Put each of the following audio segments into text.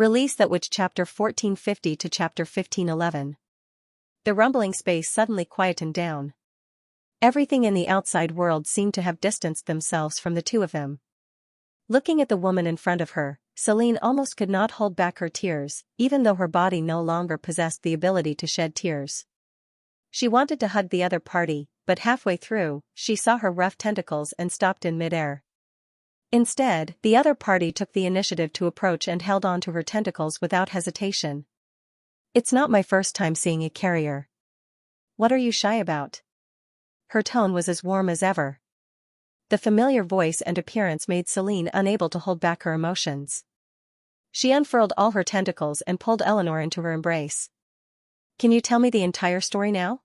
Release that which chapter 1450 to chapter 1511. The rumbling space suddenly quietened down. Everything in the outside world seemed to have distanced themselves from the two of them. Looking at the woman in front of her, Celine almost could not hold back her tears, even though her body no longer possessed the ability to shed tears. She wanted to hug the other party, but halfway through, she saw her rough tentacles and stopped in midair. Instead, the other party took the initiative to approach and held on to her tentacles without hesitation. "It's not my first time seeing a carrier. What are you shy about?" Her tone was as warm as ever. The familiar voice and appearance made Celine unable to hold back her emotions. She unfurled all her tentacles and pulled Eleanor into her embrace. "Can you tell me the entire story now?"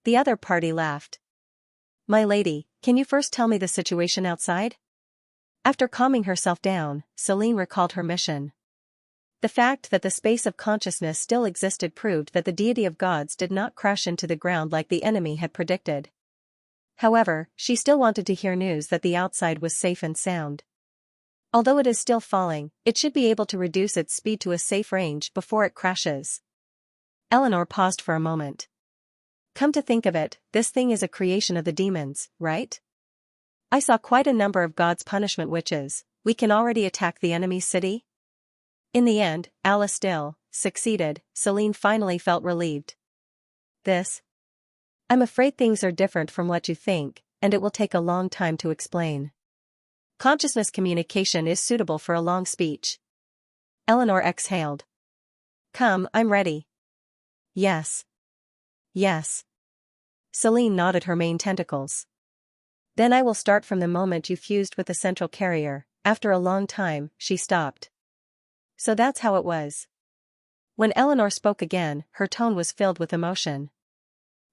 The other party laughed. "My lady, can you first tell me the situation outside?" After calming herself down, Celine recalled her mission. The fact that the space of consciousness still existed proved that the deity of gods did not crash into the ground like the enemy had predicted. However, she still wanted to hear news that the outside was safe and sound. Although it is still falling, it should be able to reduce its speed to a safe range before it crashes. Eleanor paused for a moment. "Come to think of it, this thing is a creation of the demons, right? I saw quite a number of God's punishment witches. We can already attack the enemy's city?" In the end, Alice still succeeded. Celine finally felt relieved. "I'm afraid things are different from what you think, and it will take a long time to explain. Consciousness communication is suitable for a long speech." Eleanor exhaled. "Come, I'm ready." Yes. Celine nodded her main tentacles. "Then I will start from the moment you fused with the central carrier." After a long time, she stopped. "So that's how it was." When Eleanor spoke again, her tone was filled with emotion.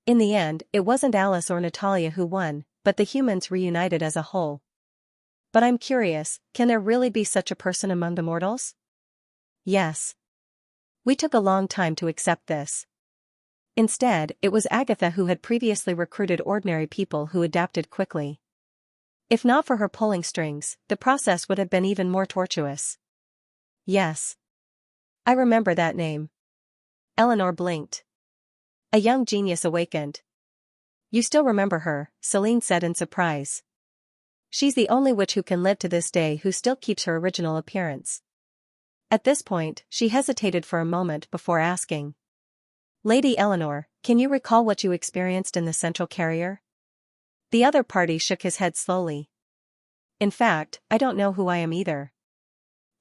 "In the end, it wasn't Alice or Natalia who won, but the humans reunited as a whole. But I'm curious, can there really be such a person among the mortals?" "Yes. We took a long time to accept this. Instead, it was Agatha who had previously recruited ordinary people who adapted quickly. If not for her pulling strings, the process would have been even more tortuous." "Yes. I remember that name." Eleanor blinked. A young genius awakened. "You still remember her," Celine said in surprise. "She's the only witch who can live to this day who still keeps her original appearance." At this point, she hesitated for a moment before asking. "Lady Eleanor, can you recall what you experienced in the central carrier?" The other party shook his head slowly. "In fact, I don't know who I am either.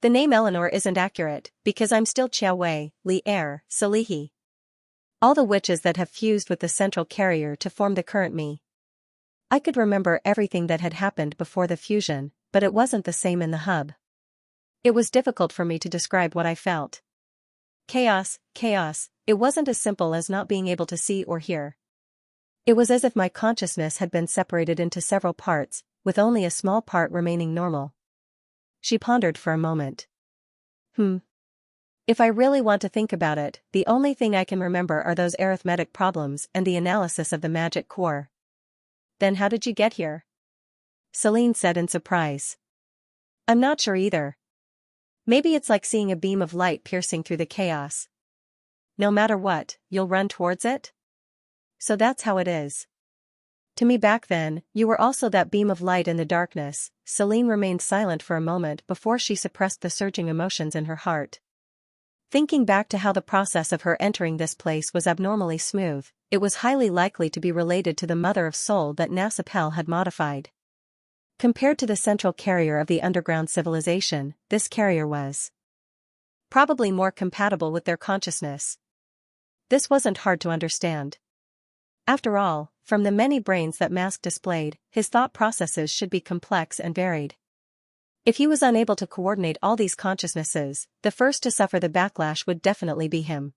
The name Eleanor isn't accurate, because I'm still Xiao Wei, Li Er, Salihi. All the witches that have fused with the central carrier to form the current me. I could remember everything that had happened before the fusion, but it wasn't the same in the hub. It was difficult for me to describe what I felt. Chaos. It wasn't as simple as not being able to see or hear. It was as if my consciousness had been separated into several parts, with only a small part remaining normal." She pondered for a moment. If I really want to think about it, the only thing I can remember are those arithmetic problems and the analysis of the magic core." "Then how did you get here?" Celine said in surprise. "I'm not sure either. Maybe it's like seeing a beam of light piercing through the chaos. No matter what, you'll run towards it? So that's how it is. To me back then, you were also that beam of light in the darkness." Celine remained silent for a moment before she suppressed the surging emotions in her heart. Thinking back to how the process of her entering this place was abnormally smooth, it was highly likely to be related to the mother of soul that Nasapel had modified. Compared to the central carrier of the underground civilization, this carrier was probably more compatible with their consciousness. This wasn't hard to understand. After all, from the many brains that Mask displayed, his thought processes should be complex and varied. If he was unable to coordinate all these consciousnesses, the first to suffer the backlash would definitely be him.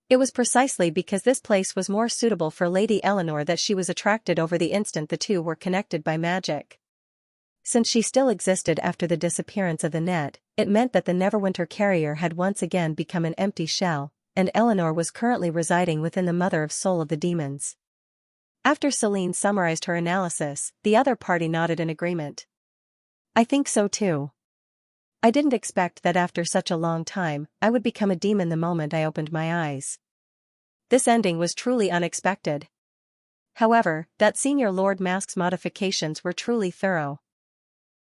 It was precisely because this place was more suitable for Lady Eleanor that she was attracted over the instant the two were connected by magic. Since she still existed after the disappearance of the net, it meant that the Neverwinter carrier had once again become an empty shell, and Eleanor was currently residing within the mother of soul of the demons. After Celine summarized her analysis, the other party nodded in agreement. "I think so too. I didn't expect that after such a long time, I would become a demon the moment I opened my eyes. This ending was truly unexpected. However, that Senior Lord Mask's modifications were truly thorough.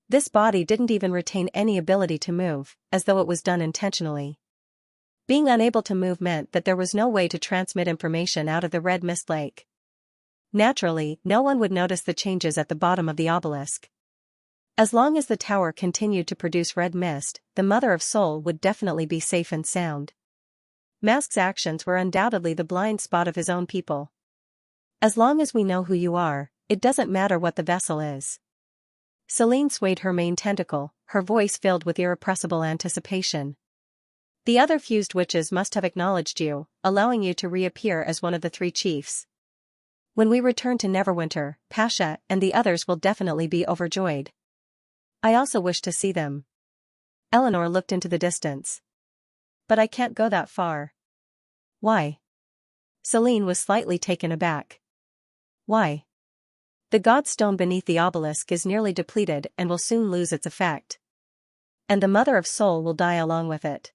This body didn't even retain any ability to move, as though it was done intentionally. Being unable to move meant that there was no way to transmit information out of the red mist lake. Naturally, no one would notice the changes at the bottom of the obelisk. As long as the tower continued to produce red mist, the Mother of Soul would definitely be safe and sound. Mask's actions were undoubtedly the blind spot of his own people. As long as we know who you are, it doesn't matter what the vessel is. Celine swayed her main tentacle, her voice filled with irrepressible anticipation. The other fused witches must have acknowledged you, allowing you to reappear as one of the 3 chiefs. When we return to Neverwinter, Pasha and the others will definitely be overjoyed. I also wish to see them. Eleanor looked into the distance. But I can't go that far. Why? Celine was slightly taken aback. Why? The god stone beneath the obelisk is nearly depleted and will soon lose its effect. And the Mother of Soul will die along with it.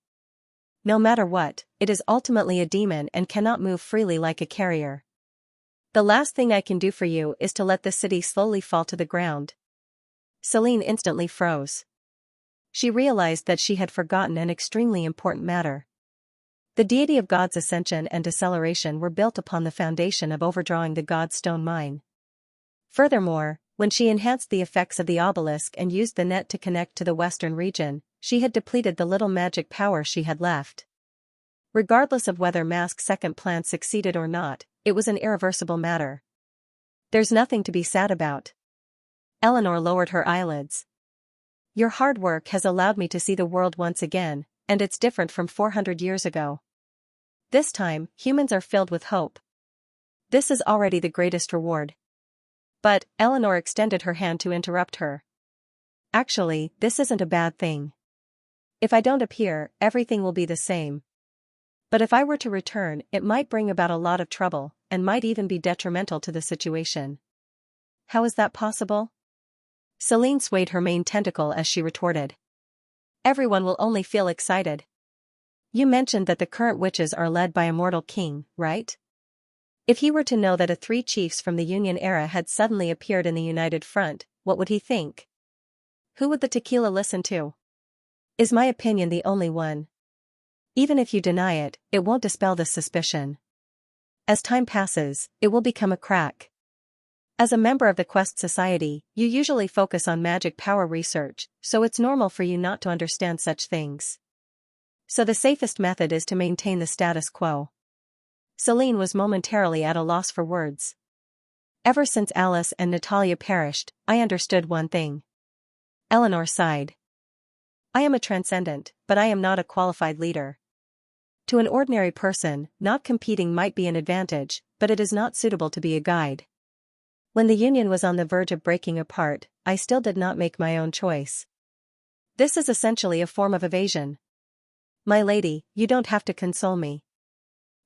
No matter what, it is ultimately a demon and cannot move freely like a carrier. The last thing I can do for you is to let the city slowly fall to the ground. Celine instantly froze. She realized that she had forgotten an extremely important matter. The deity of God's ascension and deceleration were built upon the foundation of overdrawing the god's stone mine. Furthermore, when she enhanced the effects of the obelisk and used the net to connect to the western region, she had depleted the little magic power she had left. Regardless of whether Mask's second plan succeeded or not, it was an irreversible matter. There's nothing to be sad about. Eleanor lowered her eyelids. Your hard work has allowed me to see the world once again, and it's different from 400 years ago. This time, humans are filled with hope. This is already the greatest reward. But, Eleanor extended her hand to interrupt her. Actually, this isn't a bad thing. If I don't appear, everything will be the same. But if I were to return, it might bring about a lot of trouble, and might even be detrimental to the situation. How is that possible? Celine swayed her main tentacle as she retorted. Everyone will only feel excited. You mentioned that the current witches are led by a mortal king, right? If he were to know that 3 chiefs from the Union era had suddenly appeared in the United Front, what would he think? Who would the tequila listen to? Is my opinion the only one? Even if you deny it, it won't dispel this suspicion. As time passes, it will become a crack. As a member of the Quest Society, you usually focus on magic power research, so it's normal for you not to understand such things. So the safest method is to maintain the status quo. Celine was momentarily at a loss for words. Ever since Alice and Natalia perished, I understood one thing. Eleanor sighed. I am a transcendent, but I am not a qualified leader. To an ordinary person, not competing might be an advantage, but it is not suitable to be a guide. When the Union was on the verge of breaking apart, I still did not make my own choice. This is essentially a form of evasion. My lady, you don't have to console me.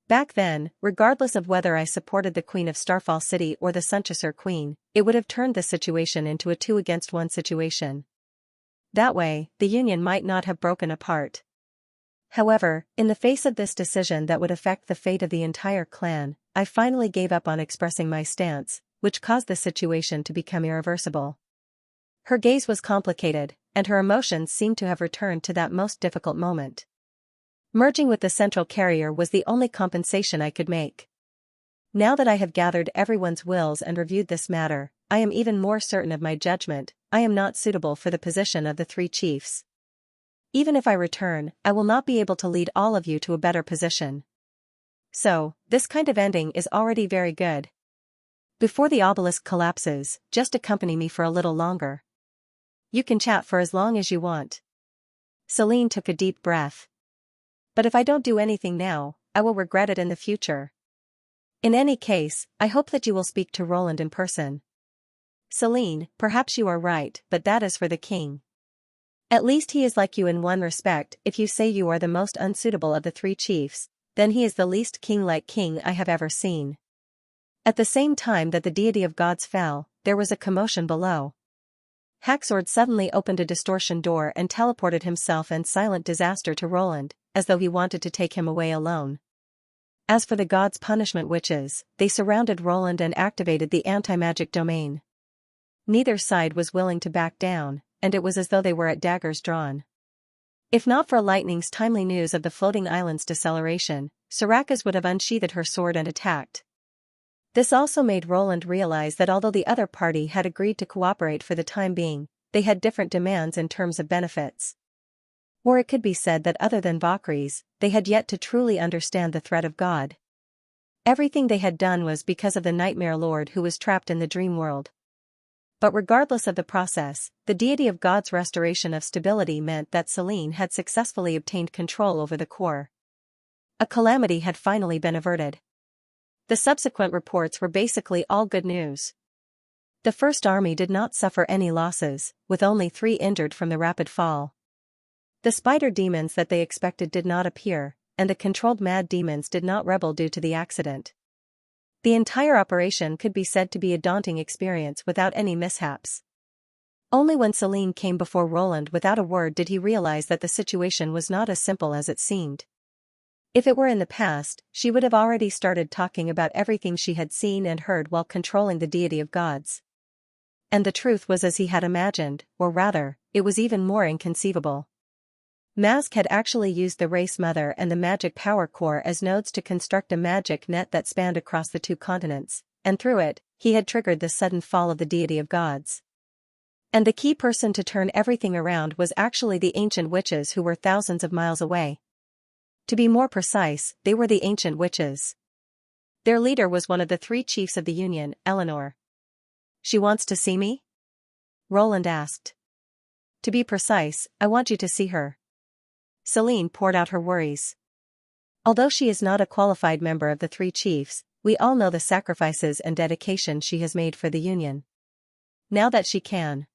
Back then, regardless of whether I supported the Queen of Starfall City or the Sunchasur Queen, it would have turned the situation into a 2-against-1 situation. That way, the Union might not have broken apart. However, in the face of this decision that would affect the fate of the entire clan, I finally gave up on expressing my stance, which caused the situation to become irreversible. Her gaze was complicated, and her emotions seemed to have returned to that most difficult moment. Merging with the central carrier was the only compensation I could make. Now that I have gathered everyone's wills and reviewed this matter, I am even more certain of my judgment. I am not suitable for the position of the 3 chiefs. Even if I return, I will not be able to lead all of you to a better position. So, this kind of ending is already very good. Before the obelisk collapses, just accompany me for a little longer. You can chat for as long as you want. Celine took a deep breath. But if I don't do anything now, I will regret it in the future. In any case, I hope that you will speak to Roland in person. Celine, perhaps you are right, but that is for the king. At least he is like you in one respect. If you say you are the most unsuitable of the 3 chiefs, then he is the least king-like king I have ever seen. At the same time that the deity of gods fell, there was a commotion below. Hacksword suddenly opened a distortion door and teleported himself and Silent Disaster to Roland, as though he wanted to take him away alone. As for the gods' punishment witches, they surrounded Roland and activated the anti-magic domain. Neither side was willing to back down, and it was as though they were at daggers drawn. If not for Lightning's timely news of the floating island's deceleration, Soraka's would have unsheathed her sword and attacked. This also made Roland realize that although the other party had agreed to cooperate for the time being, they had different demands in terms of benefits. Or it could be said that other than Valkyries, they had yet to truly understand the threat of God. Everything they had done was because of the Nightmare Lord who was trapped in the dream world. But regardless of the process, the deity of God's restoration of stability meant that Selene had successfully obtained control over the core. A calamity had finally been averted. The subsequent reports were basically all good news. The First Army did not suffer any losses, with only 3 injured from the rapid fall. The spider demons that they expected did not appear, and the controlled mad demons did not rebel due to the accident. The entire operation could be said to be a daunting experience without any mishaps. Only when Selene came before Roland without a word did he realize that the situation was not as simple as it seemed. If it were in the past, she would have already started talking about everything she had seen and heard while controlling the deity of gods. And the truth was as he had imagined, or rather, it was even more inconceivable. Mask had actually used the Race Mother and the Magic Power Core as nodes to construct a magic net that spanned across the 2 continents, and through it, he had triggered the sudden fall of the deity of gods. And the key person to turn everything around was actually the ancient witches who were thousands of miles away. To be more precise, they were the ancient witches. Their leader was one of the 3 chiefs of the Union, Eleanor. "She wants to see me?" Roland asked. "To be precise, I want you to see her." Selene poured out her worries. "Although she is not a qualified member of the 3 chiefs, we all know the sacrifices and dedication she has made for the Union. Now that she can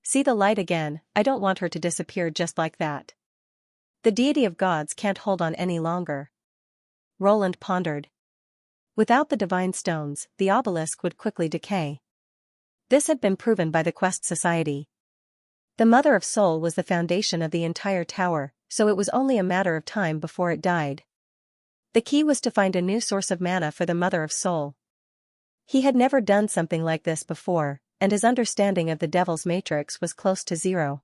see the light again, I don't want her to disappear just like that. The deity of gods can't hold on any longer." Roland pondered. Without the divine stones, the obelisk would quickly decay. This had been proven by the Quest Society. The Mother of Soul was the foundation of the entire tower, so it was only a matter of time before it died. The key was to find a new source of mana for the Mother of Soul. He had never done something like this before, and his understanding of the Devil's Matrix was close to zero.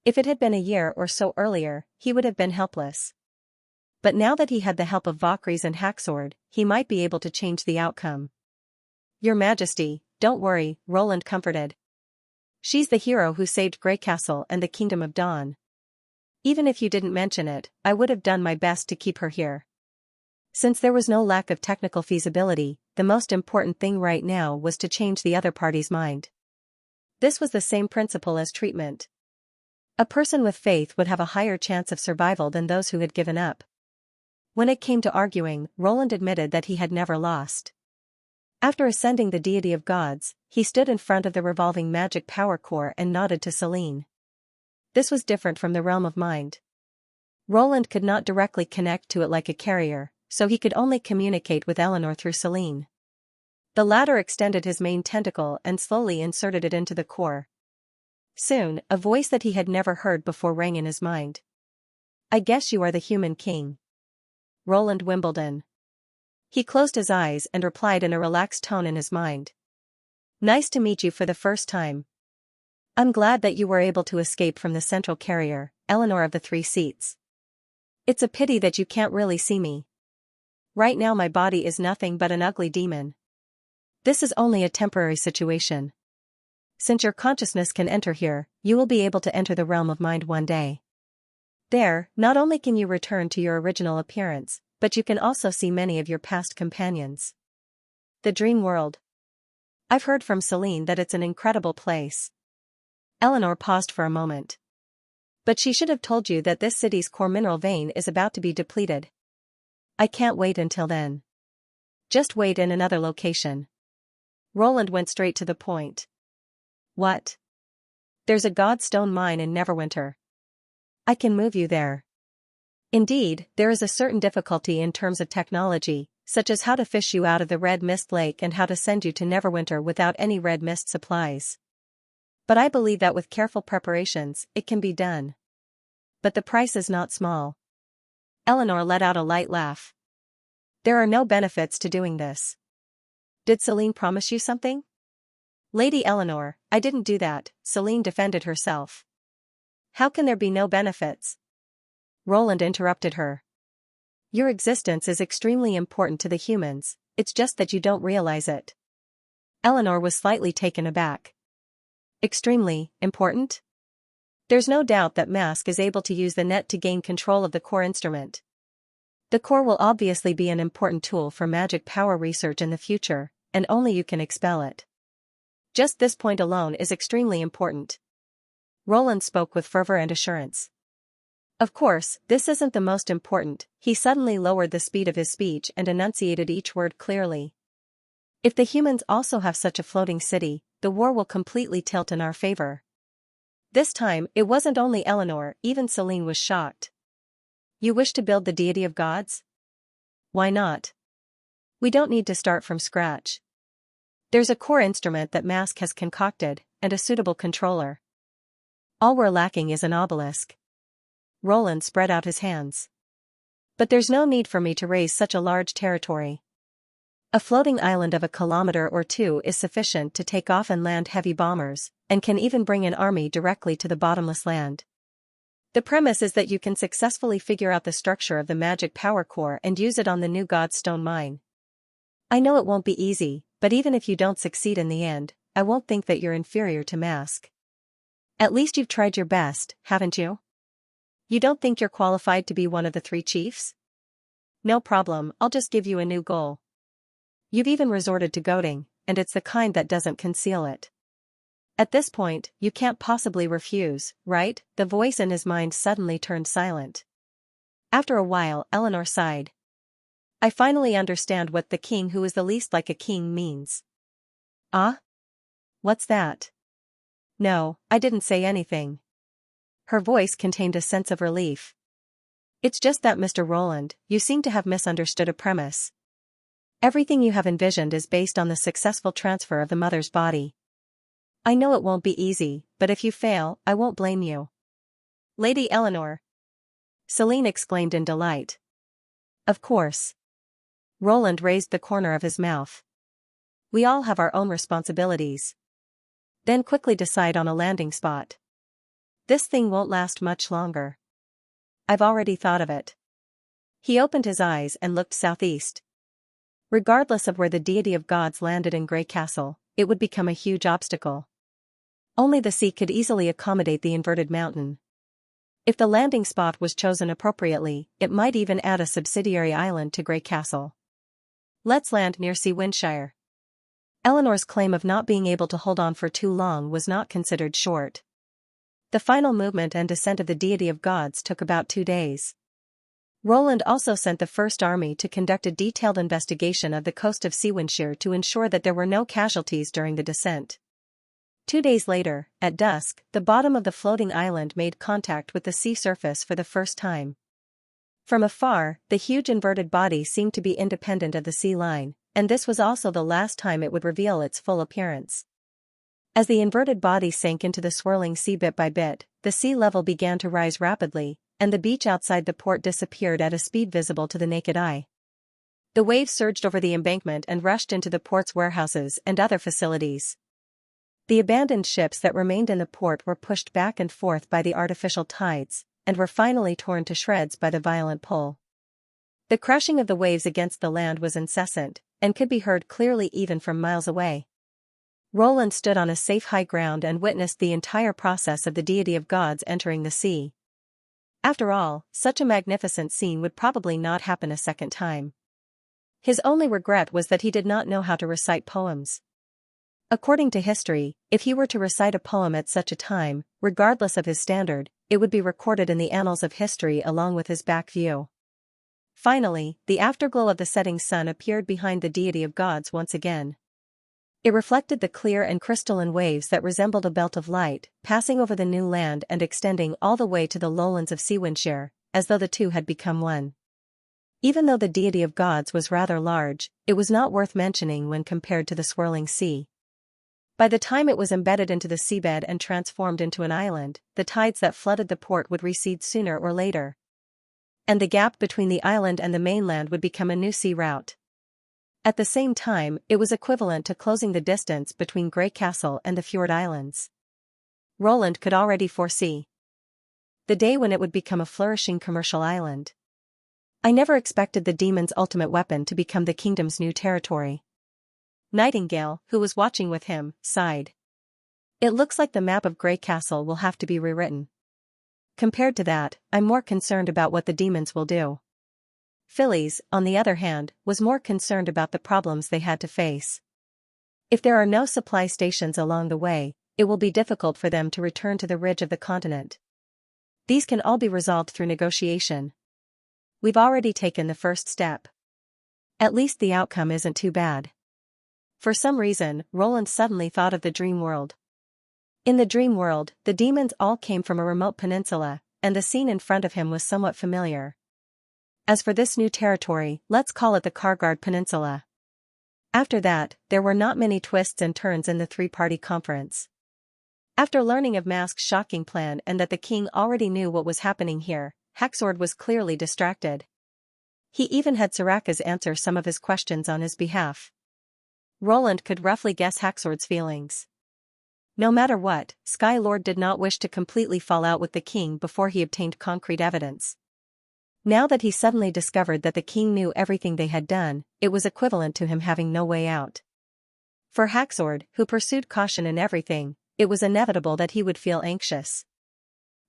If it had been a year or so earlier, he would have been helpless. But now that he had the help of Valkyries and Hacksword, he might be able to change the outcome. "Your Majesty, don't worry," Roland comforted. "She's the hero who saved Greycastle and the Kingdom of Dawn. Even if you didn't mention it, I would have done my best to keep her here." Since there was no lack of technical feasibility, the most important thing right now was to change the other party's mind. This was the same principle as treatment. A person with faith would have a higher chance of survival than those who had given up. When it came to arguing, Roland admitted that he had never lost. After ascending the deity of gods, he stood in front of the revolving magic power core and nodded to Selene. This was different from the realm of mind. Roland could not directly connect to it like a carrier, so he could only communicate with Eleanor through Selene. The latter extended his main tentacle and slowly inserted it into the core. Soon, a voice that he had never heard before rang in his mind. "I guess you are the human king." Roland Wimbledon. He closed his eyes and replied in a relaxed tone in his mind. "Nice to meet you for the first time. I'm glad that you were able to escape from the central carrier, Eleanor of the 3 seats. It's a pity that you can't really see me. Right now my body is nothing but an ugly demon. This is only a temporary situation. Since your consciousness can enter here, you will be able to enter the realm of mind one day. There, not only can you return to your original appearance, but you can also see many of your past companions. The dream world. I've heard from Selene that it's an incredible place." Eleanor paused for a moment. "But she should have told you that this city's core mineral vein is about to be depleted. I can't wait until then. Just wait in another location." Roland went straight to the point. "What?" "There's a godstone mine in Neverwinter. I can move you there. Indeed, there is a certain difficulty in terms of technology, such as how to fish you out of the Red Mist Lake and how to send you to Neverwinter without any Red Mist supplies. But I believe that with careful preparations, it can be done. But the price is not small. Eleanor let out a light laugh. There are no benefits to doing this. Did Celine promise you something? Lady Eleanor, I didn't do that, Celine defended herself. How can there be no benefits? Roland interrupted her. Your existence is extremely important to the humans, it's just that you don't realize it. Eleanor was slightly taken aback. Extremely important? There's no doubt that Mask is able to use the net to gain control of the core instrument. The core will obviously be an important tool for magic power research in the future, and only you can expel it. Just this point alone is extremely important. Roland spoke with fervor and assurance. Of course, this isn't the most important. He suddenly lowered the speed of his speech and enunciated each word clearly. If the humans also have such a floating city, the war will completely tilt in our favor. This time, it wasn't only Eleanor, even Celine was shocked. You wish to build the deity of gods? Why not? We don't need to start from scratch. There's a core instrument that Mask has concocted, and a suitable controller. All we're lacking is an obelisk. Roland spread out his hands. But there's no need for me to raise such a large territory. A floating island of 1 kilometer or 2 is sufficient to take off and land heavy bombers, and can even bring an army directly to the bottomless land. The premise is that you can successfully figure out the structure of the magic power core and use it on the new Godstone mine. I know it won't be easy, but even if you don't succeed in the end, I won't think that you're inferior to Mask. At least you've tried your best, haven't you? You don't think you're qualified to be one of the 3 chiefs? No problem, I'll just give you a new goal. You've even resorted to goading, and it's the kind that doesn't conceal it. At this point, you can't possibly refuse, right? The voice in his mind suddenly turned silent. After a while, Eleanor sighed. I finally understand what the king who is the least like a king means. Ah? What's that? No, I didn't say anything. Her voice contained a sense of relief. It's just that, Mr. Roland, you seem to have misunderstood a premise. Everything you have envisioned is based on the successful transfer of the mother's body. I know it won't be easy, but if you fail, I won't blame you. Lady Eleanor! Celine exclaimed in delight. Of course. Roland raised the corner of his mouth. We all have our own responsibilities. Then quickly decide on a landing spot. This thing won't last much longer. I've already thought of it. He opened his eyes and looked southeast. Regardless of where the deity of gods landed in Grey Castle, it would become a huge obstacle. Only the sea could easily accommodate the inverted mountain. If the landing spot was chosen appropriately, it might even add a subsidiary island to Grey Castle. Let's land near Xianxia. Eleanor's claim of not being able to hold on for too long was not considered short. The final movement and descent of the deity of gods took about 2 days. Roland also sent the first army to conduct a detailed investigation of the coast of Xianxia to ensure that there were no casualties during the descent. 2 days later, at dusk, the bottom of the floating island made contact with the sea surface for the first time. From afar, the huge inverted body seemed to be independent of the sea line, and this was also the last time it would reveal its full appearance. As the inverted body sank into the swirling sea bit by bit, the sea level began to rise rapidly, and the beach outside the port disappeared at a speed visible to the naked eye. The waves surged over the embankment and rushed into the port's warehouses and other facilities. The abandoned ships that remained in the port were pushed back and forth by the artificial tides, and were finally torn to shreds by the violent pull. The crashing of the waves against the land was incessant, and could be heard clearly even from miles away. Roland stood on a safe high ground and witnessed the entire process of the deity of gods entering the sea. After all, such a magnificent scene would probably not happen a second time. His only regret was that he did not know how to recite poems. According to history, if he were to recite a poem at such a time, regardless of his standard, it would be recorded in the annals of history along with his back view. Finally, the afterglow of the setting sun appeared behind the deity of gods once again. It reflected the clear and crystalline waves that resembled a belt of light, passing over the new land and extending all the way to the lowlands of Xianxia, as though the two had become one. Even though the deity of gods was rather large, it was not worth mentioning when compared to the swirling sea. By the time it was embedded into the seabed and transformed into an island, the tides that flooded the port would recede sooner or later. And the gap between the island and the mainland would become a new sea route. At the same time, it was equivalent to closing the distance between Grey Castle and the Fjord Islands. Roland could already foresee the day when it would become a flourishing commercial island. I never expected the demon's ultimate weapon to become the kingdom's new territory. Nightingale, who was watching with him, sighed. It looks like the map of Grey Castle will have to be rewritten. Compared to that, I'm more concerned about what the demons will do. Phyllis, on the other hand, was more concerned about the problems they had to face. If there are no supply stations along the way, it will be difficult for them to return to the ridge of the continent. These can all be resolved through negotiation. We've already taken the first step. At least the outcome isn't too bad. For some reason, Roland suddenly thought of the dream world. In the dream world, the demons all came from a remote peninsula, and the scene in front of him was somewhat familiar. As for this new territory, let's call it the Kargard Peninsula. After that, there were not many twists and turns in the three-party conference. After learning of Mask's shocking plan and that the king already knew what was happening here, Haxord was clearly distracted. He even had Soraka's answer some of his questions on his behalf. Roland could roughly guess Haxord's feelings. No matter what, Sky Lord did not wish to completely fall out with the king before he obtained concrete evidence. Now that he suddenly discovered that the king knew everything they had done, it was equivalent to him having no way out. For Haxord, who pursued caution in everything, it was inevitable that he would feel anxious.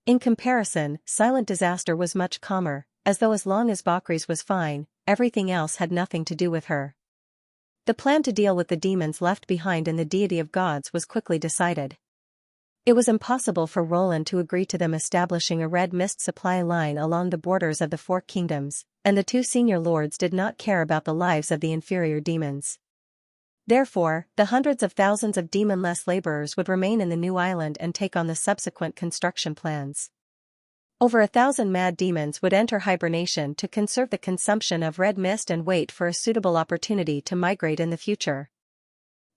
In comparison, Silent Disaster was much calmer, as though as long as Bakris was fine, everything else had nothing to do with her. The plan to deal with the demons left behind in the Deity of Gods was quickly decided. It was impossible for Roland to agree to them establishing a red mist supply line along the borders of the four kingdoms, and the two senior lords did not care about the lives of the inferior demons. Therefore, the hundreds of thousands of demon-less laborers would remain in the new island and take on the subsequent construction plans. Over 1,000 mad demons would enter hibernation to conserve the consumption of red mist and wait for a suitable opportunity to migrate in the future.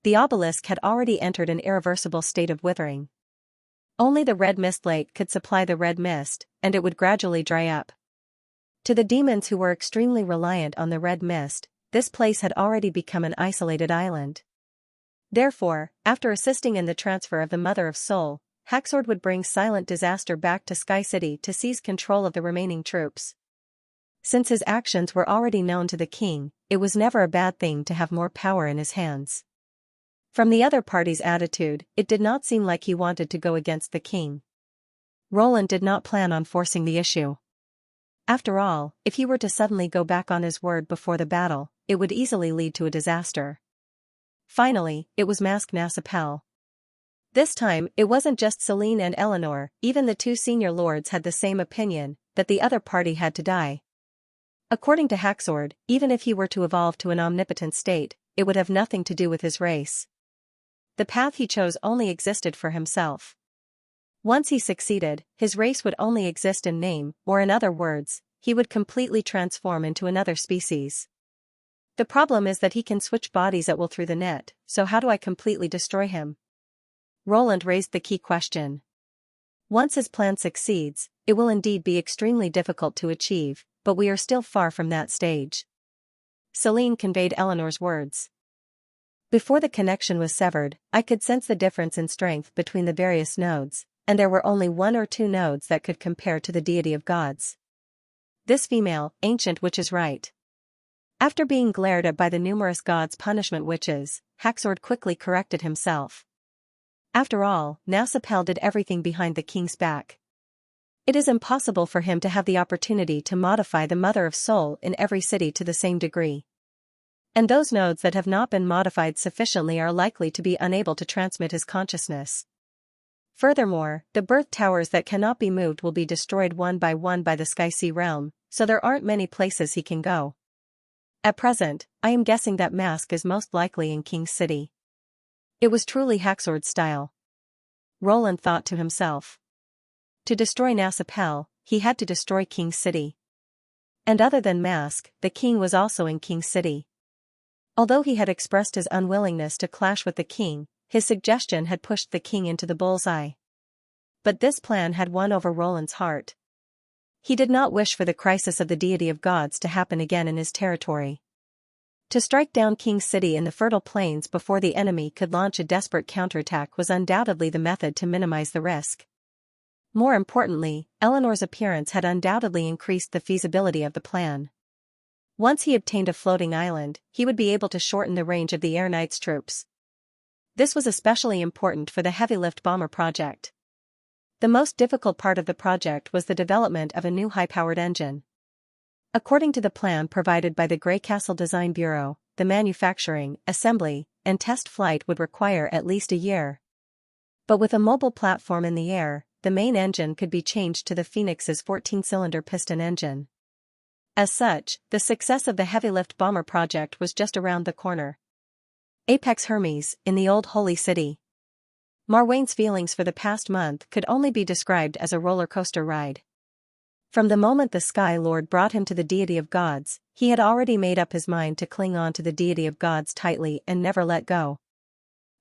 The obelisk had already entered an irreversible state of withering. Only the red mist lake could supply the red mist, and it would gradually dry up. To the demons who were extremely reliant on the red mist, this place had already become an isolated island. Therefore, after assisting in the transfer of the Mother of Soul, Haxord would bring Silent Disaster back to Sky City to seize control of the remaining troops. Since his actions were already known to the king, it was never a bad thing to have more power in his hands. From the other party's attitude, it did not seem like he wanted to go against the king. Roland did not plan on forcing the issue. After all, if he were to suddenly go back on his word before the battle, it would easily lead to a disaster. Finally, it was Mask Nasapel. This time, it wasn't just Celine and Eleanor, even the two senior lords had the same opinion, that the other party had to die. According to Haxord, even if he were to evolve to an omnipotent state, it would have nothing to do with his race. The path he chose only existed for himself. Once he succeeded, his race would only exist in name, or in other words, he would completely transform into another species. The problem is that he can switch bodies at will through the net, so how do I completely destroy him? Roland raised the key question. Once his plan succeeds, it will indeed be extremely difficult to achieve, but we are still far from that stage. Celine conveyed Eleanor's words. Before the connection was severed, I could sense the difference in strength between the various nodes, and there were only 1 or 2 nodes that could compare to the Deity of Gods. This female, ancient witch is right. After being glared at by the numerous gods' punishment witches, Haxord quickly corrected himself. After all, Nasapel did everything behind the king's back. It is impossible for him to have the opportunity to modify the Mother of Soul in every city to the same degree. And those nodes that have not been modified sufficiently are likely to be unable to transmit his consciousness. Furthermore, the birth towers that cannot be moved will be destroyed one by the Sky Sea realm, so there aren't many places he can go. At present, I am guessing that Mask is most likely in King's City. It was truly Haxord's style. Roland thought to himself. To destroy Nasapel, he had to destroy King's City. And other than Mask, the king was also in King's City. Although he had expressed his unwillingness to clash with the king, his suggestion had pushed the king into the bullseye. But this plan had won over Roland's heart. He did not wish for the crisis of the deity of gods to happen again in his territory. To strike down King's City in the fertile plains before the enemy could launch a desperate counterattack was undoubtedly the method to minimize the risk. More importantly, Eleanor's appearance had undoubtedly increased the feasibility of the plan. Once he obtained a floating island, he would be able to shorten the range of the Air Knight's troops. This was especially important for the heavy-lift bomber project. The most difficult part of the project was the development of a new high-powered engine. According to the plan provided by the Grey Castle Design Bureau, the manufacturing, assembly, and test flight would require at least a year. But with a mobile platform in the air, the main engine could be changed to the Phoenix's 14-cylinder piston engine. As such, the success of the heavy-lift bomber project was just around the corner. Apex Hermes, in the Old Holy City. Marwain's feelings for the past month could only be described as a roller coaster ride. From the moment the Sky Lord brought him to the deity of gods, he had already made up his mind to cling on to the deity of gods tightly and never let go.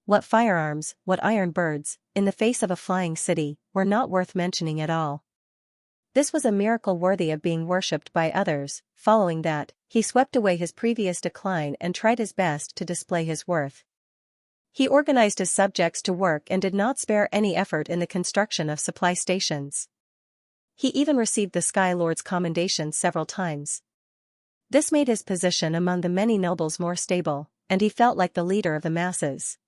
What firearms, what iron birds, in the face of a flying city, were not worth mentioning at all. This was a miracle worthy of being worshipped by others. Following that, he swept away his previous decline and tried his best to display his worth. He organized his subjects to work and did not spare any effort in the construction of supply stations. He even received the Sky Lord's commendations several times. This made his position among the many nobles more stable, and he felt like the leader of the masses.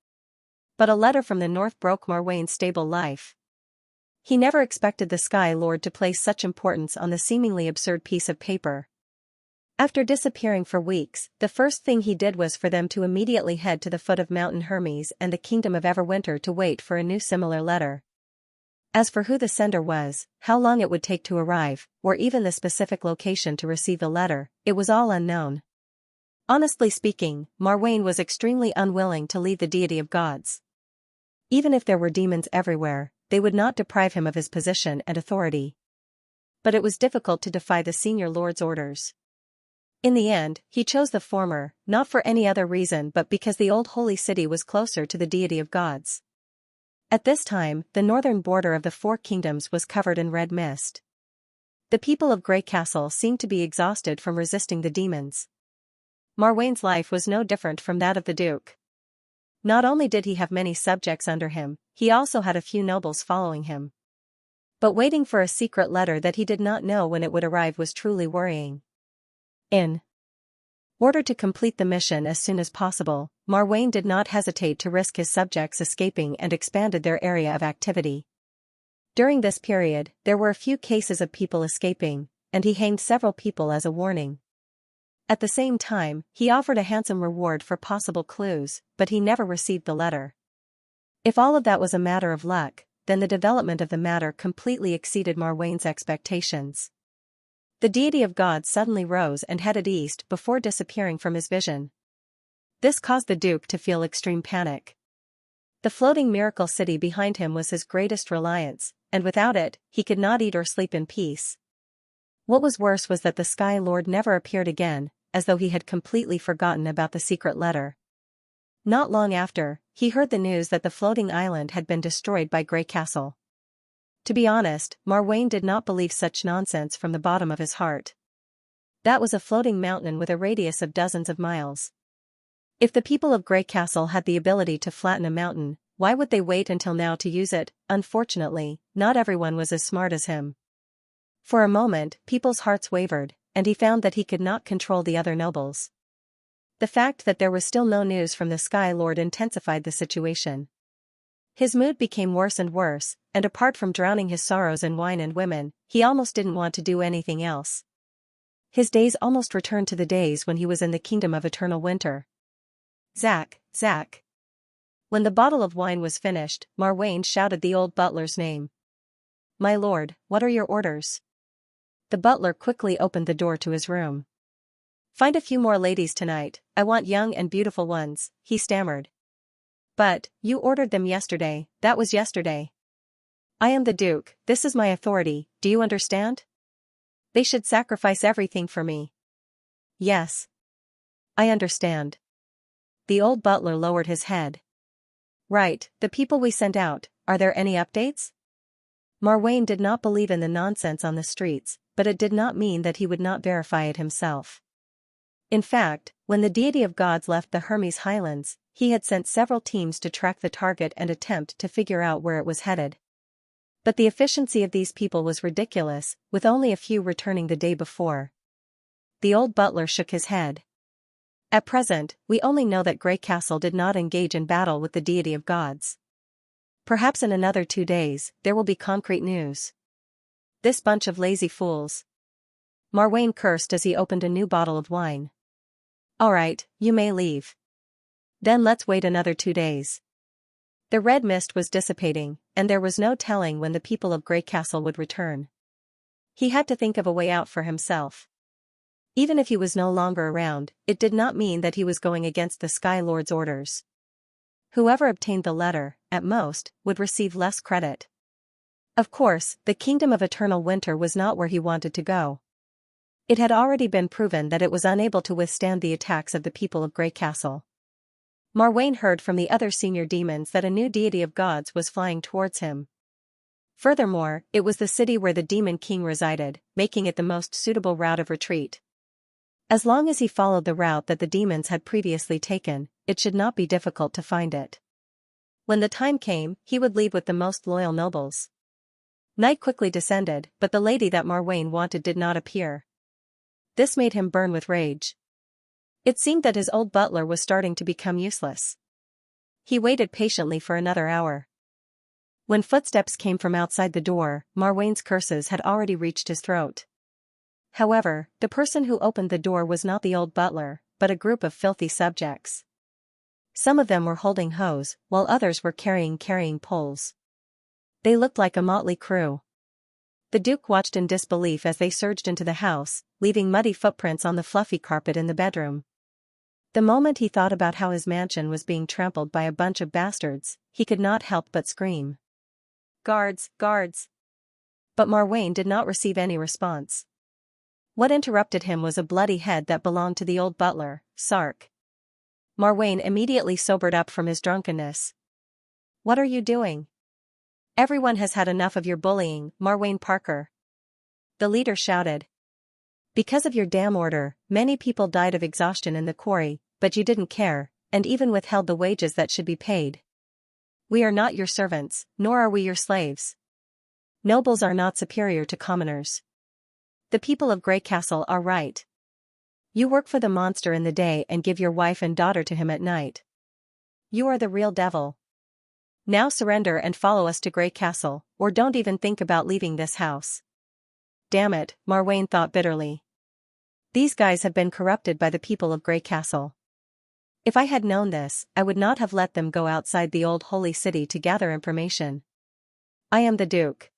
But a letter from the north broke Marwain's stable life. He never expected the Sky Lord to place such importance on the seemingly absurd piece of paper. After disappearing for weeks, the first thing he did was for them to immediately head to the foot of Mountain Hermes and the Kingdom of Everwinter to wait for a new similar letter. As for who the sender was, how long it would take to arrive, or even the specific location to receive the letter, it was all unknown. Honestly speaking, Marwain was extremely unwilling to leave the deity of gods. Even if there were demons everywhere, they would not deprive him of his position and authority. But it was difficult to defy the senior lord's orders. In the end, he chose the former, not for any other reason but because the Old Holy City was closer to the deity of gods. At this time, the northern border of the Four Kingdoms was covered in red mist. The people of Grey Castle seemed to be exhausted from resisting the demons. Marwain's life was no different from that of the Duke. Not only did he have many subjects under him, he also had a few nobles following him. But waiting for a secret letter that he did not know when it would arrive was truly worrying. In order to complete the mission as soon as possible, Marwain did not hesitate to risk his subjects escaping and expanded their area of activity. During this period, there were a few cases of people escaping, and he hanged several people as a warning. At the same time, he offered a handsome reward for possible clues, but he never received the letter. If all of that was a matter of luck, then the development of the matter completely exceeded Marwain's expectations. The deity of gods suddenly rose and headed east before disappearing from his vision. This caused the Duke to feel extreme panic. The floating miracle city behind him was his greatest reliance, and without it, he could not eat or sleep in peace. What was worse was that the Sky Lord never appeared again, as though he had completely forgotten about the secret letter. Not long after, he heard the news that the floating island had been destroyed by Grey Castle. To be honest, Marwain did not believe such nonsense from the bottom of his heart. That was a floating mountain with a radius of dozens of miles. If the people of Grey Castle had the ability to flatten a mountain, why would they wait until now to use it? Unfortunately, not everyone was as smart as him. For a moment, people's hearts wavered, and he found that he could not control the other nobles. The fact that there was still no news from the Sky Lord intensified the situation. His mood became worse and worse, and apart from drowning his sorrows in wine and women, he almost didn't want to do anything else. His days almost returned to the days when he was in the Kingdom of Eternal Winter. Zack, Zack. When the bottle of wine was finished, Marwain shouted the old butler's name. "My lord, what are your orders?" The butler quickly opened the door to his room. "Find a few more ladies tonight, I want young and beautiful ones," he stammered. "But, you ordered them yesterday, that was yesterday. I am the Duke, this is my authority, do you understand? They should sacrifice everything for me." "Yes. I understand." The old butler lowered his head. Right, the people we sent out, are there any updates? Marwain did not believe in the nonsense on the streets, but it did not mean that he would not verify it himself. In fact, when the deity of gods left the Hermes Highlands, he had sent several teams to track the target and attempt to figure out where it was headed. But the efficiency of these people was ridiculous, with only a few returning the day before. The old butler shook his head. At present, we only know that Grey Castle did not engage in battle with the deity of gods. Perhaps in another 2 days, there will be concrete news. This bunch of lazy fools. Marwain cursed as he opened a new bottle of wine. All right, you may leave. Then let's wait another 2 days. The red mist was dissipating, and there was no telling when the people of Grey Castle would return. He had to think of a way out for himself. Even if he was no longer around, it did not mean that he was going against the Sky Lord's orders. Whoever obtained the letter, at most, would receive less credit. Of course, the Kingdom of Eternal Winter was not where he wanted to go. It had already been proven that it was unable to withstand the attacks of the people of Grey Castle. Marwain heard from the other senior demons that a new deity of gods was flying towards him. Furthermore, it was the city where the Demon King resided, making it the most suitable route of retreat. As long as he followed the route that the demons had previously taken, it should not be difficult to find it. When the time came, he would leave with the most loyal nobles. Night quickly descended, but the lady that Marwain wanted did not appear. This made him burn with rage. It seemed that his old butler was starting to become useless. He waited patiently for another hour. When footsteps came from outside the door, Marwain's curses had already reached his throat. However, the person who opened the door was not the old butler, but a group of filthy subjects. Some of them were holding hoes, while others were carrying poles. They looked like a motley crew. The Duke watched in disbelief as they surged into the house, leaving muddy footprints on the fluffy carpet in the bedroom. The moment he thought about how his mansion was being trampled by a bunch of bastards, he could not help but scream. Guards, guards! But Marwain did not receive any response. What interrupted him was a bloody head that belonged to the old butler, Sark. Marwain immediately sobered up from his drunkenness. What are you doing? Everyone has had enough of your bullying, Marwain Parker. The leader shouted. Because of your damn order, many people died of exhaustion in the quarry, but you didn't care, and even withheld the wages that should be paid. We are not your servants, nor are we your slaves. Nobles are not superior to commoners. The people of Grey Castle are right. You work for the monster in the day and give your wife and daughter to him at night. You are the real devil. Now surrender and follow us to Grey Castle, or don't even think about leaving this house. Damn it, Marwain thought bitterly. These guys have been corrupted by the people of Grey Castle. If I had known this, I would not have let them go outside the old holy city to gather information. I am the Duke.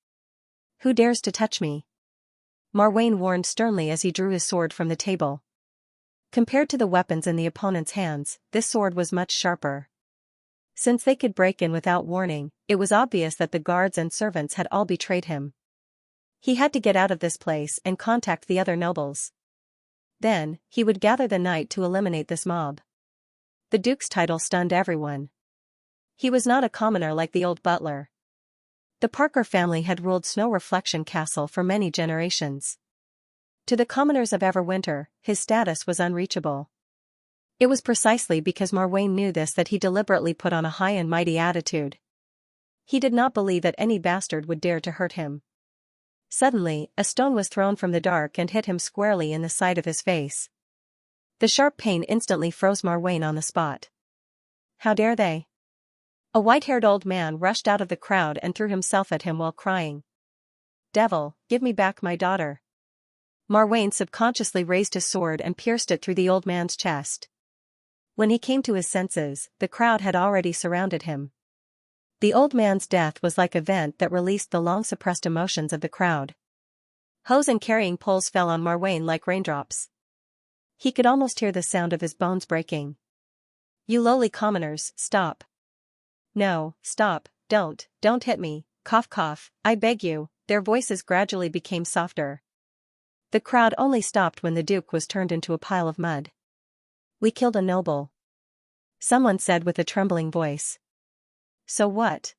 Who dares to touch me? Marwain warned sternly as he drew his sword from the table. Compared to the weapons in the opponent's hands, this sword was much sharper. Since they could break in without warning, it was obvious that the guards and servants had all betrayed him. He had to get out of this place and contact the other nobles. Then, he would gather the night to eliminate this mob. The Duke's title stunned everyone. He was not a commoner like the old butler. The Parker family had ruled Snow Reflection Castle for many generations. To the commoners of Everwinter, his status was unreachable. It was precisely because Marwain knew this that he deliberately put on a high and mighty attitude. He did not believe that any bastard would dare to hurt him. Suddenly, a stone was thrown from the dark and hit him squarely in the side of his face. The sharp pain instantly froze Marwain on the spot. How dare they? A white-haired old man rushed out of the crowd and threw himself at him while crying. Devil, give me back my daughter. Marwain subconsciously raised his sword and pierced it through the old man's chest. When he came to his senses, the crowd had already surrounded him. The old man's death was like a vent that released the long-suppressed emotions of the crowd. Hoes and carrying poles fell on Marwain like raindrops. He could almost hear the sound of his bones breaking. You lowly commoners, stop. No, stop, don't hit me, cough cough, I beg you. Their voices gradually became softer. The crowd only stopped when the Duke was turned into a pile of mud. We killed a noble. Someone said with a trembling voice. So what?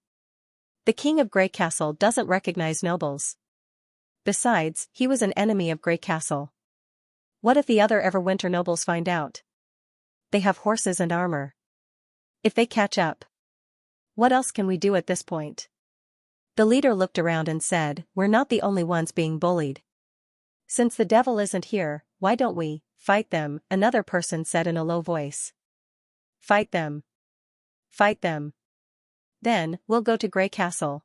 The king of Grey Castle doesn't recognize nobles. Besides, he was an enemy of Grey Castle. What if the other Everwinter nobles find out? They have horses and armor. If they catch up, what else can we do at this point? The leader looked around and said, "We're not the only ones being bullied. Since the devil isn't here, why don't we fight them?" Another person said in a low voice. Fight them. Fight them. Then, we'll go to Grey Castle.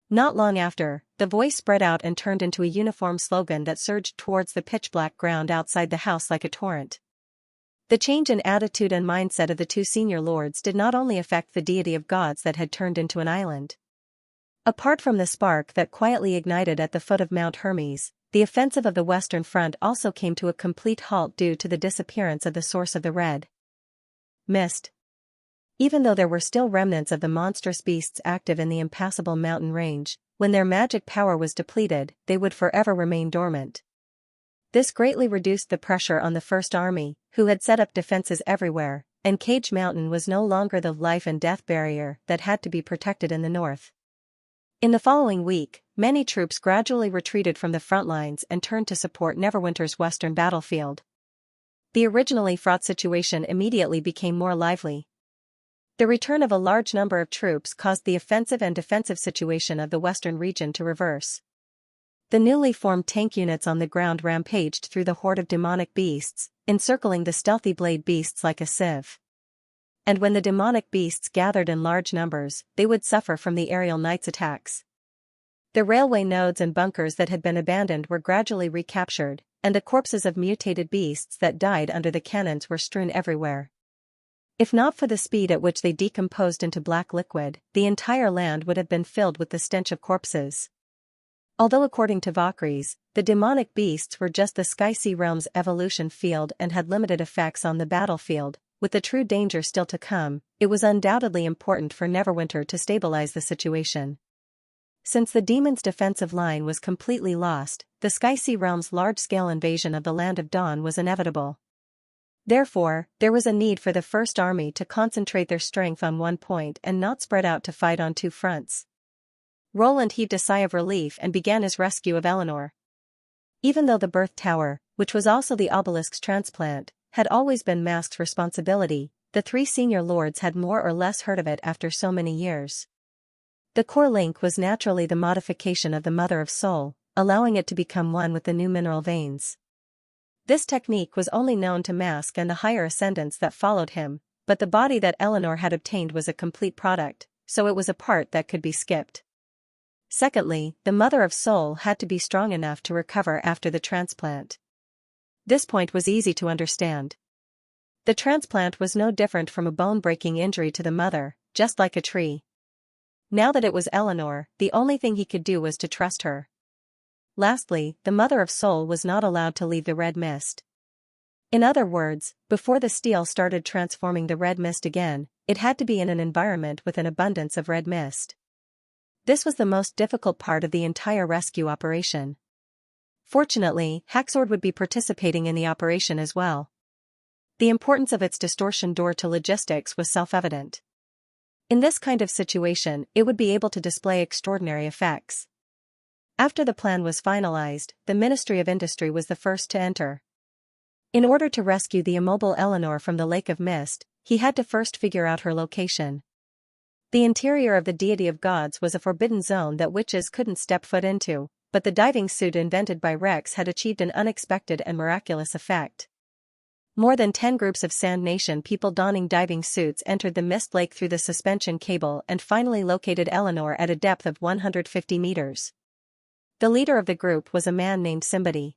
Not long after, the voice spread out and turned into a uniform slogan that surged towards the pitch-black ground outside the house like a torrent. The change in attitude and mindset of the two senior lords did not only affect the deity of gods that had turned into an island. Apart from the spark that quietly ignited at the foot of Mount Hermes, the offensive of the Western Front also came to a complete halt due to the disappearance of the source of the red mist. Even though there were still remnants of the monstrous beasts active in the impassable mountain range, when their magic power was depleted, they would forever remain dormant. This greatly reduced the pressure on the First Army, who had set up defenses everywhere, and Cage Mountain was no longer the life and death barrier that had to be protected in the north. In the following week, many troops gradually retreated from the front lines and turned to support Neverwinter's western battlefield. The originally fraught situation immediately became more lively. The return of a large number of troops caused the offensive and defensive situation of the western region to reverse. The newly formed tank units on the ground rampaged through the horde of demonic beasts, encircling the stealthy blade beasts like a sieve. And when the demonic beasts gathered in large numbers, they would suffer from the aerial knights' attacks. The railway nodes and bunkers that had been abandoned were gradually recaptured, and the corpses of mutated beasts that died under the cannons were strewn everywhere. If not for the speed at which they decomposed into black liquid, the entire land would have been filled with the stench of corpses. Although according to Valkyries, the demonic beasts were just the Sky Sea Realm's evolution field and had limited effects on the battlefield, with the true danger still to come, it was undoubtedly important for Neverwinter to stabilize the situation. Since the demon's defensive line was completely lost, the Sky Sea Realm's large-scale invasion of the Land of Dawn was inevitable. Therefore, there was a need for the First Army to concentrate their strength on one point and not spread out to fight on two fronts. Roland heaved a sigh of relief and began his rescue of Eleanor. Even though the birth tower, which was also the obelisk's transplant, had always been Mask's responsibility, the three senior lords had more or less heard of it after so many years. The core link was naturally the modification of the Mother of Soul, allowing it to become one with the new mineral veins. This technique was only known to Mask and the higher ascendants that followed him, but the body that Eleanor had obtained was a complete product, so it was a part that could be skipped. Secondly, the Mother of Soul had to be strong enough to recover after the transplant. This point was easy to understand. The transplant was no different from a bone-breaking injury to the mother, just like a tree. Now that it was Eleanor, the only thing he could do was to trust her. Lastly, the Mother of Soul was not allowed to leave the red mist. In other words, before the steel started transforming the red mist again, it had to be in an environment with an abundance of red mist. This was the most difficult part of the entire rescue operation. Fortunately, Haxord would be participating in the operation as well. The importance of its distortion door to logistics was self-evident. In this kind of situation, it would be able to display extraordinary effects. After the plan was finalized, the Ministry of Industry was the first to enter. In order to rescue the immobile Eleanor from the Lake of Mist, he had to first figure out her location. The interior of the Deity of Gods was a forbidden zone that witches couldn't step foot into, but the diving suit invented by Rex had achieved an unexpected and miraculous effect. More than 10 groups of Sand Nation people donning diving suits entered the Mist Lake through the suspension cable and finally located Eleanor at a depth of 150 meters. The leader of the group was a man named Simbadi.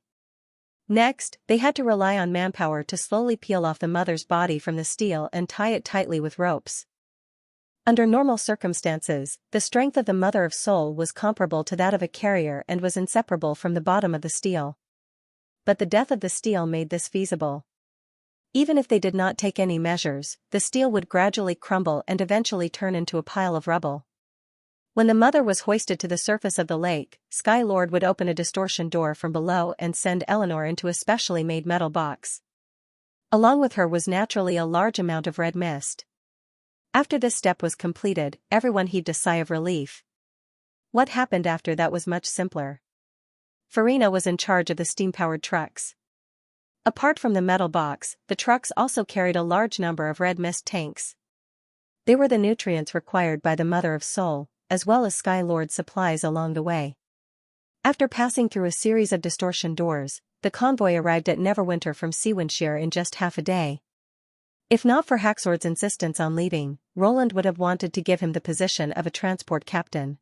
Next, they had to rely on manpower to slowly peel off the mother's body from the steel and tie it tightly with ropes. Under normal circumstances, the strength of the Mother of Soul was comparable to that of a carrier and was inseparable from the bottom of the steel. But the death of the steel made this feasible. Even if they did not take any measures, the steel would gradually crumble and eventually turn into a pile of rubble. When the mother was hoisted to the surface of the lake, Sky Lord would open a distortion door from below and send Eleanor into a specially made metal box. Along with her was naturally a large amount of red mist. After this step was completed, everyone heaved a sigh of relief. What happened after that was much simpler. Farina was in charge of the steam-powered trucks. Apart from the metal box, the trucks also carried a large number of red mist tanks. They were the nutrients required by the Mother of Soul, as well as Sky Lord's supplies along the way. After passing through a series of distortion doors, the convoy arrived at Neverwinter from Xianxia in just half a day. If not for Haxord's insistence on leaving, Roland would have wanted to give him the position of a transport captain.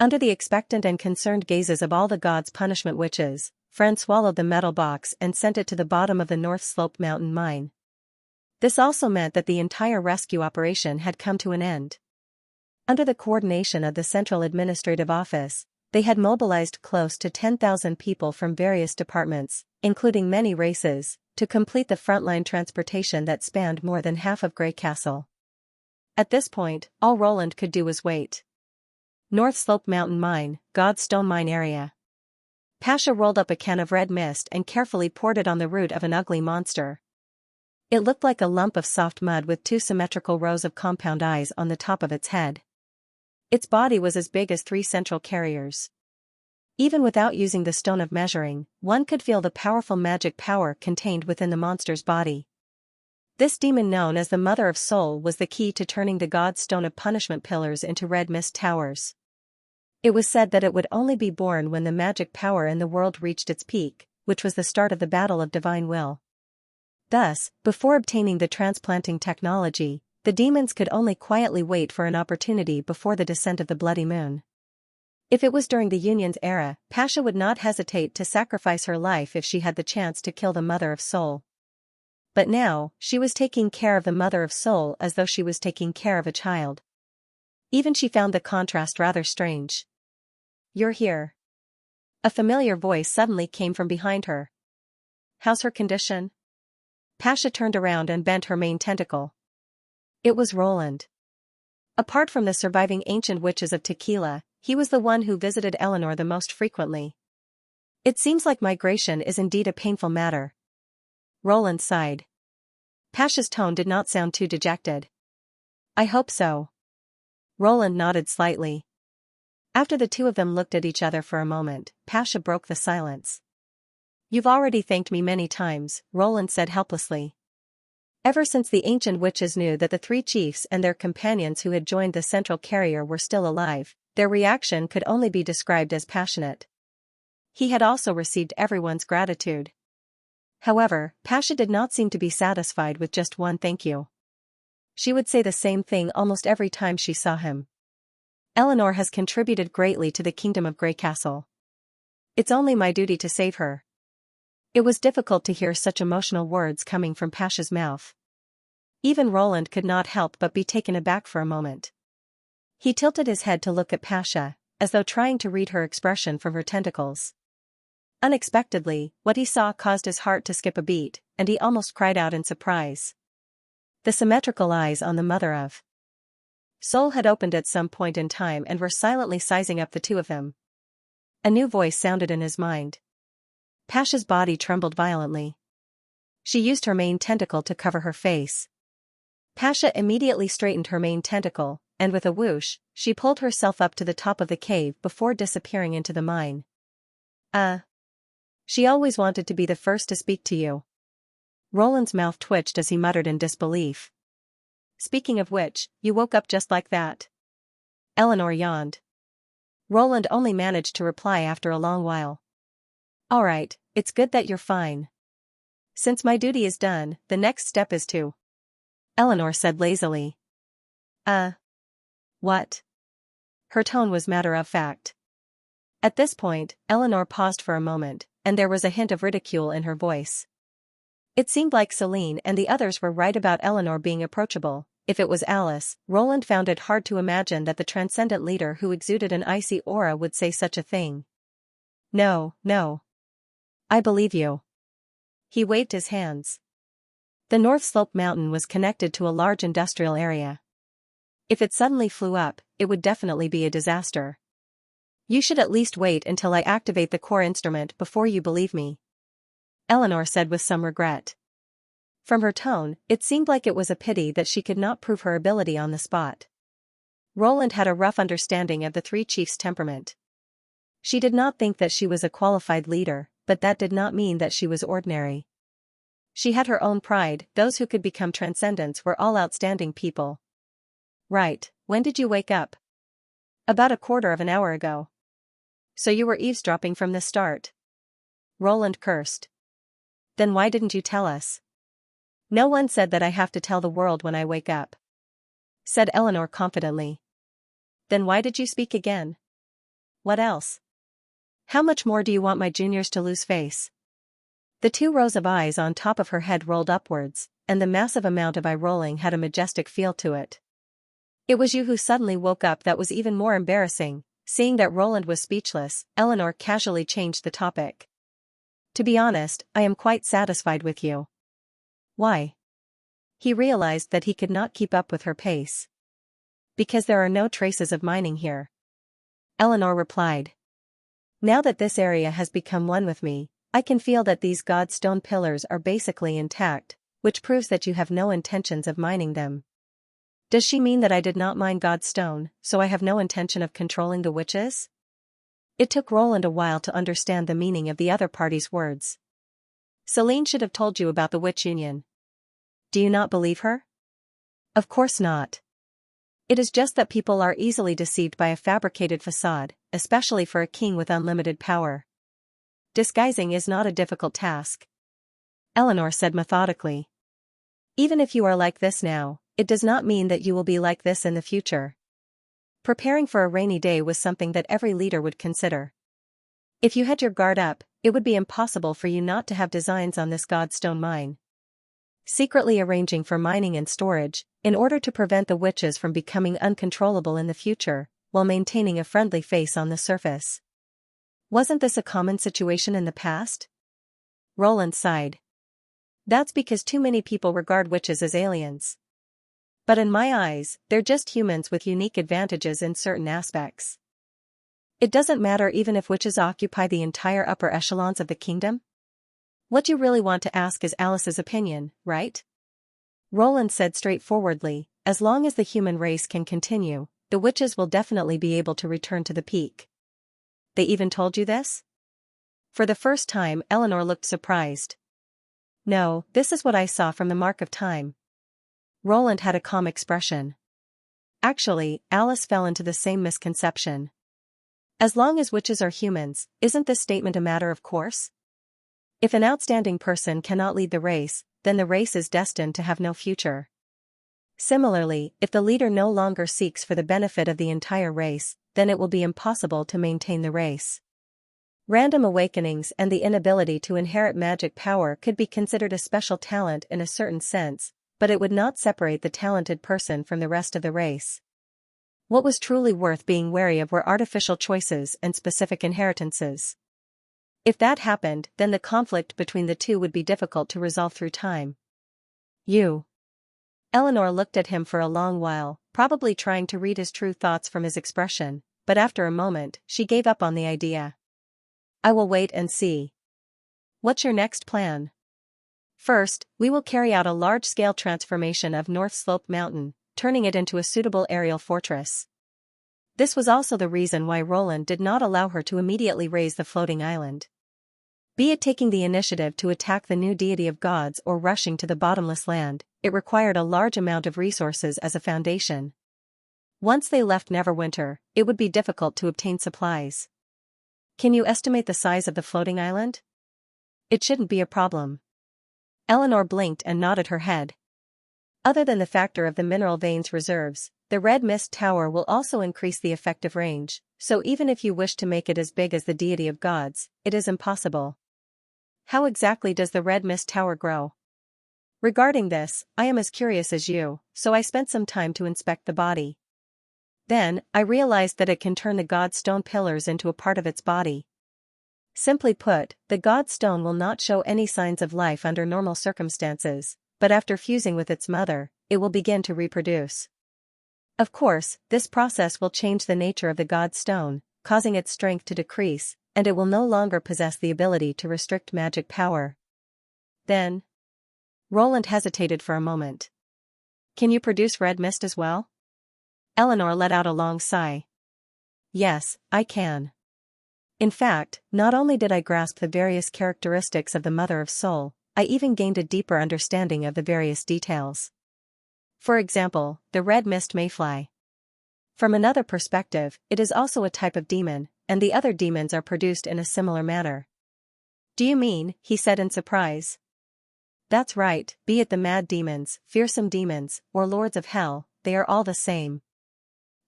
Under the expectant and concerned gazes of all the gods' punishment witches, Fran swallowed the metal box and sent it to the bottom of the North Slope mountain mine. This also meant that the entire rescue operation had come to an end. Under the coordination of the Central Administrative Office, they had mobilized close to 10,000 people from various departments, including many races, to complete the frontline transportation that spanned more than half of Grey Castle. At this point, all Roland could do was wait. North Slope Mountain Mine, God's Stone Mine area. Pasha rolled up a can of red mist and carefully poured it on the root of an ugly monster. It looked like a lump of soft mud with two symmetrical rows of compound eyes on the top of its head. Its body was as big as 3 central carriers. Even without using the stone of measuring, one could feel the powerful magic power contained within the monster's body. This demon known as the Mother of Soul was the key to turning the God's Stone of Punishment pillars into red mist towers. It was said that it would only be born when the magic power in the world reached its peak, which was the start of the battle of divine will. Thus, before obtaining the transplanting technology, the demons could only quietly wait for an opportunity before the descent of the bloody moon. If it was during the Union's era, Pasha would not hesitate to sacrifice her life if she had the chance to kill the Mother of Soul. But now, she was taking care of the Mother of Soul as though she was taking care of a child. Even she found the contrast rather strange. "You're here." A familiar voice suddenly came from behind her. "How's her condition?" Pasha turned around and bent her main tentacle. It was Roland. Apart from the surviving ancient witches of Tequila, he was the one who visited Eleanor the most frequently. "It seems like migration is indeed a painful matter." Roland sighed. Pasha's tone did not sound too dejected. "I hope so." Roland nodded slightly. After the two of them looked at each other for a moment, Pasha broke the silence. "You've already thanked me many times," Roland said helplessly. Ever since the ancient witches knew that the 3 chiefs and their companions who had joined the central carrier were still alive, their reaction could only be described as passionate. He had also received everyone's gratitude. However, Pasha did not seem to be satisfied with just one thank you. She would say the same thing almost every time she saw him. "Eleanor has contributed greatly to the kingdom of Grey Castle. It's only my duty to save her." It was difficult to hear such emotional words coming from Pasha's mouth. Even Roland could not help but be taken aback for a moment. He tilted his head to look at Pasha, as though trying to read her expression from her tentacles. Unexpectedly, what he saw caused his heart to skip a beat, and he almost cried out in surprise. The symmetrical eyes on the Mother of Soul had opened at some point in time and were silently sizing up the two of them. A new voice sounded in his mind. Pasha's body trembled violently. She used her main tentacle to cover her face. Pasha immediately straightened her main tentacle, and with a whoosh, she pulled herself up to the top of the cave before disappearing into the mine. She always wanted to be the first to speak to you." Roland's mouth twitched as he muttered in disbelief. "Speaking of which, you woke up just like that." Eleanor yawned. Roland only managed to reply after a long while. "All right, it's good that you're fine. Since my duty is done, the next step is to..." Eleanor said lazily. What?" Her tone was matter-of-fact. At this point, Eleanor paused for a moment, and there was a hint of ridicule in her voice. It seemed like Celine and the others were right about Eleanor being approachable. If it was Alice, Roland found it hard to imagine that the transcendent leader who exuded an icy aura would say such a thing. No. I believe you." He waved his hands. The North Slope mountain was connected to a large industrial area. If it suddenly flew up, it would definitely be a disaster. "You should at least wait until I activate the core instrument before you believe me," Eleanor said with some regret. From her tone, it seemed like it was a pity that she could not prove her ability on the spot. Roland had a rough understanding of the three chiefs' temperament. She did not think that she was a qualified leader, but that did not mean that she was ordinary. She had her own pride. Those who could become transcendents were all outstanding people. Right, when did you wake up? About a quarter of an hour ago. So you were eavesdropping from the start? Roland cursed. Then why didn't you tell us? No one said that I have to tell the world when I wake up, said Eleanor confidently. Then why did you speak again? What else? How much more do you want my juniors to lose face? The 2 rows of eyes on top of her head rolled upwards, and the massive amount of eye rolling had a majestic feel to it. It was you who suddenly woke up. That was even more embarrassing. Seeing that Roland was speechless, Eleanor casually changed the topic. To be honest, I am quite satisfied with you. Why? He realized that he could not keep up with her pace. Because there are no traces of mining here, Eleanor replied. Now that this area has become one with me, I can feel that these god stone pillars are basically intact, which proves that you have no intentions of mining them. Does she mean that I did not mine god stone, so I have no intention of controlling the witches? It took Roland a while to understand the meaning of the other party's words. Celine should have told you about the witch union. Do you not believe her? Of course not. It is just that people are easily deceived by a fabricated facade, especially for a king with unlimited power. Disguising is not a difficult task, Eleanor said methodically. Even if you are like this now, it does not mean that you will be like this in the future. Preparing for a rainy day was something that every leader would consider. If you had your guard up, it would be impossible for you not to have designs on this godstone mine. Secretly arranging for mining and storage, in order to prevent the witches from becoming uncontrollable in the future, while maintaining a friendly face on the surface. Wasn't this a common situation in the past? Roland sighed. That's because too many people regard witches as aliens. But in my eyes, they're just humans with unique advantages in certain aspects. It doesn't matter even if witches occupy the entire upper echelons of the kingdom? What you really want to ask is Alice's opinion, right? Roland said straightforwardly, as long as the human race can continue, the witches will definitely be able to return to the peak. They even told you this? For the first time, Eleanor looked surprised. No, this is what I saw from the mark of time. Roland had a calm expression. Actually, Alice fell into the same misconception. As long as witches are humans, isn't this statement a matter of course? If an outstanding person cannot lead the race, then the race is destined to have no future. Similarly, if the leader no longer seeks for the benefit of the entire race, then it will be impossible to maintain the race. Random awakenings and the inability to inherit magic power could be considered a special talent in a certain sense, but it would not separate the talented person from the rest of the race. What was truly worth being wary of were artificial choices and specific inheritances. If that happened, then the conflict between the two would be difficult to resolve through time. You. Eleanor looked at him for a long while, probably trying to read his true thoughts from his expression, but after a moment, she gave up on the idea. I will wait and see. What's your next plan? First, we will carry out a large-scale transformation of North Slope Mountain, turning it into a suitable aerial fortress. This was also the reason why Roland did not allow her to immediately raise the floating island. Be it taking the initiative to attack the new deity of gods or rushing to the bottomless land, it required a large amount of resources as a foundation. Once they left Neverwinter, it would be difficult to obtain supplies. Can you estimate the size of the floating island? It shouldn't be a problem. Eleanor blinked and nodded her head. Other than the factor of the mineral veins reserves, the Red Mist Tower will also increase the effective range, so even if you wish to make it as big as the deity of gods, it is impossible. How exactly does the Red Mist Tower grow? Regarding this, I am as curious as you, so I spent some time to inspect the body. Then, I realized that it can turn the god stone pillars into a part of its body. Simply put, the god stone will not show any signs of life under normal circumstances, but after fusing with its mother, it will begin to reproduce. Of course, this process will change the nature of the god stone, causing its strength to decrease, and it will no longer possess the ability to restrict magic power. Then, Roland hesitated for a moment. Can you produce red mist as well? Eleanor let out a long sigh. Yes, I can. In fact, not only did I grasp the various characteristics of the Mother of Soul, I even gained a deeper understanding of the various details. For example, the red mist may fly. From another perspective, it is also a type of demon, and the other demons are produced in a similar manner. Do you mean, he said in surprise. That's right, be it the mad demons, fearsome demons, or lords of hell, they are all the same.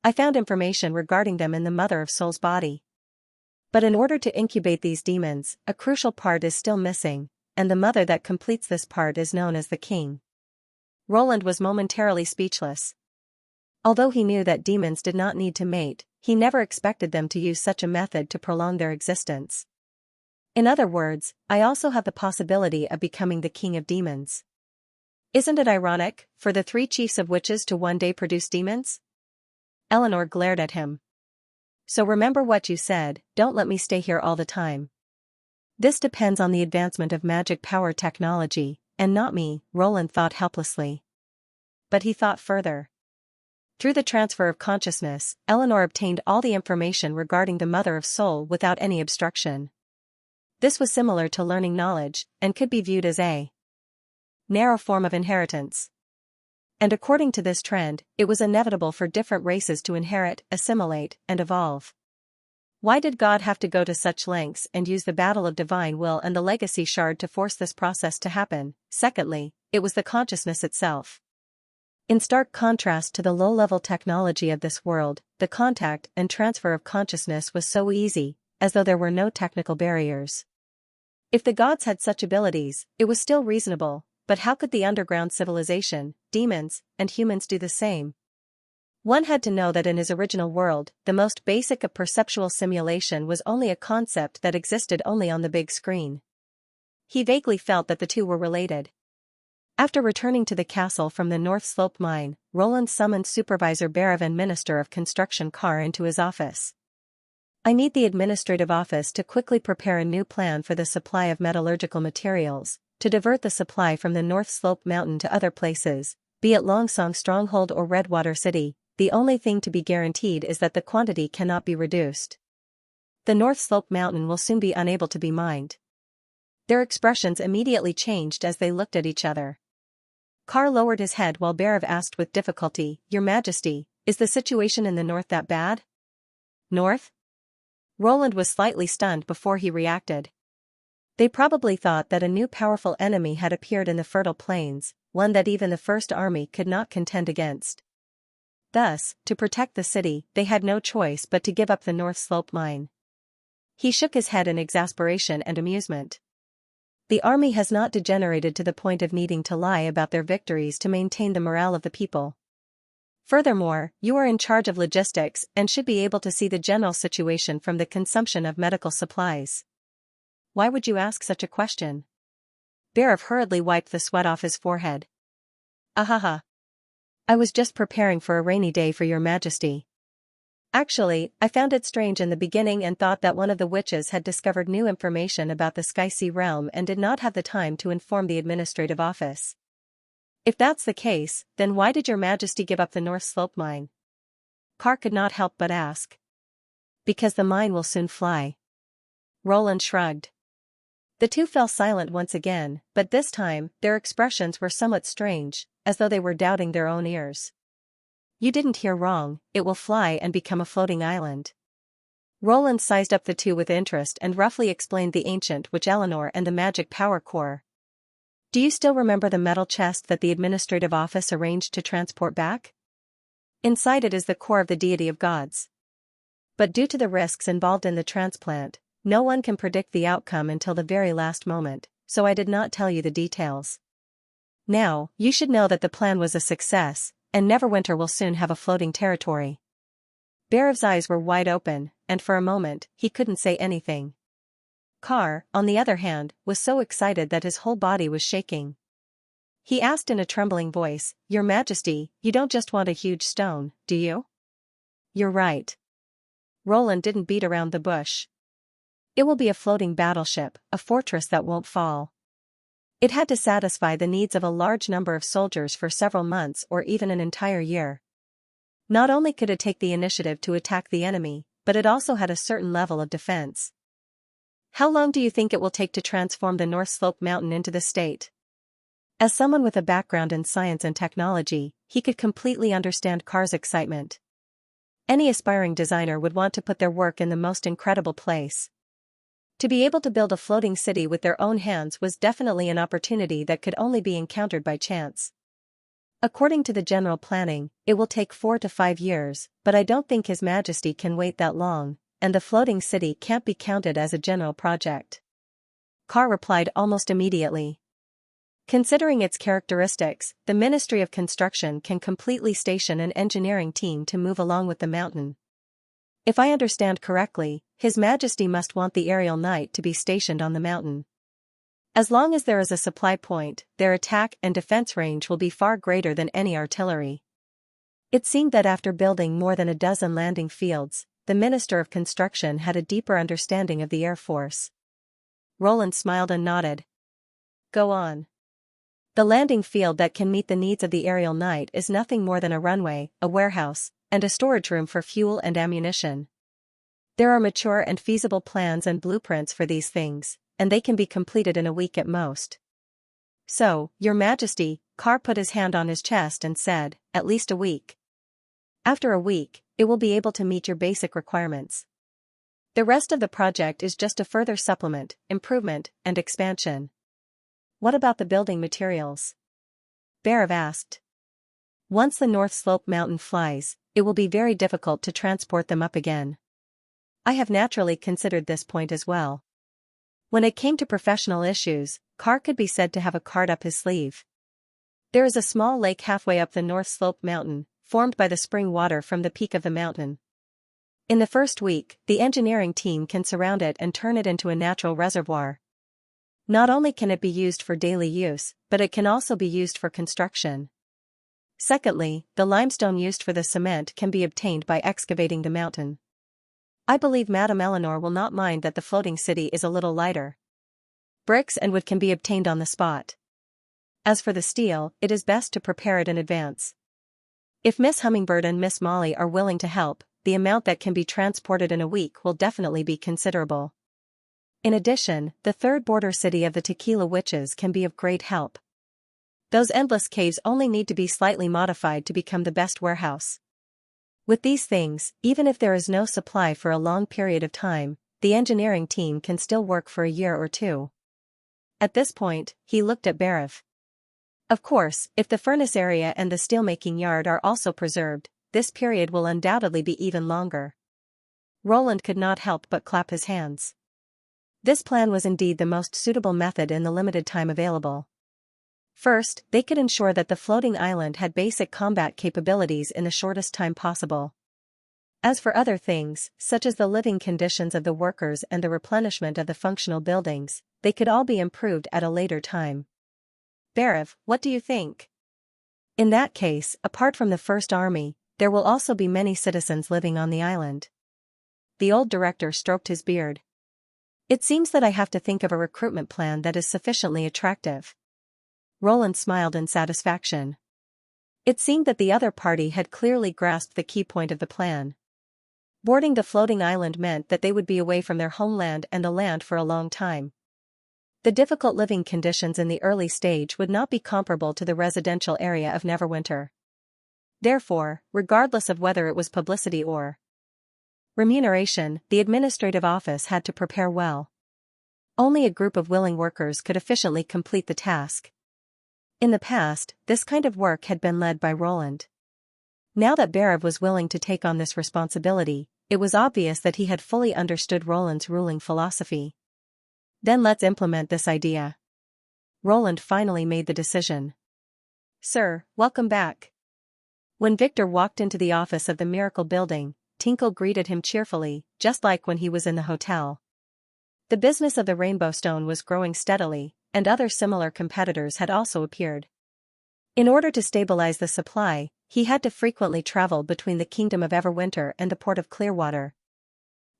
I found information regarding them in the Mother of Soul's body. But in order to incubate these demons, a crucial part is still missing, and the mother that completes this part is known as the king. Roland was momentarily speechless. Although he knew that demons did not need to mate, he never expected them to use such a method to prolong their existence. In other words, I also have the possibility of becoming the king of demons. Isn't it ironic, for the 3 chiefs of witches to one day produce demons? Eleanor glared at him. So remember what you said, don't let me stay here all the time. This depends on the advancement of magic power technology, and not me, Roland thought helplessly. But he thought further. Through the transfer of consciousness, Eleanor obtained all the information regarding the Mother of Soul without any obstruction. This was similar to learning knowledge, and could be viewed as a narrow form of inheritance. And according to this trend, it was inevitable for different races to inherit, assimilate, and evolve. Why did God have to go to such lengths and use the battle of divine will and the legacy shard to force this process to happen? Secondly, it was the consciousness itself. In stark contrast to the low-level technology of this world, the contact and transfer of consciousness was so easy, as though there were no technical barriers. If the gods had such abilities, it was still reasonable, but how could the underground civilization, demons, and humans do the same? One had to know that in his original world, the most basic of perceptual simulation was only a concept that existed only on the big screen. He vaguely felt that the two were related. After returning to the castle from the North Slope mine, Roland summoned Supervisor Berev and Minister of Construction Carr into his office. I need the administrative office to quickly prepare a new plan for the supply of metallurgical materials, to divert the supply from the North Slope Mountain to other places, be it Longsong Stronghold or Redwater City. The only thing to be guaranteed is that the quantity cannot be reduced. The North Slope Mountain will soon be unable to be mined. Their expressions immediately changed as they looked at each other. Carr lowered his head while Berev asked with difficulty, Your Majesty, is the situation in the north that bad? North? Roland was slightly stunned before he reacted. They probably thought that a new powerful enemy had appeared in the fertile plains, one that even the First Army could not contend against. Thus, to protect the city, they had no choice but to give up the North Slope mine. He shook his head in exasperation and amusement. The army has not degenerated to the point of needing to lie about their victories to maintain the morale of the people. Furthermore, you are in charge of logistics and should be able to see the general situation from the consumption of medical supplies. Why would you ask such a question? Berev hurriedly wiped the sweat off his forehead. Ahaha. I was just preparing for a rainy day for your majesty. Actually, I found it strange in the beginning and thought that one of the witches had discovered new information about the Sky Sea realm and did not have the time to inform the administrative office. If that's the case, then why did your majesty give up the North Slope mine? Carr could not help but ask. Because the mine will soon fly. Roland shrugged. The two fell silent once again, but this time, their expressions were somewhat strange, as though they were doubting their own ears. You didn't hear wrong, it will fly and become a floating island. Roland sized up the two with interest and roughly explained the ancient which Eleanor and the magic power core. Do you still remember the metal chest that the administrative office arranged to transport back? Inside it is the core of the deity of gods. But due to the risks involved in the transplant, no one can predict the outcome until the very last moment, so I did not tell you the details. Now, you should know that the plan was a success, and Neverwinter will soon have a floating territory. Berev's eyes were wide open, and for a moment, he couldn't say anything. Carr, on the other hand, was so excited that his whole body was shaking. He asked in a trembling voice, Your Majesty, you don't just want a huge stone, do you? You're right. Roland didn't beat around the bush. It will be a floating battleship, a fortress that won't fall. It had to satisfy the needs of a large number of soldiers for several months or even an entire year. Not only could it take the initiative to attack the enemy, but it also had a certain level of defense. How long do you think it will take to transform the North Slope Mountain into the state? As someone with a background in science and technology, he could completely understand Carr's excitement. Any aspiring designer would want to put their work in the most incredible place. To be able to build a floating city with their own hands was definitely an opportunity that could only be encountered by chance. According to the general planning, it will take 4 to 5 years, but I don't think His Majesty can wait that long, and the floating city can't be counted as a general project. Carr replied almost immediately. Considering its characteristics, the Ministry of Construction can completely station an engineering team to move along with the mountain. If I understand correctly, His Majesty must want the aerial knight to be stationed on the mountain. As long as there is a supply point, their attack and defense range will be far greater than any artillery. It seemed that after building more than a dozen landing fields, the Minister of Construction had a deeper understanding of the Air Force. Roland smiled and nodded. Go on. The landing field that can meet the needs of the aerial knight is nothing more than a runway, a warehouse, and a storage room for fuel and ammunition. There are mature and feasible plans and blueprints for these things, and they can be completed in a week at most. So, Your Majesty, Carr put his hand on his chest and said, at least a week. After a week, it will be able to meet your basic requirements. The rest of the project is just a further supplement, improvement, and expansion. What about the building materials? Barav asked. Once the North Slope Mountain flies, it will be very difficult to transport them up again. I have naturally considered this point as well. When it came to professional issues, Carr could be said to have a card up his sleeve. There is a small lake halfway up the North Slope Mountain, formed by the spring water from the peak of the mountain. In the first week, the engineering team can surround it and turn it into a natural reservoir. Not only can it be used for daily use, but it can also be used for construction. Secondly, the limestone used for the cement can be obtained by excavating the mountain. I believe Madame Eleanor will not mind that the floating city is a little lighter. Bricks and wood can be obtained on the spot. As for the steel, it is best to prepare it in advance. If Miss Hummingbird and Miss Molly are willing to help, the amount that can be transported in a week will definitely be considerable. In addition, the third border city of the Tequila Witches can be of great help. Those endless caves only need to be slightly modified to become the best warehouse. With these things, even if there is no supply for a long period of time, the engineering team can still work for a year or two. At this point, he looked at Barav. Of course, if the furnace area and the steelmaking yard are also preserved, this period will undoubtedly be even longer. Roland could not help but clap his hands. This plan was indeed the most suitable method in the limited time available. First, they could ensure that the floating island had basic combat capabilities in the shortest time possible. As for other things, such as the living conditions of the workers and the replenishment of the functional buildings, they could all be improved at a later time. Barav, what do you think? In that case, apart from the First Army, there will also be many citizens living on the island. The old director stroked his beard. It seems that I have to think of a recruitment plan that is sufficiently attractive. Roland smiled in satisfaction. It seemed that the other party had clearly grasped the key point of the plan. Boarding the floating island meant that they would be away from their homeland and the land for a long time. The difficult living conditions in the early stage would not be comparable to the residential area of Neverwinter. Therefore, regardless of whether it was publicity or remuneration, the administrative office had to prepare well. Only a group of willing workers could efficiently complete the task. In the past, this kind of work had been led by Roland. Now that Barav was willing to take on this responsibility, it was obvious that he had fully understood Roland's ruling philosophy. Then let's implement this idea. Roland finally made the decision. Sir, welcome back. When Victor walked into the office of the Miracle Building, Tinkle greeted him cheerfully, just like when he was in the hotel. The business of the Rainbow Stone was growing steadily, and other similar competitors had also appeared. In order to stabilize the supply, he had to frequently travel between the Kingdom of Everwinter and the port of Clearwater.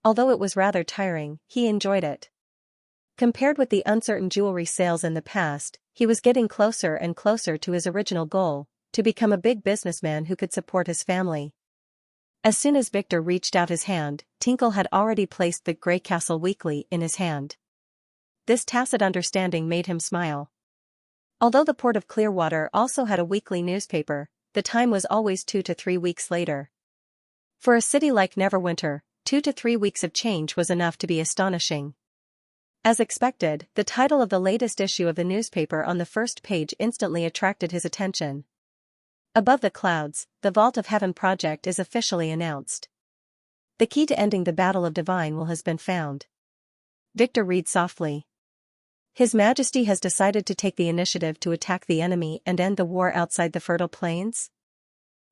Although it was rather tiring, he enjoyed it. Compared with the uncertain jewelry sales in the past, he was getting closer and closer to his original goal, to become a big businessman who could support his family. As soon as Victor reached out his hand, Tinkle had already placed the Grey Castle Weekly in his hand. This tacit understanding made him smile. Although the Port of Clearwater also had a weekly newspaper, the time was always 2 to 3 weeks later. For a city like Neverwinter, 2 to 3 weeks of change was enough to be astonishing. As expected, the title of the latest issue of the newspaper on the first page instantly attracted his attention. Above the clouds, the Vault of Heaven project is officially announced. The key to ending the Battle of Divine Will has been found. Victor read softly. His Majesty has decided to take the initiative to attack the enemy and end the war outside the fertile plains?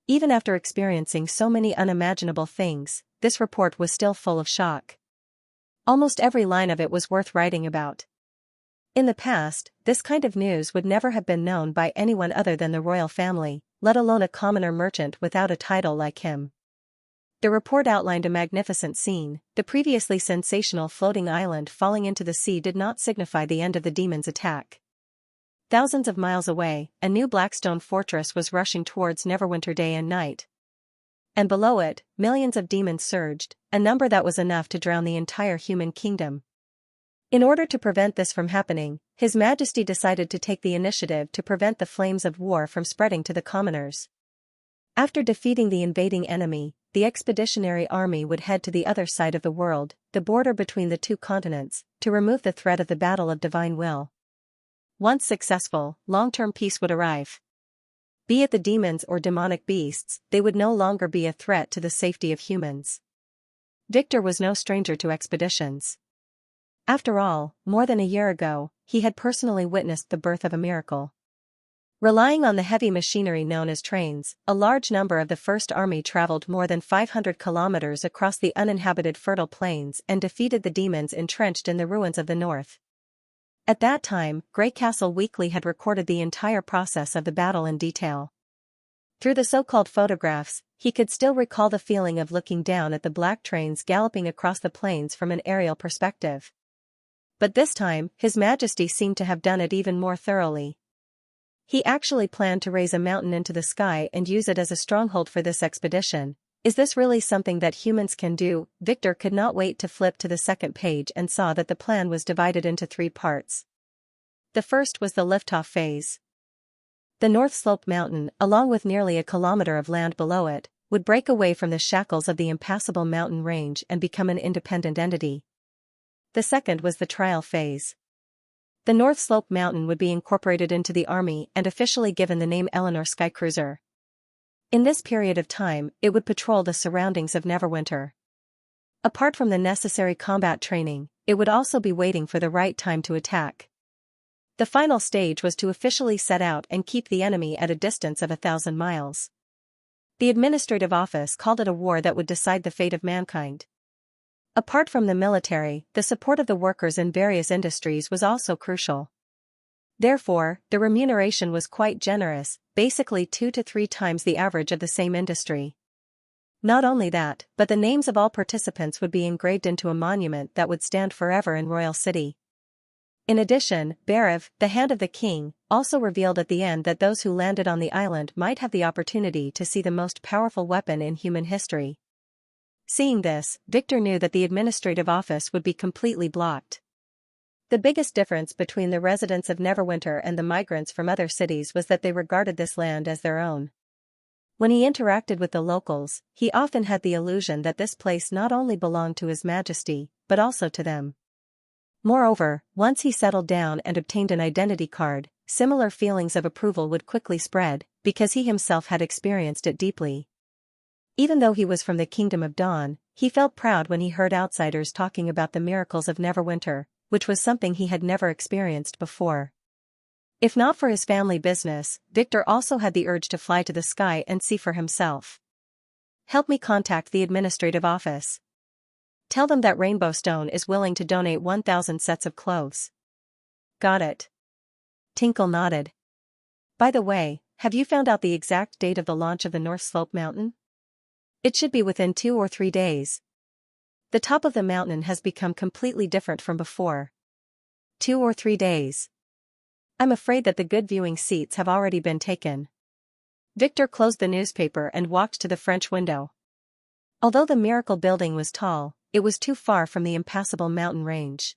Even after experiencing so many unimaginable things, this report was still full of shock. Almost every line of it was worth writing about. In the past, this kind of news would never have been known by anyone other than the royal family, let alone a commoner merchant without a title like him. The report outlined a magnificent scene. The previously sensational floating island falling into the sea did not signify the end of the demons' attack. Thousands of miles away, a new Blackstone fortress was rushing towards Neverwinter day and night. And below it, millions of demons surged, a number that was enough to drown the entire human kingdom. In order to prevent this from happening, His Majesty decided to take the initiative to prevent the flames of war from spreading to the commoners. After defeating the invading enemy, the expeditionary army would head to the other side of the world, the border between the two continents, to remove the threat of the Battle of Divine Will. Once successful, long-term peace would arrive. Be it the demons or demonic beasts, they would no longer be a threat to the safety of humans. Victor was no stranger to expeditions. After all, more than a year ago, he had personally witnessed the birth of a miracle. Relying on the heavy machinery known as trains, a large number of the First Army traveled more than 500 kilometers across the uninhabited fertile plains and defeated the demons entrenched in the ruins of the north. At that time, Grey Castle Weekly had recorded the entire process of the battle in detail. Through the so-called photographs, he could still recall the feeling of looking down at the black trains galloping across the plains from an aerial perspective. But this time, His Majesty seemed to have done it even more thoroughly. He actually planned to raise a mountain into the sky and use it as a stronghold for this expedition. Is this really something that humans can do? Victor could not wait to flip to the second page and saw that the plan was divided into 3 parts. The first was the liftoff phase. The North Slope Mountain, along with nearly a kilometer of land below it, would break away from the shackles of the impassable mountain range and become an independent entity. The second was the trial phase. The North Slope Mountain would be incorporated into the army and officially given the name Eleanor Skycruiser. In this period of time, it would patrol the surroundings of Neverwinter. Apart from the necessary combat training, it would also be waiting for the right time to attack. The final stage was to officially set out and keep the enemy at a distance of 1,000 miles. The administrative office called it a war that would decide the fate of mankind. Apart from the military, the support of the workers in various industries was also crucial. Therefore, the remuneration was quite generous, basically 2 to 3 times the average of the same industry. Not only that, but the names of all participants would be engraved into a monument that would stand forever in Royal City. In addition, Barav, the Hand of the King, also revealed at the end that those who landed on the island might have the opportunity to see the most powerful weapon in human history. Seeing this, Victor knew that the administrative office would be completely blocked. The biggest difference between the residents of Neverwinter and the migrants from other cities was that they regarded this land as their own. When he interacted with the locals, he often had the illusion that this place not only belonged to His Majesty, but also to them. Moreover, once he settled down and obtained an identity card, similar feelings of approval would quickly spread, because he himself had experienced it deeply. Even though he was from the Kingdom of Dawn, he felt proud when he heard outsiders talking about the miracles of Neverwinter, which was something he had never experienced before. If not for his family business, Victor also had the urge to fly to the sky and see for himself. Help me contact the administrative office. Tell them that Rainbow Stone is willing to donate 1,000 sets of clothes. Got it. Tinkle nodded. By the way, have you found out the exact date of the launch of the North Slope Mountain? It should be within 2 or 3 days. The top of the mountain has become completely different from before. 2 or 3 days. I'm afraid that the good viewing seats have already been taken. Victor closed the newspaper and walked to the French window. Although the miracle building was tall, it was too far from the impassable mountain range.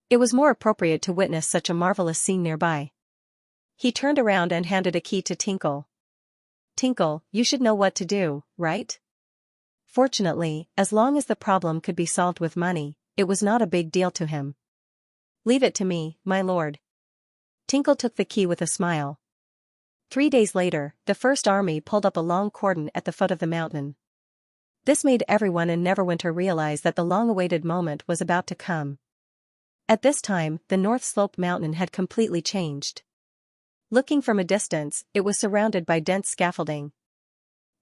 It was more appropriate to witness such a marvelous scene nearby. He turned around and handed a key to Tinkle. Tinkle, you should know what to do, right? Fortunately, as long as the problem could be solved with money, it was not a big deal to him. Leave it to me, my lord. Tinkle took the key with a smile. 3 days later, the First Army pulled up a long cordon at the foot of the mountain. This made everyone in Neverwinter realize that the long-awaited moment was about to come. At this time, the North Slope Mountain had completely changed. Looking from a distance, it was surrounded by dense scaffolding.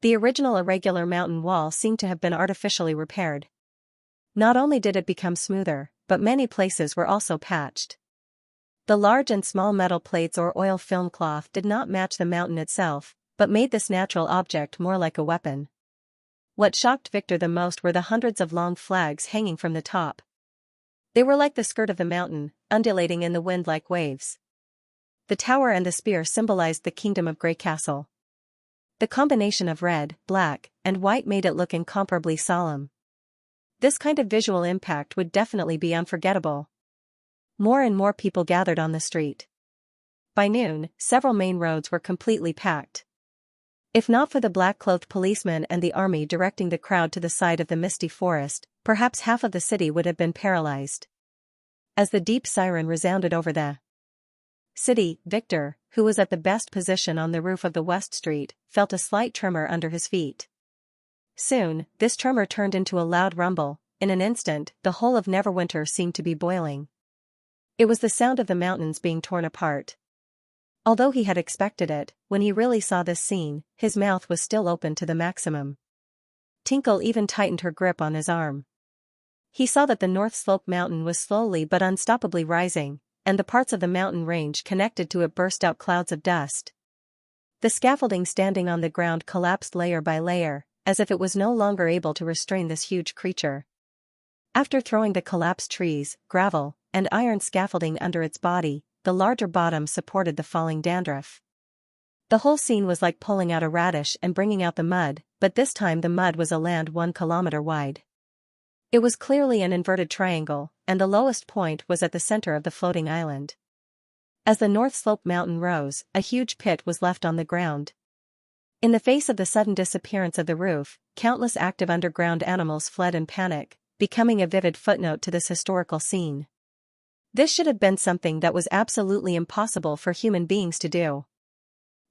The original irregular mountain wall seemed to have been artificially repaired. Not only did it become smoother, but many places were also patched. The large and small metal plates or oil film cloth did not match the mountain itself, but made this natural object more like a weapon. What shocked Victor the most were the hundreds of long flags hanging from the top. They were like the skirt of the mountain, undulating in the wind like waves. The tower and the spear symbolized the kingdom of Grey Castle. The combination of red, black, and white made it look incomparably solemn. This kind of visual impact would definitely be unforgettable. More and more people gathered on the street. By noon, several main roads were completely packed. If not for the black-clothed policemen and the army directing the crowd to the side of the misty forest, perhaps half of the city would have been paralyzed. As the deep siren resounded over the city, Victor, who was at the best position on the roof of the West Street, felt a slight tremor under his feet. Soon, this tremor turned into a loud rumble. In an instant, the whole of Neverwinter seemed to be boiling. It was the sound of the mountains being torn apart. Although he had expected it, when he really saw this scene, his mouth was still open to the maximum. Tinkle even tightened her grip on his arm. He saw that the North Slope Mountain was slowly but unstoppably rising, and the parts of the mountain range connected to it burst out clouds of dust. The scaffolding standing on the ground collapsed layer by layer, as if it was no longer able to restrain this huge creature. After throwing the collapsed trees, gravel, and iron scaffolding under its body, the larger bottom supported the falling dandruff. The whole scene was like pulling out a radish and bringing out the mud, but this time the mud was a land 1 kilometer wide. It was clearly an inverted triangle, and the lowest point was at the center of the floating island. As the North Slope Mountain rose, a huge pit was left on the ground. In the face of the sudden disappearance of the roof, countless active underground animals fled in panic, becoming a vivid footnote to this historical scene. This should have been something that was absolutely impossible for human beings to do.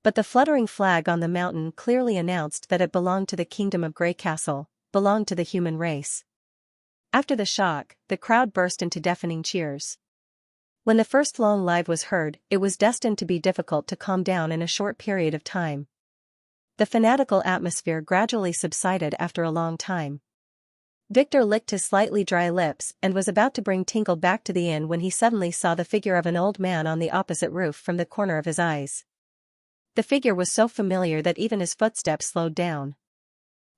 But the fluttering flag on the mountain clearly announced that it belonged to the kingdom of Grey Castle, belonged to the human race. After the shock, the crowd burst into deafening cheers. When the first long live was heard, it was destined to be difficult to calm down in a short period of time. The fanatical atmosphere gradually subsided after a long time. Victor licked his slightly dry lips and was about to bring Tinkle back to the inn when he suddenly saw the figure of an old man on the opposite roof from the corner of his eyes. The figure was so familiar that even his footsteps slowed down.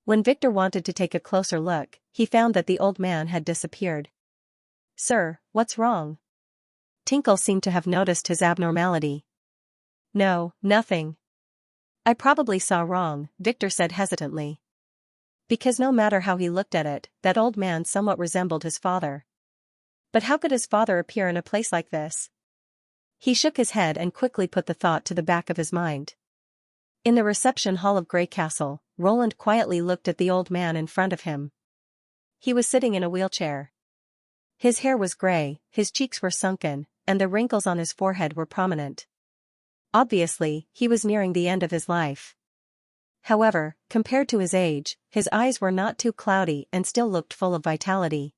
When Victor wanted to take a closer look, he found that the old man had disappeared. "Sir, what's wrong?" Tinkle seemed to have noticed his abnormality. "No, nothing. I probably saw wrong," Victor said hesitantly. Because no matter how he looked at it, that old man somewhat resembled his father. But how could his father appear in a place like this? He shook his head and quickly put the thought to the back of his mind. In the reception hall of Grey Castle, Roland quietly looked at the old man in front of him. He was sitting in a wheelchair. His hair was grey, his cheeks were sunken, and the wrinkles on his forehead were prominent. Obviously, he was nearing the end of his life. However, compared to his age, his eyes were not too cloudy and still looked full of vitality.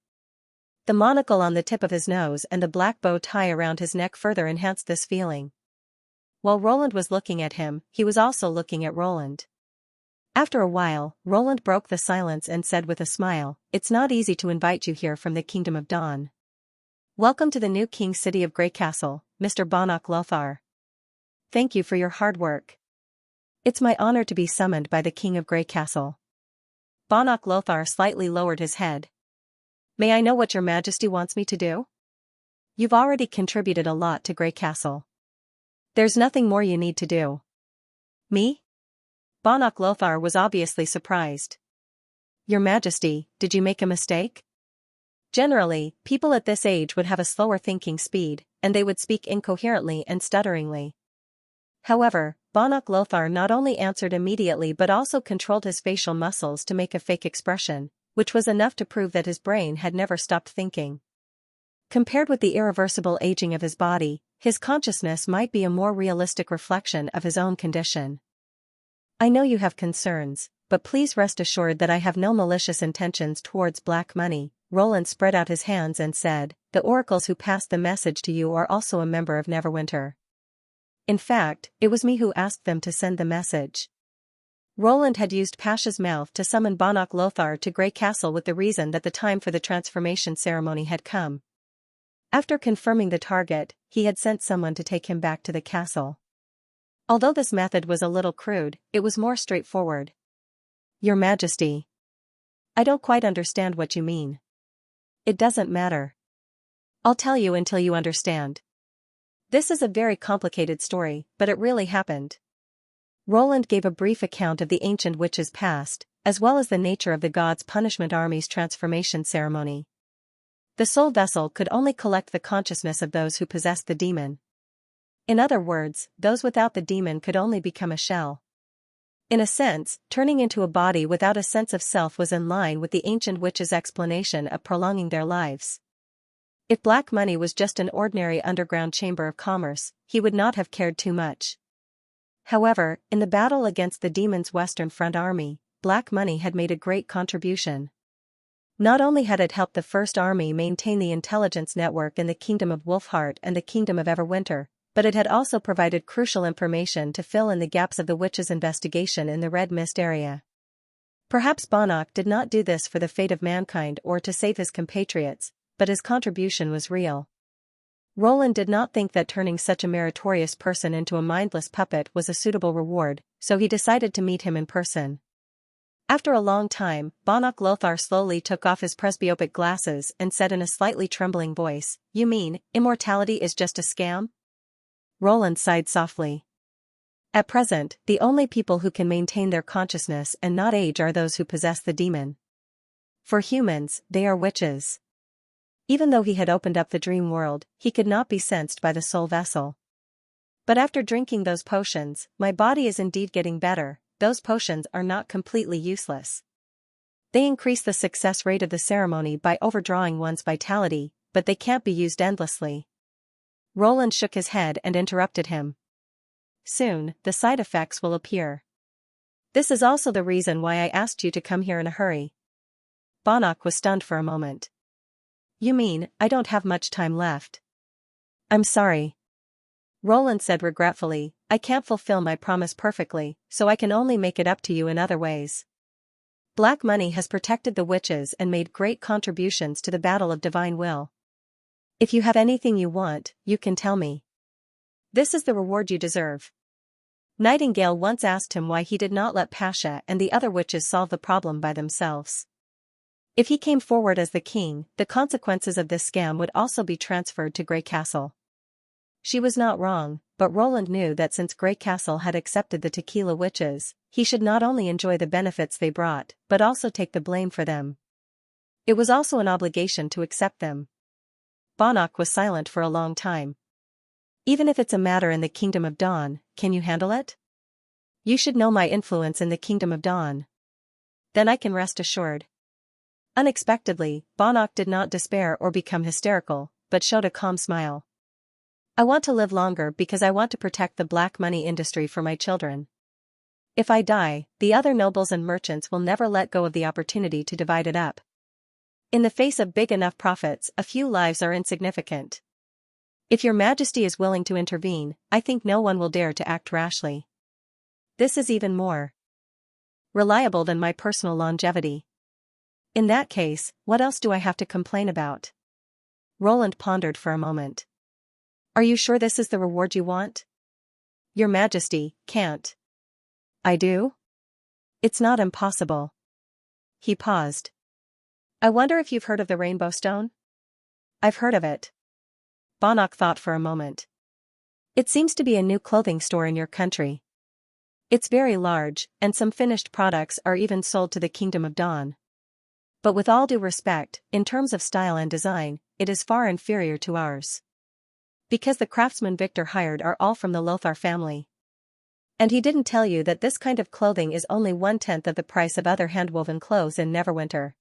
The monocle on the tip of his nose and the black bow tie around his neck further enhanced this feeling. While Roland was looking at him, he was also looking at Roland. After a while, Roland broke the silence and said with a smile, "It's not easy to invite you here from the Kingdom of Dawn. Welcome to the new King City of Grey Castle, Mr. Bonnock Lothar. Thank you for your hard work. It's my honor to be summoned by the King of Grey Castle." Bonnock Lothar slightly lowered his head. "May I know what your majesty wants me to do?" you've already contributed a lot to Grey Castle. There's nothing more you need to do. Me? Bonok Lothar was obviously surprised. Your Majesty, did you make a mistake? Generally, people at this age would have a slower thinking speed, and they would speak incoherently and stutteringly. However, Bonok Lothar not only answered immediately but also controlled his facial muscles to make a fake expression, which was enough to prove that his brain had never stopped thinking. Compared with the irreversible aging of his body, his consciousness might be a more realistic reflection of his own condition. I know you have concerns, but please rest assured that I have no malicious intentions towards black money. Roland spread out his hands and said, the oracles who passed the message to you are also a member of Neverwinter. In fact, it was me who asked them to send the message. Roland had used Pasha's mouth to summon Bonok Lothar to Grey Castle with the reason that the time for the transformation ceremony had come. After confirming the target, he had sent someone to take him back to the castle. Although this method was a little crude, it was more straightforward. Your Majesty. I don't quite understand what you mean. It doesn't matter. I'll tell you until you understand. This is a very complicated story, but it really happened. Roland gave a brief account of the ancient witch's past, as well as the nature of the God's Punishment Army's transformation ceremony. The soul vessel could only collect the consciousness of those who possessed the demon. In other words, those without the demon could only become a shell. In a sense, turning into a body without a sense of self was in line with the ancient witch's explanation of prolonging their lives. If black money was just an ordinary underground chamber of commerce, he would not have cared too much. However, in the battle against the demon's Western Front army, black money had made a great contribution. Not only had it helped the First Army maintain the intelligence network in the Kingdom of Wolfheart and the Kingdom of Everwinter, but it had also provided crucial information to fill in the gaps of the witch's investigation in the Red Mist area. Perhaps Bonok did not do this for the fate of mankind or to save his compatriots, but his contribution was real. Roland did not think that turning such a meritorious person into a mindless puppet was a suitable reward, so he decided to meet him in person. After a long time, Bonok Lothar slowly took off his presbyopic glasses and said in a slightly trembling voice, "You mean, immortality is just a scam?" Roland sighed softly. At present, the only people who can maintain their consciousness and not age are those who possess the demon. For humans, they are witches. Even though he had opened up the dream world, he could not be sensed by the soul vessel. But after drinking those potions, my body is indeed getting better. Those potions are not completely useless. They increase the success rate of the ceremony by overdrawing one's vitality, but they can't be used endlessly. Roland shook his head and interrupted him. Soon, the side effects will appear. This is also the reason why I asked you to come here in a hurry. Bonok was stunned for a moment. You mean, I don't have much time left? I'm sorry. Roland said regretfully, I can't fulfill my promise perfectly, so I can only make it up to you in other ways. Black money has protected the witches and made great contributions to the battle of divine will. If you have anything you want, you can tell me. This is the reward you deserve. Nightingale once asked him why he did not let Pasha and the other witches solve the problem by themselves. If he came forward as the king, the consequences of this scam would also be transferred to Grey Castle. She was not wrong, but Roland knew that since Grey Castle had accepted the Tequila Witches, he should not only enjoy the benefits they brought, but also take the blame for them. It was also an obligation to accept them. Bonok was silent for a long time. Even if it's a matter in the Kingdom of Dawn, can you handle it? You should know my influence in the Kingdom of Dawn. Then I can rest assured. Unexpectedly, Bonok did not despair or become hysterical, but showed a calm smile. I want to live longer because I want to protect the black money industry for my children. If I die, the other nobles and merchants will never let go of the opportunity to divide it up. In the face of big enough profits, a few lives are insignificant. If your Majesty is willing to intervene, I think no one will dare to act rashly. This is even more reliable than my personal longevity. In that case, what else do I have to complain about? Roland pondered for a moment. Are you sure this is the reward you want? Your Majesty, can't I do? It's not impossible. He paused. I wonder if you've heard of the Rainbow Stone? I've heard of it. Bonok thought for a moment. It seems to be a new clothing store in your country. It's very large, and some finished products are even sold to the Kingdom of Dawn. But with all due respect, in terms of style and design, it is far inferior to ours. Because the craftsmen Victor hired are all from the Lothar family. And he didn't tell you that this kind of clothing is only 1/10 of the price of other handwoven clothes in Neverwinter.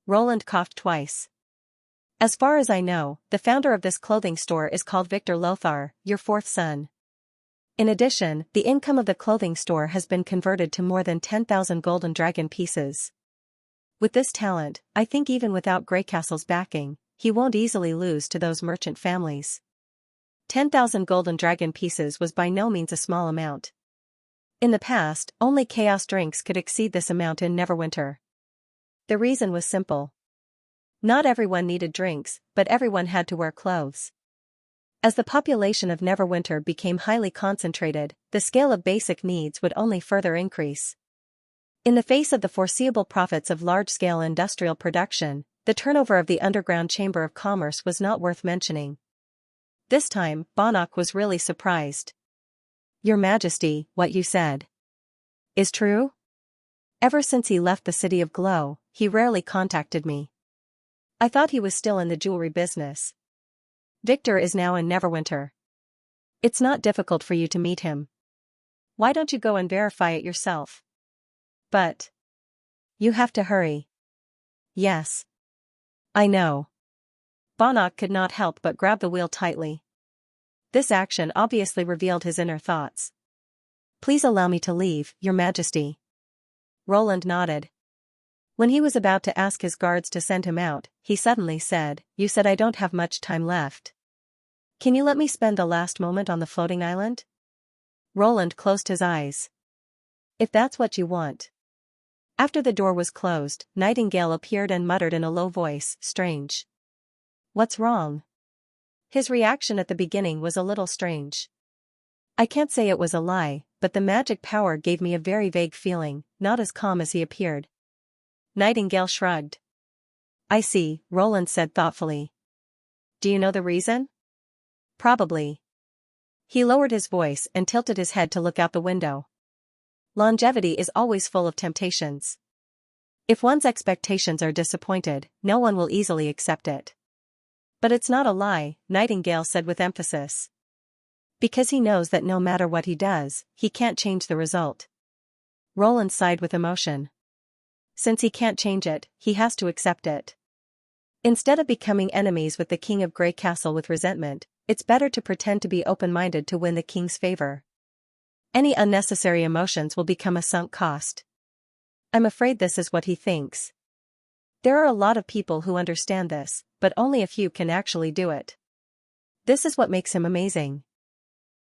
Roland coughed twice. As far as I know, the founder of this clothing store is called Victor Lothar, your fourth son. In addition, the income of the clothing store has been converted to more than 10,000 golden dragon pieces. With this talent, I think even without Greycastle's backing, he won't easily lose to those merchant families. 10,000 golden dragon pieces was by no means a small amount. In the past, only chaos drinks could exceed this amount in Neverwinter. The reason was simple. Not everyone needed drinks, but everyone had to wear clothes. As the population of Neverwinter became highly concentrated, the scale of basic needs would only further increase. In the face of the foreseeable profits of large-scale industrial production, the turnover of the Underground Chamber of Commerce was not worth mentioning. This time, Bonok was really surprised. Your Majesty, what you said is true? Ever since he left the City of Glow, he rarely contacted me. I thought he was still in the jewelry business. Victor is now in Neverwinter. It's not difficult for you to meet him. Why don't you go and verify it yourself? But you have to hurry. Yes. I know. Bonok could not help but grab the wheel tightly. This action obviously revealed his inner thoughts. Please allow me to leave, Your Majesty. Roland nodded. When he was about to ask his guards to send him out, he suddenly said, You said I don't have much time left. Can you let me spend the last moment on the floating island? Roland closed his eyes. If that's what you want. After the door was closed, Nightingale appeared and muttered in a low voice, Strange. What's wrong? His reaction at the beginning was a little strange. I can't say it was a lie, but the magic power gave me a very vague feeling, not as calm as he appeared. Nightingale shrugged. I see, Roland said thoughtfully. Do you know the reason? Probably. He lowered his voice and tilted his head to look out the window. Longevity is always full of temptations. If one's expectations are disappointed, no one will easily accept it. But it's not a lie, Nightingale said with emphasis. Because he knows that no matter what he does, he can't change the result. Roland sighed with emotion. Since he can't change it, he has to accept it. Instead of becoming enemies with the King of Grey Castle with resentment, it's better to pretend to be open-minded to win the King's favor. Any unnecessary emotions will become a sunk cost. I'm afraid this is what he thinks. There are a lot of people who understand this, but only a few can actually do it. This is what makes him amazing.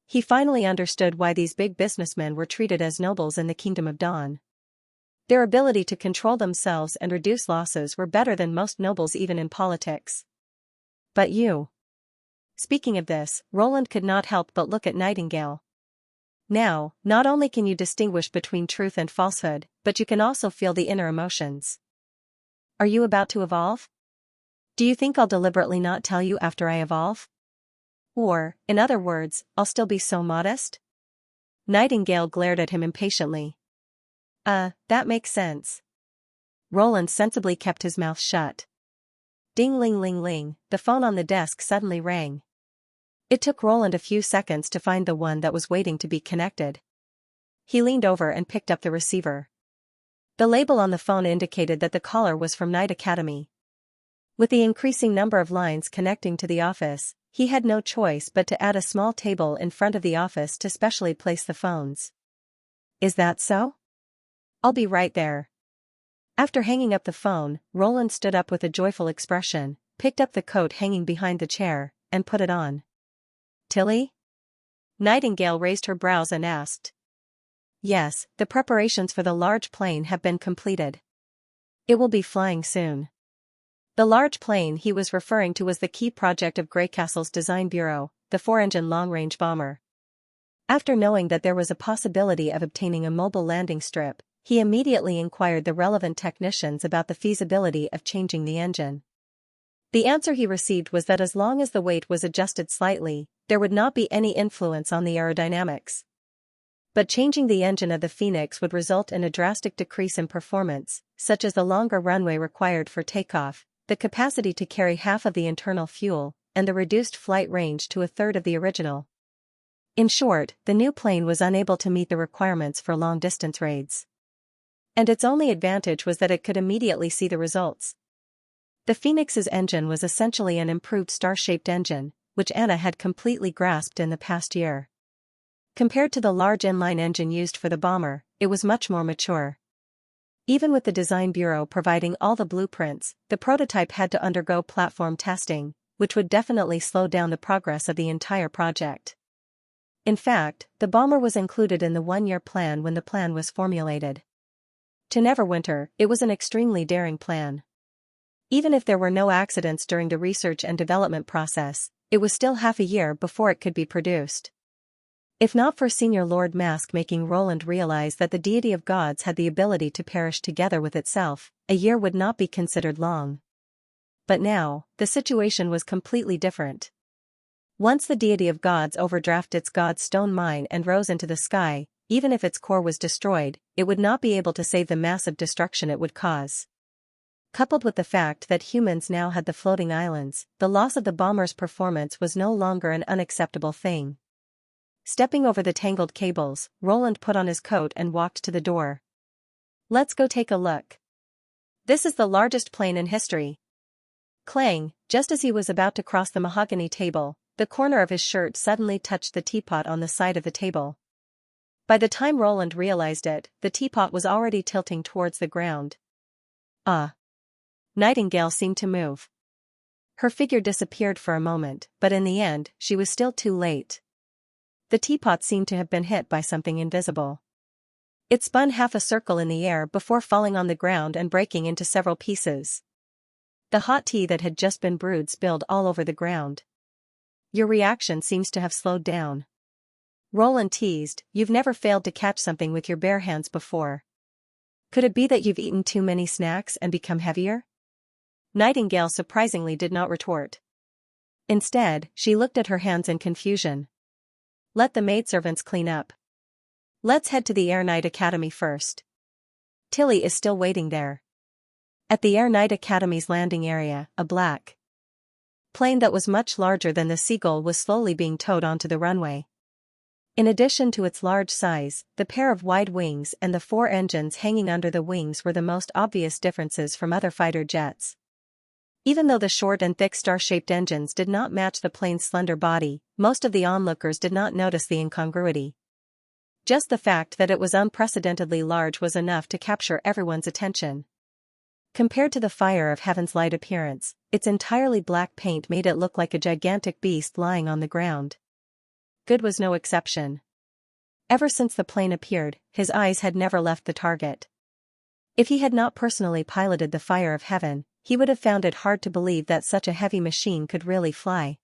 He finally understood why these big businessmen were treated as nobles in the Kingdom of Dawn. Their ability to control themselves and reduce losses were better than most nobles even in politics. But you. Speaking of this, Roland could not help but look at Nightingale. Now, not only can you distinguish between truth and falsehood, but you can also feel the inner emotions. Are you about to evolve? Do you think I'll deliberately not tell you after I evolve? Or, in other words, I'll still be so modest? Nightingale glared at him impatiently. That makes sense. Roland sensibly kept his mouth shut. Ding-ling-ling-ling, the phone on the desk suddenly rang. It took Roland a few seconds to find the one that was waiting to be connected. He leaned over and picked up the receiver. The label on the phone indicated that the caller was from Night Academy. With the increasing number of lines connecting to the office, he had no choice but to add a small table in front of the office to specially place the phones. Is that so? I'll be right there. After hanging up the phone, Roland stood up with a joyful expression, picked up the coat hanging behind the chair, and put it on. Tilly? Nightingale raised her brows and asked. Yes, the preparations for the large plane have been completed. It will be flying soon. The large plane he was referring to was the key project of Greycastle's design bureau, the 4-engine long-range bomber. After knowing that there was a possibility of obtaining a mobile landing strip, he immediately inquired the relevant technicians about the feasibility of changing the engine. The answer he received was that as long as the weight was adjusted slightly, there would not be any influence on the aerodynamics. But changing the engine of the Phoenix would result in a drastic decrease in performance, such as the longer runway required for takeoff, the capacity to carry half of the internal fuel, and the reduced flight range to a third of the original. In short, the new plane was unable to meet the requirements for long-distance raids. And its only advantage was that it could immediately see the results. The Phoenix's engine was essentially an improved star-shaped engine, which Anna had completely grasped in the past year. Compared to the large inline engine used for the bomber, it was much more mature. Even with the design bureau providing all the blueprints, the prototype had to undergo platform testing, which would definitely slow down the progress of the entire project. In fact, the bomber was included in the one-year plan when the plan was formulated. To Neverwinter, it was an extremely daring plan. Even if there were no accidents during the research and development process, it was still half a year before it could be produced. If not for Senior Lord Mask making Roland realize that the deity of gods had the ability to perish together with itself, a year would not be considered long. But now, the situation was completely different. Once the deity of gods overdrafted its god's stone mine and rose into the sky, even if its core was destroyed, it would not be able to save the massive destruction it would cause. Coupled with the fact that humans now had the floating islands, the loss of the bomber's performance was no longer an unacceptable thing. Stepping over the tangled cables, Roland put on his coat and walked to the door. "Let's go take a look. This is the largest plane in history." Clang, just as he was about to cross the mahogany table, the corner of his shirt suddenly touched the teapot on the side of the table. By the time Roland realized it, the teapot was already tilting towards the ground. Nightingale seemed to move. Her figure disappeared for a moment, but in the end, she was still too late. The teapot seemed to have been hit by something invisible. It spun half a circle in the air before falling on the ground and breaking into several pieces. The hot tea that had just been brewed spilled all over the ground. "Your reaction seems to have slowed down." Roland teased, "You've never failed to catch something with your bare hands before. Could it be that you've eaten too many snacks and become heavier?" Nightingale surprisingly did not retort. Instead, she looked at her hands in confusion. "Let the maidservants clean up. Let's head to the Air Knight Academy first. Tilly is still waiting there." At the Air Knight Academy's landing area, a black plane that was much larger than the Seagull was slowly being towed onto the runway. In addition to its large size, the pair of wide wings and the 4 engines hanging under the wings were the most obvious differences from other fighter jets. Even though the short and thick star-shaped engines did not match the plane's slender body, most of the onlookers did not notice the incongruity. Just the fact that it was unprecedentedly large was enough to capture everyone's attention. Compared to the Fire of Heaven's light appearance, its entirely black paint made it look like a gigantic beast lying on the ground. Good was no exception. Ever since the plane appeared, his eyes had never left the target. If he had not personally piloted the Fire of Heaven, he would have found it hard to believe that such a heavy machine could really fly.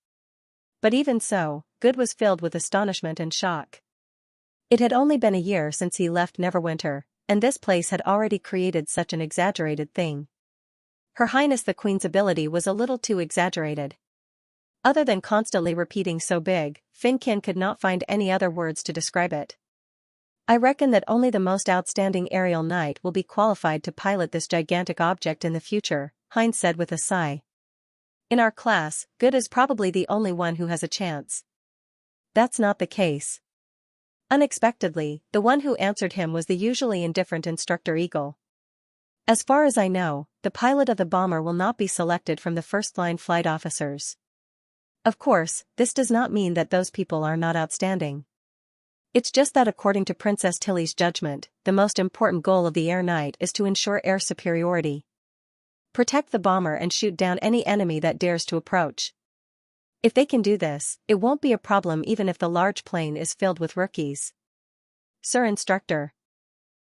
But even so, Good was filled with astonishment and shock. It had only been a year since he left Neverwinter, and this place had already created such an exaggerated thing. Her Highness the Queen's ability was a little too exaggerated. Other than constantly repeating "so big," Finkin could not find any other words to describe it. "I reckon that only the most outstanding aerial knight will be qualified to pilot this gigantic object in the future," Heinz said with a sigh. "In our class, Good is probably the only one who has a chance." "That's not the case." Unexpectedly, the one who answered him was the usually indifferent instructor Eagle. "As far as I know, the pilot of the bomber will not be selected from the first-line flight officers. Of course, this does not mean that those people are not outstanding. It's just that according to Princess Tilly's judgment, the most important goal of the Air Knight is to ensure air superiority. Protect the bomber and shoot down any enemy that dares to approach. If they can do this, it won't be a problem even if the large plane is filled with rookies." "Sir Instructor."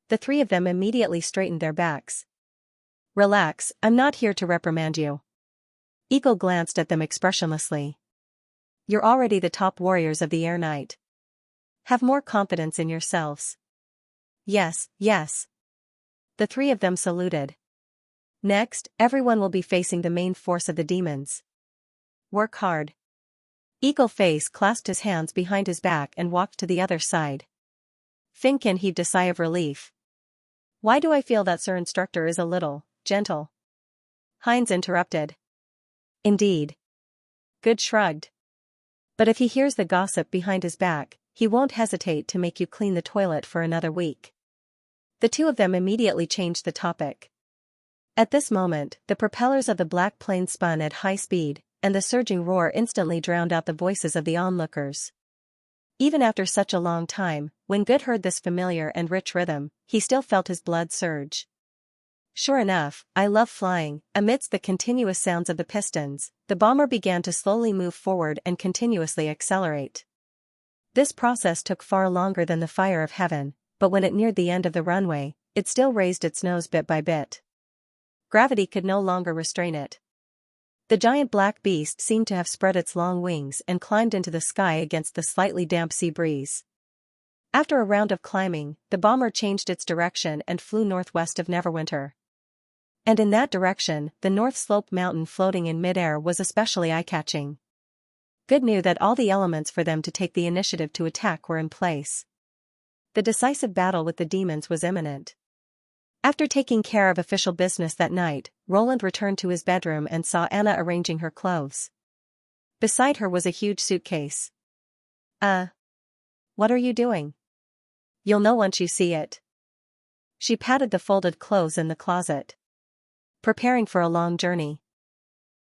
The 3 of them immediately straightened their backs. "Relax, I'm not here to reprimand you." Eagle glanced at them expressionlessly. "You're already the top warriors of the Air Knight. Have more confidence in yourselves." "Yes, yes." The 3 of them saluted. Next, everyone will be facing the main force of the demons. Work hard. Eagle Face clasped his hands behind his back and walked to the other side. Finkin heaved a sigh of relief. Why do I feel that Sir Instructor is a little gentle? Heinz interrupted. Indeed. Good shrugged. But if he hears the gossip behind his back, he won't hesitate to make you clean the toilet for another week. The two of them immediately changed the topic. At this moment, the propellers of the black plane spun at high speed, and the surging roar instantly drowned out the voices of the onlookers. Even after such a long time, when Good heard this familiar and rich rhythm, he still felt his blood surge. Sure enough, I love flying. Amidst the continuous sounds of the pistons, the bomber began to slowly move forward and continuously accelerate. This process took far longer than the fire of heaven, but when it neared the end of the runway, it still raised its nose bit by bit. Gravity could no longer restrain it. The giant black beast seemed to have spread its long wings and climbed into the sky against the slightly damp sea breeze. After a round of climbing, the bomber changed its direction and flew northwest of Neverwinter. And in that direction, the North Slope mountain floating in midair was especially eye-catching. Good knew that all the elements for them to take the initiative to attack were in place. The decisive battle with the demons was imminent. After taking care of official business that night, Roland returned to his bedroom and saw Anna arranging her clothes. Beside her was a huge suitcase. What are you doing? You'll know once you see it. She patted the folded clothes in the closet. Preparing for a long journey.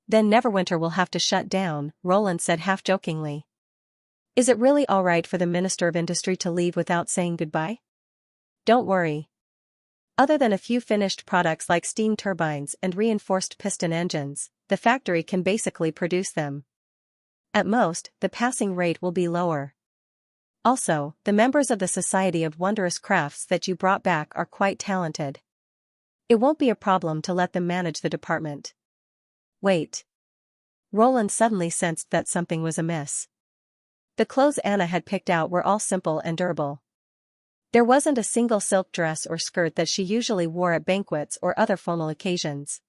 Then Neverwinter will have to shut down, Roland said half-jokingly. Is it really all right for the Minister of Industry to leave without saying goodbye? Don't worry. Other than a few finished products like steam turbines and reinforced piston engines, the factory can basically produce them. At most, the passing rate will be lower. Also, the members of the Society of Wondrous Crafts that you brought back are quite talented. It won't be a problem to let them manage the department. Wait. Roland suddenly sensed that something was amiss. The clothes Anna had picked out were all simple and durable. There wasn't a single silk dress or skirt that she usually wore at banquets or other formal occasions.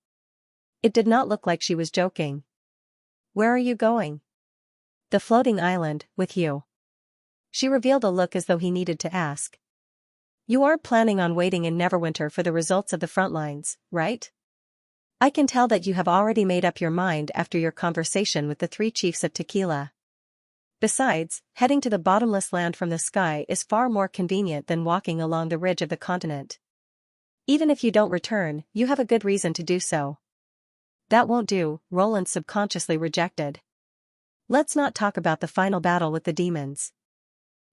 It did not look like she was joking. Where are you going? The floating island, with you. She revealed a look as though he needed to ask. You aren't planning on waiting in Neverwinter for the results of the front lines, right? I can tell that you have already made up your mind after your conversation with the 3 chiefs of Tequila. Besides, heading to the bottomless land from the sky is far more convenient than walking along the ridge of the continent. Even if you don't return, you have a good reason to do so. That won't do, Roland subconsciously rejected. Let's not talk about the final battle with the demons.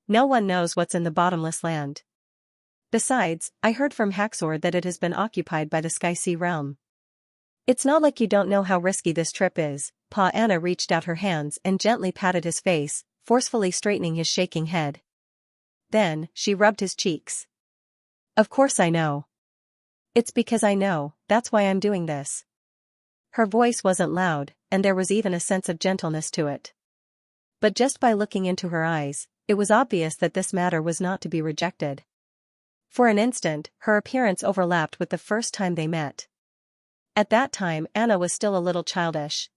No one knows what's in the bottomless land. Besides, I heard from Haxor that it has been occupied by the Sky Sea realm. It's not like you don't know how risky this trip is. Anna reached out her hands and gently patted his face, forcefully straightening his shaking head. Then, she rubbed his cheeks. Of course I know. It's because I know, that's why I'm doing this. Her voice wasn't loud, and there was even a sense of gentleness to it. But just by looking into her eyes, it was obvious that this matter was not to be rejected. For an instant, her appearance overlapped with the first time they met. At that time, Anna was still a little childish.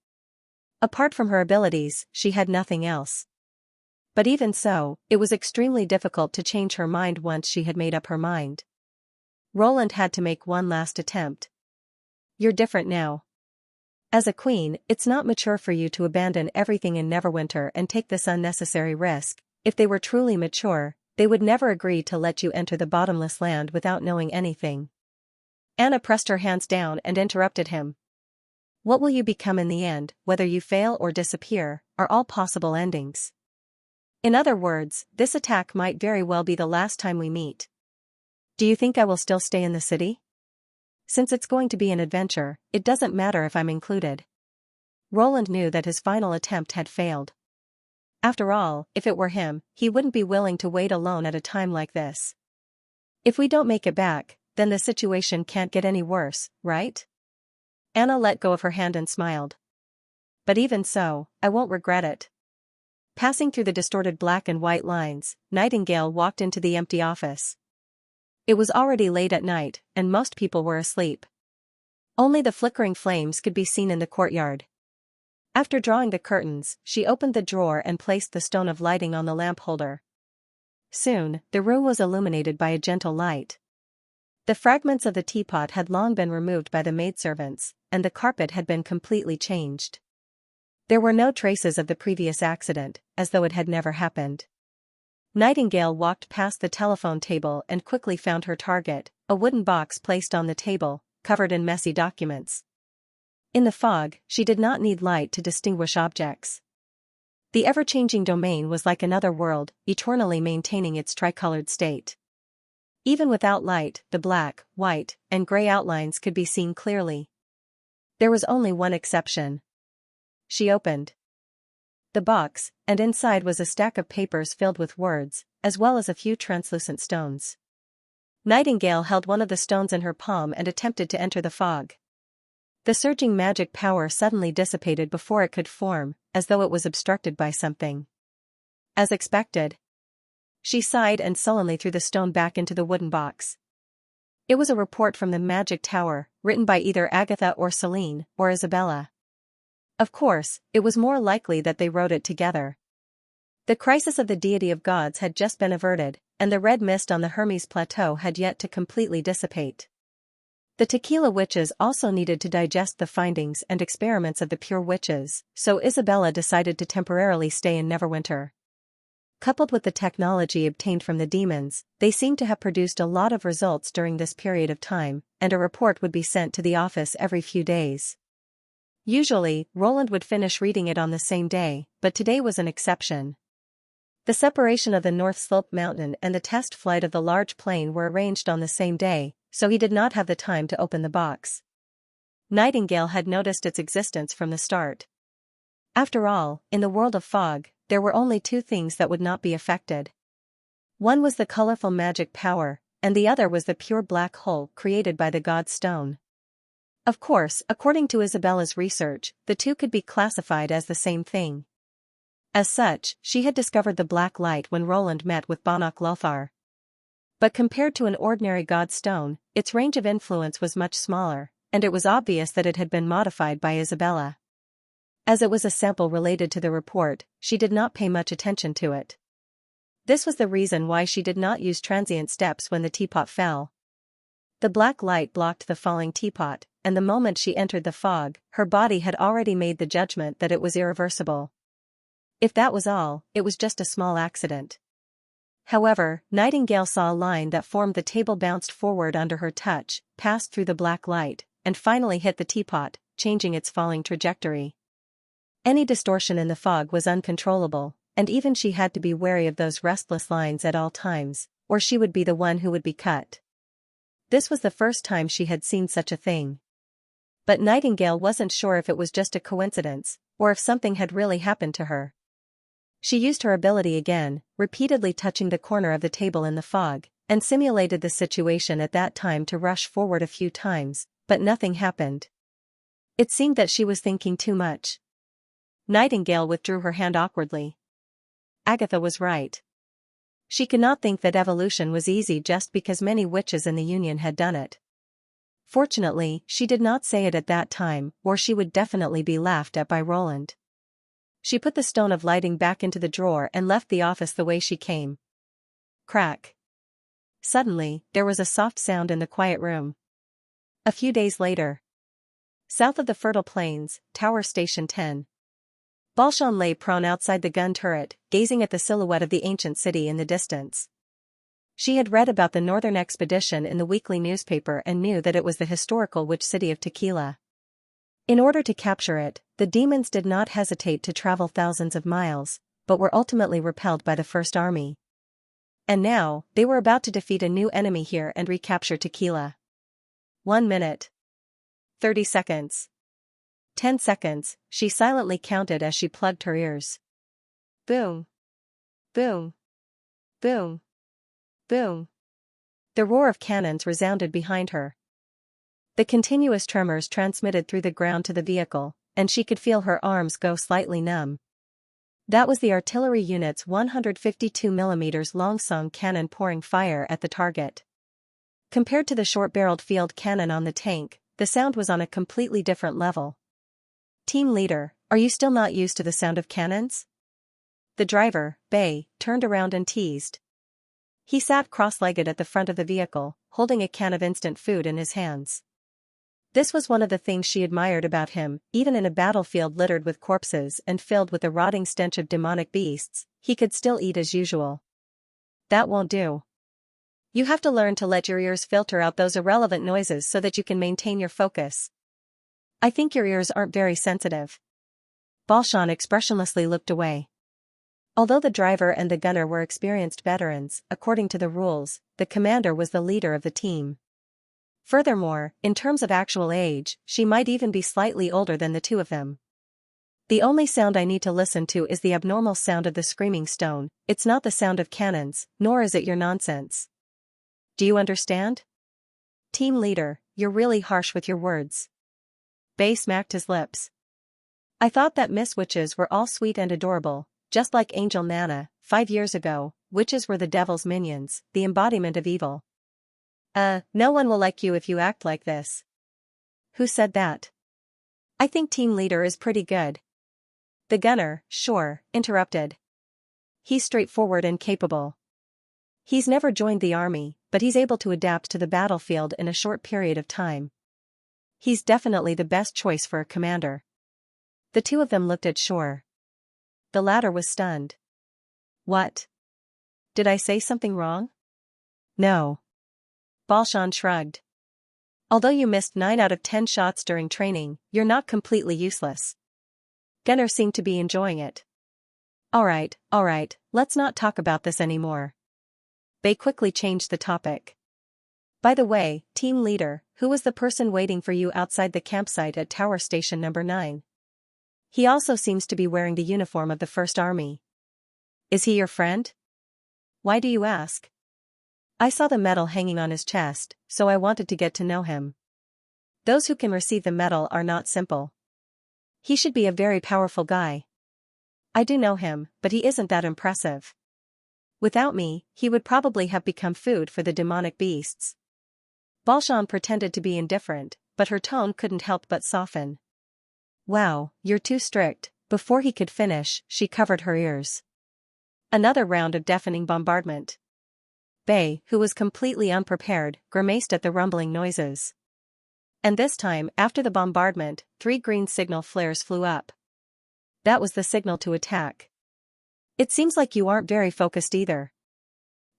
Apart from her abilities, she had nothing else. But even so, it was extremely difficult to change her mind once she had made up her mind. Roland had to make one last attempt. You're different now. As a queen, it's not mature for you to abandon everything in Neverwinter and take this unnecessary risk. If they were truly mature, they would never agree to let you enter the bottomless land without knowing anything. Anna pressed her hands down and interrupted him. What will you become in the end, whether you fail or disappear, are all possible endings. In other words, this attack might very well be the last time we meet. Do you think I will still stay in the city? Since it's going to be an adventure, it doesn't matter if I'm included. Roland knew that his final attempt had failed. After all, if it were him, he wouldn't be willing to wait alone at a time like this. If we don't make it back, then the situation can't get any worse, right? Anna let go of her hand and smiled. But even so, I won't regret it. Passing through the distorted black and white lines, Nightingale walked into the empty office. It was already late at night, and most people were asleep. Only the flickering flames could be seen in the courtyard. After drawing the curtains, she opened the drawer and placed the stone of lighting on the lamp holder. Soon, the room was illuminated by a gentle light. The fragments of the teapot had long been removed by the maidservants, and the carpet had been completely changed. There were no traces of the previous accident, as though it had never happened. Nightingale walked past the telephone table and quickly found her target, a wooden box placed on the table, covered in messy documents. In the fog, she did not need light to distinguish objects. The ever-changing domain was like another world, eternally maintaining its tricolored state. Even without light, the black, white, and gray outlines could be seen clearly. There was only one exception. She opened the box, and inside was a stack of papers filled with words, as well as a few translucent stones. Nightingale held one of the stones in her palm and attempted to enter the fog. The surging magic power suddenly dissipated before it could form, as though it was obstructed by something. As expected, she sighed and sullenly threw the stone back into the wooden box. It was a report from the magic tower, written by either Agatha or Celine, or Isabella. Of course, it was more likely that they wrote it together. The crisis of the deity of gods had just been averted, and the red mist on the Hermes plateau had yet to completely dissipate. The tequila witches also needed to digest the findings and experiments of the pure witches, so Isabella decided to temporarily stay in Neverwinter. Coupled with the technology obtained from the demons, they seemed to have produced a lot of results during this period of time, and a report would be sent to the office every few days. Usually, Roland would finish reading it on the same day, but today was an exception. The separation of the North Slope Mountain and the test flight of the large plane were arranged on the same day, so he did not have the time to open the box. Nightingale had noticed its existence from the start. After all, in the world of fog, there were only two things that would not be affected. One was the colorful magic power, and the other was the pure black hole created by the god stone. Of course, according to Isabella's research, the two could be classified as the same thing. As such, she had discovered the black light when Roland met with Banach Lothar. But compared to an ordinary god stone, its range of influence was much smaller, and it was obvious that it had been modified by Isabella. As it was a sample related to the report, she did not pay much attention to it. This was the reason why she did not use transient steps when the teapot fell. The black light blocked the falling teapot, and the moment she entered the fog, her body had already made the judgment that it was irreversible. If that was all, it was just a small accident. However, Nightingale saw a line that formed the table bounced forward under her touch, passed through the black light, and finally hit the teapot, changing its falling trajectory. Any distortion in the fog was uncontrollable, and even she had to be wary of those restless lines at all times, or she would be the one who would be cut. This was the first time she had seen such a thing. But Nightingale wasn't sure if it was just a coincidence, or if something had really happened to her. She used her ability again, repeatedly touching the corner of the table in the fog, and simulated the situation at that time to rush forward a few times, but nothing happened. It seemed that she was thinking too much. Nightingale withdrew her hand awkwardly. Agatha was right. She could not think that evolution was easy just because many witches in the Union had done it. Fortunately, she did not say it at that time, or she would definitely be laughed at by Roland. She put the stone of lighting back into the drawer and left the office the way she came. Crack. Suddenly, there was a soft sound in the quiet room. A few days later. South of the fertile plains, Tower Station 10. Balchon lay prone outside the gun turret, gazing at the silhouette of the ancient city in the distance. She had read about the northern expedition in the weekly newspaper and knew that it was the historical witch city of Tequila. In order to capture it, the demons did not hesitate to travel thousands of miles, but were ultimately repelled by the First Army. And now, they were about to defeat a new enemy here and recapture Tequila. 1 minute. 30 seconds. 10 seconds, she silently counted as she plugged her ears. Boom. Boom. Boom. Boom. The roar of cannons resounded behind her. The continuous tremors transmitted through the ground to the vehicle, and she could feel her arms go slightly numb. That was the artillery unit's 152mm Longsong cannon pouring fire at the target. Compared to the short-barreled field cannon on the tank, the sound was on a completely different level. Team leader, are you still not used to the sound of cannons? The driver, Bei, turned around and teased. He sat cross-legged at the front of the vehicle, holding a can of instant food in his hands. This was one of the things she admired about him. Even in a battlefield littered with corpses and filled with the rotting stench of demonic beasts, he could still eat as usual. That won't do. You have to learn to let your ears filter out those irrelevant noises so that you can maintain your focus. I think your ears aren't very sensitive. Balshan expressionlessly looked away. Although the driver and the gunner were experienced veterans, according to the rules, the commander was the leader of the team. Furthermore, in terms of actual age, she might even be slightly older than the two of them. The only sound I need to listen to is the abnormal sound of the screaming stone. It's not the sound of cannons, nor is it your nonsense. Do you understand? Team leader, you're really harsh with your words. Bei smacked his lips. I thought that Miss Witches were all sweet and adorable, just like Angel Nana. 5 years ago, witches were the devil's minions, the embodiment of evil. No one will like you if you act like this. Who said that? I think team leader is pretty good. The gunner, sure, interrupted. He's straightforward and capable. He's never joined the army, but he's able to adapt to the battlefield in a short period of time. He's definitely the best choice for a commander. The two of them looked at Shore. The latter was stunned. What? Did I say something wrong? No. Balshan shrugged. Although you missed 9 out of 10 shots during training, you're not completely useless. Gunner seemed to be enjoying it. Alright, let's not talk about this anymore. Bei quickly changed the topic. By the way, team leader, who was the person waiting for you outside the campsite at Tower Station number 9? He also seems to be wearing the uniform of the First Army. Is he your friend? Why do you ask? I saw the medal hanging on his chest, so I wanted to get to know him. Those who can receive the medal are not simple. He should be a very powerful guy. I do know him, but he isn't that impressive. Without me, he would probably have become food for the demonic beasts. Balshan pretended to be indifferent, but her tone couldn't help but soften. Wow, you're too strict. Before he could finish, she covered her ears. Another round of deafening bombardment. Bei, who was completely unprepared, grimaced at the rumbling noises. And this time, after the bombardment, 3 green signal flares flew up. That was the signal to attack. It seems like you aren't very focused either.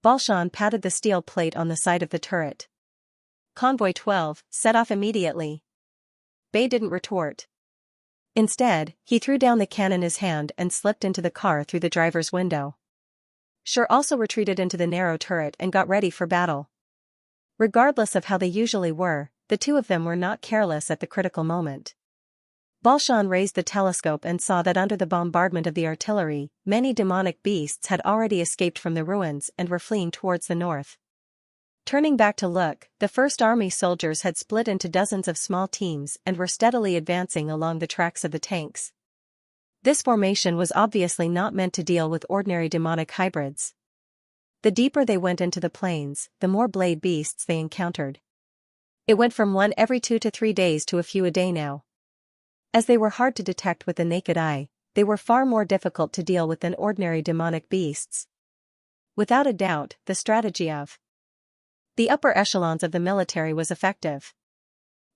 Balshan patted the steel plate on the side of the turret. Convoy 12, set off immediately. Bei didn't retort. Instead, he threw down the can in his hand and slipped into the car through the driver's window. Shore also retreated into the narrow turret and got ready for battle. Regardless of how they usually were, the two of them were not careless at the critical moment. Balshan raised the telescope and saw that under the bombardment of the artillery, many demonic beasts had already escaped from the ruins and were fleeing towards the north. Turning back to look, the First Army soldiers had split into dozens of small teams and were steadily advancing along the tracks of the tanks. This formation was obviously not meant to deal with ordinary demonic hybrids. The deeper they went into the plains, the more blade beasts they encountered. It went from 1 every 2 to 3 days to a few a day now. As they were hard to detect with the naked eye, they were far more difficult to deal with than ordinary demonic beasts. Without a doubt, the strategy of the upper echelons of the military was effective.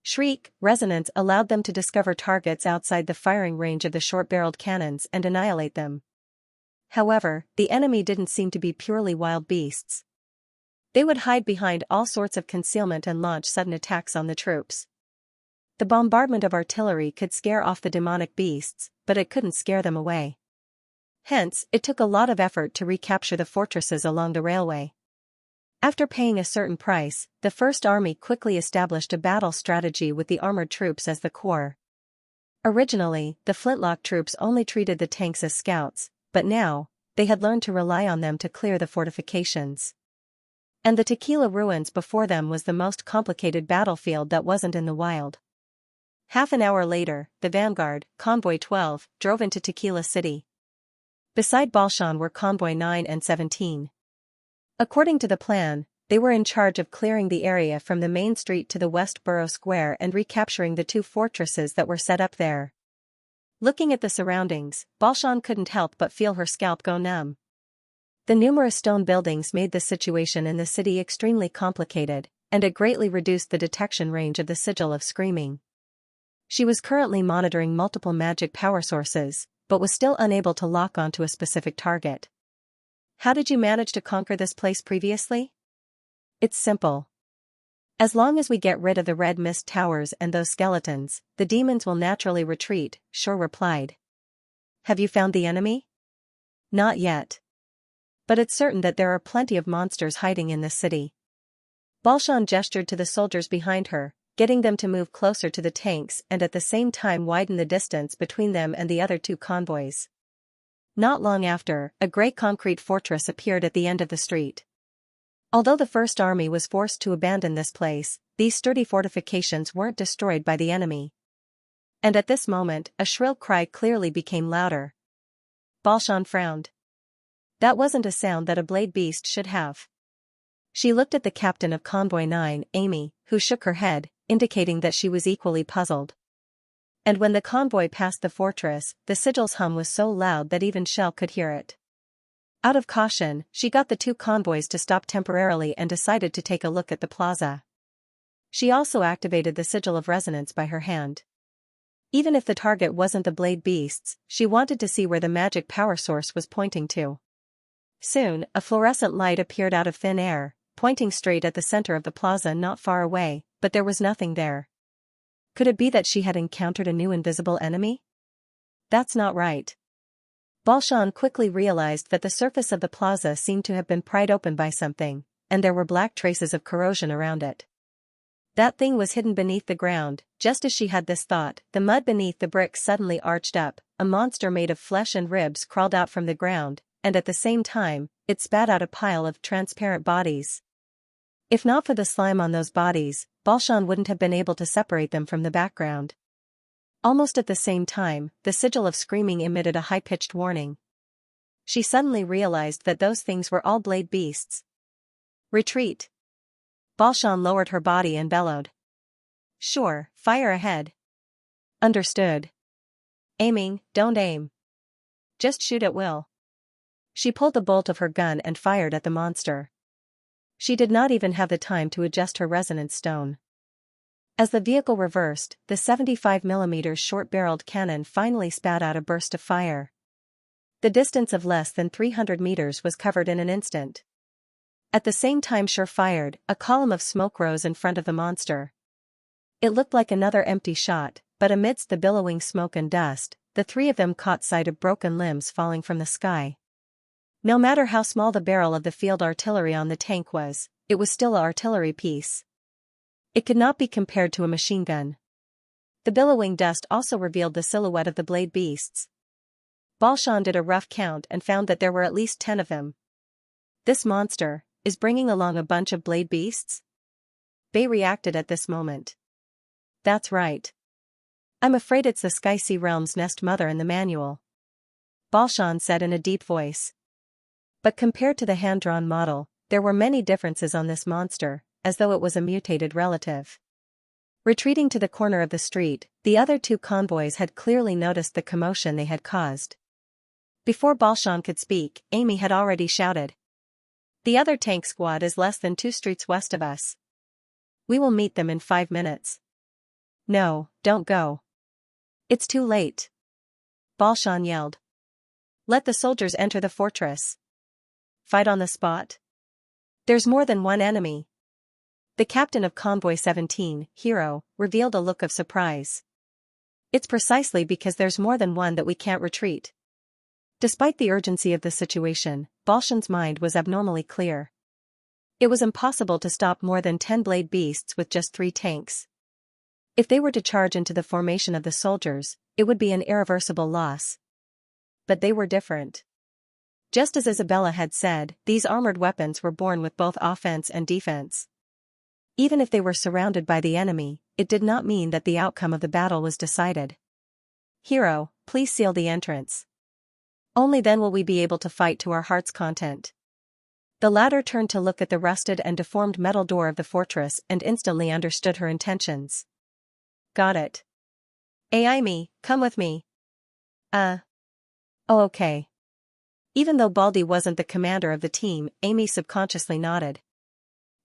Shriek, resonance allowed them to discover targets outside the firing range of the short-barreled cannons and annihilate them. However, the enemy didn't seem to be purely wild beasts. They would hide behind all sorts of concealment and launch sudden attacks on the troops. The bombardment of artillery could scare off the demonic beasts, but it couldn't scare them away. Hence, it took a lot of effort to recapture the fortresses along the railway. After paying a certain price, the First Army quickly established a battle strategy with the armored troops as the core. Originally, the flintlock troops only treated the tanks as scouts, but now, they had learned to rely on them to clear the fortifications. And the Tequila ruins before them was the most complicated battlefield that wasn't in the wild. Half an hour later, the vanguard, Convoy 12, drove into Tequila City. Beside Balshan were Convoy 9 and 17. According to the plan, they were in charge of clearing the area from the main street to the West Borough Square and recapturing the two fortresses that were set up there. Looking at the surroundings, Balshan couldn't help but feel her scalp go numb. The numerous stone buildings made the situation in the city extremely complicated, and it greatly reduced the detection range of the sigil of screaming. She was currently monitoring multiple magic power sources, but was still unable to lock onto a specific target. How did you manage to conquer this place previously? It's simple. As long as we get rid of the red mist towers and those skeletons, the demons will naturally retreat, Shore replied. Have you found the enemy? Not yet. But it's certain that there are plenty of monsters hiding in this city. Balshan gestured to the soldiers behind her, getting them to move closer to the tanks and at the same time widen the distance between them and the other two convoys. Not long after, a grey concrete fortress appeared at the end of the street. Although the First Army was forced to abandon this place, these sturdy fortifications weren't destroyed by the enemy. And at this moment, a shrill cry clearly became louder. Balshan frowned. That wasn't a sound that a blade beast should have. She looked at the captain of Convoy 9, Amy, who shook her head, indicating that she was equally puzzled. And when the convoy passed the fortress, the sigil's hum was so loud that even Shell could hear it. Out of caution, she got the two convoys to stop temporarily and decided to take a look at the plaza. She also activated the sigil of resonance by her hand. Even if the target wasn't the blade beasts, she wanted to see where the magic power source was pointing to. Soon, a fluorescent light appeared out of thin air, pointing straight at the center of the plaza not far away, but there was nothing there. Could it be that she had encountered a new invisible enemy? That's not right. Balshan quickly realized that the surface of the plaza seemed to have been pried open by something, and there were black traces of corrosion around it. That thing was hidden beneath the ground. Just as she had this thought, the mud beneath the bricks suddenly arched up, a monster made of flesh and ribs crawled out from the ground, and at the same time, it spat out a pile of transparent bodies. If not for the slime on those bodies, Balshan wouldn't have been able to separate them from the background. Almost at the same time, the sigil of screaming emitted a high-pitched warning. She suddenly realized that those things were all blade beasts. Retreat! Balshan lowered her body and bellowed. Sure, fire ahead. Understood. Aiming, don't aim. Just shoot at will. She pulled the bolt of her gun and fired at the monster. She did not even have the time to adjust her resonance stone. As the vehicle reversed, the 75mm short-barreled cannon finally spat out a burst of fire. The distance of less than 300 meters was covered in an instant. At the same time Shore fired, a column of smoke rose in front of the monster. It looked like another empty shot, but amidst the billowing smoke and dust, the three of them caught sight of broken limbs falling from the sky. No matter how small the barrel of the field artillery on the tank was, it was still an artillery piece. It could not be compared to a machine gun. The billowing dust also revealed the silhouette of the blade beasts. Balshan did a rough count and found that there were at least 10 of them. This monster is bringing along a bunch of blade beasts? Bay reacted at this moment. That's right. I'm afraid it's the Sky Sea Realm's nest mother in the manual. Balshan said in a deep voice. But compared to the hand-drawn model, there were many differences on this monster, as though it was a mutated relative. Retreating to the corner of the street, the other two convoys had clearly noticed the commotion they had caused. Before Balshan could speak, Amy had already shouted. The other tank squad is less than 2 streets west of us. We will meet them in 5 minutes. No, don't go. It's too late. Balshan yelled. Let the soldiers enter the fortress. Fight on the spot? There's more than one enemy. The captain of Convoy 17, Hero, revealed a look of surprise. It's precisely because there's more than one that we can't retreat. Despite the urgency of the situation, Balshan's mind was abnormally clear. It was impossible to stop more than 10 blade beasts with just 3 tanks. If they were to charge into the formation of the soldiers, it would be an irreversible loss. But they were different. Just as Isabella had said, these armored weapons were born with both offense and defense. Even if they were surrounded by the enemy, it did not mean that the outcome of the battle was decided. Hero, please seal the entrance. Only then will we be able to fight to our heart's content. The latter turned to look at the rusted and deformed metal door of the fortress and instantly understood her intentions. Got it. AI me, come with me. Oh okay. Even though Baldy wasn't the commander of the team, Amy subconsciously nodded.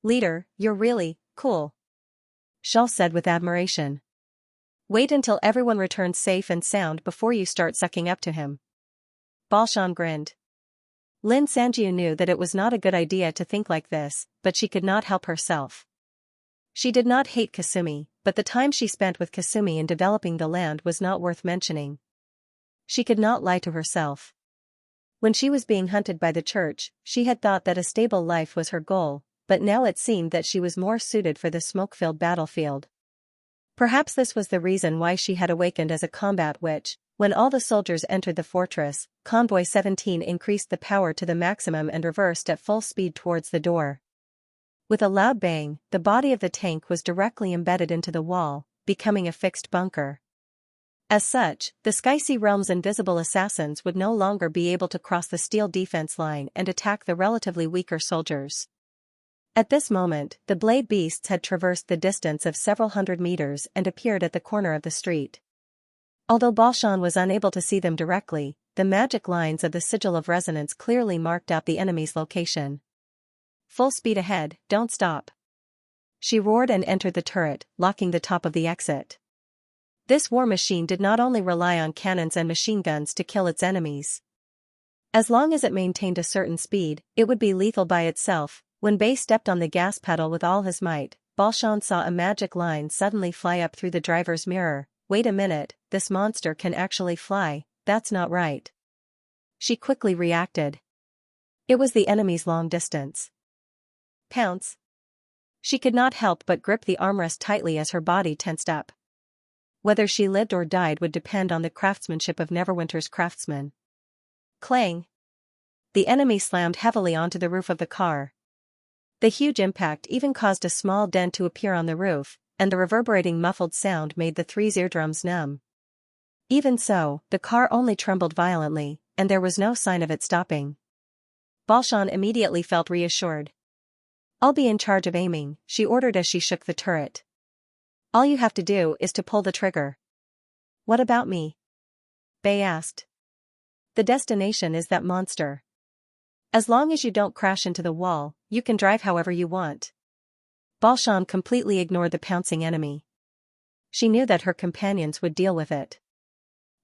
Leader, you're really cool, Shal said with admiration. Wait until everyone returns safe and sound before you start sucking up to him. Balshan grinned. Lin Sanjiu knew that it was not a good idea to think like this, but she could not help herself. She did not hate Kasumi, but the time she spent with Kasumi in developing the land was not worth mentioning. She could not lie to herself. When she was being hunted by the church, she had thought that a stable life was her goal, but now it seemed that she was more suited for the smoke-filled battlefield. Perhaps this was the reason why she had awakened as a combat witch. When all the soldiers entered the fortress, Convoy 17 increased the power to the maximum and reversed at full speed towards the door. With a loud bang, the body of the tank was directly embedded into the wall, becoming a fixed bunker. As such, the Skysea Realm's invisible assassins would no longer be able to cross the steel defense line and attack the relatively weaker soldiers. At this moment, the blade beasts had traversed the distance of several hundred meters and appeared at the corner of the street. Although Balshan was unable to see them directly, the magic lines of the sigil of resonance clearly marked out the enemy's location. Full speed ahead, don't stop. She roared and entered the turret, locking the top of the exit. This war machine did not only rely on cannons and machine guns to kill its enemies. As long as it maintained a certain speed, it would be lethal by itself. When Bei stepped on the gas pedal with all his might, Balshan saw a magic line suddenly fly up through the driver's mirror. Wait a minute, this monster can actually fly, that's not right. She quickly reacted. It was the enemy's long distance. Pounce. She could not help but grip the armrest tightly as her body tensed up. Whether she lived or died would depend on the craftsmanship of Neverwinter's craftsmen. Clang. The enemy slammed heavily onto the roof of the car. The huge impact even caused a small dent to appear on the roof, and the reverberating muffled sound made the three's eardrums numb. Even so, the car only trembled violently, and there was no sign of it stopping. Balshan immediately felt reassured. I'll be in charge of aiming, she ordered as she shook the turret. All you have to do is to pull the trigger. What about me? Bei asked. The destination is that monster. As long as you don't crash into the wall, you can drive however you want. Balshan completely ignored the pouncing enemy. She knew that her companions would deal with it.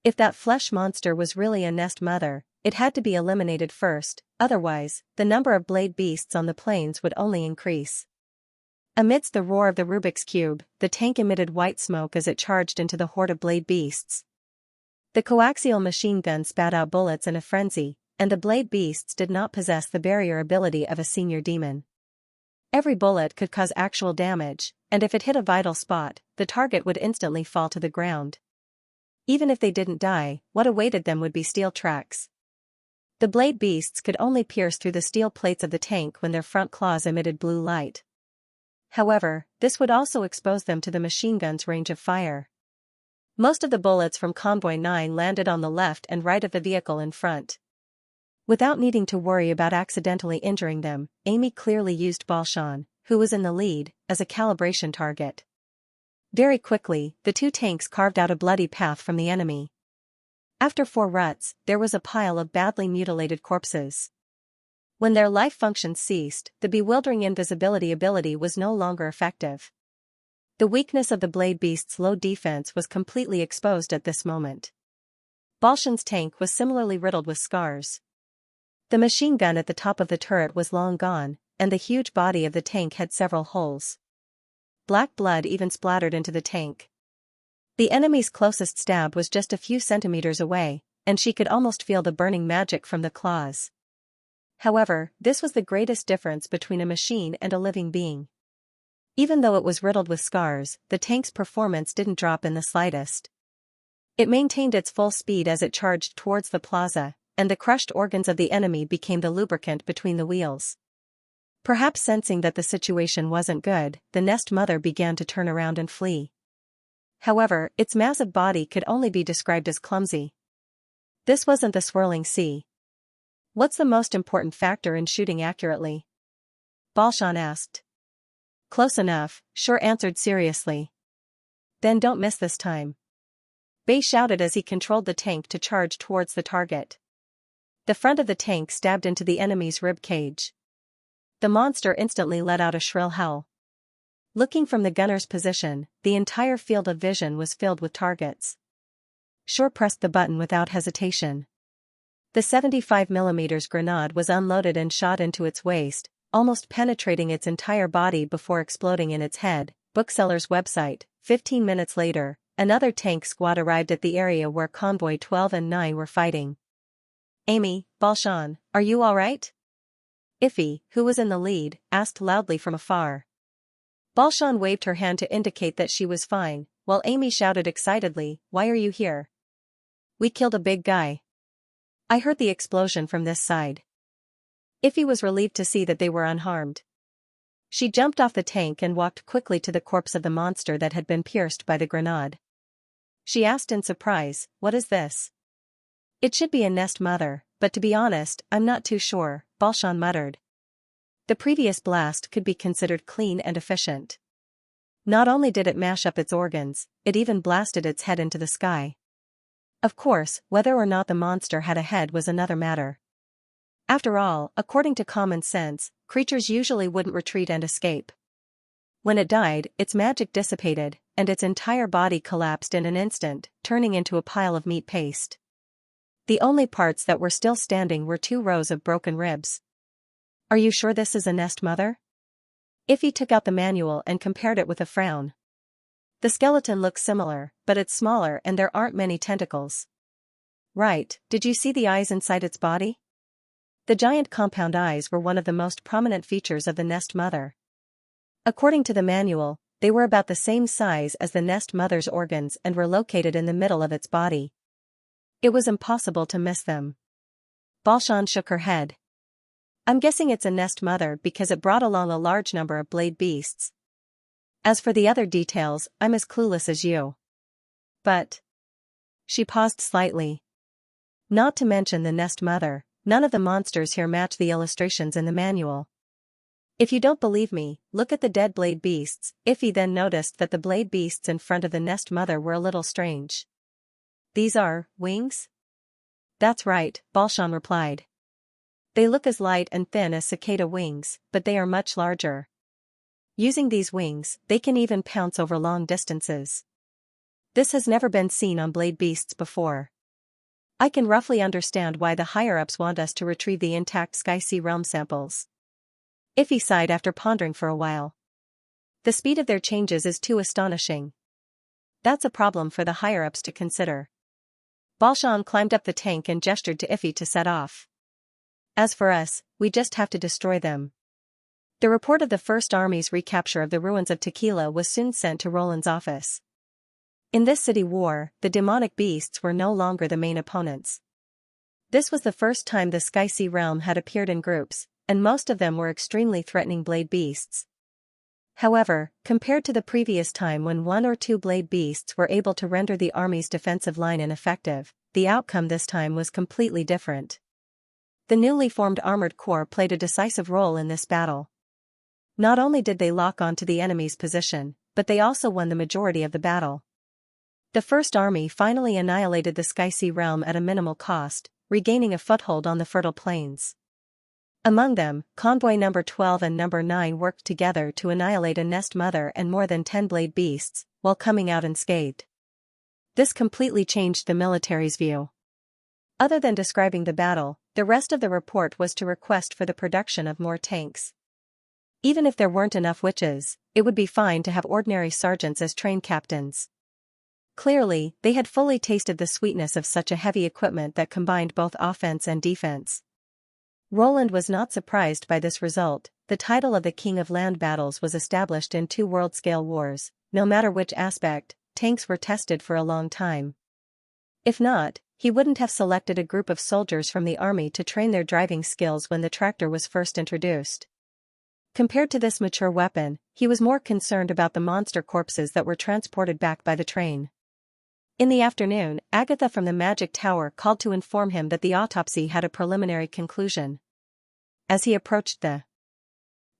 If that flesh monster was really a nest mother, it had to be eliminated first, otherwise, the number of blade beasts on the plains would only increase. Amidst the roar of the Rubik's Cube, the tank emitted white smoke as it charged into the horde of blade beasts. The coaxial machine gun spat out bullets in a frenzy, and the blade beasts did not possess the barrier ability of a senior demon. Every bullet could cause actual damage, and if it hit a vital spot, the target would instantly fall to the ground. Even if they didn't die, what awaited them would be steel tracks. The blade beasts could only pierce through the steel plates of the tank when their front claws emitted blue light. However, this would also expose them to the machine gun's range of fire. Most of the bullets from Convoy 9 landed on the left and right of the vehicle in front. Without needing to worry about accidentally injuring them, Amy clearly used Balshan, who was in the lead, as a calibration target. Very quickly, the two tanks carved out a bloody path from the enemy. After 4 ruts, there was a pile of badly mutilated corpses. When their life functions ceased, the bewildering invisibility ability was no longer effective. The weakness of the blade beast's low defense was completely exposed at this moment. Balshan's tank was similarly riddled with scars. The machine gun at the top of the turret was long gone, and the huge body of the tank had several holes. Black blood even splattered into the tank. The enemy's closest stab was just a few centimeters away, and she could almost feel the burning magic from the claws. However, this was the greatest difference between a machine and a living being. Even though it was riddled with scars, the tank's performance didn't drop in the slightest. It maintained its full speed as it charged towards the plaza, and the crushed organs of the enemy became the lubricant between the wheels. Perhaps sensing that the situation wasn't good, the nest mother began to turn around and flee. However, its massive body could only be described as clumsy. This wasn't the swirling sea. What's the most important factor in shooting accurately? Balshan asked. Close enough, Sure answered seriously. Then don't miss this time. Bei shouted as he controlled the tank to charge towards the target. The front of the tank stabbed into the enemy's rib cage. The monster instantly let out a shrill howl. Looking from the gunner's position, the entire field of vision was filled with targets. Sure pressed the button without hesitation. The 75mm grenade was unloaded and shot into its waist, almost penetrating its entire body before exploding in its head. Bookseller's website. 15 minutes later, another tank squad arrived at the area where Convoy 12 and 9 were fighting. Amy, Balshan, are you alright? Iffy, who was in the lead, asked loudly from afar. Balshan waved her hand to indicate that she was fine, while Amy shouted excitedly, "Why are you here?" "We killed a big guy. I heard the explosion from this side." Iffy was relieved to see that they were unharmed. She jumped off the tank and walked quickly to the corpse of the monster that had been pierced by the grenade. She asked in surprise, "What is this?" "It should be a nest mother, but to be honest, I'm not too sure," Balshan muttered. The previous blast could be considered clean and efficient. Not only did it mash up its organs, it even blasted its head into the sky. Of course, whether or not the monster had a head was another matter. After all, according to common sense, creatures usually wouldn't retreat and escape. When it died, its magic dissipated, and its entire body collapsed in an instant, turning into a pile of meat paste. The only parts that were still standing were 2 rows of broken ribs. "Are you sure this is a nest mother?" Iffy took out the manual and compared it with a frown. "The skeleton looks similar, but it's smaller and there aren't many tentacles." "Right, did you see the eyes inside its body?" The giant compound eyes were one of the most prominent features of the nest mother. According to the manual, they were about the same size as the nest mother's organs and were located in the middle of its body. It was impossible to miss them. Balshan shook her head. "I'm guessing it's a nest mother because it brought along a large number of blade beasts. As for the other details, I'm as clueless as you." "But..." She paused slightly. "Not to mention the nest mother, none of the monsters here match the illustrations in the manual. If you don't believe me, look at the dead blade beasts." Iffy then noticed that the blade beasts in front of the nest mother were a little strange. "These are wings?" "That's right," Balshan replied. "They look as light and thin as cicada wings, but they are much larger. Using these wings, they can even pounce over long distances. This has never been seen on blade beasts before. I can roughly understand why the higher-ups want us to retrieve the intact Sky Sea realm samples." Iffy sighed after pondering for a while. "The speed of their changes is too astonishing. That's a problem for the higher-ups to consider." Balshan climbed up the tank and gestured to Iffy to set off. "As for us, we just have to destroy them." The report of the First Army's recapture of the ruins of Tequila was soon sent to Roland's office. In this city war, the demonic beasts were no longer the main opponents. This was the first time the Sky Sea realm had appeared in groups, and most of them were extremely threatening blade beasts. However, compared to the previous time when 1 or 2 blade beasts were able to render the army's defensive line ineffective, the outcome this time was completely different. The newly formed armored corps played a decisive role in this battle. Not only did they lock onto the enemy's position, but they also won the majority of the battle. The First Army finally annihilated the Sky Sea realm at a minimal cost, regaining a foothold on the fertile plains. Among them, Convoy number 12 and number 9 worked together to annihilate a nest mother and more than 10 blade beasts, while coming out unscathed. This completely changed the military's view. Other than describing the battle, the rest of the report was to request for the production of more tanks. Even if there weren't enough witches, it would be fine to have ordinary sergeants as train captains. Clearly, they had fully tasted the sweetness of such a heavy equipment that combined both offense and defense. Roland was not surprised by this result. The title of the King of Land Battles was established in 2 world-scale wars. No matter which aspect, tanks were tested for a long time. If not, he wouldn't have selected a group of soldiers from the army to train their driving skills when the tractor was first introduced. Compared to this mature weapon, he was more concerned about the monster corpses that were transported back by the train. In the afternoon, Agatha from the Magic Tower called to inform him that the autopsy had a preliminary conclusion. As he approached the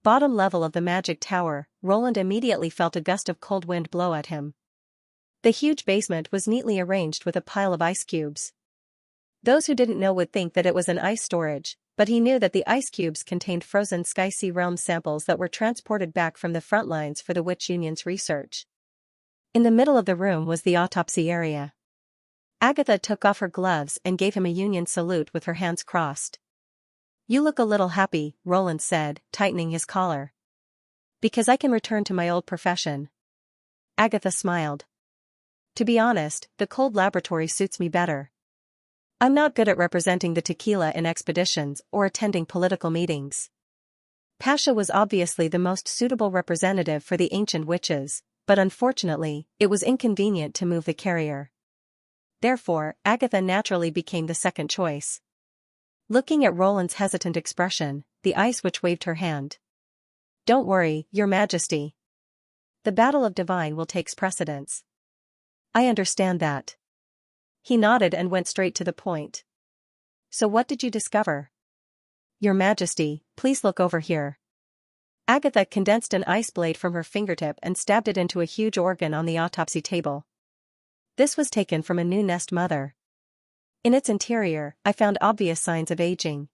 bottom level of the Magic Tower, Roland immediately felt a gust of cold wind blow at him. The huge basement was neatly arranged with a pile of ice cubes. Those who didn't know would think that it was an ice storage, but he knew that the ice cubes contained frozen Xianxia realm samples that were transported back from the front lines for the Witch Union's research. In the middle of the room was the autopsy area. Agatha took off her gloves and gave him a Union salute with her hands crossed. "You look a little happy," Roland said, tightening his collar. "Because I can return to my old profession." Agatha smiled. "To be honest, the cold laboratory suits me better. I'm not good at representing the tequila in expeditions or attending political meetings." Pasha was obviously the most suitable representative for the ancient witches, but unfortunately, it was inconvenient to move the carrier. Therefore, Agatha naturally became the second choice. Looking at Roland's hesitant expression, the Ice Witch waved her hand. "Don't worry, Your Majesty. The battle of divine will take precedence." "I understand that." He nodded and went straight to the point. "So what did you discover?" "Your Majesty, please look over here." Agatha condensed an ice blade from her fingertip and stabbed it into a huge organ on the autopsy table. This was taken from a new nest mother. In its interior, I found obvious signs of aging.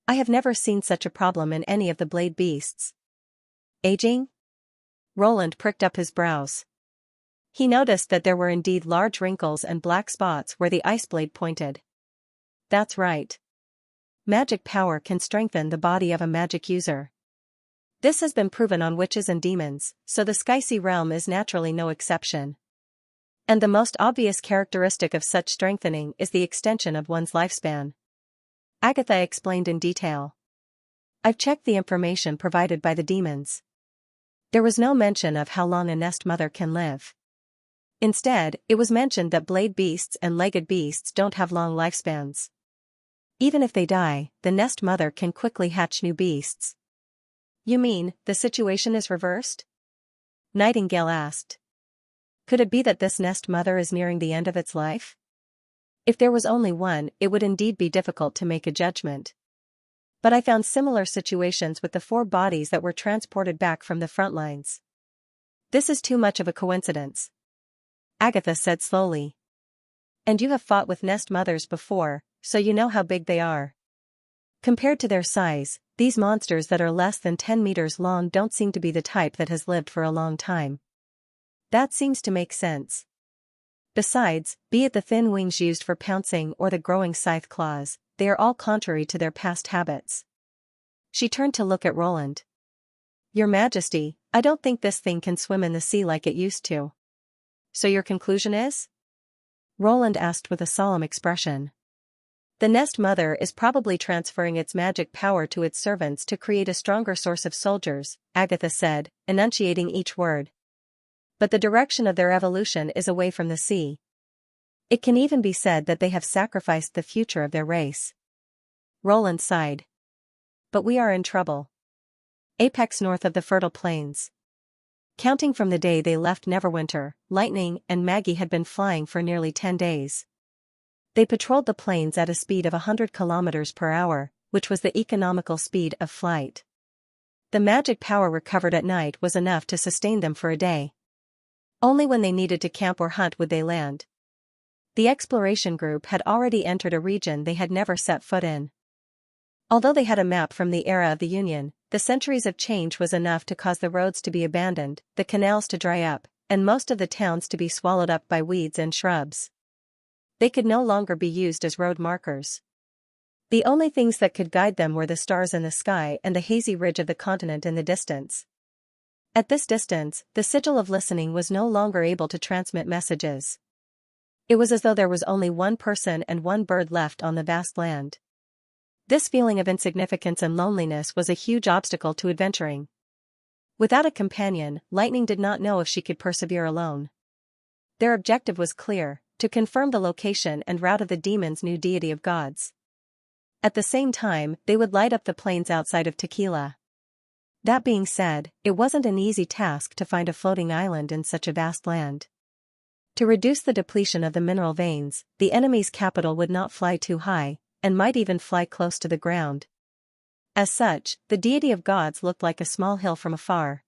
I have never seen such a problem in any of the blade beasts. Aging? Roland pricked up his brows. He noticed that there were indeed large wrinkles and black spots where the ice blade pointed. That's right. Magic power can strengthen the body of a magic user. This has been proven on witches and demons, so the Xianxia realm is naturally no exception. And the most obvious characteristic of such strengthening is the extension of one's lifespan. Agatha explained in detail. I've checked the information provided by the demons. There was no mention of how long a nest mother can live. Instead, it was mentioned that blade beasts and legged beasts don't have long lifespans. Even if they die, the nest mother can quickly hatch new beasts. You mean, the situation is reversed? Nightingale asked. Could it be that this nest mother is nearing the end of its life? If there was only one, it would indeed be difficult to make a judgment. But I found similar situations with the 4 bodies that were transported back from the front lines. This is too much of a coincidence. Agatha said slowly. And you have fought with nest mothers before, so you know how big they are. Compared to their size, these monsters that are less than 10 meters long don't seem to be the type that has lived for a long time. That seems to make sense. Besides, be it the thin wings used for pouncing or the growing scythe claws, they are all contrary to their past habits. She turned to look at Roland. Your Majesty, I don't think this thing can swim in the sea like it used to. So your conclusion is? Roland asked with a solemn expression. The nest mother is probably transferring its magic power to its servants to create a stronger source of soldiers, Agatha said, enunciating each word. But the direction of their evolution is away from the sea. It can even be said that they have sacrificed the future of their race. Roland sighed. But we are in trouble. Apex north of the fertile plains. Counting from the day they left Neverwinter, Lightning and Maggie had been flying for nearly 10 days. They patrolled the plains at a speed of 100 kilometers per hour, which was the economical speed of flight. The magic power recovered at night was enough to sustain them for a day. Only when they needed to camp or hunt would they land. The exploration group had already entered a region they had never set foot in. Although they had a map from the era of the Union, the centuries of change was enough to cause the roads to be abandoned, the canals to dry up, and most of the towns to be swallowed up by weeds and shrubs. They could no longer be used as road markers. The only things that could guide them were the stars in the sky and the hazy ridge of the continent in the distance. At this distance, the sigil of listening was no longer able to transmit messages. It was as though there was only one person and one bird left on the vast land. This feeling of insignificance and loneliness was a huge obstacle to adventuring. Without a companion, Lightning did not know if she could persevere alone. Their objective was clear: to confirm the location and route of the demon's new deity of gods. At the same time, they would light up the plains outside of Tequila. That being said, it wasn't an easy task to find a floating island in such a vast land. To reduce the depletion of the mineral veins, the enemy's capital would not fly too high, and might even fly close to the ground. As such, the deity of gods looked like a small hill from afar.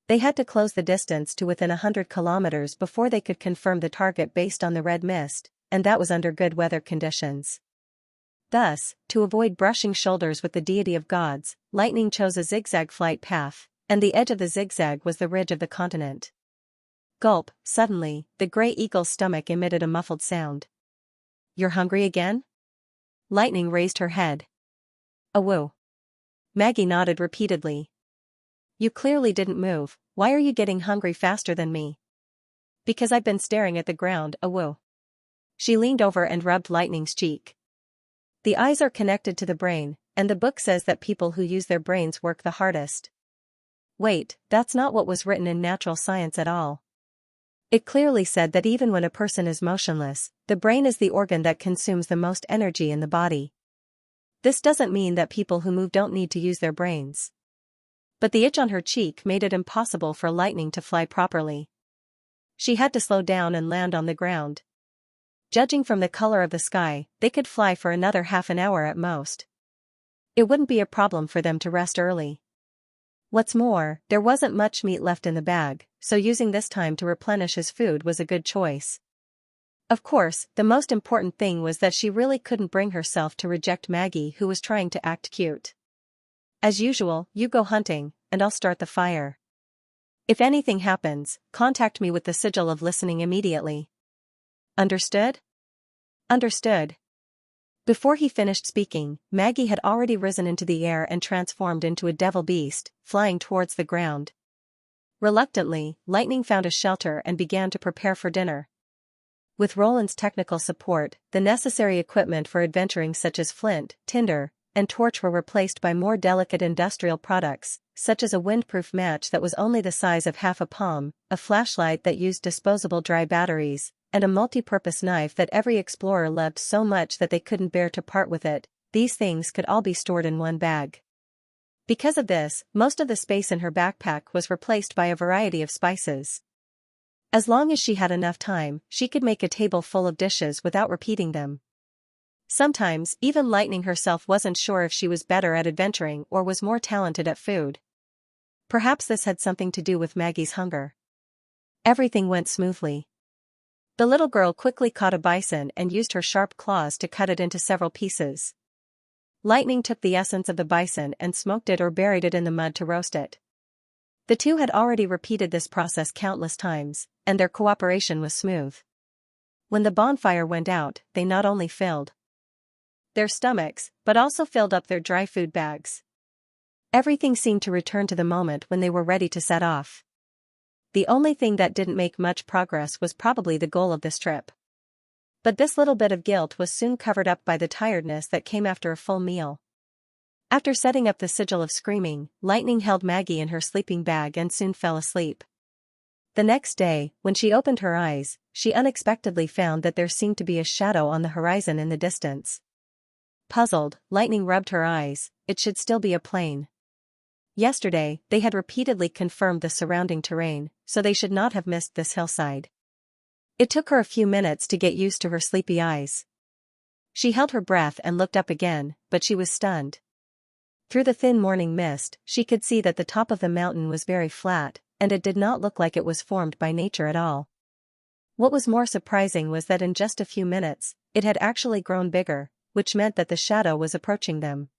They had to close the distance to within 100 kilometers before they could confirm the target based on the red mist, and that was under good weather conditions. Thus, to avoid brushing shoulders with the deity of gods, Lightning chose a zigzag flight path, and the edge of the zigzag was the ridge of the continent. Gulp, suddenly, the gray eagle's stomach emitted a muffled sound. "You're hungry again?" Lightning raised her head. "Awoo." Maggie nodded repeatedly. "You clearly didn't move. Why are you getting hungry faster than me?" "Because I've been staring at the ground, awoo." She leaned over and rubbed Lightning's cheek. "The eyes are connected to the brain, and the book says that people who use their brains work the hardest." Wait, that's not what was written in natural science at all. It clearly said that even when a person is motionless, the brain is the organ that consumes the most energy in the body. This doesn't mean that people who move don't need to use their brains. But the itch on her cheek made it impossible for Lightning to fly properly. She had to slow down and land on the ground. Judging from the color of the sky, they could fly for another half an hour at most. It wouldn't be a problem for them to rest early. What's more, there wasn't much meat left in the bag, so using this time to replenish his food was a good choice. Of course, the most important thing was that she really couldn't bring herself to reject Maggie, who was trying to act cute. "As usual, you go hunting, and I'll start the fire. If anything happens, contact me with the sigil of listening immediately." "Understood?" "Understood." Before he finished speaking, Maggie had already risen into the air and transformed into a devil beast, flying towards the ground. Reluctantly, Lightning found a shelter and began to prepare for dinner. With Roland's technical support, the necessary equipment for adventuring such as flint, tinder, and torch were replaced by more delicate industrial products, such as a windproof match that was only the size of half a palm, a flashlight that used disposable dry batteries, and a multi-purpose knife that every explorer loved so much that they couldn't bear to part with it. These things could all be stored in one bag. Because of this, most of the space in her backpack was replaced by a variety of spices. As long as she had enough time, she could make a table full of dishes without repeating them. Sometimes, even Lightning herself wasn't sure if she was better at adventuring or was more talented at food. Perhaps this had something to do with Maggie's hunger. Everything went smoothly. The little girl quickly caught a bison and used her sharp claws to cut it into several pieces. Lightning took the essence of the bison and smoked it or buried it in the mud to roast it. The two had already repeated this process countless times, and their cooperation was smooth. When the bonfire went out, they not only filled their stomachs, but also filled up their dry food bags. Everything seemed to return to the moment when they were ready to set off. The only thing that didn't make much progress was probably the goal of this trip. But this little bit of guilt was soon covered up by the tiredness that came after a full meal. After setting up the sigil of screaming, Lightning held Maggie in her sleeping bag and soon fell asleep. The next day, when she opened her eyes, she unexpectedly found that there seemed to be a shadow on the horizon in the distance. Puzzled, Lightning rubbed her eyes. It should still be a plane. Yesterday, they had repeatedly confirmed the surrounding terrain, so they should not have missed this hillside. It took her a few minutes to get used to her sleepy eyes. She held her breath and looked up again, but she was stunned. Through the thin morning mist, she could see that the top of the mountain was very flat, and it did not look like it was formed by nature at all. What was more surprising was that in just a few minutes, it had actually grown bigger, which meant that the shadow was approaching them.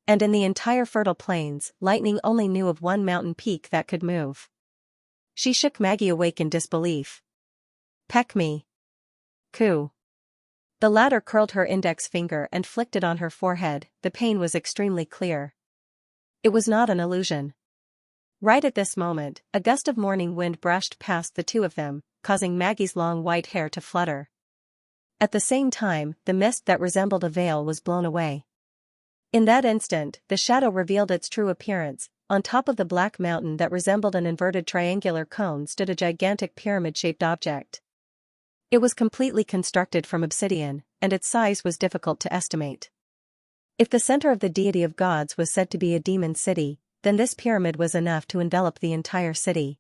And in the entire fertile plains, Lightning only knew of one mountain peak that could move. She shook Maggie awake in disbelief. "Peck me." "Coo." The latter curled her index finger and flicked it on her forehead. The pain was extremely clear. It was not an illusion. Right at this moment, a gust of morning wind brushed past the two of them, causing Maggie's long white hair to flutter. At the same time, the mist that resembled a veil was blown away. In that instant, the shadow revealed its true appearance. On top of the black mountain that resembled an inverted triangular cone stood a gigantic pyramid-shaped object. It was completely constructed from obsidian, and its size was difficult to estimate. If the center of the deity of gods was said to be a demon city, then this pyramid was enough to envelop the entire city.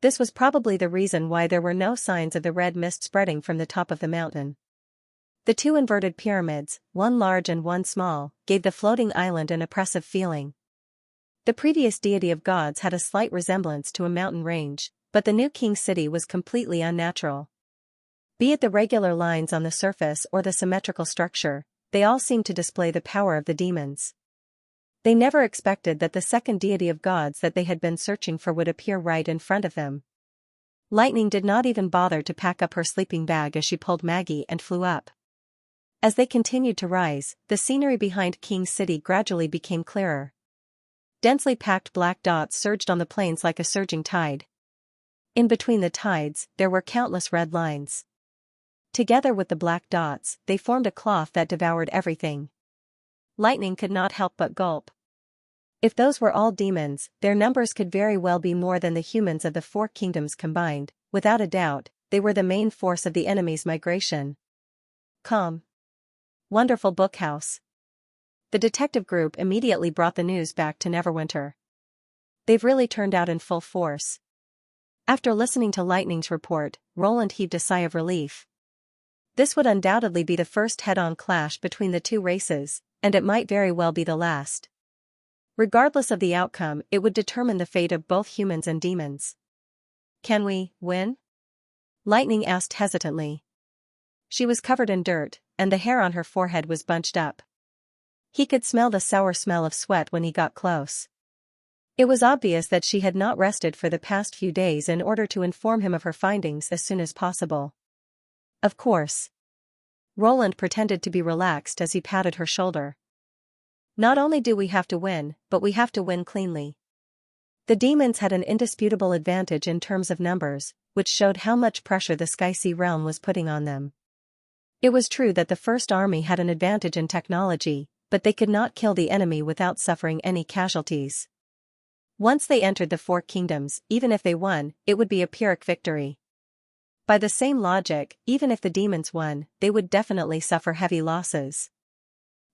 This was probably the reason why there were no signs of the red mist spreading from the top of the mountain. The two inverted pyramids, one large and one small, gave the floating island an oppressive feeling. The previous deity of gods had a slight resemblance to a mountain range, but the new king city was completely unnatural. Be it the regular lines on the surface or the symmetrical structure, they all seemed to display the power of the demons. They never expected that the second deity of gods that they had been searching for would appear right in front of them. Lightning did not even bother to pack up her sleeping bag as she pulled Maggie and flew up. As they continued to rise, the scenery behind King City gradually became clearer. Densely packed black dots surged on the plains like a surging tide. In between the tides, there were countless red lines. Together with the black dots, they formed a cloth that devoured everything. Lightning could not help but gulp. If those were all demons, their numbers could very well be more than the humans of the four kingdoms combined. Without a doubt, they were the main force of the enemy's migration. Calm. Wonderful bookhouse. The detective group immediately brought the news back to Neverwinter. They've really turned out in full force. After listening to Lightning's report, Roland heaved a sigh of relief. This would undoubtedly be the first head-on clash between the two races, and it might very well be the last. Regardless of the outcome, it would determine the fate of both humans and demons. Can we win? Lightning asked hesitantly. She was covered in dirt, and the hair on her forehead was bunched up. He could smell the sour smell of sweat when he got close. It was obvious that she had not rested for the past few days in order to inform him of her findings as soon as possible. Of course. Roland pretended to be relaxed as he patted her shoulder. Not only do we have to win, but we have to win cleanly. The demons had an indisputable advantage in terms of numbers, which showed how much pressure the Sky-Sea realm was putting on them. It was true that the First Army had an advantage in technology, but they could not kill the enemy without suffering any casualties. Once they entered the Four Kingdoms, even if they won, it would be a Pyrrhic victory. By the same logic, even if the demons won, they would definitely suffer heavy losses.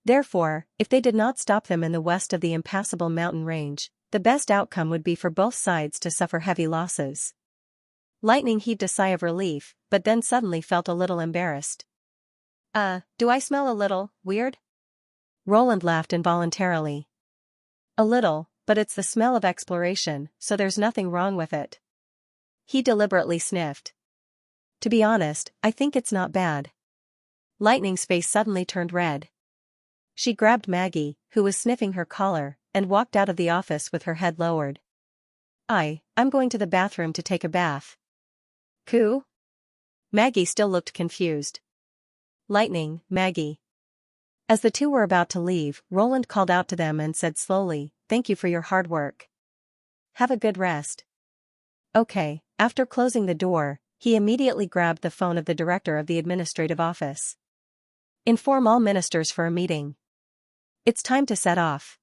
Therefore, if they did not stop them in the west of the impassable mountain range, the best outcome would be for both sides to suffer heavy losses. Lightning heaved a sigh of relief, but then suddenly felt a little embarrassed. Do I smell a little weird? Roland laughed involuntarily. A little, but it's the smell of exploration, so there's nothing wrong with it. He deliberately sniffed. To be honest, I think it's not bad. Lightning's face suddenly turned red. She grabbed Maggie, who was sniffing her collar, and walked out of the office with her head lowered. I'm going to the bathroom to take a bath. Coo? Maggie still looked confused. Lightning, Maggie. As the two were about to leave, Roland called out to them and said slowly, "Thank you for your hard work. Have a good rest." Okay. After closing the door, he immediately grabbed the phone of the director of the administrative office. Inform all ministers for a meeting. It's time to set off.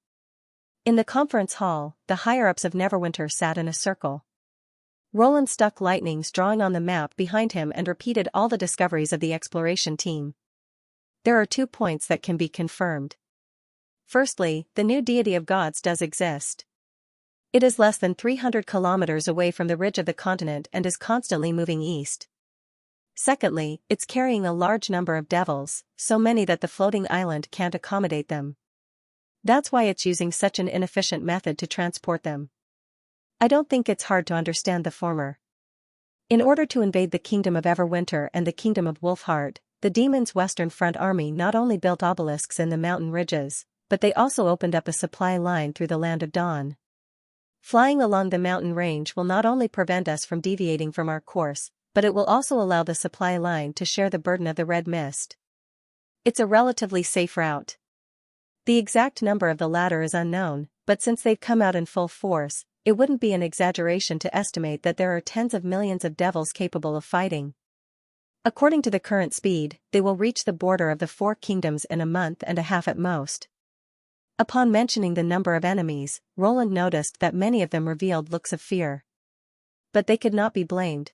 In the conference hall, the higher-ups of Neverwinter sat in a circle. Roland stuck Lightning's drawing on the map behind him and repeated all the discoveries of the exploration team. There are 2 points that can be confirmed. Firstly, the new deity of gods does exist. It is less than 300 kilometers away from the ridge of the continent and is constantly moving east. Secondly, it's carrying a large number of devils, so many that the floating island can't accommodate them. That's why it's using such an inefficient method to transport them. I don't think it's hard to understand the former. In order to invade the Kingdom of Everwinter and the Kingdom of Wolfheart, the Demon's Western Front Army not only built obelisks in the mountain ridges, but they also opened up a supply line through the Land of Dawn. Flying along the mountain range will not only prevent us from deviating from our course, but it will also allow the supply line to share the burden of the red mist. It's a relatively safe route. The exact number of the latter is unknown, but since they've come out in full force, it wouldn't be an exaggeration to estimate that there are tens of millions of devils capable of fighting. According to the current speed, they will reach the border of the Four Kingdoms in a month and a half at most. Upon mentioning the number of enemies, Roland noticed that many of them revealed looks of fear. But they could not be blamed.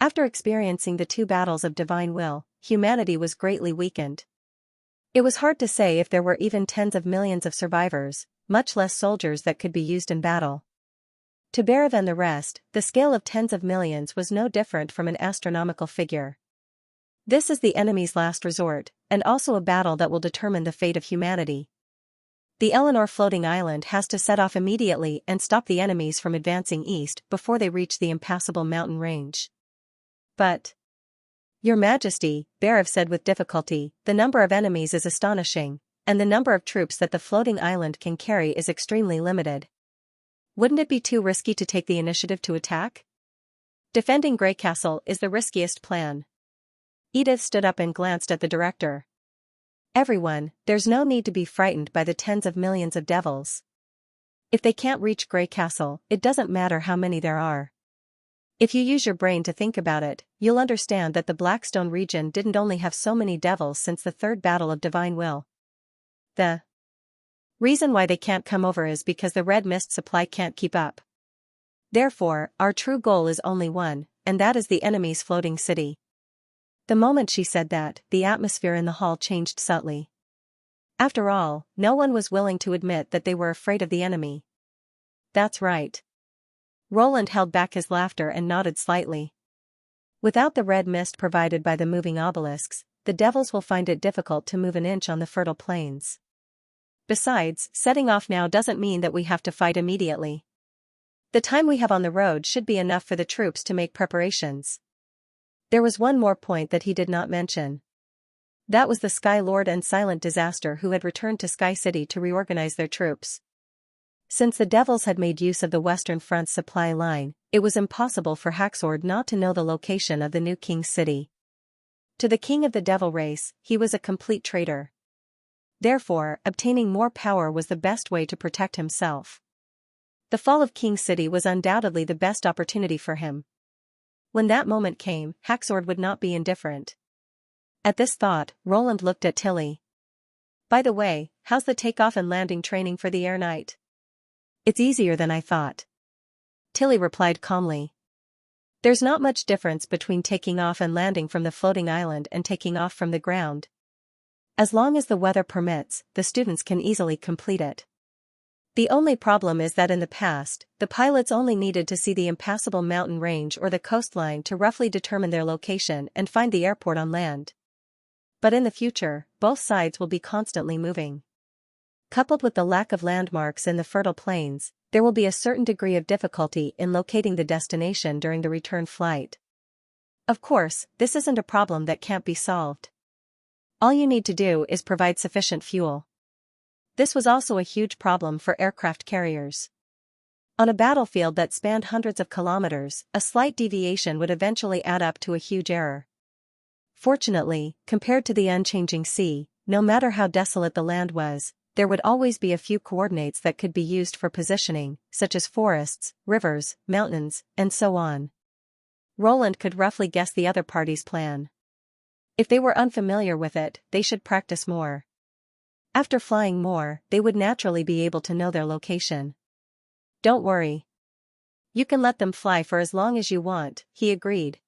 After experiencing the 2 battles of divine will, humanity was greatly weakened. It was hard to say if there were even tens of millions of survivors, much less soldiers that could be used in battle. To Berev and the rest, the scale of tens of millions was no different from an astronomical figure. This is the enemy's last resort, and also a battle that will determine the fate of humanity. The Eleanor floating island has to set off immediately and stop the enemies from advancing east before they reach the impassable mountain range. But, Your Majesty, Berev said with difficulty, the number of enemies is astonishing, and the number of troops that the floating island can carry is extremely limited. Wouldn't it be too risky to take the initiative to attack? Defending Grey Castle is the riskiest plan. Edith stood up and glanced at the director. Everyone, there's no need to be frightened by the tens of millions of devils. If they can't reach Grey Castle, it doesn't matter how many there are. If you use your brain to think about it, you'll understand that the Blackstone region didn't only have so many devils since the Third Battle of Divine Will. The reason why they can't come over is because the red mist supply can't keep up. Therefore, our true goal is only one, and that is the enemy's floating city. The moment she said that, the atmosphere in the hall changed subtly. After all, no one was willing to admit that they were afraid of the enemy. That's right. Roland held back his laughter and nodded slightly. Without the red mist provided by the moving obelisks, the devils will find it difficult to move an inch on the fertile plains. Besides, setting off now doesn't mean that we have to fight immediately. The time we have on the road should be enough for the troops to make preparations. There was one more point that he did not mention. That was the Sky Lord and Silent Disaster who had returned to Sky City to reorganize their troops. Since the devils had made use of the Western Front's supply line, it was impossible for Haxord not to know the location of the new King's City. To the king of the devil race, he was a complete traitor. Therefore, obtaining more power was the best way to protect himself. The fall of King's City was undoubtedly the best opportunity for him. When that moment came, Haxord would not be indifferent. At this thought, Roland looked at Tilly. By the way, how's the takeoff and landing training for the Air Knight? It's easier than I thought. Tilly replied calmly. There's not much difference between taking off and landing from the floating island and taking off from the ground. As long as the weather permits, the students can easily complete it. The only problem is that in the past, the pilots only needed to see the impassable mountain range or the coastline to roughly determine their location and find the airport on land. But in the future, both sides will be constantly moving. Coupled with the lack of landmarks in the fertile plains, there will be a certain degree of difficulty in locating the destination during the return flight. Of course, this isn't a problem that can't be solved. All you need to do is provide sufficient fuel. This was also a huge problem for aircraft carriers. On a battlefield that spanned hundreds of kilometers, a slight deviation would eventually add up to a huge error. Fortunately, compared to the unchanging sea, no matter how desolate the land was, there would always be a few coordinates that could be used for positioning, such as forests, rivers, mountains, and so on. Roland could roughly guess the other party's plan. If they were unfamiliar with it, they should practice more. After flying more, they would naturally be able to know their location. Don't worry. You can let them fly for as long as you want, he agreed.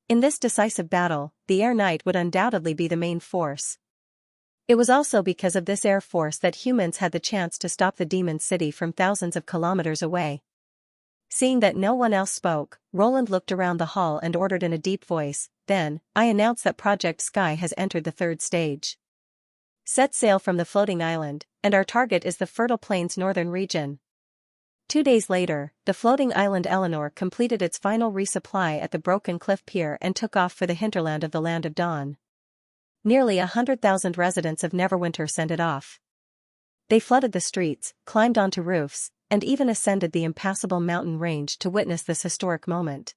In this decisive battle, the Air Knight would undoubtedly be the main force. It was also because of this air force that humans had the chance to stop the demon city from thousands of kilometers away. Seeing that no one else spoke, Roland looked around the hall and ordered in a deep voice, "Then, I announce that Project Sky has entered the third stage. Set sail from the floating island, and our target is the fertile plains northern region." 2 days later, the floating island Eleanor completed its final resupply at the Broken Cliff Pier and took off for the hinterland of the Land of Dawn. Nearly 100,000 residents of Neverwinter sent it off. They flooded the streets, climbed onto roofs, and even ascended the impassable mountain range to witness this historic moment.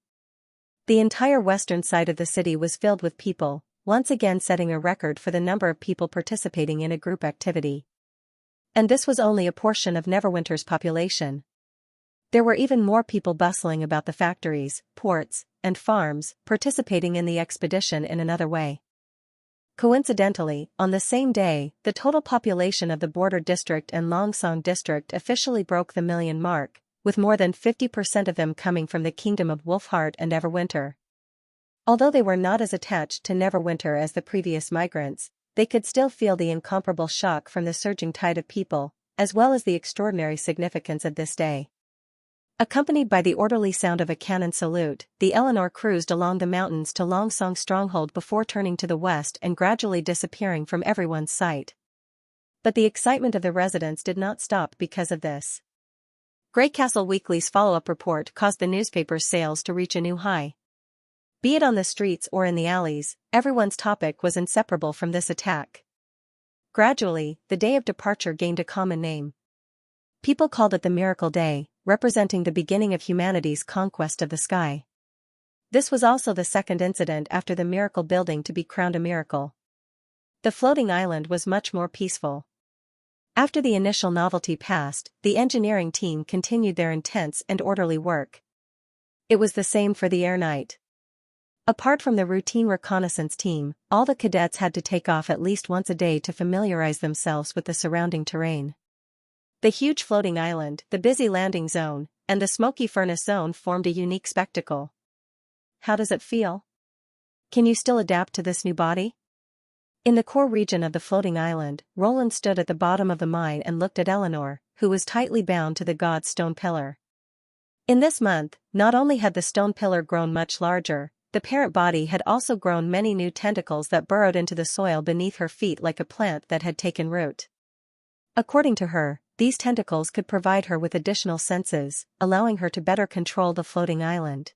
The entire western side of the city was filled with people, once again setting a record for the number of people participating in a group activity. And this was only a portion of Neverwinter's population. There were even more people bustling about the factories, ports, and farms, participating in the expedition in another way. Coincidentally, on the same day, the total population of the Border District and Longsong District officially broke the million mark, with more than 50% of them coming from the Kingdom of Wolfheart and Everwinter. Although they were not as attached to Neverwinter as the previous migrants, they could still feel the incomparable shock from the surging tide of people, as well as the extraordinary significance of this day. Accompanied by the orderly sound of a cannon salute, the Eleanor cruised along the mountains to Longsong Stronghold before turning to the west and gradually disappearing from everyone's sight. But the excitement of the residents did not stop because of this. Greycastle Weekly's follow-up report caused the newspaper's sales to reach a new high. Be it on the streets or in the alleys, everyone's topic was inseparable from this attack. Gradually, the day of departure gained a common name. People called it the Miracle Day, representing the beginning of humanity's conquest of the sky. This was also the second incident after the miracle building to be crowned a miracle. The floating island was much more peaceful. After the initial novelty passed, the engineering team continued their intense and orderly work. It was the same for the air night. Apart from the routine reconnaissance team, all the cadets had to take off at least once a day to familiarize themselves with the surrounding terrain. The huge floating island, the busy landing zone, and the smoky furnace zone formed a unique spectacle. How does it feel? Can you still adapt to this new body? In the core region of the floating island, Roland stood at the bottom of the mine and looked at Eleanor, who was tightly bound to the god's stone pillar. In this month, not only had the stone pillar grown much larger, the parent body had also grown many new tentacles that burrowed into the soil beneath her feet like a plant that had taken root. According to her, these tentacles could provide her with additional senses, allowing her to better control the floating island.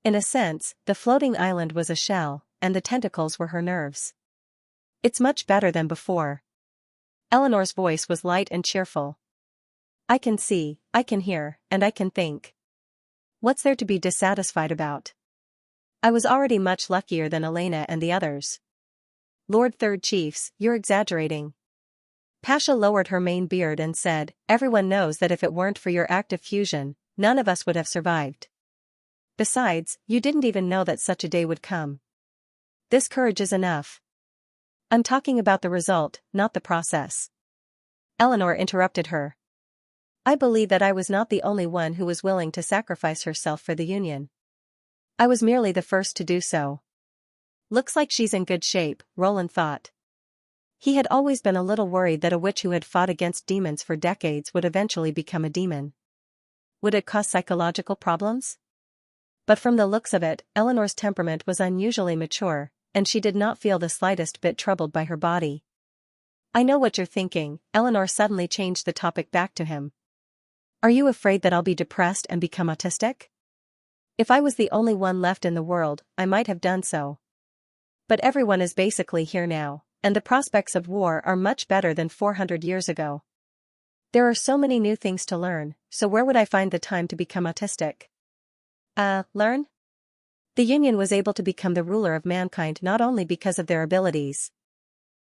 In a sense, the floating island was a shell, and the tentacles were her nerves. It's much better than before. Eleanor's voice was light and cheerful. I can see, I can hear, and I can think. What's there to be dissatisfied about? I was already much luckier than Elena and the others. Lord Third Chiefs, you're exaggerating. Pasha lowered her mane beard and said, everyone knows that if it weren't for your active fusion, none of us would have survived. Besides, you didn't even know that such a day would come. This courage is enough. I'm talking about the result, not the process. Eleanor interrupted her. I believe that I was not the only one who was willing to sacrifice herself for the Union. I was merely the first to do so. Looks like she's in good shape, Roland thought. He had always been a little worried that a witch who had fought against demons for decades would eventually become a demon. Would it cause psychological problems? But from the looks of it, Eleanor's temperament was unusually mature, and she did not feel the slightest bit troubled by her body. I know what you're thinking, Eleanor suddenly changed the topic back to him. Are you afraid that I'll be depressed and become autistic? If I was the only one left in the world, I might have done so. But everyone is basically here now, and the prospects of war are much better than 400 years ago. There are so many new things to learn, so where would I find the time to become autistic? Learn? The Union was able to become the ruler of mankind not only because of their abilities.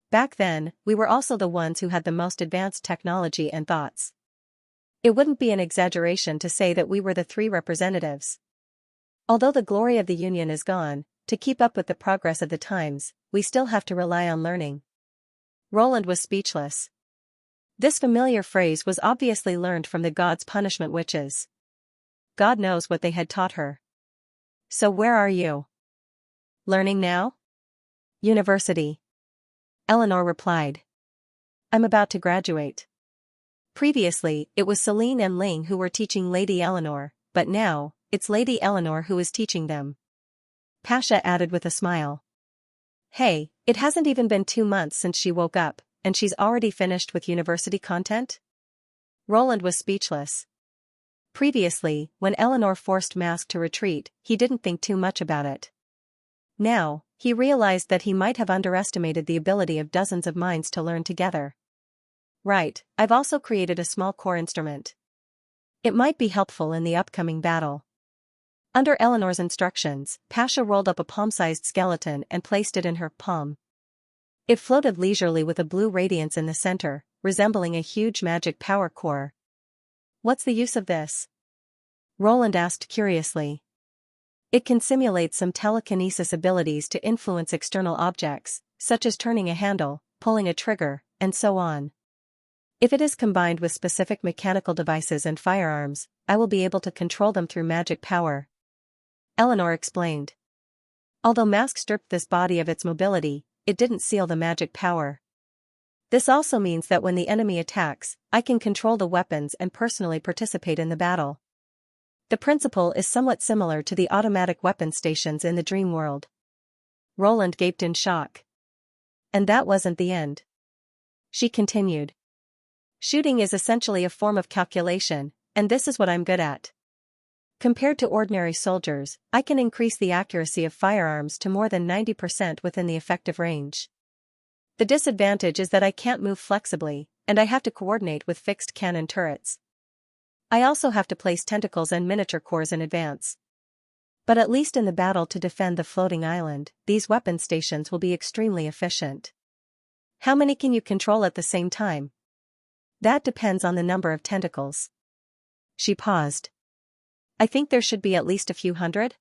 Back then, we were also the ones who had the most advanced technology and thoughts. It wouldn't be an exaggeration to say that we were the three representatives. Although the glory of the Union is gone, to keep up with the progress of the times, we still have to rely on learning. Roland was speechless. This familiar phrase was obviously learned from the gods' punishment witches. God knows what they had taught her. So where are you? Learning now? University. Eleanor replied. I'm about to graduate. Previously, it was Celine and Ling who were teaching Lady Eleanor, but now, it's Lady Eleanor who is teaching them. Pasha added with a smile. Hey, it hasn't even been 2 months since she woke up, and she's already finished with university content? Roland was speechless. Previously, when Eleanor forced Mask to retreat, he didn't think too much about it. Now, he realized that he might have underestimated the ability of dozens of minds to learn together. Right, I've also created a small core instrument. It might be helpful in the upcoming battle. Under Eleanor's instructions, Pasha rolled up a palm-sized skeleton and placed it in her palm. It floated leisurely with a blue radiance in the center, resembling a huge magic power core. What's the use of this? Roland asked curiously. It can simulate some telekinesis abilities to influence external objects, such as turning a handle, pulling a trigger, and so on. If it is combined with specific mechanical devices and firearms, I will be able to control them through magic power. Eleanor explained. Although Mask stripped this body of its mobility, it didn't seal the magic power. This also means that when the enemy attacks, I can control the weapons and personally participate in the battle. The principle is somewhat similar to the automatic weapon stations in the dream world. Roland gaped in shock. And that wasn't the end. She continued. Shooting is essentially a form of calculation, and this is what I'm good at. Compared to ordinary soldiers, I can increase the accuracy of firearms to more than 90% within the effective range. The disadvantage is that I can't move flexibly, and I have to coordinate with fixed cannon turrets. I also have to place tentacles and miniature cores in advance. But at least in the battle to defend the floating island, these weapon stations will be extremely efficient. How many can you control at the same time? That depends on the number of tentacles. She paused. I think there should be at least a few hundred.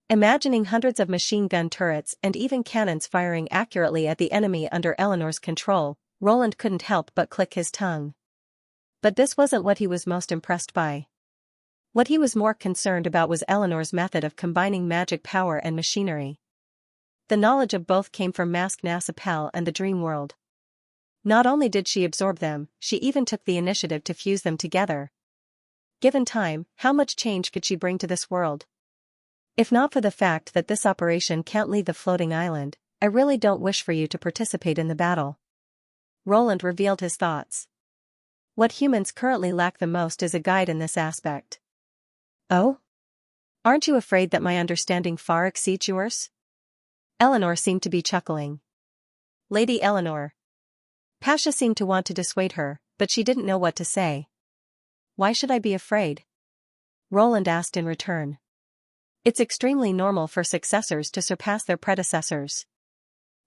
Imagining hundreds of machine gun turrets and even cannons firing accurately at the enemy under Eleanor's control, Roland couldn't help but click his tongue. But this wasn't what he was most impressed by. What he was more concerned about was Eleanor's method of combining magic power and machinery. The knowledge of both came from Mask Nasapel and the dream world. Not only did she absorb them, she even took the initiative to fuse them together. Given time, how much change could she bring to this world? If not for the fact that this operation can't leave the floating island, I really don't wish for you to participate in the battle. Roland revealed his thoughts. What humans currently lack the most is a guide in this aspect. Oh? Aren't you afraid that my understanding far exceeds yours? Eleanor seemed to be chuckling. Lady Eleanor. Pasha seemed to want to dissuade her, but she didn't know what to say. Why should I be afraid? Roland asked in return. It's extremely normal for successors to surpass their predecessors.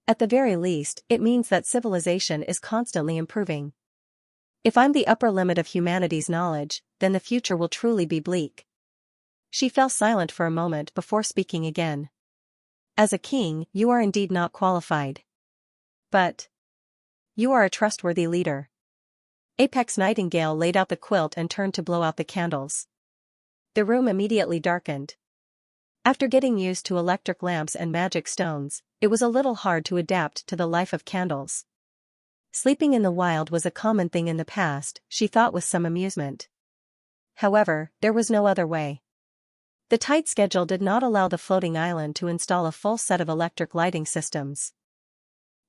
At the very least, it means that civilization is constantly improving. If I'm the upper limit of humanity's knowledge, then the future will truly be bleak. She fell silent for a moment before speaking again. As a king, you are indeed not qualified. But you are a trustworthy leader. Apex Nightingale laid out the quilt and turned to blow out the candles. The room immediately darkened. After getting used to electric lamps and magic stones, it was a little hard to adapt to the life of candles. Sleeping in the wild was a common thing in the past, she thought with some amusement. However, there was no other way. The tight schedule did not allow the floating island to install a full set of electric lighting systems.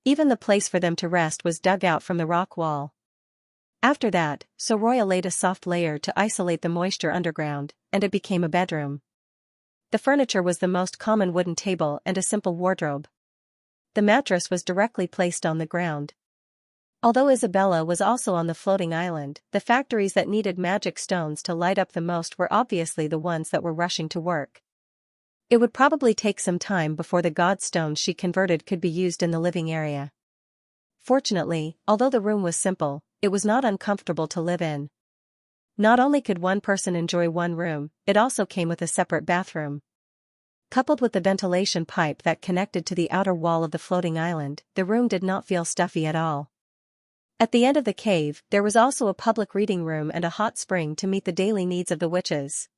Even the place for them to rest was dug out from the rock wall. After that, Soroya laid a soft layer to isolate the moisture underground, and it became a bedroom. The furniture was the most common wooden table and a simple wardrobe. The mattress was directly placed on the ground. Although Isabella was also on the floating island, the factories that needed magic stones to light up the most were obviously the ones that were rushing to work. It would probably take some time before the god stones she converted could be used in the living area. Fortunately, although the room was simple, it was not uncomfortable to live in. Not only could one person enjoy one room, it also came with a separate bathroom. Coupled with the ventilation pipe that connected to the outer wall of the floating island, the room did not feel stuffy at all. At the end of the cave, there was also a public reading room and a hot spring to meet the daily needs of the witches.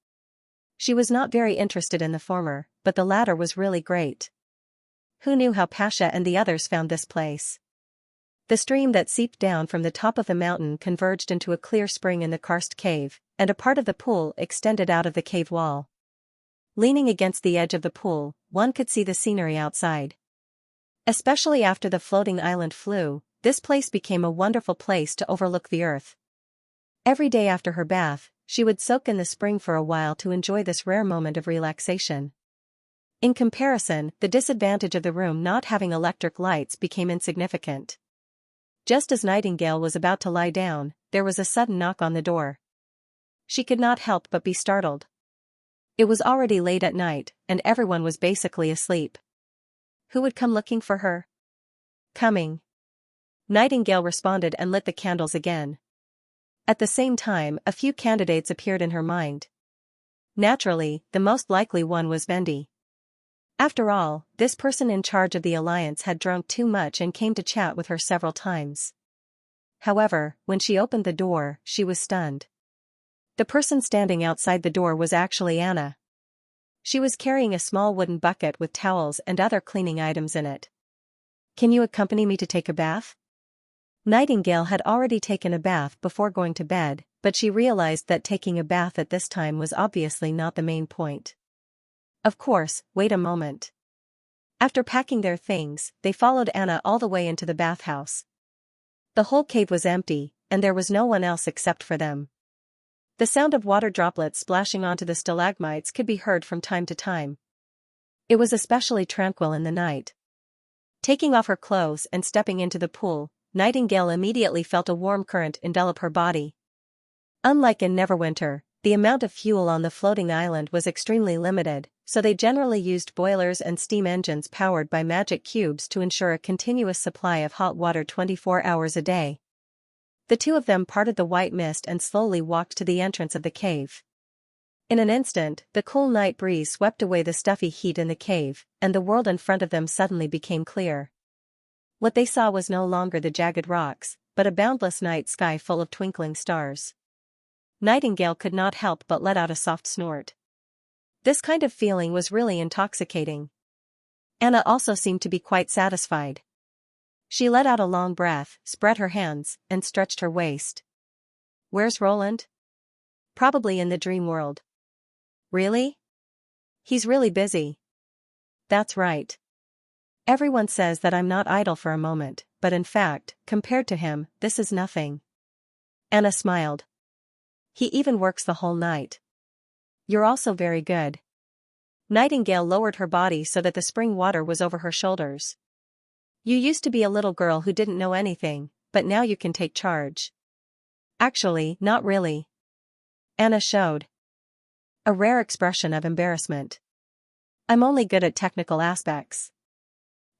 She was not very interested in the former, but the latter was really great. Who knew how Pasha and the others found this place? The stream that seeped down from the top of the mountain converged into a clear spring in the karst cave, and a part of the pool extended out of the cave wall. Leaning against the edge of the pool, one could see the scenery outside. Especially after the floating island flew, this place became a wonderful place to overlook the earth. Every day after her bath, she would soak in the spring for a while to enjoy this rare moment of relaxation. In comparison, the disadvantage of the room not having electric lights became insignificant. Just as Nightingale was about to lie down, there was a sudden knock on the door. She could not help but be startled. It was already late at night, and everyone was basically asleep. Who would come looking for her? Coming. Nightingale responded and lit the candles again. At the same time, a few candidates appeared in her mind. Naturally, the most likely one was Vendi. After all, this person in charge of the alliance had drunk too much and came to chat with her several times. However, when she opened the door, she was stunned. The person standing outside the door was actually Anna. She was carrying a small wooden bucket with towels and other cleaning items in it. Can you accompany me to take a bath? Nightingale had already taken a bath before going to bed, but she realized that taking a bath at this time was obviously not the main point. Of course, wait a moment. After packing their things, they followed Anna all the way into the bathhouse. The whole cave was empty, and there was no one else except for them. The sound of water droplets splashing onto the stalagmites could be heard from time to time. It was especially tranquil in the night. Taking off her clothes and stepping into the pool, Nightingale immediately felt a warm current envelop her body. Unlike in Neverwinter, the amount of fuel on the floating island was extremely limited, so they generally used boilers and steam engines powered by magic cubes to ensure a continuous supply of hot water 24 hours a day. The two of them parted the white mist and slowly walked to the entrance of the cave. In an instant, the cool night breeze swept away the stuffy heat in the cave, and the world in front of them suddenly became clear. What they saw was no longer the jagged rocks, but a boundless night sky full of twinkling stars. Nightingale could not help but let out a soft snort. This kind of feeling was really intoxicating. Anna also seemed to be quite satisfied. She let out a long breath, spread her hands, and stretched her waist. "Where's Roland?" "Probably in the dream world." "Really?" "He's really busy." "That's right. Everyone says that I'm not idle for a moment, but in fact, compared to him, this is nothing." Anna smiled. "He even works the whole night." "You're also very good." Nightingale lowered her body so that the spring water was over her shoulders. "You used to be a little girl who didn't know anything, but now you can take charge." "Actually, not really." Anna showed a rare expression of embarrassment. "I'm only good at technical aspects.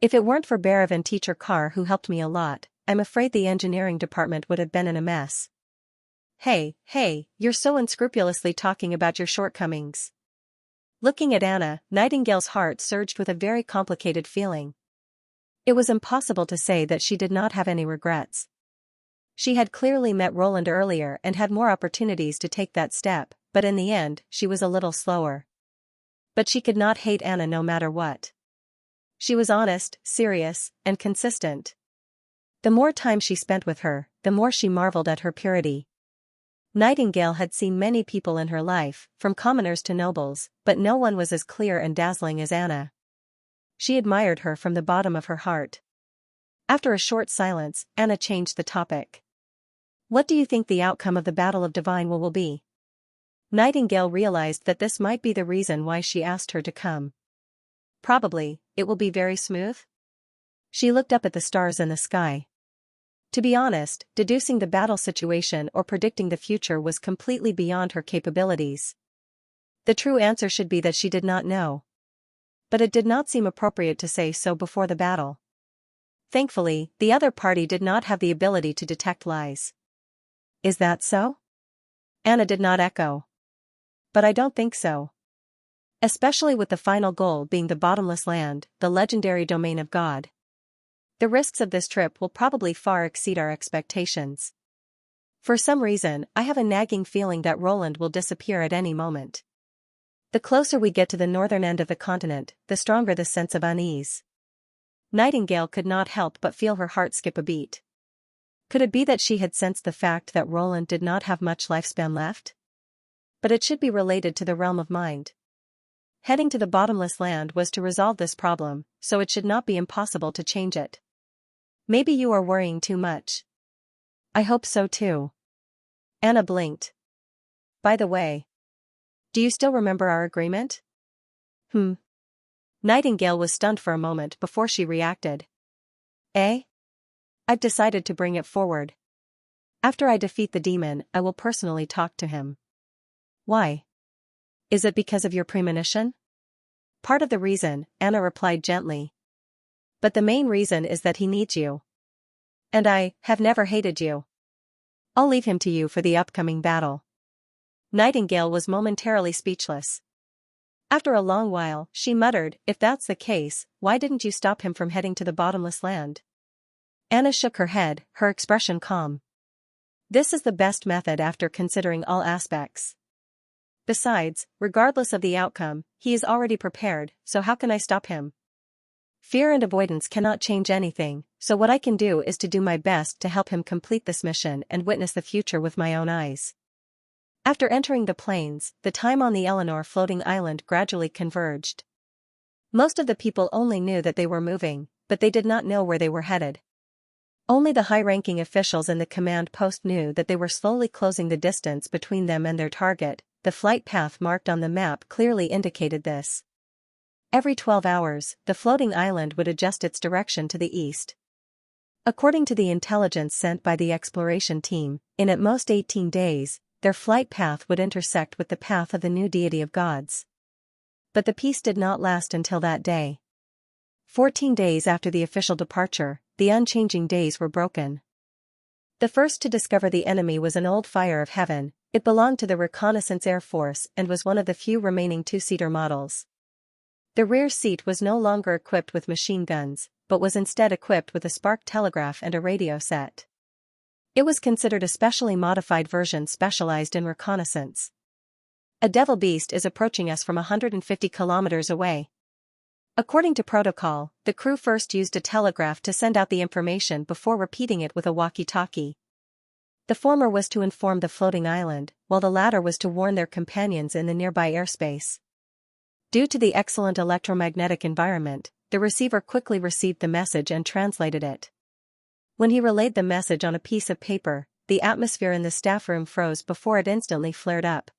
If it weren't for Berev and teacher Carr who helped me a lot, I'm afraid the engineering department would have been in a mess." Hey, you're so unscrupulously talking about your shortcomings." Looking at Anna, Nightingale's heart surged with a very complicated feeling. It was impossible to say that she did not have any regrets. She had clearly met Roland earlier and had more opportunities to take that step, but in the end, she was a little slower. But she could not hate Anna no matter what. She was honest, serious, and consistent. The more time she spent with her, the more she marveled at her purity. Nightingale had seen many people in her life, from commoners to nobles, but no one was as clear and dazzling as Anna. She admired her from the bottom of her heart. After a short silence, Anna changed the topic. "What do you think the outcome of the Battle of Divine will be?" Nightingale realized that this might be the reason why she asked her to come. "Probably, it will be very smooth." She looked up at the stars in the sky. To be honest, deducing the battle situation or predicting the future was completely beyond her capabilities. The true answer should be that she did not know. But it did not seem appropriate to say so before the battle. Thankfully, the other party did not have the ability to detect lies. "Is that so?" Anna did not echo. "But I don't think so. Especially with the final goal being the bottomless land, the legendary domain of God. The risks of this trip will probably far exceed our expectations. For some reason, I have a nagging feeling that Roland will disappear at any moment. The closer we get to the northern end of the continent, the stronger the sense of unease." Nightingale could not help but feel her heart skip a beat. Could it be that she had sensed the fact that Roland did not have much lifespan left? But it should be related to the realm of mind. Heading to the bottomless land was to resolve this problem, so it should not be impossible to change it. "Maybe you are worrying too much." "I hope so too." Anna blinked. "By the way, do you still remember our agreement?" Nightingale was stunned for a moment before she reacted. "Eh? I've decided to bring it forward. After I defeat the demon, I will personally talk to him." "Why? Is it because of your premonition?" "Part of the reason," Anna replied gently. "But the main reason is that he needs you. And I have never hated you. I'll leave him to you for the upcoming battle." Nightingale was momentarily speechless. After a long while, she muttered, "If that's the case, why didn't you stop him from heading to the bottomless land?" Anna shook her head, her expression calm. "This is the best method after considering all aspects. Besides, regardless of the outcome, he is already prepared, so how can I stop him? Fear and avoidance cannot change anything, so what I can do is to do my best to help him complete this mission and witness the future with my own eyes." After entering the plains, the time on the Eleanor floating island gradually converged. Most of the people only knew that they were moving, but they did not know where they were headed. Only the high-ranking officials in the command post knew that they were slowly closing the distance between them and their target. The flight path marked on the map clearly indicated this. Every 12 hours, the floating island would adjust its direction to the east. According to the intelligence sent by the exploration team, in at most 18 days, their flight path would intersect with the path of the new deity of gods. But the peace did not last until that day. 14 days after the official departure, the unchanging days were broken. The first to discover the enemy was an old Fire of Heaven. It belonged to the Reconnaissance Air Force and was one of the few remaining two-seater models. The rear seat was no longer equipped with machine guns, but was instead equipped with a spark telegraph and a radio set. It was considered a specially modified version specialized in reconnaissance. A devil beast is approaching us from 150 kilometers away. According to protocol, the crew first used a telegraph to send out the information before repeating it with a walkie-talkie. The former was to inform the floating island, while the latter was to warn their companions in the nearby airspace. Due to the excellent electromagnetic environment, the receiver quickly received the message and translated it. When he relayed the message on a piece of paper, the atmosphere in the staff room froze before it instantly flared up.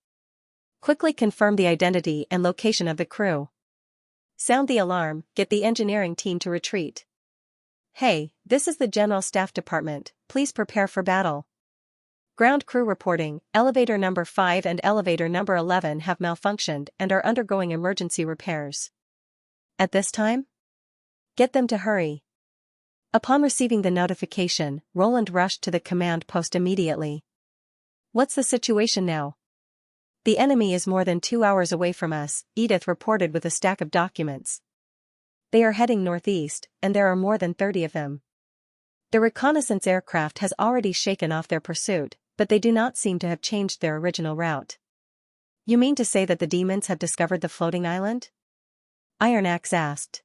Quickly confirm the identity and location of the crew. Sound the alarm, get the engineering team to retreat. Hey, this is the General Staff Department, please prepare for battle. Ground crew reporting, elevator number 5 and elevator number 11 have malfunctioned and are undergoing emergency repairs. At this time? Get them to hurry. Upon receiving the notification, Roland rushed to the command post immediately. What's the situation now? The enemy is more than 2 hours away from us, Edith reported with a stack of documents. They are heading northeast, and there are more than 30 of them. The reconnaissance aircraft has already shaken off their pursuit, but they do not seem to have changed their original route. You mean to say that the demons have discovered the floating island? Iron Axe asked.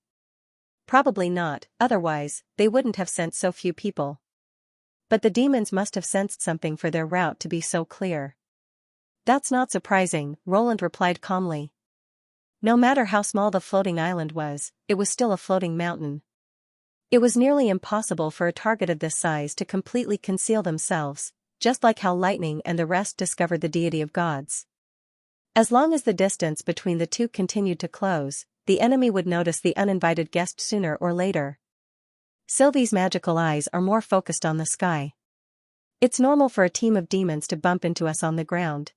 Probably not, otherwise, they wouldn't have sent so few people. But the demons must have sensed something for their route to be so clear. That's not surprising, Roland replied calmly. No matter how small the floating island was, it was still a floating mountain. It was nearly impossible for a target of this size to completely conceal themselves, just like how lightning and the rest discovered the deity of gods. As long as the distance between the two continued to close, the enemy would notice the uninvited guest sooner or later. Sylvie's magical eyes are more focused on the sky. It's normal for a team of demons to bump into us on the ground.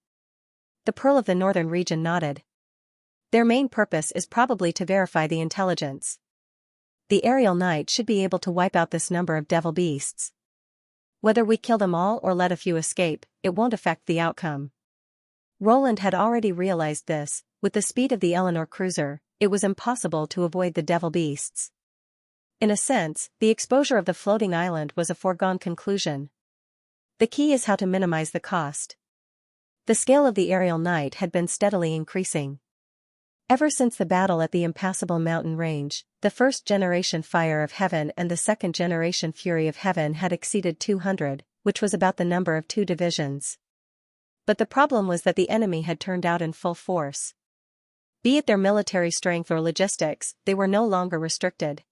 The Pearl of the Northern region nodded. Their main purpose is probably to verify the intelligence. The aerial knight should be able to wipe out this number of devil beasts. Whether we kill them all or let a few escape, it won't affect the outcome. Roland had already realized this. With the speed of the Eleanor cruiser, it was impossible to avoid the devil beasts. In a sense, the exposure of the floating island was a foregone conclusion. The key is how to minimize the cost. The scale of the aerial knight had been steadily increasing. Ever since the battle at the impassable mountain range, the first-generation Fire of Heaven and the second-generation Fury of Heaven had exceeded 200, which was about the number of 2 divisions. But the problem was that the enemy had turned out in full force. Be it their military strength or logistics, they were no longer restricted.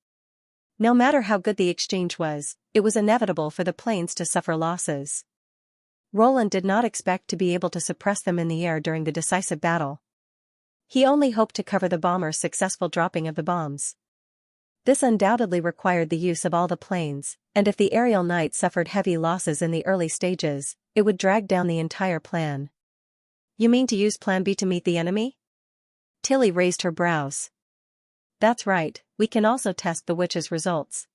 No matter how good the exchange was, it was inevitable for the planes to suffer losses. Roland did not expect to be able to suppress them in the air during the decisive battle. He only hoped to cover the bomber's successful dropping of the bombs. This undoubtedly required the use of all the planes, and if the aerial knight suffered heavy losses in the early stages, it would drag down the entire plan. You mean to use Plan B to meet the enemy? Tilly raised her brows. That's right, we can also test the witch's results.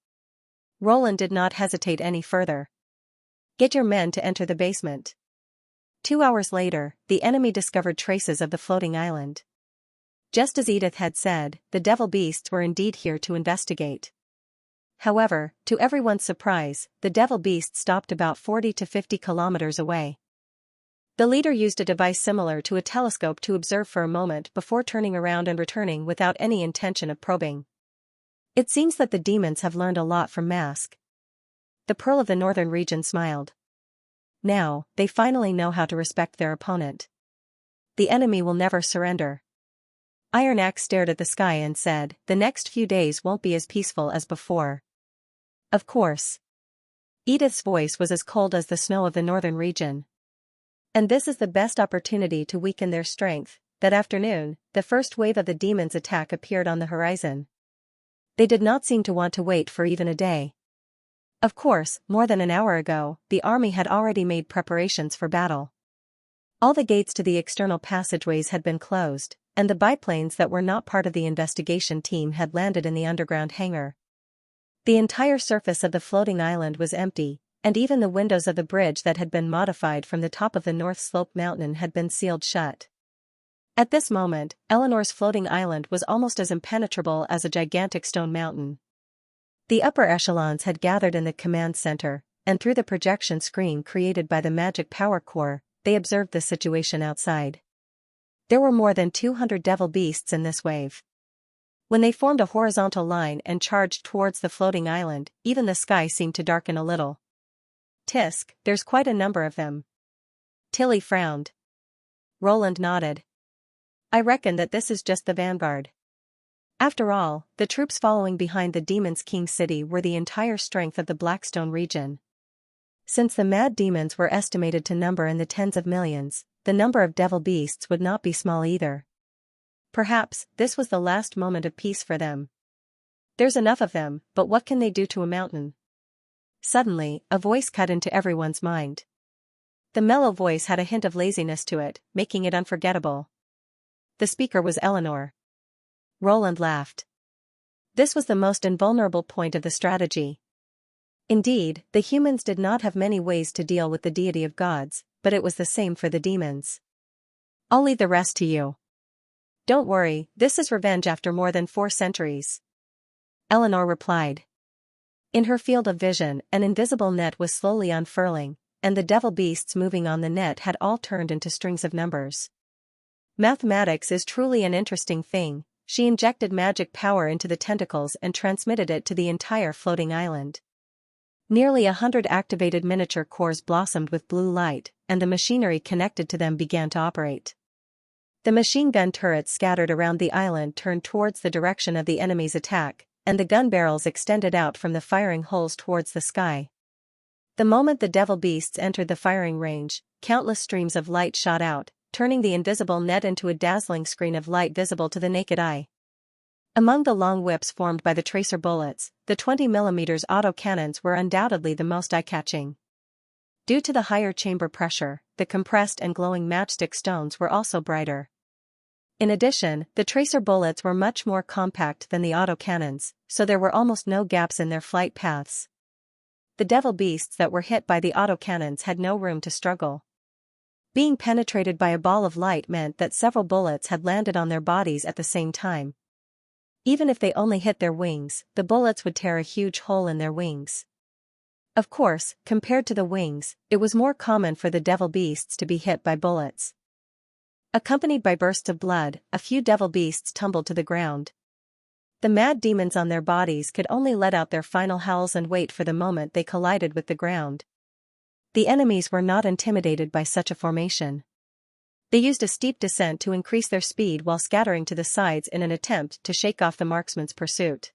Roland did not hesitate any further. Get your men to enter the basement. 2 hours later, the enemy discovered traces of the floating island. Just as Edith had said, the devil beasts were indeed here to investigate. However, to everyone's surprise, the devil beast stopped about 40 to 50 kilometers away. The leader used a device similar to a telescope to observe for a moment before turning around and returning without any intention of probing. It seems that the demons have learned a lot from Mask. The Pearl of the Northern region smiled. Now, they finally know how to respect their opponent. The enemy will never surrender. Iron Axe stared at the sky and said, "The next few days won't be as peaceful as before." Of course. Edith's voice was as cold as the snow of the northern region. And this is the best opportunity to weaken their strength. That afternoon, the first wave of the demons' attack appeared on the horizon. They did not seem to want to wait for even a day. Of course, more than an hour ago, the army had already made preparations for battle. All the gates to the external passageways had been closed, and the biplanes that were not part of the investigation team had landed in the underground hangar. The entire surface of the floating island was empty, and even the windows of the bridge that had been modified from the top of the North Slope mountain had been sealed shut. At this moment, Eleanor's floating island was almost as impenetrable as a gigantic stone mountain. The upper echelons had gathered in the command center, and through the projection screen created by the magic power core, they observed the situation outside. There were more than 200 devil beasts in this wave. When they formed a horizontal line and charged towards the floating island, even the sky seemed to darken a little. "Tisk, there's quite a number of them." Tilly frowned. Roland nodded. "I reckon that this is just the vanguard." After all, the troops following behind the Demon's King City were the entire strength of the Blackstone region. Since the mad demons were estimated to number in the tens of millions, the number of devil beasts would not be small either. Perhaps, this was the last moment of peace for them. "There's enough of them, but what can they do to a mountain?" Suddenly, a voice cut into everyone's mind. The mellow voice had a hint of laziness to it, making it unforgettable. The speaker was Eleanor. Roland laughed. This was the most invulnerable point of the strategy. Indeed, the humans did not have many ways to deal with the deity of gods, but it was the same for the demons. "I'll leave the rest to you. Don't worry, this is revenge after more than 4 centuries. Eleanor replied. In her field of vision, an invisible net was slowly unfurling, and the devil beasts moving on the net had all turned into strings of numbers. Mathematics is truly an interesting thing. She injected magic power into the tentacles and transmitted it to the entire floating island. Nearly 100 activated miniature cores blossomed with blue light, and the machinery connected to them began to operate. The machine gun turrets scattered around the island turned towards the direction of the enemy's attack, and the gun barrels extended out from the firing holes towards the sky. The moment the devil beasts entered the firing range, countless streams of light shot out, turning the invisible net into a dazzling screen of light visible to the naked eye. Among the long whips formed by the tracer bullets, the 20mm autocannons were undoubtedly the most eye-catching. Due to the higher chamber pressure, the compressed and glowing matchstick stones were also brighter. In addition, the tracer bullets were much more compact than the autocannons, so there were almost no gaps in their flight paths. The devil beasts that were hit by the autocannons had no room to struggle. Being penetrated by a ball of light meant that several bullets had landed on their bodies at the same time. Even if they only hit their wings, the bullets would tear a huge hole in their wings. Of course, compared to the wings, it was more common for the devil beasts to be hit by bullets. Accompanied by bursts of blood, a few devil beasts tumbled to the ground. The mad demons on their bodies could only let out their final howls and wait for the moment they collided with the ground. The enemies were not intimidated by such a formation. They used a steep descent to increase their speed while scattering to the sides in an attempt to shake off the marksman's pursuit.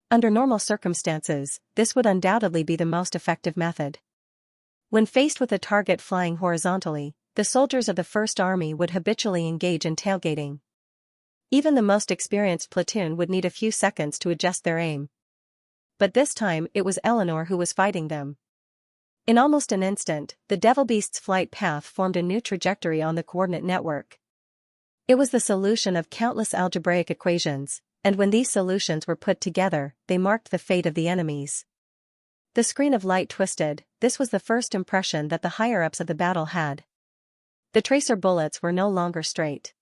Under normal circumstances, this would undoubtedly be the most effective method. When faced with a target flying horizontally, the soldiers of the First Army would habitually engage in tailgating. Even the most experienced platoon would need a few seconds to adjust their aim. But this time it was Eleanor who was fighting them. In almost an instant, the devil beast's flight path formed a new trajectory on the coordinate network. It was the solution of countless algebraic equations, and when these solutions were put together, they marked the fate of the enemies. The screen of light twisted. This was the first impression that the higher-ups of the battle had. The tracer bullets were no longer straight.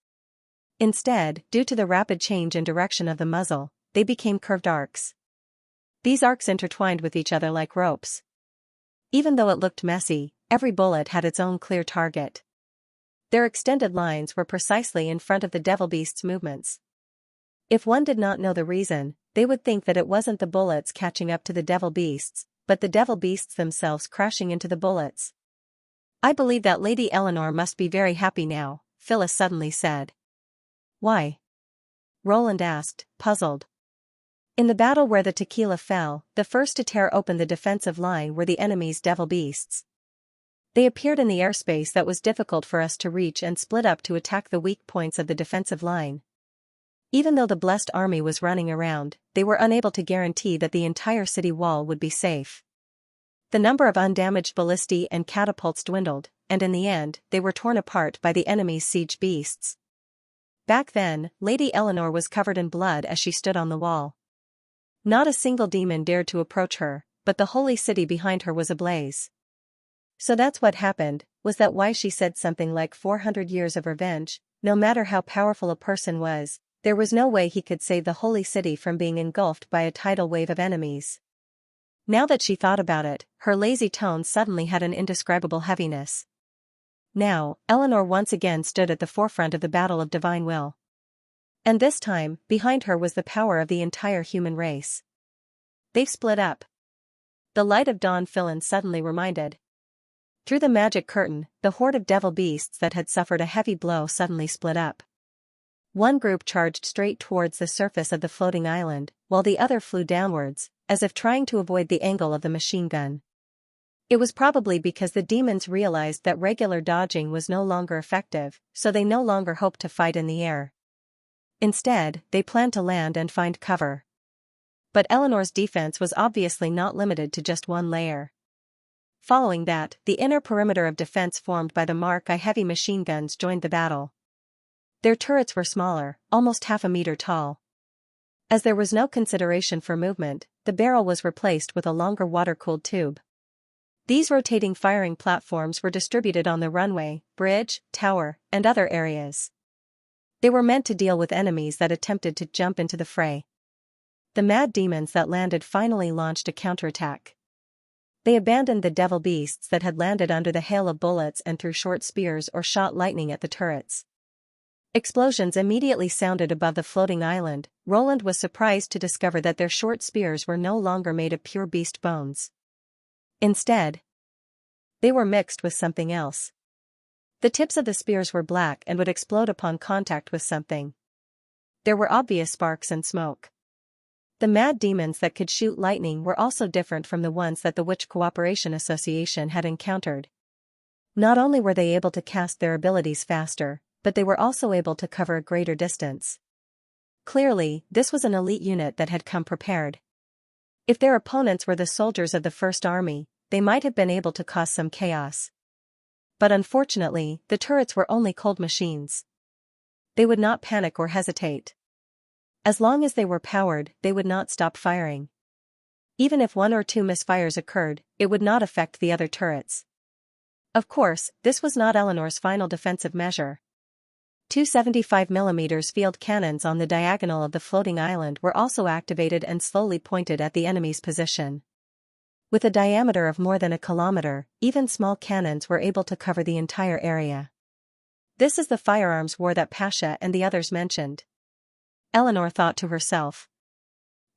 Instead, due to the rapid change in direction of the muzzle, they became curved arcs. These arcs intertwined with each other like ropes. Even though it looked messy, every bullet had its own clear target. Their extended lines were precisely in front of the devil beast's movements. If one did not know the reason, they would think that it wasn't the bullets catching up to the devil beasts, but the devil beasts themselves crashing into the bullets. I believe that Lady Eleanor must be very happy now, Phyllis suddenly said. Why? Roland asked, puzzled. In the battle where the tequila fell, the first to tear open the defensive line were the enemy's devil beasts. They appeared in the airspace that was difficult for us to reach and split up to attack the weak points of the defensive line. Even though the blessed army was running around, they were unable to guarantee that the entire city wall would be safe. The number of undamaged ballistae and catapults dwindled, and in the end, they were torn apart by the enemy's siege beasts. Back then, Lady Eleanor was covered in blood as she stood on the wall. Not a single demon dared to approach her, but the holy city behind her was ablaze. So that's what happened. Was that why she said something like 400 years of revenge? No matter how powerful a person was, there was no way he could save the holy city from being engulfed by a tidal wave of enemies. Now that she thought about it, her lazy tone suddenly had an indescribable heaviness. Now, Eleanor once again stood at the forefront of the battle of divine will. And this time, behind her was the power of the entire human race. They've split up. The light of dawn Philin suddenly reminded. Through the magic curtain, the horde of devil beasts that had suffered a heavy blow suddenly split up. One group charged straight towards the surface of the floating island, while the other flew downwards, as if trying to avoid the angle of the machine gun. It was probably because the demons realized that regular dodging was no longer effective, so they no longer hoped to fight in the air. Instead, they planned to land and find cover. But Eleanor's defense was obviously not limited to just one layer. Following that, the inner perimeter of defense formed by the Mark I heavy machine guns joined the battle. Their turrets were smaller, almost half a meter tall. As there was no consideration for movement, the barrel was replaced with a longer water-cooled tube. These rotating firing platforms were distributed on the runway, bridge, tower, and other areas. They were meant to deal with enemies that attempted to jump into the fray. The mad demons that landed finally launched a counterattack. They abandoned the devil beasts that had landed under the hail of bullets and threw short spears or shot lightning at the turrets. Explosions immediately sounded above the floating island. Roland was surprised to discover that their short spears were no longer made of pure beast bones. Instead, they were mixed with something else. The tips of the spears were black and would explode upon contact with something. There were obvious sparks and smoke. The mad demons that could shoot lightning were also different from the ones that the Witch Cooperation Association had encountered. Not only were they able to cast their abilities faster, but they were also able to cover a greater distance. Clearly, this was an elite unit that had come prepared. If their opponents were the soldiers of the First Army, they might have been able to cause some chaos. But unfortunately, the turrets were only cold machines. They would not panic or hesitate. As long as they were powered, they would not stop firing. Even if one or two misfires occurred, it would not affect the other turrets. Of course, this was not Eleanor's final defensive measure. Two 75mm field cannons on the diagonal of the floating island were also activated and slowly pointed at the enemy's position. With a diameter of more than a kilometer, even small cannons were able to cover the entire area. This is the firearms war that Pasha and the others mentioned. Eleanor thought to herself.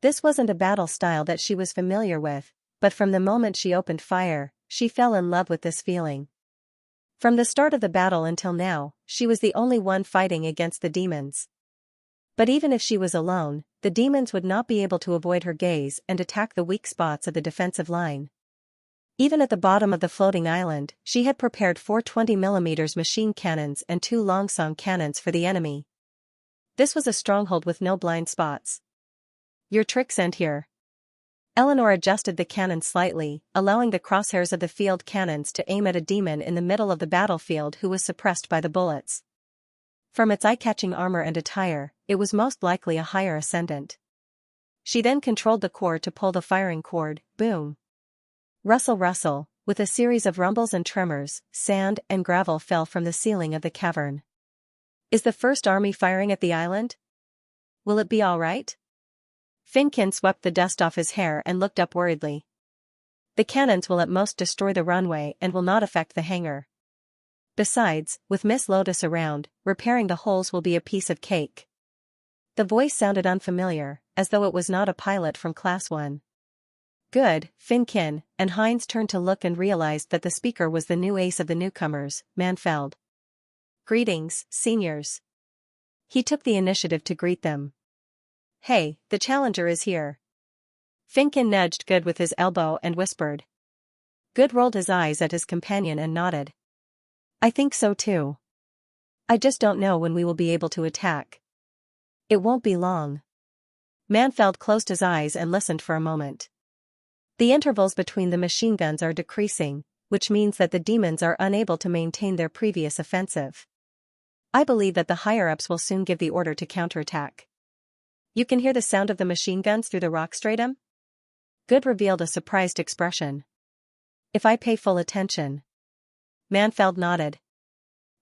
This wasn't a battle style that she was familiar with, but from the moment she opened fire, she fell in love with this feeling. From the start of the battle until now, she was the only one fighting against the demons. But even if she was alone, the demons would not be able to avoid her gaze and attack the weak spots of the defensive line. Even at the bottom of the floating island, she had prepared 4 20mm machine cannons and 2 longsong cannons for the enemy. This was a stronghold with no blind spots. Your tricks end here. Eleanor adjusted the cannon slightly, allowing the crosshairs of the field cannons to aim at a demon in the middle of the battlefield who was suppressed by the bullets. From its eye-catching armor and attire, it was most likely a higher ascendant. She then controlled the core to pull the firing cord. Boom. Rustle rustle, with a series of rumbles and tremors, sand and gravel fell from the ceiling of the cavern. Is the First Army firing at the island? Will it be all right? Finkin swept the dust off his hair and looked up worriedly. The cannons will at most destroy the runway and will not affect the hangar. Besides, with Miss Lotus around, repairing the holes will be a piece of cake. The voice sounded unfamiliar, as though it was not a pilot from Class 1. Good, Finkin, and Heinz turned to look and realized that the speaker was the new ace of the newcomers, Manfeld. Greetings, seniors. He took the initiative to greet them. Hey, the challenger is here. Finkin nudged Good with his elbow and whispered. Good rolled his eyes at his companion and nodded. I think so too. I just don't know when we will be able to attack. It won't be long. Manfeld closed his eyes and listened for a moment. The intervals between the machine guns are decreasing, which means that the demons are unable to maintain their previous offensive. I believe that the higher-ups will soon give the order to counterattack. You can hear the sound of the machine guns through the rock stratum? Good revealed a surprised expression. If I pay full attention. Manfeld nodded.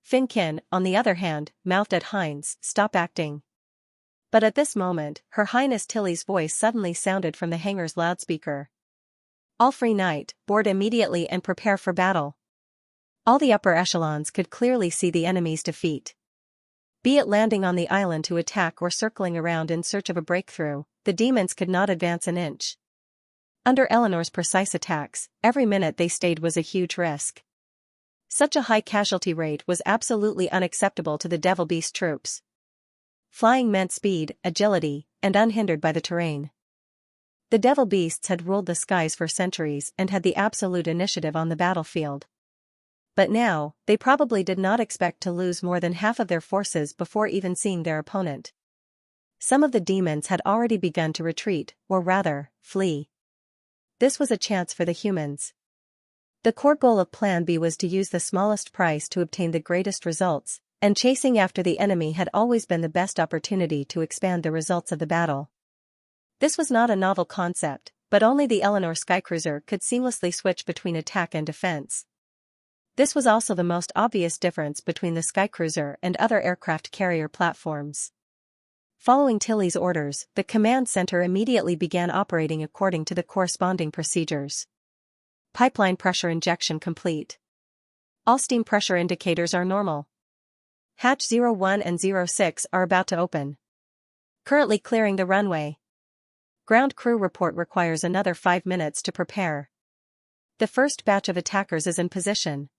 Finkin, on the other hand, mouthed at Heinz, stop acting. But at this moment, Her Highness Tilly's voice suddenly sounded from the hangar's loudspeaker. All free knight, board immediately and prepare for battle. All the upper echelons could clearly see the enemy's defeat. Be it landing on the island to attack or circling around in search of a breakthrough, the demons could not advance an inch. Under Eleanor's precise attacks, every minute they stayed was a huge risk. Such a high casualty rate was absolutely unacceptable to the Devil Beast troops. Flying meant speed, agility, and unhindered by the terrain. The Devil Beasts had ruled the skies for centuries and had the absolute initiative on the battlefield. But now, they probably did not expect to lose more than half of their forces before even seeing their opponent. Some of the demons had already begun to retreat, or rather, flee. This was a chance for the humans. The core goal of Plan B was to use the smallest price to obtain the greatest results, and chasing after the enemy had always been the best opportunity to expand the results of the battle. This was not a novel concept, but only the Eleanor Skycruiser could seamlessly switch between attack and defense. This was also the most obvious difference between the Skycruiser and other aircraft carrier platforms. Following Tilly's orders, the command center immediately began operating according to the corresponding procedures. Pipeline pressure injection complete. All steam pressure indicators are normal. Hatch 01 and 06 are about to open. Currently clearing the runway. Ground crew report requires another 5 minutes to prepare. The first batch of attackers is in position.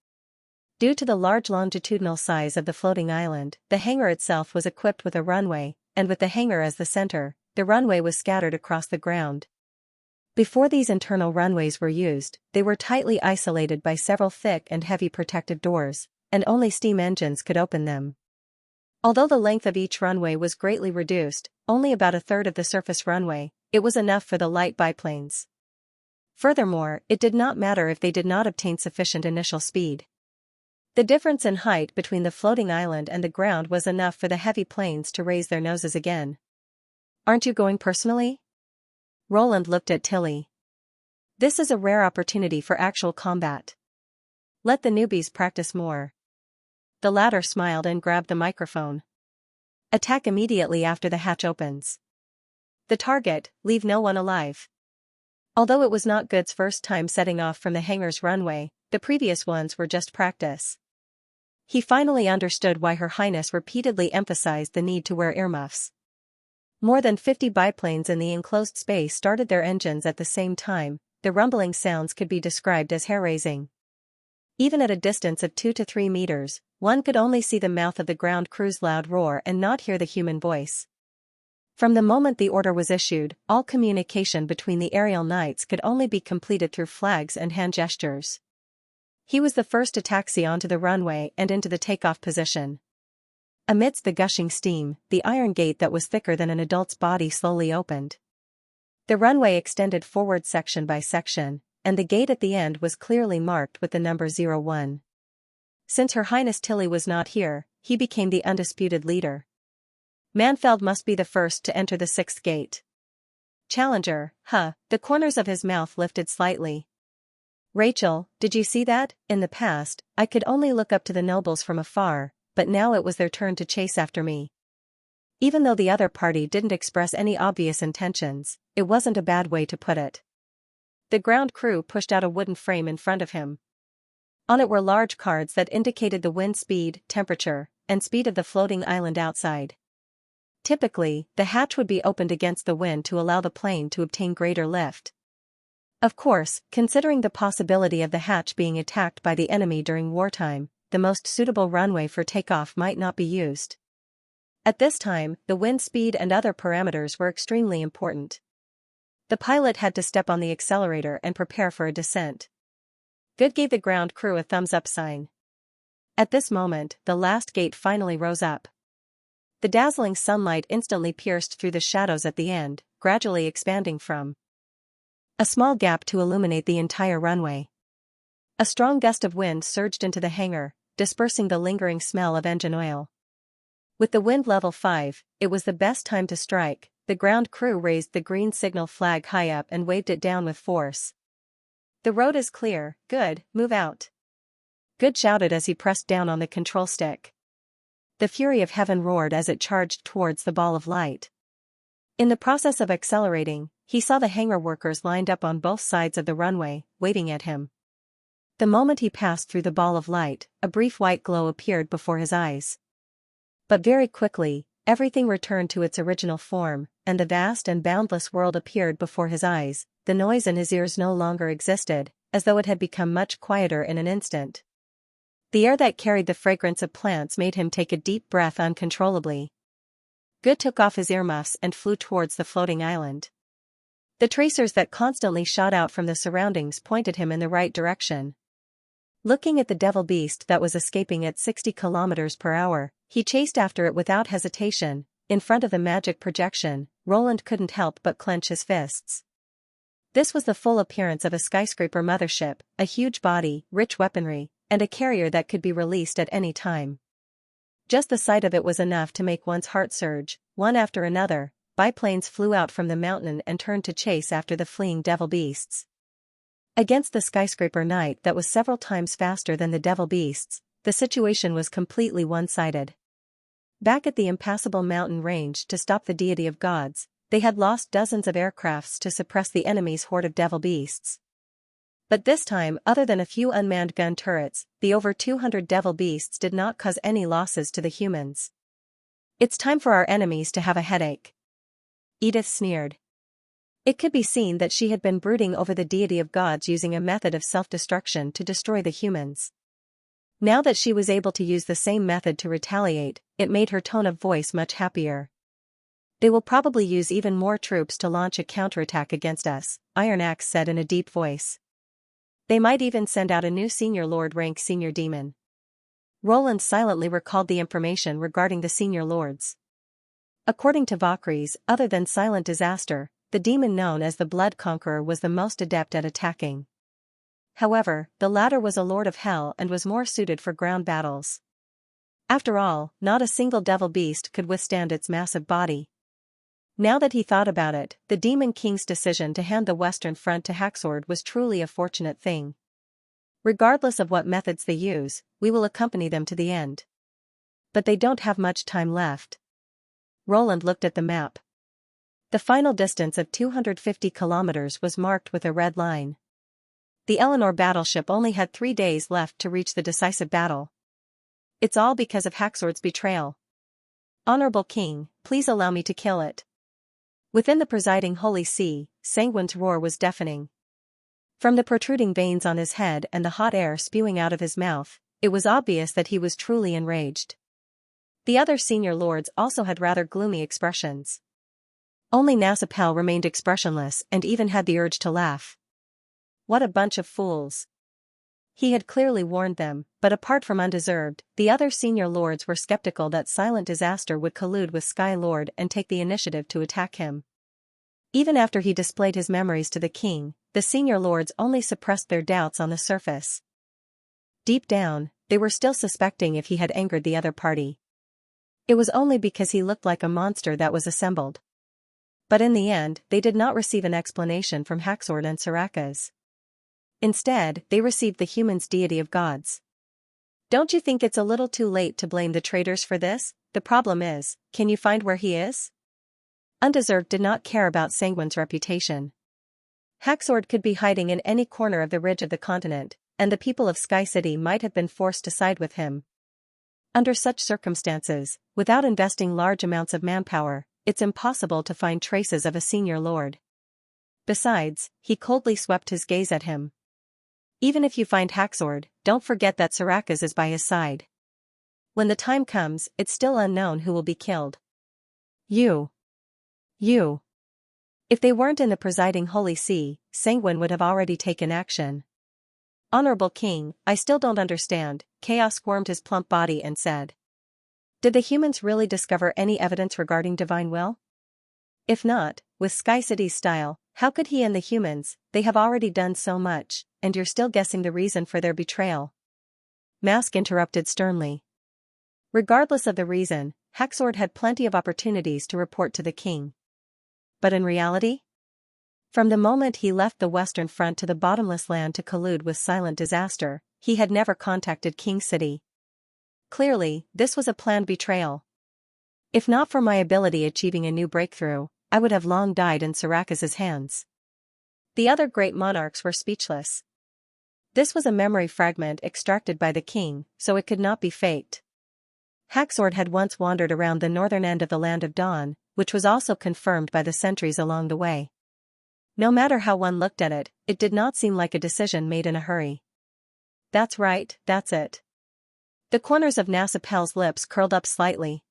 Due to the large longitudinal size of the floating island, the hangar itself was equipped with a runway, and with the hangar as the center, the runway was scattered across the ground. Before these internal runways were used, they were tightly isolated by several thick and heavy protective doors, and only steam engines could open them. Although the length of each runway was greatly reduced, only about a third of the surface runway, it was enough for the light biplanes. Furthermore, it did not matter if they did not obtain sufficient initial speed. The difference in height between the floating island and the ground was enough for the heavy planes to raise their noses again. Aren't you going personally? Roland looked at Tilly. This is a rare opportunity for actual combat. Let the newbies practice more. The latter smiled and grabbed the microphone. Attack immediately after the hatch opens. The target, leave no one alive. Although it was not Good's first time setting off from the hangar's runway, the previous ones were just practice. He finally understood why Her Highness repeatedly emphasized the need to wear earmuffs. More than 50 biplanes in the enclosed space started their engines at the same time. The rumbling sounds could be described as hair-raising. Even at a distance of 2 to 3 meters, one could only see the mouth of the ground crew's loud roar and not hear the human voice. From the moment the order was issued, all communication between the aerial knights could only be completed through flags and hand gestures. He was the first to taxi onto the runway and into the takeoff position. Amidst the gushing steam, the iron gate that was thicker than an adult's body slowly opened. The runway extended forward section by section, and the gate at the end was clearly marked with the number 01. Since Her Highness Tilly was not here, he became the undisputed leader. Manfeld must be the first to enter the 6th gate. Challenger, the corners of his mouth lifted slightly. Rachel, did you see that? In the past, I could only look up to the nobles from afar, but now it was their turn to chase after me. Even though the other party didn't express any obvious intentions, it wasn't a bad way to put it. The ground crew pushed out a wooden frame in front of him. On it were large cards that indicated the wind speed, temperature, and speed of the floating island outside. Typically, the hatch would be opened against the wind to allow the plane to obtain greater lift. Of course, considering the possibility of the hatch being attacked by the enemy during wartime, the most suitable runway for takeoff might not be used. At this time, the wind speed and other parameters were extremely important. The pilot had to step on the accelerator and prepare for a descent. Good gave the ground crew a thumbs-up sign. At this moment, the last gate finally rose up. The dazzling sunlight instantly pierced through the shadows at the end, gradually expanding from a small gap to illuminate the entire runway. A strong gust of wind surged into the hangar, dispersing the lingering smell of engine oil. With the wind level 5, it was the best time to strike. The ground crew raised the green signal flag high up and waved it down with force. "The road is clear, Good, move out." Good shouted as he pressed down on the control stick. The fury of heaven roared as it charged towards the ball of light. In the process of accelerating, he saw the hangar workers lined up on both sides of the runway, waving at him. The moment he passed through the ball of light, a brief white glow appeared before his eyes. But very quickly, everything returned to its original form, and the vast and boundless world appeared before his eyes. The noise in his ears no longer existed, as though it had become much quieter in an instant. The air that carried the fragrance of plants made him take a deep breath uncontrollably. Good took off his earmuffs and flew towards the floating island. The tracers that constantly shot out from the surroundings pointed him in the right direction. Looking at the devil beast that was escaping at 60 kilometers per hour, he chased after it without hesitation. In front of the magic projection, Roland couldn't help but clench his fists. This was the full appearance of a skyscraper mothership, a huge body, rich weaponry, and a carrier that could be released at any time. Just the sight of it was enough to make one's heart surge. One after another, biplanes flew out from the mountain and turned to chase after the fleeing devil beasts. Against the skyscraper knight that was several times faster than the devil beasts, the situation was completely one-sided. Back at the impassable mountain range to stop the deity of gods, they had lost dozens of aircrafts to suppress the enemy's horde of devil beasts. But this time, other than a few unmanned gun turrets, the over 200 devil beasts did not cause any losses to the humans. "It's time for our enemies to have a headache," Edith sneered. It could be seen that she had been brooding over the deity of gods using a method of self-destruction to destroy the humans. Now that she was able to use the same method to retaliate, it made her tone of voice much happier. "They will probably use even more troops to launch a counterattack against us," Iron Axe said in a deep voice. "They might even send out a new senior lord rank senior demon." Roland silently recalled the information regarding the senior lords. According to Valkyries, other than Silent Disaster, the demon known as the Blood Conqueror was the most adept at attacking. However, the latter was a lord of hell and was more suited for ground battles. After all, not a single devil beast could withstand its massive body. Now that he thought about it, the Demon King's decision to hand the Western Front to Haxord was truly a fortunate thing. Regardless of what methods they use, we will accompany them to the end. But they don't have much time left. Roland looked at the map. The final distance of 250 kilometers was marked with a red line. The Eleanor battleship only had 3 days left to reach the decisive battle. "It's all because of Haxord's betrayal. Honorable King, please allow me to kill it." Within the presiding Holy See, Sanguine's roar was deafening. From the protruding veins on his head and the hot air spewing out of his mouth, it was obvious that he was truly enraged. The other senior lords also had rather gloomy expressions. Only Nasapel remained expressionless and even had the urge to laugh. What a bunch of fools. He had clearly warned them, but apart from undeserved, the other senior lords were skeptical that Silent Disaster would collude with Sky Lord and take the initiative to attack him. Even after he displayed his memories to the king, the senior lords only suppressed their doubts on the surface. Deep down, they were still suspecting if he had angered the other party. It was only because he looked like a monster that was assembled. But in the end, they did not receive an explanation from Haxord and Sarakas. Instead, they received the humans' deity of gods. "Don't you think it's a little too late to blame the traitors for this? The problem is, can you find where he is?" Undeserved did not care about Sanguine's reputation. Haxord could be hiding in any corner of the ridge of the continent, and the people of Sky City might have been forced to side with him. Under such circumstances, without investing large amounts of manpower, it's impossible to find traces of a senior lord. Besides, he coldly swept his gaze at him. Even if you find Haxord, don't forget that Sarakas is by his side. When the time comes, it's still unknown who will be killed. You. If they weren't in the presiding Holy See, Sanguine would have already taken action. Honorable King, I still don't understand, Chaos squirmed his plump body and said. Did the humans really discover any evidence regarding divine will? If not, with Sky City's style, how could he and the humans, they have already done so much, and you're still guessing the reason for their betrayal? Mask interrupted sternly. Regardless of the reason, Haxord had plenty of opportunities to report to the king. But in reality? From the moment he left the Western Front to the bottomless land to collude with silent disaster, he had never contacted King City. Clearly, this was a planned betrayal. If not for my ability achieving a new breakthrough, I would have long died in Sarakas's hands. The other great monarchs were speechless. This was a memory fragment extracted by the king, so it could not be faked. Haxord had once wandered around the northern end of the Land of Dawn, which was also confirmed by the sentries along the way. No matter how one looked at it, it did not seem like a decision made in a hurry. That's right, that's it. The corners of Nasapel's lips curled up slightly.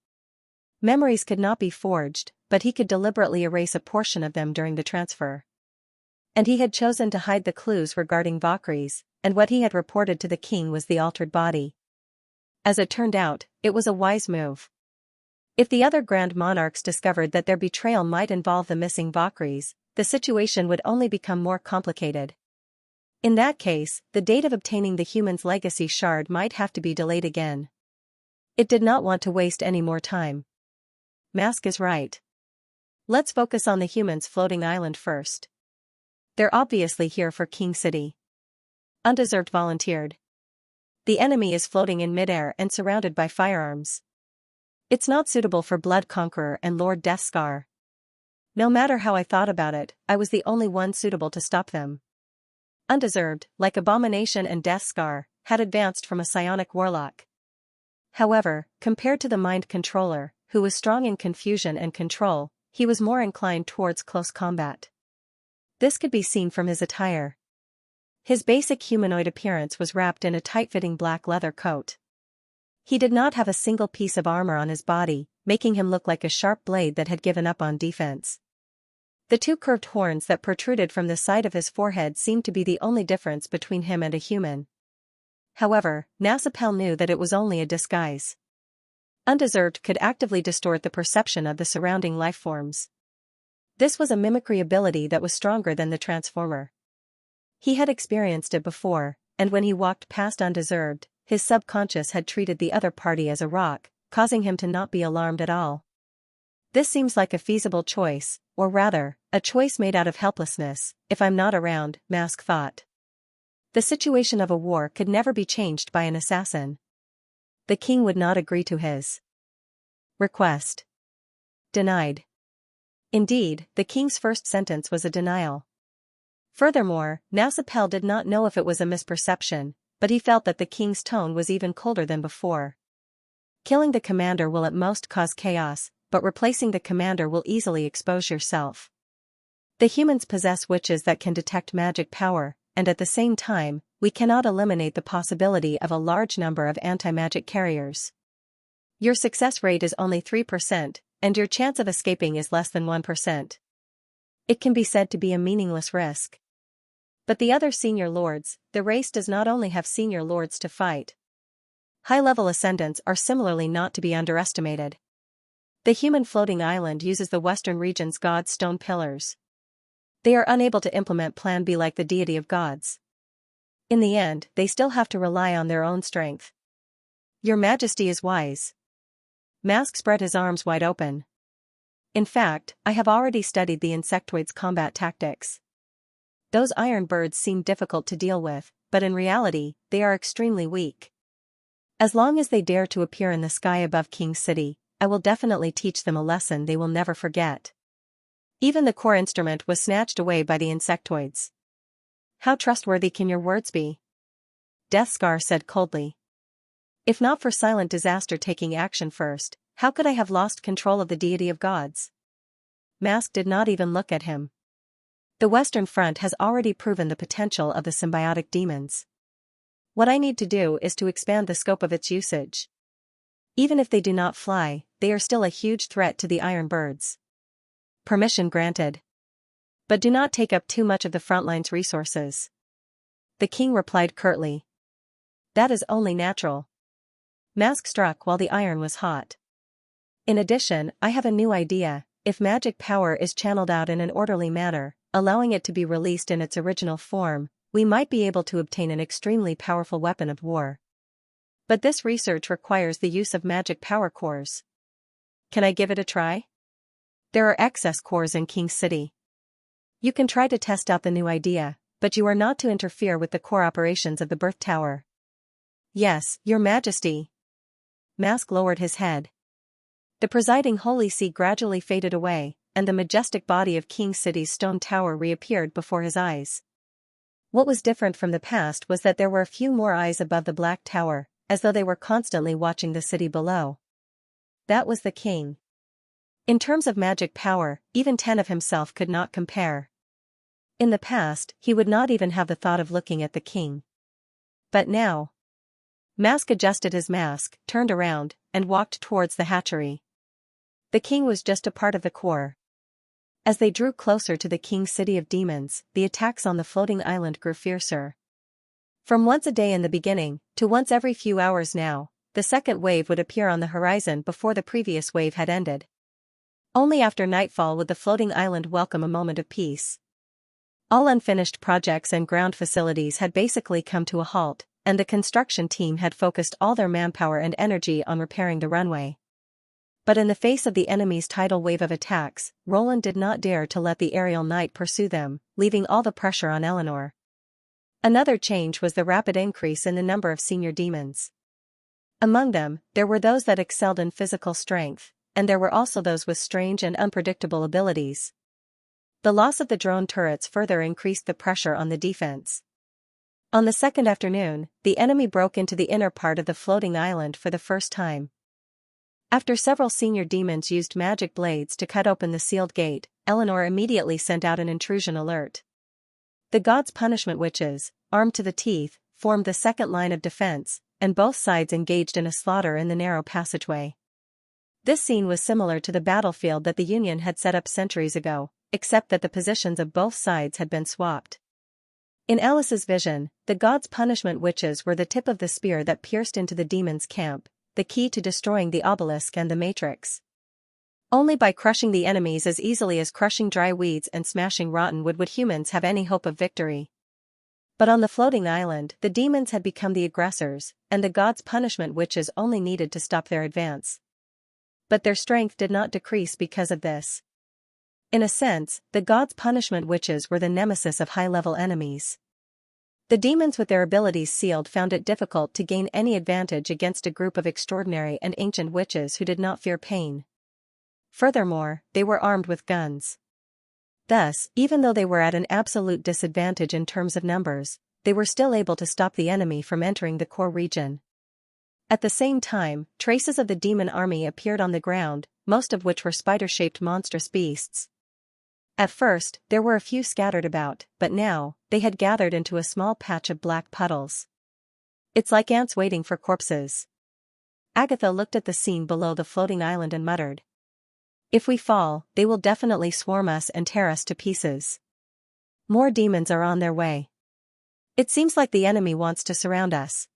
Memories could not be forged, but he could deliberately erase a portion of them during the transfer. And he had chosen to hide the clues regarding Valkyries, and what he had reported to the king was the altered body. As it turned out, it was a wise move. If the other Grand Monarchs discovered that their betrayal might involve the missing Valkyries, the situation would only become more complicated. In that case, the date of obtaining the human's legacy shard might have to be delayed again. It did not want to waste any more time. Mask is right. Let's focus on the humans' floating island first. They're obviously here for King City. Undeserved volunteered. The enemy is floating in midair and surrounded by firearms. It's not suitable for Blood Conqueror and Lord Deathscar. No matter how I thought about it, I was the only one suitable to stop them. Undeserved, like Abomination and Deathscar, had advanced from a psionic warlock. However, compared to the Mind Controller, who was strong in confusion and control, he was more inclined towards close combat. This could be seen from his attire. His basic humanoid appearance was wrapped in a tight-fitting black leather coat. He did not have a single piece of armor on his body, making him look like a sharp blade that had given up on defense. The two curved horns that protruded from the side of his forehead seemed to be the only difference between him and a human. However, Nasapel knew that it was only a disguise. Undeserved could actively distort the perception of the surrounding lifeforms. This was a mimicry ability that was stronger than the Transformer. He had experienced it before, and when he walked past Undeserved, his subconscious had treated the other party as a rock, causing him to not be alarmed at all. This seems like a feasible choice, or rather, a choice made out of helplessness, if I'm not around, Mask thought. The situation of a war could never be changed by an assassin. The king would not agree to his request. Denied. Indeed, the king's first sentence was a denial. Furthermore, Nasapel did not know if it was a misperception, but he felt that the king's tone was even colder than before. Killing the commander will at most cause chaos, but replacing the commander will easily expose yourself. The humans possess witches that can detect magic power, and at the same time, we cannot eliminate the possibility of a large number of anti-magic carriers. Your success rate is only 3%, and your chance of escaping is less than 1%. It can be said to be a meaningless risk. But the other senior lords, the race does not only have senior lords to fight. High-level ascendants are similarly not to be underestimated. The human floating island uses the Western region's god's stone pillars. They are unable to implement Plan B like the deity of gods. In the end, they still have to rely on their own strength. Your Majesty is wise. Mask spread his arms wide open. In fact, I have already studied the insectoids' combat tactics. Those iron birds seem difficult to deal with, but in reality, they are extremely weak. As long as they dare to appear in the sky above King City, I will definitely teach them a lesson they will never forget. Even the core instrument was snatched away by the insectoids. How trustworthy can your words be? Deathscar said coldly. If not for silent disaster taking action first, how could I have lost control of the deity of gods? Mask did not even look at him. The Western Front has already proven the potential of the symbiotic demons. What I need to do is to expand the scope of its usage. Even if they do not fly, they are still a huge threat to the Iron Birds. Permission granted. But do not take up too much of the frontline's resources. The king replied curtly. That is only natural. Mask struck while the iron was hot. In addition, I have a new idea. If magic power is channeled out in an orderly manner, allowing it to be released in its original form, we might be able to obtain an extremely powerful weapon of war. But this research requires the use of magic power cores. Can I give it a try? There are excess cores in King City. You can try to test out the new idea, but you are not to interfere with the core operations of the birth tower. Yes, Your Majesty. Mask lowered his head. The presiding holy see gradually faded away, and the majestic body of King City's stone tower reappeared before his eyes. What was different from the past was that there were a few more eyes above the black tower, as though they were constantly watching the city below. That was the king. In terms of magic power, even 10 of himself could not compare. In the past, he would not even have the thought of looking at the king. But now. Mask adjusted his mask, turned around, and walked towards the hatchery. The king was just a part of the core. As they drew closer to the King City of Demons, the attacks on the floating island grew fiercer. From once a day in the beginning, to once every few hours now, the second wave would appear on the horizon before the previous wave had ended. Only after nightfall would the floating island welcome a moment of peace. All unfinished projects and ground facilities had basically come to a halt, and the construction team had focused all their manpower and energy on repairing the runway. But in the face of the enemy's tidal wave of attacks, Roland did not dare to let the aerial knight pursue them, leaving all the pressure on Eleanor. Another change was the rapid increase in the number of senior demons. Among them, there were those that excelled in physical strength, and there were also those with strange and unpredictable abilities. The loss of the drone turrets further increased the pressure on the defense. On the second afternoon, the enemy broke into the inner part of the floating island for the first time. After several senior demons used magic blades to cut open the sealed gate, Eleanor immediately sent out an intrusion alert. The gods' punishment witches, armed to the teeth, formed the second line of defense, and both sides engaged in a slaughter in the narrow passageway. This scene was similar to the battlefield that the Union had set up centuries ago, except that the positions of both sides had been swapped. In Alice's vision, the gods' punishment witches were the tip of the spear that pierced into the demons' camp, the key to destroying the obelisk and the matrix. Only by crushing the enemies as easily as crushing dry weeds and smashing rotten wood would humans have any hope of victory. But on the floating island, the demons had become the aggressors, and the gods' punishment witches only needed to stop their advance. But their strength did not decrease because of this. In a sense, the gods' punishment witches were the nemesis of high-level enemies. The demons with their abilities sealed found it difficult to gain any advantage against a group of extraordinary and ancient witches who did not fear pain. Furthermore, they were armed with guns. Thus, even though they were at an absolute disadvantage in terms of numbers, they were still able to stop the enemy from entering the core region. At the same time, traces of the demon army appeared on the ground, most of which were spider-shaped monstrous beasts. At first, there were a few scattered about, but now, they had gathered into a small patch of black puddles. It's like ants waiting for corpses. Agatha looked at the scene below the floating island and muttered. If we fall, they will definitely swarm us and tear us to pieces. More demons are on their way. It seems like the enemy wants to surround us.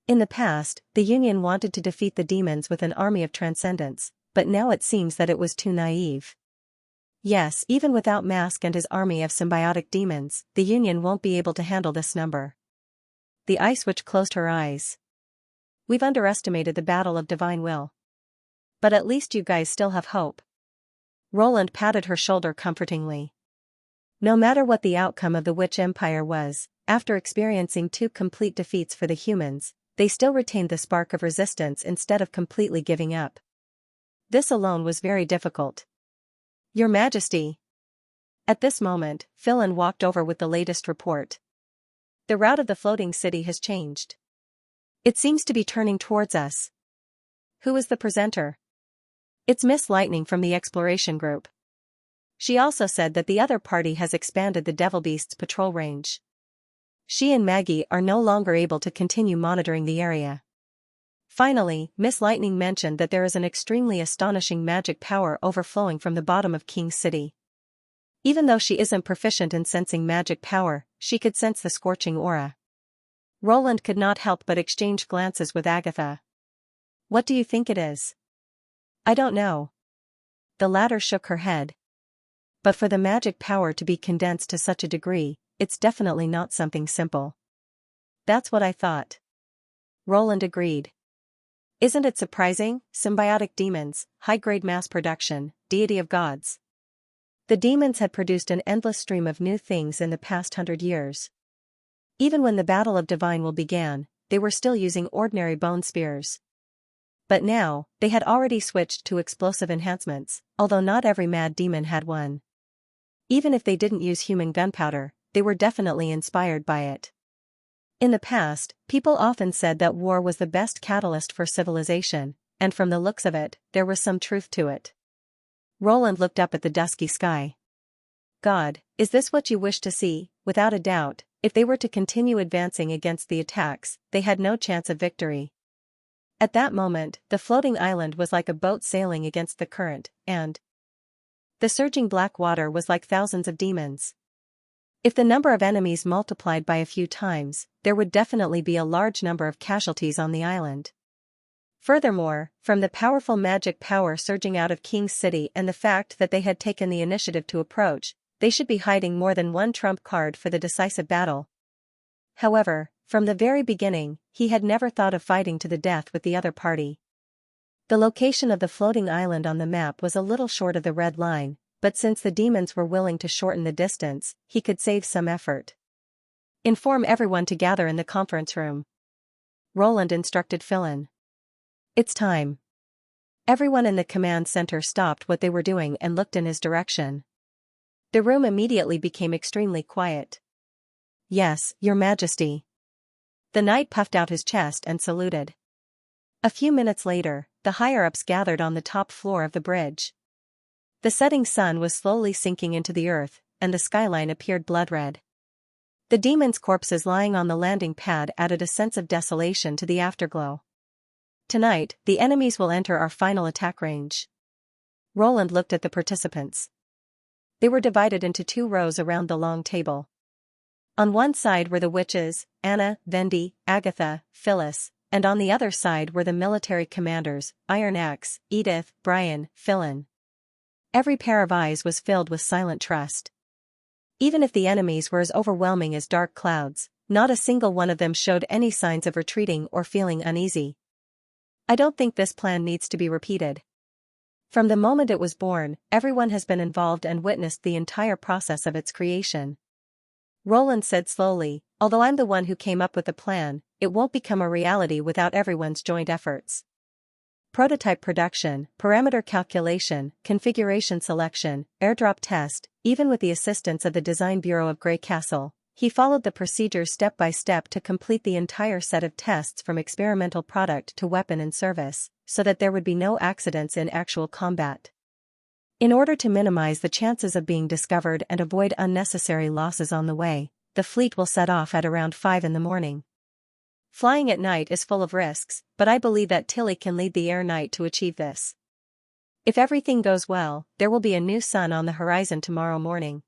In the past, the Union wanted to defeat the demons with an army of transcendents, but now it seems that it was too naive. Yes, even without Mask and his army of symbiotic demons, the Union won't be able to handle this number. The Ice Witch closed her eyes. We've underestimated the battle of divine will. But at least you guys still have hope. Roland patted her shoulder comfortingly. No matter what the outcome of the Witch Empire was, after experiencing 2 complete defeats for the humans, they still retained the spark of resistance instead of completely giving up. This alone was very difficult. Your Majesty. At this moment, Philin walked over with the latest report. The route of the floating city has changed. It seems to be turning towards us. Who is the presenter? It's Miss Lightning from the exploration group. She also said that the other party has expanded the Devil Beast's patrol range. She and Maggie are no longer able to continue monitoring the area. Finally, Miss Lightning mentioned that there is an extremely astonishing magic power overflowing from the bottom of King's City. Even though she isn't proficient in sensing magic power, she could sense the scorching aura. Roland could not help but exchange glances with Agatha. What do you think it is? I don't know. The latter shook her head. But for the magic power to be condensed to such a degree, it's definitely not something simple. That's what I thought. Roland agreed. Isn't it surprising? Symbiotic demons, high-grade mass production, deity of gods. The demons had produced an endless stream of new things in the past 100 years. Even when the Battle of Divine Will began, they were still using ordinary bone spears. But now, they had already switched to explosive enhancements, although not every mad demon had one. Even if they didn't use human gunpowder, they were definitely inspired by it. In the past, people often said that war was the best catalyst for civilization, and from the looks of it, there was some truth to it. Roland looked up at the dusky sky. God, is this what you wish to see? Without a doubt, if they were to continue advancing against the attacks, they had no chance of victory. At that moment, the floating island was like a boat sailing against the current, and the surging black water was like thousands of demons. If the number of enemies multiplied by a few times, there would definitely be a large number of casualties on the island. Furthermore, from the powerful magic power surging out of King's City and the fact that they had taken the initiative to approach, they should be hiding more than one trump card for the decisive battle. However, from the very beginning, he had never thought of fighting to the death with the other party. The location of the floating island on the map was a little short of the red line, but since the demons were willing to shorten the distance, he could save some effort. Inform everyone to gather in the conference room. Roland instructed Philin. It's time. Everyone in the command center stopped what they were doing and looked in his direction. The room immediately became extremely quiet. Yes, Your Majesty. The knight puffed out his chest and saluted. A few minutes later, the higher-ups gathered on the top floor of the bridge. The setting sun was slowly sinking into the earth, and the skyline appeared blood-red. The demons' corpses lying on the landing pad added a sense of desolation to the afterglow. Tonight, the enemies will enter our final attack range. Roland looked at the participants. They were divided into 2 rows around the long table. On one side were the witches, Anna, Vendi, Agatha, Phyllis, and on the other side were the military commanders, Iron Axe, Edith, Brian, Philin. Every pair of eyes was filled with silent trust. Even if the enemies were as overwhelming as dark clouds, not a single one of them showed any signs of retreating or feeling uneasy. I don't think this plan needs to be repeated. From the moment it was born, everyone has been involved and witnessed the entire process of its creation. Roland said slowly, although I'm the one who came up with the plan, it won't become a reality without everyone's joint efforts. Prototype production, parameter calculation, configuration selection, airdrop test, even with the assistance of the Design Bureau of Grey Castle, he followed the procedures step by step to complete the entire set of tests from experimental product to weapon and service, so that there would be no accidents in actual combat. In order to minimize the chances of being discovered and avoid unnecessary losses on the way, the fleet will set off at around 5 in the morning. Flying at night is full of risks, but I believe that Tilly can lead the Air Knight to achieve this. If everything goes well, there will be a new sun on the horizon tomorrow morning.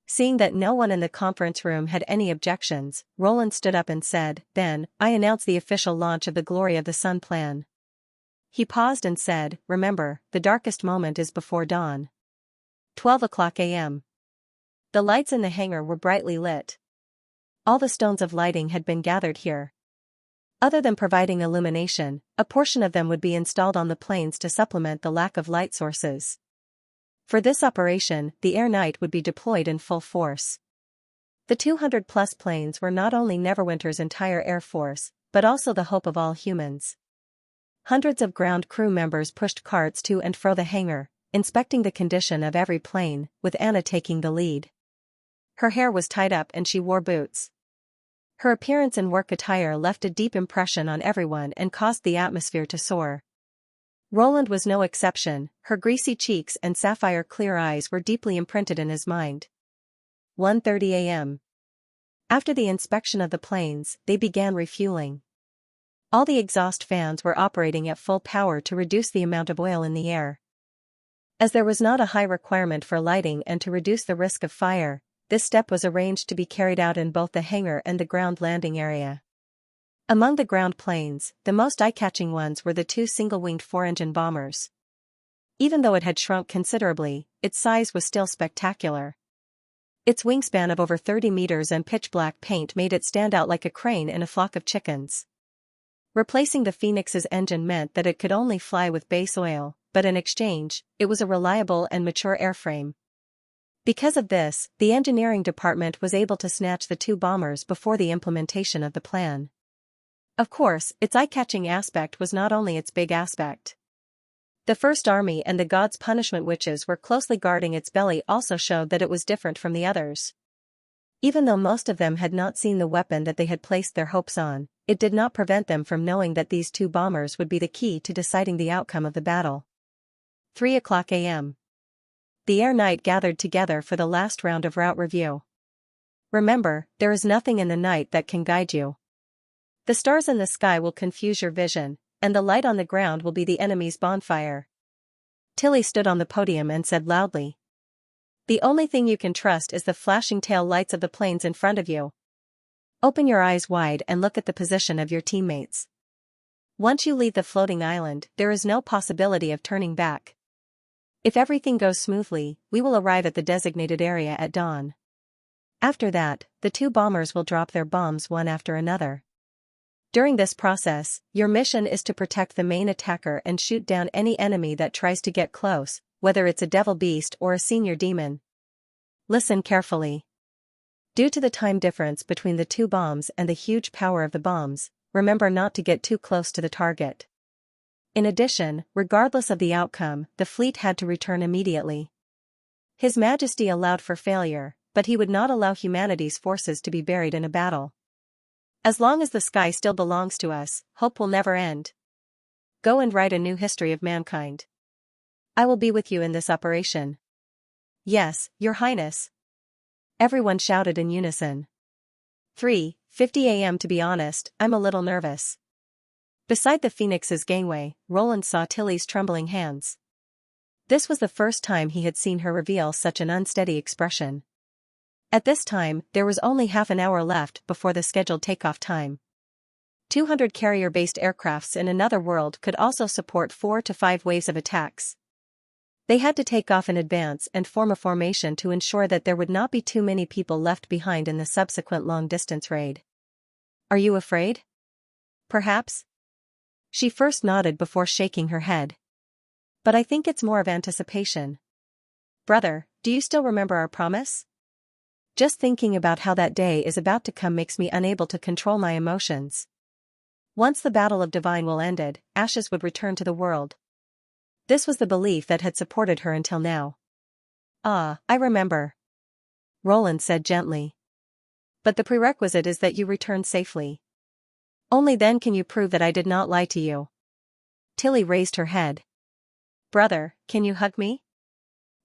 Seeing that no one in the conference room had any objections, Roland stood up and said, "Then, I announce the official launch of the Glory of the Sun plan." He paused and said, "Remember, the darkest moment is before dawn." 12 o'clock a.m. The lights in the hangar were brightly lit. All the stones of lighting had been gathered here. Other than providing illumination, a portion of them would be installed on the planes to supplement the lack of light sources. For this operation, the Air Knight would be deployed in full force. The 200-plus planes were not only Neverwinter's entire air force, but also the hope of all humans. Hundreds of ground crew members pushed carts to and fro the hangar, inspecting the condition of every plane, with Anna taking the lead. Her hair was tied up and she wore boots. Her appearance and work attire left a deep impression on everyone and caused the atmosphere to soar. Roland was no exception. Her greasy cheeks and sapphire-clear eyes were deeply imprinted in his mind. 1:30 a.m. After the inspection of the planes, they began refueling. All the exhaust fans were operating at full power to reduce the amount of oil in the air. As there was not a high requirement for lighting and to reduce the risk of fire, this step was arranged to be carried out in both the hangar and the ground landing area. Among the ground planes, the most eye-catching ones were the two single-winged four-engine bombers. Even though it had shrunk considerably, its size was still spectacular. Its wingspan of over 30 meters and pitch-black paint made it stand out like a crane in a flock of chickens. Replacing the Phoenix's engine meant that it could only fly with base oil, but in exchange, it was a reliable and mature airframe. Because of this, the engineering department was able to snatch the two bombers before the implementation of the plan. Of course, its eye-catching aspect was not only its big aspect. The First Army and the God's Punishment witches were closely guarding its belly also showed that it was different from the others. Even though most of them had not seen the weapon that they had placed their hopes on, it did not prevent them from knowing that these two bombers would be the key to deciding the outcome of the battle. 3:00 a.m. The Air Knight gathered together for the last round of route review. Remember, there is nothing in the night that can guide you. The stars in the sky will confuse your vision, and the light on the ground will be the enemy's bonfire. Tilly stood on the podium and said loudly, "The only thing you can trust is the flashing tail lights of the planes in front of you. Open your eyes wide and look at the position of your teammates. Once you leave the floating island, there is no possibility of turning back. If everything goes smoothly, we will arrive at the designated area at dawn. After that, the two bombers will drop their bombs one after another. During this process, your mission is to protect the main attacker and shoot down any enemy that tries to get close, whether it's a devil beast or a senior demon. Listen carefully. Due to the time difference between the two bombs and the huge power of the bombs, remember not to get too close to the target. In addition, regardless of the outcome, the fleet had to return immediately. His Majesty allowed for failure, but he would not allow humanity's forces to be buried in a battle. As long as the sky still belongs to us, hope will never end. Go and write a new history of mankind. I will be with you in this operation." "Yes, Your Highness." Everyone shouted in unison. 3:50 a.m. To be honest, I'm a little nervous. Beside the Phoenix's gangway, Roland saw Tilly's trembling hands. This was the first time he had seen her reveal such an unsteady expression. At this time, there was only half an hour left before the scheduled takeoff time. 200 carrier-based aircrafts in another world could also support 4 to 5 waves of attacks. They had to take off in advance and form a formation to ensure that there would not be too many people left behind in the subsequent long-distance raid. "Are you afraid?" "Perhaps." She first nodded before shaking her head. "But I think it's more of anticipation. Brother, do you still remember our promise? Just thinking about how that day is about to come makes me unable to control my emotions. Once the Battle of Divine Will ended, ashes would return to the world." This was the belief that had supported her until now. "Ah, I remember," Roland said gently. "But the prerequisite is that you return safely. Only then can you prove that I did not lie to you." Tilly raised her head. "Brother, can you hug me?"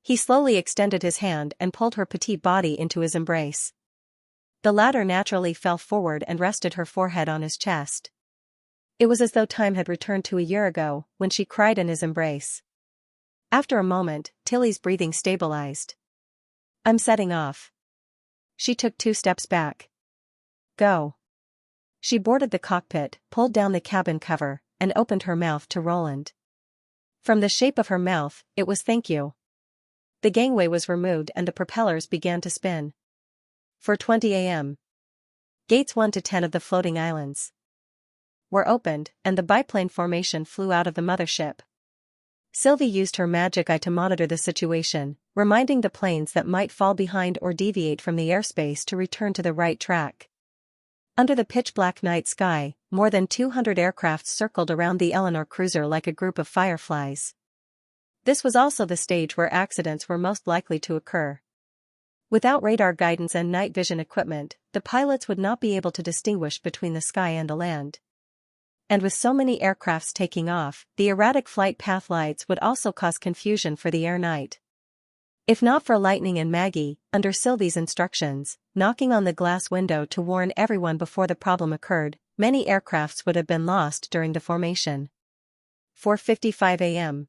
He slowly extended his hand and pulled her petite body into his embrace. The latter naturally fell forward and rested her forehead on his chest. It was as though time had returned to a year ago, when she cried in his embrace. After a moment, Tilly's breathing stabilized. "I'm setting off." She took 2 steps back. "Go." She boarded the cockpit, pulled down the cabin cover, and opened her mouth to Roland. From the shape of her mouth, it was "thank you." The gangway was removed and the propellers began to spin. 4:20 a.m. Gates 1 to 10 of the floating islands were opened, and the biplane formation flew out of the mothership. Sylvie used her magic eye to monitor the situation, reminding the planes that might fall behind or deviate from the airspace to return to the right track. Under the pitch-black night sky, more than 200 aircraft circled around the Eleanor cruiser like a group of fireflies. This was also the stage where accidents were most likely to occur. Without radar guidance and night vision equipment, the pilots would not be able to distinguish between the sky and the land. And with so many aircrafts taking off, the erratic flight path lights would also cause confusion for the air knight. If not for Lightning and Maggie, under Sylvie's instructions, knocking on the glass window to warn everyone before the problem occurred, many aircrafts would have been lost during the formation. 4:55 a.m.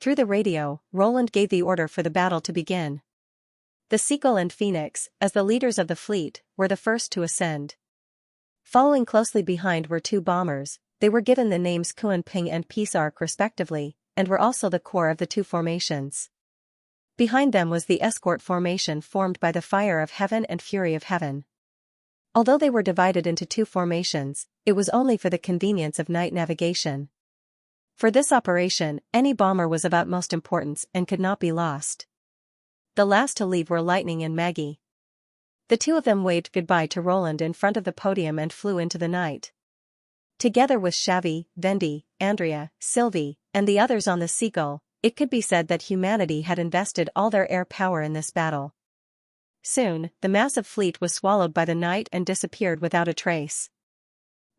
Through the radio, Roland gave the order for the battle to begin. The Seagull and Phoenix, as the leaders of the fleet, were the first to ascend. Following closely behind were two bombers. They were given the names Kuan-Ping and Peace Ark respectively, and were also the core of the two formations. Behind them was the escort formation formed by the Fire of Heaven and Fury of Heaven. Although they were divided into two formations, it was only for the convenience of night navigation. For this operation, any bomber was of utmost importance and could not be lost. The last to leave were Lightning and Maggie. The two of them waved goodbye to Roland in front of the podium and flew into the night. Together with Xavi, Vendi, Andrea, Sylvie, and the others on the Seagull, it could be said that humanity had invested all their air power in this battle. Soon, the massive fleet was swallowed by the night and disappeared without a trace.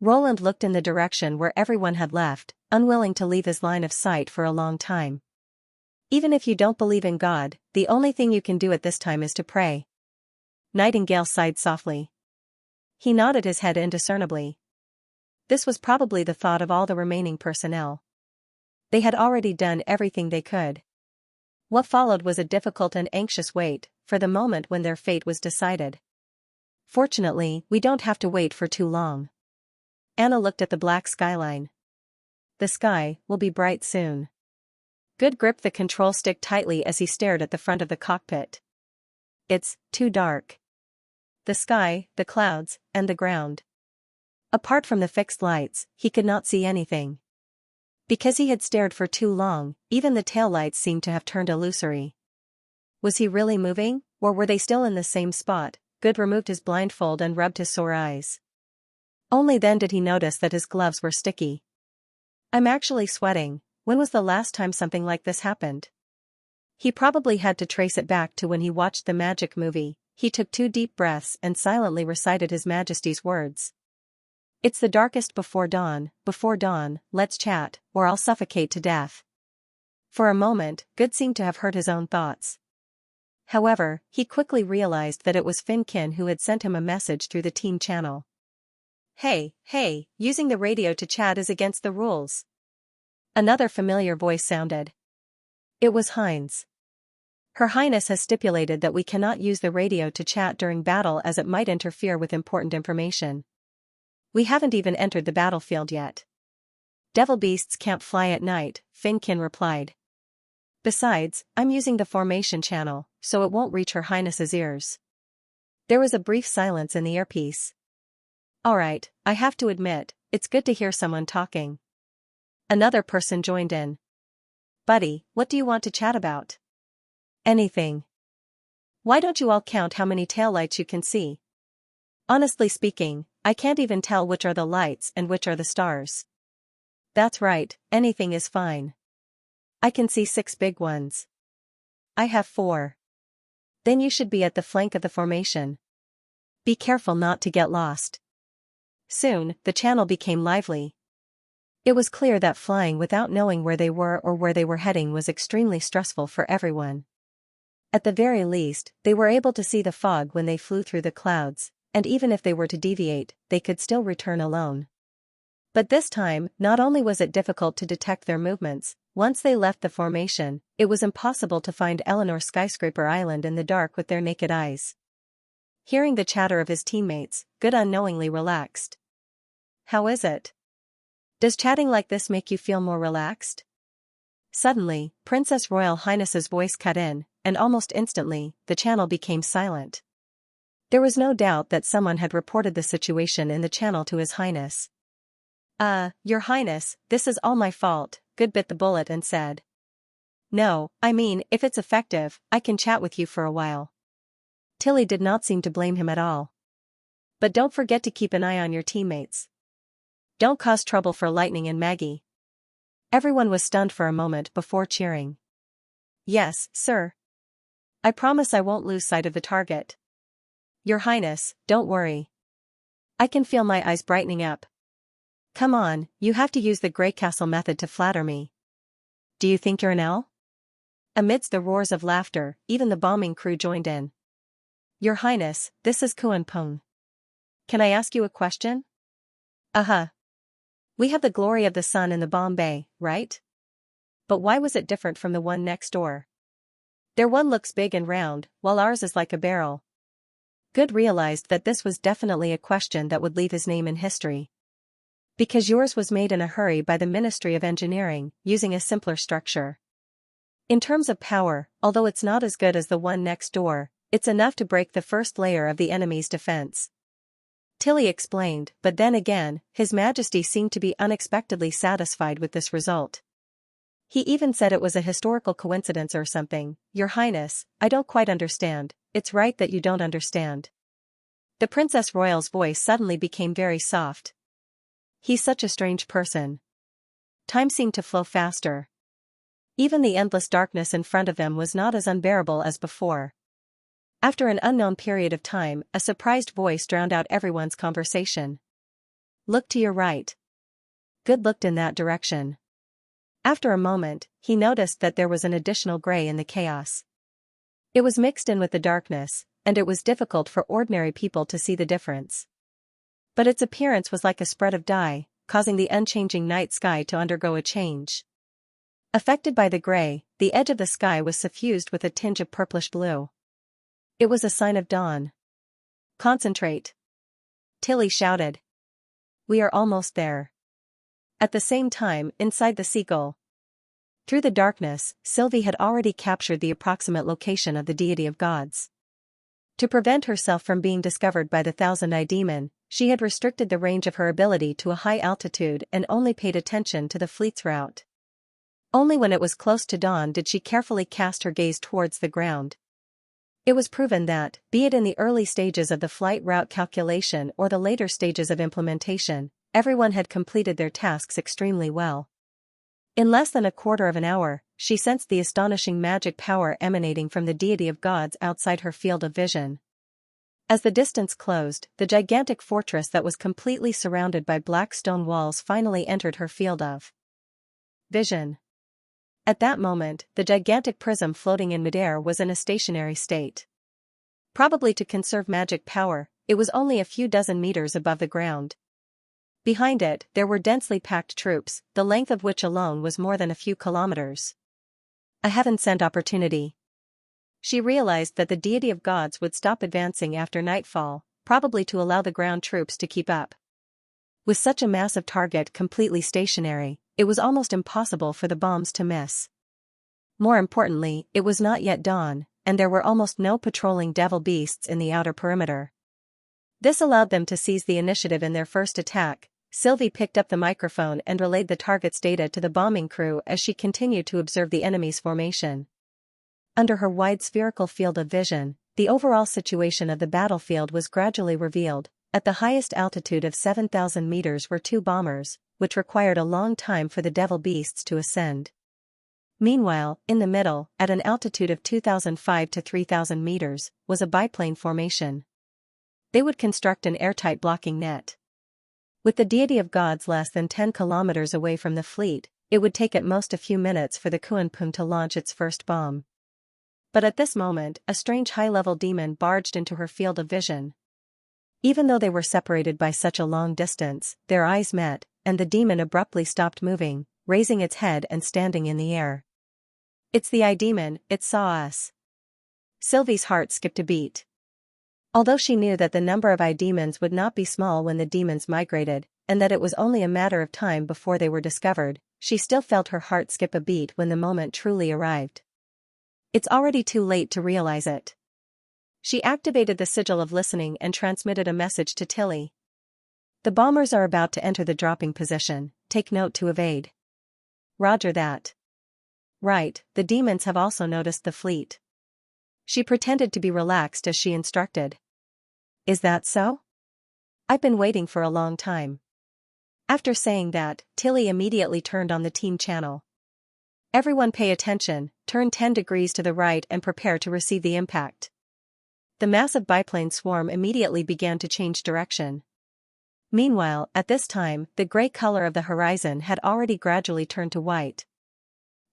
Roland looked in the direction where everyone had left, unwilling to leave his line of sight for a long time. Even if you don't believe in God, the only thing you can do at this time is to pray. Nightingale sighed softly. He nodded his head indiscernibly. This was probably the thought of all the remaining personnel. They had already done everything they could. What followed was a difficult and anxious wait, for the moment when their fate was decided. Fortunately, we don't have to wait for too long. Anna looked at the black skyline. The sky will be bright soon. Good gripped the control stick tightly as he stared at the front of the cockpit. It's too dark. The sky, the clouds, and the ground. Apart from the fixed lights, he could not see anything. Because he had stared for too long, even the taillights seemed to have turned illusory. Was he really moving, or were they still in the same spot? Good removed his blindfold and rubbed his sore eyes. Only then did he notice that his gloves were sticky. I'm actually sweating. When was the last time something like this happened? He probably had to trace it back to when he watched the magic movie. He took 2 deep breaths and silently recited His Majesty's words. It's the darkest before dawn, let's chat, or I'll suffocate to death. For a moment, Good seemed to have heard his own thoughts. However, he quickly realized that it was Finkin who had sent him a message through the team channel. Hey, using the radio to chat is against the rules. Another familiar voice sounded. It was Heinz. Her Highness has stipulated that we cannot use the radio to chat during battle as it might interfere with important information. We haven't even entered the battlefield yet. Devil beasts can't fly at night, Finkin replied. Besides, I'm using the formation channel, so it won't reach Her Highness's ears. There was a brief silence in the earpiece. Alright, I have to admit, it's good to hear someone talking. Another person joined in. Buddy, what do you want to chat about? Anything. Why don't you all count how many taillights you can see? Honestly speaking, I can't even tell which are the lights and which are the stars. That's right, anything is fine. I can see 6 big ones. I have 4. Then you should be at the flank of the formation. Be careful not to get lost. Soon, the channel became lively. It was clear that flying without knowing where they were or where they were heading was extremely stressful for everyone. At the very least, they were able to see the fog when they flew through the clouds, and even if they were to deviate, they could still return alone. But this time, not only was it difficult to detect their movements, once they left the formation, it was impossible to find Eleanor Skyscraper Island in the dark with their naked eyes. Hearing the chatter of his teammates, Good unknowingly relaxed. How is it? Does chatting like this make you feel more relaxed? Suddenly, Princess Royal Highness's voice cut in, and almost instantly, the channel became silent. There was no doubt that someone had reported the situation in the channel to His Highness. Your Highness, this is all my fault, Good bit the bullet and said. No, I mean, if it's effective, I can chat with you for a while. Tilly did not seem to blame him at all. But don't forget to keep an eye on your teammates. Don't cause trouble for Lightning and Maggie. Everyone was stunned for a moment before cheering. Yes, sir. I promise I won't lose sight of the target. Your Highness, don't worry. I can feel my eyes brightening up. Come on, you have to use the Grey Castle method to flatter me. Do you think you're an owl? Amidst the roars of laughter, even the bombing crew joined in. Your Highness, this is Kuan. Can I ask you a question? We have the glory of the sun in the bomb bay, right? But why was it different from the one next door? Their one looks big and round, while ours is like a barrel. Good realized that this was definitely a question that would leave his name in history. Because yours was made in a hurry by the Ministry of Engineering, using a simpler structure. In terms of power, although it's not as good as the one next door, it's enough to break the first layer of the enemy's defense. Tilly explained, but then again, His Majesty seemed to be unexpectedly satisfied with this result. He even said it was a historical coincidence or something. Your Highness, I don't quite understand. It's right that you don't understand. The Princess Royal's voice suddenly became very soft. He's such a strange person. Time seemed to flow faster. Even the endless darkness in front of them was not as unbearable as before. After an unknown period of time, a surprised voice drowned out everyone's conversation. Look to your right. Good looked in that direction. After a moment, he noticed that there was an additional gray in the chaos. It was mixed in with the darkness, and it was difficult for ordinary people to see the difference. But its appearance was like a spread of dye, causing the unchanging night sky to undergo a change. Affected by the gray, the edge of the sky was suffused with a tinge of purplish blue. It was a sign of dawn. Concentrate. Tilly shouted. We are almost there. At the same time, inside the seagull. Through the darkness, Sylvie had already captured the approximate location of the deity of gods. To prevent herself from being discovered by the Thousand-Eye Demon, she had restricted the range of her ability to a high altitude and only paid attention to the fleet's route. Only when it was close to dawn did she carefully cast her gaze towards the ground. It was proven that, be it in the early stages of the flight route calculation or the later stages of implementation, everyone had completed their tasks extremely well. In less than a quarter of an hour, she sensed the astonishing magic power emanating from the deity of gods outside her field of vision. As the distance closed, the gigantic fortress that was completely surrounded by black stone walls finally entered her field of vision. At that moment, the gigantic prism floating in midair was in a stationary state. Probably to conserve magic power, it was only a few dozen meters above the ground. Behind it, there were densely packed troops, the length of which alone was more than a few kilometers. A heaven-sent opportunity. She realized that the deity of gods would stop advancing after nightfall, probably to allow the ground troops to keep up. With such a massive target completely stationary, it was almost impossible for the bombs to miss. More importantly, it was not yet dawn, and there were almost no patrolling devil beasts in the outer perimeter. This allowed them to seize the initiative in their first attack. Sylvie picked up the microphone and relayed the target's data to the bombing crew as she continued to observe the enemy's formation. Under her wide spherical field of vision, the overall situation of the battlefield was gradually revealed. At the highest altitude of 7,000 meters were two bombers, which required a long time for the devil beasts to ascend. Meanwhile, in the middle, at an altitude of 2,005 to 3,000 meters, was a biplane formation. They would construct an airtight blocking net. With the deity of gods less than 10 kilometers away from the fleet, it would take at most a few minutes for the Kuan to launch its first bomb. But at this moment, a strange high-level demon barged into her field of vision. Even though they were separated by such a long distance, their eyes met, and the demon abruptly stopped moving, raising its head and standing in the air. It's the eye demon, it saw us. Sylvie's heart skipped a beat. Although she knew that the number of eye demons would not be small when the demons migrated, and that it was only a matter of time before they were discovered, she still felt her heart skip a beat when the moment truly arrived. It's already too late to realize it. She activated the sigil of listening and transmitted a message to Tilly. The bombers are about to enter the dropping position, take note to evade. Roger that. Right, the demons have also noticed the fleet. She pretended to be relaxed as she instructed. Is that so? I've been waiting for a long time. After saying that, Tilly immediately turned on the team channel. Everyone pay attention, turn 10 degrees to the right and prepare to receive the impact. The massive biplane swarm immediately began to change direction. Meanwhile, at this time, the gray color of the horizon had already gradually turned to white.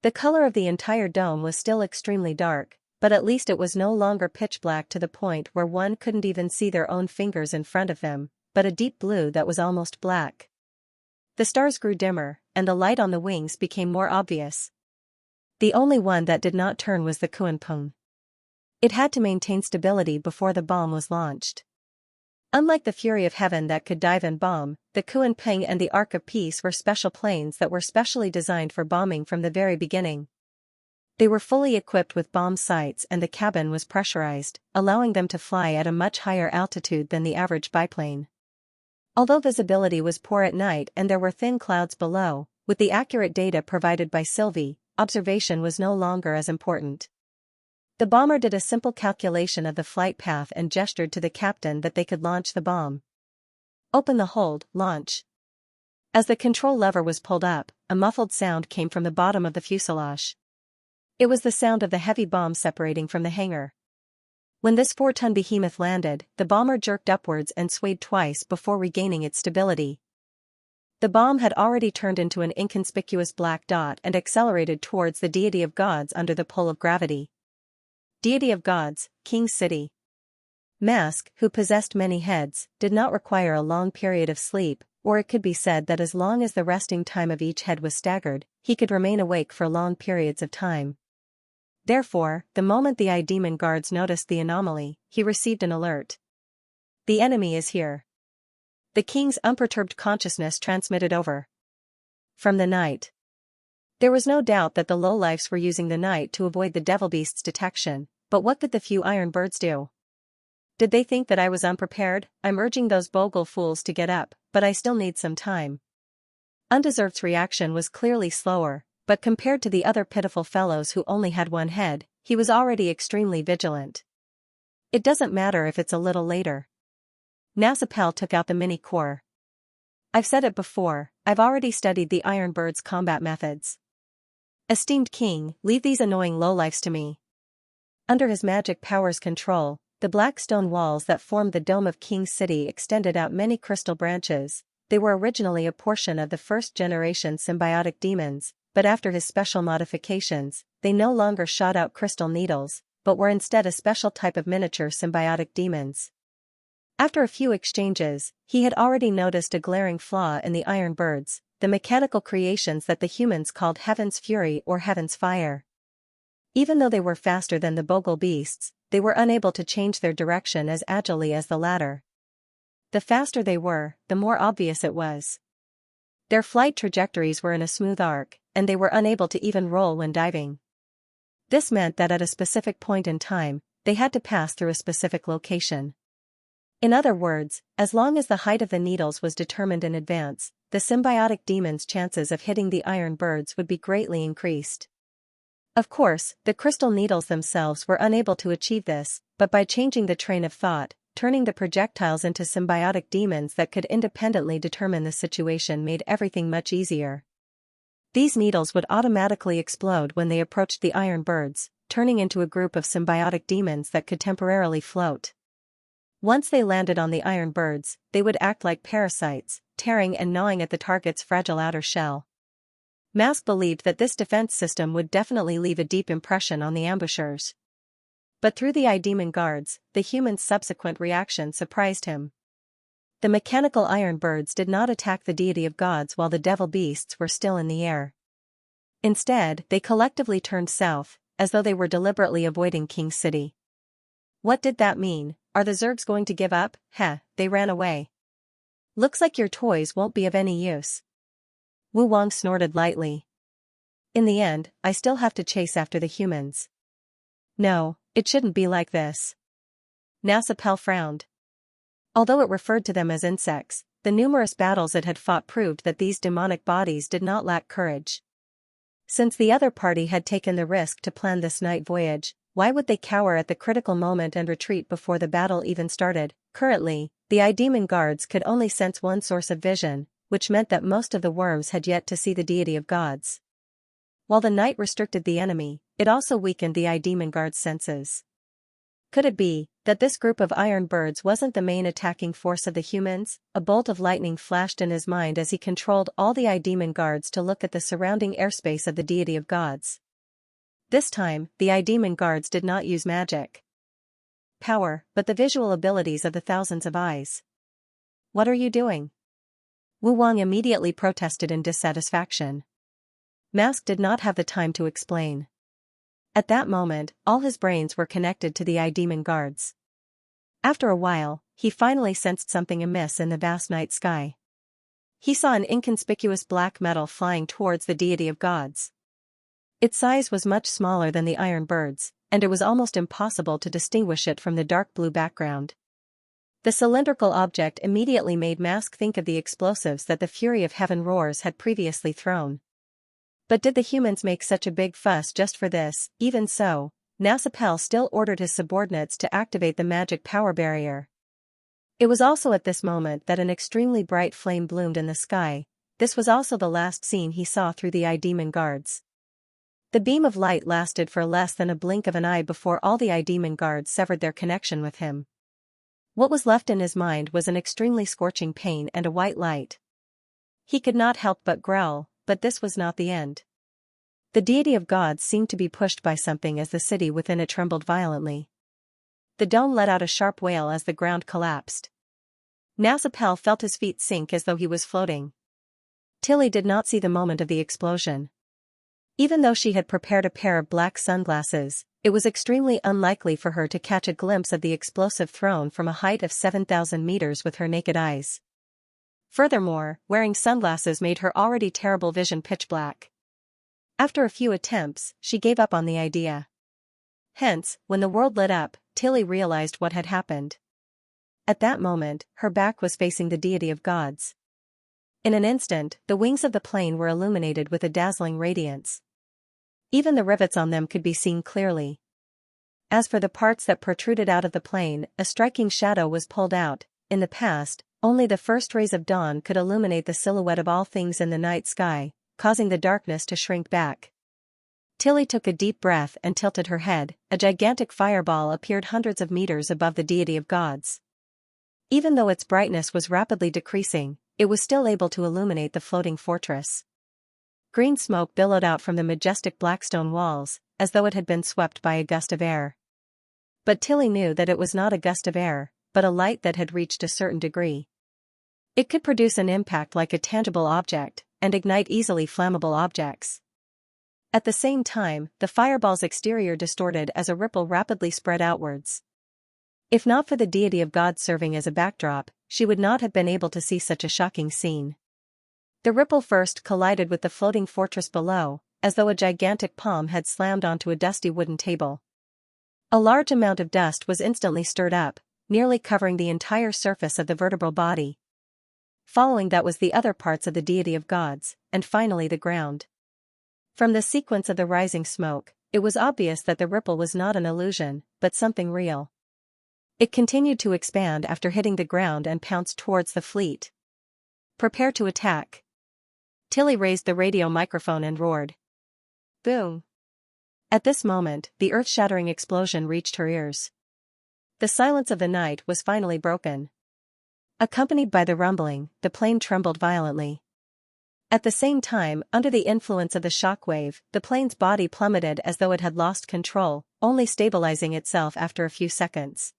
The color of the entire dome was still extremely dark, but at least it was no longer pitch black to the point where one couldn't even see their own fingers in front of them, but a deep blue that was almost black. The stars grew dimmer, and the light on the wings became more obvious. The only one that did not turn was the Kuanpeng. It had to maintain stability before the bomb was launched. Unlike the Fury of Heaven that could dive and bomb, the Kuanpeng and the Ark of Peace were special planes that were specially designed for bombing from the very beginning. They were fully equipped with bomb sights and the cabin was pressurized, allowing them to fly at a much higher altitude than the average biplane. Although visibility was poor at night and there were thin clouds below, with the accurate data provided by Sylvie, observation was no longer as important. The bomber did a simple calculation of the flight path and gestured to the captain that they could launch the bomb. Open the hold, launch. As the control lever was pulled up, a muffled sound came from the bottom of the fuselage. It was the sound of the heavy bomb separating from the hangar. When this 4-ton behemoth landed, the bomber jerked upwards and swayed twice before regaining its stability. The bomb had already turned into an inconspicuous black dot and accelerated towards the deity of gods under the pull of gravity. Deity of gods, King City. Mask, who possessed many heads, did not require a long period of sleep, or it could be said that as long as the resting time of each head was staggered, he could remain awake for long periods of time. Therefore, the moment the demon guards noticed the anomaly, he received an alert. The enemy is here. The king's unperturbed consciousness transmitted over from the night. There was no doubt that the lowlifes were using the night to avoid the devil beast's detection, but what could the few iron birds do? Did they think that I was unprepared? I'm urging those bogle fools to get up, but I still need some time. Undeserved's reaction was clearly slower, but compared to the other pitiful fellows who only had one head, he was already extremely vigilant. It doesn't matter if it's a little later. Nasapel took out the mini-core. I've said it before, I've already studied the Iron Bird's combat methods. Esteemed king, leave these annoying lowlifes to me. Under his magic power's control, the black stone walls that formed the dome of King City extended out many crystal branches. They were originally a portion of the first-generation symbiotic demons, but after his special modifications, they no longer shot out crystal needles, but were instead a special type of miniature symbiotic demons. After a few exchanges, he had already noticed a glaring flaw in the Iron Birds, the mechanical creations that the humans called Heaven's Fury or Heaven's Fire. Even though they were faster than the bogle beasts, they were unable to change their direction as agilely as the latter. The faster they were, the more obvious it was. Their flight trajectories were in a smooth arc, and they were unable to even roll when diving. This meant that at a specific point in time, they had to pass through a specific location. In other words, as long as the height of the needles was determined in advance, the symbiotic demon's chances of hitting the Iron Birds would be greatly increased. Of course, the crystal needles themselves were unable to achieve this, but by changing the train of thought, turning the projectiles into symbiotic demons that could independently determine the situation made everything much easier. These needles would automatically explode when they approached the Iron Birds, turning into a group of symbiotic demons that could temporarily float. Once they landed on the Iron Birds, they would act like parasites, tearing and gnawing at the target's fragile outer shell. Mask believed that this defense system would definitely leave a deep impression on the ambushers. But through the demon guards, the humans' subsequent reaction surprised him. The mechanical Iron Birds did not attack the deity of gods while the devil beasts were still in the air. Instead, they collectively turned south, as though they were deliberately avoiding King City. What did that mean? Are the Zergs going to give up? Heh, they ran away. Looks like your toys won't be of any use. Wu Wang snorted lightly. In the end, I still have to chase after the humans. No, it shouldn't be like this. Nasapel frowned. Although it referred to them as insects, the numerous battles it had fought proved that these demonic bodies did not lack courage. Since the other party had taken the risk to plan this night voyage, why would they cower at the critical moment and retreat before the battle even started? Currently, the demon guards could only sense one source of vision, which meant that most of the worms had yet to see the deity of gods. While the night restricted the enemy, it also weakened the demon guard's senses. Could it be that this group of iron birds wasn't the main attacking force of the humans. A bolt of lightning flashed in his mind as he controlled all the I-demon guards to look at the surrounding airspace of the deity of gods. This time, the I-demon guards did not use magic power, but the visual abilities of the thousands of eyes. "What are you doing?" Wu Wang immediately protested in dissatisfaction. Mask did not have the time to explain. At that moment, all his brains were connected to the I-demon guards. After a while, he finally sensed something amiss in the vast night sky. He saw an inconspicuous black metal flying towards the deity of gods. Its size was much smaller than the iron birds, and it was almost impossible to distinguish it from the dark blue background. The cylindrical object immediately made Mask think of the explosives that the Fury of Heaven Roars had previously thrown. But did the humans make such a big fuss just for this? Even so, Nasapel still ordered his subordinates to activate the magic power barrier. It was also at this moment that an extremely bright flame bloomed in the sky. This was also the last scene he saw through the I-demon guards. The beam of light lasted for less than a blink of an eye before all the I-demon guards severed their connection with him. What was left in his mind was an extremely scorching pain and a white light. He could not help but growl, but this was not the end. The deity of gods seemed to be pushed by something as the city within it trembled violently. The dome let out a sharp wail as the ground collapsed. Nasapel felt his feet sink as though he was floating. Tilly did not see the moment of the explosion. Even though she had prepared a pair of black sunglasses, it was extremely unlikely for her to catch a glimpse of the explosive thrown from a height of 7,000 meters with her naked eyes. Furthermore, wearing sunglasses made her already terrible vision pitch black. After a few attempts, she gave up on the idea. Hence, when the world lit up, Tilly realized what had happened. At that moment, her back was facing the deity of gods. In an instant, the wings of the plane were illuminated with a dazzling radiance. Even the rivets on them could be seen clearly. As for the parts that protruded out of the plane, a striking shadow was pulled out. In the past, only the first rays of dawn could illuminate the silhouette of all things in the night sky, causing the darkness to shrink back. Tilly took a deep breath and tilted her head. A gigantic fireball appeared hundreds of meters above the deity of gods. Even though its brightness was rapidly decreasing, it was still able to illuminate the floating fortress. Green smoke billowed out from the majestic black stone walls, as though it had been swept by a gust of air. But Tilly knew that it was not a gust of air, but a light that had reached a certain degree. It could produce an impact like a tangible object, and ignite easily flammable objects. At the same time, the fireball's exterior distorted as a ripple rapidly spread outwards. If not for the deity of God serving as a backdrop, she would not have been able to see such a shocking scene. The ripple first collided with the floating fortress below, as though a gigantic palm had slammed onto a dusty wooden table. A large amount of dust was instantly stirred up, nearly covering the entire surface of the vertebral body. Following that was the other parts of the deity of gods, and finally the ground. From the sequence of the rising smoke, it was obvious that the ripple was not an illusion, but something real. It continued to expand after hitting the ground and pounced towards the fleet. "Prepare to attack." Tilly raised the radio microphone and roared. Boom! At this moment, the earth-shattering explosion reached her ears. The silence of the night was finally broken. Accompanied by the rumbling, the plane trembled violently. At the same time, under the influence of the shockwave, the plane's body plummeted as though it had lost control, only stabilizing itself after a few seconds.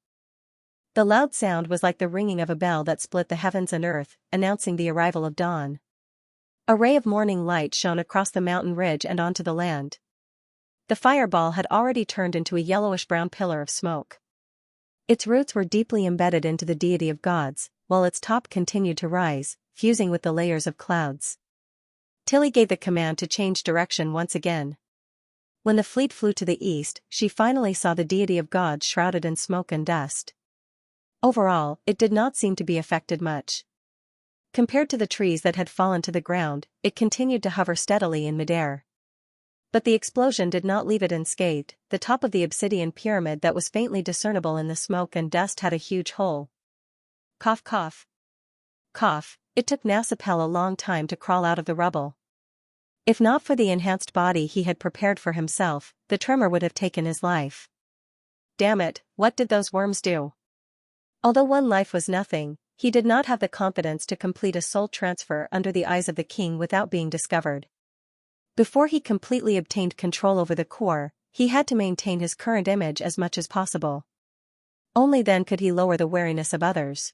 The loud sound was like the ringing of a bell that split the heavens and earth, announcing the arrival of dawn. A ray of morning light shone across the mountain ridge and onto the land. The fireball had already turned into a yellowish-brown pillar of smoke. Its roots were deeply embedded into the deity of gods, while its top continued to rise, fusing with the layers of clouds. Tilly gave the command to change direction once again. When the fleet flew to the east, she finally saw the deity of gods shrouded in smoke and dust. Overall, it did not seem to be affected much. Compared to the trees that had fallen to the ground, it continued to hover steadily in midair. But the explosion did not leave it unscathed. The top of the obsidian pyramid that was faintly discernible in the smoke and dust had a huge hole. Cough cough. Cough, it took Nasapel a long time to crawl out of the rubble. If not for the enhanced body he had prepared for himself, the tremor would have taken his life. damn it, what did those worms do? Although one life was nothing, he did not have the confidence to complete a soul transfer under the eyes of the king without being discovered. Before he completely obtained control over the core, he had to maintain his current image as much as possible. Only then could he lower the wariness of others.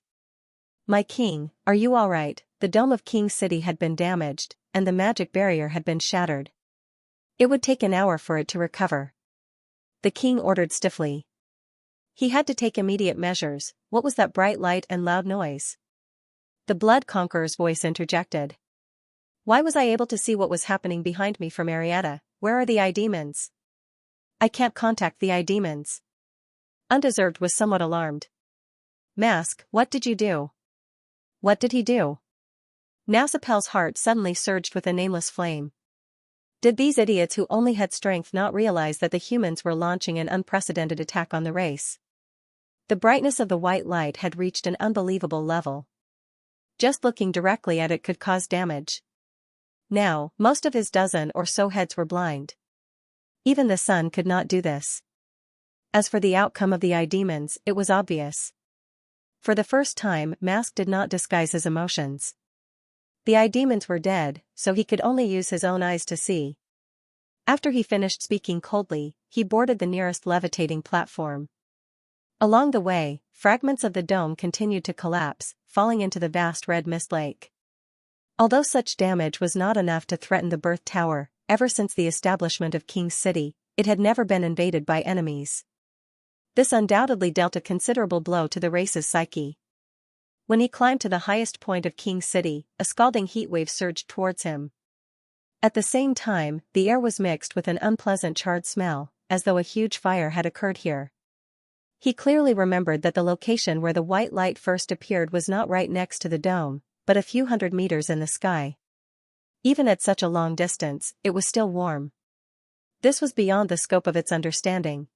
My king, are you all right? The dome of King City had been damaged, and the magic barrier had been shattered. It would take an hour for it to recover. The king ordered stiffly. He had to take immediate measures. What was that bright light and loud noise? The Blood Conqueror's voice interjected. Why was I able to see what was happening behind me from Arietta? Where are the eye-demons? I can't contact the eye-demons. Undeserved was somewhat alarmed. Mask, what did you do? What did he do? Nausipel's heart suddenly surged with a nameless flame. Did these idiots who only had strength not realize that the humans were launching an unprecedented attack on the race? The brightness of the white light had reached an unbelievable level. Just looking directly at it could cause damage. Now, most of his dozen or so heads were blind. Even the sun could not do this. As for the outcome of the eye demons, it was obvious. For the first time, Mask did not disguise his emotions. The eye demons were dead, so he could only use his own eyes to see. After he finished speaking coldly, he boarded the nearest levitating platform. Along the way, fragments of the dome continued to collapse, falling into the vast red mist lake. Although such damage was not enough to threaten the Birth Tower, ever since the establishment of King's City, it had never been invaded by enemies. This undoubtedly dealt a considerable blow to the race's psyche. When he climbed to the highest point of King's City, a scalding heatwave surged towards him. At the same time, the air was mixed with an unpleasant charred smell, as though a huge fire had occurred here. He clearly remembered that the location where the white light first appeared was not right next to the dome, but a few hundred meters in the sky. Even at such a long distance, it was still warm. This was beyond the scope of its understanding.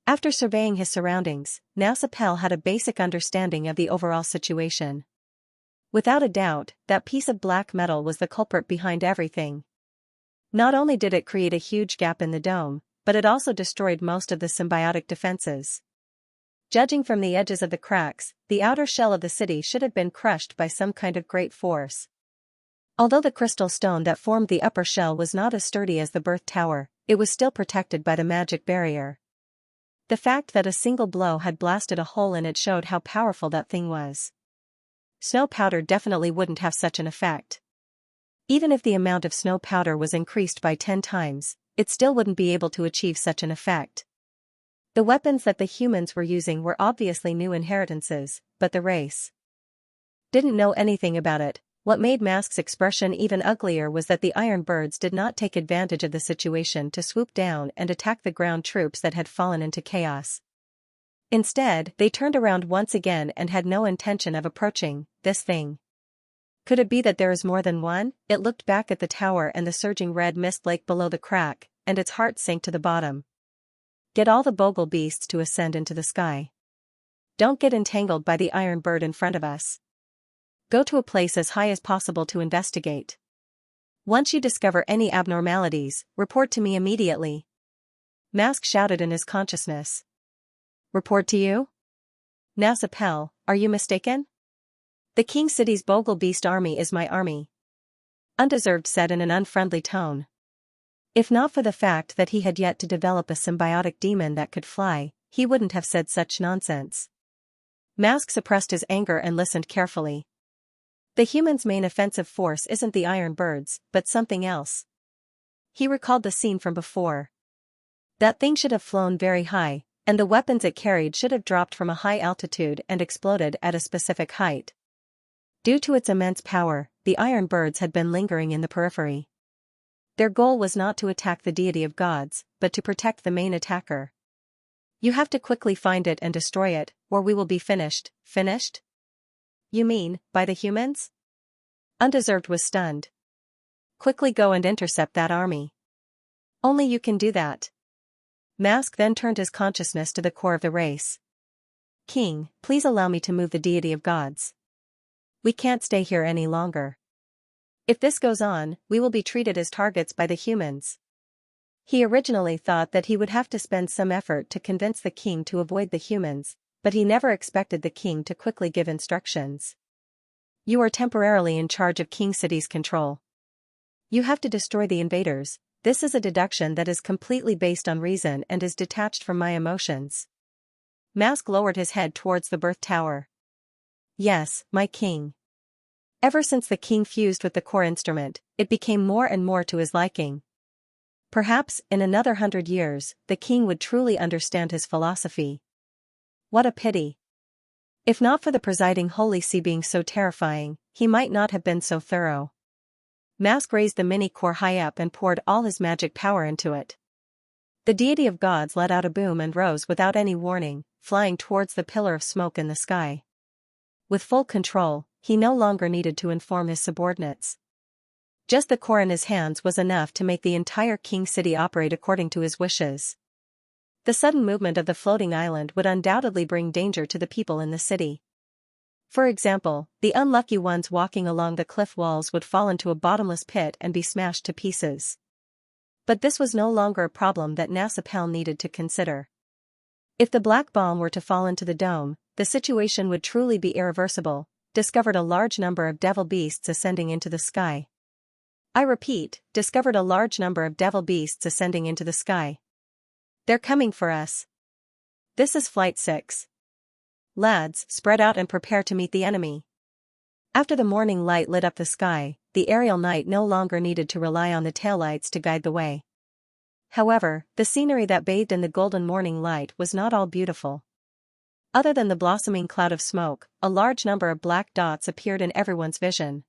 After surveying his surroundings, Nausipel had a basic understanding of the overall situation. Without a doubt, that piece of black metal was the culprit behind everything. Not only did it create a huge gap in the dome, but it also destroyed most of the symbiotic defenses. Judging from the edges of the cracks, the outer shell of the city should have been crushed by some kind of great force. Although the crystal stone that formed the upper shell was not as sturdy as the Birth Tower, it was still protected by the magic barrier. The fact that a single blow had blasted a hole in it showed how powerful that thing was. Snow powder definitely wouldn't have such an effect. Even if the amount of snow powder was increased by 10 times, it still wouldn't be able to achieve such an effect. The weapons that the humans were using were obviously new inheritances, but the race didn't know anything about it. What made Mask's expression even uglier was that the Iron Birds did not take advantage of the situation to swoop down and attack the ground troops that had fallen into chaos. Instead, they turned around once again and had no intention of approaching this thing. Could it be that there is more than one? It looked back at the tower and the surging red mist lake below the crack, and its heart sank to the bottom. Get all the bogle beasts to ascend into the sky. Don't get entangled by the Iron Bird in front of us. Go to a place as high as possible to investigate. Once you discover any abnormalities, report to me immediately. Mask shouted in his consciousness. Report to you? Nausipel, are you mistaken? The King City's Bogle Beast army is my army. Undeserved said in an unfriendly tone. If not for the fact that he had yet to develop a symbiotic demon that could fly, he wouldn't have said such nonsense. Mask suppressed his anger and listened carefully. The humans' main offensive force isn't the Iron Birds, but something else. He recalled the scene from before. That thing should have flown very high, and the weapons it carried should have dropped from a high altitude and exploded at a specific height. Due to its immense power, the Iron Birds had been lingering in the periphery. Their goal was not to attack the deity of gods, but to protect the main attacker. You have to quickly find it and destroy it, or we will be finished. Finished? You mean, by the humans? Undeserved was stunned. Quickly go and intercept that army. Only you can do that. Mask then turned his consciousness to the core of the race. King, please allow me to move the deity of gods. We can't stay here any longer. If this goes on, we will be treated as targets by the humans. He originally thought that he would have to spend some effort to convince the king to avoid the humans, but he never expected the king to quickly give instructions. You are temporarily in charge of King City's control. You have to destroy the invaders. This is a deduction that is completely based on reason and is detached from my emotions. Mask lowered his head towards the birth tower. Yes, my king. Ever since the king fused with the core instrument, it became more and more to his liking. Perhaps, in another 100 years, the king would truly understand his philosophy. What a pity. If not for the presiding holy see being so terrifying, he might not have been so thorough. Mask raised the mini-core high up and poured all his magic power into it. The deity of gods let out a boom and rose without any warning, flying towards the pillar of smoke in the sky. With full control, he no longer needed to inform his subordinates. Just the core in his hands was enough to make the entire king city operate according to his wishes. The sudden movement of the floating island would undoubtedly bring danger to the people in the city. For example, the unlucky ones walking along the cliff walls would fall into a bottomless pit and be smashed to pieces. But this was no longer a problem that Nasapel needed to consider. If the black bomb were to fall into the dome, the situation would truly be irreversible. Discovered a large number of devil beasts ascending into the sky. I repeat, discovered a large number of devil beasts ascending into the sky. They're coming for us. This is Flight 6. Lads, spread out and prepare to meet the enemy. After the morning light lit up the sky, the aerial knight no longer needed to rely on the taillights to guide the way. However, the scenery that bathed in the golden morning light was not all beautiful. Other than the blossoming cloud of smoke, a large number of black dots appeared in everyone's vision.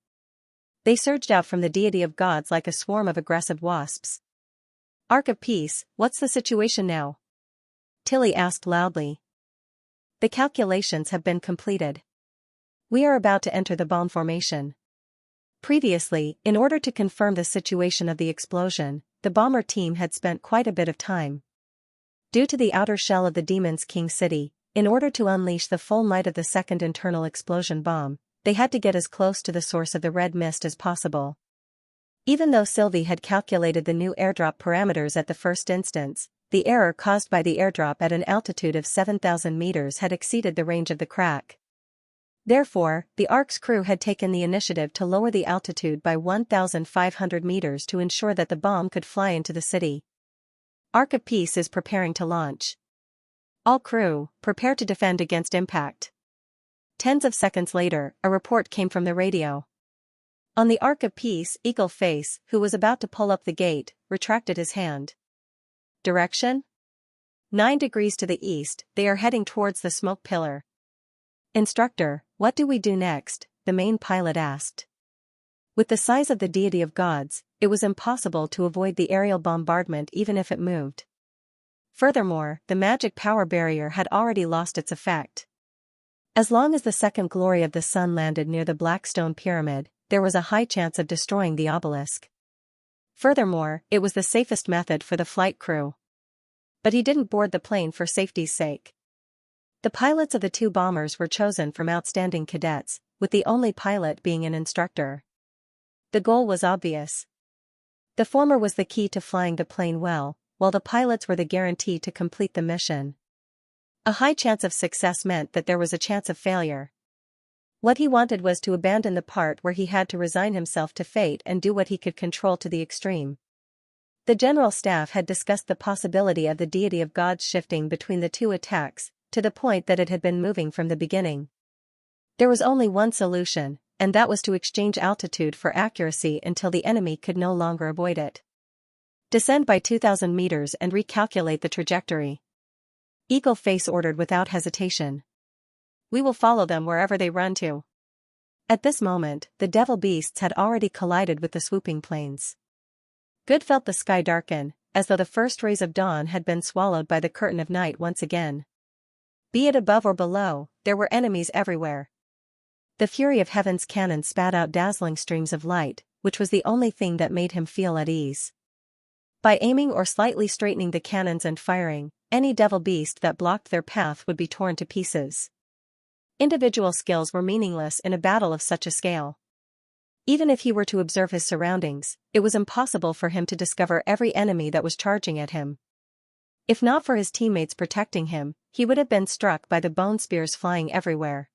They surged out from the deity of gods like a swarm of aggressive wasps. Ark of Peace, what's the situation now? Tilly asked loudly. The calculations have been completed. We are about to enter the bomb formation. Previously, in order to confirm the situation of the explosion, the bomber team had spent quite a bit of time. Due to the outer shell of the Demon's King City, in order to unleash the full might of the second internal explosion bomb, they had to get as close to the source of the red mist as possible. Even though Sylvie had calculated the new airdrop parameters at the first instance, the error caused by the airdrop at an altitude of 7,000 meters had exceeded the range of the crack. Therefore, the Ark's crew had taken the initiative to lower the altitude by 1,500 meters to ensure that the bomb could fly into the city. Ark of Peace is preparing to launch. All crew, prepare to defend against impact. Tens of seconds later, a report came from the radio. On the Ark of Peace, Eagle Face, who was about to pull up the gate, retracted his hand. Direction? 9 degrees to the east, they are heading towards the smoke pillar. Instructor, what do we do next? The main pilot asked. With the size of the deity of gods, it was impossible to avoid the aerial bombardment even if it moved. Furthermore, the magic power barrier had already lost its effect. As long as the second glory of the sun landed near the black stone pyramid, there was a high chance of destroying the obelisk. Furthermore, it was the safest method for the flight crew. But he didn't board the plane for safety's sake. The pilots of the two bombers were chosen from outstanding cadets, with the only pilot being an instructor. The goal was obvious. The former was the key to flying the plane well, while the pilots were the guarantee to complete the mission. A high chance of success meant that there was a chance of failure. What he wanted was to abandon the part where he had to resign himself to fate and do what he could control to the extreme. The general staff had discussed the possibility of the deity of gods shifting between the two attacks, to the point that it had been moving from the beginning. There was only one solution, and that was to exchange altitude for accuracy until the enemy could no longer avoid it. Descend by 2,000 meters and recalculate the trajectory. Eagle Face ordered without hesitation. We will follow them wherever they run to. At this moment, the devil beasts had already collided with the swooping planes. Good felt the sky darken, as though the first rays of dawn had been swallowed by the curtain of night once again. Be it above or below, there were enemies everywhere. The fury of heaven's cannon spat out dazzling streams of light, which was the only thing that made him feel at ease. By aiming or slightly straightening the cannons and firing, any devil beast that blocked their path would be torn to pieces. Individual skills were meaningless in a battle of such a scale. Even if he were to observe his surroundings, it was impossible for him to discover every enemy that was charging at him. If not for his teammates protecting him, he would have been struck by the bone spears flying everywhere.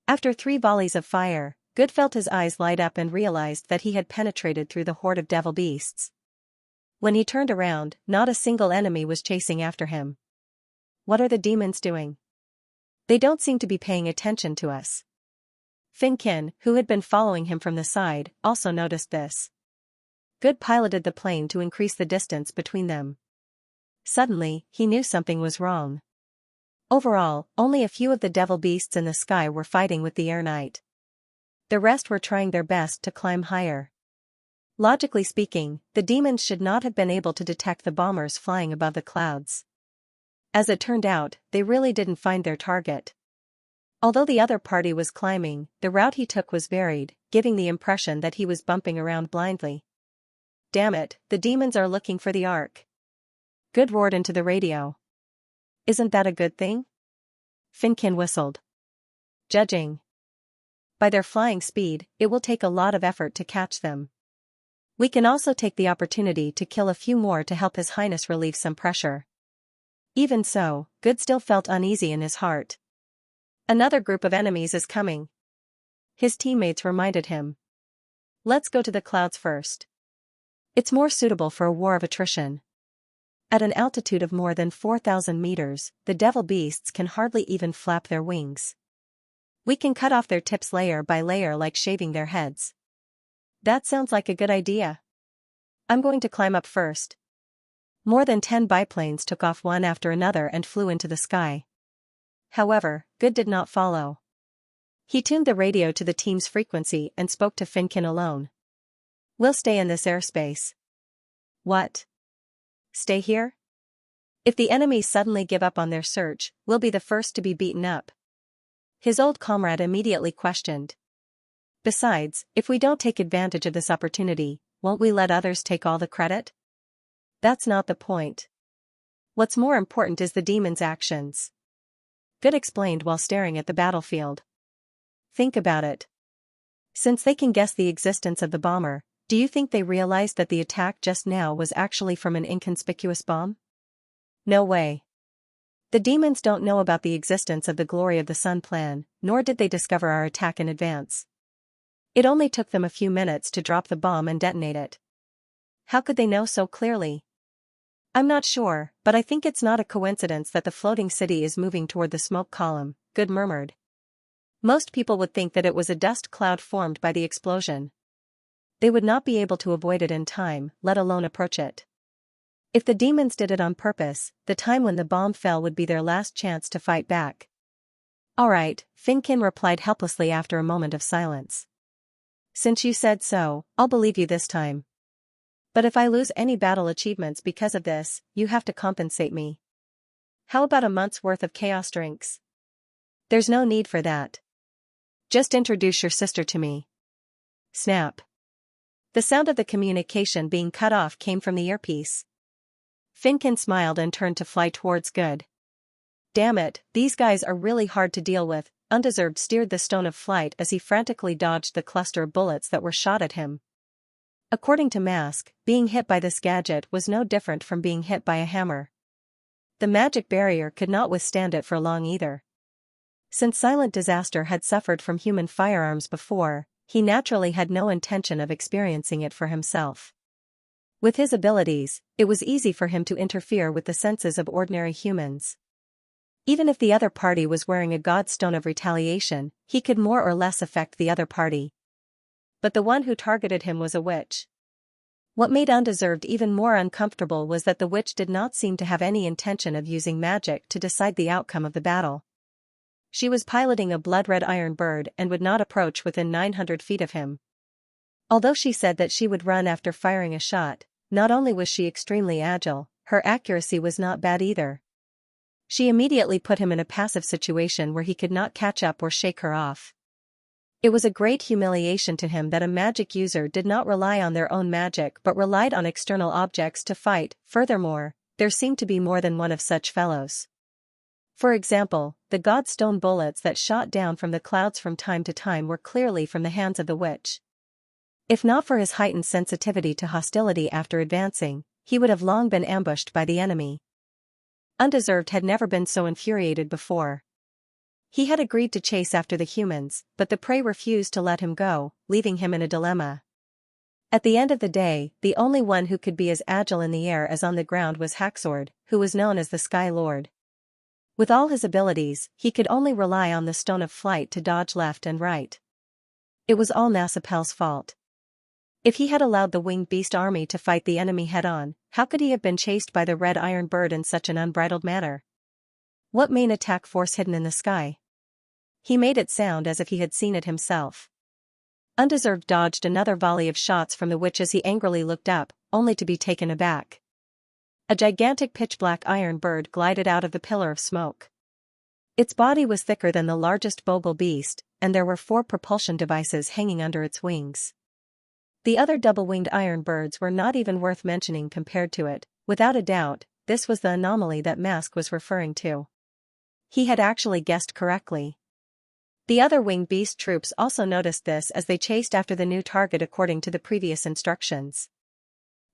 After 3 volleys of fire, Good felt his eyes light up and realized that he had penetrated through the horde of devil beasts. When he turned around, not a single enemy was chasing after him. What are the demons doing? They don't seem to be paying attention to us. Finkin, who had been following him from the side, also noticed this. Good piloted the plane to increase the distance between them. Suddenly, he knew something was wrong. Overall, only a few of the devil beasts in the sky were fighting with the air knight. The rest were trying their best to climb higher. Logically speaking, the demons should not have been able to detect the bombers flying above the clouds. As it turned out, they really didn't find their target. Although the other party was climbing, the route he took was varied, giving the impression that he was bumping around blindly. Damn it, the demons are looking for the Ark. Good roared into the radio. Isn't that a good thing? Finkin whistled. Judging by their flying speed, it will take a lot of effort to catch them. We can also take the opportunity to kill a few more to help His Highness relieve some pressure. Even so, Good still felt uneasy in his heart. Another group of enemies is coming. His teammates reminded him. Let's go to the clouds first. It's more suitable for a war of attrition. At an altitude of more than 4,000 meters, the devil beasts can hardly even flap their wings. We can cut off their tips layer by layer like shaving their heads. That sounds like a good idea. I'm going to climb up first. More than 10 biplanes took off one after another and flew into the sky. However, Good did not follow. He tuned the radio to the team's frequency and spoke to Finkin alone. We'll stay in this airspace. What? Stay here? If the enemies suddenly give up on their search, we'll be the first to be beaten up. His old comrade immediately questioned. Besides, if we don't take advantage of this opportunity, won't we let others take all the credit? That's not the point. What's more important is the demons' actions. Good explained while staring at the battlefield. Think about it. Since they can guess the existence of the bomber, do you think they realized that the attack just now was actually from an inconspicuous bomb? No way. The demons don't know about the existence of the Glory of the Sun plan, nor did they discover our attack in advance. It only took them a few minutes to drop the bomb and detonate it. How could they know so clearly? I'm not sure, but I think it's not a coincidence that the floating city is moving toward the smoke column, Good murmured. Most people would think that it was a dust cloud formed by the explosion. They would not be able to avoid it in time, let alone approach it. If the demons did it on purpose, the time when the bomb fell would be their last chance to fight back. All right, Finkin replied helplessly after a moment of silence. Since you said so, I'll believe you this time. But if I lose any battle achievements because of this, you have to compensate me. How about a month's worth of chaos drinks? There's no need for that. Just introduce your sister to me. Snap. The sound of the communication being cut off came from the earpiece. Finkin smiled and turned to fly towards Good. Damn it, these guys are really hard to deal with. Undeserved steered the stone of flight as he frantically dodged the cluster of bullets that were shot at him. According to Mask, being hit by this gadget was no different from being hit by a hammer. The magic barrier could not withstand it for long either. Since Silent Disaster had suffered from human firearms before, he naturally had no intention of experiencing it for himself. With his abilities, it was easy for him to interfere with the senses of ordinary humans. Even if the other party was wearing a godstone of retaliation, he could more or less affect the other party. But the one who targeted him was a witch. What made Undeserved even more uncomfortable was that the witch did not seem to have any intention of using magic to decide the outcome of the battle. She was piloting a blood-red iron bird and would not approach within 900 feet of him. Although she said that she would run after firing a shot, not only was she extremely agile, her accuracy was not bad either. She immediately put him in a passive situation where he could not catch up or shake her off. It was a great humiliation to him that a magic user did not rely on their own magic but relied on external objects to fight. Furthermore, there seemed to be more than one of such fellows. For example, the godstone bullets that shot down from the clouds from time to time were clearly from the hands of the witch. If not for his heightened sensitivity to hostility after advancing, he would have long been ambushed by the enemy. Undeserved had never been so infuriated before. He had agreed to chase after the humans, but the prey refused to let him go, leaving him in a dilemma. At the end of the day, the only one who could be as agile in the air as on the ground was Haxord, who was known as the Sky Lord. With all his abilities, he could only rely on the Stone of Flight to dodge left and right. It was all Nasapel's fault. If he had allowed the winged beast army to fight the enemy head-on, how could he have been chased by the red iron bird in such an unbridled manner? What main attack force hidden in the sky? He made it sound as if he had seen it himself. Undeserved dodged another volley of shots from the witch as he angrily looked up, only to be taken aback. A gigantic pitch-black iron bird glided out of the pillar of smoke. Its body was thicker than the largest bogle beast, and there were 4 propulsion devices hanging under its wings. The other double-winged iron birds were not even worth mentioning compared to it. Without a doubt, this was the anomaly that Mask was referring to. He had actually guessed correctly. The other winged beast troops also noticed this as they chased after the new target according to the previous instructions.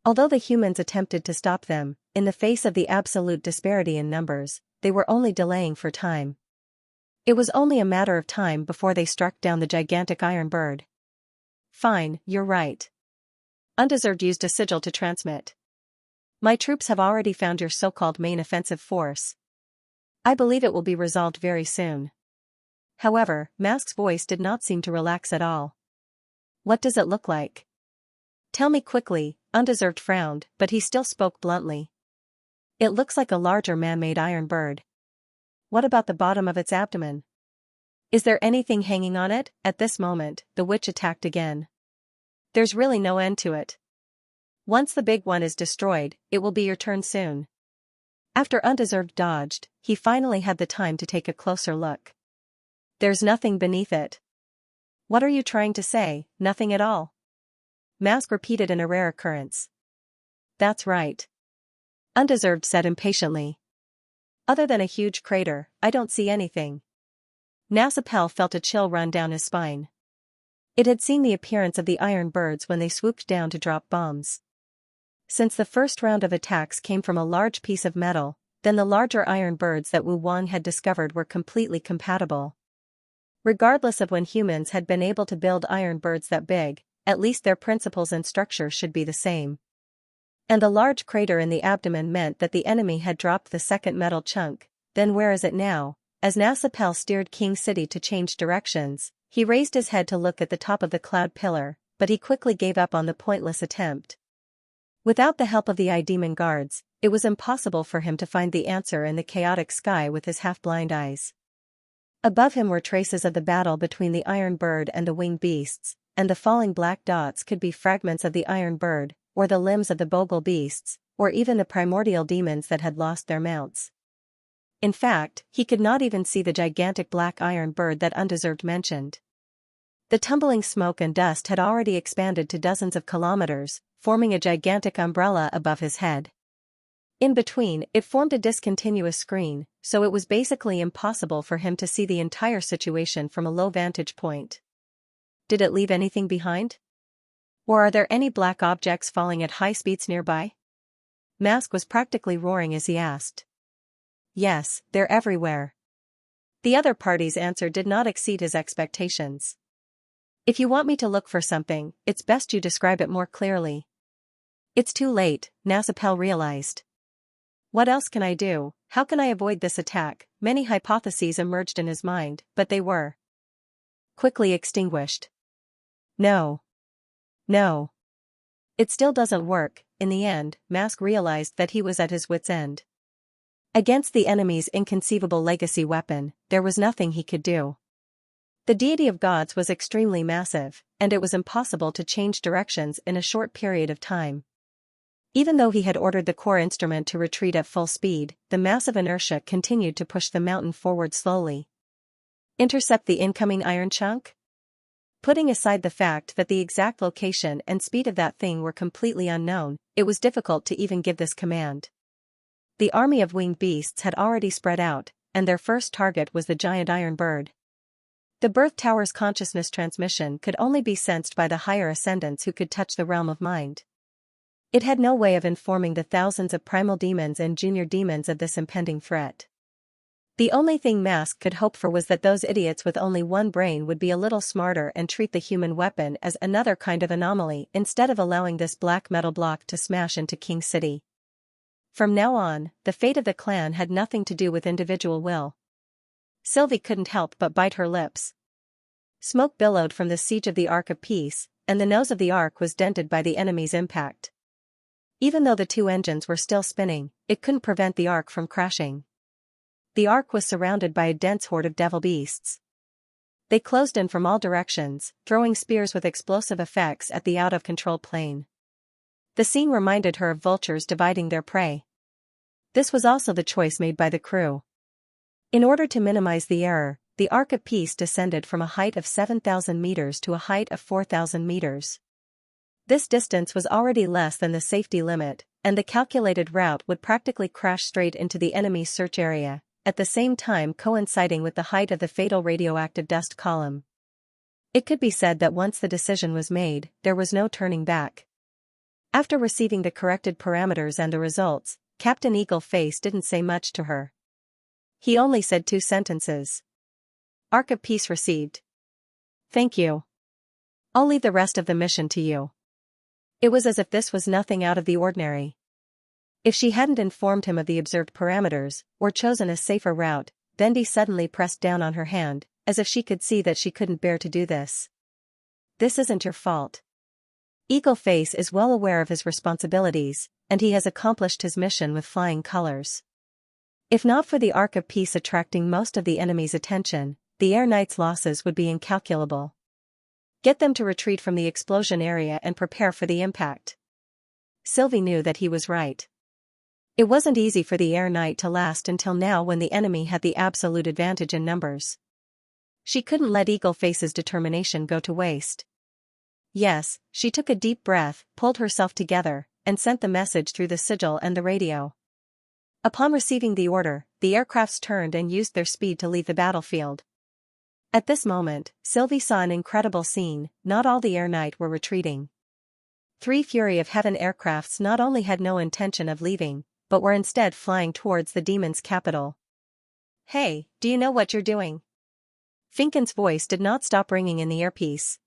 Although the humans attempted to stop them, in the face of the absolute disparity in numbers, they were only delaying for time. It was only a matter of time before they struck down the gigantic iron bird. Fine, you're right. Undeserved used a sigil to transmit. My troops have already found your so-called main offensive force. I believe it will be resolved very soon. However, Mask's voice did not seem to relax at all. What does it look like? Tell me quickly. Undeserved frowned, but he still spoke bluntly. It looks like a larger man-made iron bird. What about the bottom of its abdomen? Is there anything hanging on it? At this moment, the witch attacked again. There's really no end to it. Once the big one is destroyed, it will be your turn soon. After Undeserved dodged, he finally had the time to take a closer look. There's nothing beneath it. What are you trying to say? Nothing at all? Mask repeated in a rare occurrence. That's right. Undeserved said impatiently. Other than a huge crater, I don't see anything. Nasapel felt a chill run down his spine. It had seen the appearance of the iron birds when they swooped down to drop bombs. Since the first round of attacks came from a large piece of metal, then the larger iron birds that Wu Wang had discovered were completely compatible. Regardless of when humans had been able to build iron birds that big, at least their principles and structure should be the same. And the large crater in the abdomen meant that the enemy had dropped the second metal chunk. Then where is it now? As Nasapel steered King City to change directions, he raised his head to look at the top of the cloud pillar, but he quickly gave up on the pointless attempt. Without the help of the Eye-Demon guards, it was impossible for him to find the answer in the chaotic sky with his half-blind eyes. Above him were traces of the battle between the iron bird and the winged beasts, and the falling black dots could be fragments of the iron bird, or the limbs of the bogle beasts, or even the primordial demons that had lost their mounts. In fact, he could not even see the gigantic black iron bird that Undeserved mentioned. The tumbling smoke and dust had already expanded to dozens of kilometers, forming a gigantic umbrella above his head. In between, it formed a discontinuous screen, so it was basically impossible for him to see the entire situation from a low vantage point. Did it leave anything behind? Or are there any black objects falling at high speeds nearby? Mask was practically roaring as he asked. Yes, they're everywhere. The other party's answer did not exceed his expectations. If you want me to look for something, it's best you describe it more clearly. It's too late, Nasapel realized. What else can I do? How can I avoid this attack? Many hypotheses emerged in his mind, but they were quickly extinguished. No. It still doesn't work. In the end, Mask realized that he was at his wit's end. Against the enemy's inconceivable legacy weapon, there was nothing he could do. The deity of gods was extremely massive, and it was impossible to change directions in a short period of time. Even though he had ordered the core instrument to retreat at full speed, the massive inertia continued to push the mountain forward slowly. Intercept the incoming iron chunk? Putting aside the fact that the exact location and speed of that thing were completely unknown, it was difficult to even give this command. The army of winged beasts had already spread out, and their first target was the giant iron bird. The birth tower's consciousness transmission could only be sensed by the higher ascendants who could touch the realm of mind. It had no way of informing the thousands of primal demons and junior demons of this impending threat. The only thing Mask could hope for was that those idiots with only one brain would be a little smarter and treat the human weapon as another kind of anomaly instead of allowing this black metal block to smash into King City. From now on, the fate of the clan had nothing to do with individual will. Sylvie couldn't help but bite her lips. Smoke billowed from the siege of the Ark of Peace, and the nose of the Ark was dented by the enemy's impact. Even though the two engines were still spinning, it couldn't prevent the Ark from crashing. The Ark was surrounded by a dense horde of devil beasts. They closed in from all directions, throwing spears with explosive effects at the out-of-control plane. The scene reminded her of vultures dividing their prey. This was also the choice made by the crew. In order to minimize the error, the Ark of Peace descended from a height of 7,000 meters to a height of 4,000 meters. This distance was already less than the safety limit, and the calculated route would practically crash straight into the enemy's search area, at the same time coinciding with the height of the fatal radioactive dust column. It could be said that once the decision was made, there was no turning back. After receiving the corrected parameters and the results, Captain Eagle Face didn't say much to her. He only said 2 sentences. Ark of Peace received. Thank you. I'll leave the rest of the mission to you. It was as if this was nothing out of the ordinary. If she hadn't informed him of the observed parameters, or chosen a safer route, Bendy suddenly pressed down on her hand, as if she could see that she couldn't bear to do this. This isn't your fault. Eagle Face is well aware of his responsibilities, and he has accomplished his mission with flying colors. If not for the Ark of Peace attracting most of the enemy's attention, the Air Knight's losses would be incalculable. Get them to retreat from the explosion area and prepare for the impact. Sylvie knew that he was right. It wasn't easy for the Air Knight to last until now when the enemy had the absolute advantage in numbers. She couldn't let Eagle Face's determination go to waste. Yes, she took a deep breath, pulled herself together, and sent the message through the sigil and the radio. Upon receiving the order, the aircrafts turned and used their speed to leave the battlefield. At this moment, Sylvie saw an incredible scene. Not all the Air Knight were retreating. 3 Fury of Heaven aircrafts not only had no intention of leaving, but were instead flying towards the demon's capital. Hey, do you know what you're doing? Finken's voice did not stop ringing in the earpiece.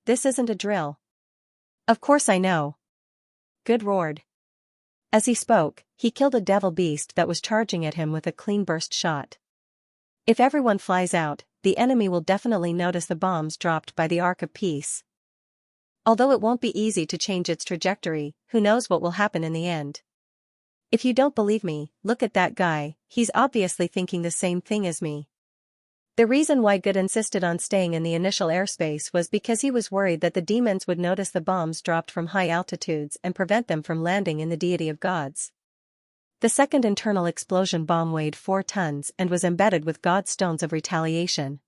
This isn't a drill. Of course I know. Good roared. As he spoke, he killed a devil beast that was charging at him with a clean burst shot. If everyone flies out, the enemy will definitely notice the bombs dropped by the Ark of Peace. Although it won't be easy to change its trajectory, who knows what will happen in the end. If you don't believe me, look at that guy, he's obviously thinking the same thing as me. The reason why Good insisted on staying in the initial airspace was because he was worried that the demons would notice the bombs dropped from high altitudes and prevent them from landing in the deity of gods. The second internal explosion bomb weighed 4 tons and was embedded with god stones of retaliation.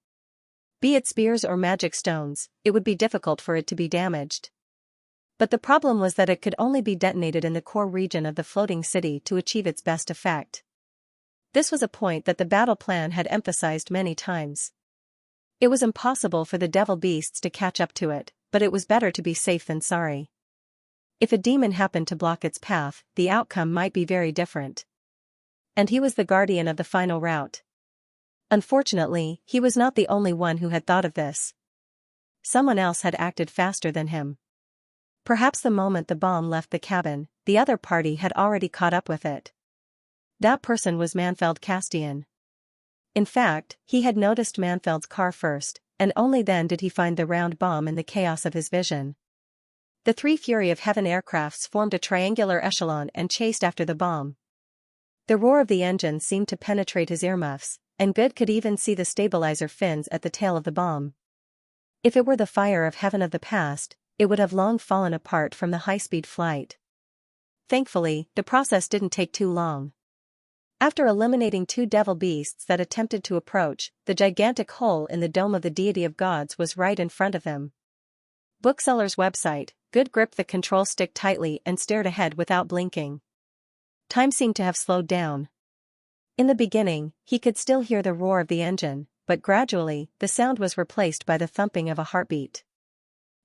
Be it spears or magic stones, it would be difficult for it to be damaged. But the problem was that it could only be detonated in the core region of the floating city to achieve its best effect. This was a point that the battle plan had emphasized many times. It was impossible for the devil beasts to catch up to it, but it was better to be safe than sorry. If a demon happened to block its path, the outcome might be very different. And he was the guardian of the final route. Unfortunately, he was not the only one who had thought of this. Someone else had acted faster than him. Perhaps the moment the bomb left the cabin, the other party had already caught up with it. That person was Manfeld Castian. In fact, he had noticed Manfeld's car first, and only then did he find the round bomb in the chaos of his vision. The 3 Fury of Heaven aircrafts formed a triangular echelon and chased after the bomb. The roar of the engine seemed to penetrate his earmuffs, and Good could even see the stabilizer fins at the tail of the bomb. If it were the fire of heaven of the past, it would have long fallen apart from the high-speed flight. Thankfully, the process didn't take too long. After eliminating 2 devil beasts that attempted to approach, the gigantic hole in the dome of the deity of gods was right in front of him. Bookseller's website. Good gripped the control stick tightly and stared ahead without blinking. Time seemed to have slowed down. In the beginning, he could still hear the roar of the engine, but gradually, the sound was replaced by the thumping of a heartbeat.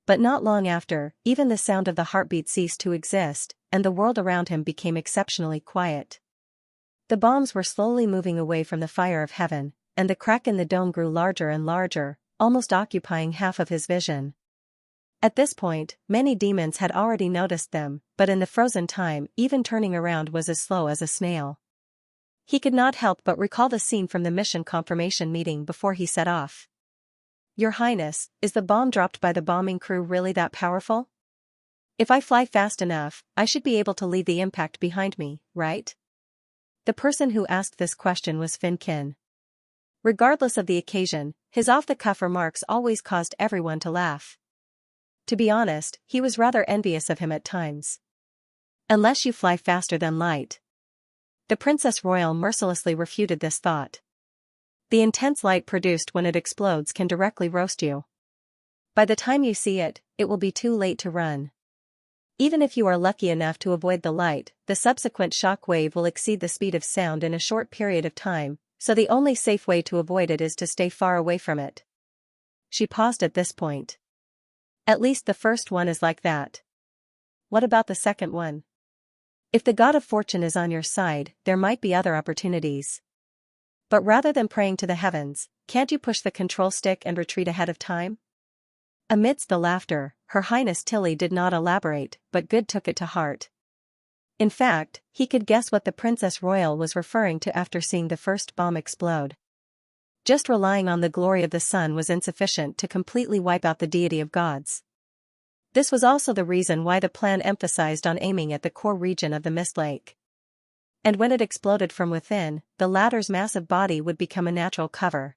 But not long after, even the sound of the heartbeat ceased to exist, and the world around him became exceptionally quiet. The bombs were slowly moving away from the fire of heaven, and the crack in the dome grew larger and larger, almost occupying half of his vision. At this point, many demons had already noticed them, but in the frozen time, even turning around was as slow as a snail. He could not help but recall the scene from the mission confirmation meeting before he set off. "Your Highness, is the bomb dropped by the bombing crew really that powerful? If I fly fast enough, I should be able to leave the impact behind me, right?" The person who asked this question was Finkin. Regardless of the occasion, his off-the-cuff remarks always caused everyone to laugh. To be honest, he was rather envious of him at times. "Unless you fly faster than light." The Princess Royal mercilessly refuted this thought. "The intense light produced when it explodes can directly roast you. By the time you see it, it will be too late to run. Even if you are lucky enough to avoid the light, the subsequent shock wave will exceed the speed of sound in a short period of time, so the only safe way to avoid it is to stay far away from it." She paused at this point. "At least the first one is like that. What about the second one? If the god of fortune is on your side, there might be other opportunities. But rather than praying to the heavens, can't you push the control stick and retreat ahead of time?" Amidst the laughter, Her Highness Tilly did not elaborate, but Good took it to heart. In fact, he could guess what the Princess Royal was referring to after seeing the first bomb explode. Just relying on the glory of the sun was insufficient to completely wipe out the deity of gods. This was also the reason why the plan emphasized on aiming at the core region of the Mist Lake. And when it exploded from within, the latter's massive body would become a natural cover.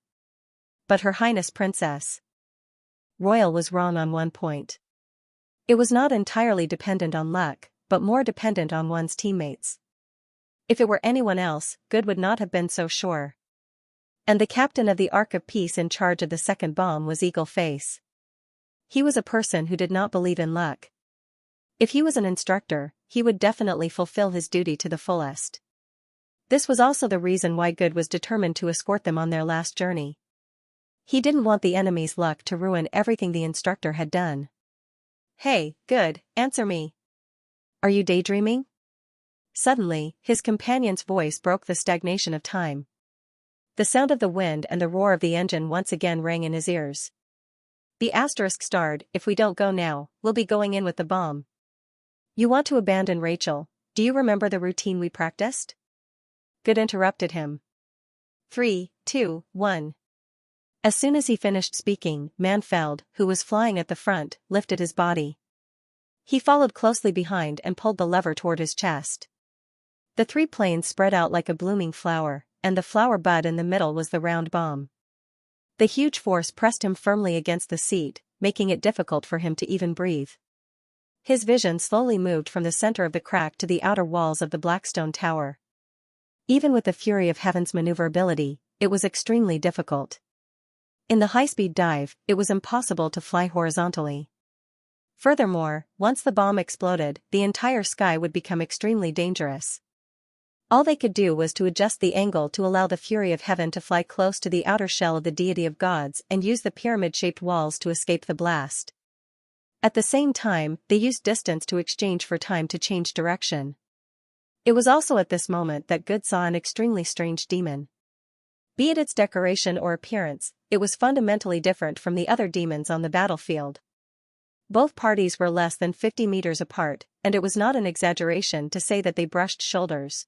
But Her Highness Princess Royal was wrong on one point. It was not entirely dependent on luck, but more dependent on one's teammates. If it were anyone else, Good would not have been so sure. And the captain of the Ark of Peace in charge of the second bomb was Eagle Face. He was a person who did not believe in luck. If he was an instructor, he would definitely fulfill his duty to the fullest. This was also the reason why Good was determined to escort them on their last journey. He didn't want the enemy's luck to ruin everything the instructor had done. "Hey, Good, answer me. Are you daydreaming?" Suddenly, his companion's voice broke the stagnation of time. The sound of the wind and the roar of the engine once again rang in his ears. The asterisk starred, "If we don't go now, we'll be going in with the bomb. You want to abandon Rachel, do you remember the routine we practiced?" Good interrupted him. 3, 2, 1. As soon as he finished speaking, Manfeld, who was flying at the front, lifted his body. He followed closely behind and pulled the lever toward his chest. The three planes spread out like a blooming flower, and the flower bud in the middle was the round bomb. The huge force pressed him firmly against the seat, making it difficult for him to even breathe. His vision slowly moved from the center of the crack to the outer walls of the Blackstone Tower. Even with the fury of heaven's maneuverability, it was extremely difficult. In the high-speed dive, it was impossible to fly horizontally. Furthermore, once the bomb exploded, the entire sky would become extremely dangerous. All they could do was to adjust the angle to allow the fury of heaven to fly close to the outer shell of the deity of gods and use the pyramid-shaped walls to escape the blast. At the same time, they used distance to exchange for time to change direction. It was also at this moment that Good saw an extremely strange demon. Be it its decoration or appearance, it was fundamentally different from the other demons on the battlefield. Both parties were less than 50 meters apart, and it was not an exaggeration to say that they brushed shoulders.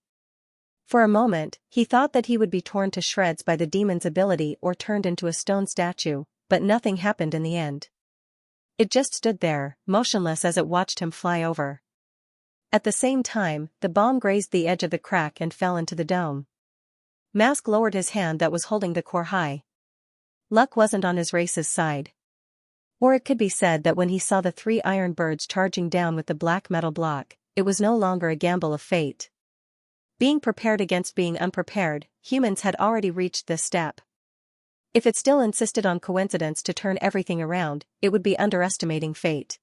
For a moment, he thought that he would be torn to shreds by the demon's ability or turned into a stone statue, but nothing happened in the end. It just stood there, motionless as it watched him fly over. At the same time, the bomb grazed the edge of the crack and fell into the dome. Mask lowered his hand that was holding the core high. Luck wasn't on his race's side. Or it could be said that when he saw the three iron birds charging down with the black metal block, it was no longer a gamble of fate. Being prepared against being unprepared, humans had already reached this step. If it still insisted on coincidence to turn everything around, it would be underestimating fate.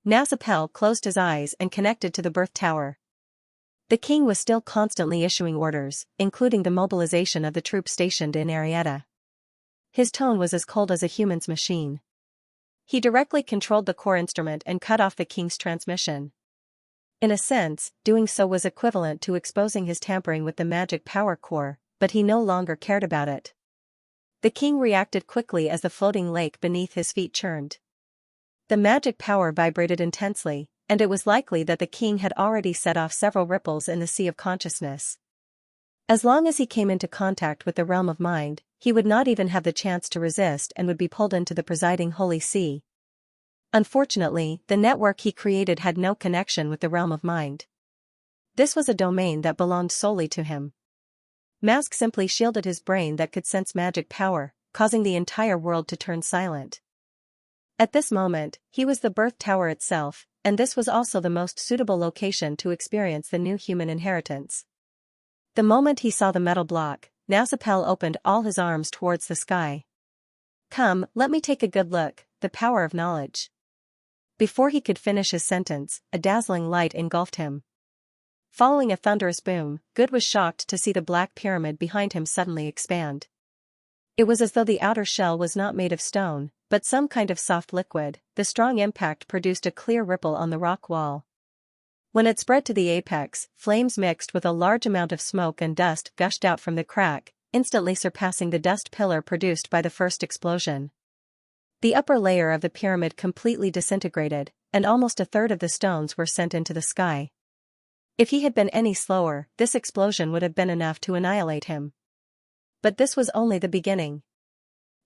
Nasapel closed his eyes and connected to the birth tower. The king was still constantly issuing orders, including the mobilization of the troops stationed in Arietta. His tone was as cold as a human's machine. He directly controlled the core instrument and cut off the king's transmission. In a sense, doing so was equivalent to exposing his tampering with the magic power core, but he no longer cared about it. The king reacted quickly as the floating lake beneath his feet churned. The magic power vibrated intensely, and it was likely that the king had already set off several ripples in the sea of consciousness. As long as he came into contact with the realm of mind, he would not even have the chance to resist and would be pulled into the presiding holy sea. Unfortunately, the network he created had no connection with the realm of mind. This was a domain that belonged solely to him. Mask simply shielded his brain that could sense magic power, causing the entire world to turn silent. At this moment, he was the birth tower itself, and this was also the most suitable location to experience the new human inheritance. The moment he saw the metal block, Nasapel opened all his arms towards the sky. "Come, let me take a good look, the power of knowledge." Before he could finish his sentence, a dazzling light engulfed him. Following a thunderous boom, Good was shocked to see the black pyramid behind him suddenly expand. It was as though the outer shell was not made of stone, but some kind of soft liquid. The strong impact produced a clear ripple on the rock wall. When it spread to the apex, flames mixed with a large amount of smoke and dust gushed out from the crack, instantly surpassing the dust pillar produced by the first explosion. The upper layer of the pyramid completely disintegrated, and almost a third of the stones were sent into the sky. If he had been any slower, this explosion would have been enough to annihilate him. But this was only the beginning.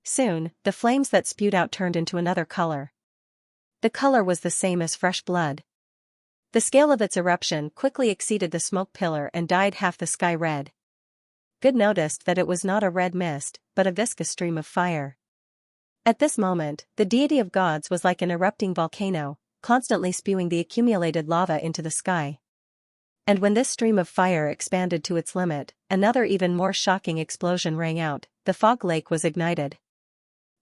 Soon, the flames that spewed out turned into another color. The color was the same as fresh blood. The scale of its eruption quickly exceeded the smoke pillar and dyed half the sky red. Good noticed that it was not a red mist, but a viscous stream of fire. At this moment, the deity of gods was like an erupting volcano, constantly spewing the accumulated lava into the sky. And when this stream of fire expanded to its limit, another even more shocking explosion rang out. The fog lake was ignited.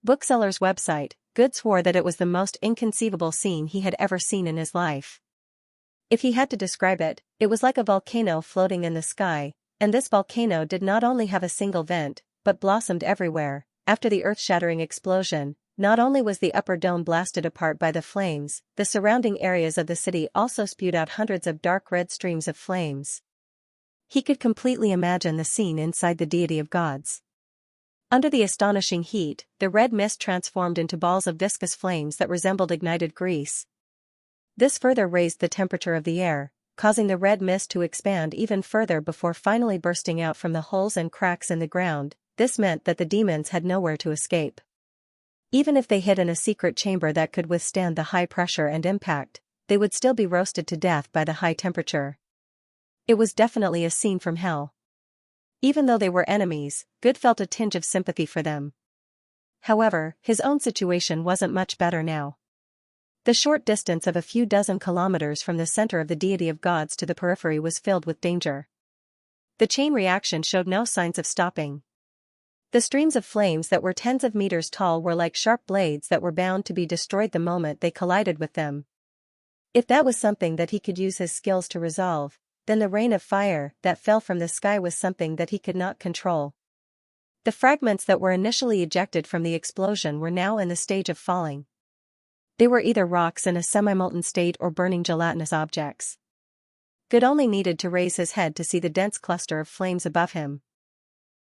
Bookseller's website, Good swore that it was the most inconceivable scene he had ever seen in his life. If he had to describe it, it was like a volcano floating in the sky, and this volcano did not only have a single vent, but blossomed everywhere. After the earth-shattering explosion, not only was the upper dome blasted apart by the flames, the surrounding areas of the city also spewed out hundreds of dark red streams of flames. He could completely imagine the scene inside the deity of gods. Under the astonishing heat, the red mist transformed into balls of viscous flames that resembled ignited grease. This further raised the temperature of the air, causing the red mist to expand even further before finally bursting out from the holes and cracks in the ground. This meant that the demons had nowhere to escape. Even if they hid in a secret chamber that could withstand the high pressure and impact, they would still be roasted to death by the high temperature. It was definitely a scene from hell. Even though they were enemies, Good felt a tinge of sympathy for them. However, his own situation wasn't much better now. The short distance of a few dozen kilometers from the center of the deity of gods to the periphery was filled with danger. The chain reaction showed no signs of stopping. The streams of flames that were tens of meters tall were like sharp blades that were bound to be destroyed the moment they collided with them. If that was something that he could use his skills to resolve, then the rain of fire that fell from the sky was something that he could not control. The fragments that were initially ejected from the explosion were now in the stage of falling. They were either rocks in a semi-molten state or burning gelatinous objects. Good only needed to raise his head to see the dense cluster of flames above him.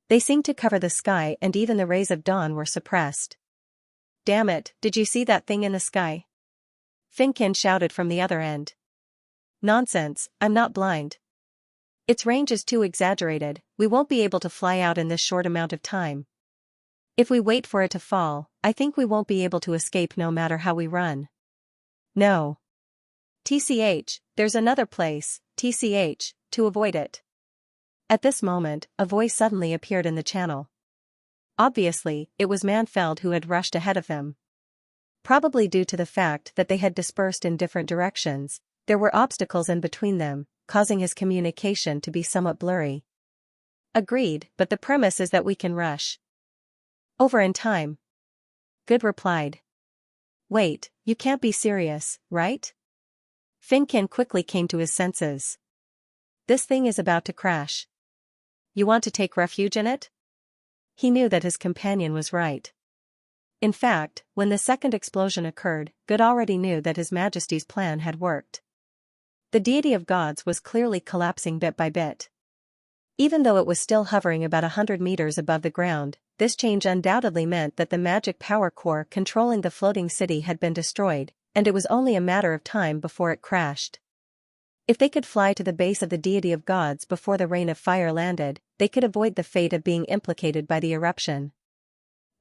They seemed to cover the sky, and even the rays of dawn were suppressed. "Damn it, did you see that thing in the sky?" Finkin shouted from the other end. "Nonsense, I'm not blind. Its range is too exaggerated, we won't be able to fly out in this short amount of time. If we wait for it to fall, I think we won't be able to escape no matter how we run." "No. TCH, there's another place, TCH, to avoid it." At this moment, a voice suddenly appeared in the channel. Obviously, it was Manfeld who had rushed ahead of them. Probably due to the fact that they had dispersed in different directions, there were obstacles in between them, causing his communication to be somewhat blurry. "Agreed, but the premise is that we can rush over in time," Good replied. "Wait, you can't be serious, right?" Finkin quickly came to his senses. "This thing is about to crash. You want to take refuge in it?" He knew that his companion was right. In fact, when the second explosion occurred, Good already knew that His Majesty's plan had worked. The deity of gods was clearly collapsing bit by bit. Even though it was still hovering about 100 meters above the ground, this change undoubtedly meant that the magic power core controlling the floating city had been destroyed, and it was only a matter of time before it crashed. If they could fly to the base of the deity of gods before the rain of fire landed, they could avoid the fate of being implicated by the eruption.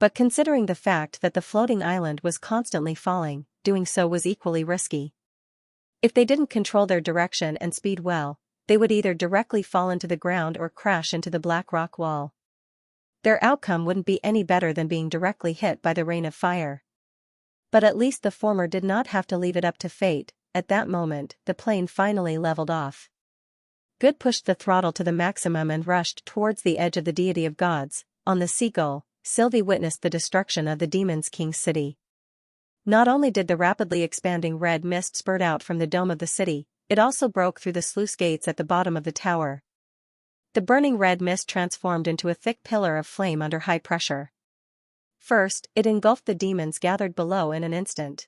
But considering the fact that the floating island was constantly falling, doing so was equally risky. If they didn't control their direction and speed well, they would either directly fall into the ground or crash into the black rock wall. Their outcome wouldn't be any better than being directly hit by the rain of fire. But at least the former did not have to leave it up to fate. At that moment, the plane finally leveled off. Good pushed the throttle to the maximum and rushed towards the edge of the deity of gods. On the Seagull, Sylvie witnessed the destruction of the Demon's King city. Not only did the rapidly expanding red mist spurt out from the dome of the city, it also broke through the sluice gates at the bottom of the tower. The burning red mist transformed into a thick pillar of flame under high pressure. First, it engulfed the demons gathered below in an instant.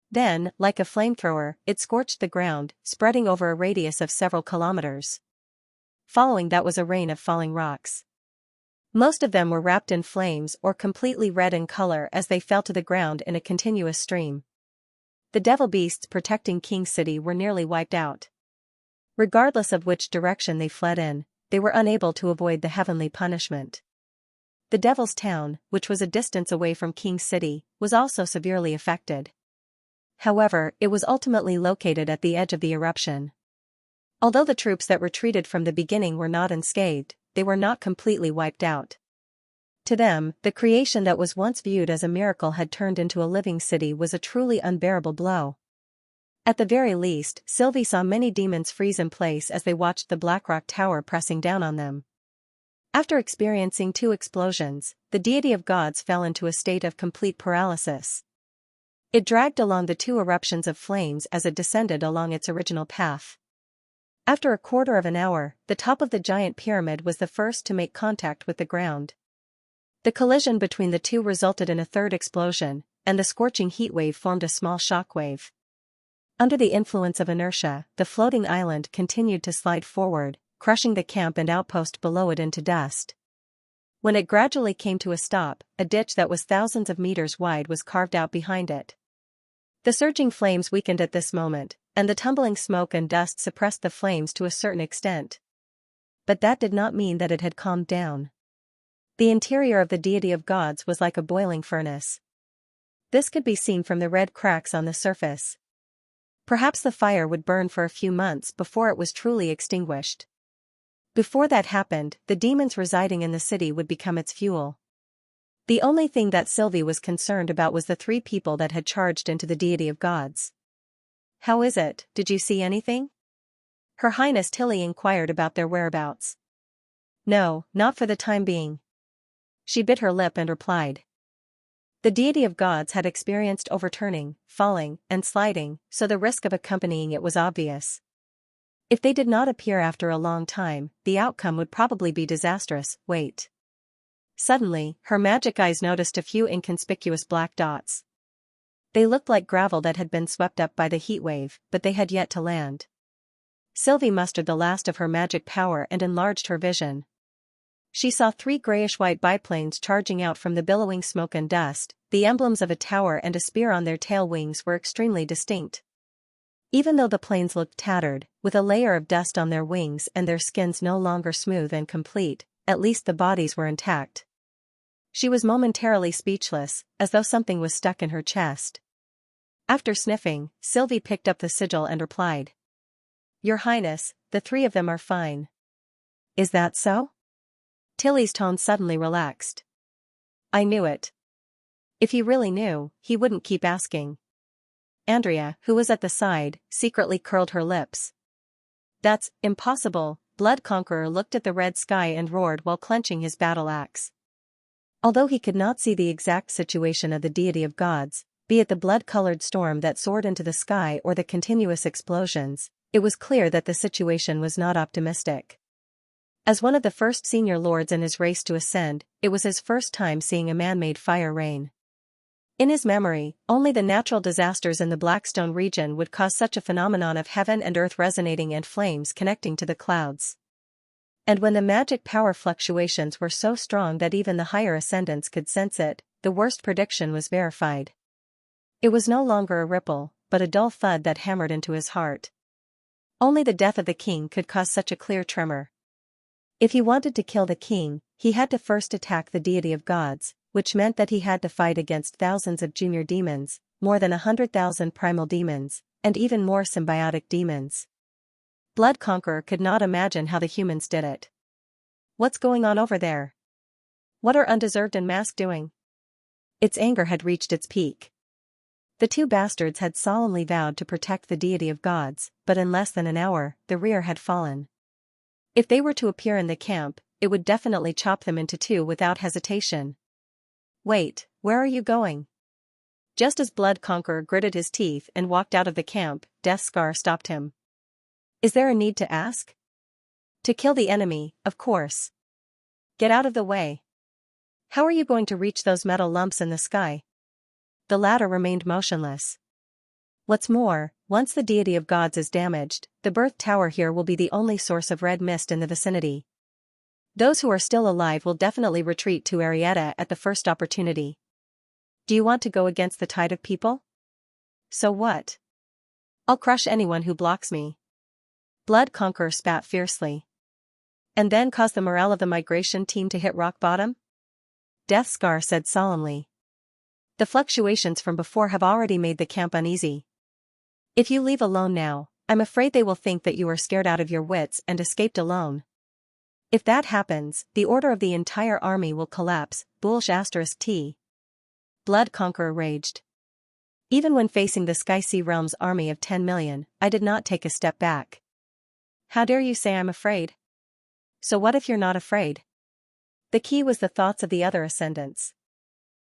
Then, like a flamethrower, it scorched the ground, spreading over a radius of several kilometers. Following that was a rain of falling rocks. Most of them were wrapped in flames or completely red in color as they fell to the ground in a continuous stream. The devil beasts protecting King City were nearly wiped out. Regardless of which direction they fled in, they were unable to avoid the heavenly punishment. The Devil's Town, which was a distance away from King City, was also severely affected. However, it was ultimately located at the edge of the eruption. Although the troops that retreated from the beginning were not unscathed, they were not completely wiped out. To them, the creation that was once viewed as a miracle had turned into a living city was a truly unbearable blow. At the very least, Sylvie saw many demons freeze in place as they watched the Blackrock Tower pressing down on them. After experiencing 2 explosions, the deity of gods fell into a state of complete paralysis. It dragged along the 2 eruptions of flames as it descended along its original path. After a quarter of an hour, the top of the giant pyramid was the first to make contact with the ground. The collision between the 2 resulted in a third explosion, and the scorching heat wave formed a small shock wave. Under the influence of inertia, the floating island continued to slide forward, crushing the camp and outpost below it into dust. When it gradually came to a stop, a ditch that was thousands of meters wide was carved out behind it. The surging flames weakened at this moment, and the tumbling smoke and dust suppressed the flames to a certain extent. But that did not mean that it had calmed down. The interior of the deity of gods was like a boiling furnace. This could be seen from the red cracks on the surface. Perhaps the fire would burn for a few months before it was truly extinguished. Before that happened, the demons residing in the city would become its fuel. The only thing that Sylvie was concerned about was the 3 people that had charged into the deity of gods. "How is it, did you see anything?" Her Highness Tilly inquired about their whereabouts. "No, not for the time being." She bit her lip and replied. The deity of gods had experienced overturning, falling, and sliding, so the risk of accompanying it was obvious. If they did not appear after a long time, the outcome would probably be disastrous. Wait. Suddenly, her magic eyes noticed a few inconspicuous black dots. They looked like gravel that had been swept up by the heat wave, but they had yet to land. Sylvie mustered the last of her magic power and enlarged her vision. She saw 3 grayish-white biplanes charging out from the billowing smoke and dust. The emblems of a tower and a spear on their tail wings were extremely distinct. Even though the planes looked tattered, with a layer of dust on their wings and their skins no longer smooth and complete, at least the bodies were intact. She was momentarily speechless, as though something was stuck in her chest. After sniffing, Sylvie picked up the sigil and replied. "Your Highness, the 3 of them are fine." "Is that so?" Tilly's tone suddenly relaxed. "I knew it. If he really knew, he wouldn't keep asking." Andrea, who was at the side, secretly curled her lips. "That's impossible." Blood Conqueror looked at the red sky and roared while clenching his battle axe. Although he could not see the exact situation of the deity of gods, be it the blood-colored storm that soared into the sky or the continuous explosions, it was clear that the situation was not optimistic. As one of the first senior lords in his race to ascend, it was his first time seeing a man-made fire reign. In his memory, only the natural disasters in the Blackstone region would cause such a phenomenon of heaven and earth resonating and flames connecting to the clouds. And when the magic power fluctuations were so strong that even the higher ascendants could sense it, the worst prediction was verified. It was no longer a ripple, but a dull thud that hammered into his heart. Only the death of the king could cause such a clear tremor. If he wanted to kill the king, he had to first attack the deity of gods, which meant that he had to fight against thousands of junior demons, more than 100,000 primal demons, and even more symbiotic demons. Blood Conqueror could not imagine how the humans did it. What's going on over there? What are Undeserved and Mask doing? Its anger had reached its peak. The two bastards had solemnly vowed to protect the deity of gods, but in less than an hour, the rear had fallen. If they were to appear in the camp, it would definitely chop them into two without hesitation. Wait, where are you going? Just as Blood Conqueror gritted his teeth and walked out of the camp, Death Scar stopped him. Is there a need to ask? To kill the enemy, of course. Get out of the way. How are you going to reach those metal lumps in the sky? The latter remained motionless. What's more, once the deity of gods is damaged, the birth tower here will be the only source of red mist in the vicinity. Those who are still alive will definitely retreat to Arietta at the first opportunity. Do you want to go against the tide of people? So what? I'll crush anyone who blocks me. Blood Conqueror spat fiercely. And then cause the morale of the migration team to hit rock bottom? Death Scar said solemnly. The fluctuations from before have already made the camp uneasy. If you leave alone now, I'm afraid they will think that you are scared out of your wits and escaped alone. If that happens, the order of the entire army will collapse, *T. Blood Conqueror raged. Even when facing the Sky Sea Realm's army of 10 million, I did not take a step back. How dare you say I'm afraid? So what if you're not afraid? The key was the thoughts of the other ascendants.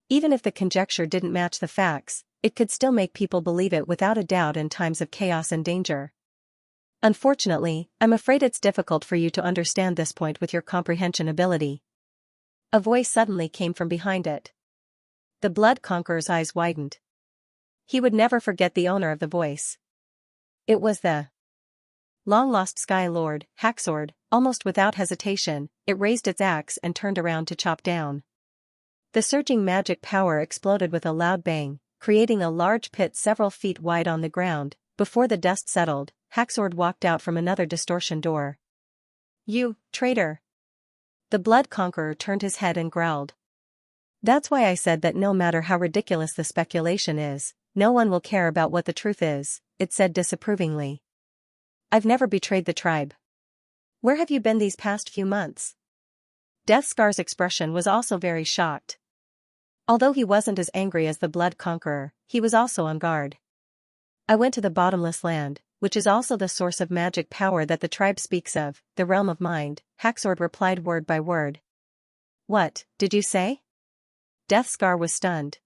Even if the conjecture didn't match the facts, it could still make people believe it without a doubt in times of chaos and danger. Unfortunately, I'm afraid it's difficult for you to understand this point with your comprehension ability. A voice suddenly came from behind it. The Blood Conqueror's eyes widened. He would never forget the owner of the voice. It was the long-lost Sky Lord, Haxord. Almost without hesitation, it raised its axe and turned around to chop down. The surging magic power exploded with a loud bang, creating a large pit several feet wide on the ground. Before the dust settled, Haxord walked out from another distortion door. You, traitor! The Blood Conqueror turned his head and growled. That's why I said that no matter how ridiculous the speculation is, no one will care about what the truth is, it said disapprovingly. I've never betrayed the tribe. Where have you been these past few months? Death Scar's expression was also very shocked. Although he wasn't as angry as the Blood Conqueror, he was also on guard. I went to the Bottomless Land, which is also the source of magic power that the tribe speaks of, the realm of mind, Haxord replied word by word. What, did you say? Death Scar was stunned.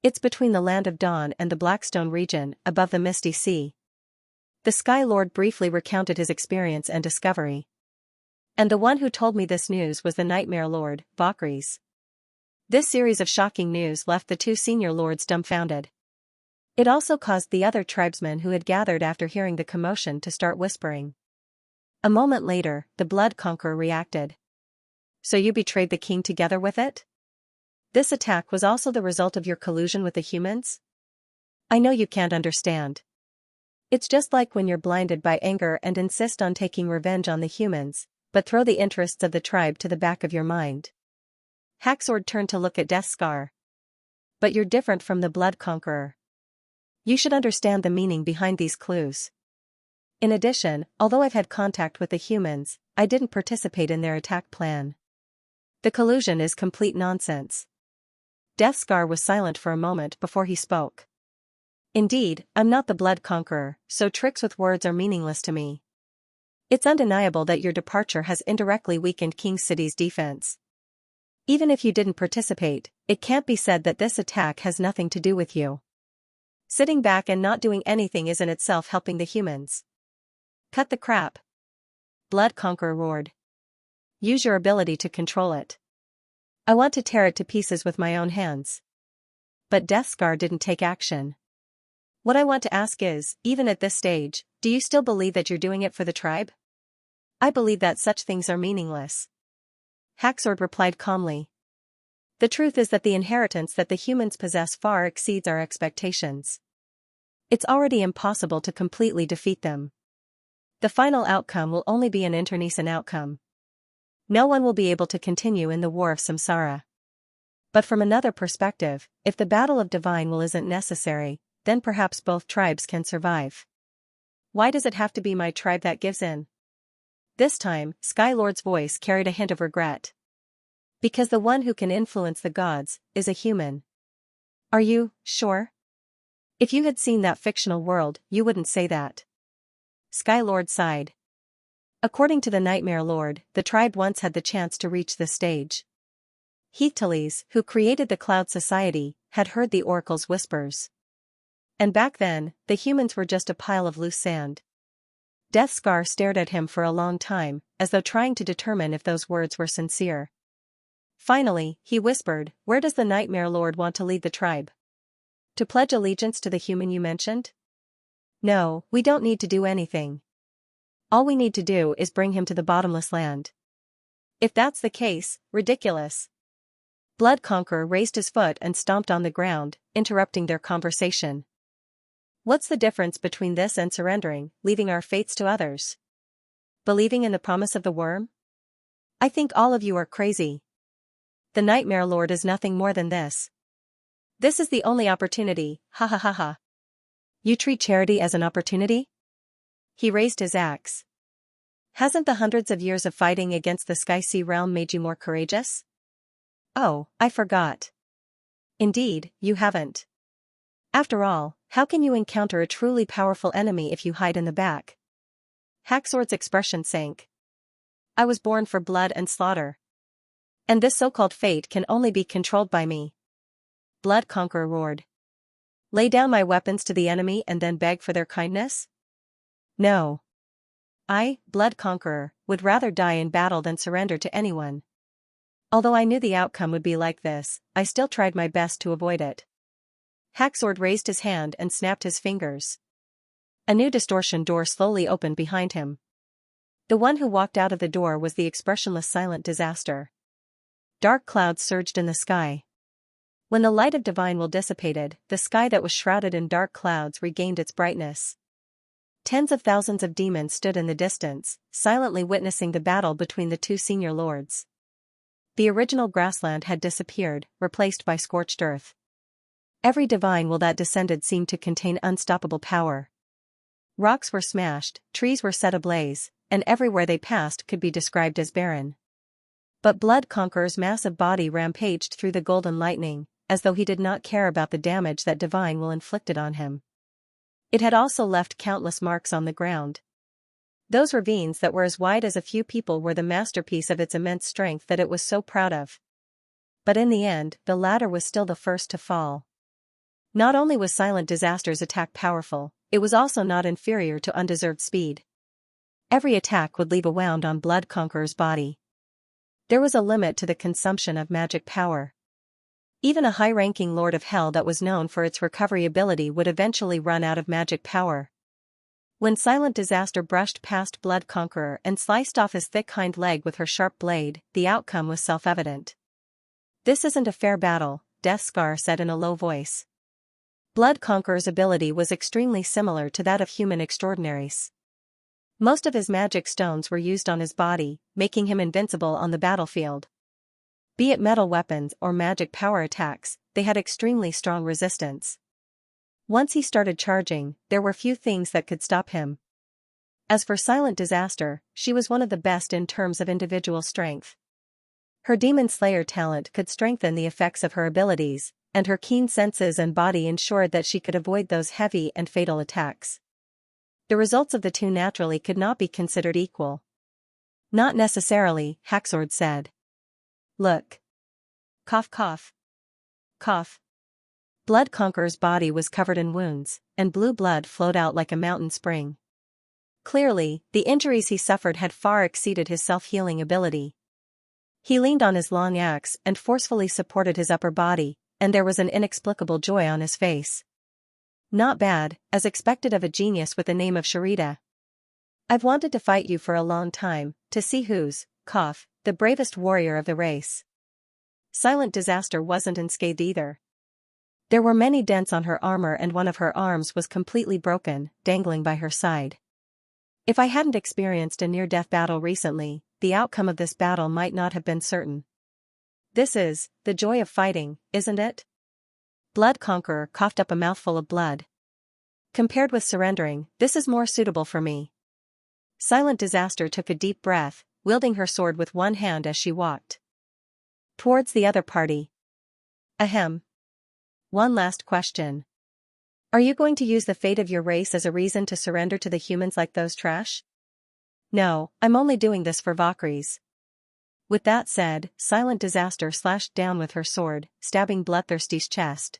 It's between the Land of Dawn and the Blackstone region, above the Misty Sea. The Sky Lord briefly recounted his experience and discovery. And the one who told me this news was the Nightmare Lord, Valkyries. This series of shocking news left the two senior lords dumbfounded. It also caused the other tribesmen who had gathered after hearing the commotion to start whispering. A moment later, the Blood Conqueror reacted. So you betrayed the king together with it? This attack was also the result of your collusion with the humans? I know you can't understand. It's just like when you're blinded by anger and insist on taking revenge on the humans, but throw the interests of the tribe to the back of your mind. Haxord turned to look at Death Scar. But you're different from the Blood Conqueror. You should understand the meaning behind these clues. In addition, although I've had contact with the humans, I didn't participate in their attack plan. The collusion is complete nonsense. Death Scar was silent for a moment before he spoke. Indeed, I'm not the Blood Conqueror, so tricks with words are meaningless to me. It's undeniable that your departure has indirectly weakened King City's defense. Even if you didn't participate, it can't be said that this attack has nothing to do with you. Sitting back and not doing anything is in itself helping the humans. Cut the crap. Blood Conqueror roared. Use your ability to control it. I want to tear it to pieces with my own hands. But Death Scar didn't take action. What I want to ask is, even at this stage, do you still believe that you're doing it for the tribe? I believe that such things are meaningless. Haxord replied calmly. The truth is that the inheritance that the humans possess far exceeds our expectations. It's already impossible to completely defeat them. The final outcome will only be an internecine outcome. No one will be able to continue in the war of samsara. But from another perspective, if the battle of divine will isn't necessary, then perhaps both tribes can survive. Why does it have to be my tribe that gives in? This time, Skylord's voice carried a hint of regret. Because the one who can influence the gods is a human. Are you sure? If you had seen that fictional world, you wouldn't say that. Skylord sighed. According to the Nightmare Lord, the tribe once had the chance to reach this stage. Heathales, who created the Cloud Society, had heard the oracle's whispers. And back then, the humans were just a pile of loose sand. Death Scar stared at him for a long time, as though trying to determine if those words were sincere. Finally, he whispered, "Where does the Nightmare Lord want to lead the tribe? To pledge allegiance to the human you mentioned? No, we don't need to do anything. All we need to do is bring him to the bottomless land." If that's the case, ridiculous. Blood Conqueror raised his foot and stomped on the ground, interrupting their conversation. What's the difference between this and surrendering, leaving our fates to others? Believing in the promise of the worm? I think all of you are crazy. The Nightmare Lord is nothing more than this. This is the only opportunity, ha ha ha ha. You treat charity as an opportunity? He raised his axe. Hasn't the hundreds of years of fighting against the Sky Sea realm made you more courageous? Oh, I forgot. Indeed, you haven't. After all, how can you encounter a truly powerful enemy if you hide in the back? Haxord's expression sank. I was born for blood and slaughter. And this so-called fate can only be controlled by me. Blood Conqueror roared. Lay down my weapons to the enemy and then beg for their kindness? No. I, Blood Conqueror, would rather die in battle than surrender to anyone. Although I knew the outcome would be like this, I still tried my best to avoid it. Haxord raised his hand and snapped his fingers. A new distortion door slowly opened behind him. The one who walked out of the door was the expressionless Silent Disaster. Dark clouds surged in the sky. When the light of divine will dissipated, the sky that was shrouded in dark clouds regained its brightness. Tens of thousands of demons stood in the distance, silently witnessing the battle between the two senior lords. The original grassland had disappeared, replaced by scorched earth. Every divine will that descended seemed to contain unstoppable power. Rocks were smashed, trees were set ablaze, and everywhere they passed could be described as barren. But Blood Conqueror's massive body rampaged through the golden lightning, as though he did not care about the damage that divine will inflicted on him. It had also left countless marks on the ground. Those ravines that were as wide as a few people were the masterpiece of its immense strength that it was so proud of. But in the end, the latter was still the first to fall. Not only was Silent Disaster's attack powerful, it was also not inferior to undeserved speed. Every attack would leave a wound on Blood Conqueror's body. There was a limit to the consumption of magic power. Even a high-ranking Lord of Hell that was known for its recovery ability would eventually run out of magic power. When Silent Disaster brushed past Blood Conqueror and sliced off his thick hind leg with her sharp blade, the outcome was self-evident. This isn't a fair battle, Death Scar said in a low voice. Blood Conqueror's ability was extremely similar to that of human extraordinaries. Most of his magic stones were used on his body, making him invincible on the battlefield. Be it metal weapons or magic power attacks, they had extremely strong resistance. Once he started charging, there were few things that could stop him. As for Silent Disaster, she was one of the best in terms of individual strength. Her Demon Slayer talent could strengthen the effects of her abilities, and her keen senses and body ensured that she could avoid those heavy and fatal attacks. The results of the two naturally could not be considered equal. Not necessarily, Haxord said. Look. Cough cough. Cough. Blood Conqueror's body was covered in wounds, and blue blood flowed out like a mountain spring. Clearly, the injuries he suffered had far exceeded his self-healing ability. He leaned on his long axe and forcefully supported his upper body, and there was an inexplicable joy on his face. Not bad, as expected of a genius with the name of Sharita. I've wanted to fight you for a long time, to see who's, the bravest warrior of the race. Silent Disaster wasn't unscathed either. There were many dents on her armor and one of her arms was completely broken, dangling by her side. If I hadn't experienced a near-death battle recently, the outcome of this battle might not have been certain. This is the joy of fighting, isn't it? Blood Conqueror coughed up a mouthful of blood. Compared with surrendering, this is more suitable for me. Silent Disaster took a deep breath, wielding her sword with one hand as she walked towards the other party. Ahem. One last question. Are you going to use the fate of your race as a reason to surrender to the humans like those trash? No, I'm only doing this for Valkyries. With that said, Silent Disaster slashed down with her sword, stabbing Bloodthirsty's chest.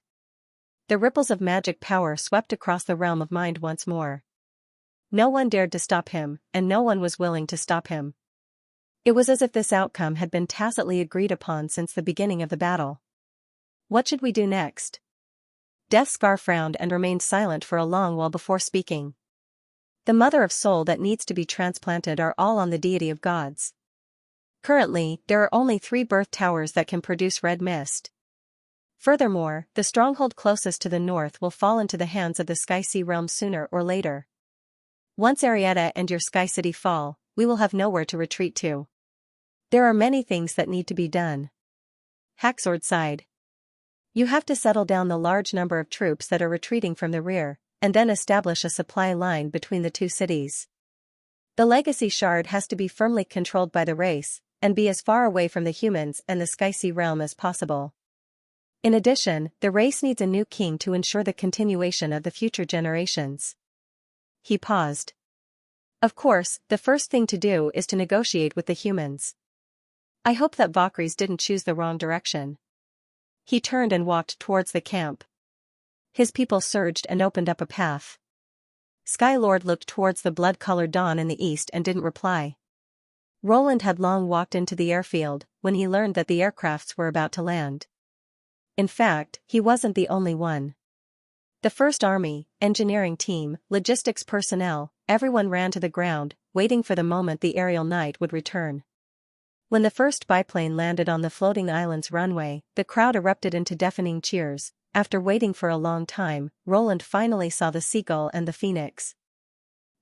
The ripples of magic power swept across the realm of mind once more. No one dared to stop him, and no one was willing to stop him. It was as if this outcome had been tacitly agreed upon since the beginning of the battle. What should we do next? Deathscar frowned and remained silent for a long while before speaking. The mother of soul that needs to be transplanted are all on the deity of gods. Currently, there are only 3 birth towers that can produce red mist. Furthermore, the stronghold closest to the north will fall into the hands of the Sky Sea realm sooner or later. Once Arietta and your Sky City fall, we will have nowhere to retreat to. There are many things that need to be done. Hacksword sighed. You have to settle down the large number of troops that are retreating from the rear, and then establish a supply line between the 2 cities. The Legacy Shard has to be firmly controlled by the race, and be as far away from the humans and the Sky Sea realm as possible. In addition, the race needs a new king to ensure the continuation of the future generations. He paused. Of course, the first thing to do is to negotiate with the humans. I hope that Valkyries didn't choose the wrong direction. He turned and walked towards the camp. His people surged and opened up a path. Skylord looked towards the blood-colored dawn in the east and didn't reply. Roland had long walked into the airfield when he learned that the aircrafts were about to land. In fact, he wasn't the only one. The First Army, engineering team, logistics personnel, everyone ran to the ground, waiting for the moment the aerial night would return. When the first biplane landed on the floating island's runway, the crowd erupted into deafening cheers. After waiting for a long time, Roland finally saw the Seagull and the Phoenix.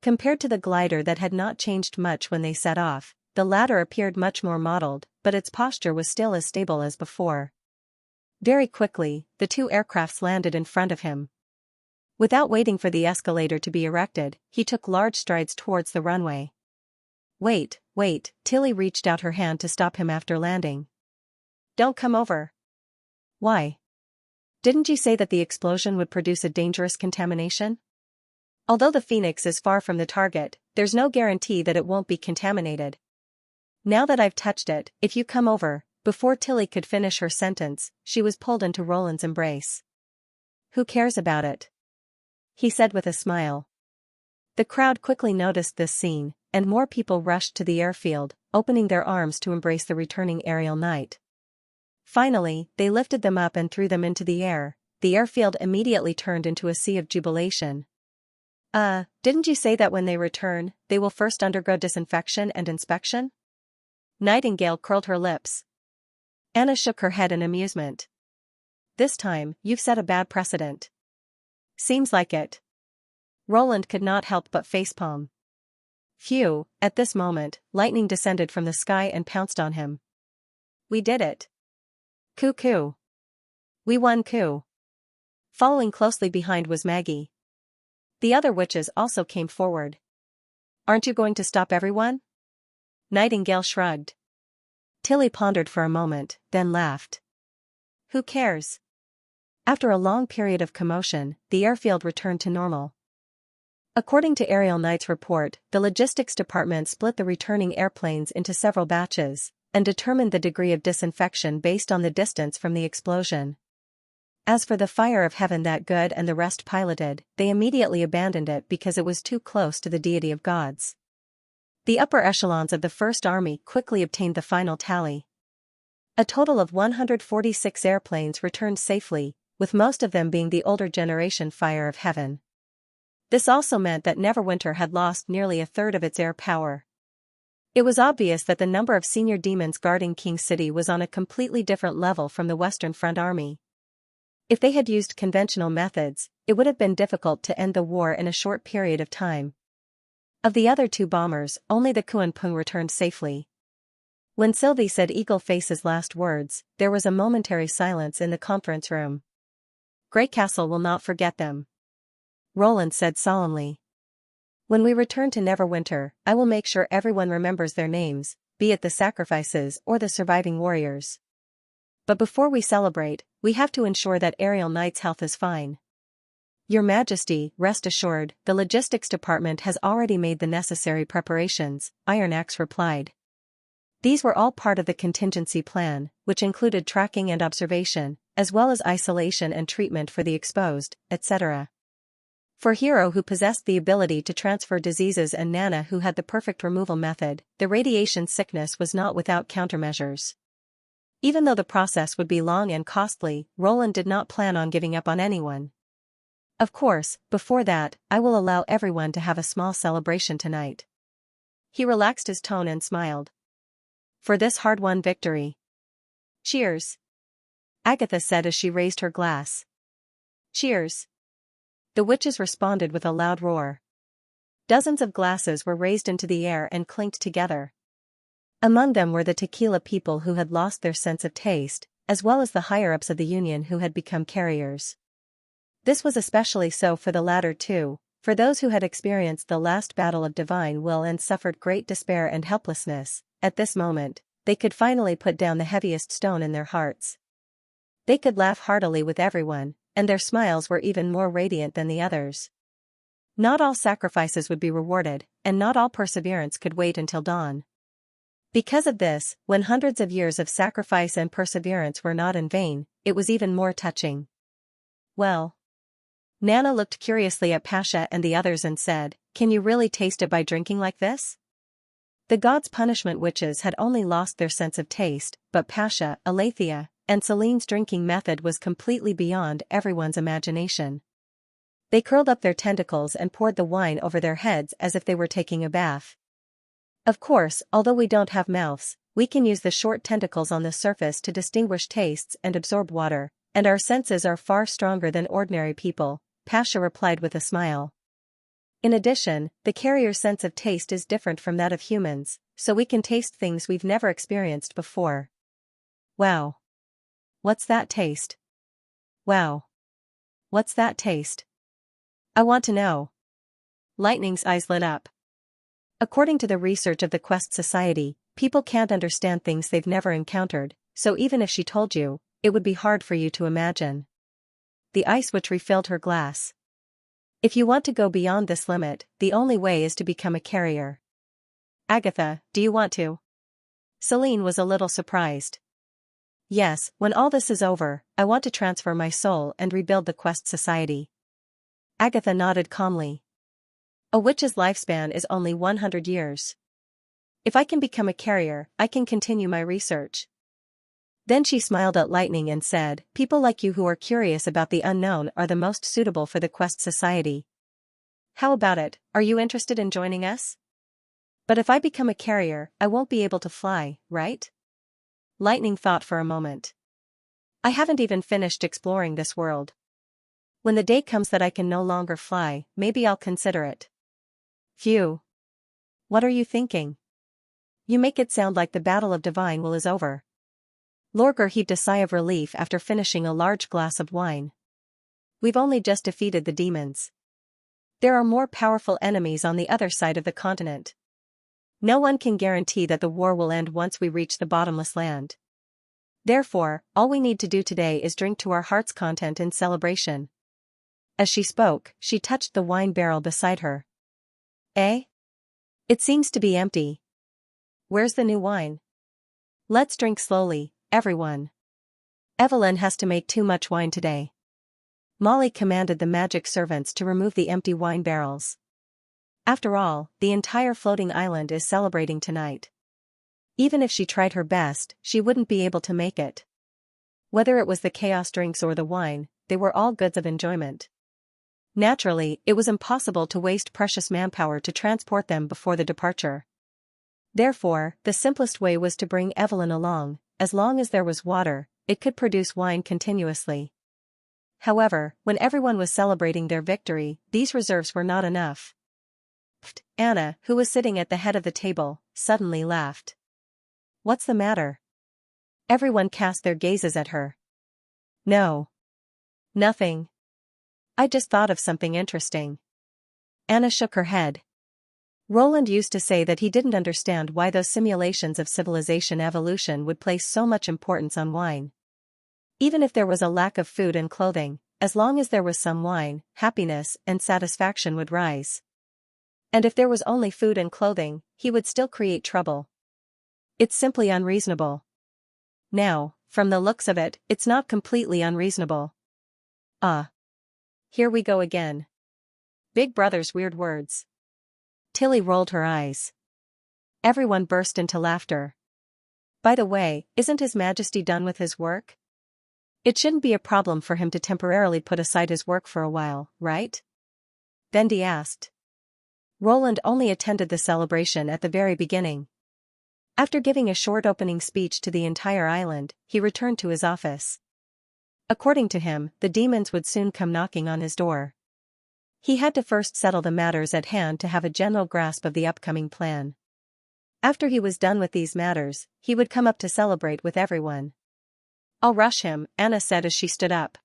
Compared to the glider that had not changed much when they set off, the latter appeared much more modeled, but its posture was still as stable as before. Very quickly, the 2 aircrafts landed in front of him. Without waiting for the escalator to be erected, he took large strides towards the runway. Wait, Tilly reached out her hand to stop him after landing. Don't come over. Why? Didn't you say that the explosion would produce a dangerous contamination? Although the Phoenix is far from the target, there's no guarantee that it won't be contaminated. Now that I've touched it, if you come over. Before Tilly could finish her sentence, she was pulled into Roland's embrace. Who cares about it? He said with a smile. The crowd quickly noticed this scene, and more people rushed to the airfield, opening their arms to embrace the returning aerial knight. Finally, they lifted them up and threw them into the air. The airfield immediately turned into a sea of jubilation. Didn't you say that when they return, they will first undergo disinfection and inspection? Nightingale curled her lips. Anna shook her head in amusement. This time, you've set a bad precedent. Seems like it. Roland could not help but facepalm. Phew, at this moment, lightning descended from the sky and pounced on him. We did it. Coo. We won coo. Following closely behind was Maggie. The other witches also came forward. Aren't you going to stop everyone? Nightingale shrugged. Tilly pondered for a moment, then laughed. Who cares? After a long period of commotion, the airfield returned to normal. According to Aerial Knight's report, the logistics department split the returning airplanes into several batches, and determined the degree of disinfection based on the distance from the explosion. As for the fire of heaven that Good and the rest piloted, they immediately abandoned it because it was too close to the deity of gods. The upper echelons of the First Army quickly obtained the final tally. A total of 146 airplanes returned safely, with most of them being the older generation Fire of Heaven. This also meant that Neverwinter had lost nearly a third of its air power. It was obvious that the number of senior demons guarding King City was on a completely different level from the Western Front Army. If they had used conventional methods, it would have been difficult to end the war in a short period of time. Of the other two bombers, only the Kuanping returned safely. When Sylvie said Eagle Face's last words, there was a momentary silence in the conference room. Greycastle will not forget them, Roland said solemnly. When we return to Neverwinter, I will make sure everyone remembers their names, be it the sacrifices or the surviving warriors. But before we celebrate, we have to ensure that Ariel Knight's health is fine. Your Majesty, rest assured, the logistics department has already made the necessary preparations, Iron Axe replied. These were all part of the contingency plan, which included tracking and observation, as well as isolation and treatment for the exposed, etc. For Hero, who possessed the ability to transfer diseases, and Nana, who had the perfect removal method, the radiation sickness was not without countermeasures. Even though the process would be long and costly, Roland did not plan on giving up on anyone. Of course, before that, I will allow everyone to have a small celebration tonight. He relaxed his tone and smiled. For this hard-won victory. Cheers. Agatha said as she raised her glass. Cheers. The witches responded with a loud roar. Dozens of glasses were raised into the air and clinked together. Among them were the tequila people who had lost their sense of taste, as well as the higher-ups of the Union who had become carriers. This was especially so for the latter two, for those who had experienced the last battle of divine will and suffered great despair and helplessness. At this moment, they could finally put down the heaviest stone in their hearts. They could laugh heartily with everyone, and their smiles were even more radiant than the others. Not all sacrifices would be rewarded, and not all perseverance could wait until dawn. Because of this, when hundreds of years of sacrifice and perseverance were not in vain, it was even more touching. Well. Nana looked curiously at Pasha and the others and said, "Can you really taste it by drinking like this?" The gods' punishment witches had only lost their sense of taste, but Pasha, Aletheia, and Celine's drinking method was completely beyond everyone's imagination. They curled up their tentacles and poured the wine over their heads as if they were taking a bath. Of course, although we don't have mouths, we can use the short tentacles on the surface to distinguish tastes and absorb water, and our senses are far stronger than ordinary people, Pasha replied with a smile. In addition, the carrier's sense of taste is different from that of humans, so we can taste things we've never experienced before. Wow. What's that taste? Wow. What's that taste? I want to know. Lightning's eyes lit up. According to the research of the Quest Society, people can't understand things they've never encountered, so even if she told you, it would be hard for you to imagine. The Ice Witch refilled her glass. If you want to go beyond this limit, the only way is to become a carrier. Agatha, do you want to? Celine was a little surprised. Yes, when all this is over, I want to transfer my soul and rebuild the Quest Society. Agatha nodded calmly. A witch's lifespan is only 100 years. If I can become a carrier, I can continue my research. Then she smiled at Lightning and said, "People like you who are curious about the unknown are the most suitable for the Quest Society. How about it, are you interested in joining us? But if I become a carrier, I won't be able to fly, right?" Lightning thought for a moment. "I haven't even finished exploring this world. When the day comes that I can no longer fly, maybe I'll consider it." Phew. What are you thinking? You make it sound like the Battle of Divine Will is over. Lorgar heaved a sigh of relief after finishing a large glass of wine. We've only just defeated the demons. There are more powerful enemies on the other side of the continent. No one can guarantee that the war will end once we reach the bottomless land. Therefore, all we need to do today is drink to our heart's content in celebration. As she spoke, she touched the wine barrel beside her. Eh? It seems to be empty. Where's the new wine? Let's drink slowly, everyone. Evelyn has to make too much wine today. Molly commanded the magic servants to remove the empty wine barrels. After all, the entire floating island is celebrating tonight. Even if she tried her best, she wouldn't be able to make it. Whether it was the chaos drinks or the wine, they were all goods of enjoyment. Naturally, it was impossible to waste precious manpower to transport them before the departure. Therefore, the simplest way was to bring Evelyn along. As long as there was water, it could produce wine continuously. However, when everyone was celebrating their victory, these reserves were not enough. Anna, who was sitting at the head of the table, suddenly laughed. "What's the matter?" Everyone cast their gazes at her. "No. Nothing. I just thought of something interesting." Anna shook her head. Roland used to say that he didn't understand why those simulations of civilization evolution would place so much importance on wine. Even if there was a lack of food and clothing, as long as there was some wine, happiness and satisfaction would rise. And if there was only food and clothing, he would still create trouble. It's simply unreasonable. Now, from the looks of it, it's not completely unreasonable. Ah. Here we go again. Big Brother's weird words. Tilly rolled her eyes. Everyone burst into laughter. By the way, isn't His Majesty done with his work? It shouldn't be a problem for him to temporarily put aside his work for a while, right? Bendy asked. Roland only attended the celebration at the very beginning. After giving a short opening speech to the entire island, he returned to his office. According to him, the demons would soon come knocking on his door. He had to first settle the matters at hand to have a general grasp of the upcoming plan. After he was done with these matters, he would come up to celebrate with everyone. "I'll rush him," Anna said as she stood up.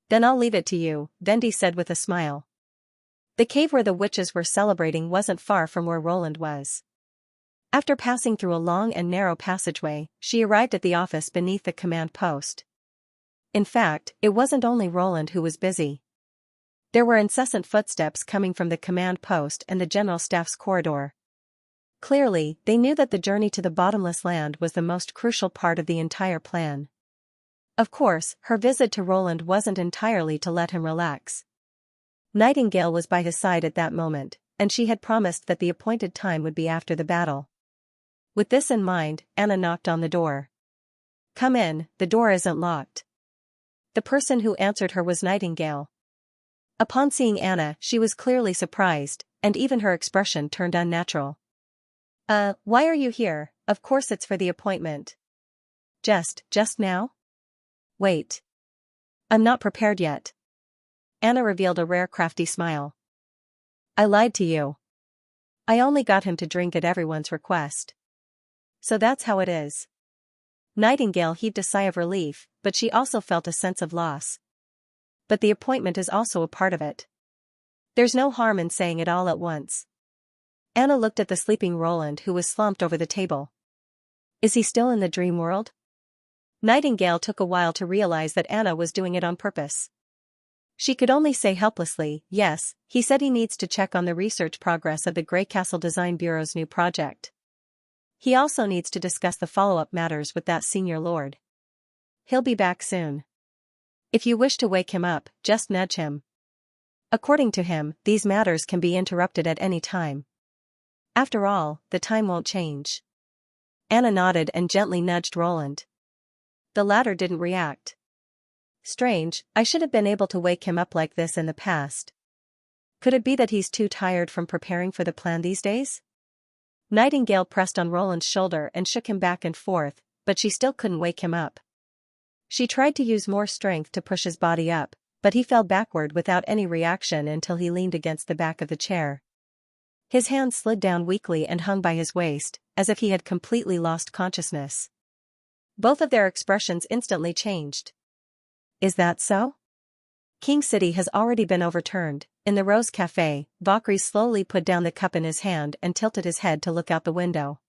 "Then I'll leave it to you," Bendy said with a smile. The cave where the witches were celebrating wasn't far from where Roland was. After passing through a long and narrow passageway, she arrived at the office beneath the command post. In fact, it wasn't only Roland who was busy. There were incessant footsteps coming from the command post and the general staff's corridor. Clearly, they knew that the journey to the bottomless land was the most crucial part of the entire plan. Of course, her visit to Roland wasn't entirely to let him relax. Nightingale was by his side at that moment, and she had promised that the appointed time would be after the battle. With this in mind, Anna knocked on the door. "Come in, the door isn't locked." The person who answered her was Nightingale. Upon seeing Anna, she was clearly surprised, and even her expression turned unnatural. Why are you here? Of course it's for the appointment." Just now? Wait. I'm not prepared yet." Anna revealed a rare crafty smile. "I lied to you. I only got him to drink at everyone's request." "So that's how it is." Nightingale heaved a sigh of relief, but she also felt a sense of loss. "But the appointment is also a part of it. There's no harm in saying it all at once." Anna looked at the sleeping Roland who was slumped over the table. "Is he still in the dream world?" Nightingale took a while to realize that Anna was doing it on purpose. She could only say helplessly, "Yes, he said he needs to check on the research progress of the Grey Castle Design Bureau's new project. He also needs to discuss the follow-up matters with that senior lord. He'll be back soon. If you wish to wake him up, just nudge him." According to him, these matters can be interrupted at any time. After all, the time won't change. Anna nodded and gently nudged Roland. The latter didn't react. Strange, I should have been able to wake him up like this in the past. Could it be that he's too tired from preparing for the plan these days? Nightingale pressed on Roland's shoulder and shook him back and forth, but she still couldn't wake him up. She tried to use more strength to push his body up, but he fell backward without any reaction until he leaned against the back of the chair. His hands slid down weakly and hung by his waist, as if he had completely lost consciousness. Both of their expressions instantly changed. "Is that so?" King City has already been overturned. In the Rose Café, Valkyrie slowly put down the cup in his hand and tilted his head to look out the window.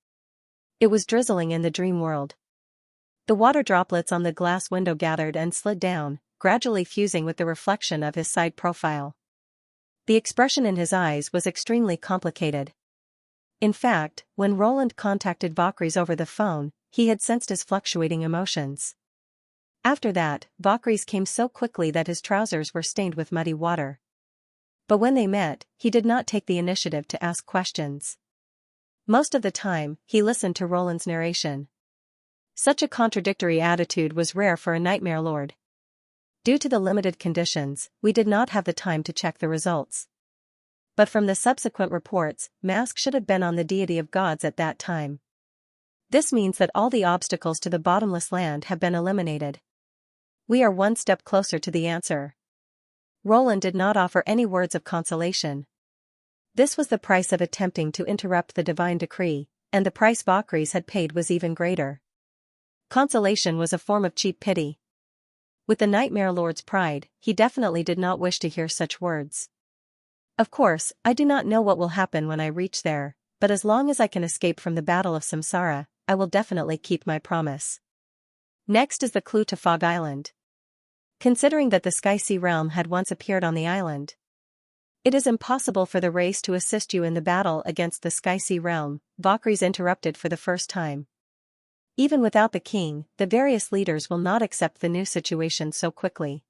It was drizzling in the dream world. The water droplets on the glass window gathered and slid down, gradually fusing with the reflection of his side profile. The expression in his eyes was extremely complicated. In fact, when Roland contacted Valkyrie's over the phone, he had sensed his fluctuating emotions. After that, Valkyrie's came so quickly that his trousers were stained with muddy water. But when they met, he did not take the initiative to ask questions. Most of the time, he listened to Roland's narration. Such a contradictory attitude was rare for a nightmare lord. Due to the limited conditions, we did not have the time to check the results. But from the subsequent reports, Mask should have been on the deity of gods at that time. This means that all the obstacles to the bottomless land have been eliminated. We are one step closer to the answer. Roland did not offer any words of consolation. This was the price of attempting to interrupt the divine decree, and the price Valkyries had paid was even greater. Consolation was a form of cheap pity. With the Nightmare Lord's pride, he definitely did not wish to hear such words. Of course, I do not know what will happen when I reach there, but as long as I can escape from the Battle of Samsara, I will definitely keep my promise. Next is the clue to Fog Island. Considering that the Sky Sea realm had once appeared on the island, it is impossible for the race to assist you in the battle against the Sky Sea realm, Valkyries interrupted for the first time. Even without the king, the various leaders will not accept the new situation so quickly.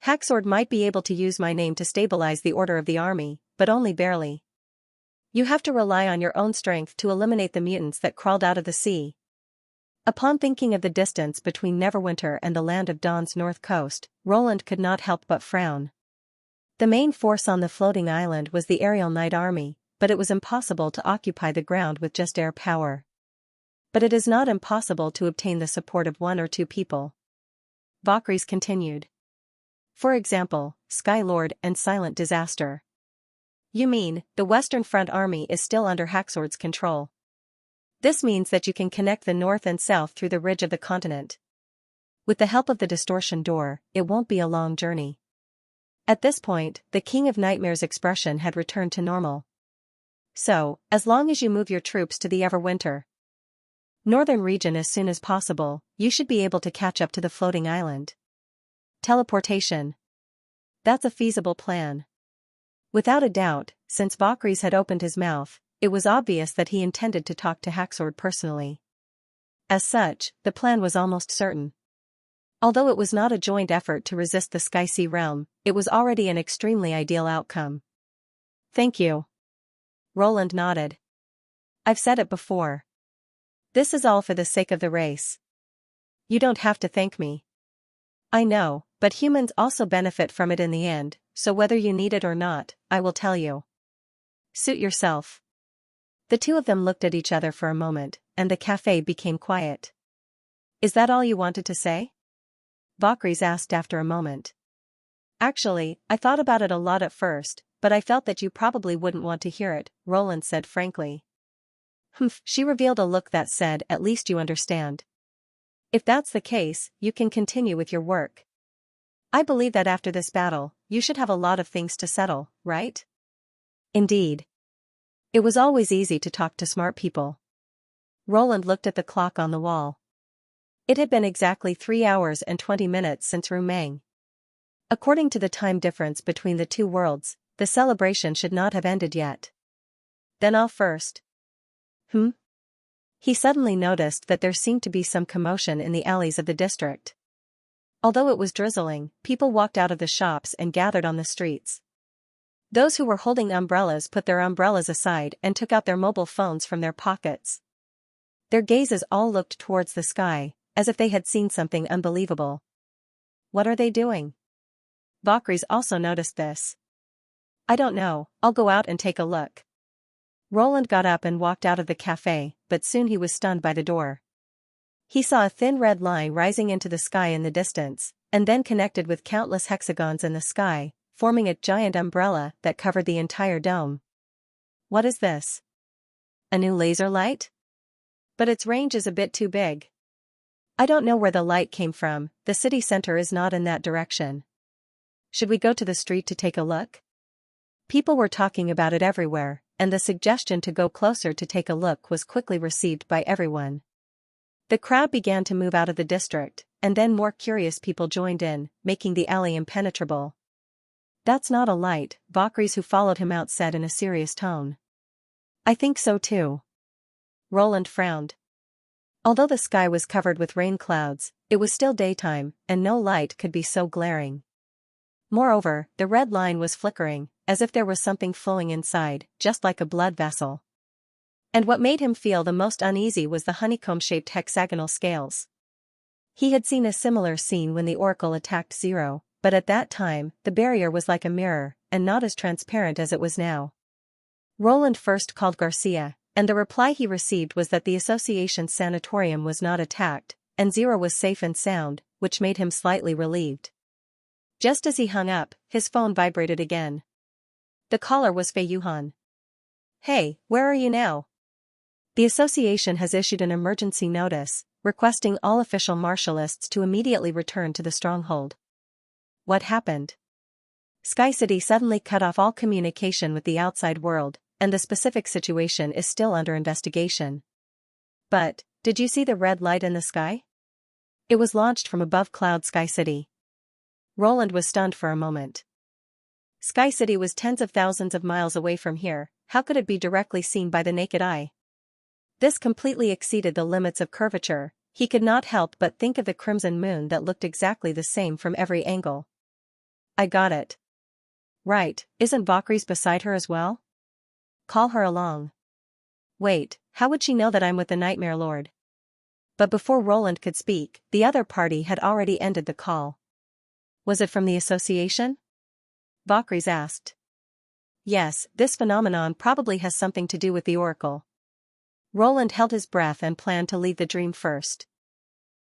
Haxord might be able to use my name to stabilize the order of the army, but only barely. You have to rely on your own strength to eliminate the mutants that crawled out of the sea. Upon thinking of the distance between Neverwinter and the Land of Dawn's north coast, Roland could not help but frown. The main force on the floating island was the aerial Knight Army, but it was impossible to occupy the ground with just air power. But it is not impossible to obtain the support of 1 or 2 people. Valkyries continued. For example, Sky Lord and Silent Disaster. You mean, the Western Front Army is still under Haxord's control. This means that you can connect the north and south through the ridge of the continent. With the help of the distortion door, it won't be a long journey. At this point, the King of Nightmare's expression had returned to normal. So, as long as you move your troops to the Everwinter northern region as soon as possible, you should be able to catch up to the floating island. Teleportation. That's a feasible plan. Without a doubt, since Valkyries had opened his mouth, it was obvious that he intended to talk to Haxord personally. As such, the plan was almost certain. Although it was not a joint effort to resist the Sky Sea realm, it was already an extremely ideal outcome. Thank you. Roland nodded. I've said it before. This is all for the sake of the race. You don't have to thank me. I know, but humans also benefit from it in the end, so whether you need it or not, I will tell you. Suit yourself. The two of them looked at each other for a moment, and the cafe became quiet. Is that all you wanted to say? Valkyries asked after a moment. Actually, I thought about it a lot at first, but I felt that you probably wouldn't want to hear it, Roland said frankly. Humph, she revealed a look that said, at least you understand. If that's the case, you can continue with your work. I believe that after this battle, you should have a lot of things to settle, right? Indeed. It was always easy to talk to smart people. Roland looked at the clock on the wall. It had been exactly 3 hours and 20 minutes since Rumang. According to the time difference between the two worlds, the celebration should not have ended yet. Then I'll first. He suddenly noticed that there seemed to be some commotion in the alleys of the district. Although it was drizzling, people walked out of the shops and gathered on the streets. Those who were holding umbrellas put their umbrellas aside and took out their mobile phones from their pockets. Their gazes all looked towards the sky, as if they had seen something unbelievable. What are they doing? Valkyries also noticed this. I don't know, I'll go out and take a look. Roland got up and walked out of the cafe, but soon he was stunned by the door. He saw a thin red line rising into the sky in the distance, and then connected with countless hexagons in the sky, forming a giant umbrella that covered the entire dome. What is this? A new laser light? But its range is a bit too big. I don't know where the light came from, the city center is not in that direction. Should we go to the street to take a look? People were talking about it everywhere, and the suggestion to go closer to take a look was quickly received by everyone. The crowd began to move out of the district, and then more curious people joined in, making the alley impenetrable. That's not a light, Valkyries who followed him out said in a serious tone. I think so too. Roland frowned. Although the sky was covered with rain clouds, it was still daytime, and no light could be so glaring. Moreover, the red line was flickering, as if there was something flowing inside, just like a blood vessel. And what made him feel the most uneasy was the honeycomb-shaped hexagonal scales. He had seen a similar scene when the oracle attacked Zero, but at that time, the barrier was like a mirror, and not as transparent as it was now. Roland first called Garcia, and the reply he received was that the association's sanatorium was not attacked, and Zero was safe and sound, which made him slightly relieved. Just as he hung up, his phone vibrated again. The caller was Fei Yuhan. "Hey, where are you now? The association has issued an emergency notice, requesting all official martialists to immediately return to the stronghold." What happened? Sky City suddenly cut off all communication with the outside world, and the specific situation is still under investigation. But, did you see the red light in the sky? It was launched from above Cloud Sky City. Roland was stunned for a moment. Sky City was tens of thousands of miles away from here, how could it be directly seen by the naked eye? This completely exceeded the limits of curvature. He could not help but think of the crimson moon that looked exactly the same from every angle. I got it. Right, isn't Valkyrie's beside her as well? Call her along. Wait, how would she know that I'm with the Nightmare Lord? But before Roland could speak, the other party had already ended the call. Was it from the association? Valkyries asked. Yes, this phenomenon probably has something to do with the oracle. Roland held his breath and planned to leave the dream first.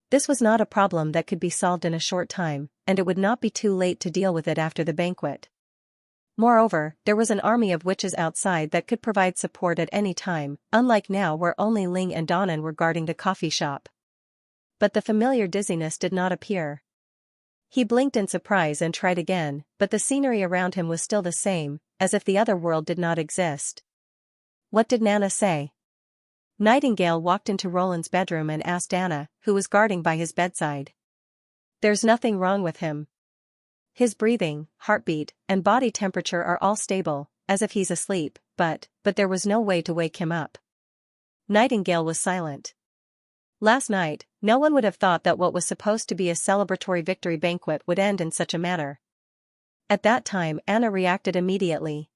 This was not a problem that could be solved in a short time, and it would not be too late to deal with it after the banquet. Moreover, there was an army of witches outside that could provide support at any time, unlike now where only Ling and Donnan were guarding the coffee shop. But the familiar dizziness did not appear. He blinked in surprise and tried again, but the scenery around him was still the same, as if the other world did not exist. What did Nana say? Nightingale walked into Roland's bedroom and asked Anna, who was guarding by his bedside. There's nothing wrong with him. His breathing, heartbeat, and body temperature are all stable, as if he's asleep, but there was no way to wake him up. Nightingale was silent. Last night, no one would have thought that what was supposed to be a celebratory victory banquet would end in such a manner. At that time Anna reacted immediately.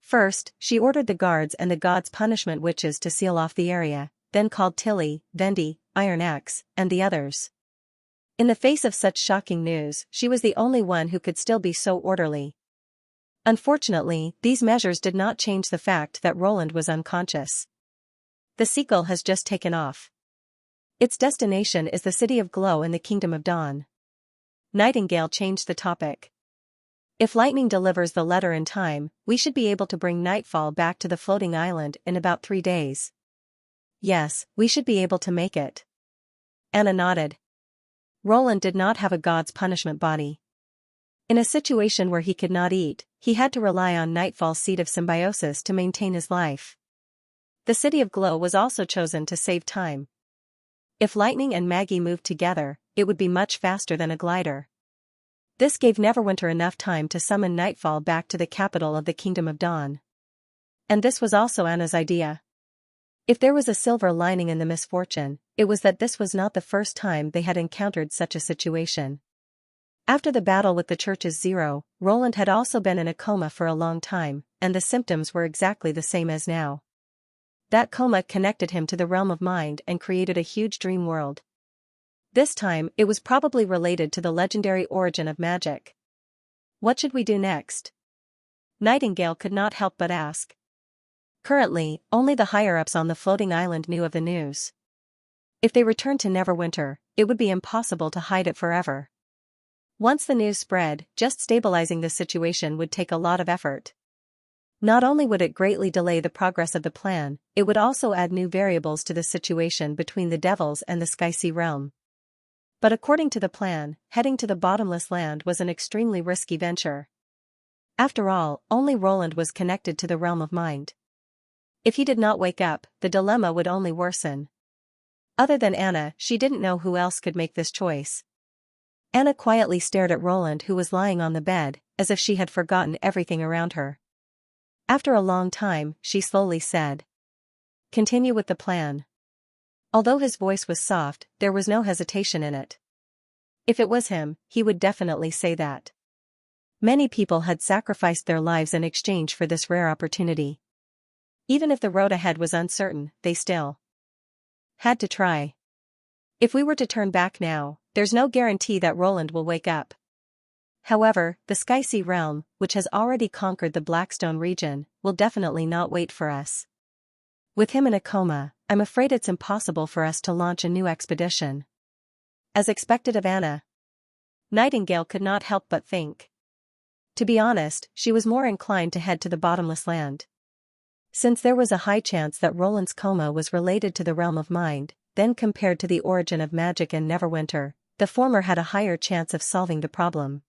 First, she ordered the guards and the God's punishment witches to seal off the area, then called Tilly, Vendi, Iron Axe, and the others. In the face of such shocking news, she was the only one who could still be so orderly. Unfortunately, these measures did not change the fact that Roland was unconscious. The seagull has just taken off. Its destination is the City of Glow in the Kingdom of Dawn. Nightingale changed the topic. If Lightning delivers the letter in time, we should be able to bring Nightfall back to the floating island in about 3 days. Yes, we should be able to make it. Anna nodded. Roland did not have a God's punishment body. In a situation where he could not eat, he had to rely on Nightfall's seed of symbiosis to maintain his life. The City of Glow was also chosen to save time. If Lightning and Maggie moved together, it would be much faster than a glider. This gave Neverwinter enough time to summon Nightfall back to the capital of the Kingdom of Dawn. And this was also Anna's idea. If there was a silver lining in the misfortune, it was that this was not the first time they had encountered such a situation. After the battle with the Church's Zero, Roland had also been in a coma for a long time, and the symptoms were exactly the same as now. That coma connected him to the realm of mind and created a huge dream world. This time, it was probably related to the legendary origin of magic. What should we do next? Nightingale could not help but ask. Currently, only the higher-ups on the floating island knew of the news. If they returned to Neverwinter, it would be impossible to hide it forever. Once the news spread, just stabilizing the situation would take a lot of effort. Not only would it greatly delay the progress of the plan, it would also add new variables to the situation between the Devils and the Sky Sea realm. But according to the plan, heading to the Bottomless Land was an extremely risky venture. After all, only Roland was connected to the realm of mind. If he did not wake up, the dilemma would only worsen. Other than Anna, she didn't know who else could make this choice. Anna quietly stared at Roland, who was lying on the bed, as if she had forgotten everything around her. After a long time, she slowly said, "Continue with the plan." Although his voice was soft, there was no hesitation in it. If it was him, he would definitely say that. Many people had sacrificed their lives in exchange for this rare opportunity. Even if the road ahead was uncertain, they still had to try. If we were to turn back now, there's no guarantee that Roland will wake up. However, the Sky-Sea realm, which has already conquered the Blackstone region, will definitely not wait for us. With him in a coma, I'm afraid it's impossible for us to launch a new expedition. As expected of Anna, Nightingale could not help but think. To be honest, she was more inclined to head to the bottomless land. Since there was a high chance that Roland's coma was related to the realm of mind, then compared to the origin of magic in Neverwinter, the former had a higher chance of solving the problem.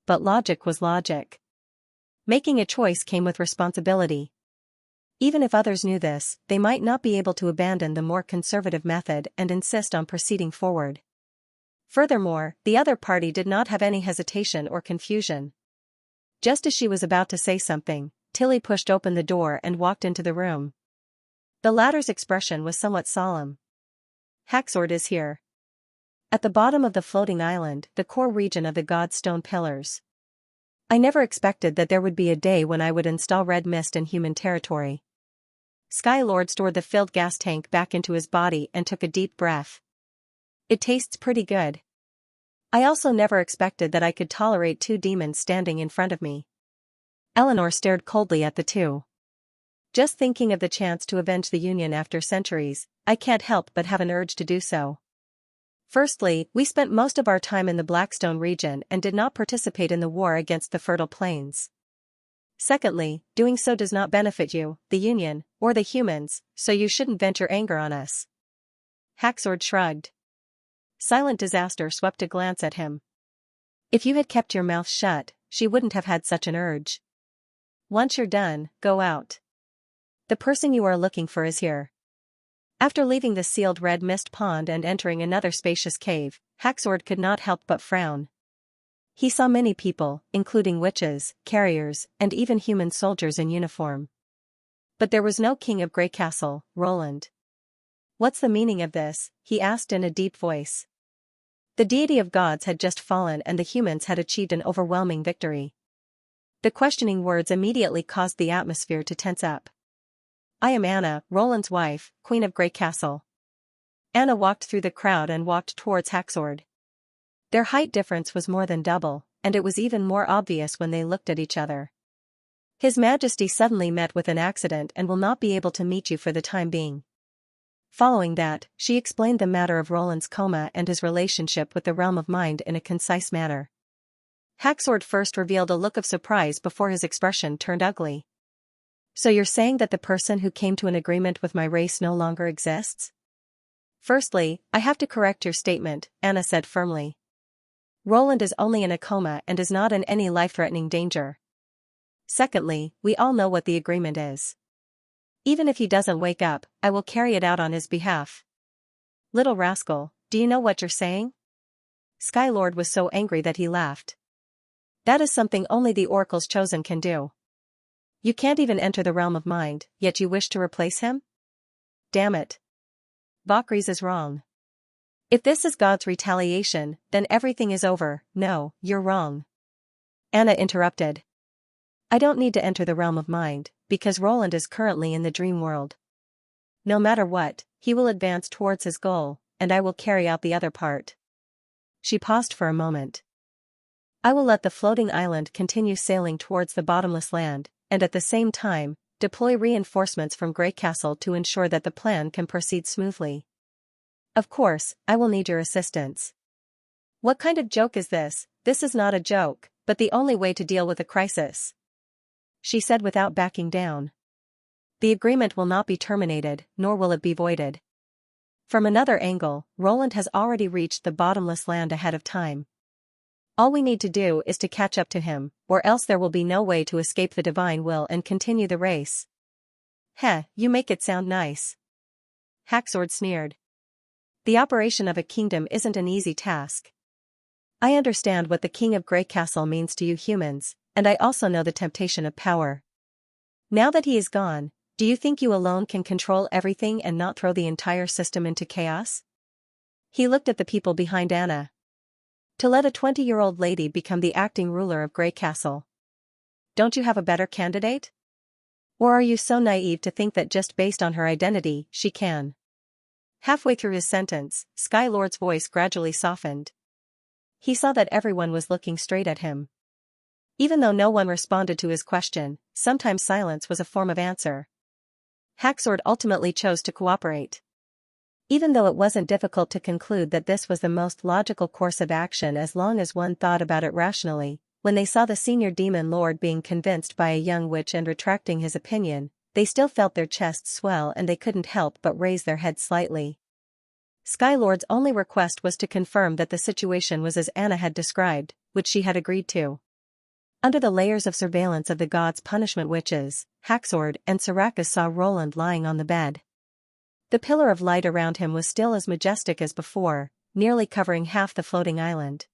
But logic was logic. Making a choice came with responsibility. Even if others knew this, they might not be able to abandon the more conservative method and insist on proceeding forward. Furthermore, the other party did not have any hesitation or confusion. Just as she was about to say something, Tilly pushed open the door and walked into the room. The latter's expression was somewhat solemn. "Haxord is here." At the bottom of the floating island, the core region of the God's stone pillars. I never expected that there would be a day when I would install red mist in human territory. Skylord stored the filled gas tank back into his body and took a deep breath. "It tastes pretty good." I also never expected that I could tolerate two demons standing in front of me. Eleanor stared coldly at the two. Just thinking of the chance to avenge the Union after centuries, I can't help but have an urge to do so. Firstly, we spent most of our time in the Blackstone region and did not participate in the war against the Fertile Plains. Secondly, doing so does not benefit you, the Union, or the humans, so you shouldn't vent your anger on us. Haxord shrugged. Silent Disaster swept a glance at him. If you had kept your mouth shut, she wouldn't have had such an urge. Once you're done, go out. The person you are looking for is here. After leaving the sealed red mist pond and entering another spacious cave, Haxord could not help but frown. He saw many people, including witches, carriers, and even human soldiers in uniform. But there was no king of Grey Castle, Roland. "What's the meaning of this?" he asked in a deep voice. The deity of gods had just fallen and the humans had achieved an overwhelming victory. The questioning words immediately caused the atmosphere to tense up. "I am Anna, Roland's wife, Queen of Grey Castle." Anna walked through the crowd and walked towards Haxord. Their height difference was more than double, and it was even more obvious when they looked at each other. "His Majesty suddenly met with an accident and will not be able to meet you for the time being." Following that, she explained the matter of Roland's coma and his relationship with the realm of mind in a concise manner. Haxord first revealed a look of surprise before his expression turned ugly. "So you're saying that the person who came to an agreement with my race no longer exists?" "Firstly, I have to correct your statement," Anna said firmly. "Roland is only in a coma and is not in any life-threatening danger. Secondly, we all know what the agreement is. Even if he doesn't wake up, I will carry it out on his behalf." "Little rascal, do you know what you're saying?" Skylord was so angry that he laughed. "That is something only the Oracle's chosen can do. You can't even enter the realm of mind, yet you wish to replace him? Damn it. Valkyries is wrong. If this is God's retaliation, then everything is over." "No, you're wrong," Anna interrupted. "I don't need to enter the realm of mind, because Roland is currently in the dream world. No matter what, he will advance towards his goal, and I will carry out the other part." She paused for a moment. "I will let the floating island continue sailing towards the bottomless land, and at the same time, deploy reinforcements from Grey Castle to ensure that the plan can proceed smoothly. Of course, I will need your assistance." "What kind of joke is this?" "This is not a joke, but the only way to deal with a crisis," she said without backing down. "The agreement will not be terminated, nor will it be voided. From another angle, Roland has already reached the bottomless land ahead of time. All we need to do is to catch up to him, or else there will be no way to escape the divine will and continue the race." "Heh, you make it sound nice," Haxord sneered. "The operation of a kingdom isn't an easy task. I understand what the King of Grey Castle means to you humans, and I also know the temptation of power. Now that he is gone, do you think you alone can control everything and not throw the entire system into chaos?" He looked at the people behind Anna. "To let a 20-year-old lady become the acting ruler of Grey Castle. Don't you have a better candidate?" Or are you so naive to think that just based on her identity, she can? Halfway through his sentence, Skylord's voice gradually softened. He saw that everyone was looking straight at him. Even though no one responded to his question, sometimes silence was a form of answer. Haxord ultimately chose to cooperate. Even though it wasn't difficult to conclude that this was the most logical course of action as long as one thought about it rationally, when they saw the senior demon lord being convinced by a young witch and retracting his opinion, they still felt their chests swell and they couldn't help but raise their heads slightly. Skylord's only request was to confirm that the situation was as Anna had described, which she had agreed to. Under the layers of surveillance of the gods' punishment witches, Haxord and Sarakas saw Roland lying on the bed. The pillar of light around him was still as majestic as before, nearly covering half the floating island.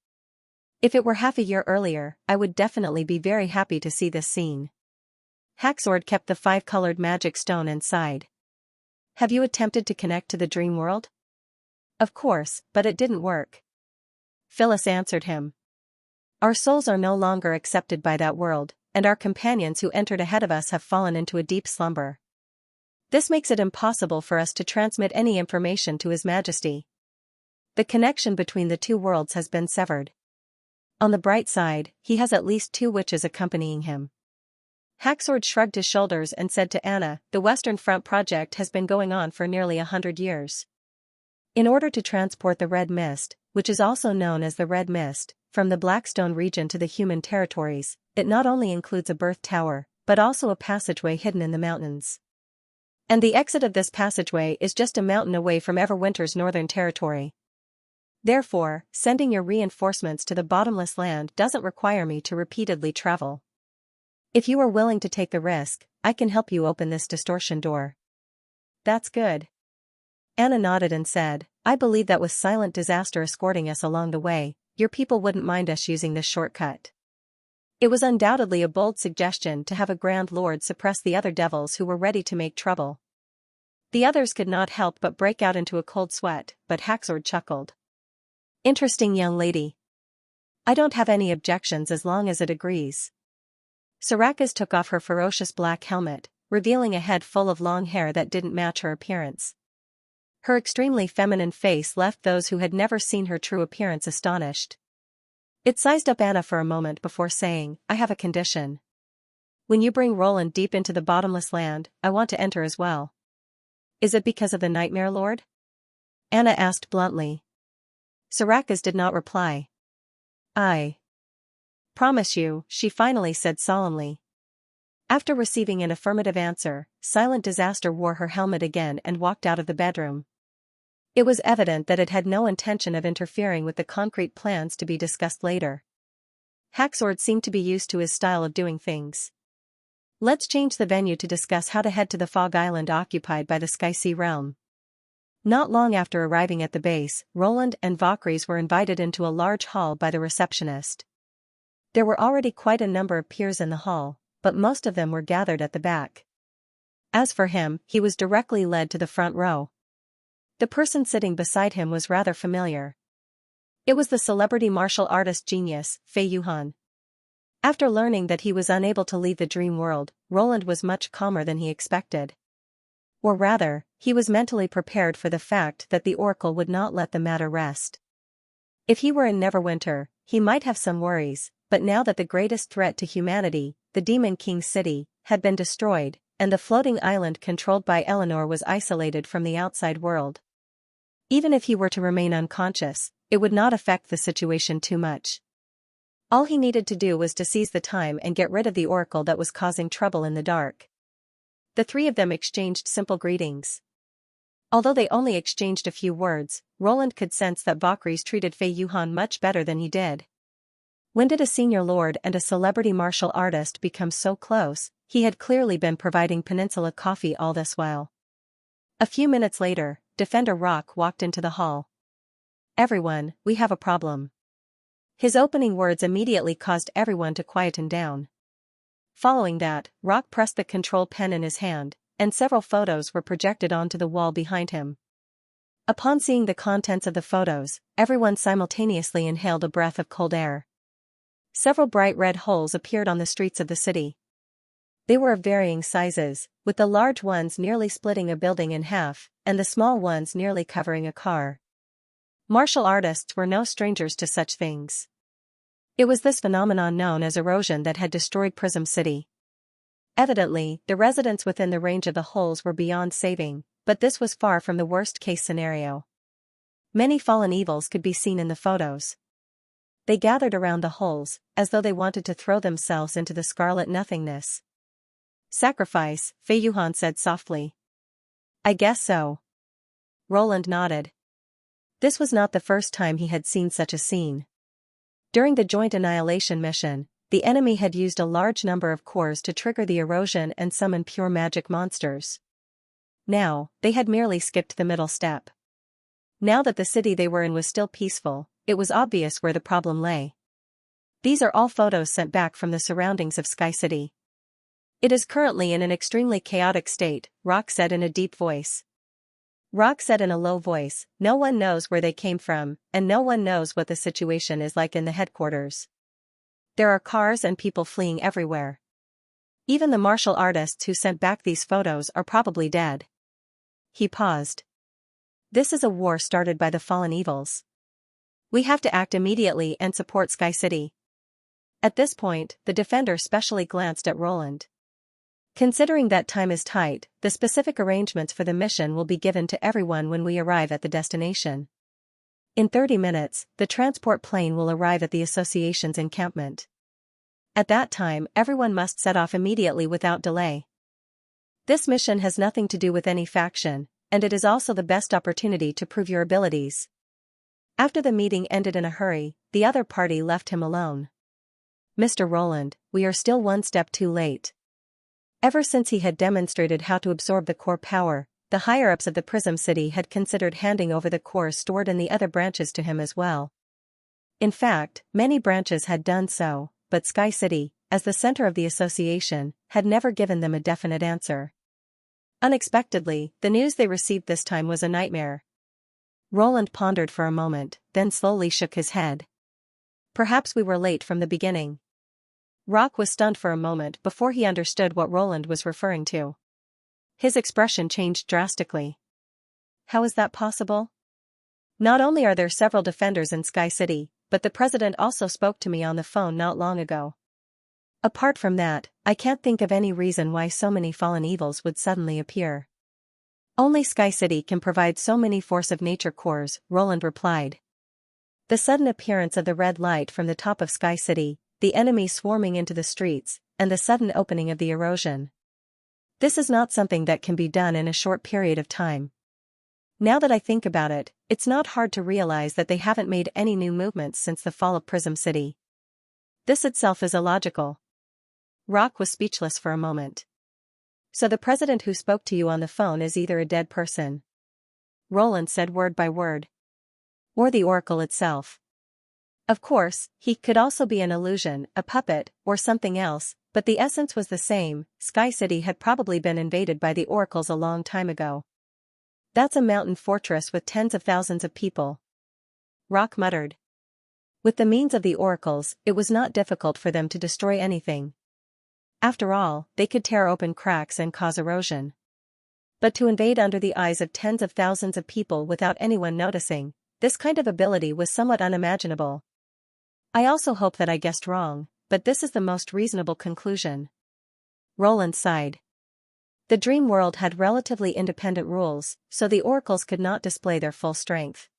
If it were half a year earlier, I would definitely be very happy to see this scene. Haxord kept the 5-colored magic stone inside. Have you attempted to connect to the dream world? Of course, but it didn't work. Phyllis answered him. Our souls are no longer accepted by that world, and our companions who entered ahead of us have fallen into a deep slumber. This makes it impossible for us to transmit any information to His Majesty. The connection between the two worlds has been severed. On the bright side, he has at least 2 witches accompanying him. Haxord shrugged his shoulders and said to Anna, the Western Front project has been going on for nearly 100 years. In order to transport the Red Mist, which is also known as the Red Mist, from the Blackstone region to the human territories, it not only includes a birth tower, but also a passageway hidden in the mountains. And the exit of this passageway is just a mountain away from Everwinter's northern territory. Therefore, sending your reinforcements to the bottomless land doesn't require me to repeatedly travel. If you are willing to take the risk, I can help you open this distortion door. That's good. Anna nodded and said, I believe that with Silent Disaster escorting us along the way, your people wouldn't mind us using this shortcut. It was undoubtedly a bold suggestion to have a Grand Lord suppress the other devils who were ready to make trouble. The others could not help but break out into a cold sweat, but Haxord chuckled. Interesting young lady. I don't have any objections as long as it agrees. Sarakas took off her ferocious black helmet, revealing a head full of long hair that didn't match her appearance. Her extremely feminine face left those who had never seen her true appearance astonished. It sized up Anna for a moment before saying, I have a condition. When you bring Roland deep into the bottomless land, I want to enter as well. Is it because of the Nightmare Lord? Anna asked bluntly. Sarakas did not reply. I promise you, she finally said solemnly. After receiving an affirmative answer, Silent Disaster wore her helmet again and walked out of the bedroom. It was evident that it had no intention of interfering with the concrete plans to be discussed later. Haxord seemed to be used to his style of doing things. Let's change the venue to discuss how to head to the fog island occupied by the Sky Sea realm. Not long after arriving at the base, Roland and Valkyries were invited into a large hall by the receptionist. There were already quite a number of peers in the hall, but most of them were gathered at the back. As for him, he was directly led to the front row. The person sitting beside him was rather familiar. It was the celebrity martial artist genius, Fei Yuhan. After learning that he was unable to leave the dream world, Roland was much calmer than he expected. Or rather, he was mentally prepared for the fact that the Oracle would not let the matter rest. If he were in Neverwinter, he might have some worries, but now that the greatest threat to humanity, the Demon King's city, had been destroyed, and the floating island controlled by Eleanor was isolated from the outside world. Even if he were to remain unconscious, it would not affect the situation too much. All he needed to do was to seize the time and get rid of the Oracle that was causing trouble in the dark. The 3 of them exchanged simple greetings. Although they only exchanged a few words, Roland could sense that Valkyries treated Fei Yuhan much better than he did. When did a senior lord and a celebrity martial artist become so close? He had clearly been providing Peninsula coffee all this while. A few minutes later, Defender Rock walked into the hall. Everyone, we have a problem. His opening words immediately caused everyone to quieten down. Following that, Rock pressed the control pen in his hand, and several photos were projected onto the wall behind him. Upon seeing the contents of the photos, everyone simultaneously inhaled a breath of cold air. Several bright red holes appeared on the streets of the city. They were of varying sizes, with the large ones nearly splitting a building in half, and the small ones nearly covering a car. Martial artists were no strangers to such things. It was this phenomenon known as erosion that had destroyed Prism City. Evidently, the residents within the range of the holes were beyond saving, but this was far from the worst-case scenario. Many fallen evils could be seen in the photos. They gathered around the holes, as though they wanted to throw themselves into the scarlet nothingness. "Sacrifice," Fei Yuhan said softly. "I guess so." Roland nodded. This was not the first time he had seen such a scene. During the joint annihilation mission, the enemy had used a large number of cores to trigger the erosion and summon pure magic monsters. Now, they had merely skipped the middle step. Now that the city they were in was still peaceful, it was obvious where the problem lay. "These are all photos sent back from the surroundings of Sky City. It is currently in an extremely chaotic state," Rock said in a deep voice. Rock said in a low voice, "No one knows where they came from, and no one knows what the situation is like in the headquarters. There are cars and people fleeing everywhere. Even the martial artists who sent back these photos are probably dead." He paused. "This is a war started by the fallen evils. We have to act immediately and support Sky City." At this point, the defender specially glanced at Roland. "Considering that time is tight, the specific arrangements for the mission will be given to everyone when we arrive at the destination. In 30 minutes, the transport plane will arrive at the association's encampment. At that time, everyone must set off immediately without delay. This mission has nothing to do with any faction, and it is also the best opportunity to prove your abilities." After the meeting ended in a hurry, the other party left him alone. "Mr. Roland, we are still one step too late." Ever since he had demonstrated how to absorb the core power, the higher-ups of the Prism City had considered handing over the cores stored in the other branches to him as well. In fact, many branches had done so, but Sky City, as the center of the association, had never given them a definite answer. Unexpectedly, the news they received this time was a nightmare. Roland pondered for a moment, then slowly shook his head. "Perhaps we were late from the beginning." Rock was stunned for a moment before he understood what Roland was referring to. His expression changed drastically. "How is that possible? Not only are there several defenders in Sky City, but the president also spoke to me on the phone not long ago. Apart from that, I can't think of any reason why so many fallen evils would suddenly appear." "Only Sky City can provide so many force of nature cores," Roland replied. "The sudden appearance of the red light from the top of Sky City, the enemy swarming into the streets, and the sudden opening of the erosion. This is not something that can be done in a short period of time. Now that I think about it, it's not hard to realize that they haven't made any new movements since the fall of Prism City. This itself is illogical." Rock was speechless for a moment. "So the president who spoke to you on the phone is either a dead person," Roland said word by word, "or the oracle itself. Of course, he could also be an illusion, a puppet, or something else, but the essence was the same. Sky City had probably been invaded by the oracles a long time ago. That's a mountain fortress with tens of thousands of people," Rock muttered. "With the means of the oracles, it was not difficult for them to destroy anything. After all, they could tear open cracks and cause erosion. But to invade under the eyes of tens of thousands of people without anyone noticing, this kind of ability was somewhat unimaginable. I also hope that I guessed wrong, but this is the most reasonable conclusion." Roland sighed. The dream world had relatively independent rules, so the oracles could not display their full strength.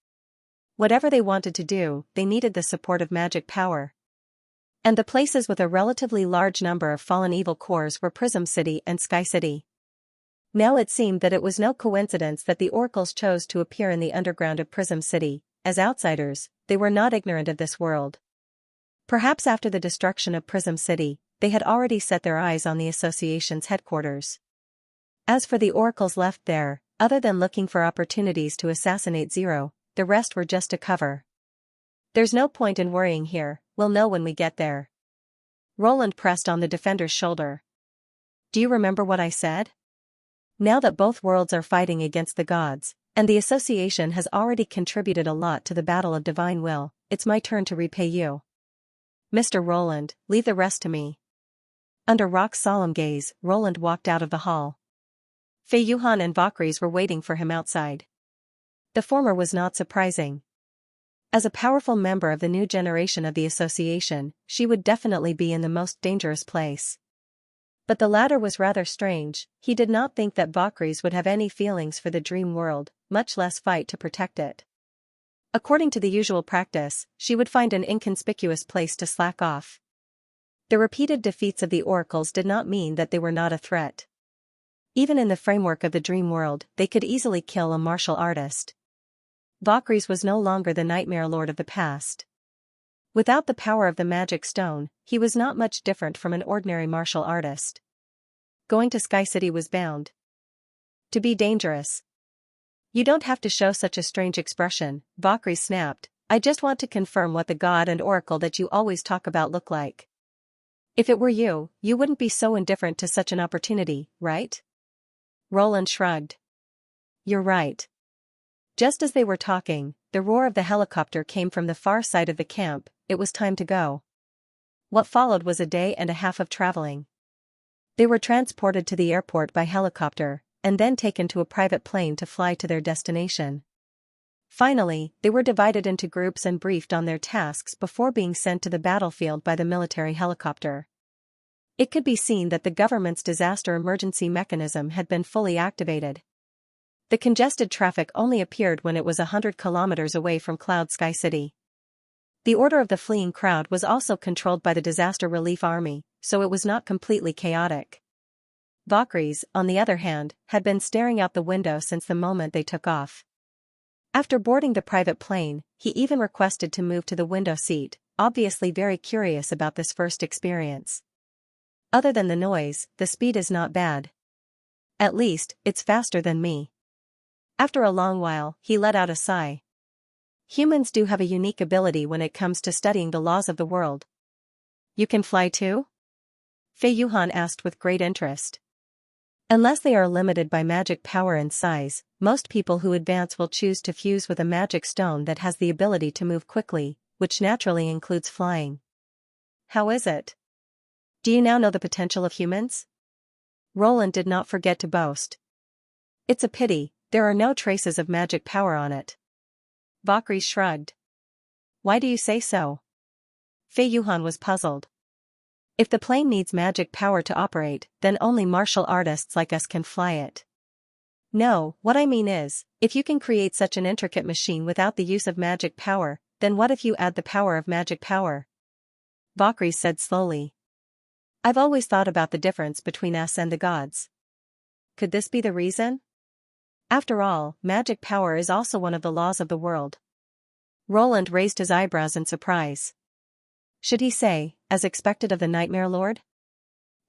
Whatever they wanted to do, they needed the support of magic power. And the places with a relatively large number of fallen evil cores were Prism City and Sky City. Now it seemed that it was no coincidence that the oracles chose to appear in the underground of Prism City. As outsiders, they were not ignorant of this world. Perhaps after the destruction of Prism City, they had already set their eyes on the association's headquarters. As for the oracles left there, other than looking for opportunities to assassinate Zero, the rest were just a cover. "There's no point in worrying here, we'll know when we get there." Roland pressed on the defender's shoulder. "Do you remember what I said? Now that both worlds are fighting against the gods, and the association has already contributed a lot to the battle of divine will, it's my turn to repay you. Mr. Roland, leave the rest to me." Under Rock's solemn gaze, Roland walked out of the hall. Fei Yuhan and Valkyries were waiting for him outside. The former was not surprising. As a powerful member of the new generation of the association, she would definitely be in the most dangerous place. But the latter was rather strange. He did not think that Valkyries would have any feelings for the dream world, much less fight to protect it. According to the usual practice, she would find an inconspicuous place to slack off. The repeated defeats of the oracles did not mean that they were not a threat. Even in the framework of the dream world, they could easily kill a martial artist. Valkyries was no longer the nightmare lord of the past. Without the power of the magic stone, he was not much different from an ordinary martial artist. Going to Sky City was bound to be dangerous. You don't have to show such a strange expression, Valkyries snapped. I just want to confirm what the god and oracle that you always talk about look like. If it were you, you wouldn't be so indifferent to such an opportunity, right? Roland shrugged. You're right. Just as they were talking, the roar of the helicopter came from the far side of the camp. It was time to go. What followed was a day and a half of traveling. They were transported to the airport by helicopter, and then taken to a private plane to fly to their destination. Finally, they were divided into groups and briefed on their tasks before being sent to the battlefield by the military helicopter. It could be seen that the government's disaster emergency mechanism had been fully activated. The congested traffic only appeared when it was 100 kilometers away from Cloud Sky City. The order of the fleeing crowd was also controlled by the disaster relief army, so it was not completely chaotic. Valkyries, on the other hand, had been staring out the window since the moment they took off. After boarding the private plane, he even requested to move to the window seat, obviously very curious about this first experience. Other than the noise, the speed is not bad. At least, it's faster than me. After a long while, he let out a sigh. Humans do have a unique ability when it comes to studying the laws of the world. You can fly too? Fei Yuhan asked with great interest. Unless they are limited by magic power and size, most people who advance will choose to fuse with a magic stone that has the ability to move quickly, which naturally includes flying. How is it? Do you now know the potential of humans? Roland did not forget to boast. It's a pity, there are no traces of magic power on it. Valkyries shrugged. Why do you say so? Fei Yuhan was puzzled. If the plane needs magic power to operate, then only martial artists like us can fly it. No, what I mean is, if you can create such an intricate machine without the use of magic power, then what if you add the power of magic power? Valkyries said slowly. I've always thought about the difference between us and the gods. Could this be the reason? After all, magic power is also one of the laws of the world. Roland raised his eyebrows in surprise. Should he say, as expected of the Nightmare Lord?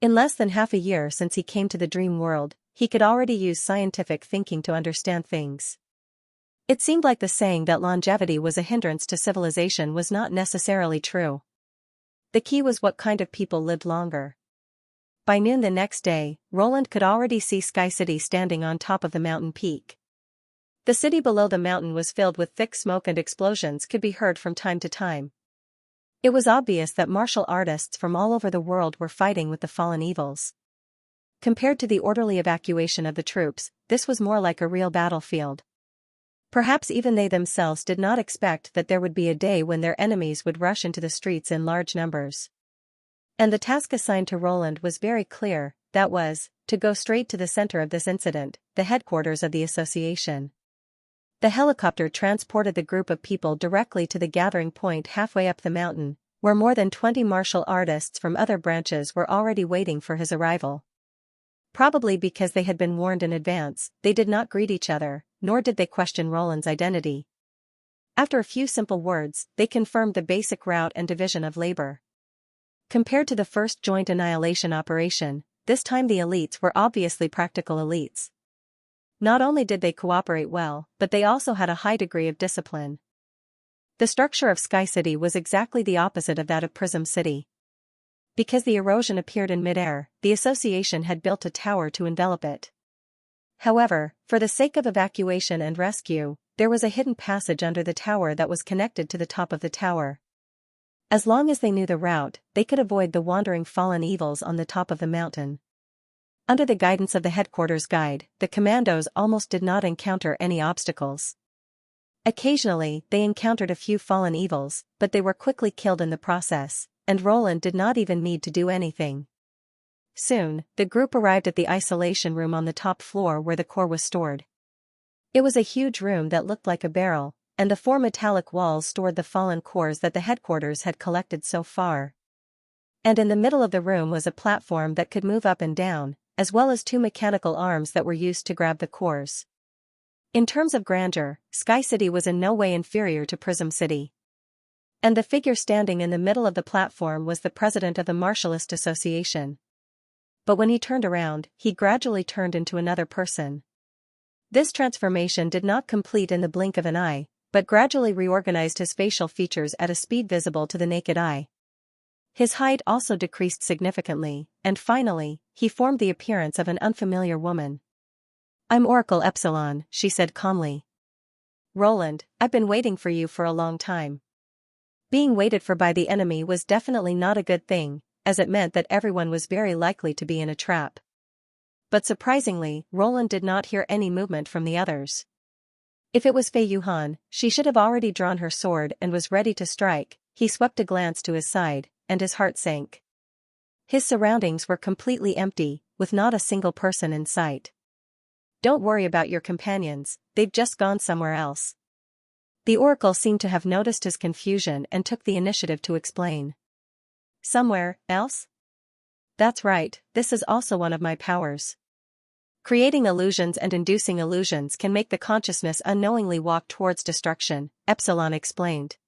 In less than half a year since he came to the dream world, he could already use scientific thinking to understand things. It seemed like the saying that longevity was a hindrance to civilization was not necessarily true. The key was what kind of people lived longer. By noon the next day, Roland could already see Sky City standing on top of the mountain peak. The city below the mountain was filled with thick smoke and explosions could be heard from time to time. It was obvious that martial artists from all over the world were fighting with the fallen evils. Compared to the orderly evacuation of the troops, this was more like a real battlefield. Perhaps even they themselves did not expect that there would be a day when their enemies would rush into the streets in large numbers. And the task assigned to Roland was very clear, that was, to go straight to the center of this incident, the headquarters of the association. The helicopter transported the group of people directly to the gathering point halfway up the mountain, where more than 20 martial artists from other branches were already waiting for his arrival. Probably because they had been warned in advance, they did not greet each other, nor did they question Roland's identity. After a few simple words, they confirmed the basic route and division of labor. Compared to the first joint annihilation operation, this time the elites were obviously practical elites. Not only did they cooperate well, but they also had a high degree of discipline. The structure of Sky City was exactly the opposite of that of Prism City. Because the erosion appeared in midair, the association had built a tower to envelop it. However, for the sake of evacuation and rescue, there was a hidden passage under the tower that was connected to the top of the tower. As long as they knew the route, they could avoid the wandering fallen evils on the top of the mountain. Under the guidance of the headquarters guide, the commandos almost did not encounter any obstacles. Occasionally, they encountered a few fallen evils, but they were quickly killed in the process, and Roland did not even need to do anything. Soon, the group arrived at the isolation room on the top floor where the core was stored. It was a huge room that looked like a barrel, and the 4 metallic walls stored the fallen cores that the headquarters had collected so far. And in the middle of the room was a platform that could move up and down, as well as 2 mechanical arms that were used to grab the cores. In terms of grandeur, Sky City was in no way inferior to Prism City. And the figure standing in the middle of the platform was the president of the Martialist Association. But when he turned around, he gradually turned into another person. This transformation did not complete in the blink of an eye, but gradually reorganized his facial features at a speed visible to the naked eye. His height also decreased significantly, and finally, he formed the appearance of an unfamiliar woman. "I'm Oracle Epsilon," she said calmly. "Roland, I've been waiting for you for a long time." Being waited for by the enemy was definitely not a good thing, as it meant that everyone was very likely to be in a trap. But surprisingly, Roland did not hear any movement from the others. If it was Fei Yuhan, she should have already drawn her sword and was ready to strike. He swept a glance to his side, and his heart sank. His surroundings were completely empty, with not a single person in sight. "Don't worry about your companions, they've just gone somewhere else." The Oracle seemed to have noticed his confusion and took the initiative to explain. "Somewhere else?" "That's right, this is also one of my powers. Creating illusions and inducing illusions can make the consciousness unknowingly walk towards destruction," Epsilon explained.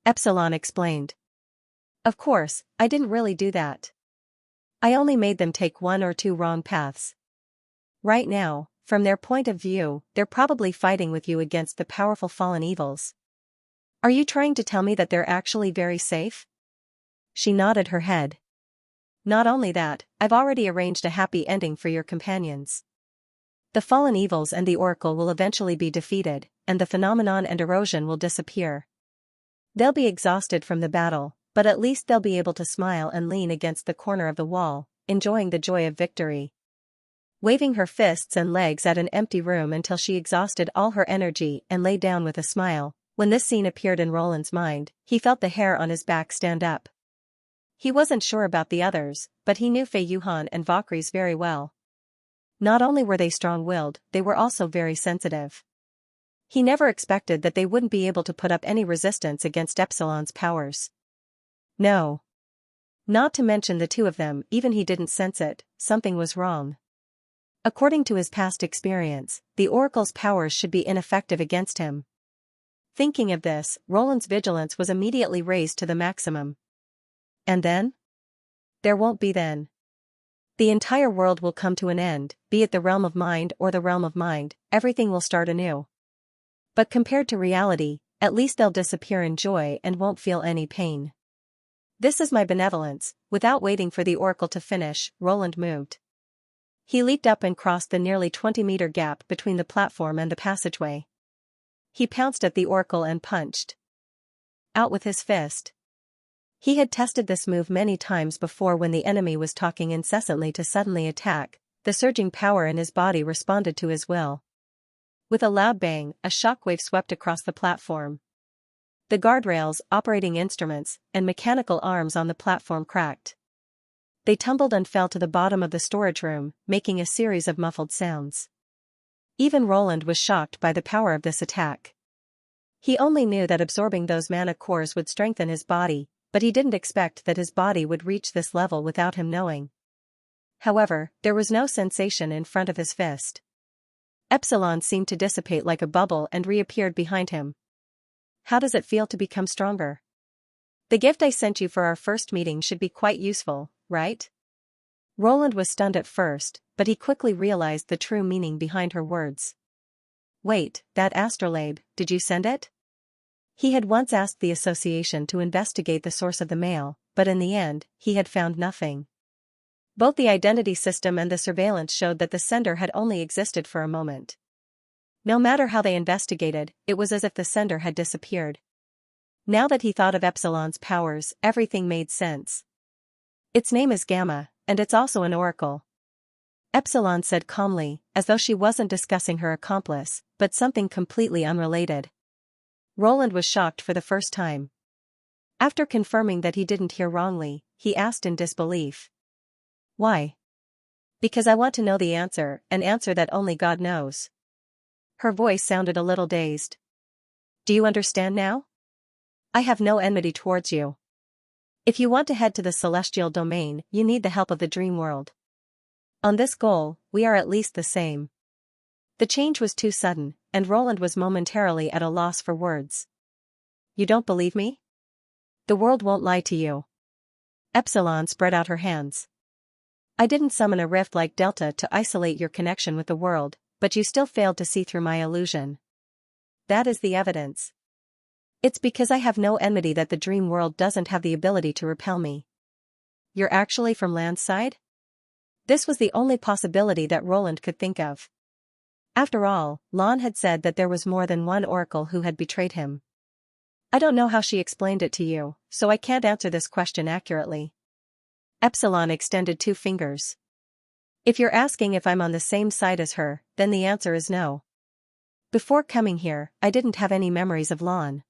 Epsilon explained. "Of course, I didn't really do that. I only made them take 1 or 2 wrong paths. Right now, from their point of view, they're probably fighting with you against the powerful fallen evils. Are you trying to tell me that they're actually very safe?" She nodded her head. "Not only that, I've already arranged a happy ending for your companions. The fallen evils and the Oracle will eventually be defeated, and the phenomenon and erosion will disappear. They'll be exhausted from the battle, but at least they'll be able to smile and lean against the corner of the wall, enjoying the joy of victory." Waving her fists and legs at an empty room until she exhausted all her energy and lay down with a smile, when this scene appeared in Roland's mind, he felt the hair on his back stand up. He wasn't sure about the others, but he knew Fei Yuhan and Valkyries very well. Not only were they strong-willed, they were also very sensitive. He never expected that they wouldn't be able to put up any resistance against Epsilon's powers. No. Not to mention the 2 of them, even he didn't sense it, something was wrong. According to his past experience, the Oracle's powers should be ineffective against him. Thinking of this, Roland's vigilance was immediately raised to the maximum. And then? There won't be then. The entire world will come to an end, be it the realm of mind or the realm of mind, everything will start anew. But compared to reality, at least they'll disappear in joy and won't feel any pain. This is my benevolence. Without waiting for the Oracle to finish, Roland moved. He leaped up and crossed the nearly 20-meter gap between the platform and the passageway. He pounced at the Oracle and punched out with his fist. He had tested this move many times before when the enemy was talking incessantly to suddenly attack. The surging power in his body responded to his will. With a loud bang, a shockwave swept across the platform. The guardrails, operating instruments, and mechanical arms on the platform cracked. They tumbled and fell to the bottom of the storage room, making a series of muffled sounds. Even Roland was shocked by the power of this attack. He only knew that absorbing those mana cores would strengthen his body, but he didn't expect that his body would reach this level without him knowing. However, there was no sensation in front of his fist. Epsilon seemed to dissipate like a bubble and reappeared behind him. "How does it feel to become stronger? The gift I sent you for our first meeting should be quite useful, right?" Roland was stunned at first, but he quickly realized the true meaning behind her words. "Wait, that astrolabe, did you send it?" He had once asked the association to investigate the source of the mail, but in the end, he had found nothing. Both the identity system and the surveillance showed that the sender had only existed for a moment. No matter how they investigated, it was as if the sender had disappeared. Now that he thought of Epsilon's powers, everything made sense. Its name is Gamma, and it's also an oracle. Epsilon said calmly, as though she wasn't discussing her accomplice, but something completely unrelated. Roland was shocked for the first time. After confirming that he didn't hear wrongly, he asked in disbelief. Why? Because I want to know the answer, an answer that only God knows. Her voice sounded a little dazed. Do you understand now? I have no enmity towards you. If you want to head to the celestial domain, you need the help of the dream world. On this goal, we are at least the same. The change was too sudden, and Roland was momentarily at a loss for words. You don't believe me? The world won't lie to you. Epsilon spread out her hands. I didn't summon a rift like Delta to isolate your connection with the world, but you still failed to see through my illusion. That is the evidence. It's because I have no enmity that the dream world doesn't have the ability to repel me. You're actually from landside? This was the only possibility that Roland could think of. After all, Lon had said that there was more than one oracle who had betrayed him. I don't know how she explained it to you, so I can't answer this question accurately. Epsilon extended 2 fingers. If you're asking if I'm on the same side as her, then the answer is no. Before coming here, I didn't have any memories of Lon.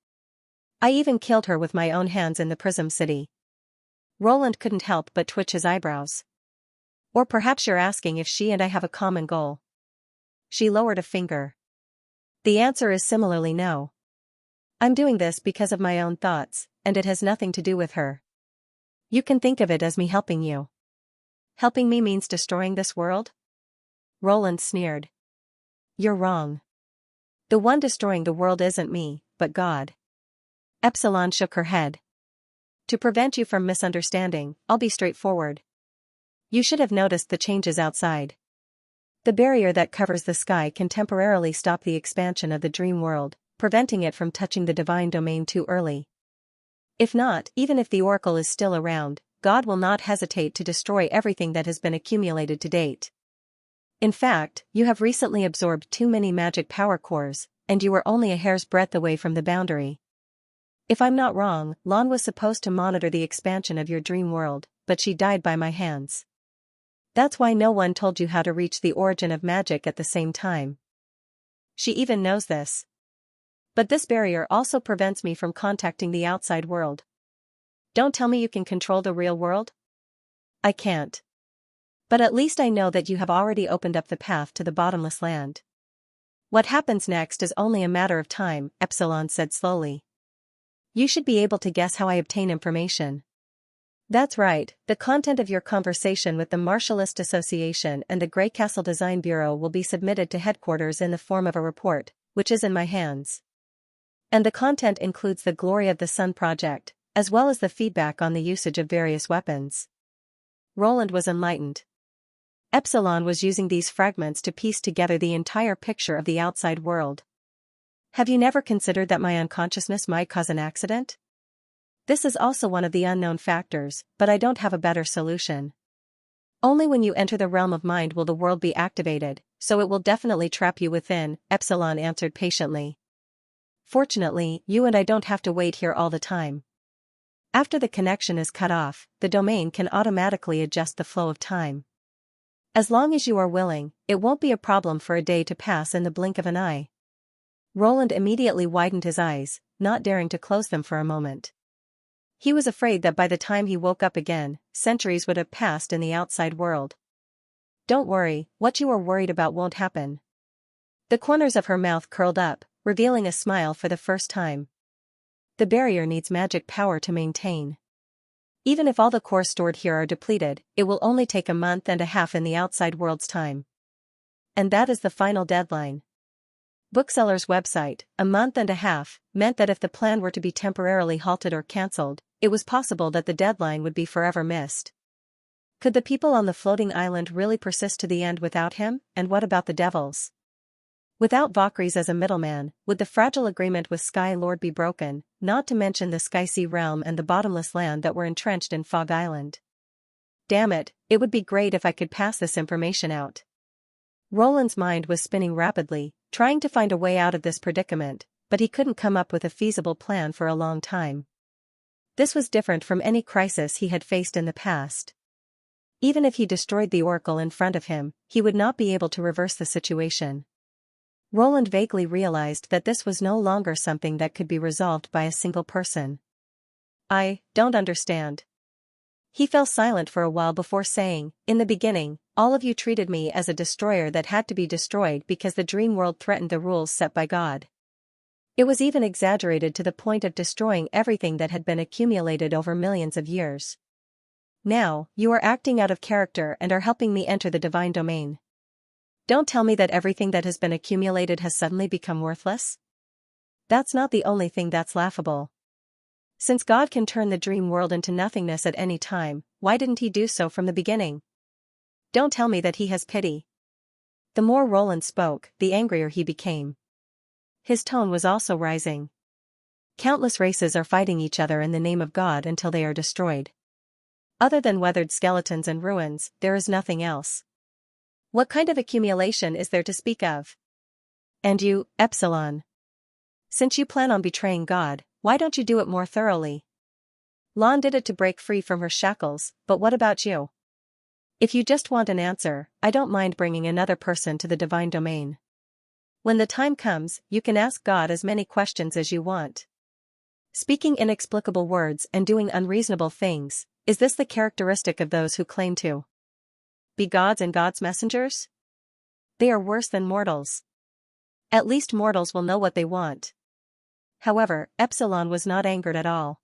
I even killed her with my own hands in the Prism City. Roland couldn't help but twitch his eyebrows. Or perhaps you're asking if she and I have a common goal. She lowered a finger. The answer is similarly no. I'm doing this because of my own thoughts, and it has nothing to do with her. You can think of it as me helping you. Helping me means destroying this world? Roland sneered. You're wrong. The one destroying the world isn't me, but God. Epsilon shook her head. To prevent you from misunderstanding, I'll be straightforward. You should have noticed the changes outside. The barrier that covers the sky can temporarily stop the expansion of the dream world, preventing it from touching the divine domain too early. If not, even if the oracle is still around, God will not hesitate to destroy everything that has been accumulated to date. In fact, you have recently absorbed too many magic power cores, and you were only a hair's breadth away from the boundary. If I'm not wrong, Lon was supposed to monitor the expansion of your dream world, but she died by my hands. That's why no one told you how to reach the origin of magic at the same time. She even knows this. But this barrier also prevents me from contacting the outside world. Don't tell me you can control the real world? I can't. But at least I know that you have already opened up the path to the bottomless land. What happens next is only a matter of time, Epsilon said slowly. You should be able to guess how I obtain information. That's right, the content of your conversation with the Martialist Association and the Grey Castle Design Bureau will be submitted to headquarters in the form of a report, which is in my hands. And the content includes the Glory of the Sun project, as well as the feedback on the usage of various weapons. Roland was enlightened. Epsilon was using these fragments to piece together the entire picture of the outside world. Have you never considered that my unconsciousness might cause an accident? This is also one of the unknown factors, but I don't have a better solution. Only when you enter the realm of mind will the world be activated, so it will definitely trap you within, Epsilon answered patiently. Fortunately, you and I don't have to wait here all the time. After the connection is cut off, the domain can automatically adjust the flow of time. As long as you are willing, it won't be a problem for a day to pass in the blink of an eye. Roland immediately widened his eyes, not daring to close them for a moment. He was afraid that by the time he woke up again, centuries would have passed in the outside world. Don't worry, what you are worried about won't happen. The corners of her mouth curled up, revealing a smile for the first time. The barrier needs magic power to maintain. Even if all the cores stored here are depleted, it will only take a month and a half in the outside world's time. And that is the final deadline. Bookseller's website, a month and a half, meant that if the plan were to be temporarily halted or cancelled, it was possible that the deadline would be forever missed. Could the people on the floating island really persist to the end without him, and what about the devils? Without Valkyries as a middleman, would the fragile agreement with Sky Lord be broken, not to mention the Sky Sea realm and the bottomless land that were entrenched in Fog Island? Damn it, it would be great if I could pass this information out. Roland's mind was spinning rapidly, trying to find a way out of this predicament, but he couldn't come up with a feasible plan for a long time. This was different from any crisis he had faced in the past. Even if he destroyed the oracle in front of him, he would not be able to reverse the situation. Roland vaguely realized that this was no longer something that could be resolved by a single person. I don't understand. He fell silent for a while before saying, in the beginning, all of you treated me as a destroyer that had to be destroyed because the dream world threatened the rules set by God. It was even exaggerated to the point of destroying everything that had been accumulated over millions of years. Now, you are acting out of character and are helping me enter the divine domain. Don't tell me that everything that has been accumulated has suddenly become worthless. That's not the only thing that's laughable. Since God can turn the dream world into nothingness at any time, why didn't he do so from the beginning? Don't tell me that he has pity. The more Roland spoke, the angrier he became. His tone was also rising. Countless races are fighting each other in the name of God until they are destroyed. Other than weathered skeletons and ruins, there is nothing else. What kind of accumulation is there to speak of? And you, Epsilon. Since you plan on betraying God, why don't you do it more thoroughly? Lon did it to break free from her shackles, but what about you? If you just want an answer, I don't mind bringing another person to the divine domain. When the time comes, you can ask God as many questions as you want. Speaking inexplicable words and doing unreasonable things, is this the characteristic of those who claim to be gods and God's messengers? They are worse than mortals. At least mortals will know what they want. However, Epsilon was not angered at all.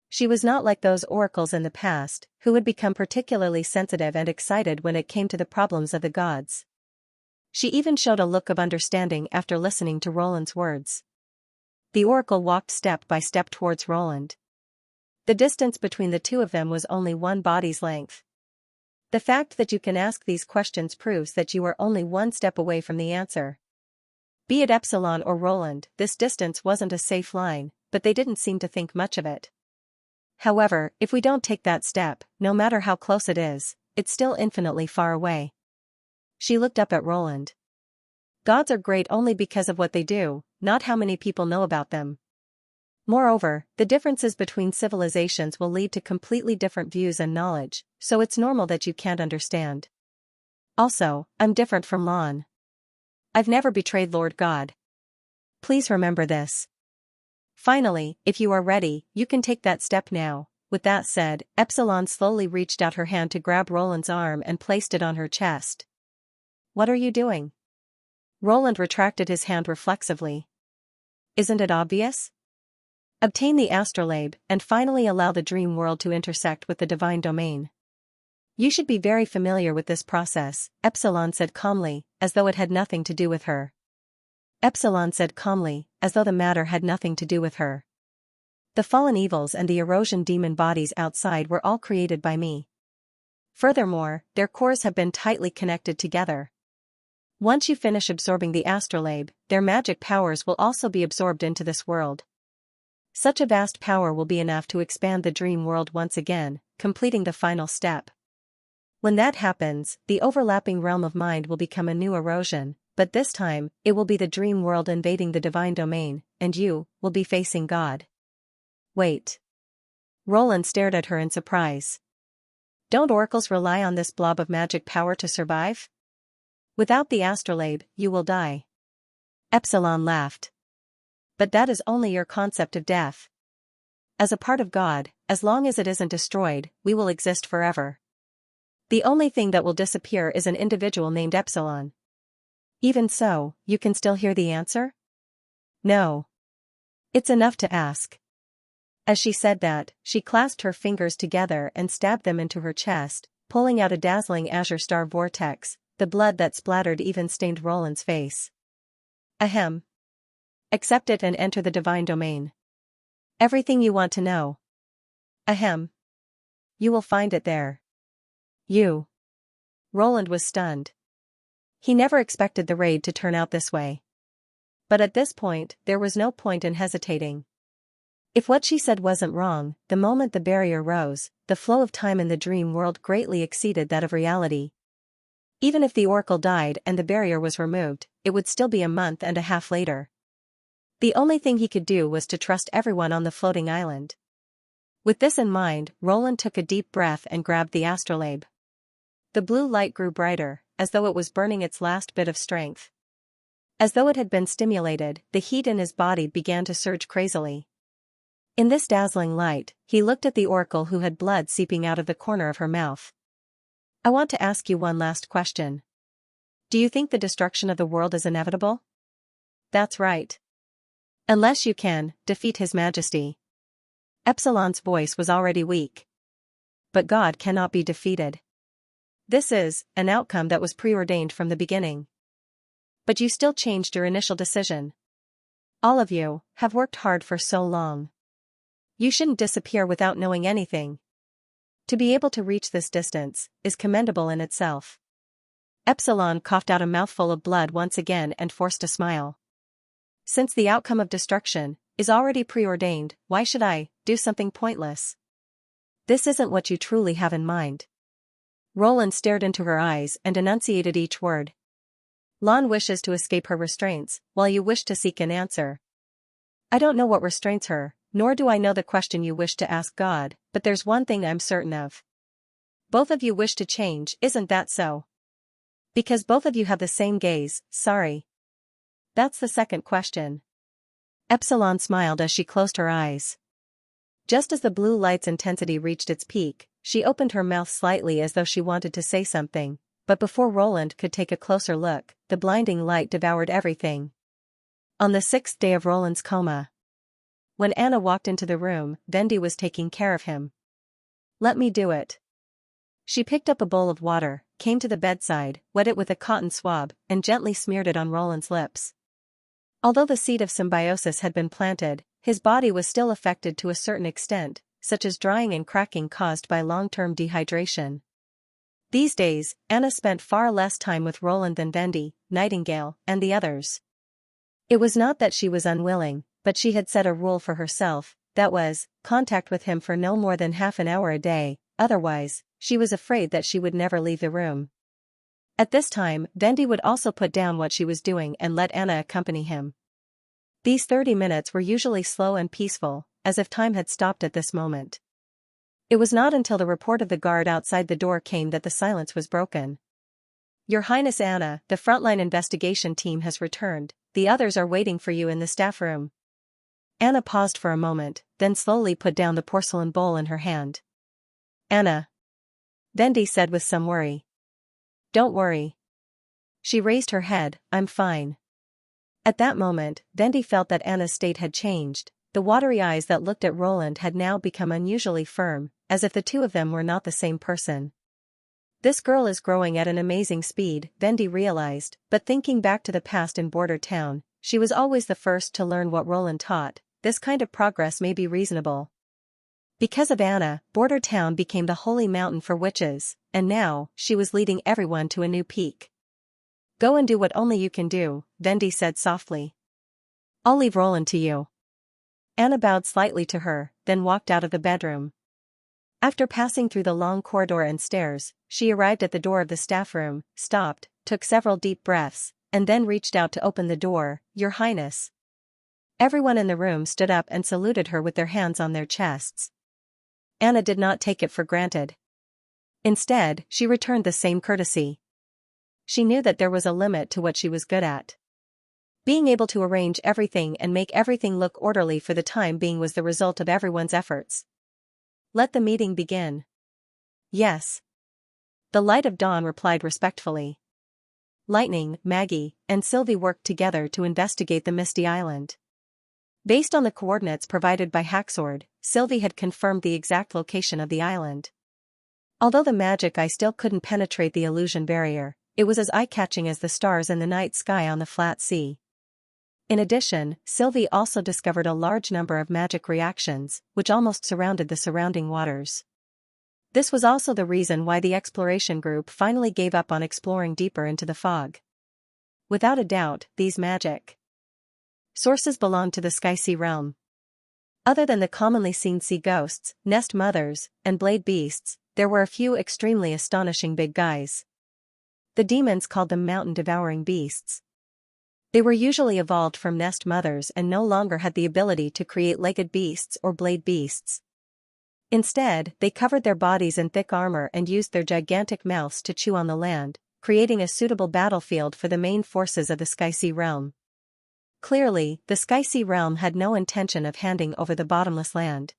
She was not like those oracles in the past, who had become particularly sensitive and excited when it came to the problems of the gods. She even showed a look of understanding after listening to Roland's words. The oracle walked step by step towards Roland. The distance between the two of them was only one body's length. The fact that you can ask these questions proves that you are only one step away from the answer. Be it Epsilon or Roland, this distance wasn't a safe line, but they didn't seem to think much of it. However, if we don't take that step, no matter how close it is, it's still infinitely far away. She looked up at Roland. Gods are great only because of what they do, not how many people know about them. Moreover, the differences between civilizations will lead to completely different views and knowledge, so it's normal that you can't understand. Also, I'm different from Lon. I've never betrayed Lord God. Please remember this. Finally, if you are ready, you can take that step now. With that said, Epsilon slowly reached out her hand to grab Roland's arm and placed it on her chest. What are you doing? Roland retracted his hand reflexively. Isn't it obvious? Obtain the astrolabe, and finally allow the dream world to intersect with the divine domain. You should be very familiar with this process, Epsilon said calmly, as though it had nothing to do with her. Epsilon said calmly, as though the matter had nothing to do with her. The fallen evils and the erosion demon bodies outside were all created by me. Furthermore, their cores have been tightly connected together. Once you finish absorbing the astrolabe, their magic powers will also be absorbed into this world. Such a vast power will be enough to expand the dream world once again, completing the final step. When that happens, the overlapping realm of mind will become a new erosion, but this time, it will be the dream world invading the divine domain, and you will be facing God. Wait. Roland stared at her in surprise. Don't oracles rely on this blob of magic power to survive? Without the astrolabe, you will die. Epsilon laughed. But that is only your concept of death. As a part of God, as long as it isn't destroyed, we will exist forever. The only thing that will disappear is an individual named Epsilon. Even so, you can still hear the answer? No. It's enough to ask. As she said that, she clasped her fingers together and stabbed them into her chest, pulling out a dazzling azure star vortex. The blood that splattered even stained Roland's face. Ahem. Accept it and enter the divine domain. Everything you want to know. Ahem. You will find it there. You. Roland was stunned. He never expected the raid to turn out this way. But at this point, there was no point in hesitating. If what she said wasn't wrong, the moment the barrier rose, the flow of time in the dream world greatly exceeded that of reality. Even if the oracle died and the barrier was removed, it would still be a month and a half later. The only thing he could do was to trust everyone on the floating island. With this in mind, Roland took a deep breath and grabbed the astrolabe. The blue light grew brighter, as though it was burning its last bit of strength. As though it had been stimulated, the heat in his body began to surge crazily. In this dazzling light, he looked at the oracle who had blood seeping out of the corner of her mouth. I want to ask you one last question. Do you think the destruction of the world is inevitable? That's right. Unless you can defeat His Majesty. Epsilon's voice was already weak. But God cannot be defeated. This is an outcome that was preordained from the beginning. But you still changed your initial decision. All of you have worked hard for so long. You shouldn't disappear without knowing anything. To be able to reach this distance is commendable in itself. Epsilon coughed out a mouthful of blood once again and forced a smile. Since the outcome of destruction is already preordained, why should I do something pointless? This isn't what you truly have in mind. Roland stared into her eyes and enunciated each word. Lan wishes to escape her restraints, while you wish to seek an answer. I don't know what restrains her, nor do I know the question you wish to ask God, but there's one thing I'm certain of. Both of you wish to change, isn't that so? Because both of you have the same gaze, sorry. That's the second question. Epsilon smiled as she closed her eyes. Just as the blue light's intensity reached its peak, she opened her mouth slightly as though she wanted to say something, but before Roland could take a closer look, the blinding light devoured everything. On the 6th day of Roland's coma. When Anna walked into the room, Vendi was taking care of him. Let me do it. She picked up a bowl of water, came to the bedside, wet it with a cotton swab, and gently smeared it on Roland's lips. Although the seed of symbiosis had been planted, his body was still affected to a certain extent, such as drying and cracking caused by long-term dehydration. These days, Anna spent far less time with Roland than Vendi, Nightingale, and the others. It was not that she was unwilling, but she had set a rule for herself, that was, contact with him for no more than half an hour a day, otherwise, she was afraid that she would never leave the room. At this time, Vendi would also put down what she was doing and let Anna accompany him. These 30 minutes were usually slow and peaceful, as if time had stopped at this moment. It was not until the report of the guard outside the door came that the silence was broken. Your Highness Anna, the frontline investigation team has returned, the others are waiting for you in the staff room. Anna paused for a moment, then slowly put down the porcelain bowl in her hand. Anna. Vendi said with some worry. Don't worry. She raised her head, I'm fine. At that moment, Vendi felt that Anna's state had changed. The watery eyes that looked at Roland had now become unusually firm, as if the two of them were not the same person. This girl is growing at an amazing speed, Vendi realized, but thinking back to the past in Border Town, she was always the first to learn what Roland taught. This kind of progress may be reasonable. Because of Anna, Border Town became the holy mountain for witches, and now, she was leading everyone to a new peak. Go and do what only you can do, Vendi said softly. I'll leave Roland to you. Anna bowed slightly to her, then walked out of the bedroom. After passing through the long corridor and stairs, she arrived at the door of the staff room, stopped, took several deep breaths, and then reached out to open the door. Your Highness. Everyone in the room stood up and saluted her with their hands on their chests. Anna did not take it for granted. Instead, she returned the same courtesy. She knew that there was a limit to what she was good at. Being able to arrange everything and make everything look orderly for the time being was the result of everyone's efforts. Let the meeting begin. Yes. The Light of Dawn replied respectfully. Lightning, Maggie, and Sylvie worked together to investigate the Misty Island. Based on the coordinates provided by Hacksword, Sylvie had confirmed the exact location of the island. Although the magic eye still couldn't penetrate the illusion barrier, it was as eye-catching as the stars in the night sky on the flat sea. In addition, Sylvie also discovered a large number of magic reactions, which almost surrounded the surrounding waters. This was also the reason why the exploration group finally gave up on exploring deeper into the fog. Without a doubt, these magic sources belonged to the Sky-Sea realm. Other than the commonly seen sea ghosts, nest mothers, and blade beasts, there were a few extremely astonishing big guys. The demons called them mountain-devouring beasts. They were usually evolved from nest mothers and no longer had the ability to create legged beasts or blade beasts. Instead, they covered their bodies in thick armor and used their gigantic mouths to chew on the land, creating a suitable battlefield for the main forces of the Sky-Sea realm. Clearly, the Sky-Sea realm had no intention of handing over the bottomless land.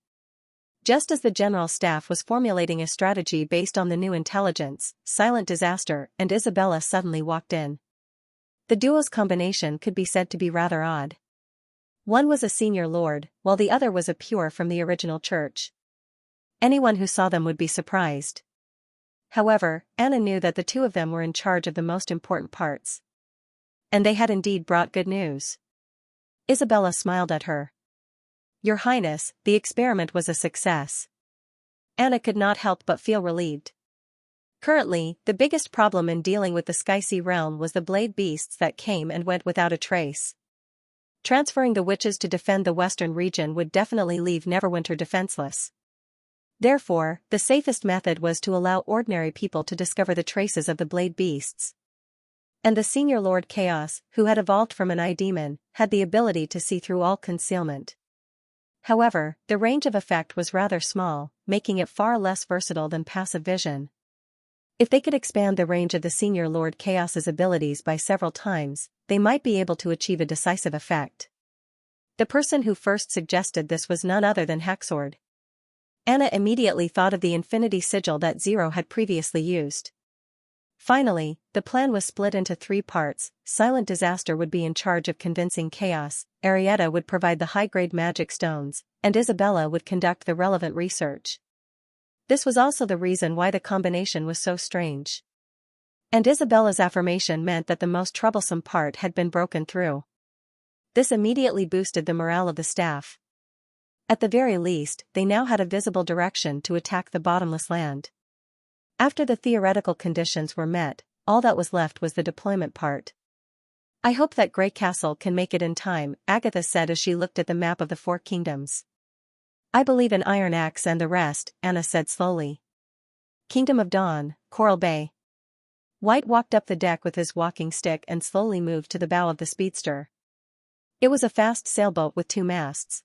Just as the general staff was formulating a strategy based on the new intelligence, Silent Disaster and Isabella suddenly walked in. The duo's combination could be said to be rather odd. One was a senior lord, while the other was a pure from the original church. Anyone who saw them would be surprised. However, Anna knew that the two of them were in charge of the most important parts. And they had indeed brought good news. Isabella smiled at her. "Your Highness, the experiment was a success." Anna could not help but feel relieved. Currently, the biggest problem in dealing with the Sky-Sea realm was the blade beasts that came and went without a trace. Transferring the witches to defend the western region would definitely leave Neverwinter defenseless. Therefore, the safest method was to allow ordinary people to discover the traces of the blade beasts. And the senior Lord Chaos, who had evolved from an eye demon, had the ability to see through all concealment. However, the range of effect was rather small, making it far less versatile than passive vision. If they could expand the range of the senior Lord Chaos's abilities by several times, they might be able to achieve a decisive effect. The person who first suggested this was none other than Haxord. Anna immediately thought of the infinity sigil that Zero had previously used. Finally, the plan was split into 3 parts. Silent Disaster would be in charge of convincing Chaos, Arietta would provide the high-grade magic stones, and Isabella would conduct the relevant research. This was also the reason why the combination was so strange. And Isabella's affirmation meant that the most troublesome part had been broken through. This immediately boosted the morale of the staff. At the very least, they now had a visible direction to attack the bottomless land. After the theoretical conditions were met, all that was left was the deployment part. "I hope that Grey Castle can make it in time," Agatha said as she looked at the map of the 4 kingdoms. "I believe in Iron Axe and the rest," Anna said slowly. "Kingdom of Dawn, Coral Bay." White walked up the deck with his walking stick and slowly moved to the bow of the speedster. It was a fast sailboat with 2 masts.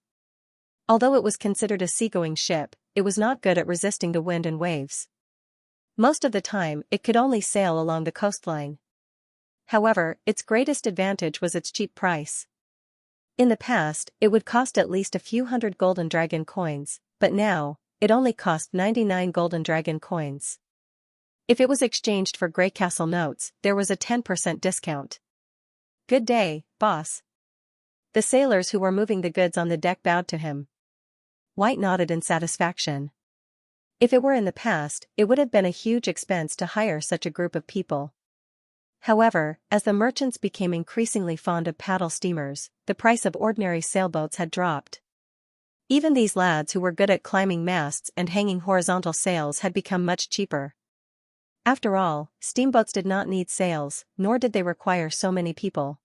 Although it was considered a seagoing ship, it was not good at resisting the wind and waves. Most of the time, it could only sail along the coastline. However, its greatest advantage was its cheap price. In the past, it would cost at least a few hundred golden dragon coins, but now, it only cost 99 golden dragon coins. If it was exchanged for Grey Castle notes, there was a 10% discount. "Good day, boss." The sailors who were moving the goods on the deck bowed to him. White nodded in satisfaction. If it were in the past, it would have been a huge expense to hire such a group of people. However, as the merchants became increasingly fond of paddle steamers, the price of ordinary sailboats had dropped. Even these lads who were good at climbing masts and hanging horizontal sails had become much cheaper. After all, steamboats did not need sails, nor did they require so many people.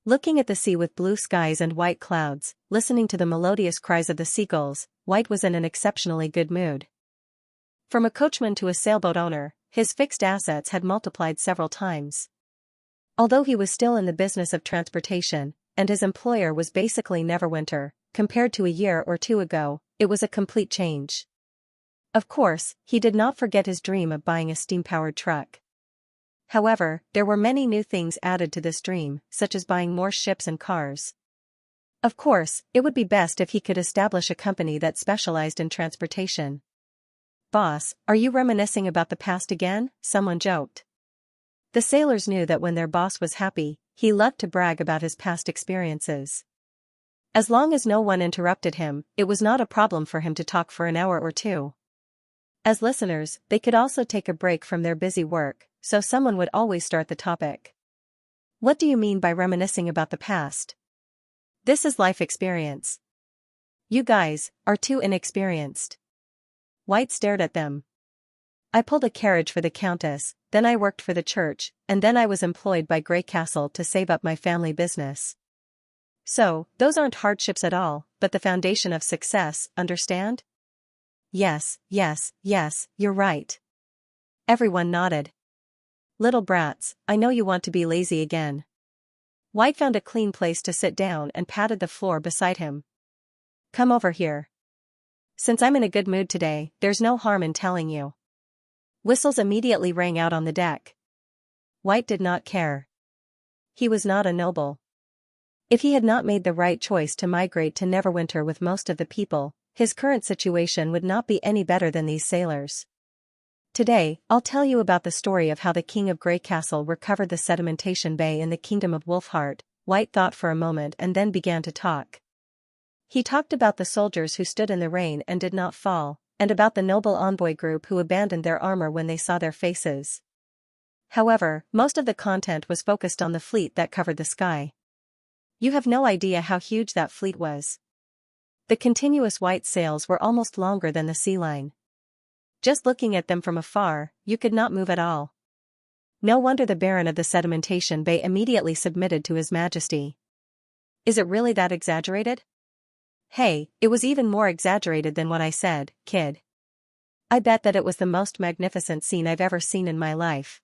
Looking at the sea with blue skies and white clouds, listening to the melodious cries of the seagulls, White was in an exceptionally good mood. From a coachman to a sailboat owner, his fixed assets had multiplied several times. Although he was still in the business of transportation, and his employer was basically Neverwinter, compared to a year or 2 ago, it was a complete change. Of course, he did not forget his dream of buying a steam-powered truck. However, there were many new things added to this dream, such as buying more ships and cars. Of course, it would be best if he could establish a company that specialized in transportation. "Boss, are you reminiscing about the past again?" someone joked. The sailors knew that when their boss was happy, he loved to brag about his past experiences. As long as no one interrupted him, it was not a problem for him to talk for an hour or 2. As listeners, they could also take a break from their busy work, so someone would always start the topic. "What do you mean by reminiscing about the past?" "This is life experience. You guys are too inexperienced." White stared at them. "I pulled a carriage for the Countess, then I worked for the church, and then I was employed by Grey Castle to save up my family business. So, those aren't hardships at all, but the foundation of success, understand?" Yes, you're right." Everyone nodded. "Little brats, I know you want to be lazy again. White found a clean place to sit down and patted the floor beside him. Come over here. Since I'm in a good mood today, there's no harm in telling you. Whistles immediately rang out on the deck. White did not care. He was not a noble. If he had not made the right choice to migrate to Neverwinter with most of the people, his current situation would not be any better than these sailors. Today, I'll tell you about the story of how the King of Grey Castle recovered the sedimentation bay in the Kingdom of Wolfheart. White thought for a moment and then began to talk. He talked about the soldiers who stood in the rain and did not fall, and about the noble envoy group who abandoned their armor when they saw their faces. However, most of the content was focused on the fleet that covered the sky. You have no idea how huge that fleet was. The continuous white sails were almost longer than the sea line. Just looking at them from afar, you could not move at all. No wonder the Baron of the Sedimentation Bay immediately submitted to His Majesty. Is it really that exaggerated? Hey, it was even more exaggerated than what I said, kid. I bet that it was the most magnificent scene I've ever seen in my life.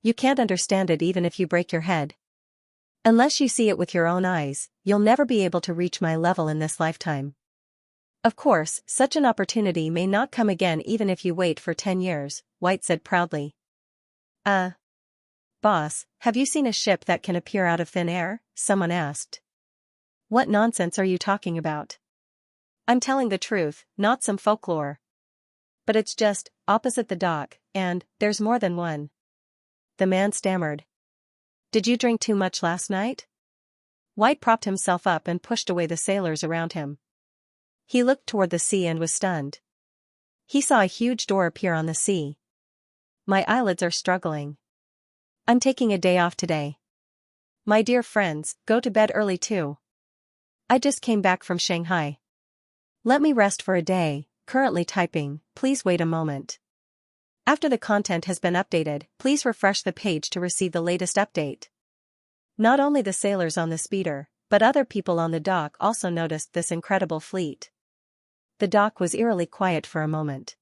You can't understand it even if you break your head. Unless you see it with your own eyes, you'll never be able to reach my level in this lifetime. Of course, such an opportunity may not come again even if you wait for 10 years, White said proudly. Boss, have you seen a ship that can appear out of thin air? Someone asked. What nonsense are you talking about? I'm telling the truth, not some folklore. But it's just, opposite the dock, and, there's more than one. The man stammered. Did you drink too much last night? White propped himself up and pushed away the sailors around him. He looked toward the sea and was stunned. He saw a huge door appear on the sea. My eyelids are struggling. I'm taking a day off today. My dear friends, go to bed early too. I just came back from Shanghai. Let me rest for a day, currently typing, please wait a moment. After the content has been updated, please refresh the page to receive the latest update. Not only the sailors on the speeder, but other people on the dock also noticed this incredible fleet. The dock was eerily quiet for a moment.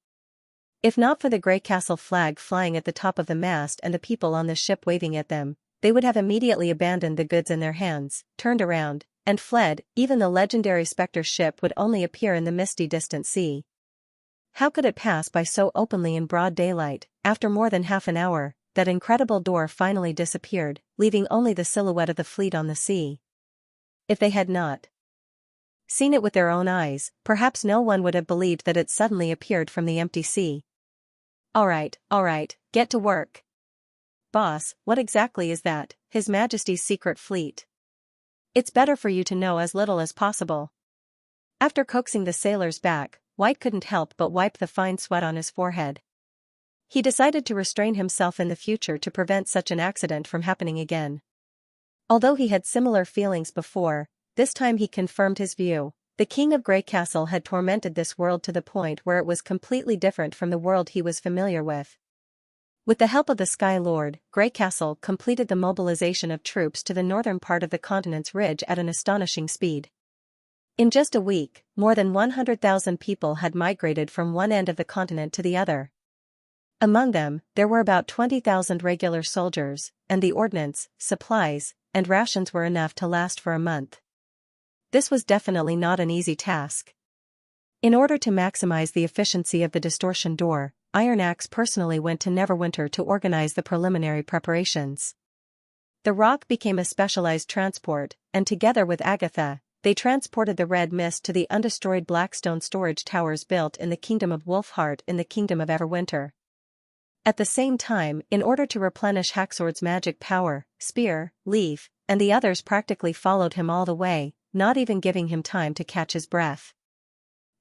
If not for the Grey Castle flag flying at the top of the mast and the people on the ship waving at them, they would have immediately abandoned the goods in their hands, turned around, and fled. Even the legendary Spectre ship would only appear in the misty distant sea. How could it pass by so openly in broad daylight? After more than half an hour, that incredible door finally disappeared, leaving only the silhouette of the fleet on the sea. If they had not seen it with their own eyes, perhaps no one would have believed that it suddenly appeared from the empty sea. All right, get to work. Boss, what exactly is that? His Majesty's secret fleet. It's better for you to know as little as possible. After coaxing the sailors back, White couldn't help but wipe the fine sweat on his forehead. He decided to restrain himself in the future to prevent such an accident from happening again. Although he had similar feelings before, this time he confirmed his view. The King of Grey Castle had tormented this world to the point where it was completely different from the world he was familiar with. With the help of the Sky Lord, Grey Castle completed the mobilization of troops to the northern part of the continent's ridge at an astonishing speed. In just a week, more than 100,000 people had migrated from one end of the continent to the other. Among them, there were about 20,000 regular soldiers, and the ordnance, supplies, and rations were enough to last for a month. This was definitely not an easy task. In order to maximize the efficiency of the distortion door, Iron Axe personally went to Neverwinter to organize the preliminary preparations. The rock became a specialized transport, and together with Agatha, they transported the red mist to the undestroyed Blackstone storage towers built in the Kingdom of Wolfheart in the Kingdom of Everwinter. At the same time, in order to replenish Haxord's magic power, Spear, Leaf, and the others practically followed him all the way, not even giving him time to catch his breath.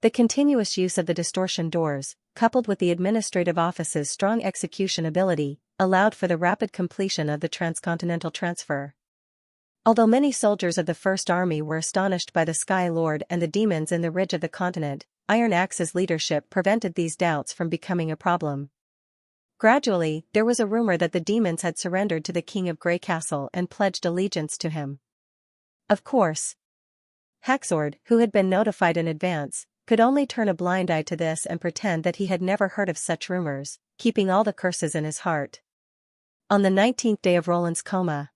The continuous use of the distortion doors, coupled with the administrative office's strong execution ability, allowed for the rapid completion of the transcontinental transfer. Although many soldiers of the First Army were astonished by the Sky Lord and the demons in the ridge of the continent, Iron Axe's leadership prevented these doubts from becoming a problem. Gradually, there was a rumor that the demons had surrendered to the King of Grey Castle and pledged allegiance to him. Of course, Haxord, who had been notified in advance, could only turn a blind eye to this and pretend that he had never heard of such rumors, keeping all the curses in his heart. On the 19th day of Roland's coma,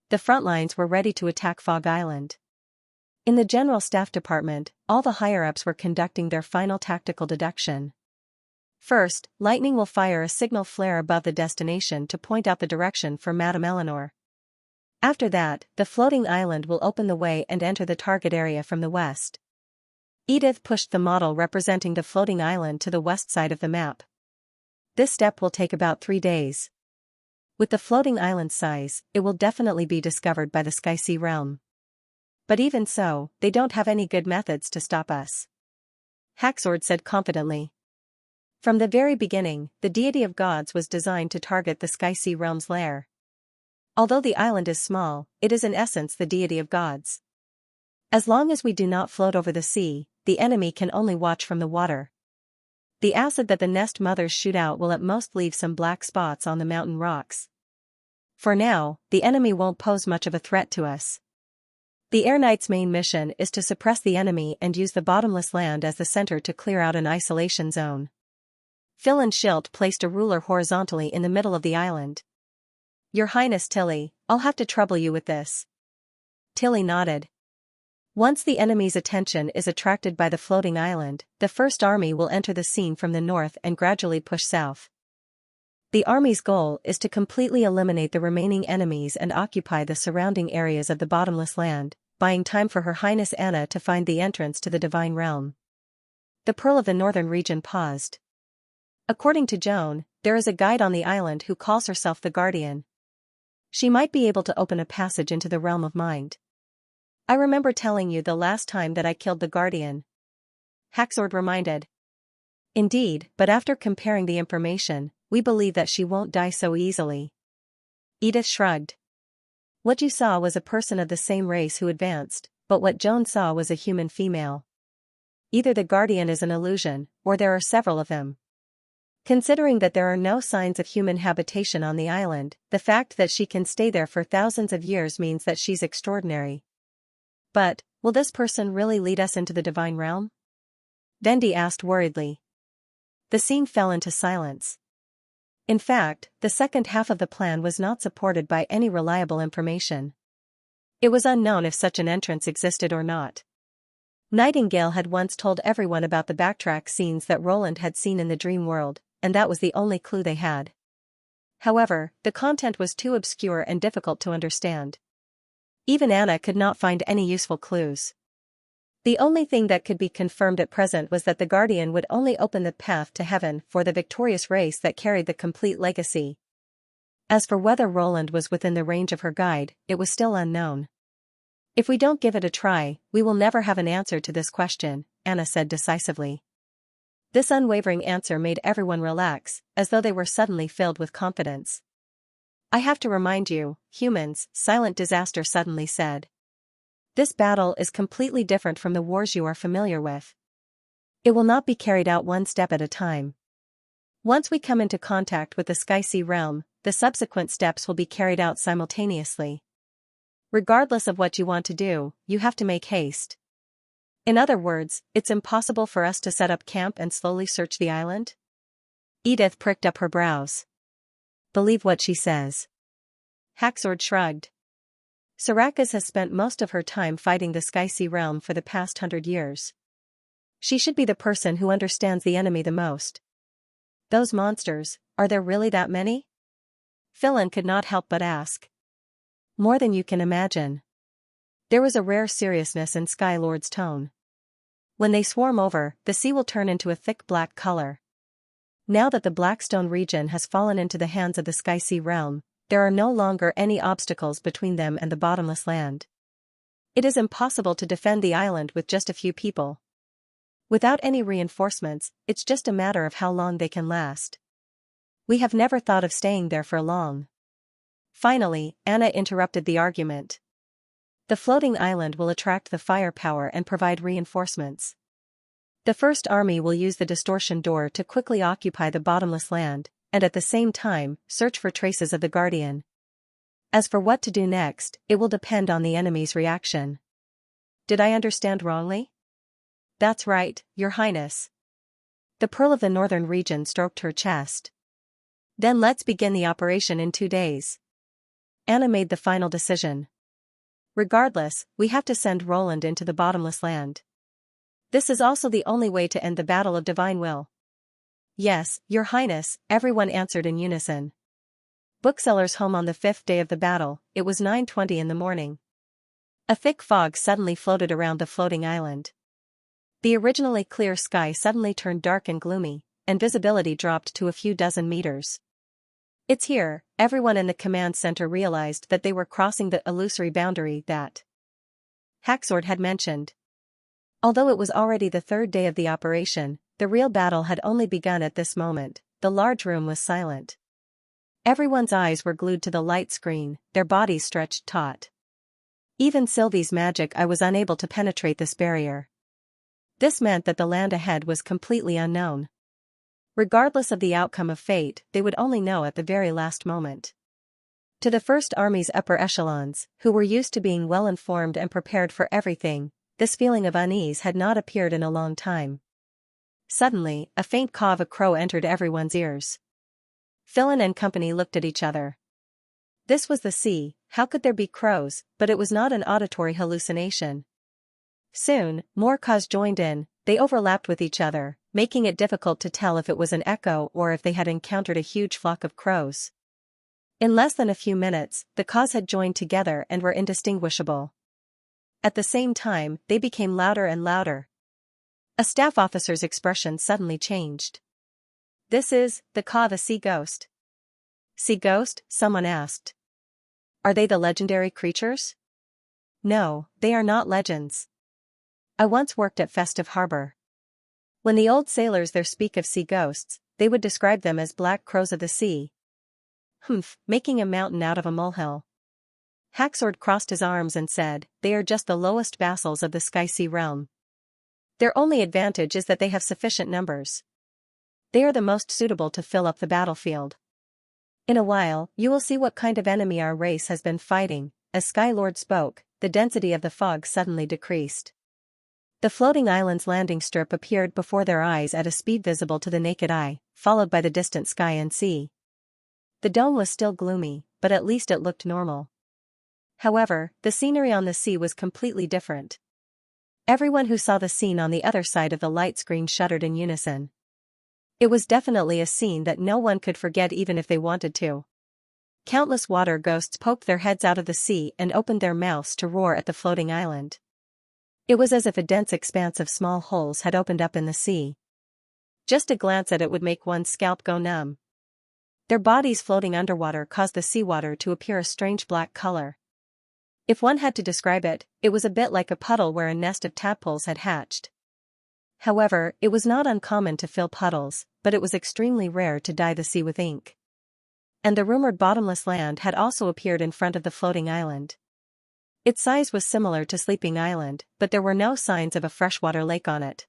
the front lines were ready to attack Fog Island. In the General Staff Department, all the higher-ups were conducting their final tactical deduction. First, Lightning will fire a signal flare above the destination to point out the direction for Madame Eleanor. After that, the floating island will open the way and enter the target area from the west. Edith pushed the model representing the floating island to the west side of the map. This step will take about 3 days. With the floating island size, it will definitely be discovered by the Sky-Sea realm. But even so, they don't have any good methods to stop us. Haxord said confidently. From the very beginning, the deity of gods was designed to target the Sky-Sea realm's lair. Although the island is small, it is in essence the deity of gods. As long as we do not float over the sea, the enemy can only watch from the water. The acid that the nest mothers shoot out will at most leave some black spots on the mountain rocks. For now, the enemy won't pose much of a threat to us. The Air Knight's main mission is to suppress the enemy and use the bottomless land as the center to clear out an isolation zone. Phil and Schilt placed a ruler horizontally in the middle of the island. Your Highness Tilly, I'll have to trouble you with this. Tilly nodded. Once the enemy's attention is attracted by the floating island, the First Army will enter the scene from the north and gradually push south. The army's goal is to completely eliminate the remaining enemies and occupy the surrounding areas of the bottomless land, buying time for Her Highness Anna to find the entrance to the Divine Realm. The Pearl of the Northern Region paused. According to Joan, there is a guide on the island who calls herself the Guardian. She might be able to open a passage into the realm of mind. I remember telling you the last time that I killed the Guardian. Haxord reminded. Indeed, but after comparing the information, we believe that she won't die so easily. Edith shrugged. What you saw was a person of the same race who advanced, but what Joan saw was a human female. Either the Guardian is an illusion, or there are several of them. Considering that there are no signs of human habitation on the island, the fact that she can stay there for thousands of years means that she's extraordinary. But, will this person really lead us into the Divine Realm? Vendi asked worriedly. The scene fell into silence. In fact, the second half of the plan was not supported by any reliable information. It was unknown if such an entrance existed or not. Nightingale had once told everyone about the backtrack scenes that Roland had seen in the dream world, and that was the only clue they had. However, the content was too obscure and difficult to understand. Even Anna could not find any useful clues. The only thing that could be confirmed at present was that the Guardian would only open the path to heaven for the victorious race that carried the complete legacy. As for whether Roland was within the range of her guide, it was still unknown. If we don't give it a try, we will never have an answer to this question, Anna said decisively. This unwavering answer made everyone relax, as though they were suddenly filled with confidence. I have to remind you, humans, Silent Disaster suddenly said. This battle is completely different from the wars you are familiar with. It will not be carried out one step at a time. Once we come into contact with the Sky-Sea realm, the subsequent steps will be carried out simultaneously. Regardless of what you want to do, you have to make haste. In other words, it's impossible for us to set up camp and slowly search the island? Edith pricked up her brows. Believe what she says. Haxord shrugged. Sarakas has spent most of her time fighting the Sky-Sea realm for the past 100 years. She should be the person who understands the enemy the most. Those monsters, are there really that many? Philin could not help but ask. More than you can imagine. There was a rare seriousness in Sky Lord's tone. When they swarm over, the sea will turn into a thick black color. Now that the Blackstone region has fallen into the hands of the Sky-Sea realm, there are no longer any obstacles between them and the bottomless land. It is impossible to defend the island with just a few people. Without any reinforcements, it's just a matter of how long they can last. We have never thought of staying there for long. Finally, Anna interrupted the argument. The floating island will attract the firepower and provide reinforcements. The First Army will use the distortion door to quickly occupy the bottomless land, and at the same time, search for traces of the Guardian. As for what to do next, it will depend on the enemy's reaction. Did I understand wrongly? That's right, Your Highness. The Pearl of the Northern Region stroked her chest. Then let's begin the operation in 2 days. Anna made the final decision. Regardless, we have to send Roland into the bottomless land. This is also the only way to end the battle of divine will. Yes, Your Highness, everyone answered in unison. Bookseller's home on the 5th day of the battle, it was 9:20 in the morning. A thick fog suddenly floated around the floating island. The originally clear sky suddenly turned dark and gloomy, and visibility dropped to a few dozen meters. It's here, everyone in the command center realized that they were crossing the illusory boundary that Haxord had mentioned. Although it was already the 3rd day of the operation, the real battle had only begun at this moment. The large room was silent. Everyone's eyes were glued to the light screen, their bodies stretched taut. Even Sylvie's magic eye was unable to penetrate this barrier. This meant that the land ahead was completely unknown. Regardless of the outcome of fate, they would only know at the very last moment. To the First Army's upper echelons, who were used to being well informed and prepared for everything, this feeling of unease had not appeared in a long time. Suddenly, a faint caw of a crow entered everyone's ears. Philin and company looked at each other. This was the sea, how could there be crows? But it was not an auditory hallucination. Soon, more caws joined in, they overlapped with each other, making it difficult to tell if it was an echo or if they had encountered a huge flock of crows. In less than a few minutes, the caws had joined together and were indistinguishable. At the same time, they became louder and louder. A staff officer's expression suddenly changed. "This is the caw of a sea ghost." "Sea ghost?" someone asked. "Are they the legendary creatures?" "No, they are not legends. I once worked at Festive Harbor. When the old sailors there speak of sea ghosts, they would describe them as black crows of the sea. Humph, making a mountain out of a molehill." Haxord crossed his arms and said, "They are just the lowest vassals of the Sky-Sea realm. Their only advantage is that they have sufficient numbers. They are the most suitable to fill up the battlefield. In a while, you will see what kind of enemy our race has been fighting." As Skylord spoke, the density of the fog suddenly decreased. The floating island's landing strip appeared before their eyes at a speed visible to the naked eye, followed by the distant sky and sea. The dome was still gloomy, but at least it looked normal. However, the scenery on the sea was completely different. Everyone who saw the scene on the other side of the light screen shuddered in unison. It was definitely a scene that no one could forget even if they wanted to. Countless water ghosts poked their heads out of the sea and opened their mouths to roar at the floating island. It was as if a dense expanse of small holes had opened up in the sea. Just a glance at it would make one's scalp go numb. Their bodies floating underwater caused the seawater to appear a strange black color. If one had to describe it, it was a bit like a puddle where a nest of tadpoles had hatched. However, it was not uncommon to fill puddles, but it was extremely rare to dye the sea with ink. And the rumored bottomless land had also appeared in front of the floating island. Its size was similar to Sleeping Island, but there were no signs of a freshwater lake on it.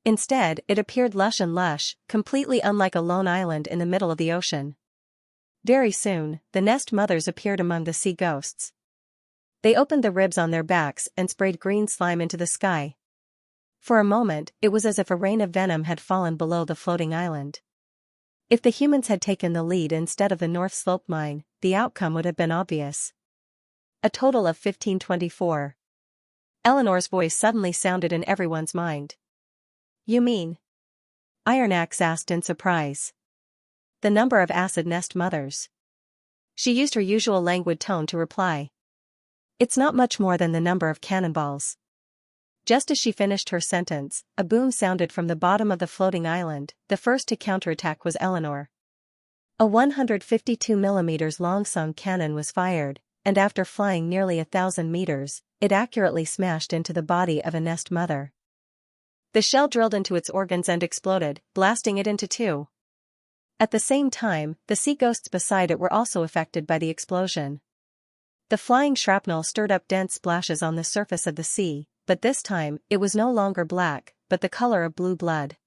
Instead, it appeared lush and lush, completely unlike a lone island in the middle of the ocean. Very soon, the nest mothers appeared among the sea ghosts. They opened the ribs on their backs and sprayed green slime into the sky. For a moment, it was as if a rain of venom had fallen below the floating island. If the humans had taken the lead instead of the North Slope mine, the outcome would have been obvious. A total of 1524. Eleanor's voice suddenly sounded in everyone's mind. "You mean?" Ironax asked in surprise. "The number of acid nest mothers." She used her usual languid tone to reply. "It's not much more than the number of cannonballs." Just as she finished her sentence, a boom sounded from the bottom of the floating island. The first to counterattack was Eleanor. A 152mm long-sung cannon was fired, and after flying nearly 1,000 meters, it accurately smashed into the body of a nest mother. The shell drilled into its organs and exploded, blasting it into two. At the same time, the sea ghosts beside it were also affected by the explosion. The flying shrapnel stirred up dense splashes on the surface of the sea, but this time, it was no longer black, but the color of blue blood.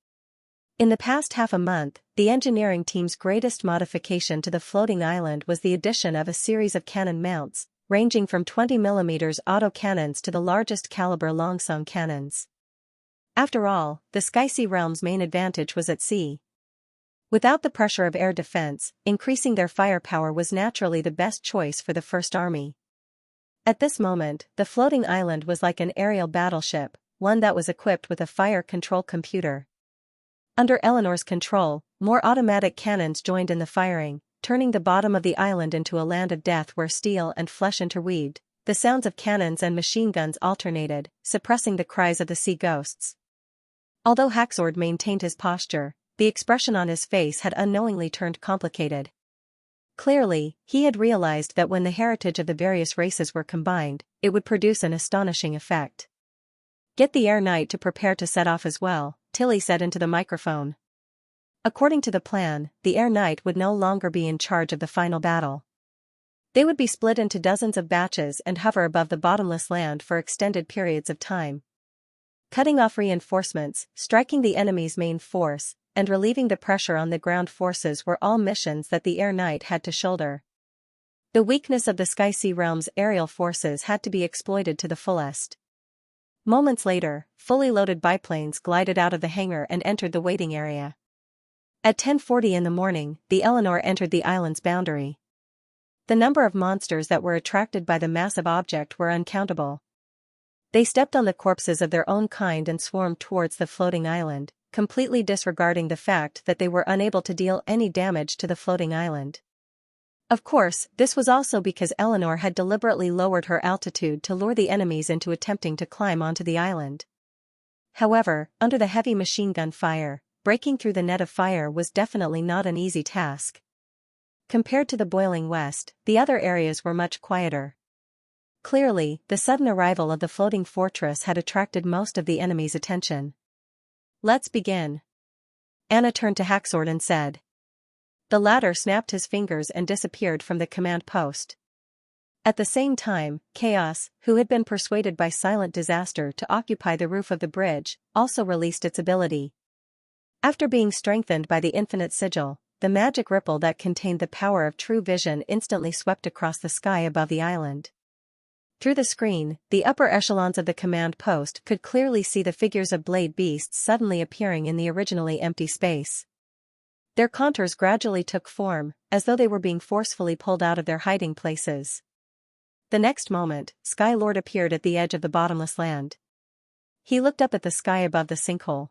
In the past half a month, the engineering team's greatest modification to the floating island was the addition of a series of cannon mounts, ranging from 20mm autocannons to the largest caliber long-sung cannons. After all, the Sky-Sea realm's main advantage was at sea. Without the pressure of air defense, increasing their firepower was naturally the best choice for the First Army. At this moment, the floating island was like an aerial battleship, one that was equipped with a fire control computer. Under Eleanor's control, more automatic cannons joined in the firing, turning the bottom of the island into a land of death where steel and flesh interweaved. The sounds of cannons and machine guns alternated, suppressing the cries of the sea ghosts. Although Haxord maintained his posture, the expression on his face had unknowingly turned complicated. Clearly, he had realized that when the heritage of the various races were combined, it would produce an astonishing effect. "Get the Air Knight to prepare to set off as well," Tilly said into the microphone. According to the plan, the Air Knight would no longer be in charge of the final battle. They would be split into dozens of batches and hover above the bottomless land for extended periods of time. Cutting off reinforcements, striking the enemy's main force, and relieving the pressure on the ground forces were all missions that the Air Knight had to shoulder. The weakness of the Sky-Sea realm's aerial forces had to be exploited to the fullest. Moments later, fully loaded biplanes glided out of the hangar and entered the waiting area. At 10:40 in the morning, the Eleanor entered the island's boundary. The number of monsters that were attracted by the massive object were uncountable. They stepped on the corpses of their own kind and swarmed towards the floating island, completely disregarding the fact that they were unable to deal any damage to the floating island. Of course, this was also because Eleanor had deliberately lowered her altitude to lure the enemies into attempting to climb onto the island. However, under the heavy machine gun fire, breaking through the net of fire was definitely not an easy task. Compared to the boiling west, the other areas were much quieter. Clearly, the sudden arrival of the floating fortress had attracted most of the enemy's attention. "Let's begin." Anna turned to Haxord and said. The latter snapped his fingers and disappeared from the command post. At the same time, Chaos, who had been persuaded by Silent Disaster to occupy the roof of the bridge, also released its ability. After being strengthened by the Infinite Sigil, the magic ripple that contained the power of true vision instantly swept across the sky above the island. Through the screen, the upper echelons of the command post could clearly see the figures of blade beasts suddenly appearing in the originally empty space. Their contours gradually took form, as though they were being forcefully pulled out of their hiding places. The next moment, Skylord appeared at the edge of the bottomless land. He looked up at the sky above the sinkhole.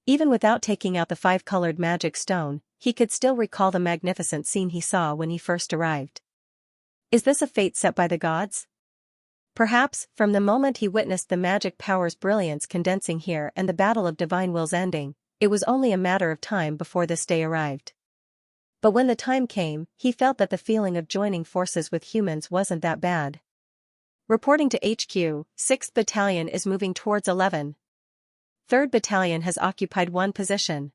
Even without taking out the 5-colored magic stone, he could still recall the magnificent scene he saw when he first arrived. Is this a fate set by the gods? Perhaps, from the moment he witnessed the magic power's brilliance condensing here and the battle of divine wills ending, it was only a matter of time before this day arrived. But when the time came, he felt that the feeling of joining forces with humans wasn't that bad. Reporting to HQ, 6th Battalion is moving towards 11. 3rd Battalion has occupied one position.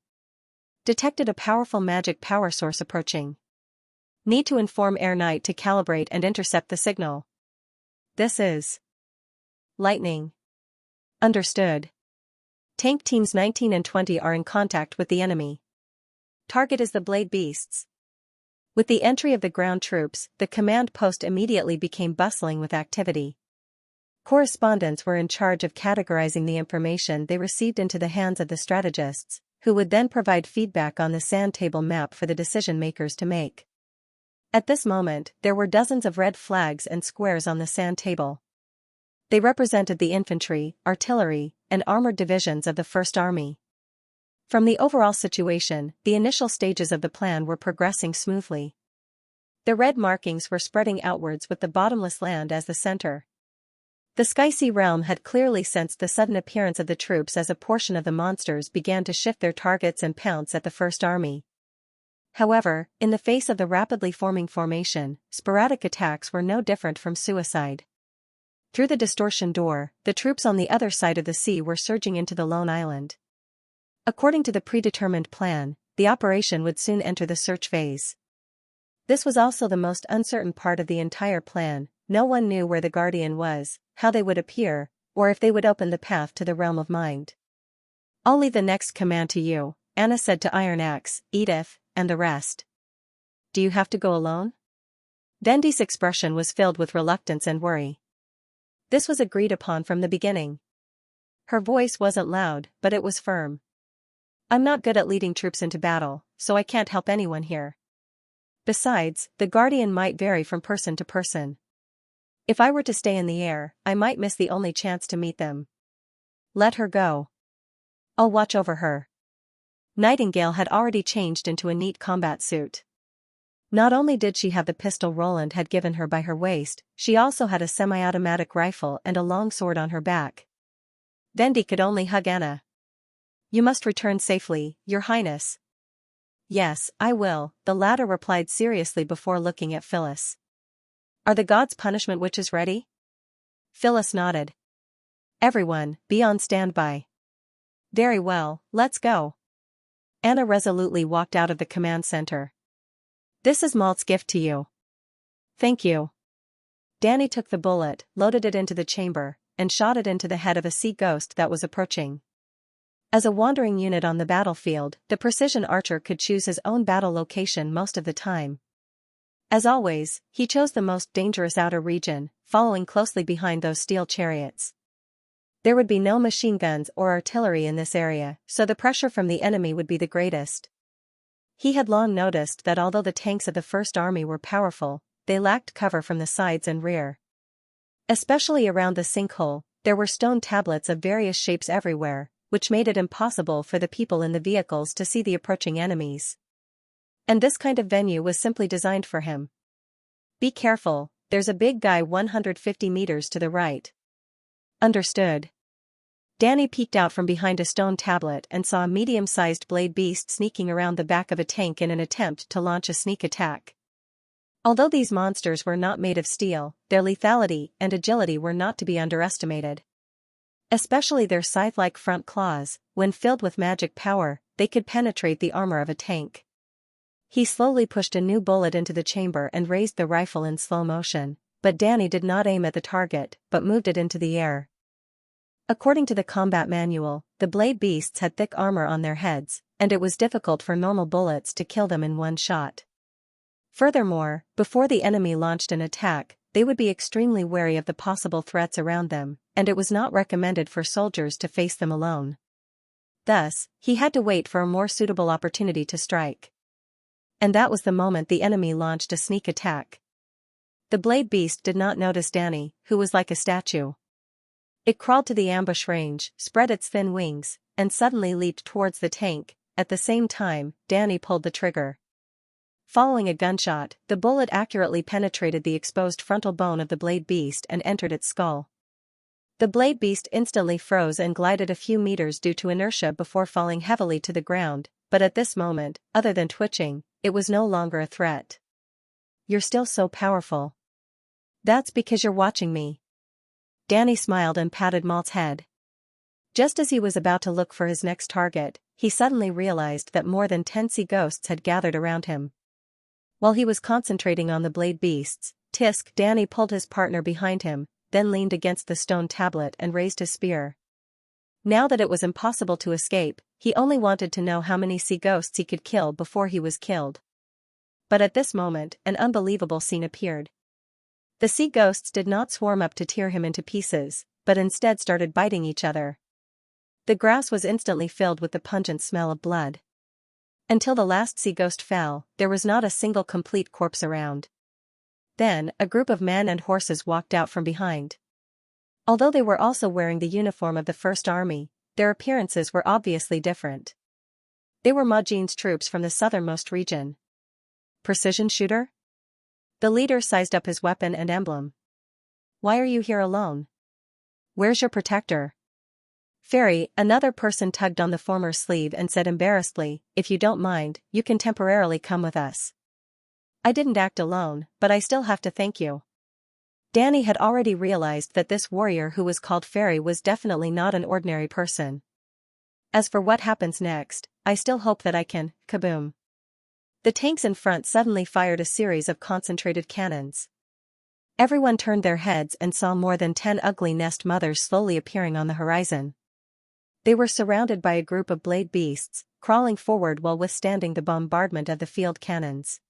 Detected a powerful magic power source approaching. Need to inform Air Knight to calibrate and intercept the signal. This is lightning. Understood. Tank teams 19 and 20 are in contact with the enemy. Target is the blade beasts. With the entry of the ground troops, the command post immediately became bustling with activity. Correspondents were in charge of categorizing the information they received into the hands of the strategists, who would then provide feedback on the sand table map for the decision makers to make. At this moment, there were dozens of red flags and squares on the sand table. They represented the infantry, artillery, and armored divisions of the First Army. From the overall situation, the initial stages of the plan were progressing smoothly. The red markings were spreading outwards with the bottomless land as the center. The Sky-Sea realm had clearly sensed the sudden appearance of the troops as a portion of the monsters began to shift their targets and pounce at the First Army. However, in the face of the rapidly forming formation, sporadic attacks were no different from suicide. Through the distortion door, the troops on the other side of the sea were surging into the lone island. According to the predetermined plan, the operation would soon enter the search phase. This was also the most uncertain part of the entire plan. No one knew where the Guardian was, how they would appear, or if they would open the path to the realm of mind. "I'll leave the next command to you," Anna said to Iron Axe, Edith, and the rest. "Do you have to go alone?" Vendi's expression was filled with reluctance and worry. This was agreed upon from the beginning. Her voice wasn't loud, but it was firm. I'm not good at leading troops into battle, so I can't help anyone here. Besides, the guardian might vary from person to person. If I were to stay in the air, I might miss the only chance to meet them. Let her go. I'll watch over her. Nightingale had already changed into a neat combat suit. Not only did she have the pistol Roland had given her by her waist, she also had a semi-automatic rifle and a long sword on her back. Vendi could only hug Anna. You must return safely, Your Highness. Yes, I will, the latter replied seriously before looking at Phyllis. Are the gods' punishment witches ready? Phyllis nodded. Everyone, be on standby. Very well, let's go. Anna resolutely walked out of the command center. This is Malt's gift to you. Thank you. Danny took the bullet, loaded it into the chamber, and shot it into the head of a sea ghost that was approaching. As a wandering unit on the battlefield, the precision archer could choose his own battle location most of the time. As always, he chose the most dangerous outer region, following closely behind those steel chariots. There would be no machine guns or artillery in this area, so the pressure from the enemy would be the greatest. He had long noticed that although the tanks of the First Army were powerful, they lacked cover from the sides and rear. Especially around the sinkhole, there were stone tablets of various shapes everywhere, which made it impossible for the people in the vehicles to see the approaching enemies. And this kind of venue was simply designed for him. Be careful, there's a big guy 150 meters to the right. Understood. Danny peeked out from behind a stone tablet and saw a medium-sized blade beast sneaking around the back of a tank in an attempt to launch a sneak attack. Although these monsters were not made of steel, their lethality and agility were not to be underestimated. Especially their scythe-like front claws, when filled with magic power, they could penetrate the armor of a tank. He slowly pushed a new bullet into the chamber and raised the rifle in slow motion, but Danny did not aim at the target, but moved it into the air. According to the combat manual, the blade beasts had thick armor on their heads, and it was difficult for normal bullets to kill them in one shot. Furthermore, before the enemy launched an attack, they would be extremely wary of the possible threats around them, and it was not recommended for soldiers to face them alone. Thus, he had to wait for a more suitable opportunity to strike. And that was the moment the enemy launched a sneak attack. The blade beast did not notice Danny, who was like a statue. It crawled to the ambush range, spread its thin wings, and suddenly leaped towards the tank. At the same time, Danny pulled the trigger. Following a gunshot, the bullet accurately penetrated the exposed frontal bone of the blade beast and entered its skull. The blade beast instantly froze and glided a few meters due to inertia before falling heavily to the ground, but at this moment, other than twitching, it was no longer a threat. You're still so powerful. That's because you're watching me. Danny smiled and patted Malt's head. Just as he was about to look for his next target, he suddenly realized that more than 10 sea ghosts had gathered around him. While he was concentrating on the blade beasts, Danny pulled his partner behind him, then leaned against the stone tablet and raised his spear. Now that it was impossible to escape, he only wanted to know how many sea ghosts he could kill before he was killed. But at this moment, an unbelievable scene appeared. The sea ghosts did not swarm up to tear him into pieces, but instead started biting each other. The grass was instantly filled with the pungent smell of blood. Until the last sea ghost fell, there was not a single complete corpse around. Then, a group of men and horses walked out from behind. Although they were also wearing the uniform of the First Army, their appearances were obviously different. They were Majin's troops from the southernmost region. Precision shooter? The leader sized up his weapon and emblem. Why are you here alone? Where's your protector? Fairy, another person tugged on the former's sleeve and said embarrassedly, if you don't mind, you can temporarily come with us. I didn't act alone, but I still have to thank you. Danny had already realized that this warrior who was called Fairy was definitely not an ordinary person. As for what happens next, I still hope that I can, kaboom. The tanks in front suddenly fired a series of concentrated cannons. Everyone turned their heads and saw more than 10 ugly nest mothers slowly appearing on the horizon. They were surrounded by a group of blade beasts, crawling forward while withstanding the bombardment of the field cannons.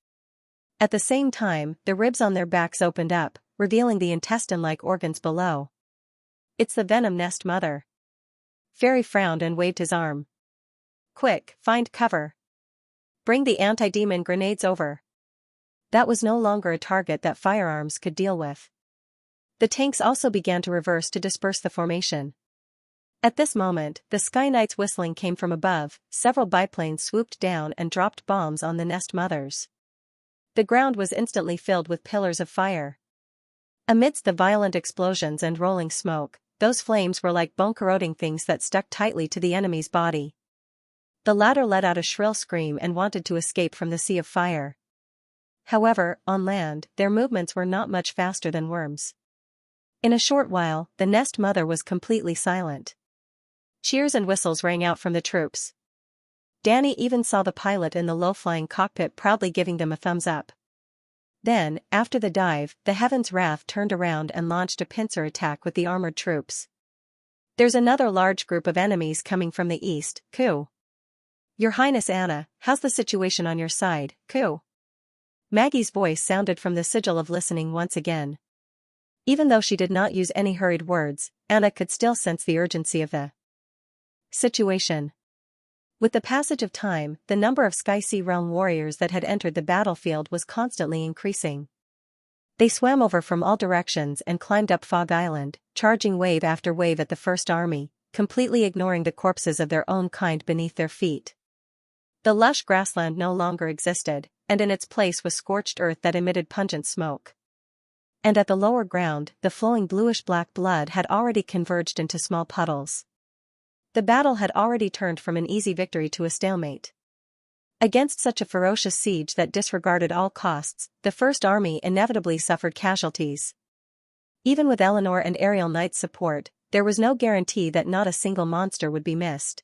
At the same time, the ribs on their backs opened up, revealing the intestine-like organs below. It's the venom nest mother. Fairy frowned and waved his arm. Quick, find cover. Bring the anti-demon grenades over. That was no longer a target that firearms could deal with. The tanks also began to reverse to disperse the formation. At this moment, the Sky Knight's whistling came from above, several biplanes swooped down and dropped bombs on the nest mothers. The ground was instantly filled with pillars of fire. Amidst the violent explosions and rolling smoke, those flames were like bone-corroding things that stuck tightly to the enemy's body. The latter let out a shrill scream and wanted to escape from the sea of fire. However, on land, their movements were not much faster than worms. In a short while, the nest mother was completely silent. Cheers and whistles rang out from the troops. Danny even saw the pilot in the low-flying cockpit proudly giving them a thumbs up. Then, after the dive, the Heaven's Wrath turned around and launched a pincer attack with the armored troops. There's another large group of enemies coming from the east, Ku. Your Highness Anna, how's the situation on your side, Ku? Maggie's voice sounded from the sigil of listening once again. Even though she did not use any hurried words, Anna could still sense the urgency of the situation. With the passage of time, the number of Sky Sea Realm warriors that had entered the battlefield was constantly increasing. They swam over from all directions and climbed up Fog Island, charging wave after wave at the First Army, completely ignoring the corpses of their own kind beneath their feet. The lush grassland no longer existed, and in its place was scorched earth that emitted pungent smoke. And at the lower ground, the flowing bluish-black blood had already converged into small puddles. The battle had already turned from an easy victory to a stalemate. Against such a ferocious siege that disregarded all costs, the First Army inevitably suffered casualties. Even with Eleanor and Ariel Knight's support, there was no guarantee that not a single monster would be missed.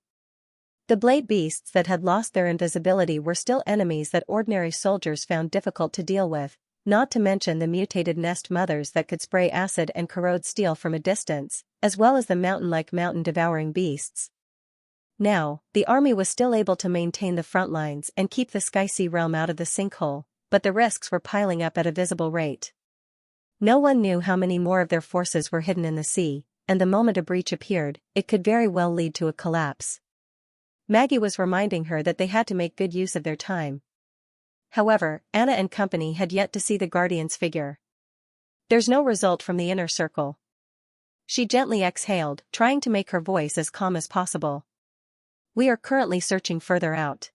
The blade beasts that had lost their invisibility were still enemies that ordinary soldiers found difficult to deal with, not to mention the mutated nest mothers that could spray acid and corrode steel from a distance, as well as the mountain-like mountain-devouring beasts. Now, the army was still able to maintain the front lines and keep the Sky Sea Realm out of the sinkhole, but the risks were piling up at a visible rate. No one knew how many more of their forces were hidden in the sea, and the moment a breach appeared, it could very well lead to a collapse. Maggie was reminding her that they had to make good use of their time. However, Anna and company had yet to see the Guardian's figure. There's no result from the inner circle. She gently exhaled, trying to make her voice as calm as possible. We are currently searching further out.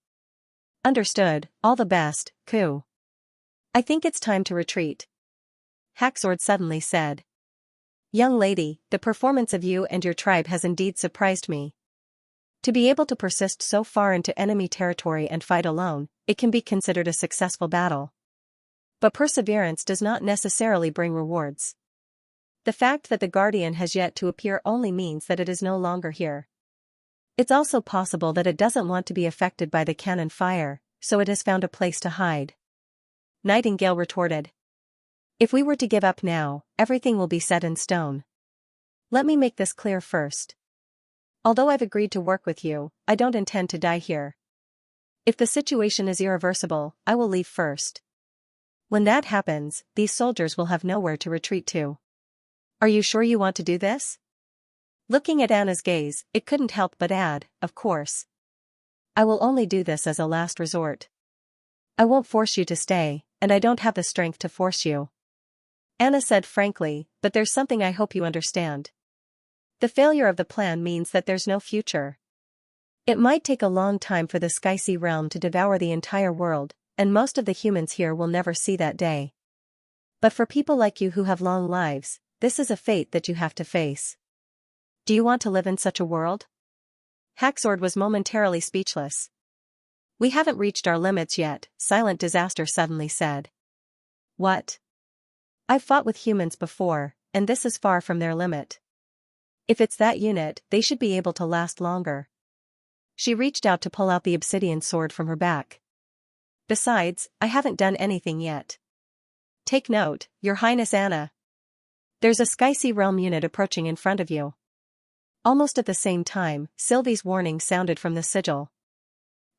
Understood, all the best, Ku. I think it's time to retreat. Haxord suddenly said. Young lady, the performance of you and your tribe has indeed surprised me. To be able to persist so far into enemy territory and fight alone, it can be considered a successful battle. But perseverance does not necessarily bring rewards. The fact that the Guardian has yet to appear only means that it is no longer here. It's also possible that it doesn't want to be affected by the cannon fire, so it has found a place to hide. Nightingale retorted. If we were to give up now, everything will be set in stone. Let me make this clear first. Although I've agreed to work with you, I don't intend to die here. If the situation is irreversible, I will leave first. When that happens, these soldiers will have nowhere to retreat to. Are you sure you want to do this? Looking at Anna's gaze, it couldn't help but add, of course. I will only do this as a last resort. I won't force you to stay, and I don't have the strength to force you. Anna said frankly, but there's something I hope you understand. The failure of the plan means that there's no future. It might take a long time for the Sky Sea Realm to devour the entire world, and most of the humans here will never see that day. But for people like you who have long lives, this is a fate that you have to face. Do you want to live in such a world? Haxord was momentarily speechless. We haven't reached our limits yet, Silent Disaster suddenly said. What? I've fought with humans before, and this is far from their limit. If it's that unit, they should be able to last longer. She reached out to pull out the obsidian sword from her back. Besides, I haven't done anything yet. Take note, Your Highness Anna. There's a Sky Sea Realm unit approaching in front of you. Almost at the same time, Sylvie's warning sounded from the sigil.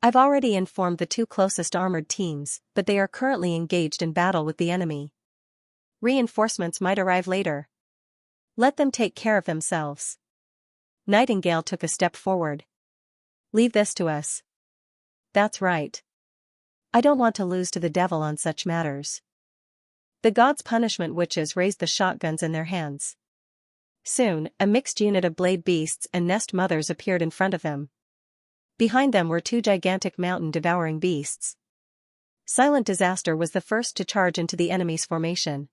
I've already informed the two closest armored teams, but they are currently engaged in battle with the enemy. Reinforcements might arrive later. Let them take care of themselves. Nightingale took a step forward. Leave this to us. That's right. I don't want to lose to the devil on such matters. The gods' punishment witches raised the shotguns in their hands. Soon, a mixed unit of blade beasts and nest mothers appeared in front of them. Behind them were two gigantic mountain-devouring beasts. Silent Disaster was the first to charge into the enemy's formation.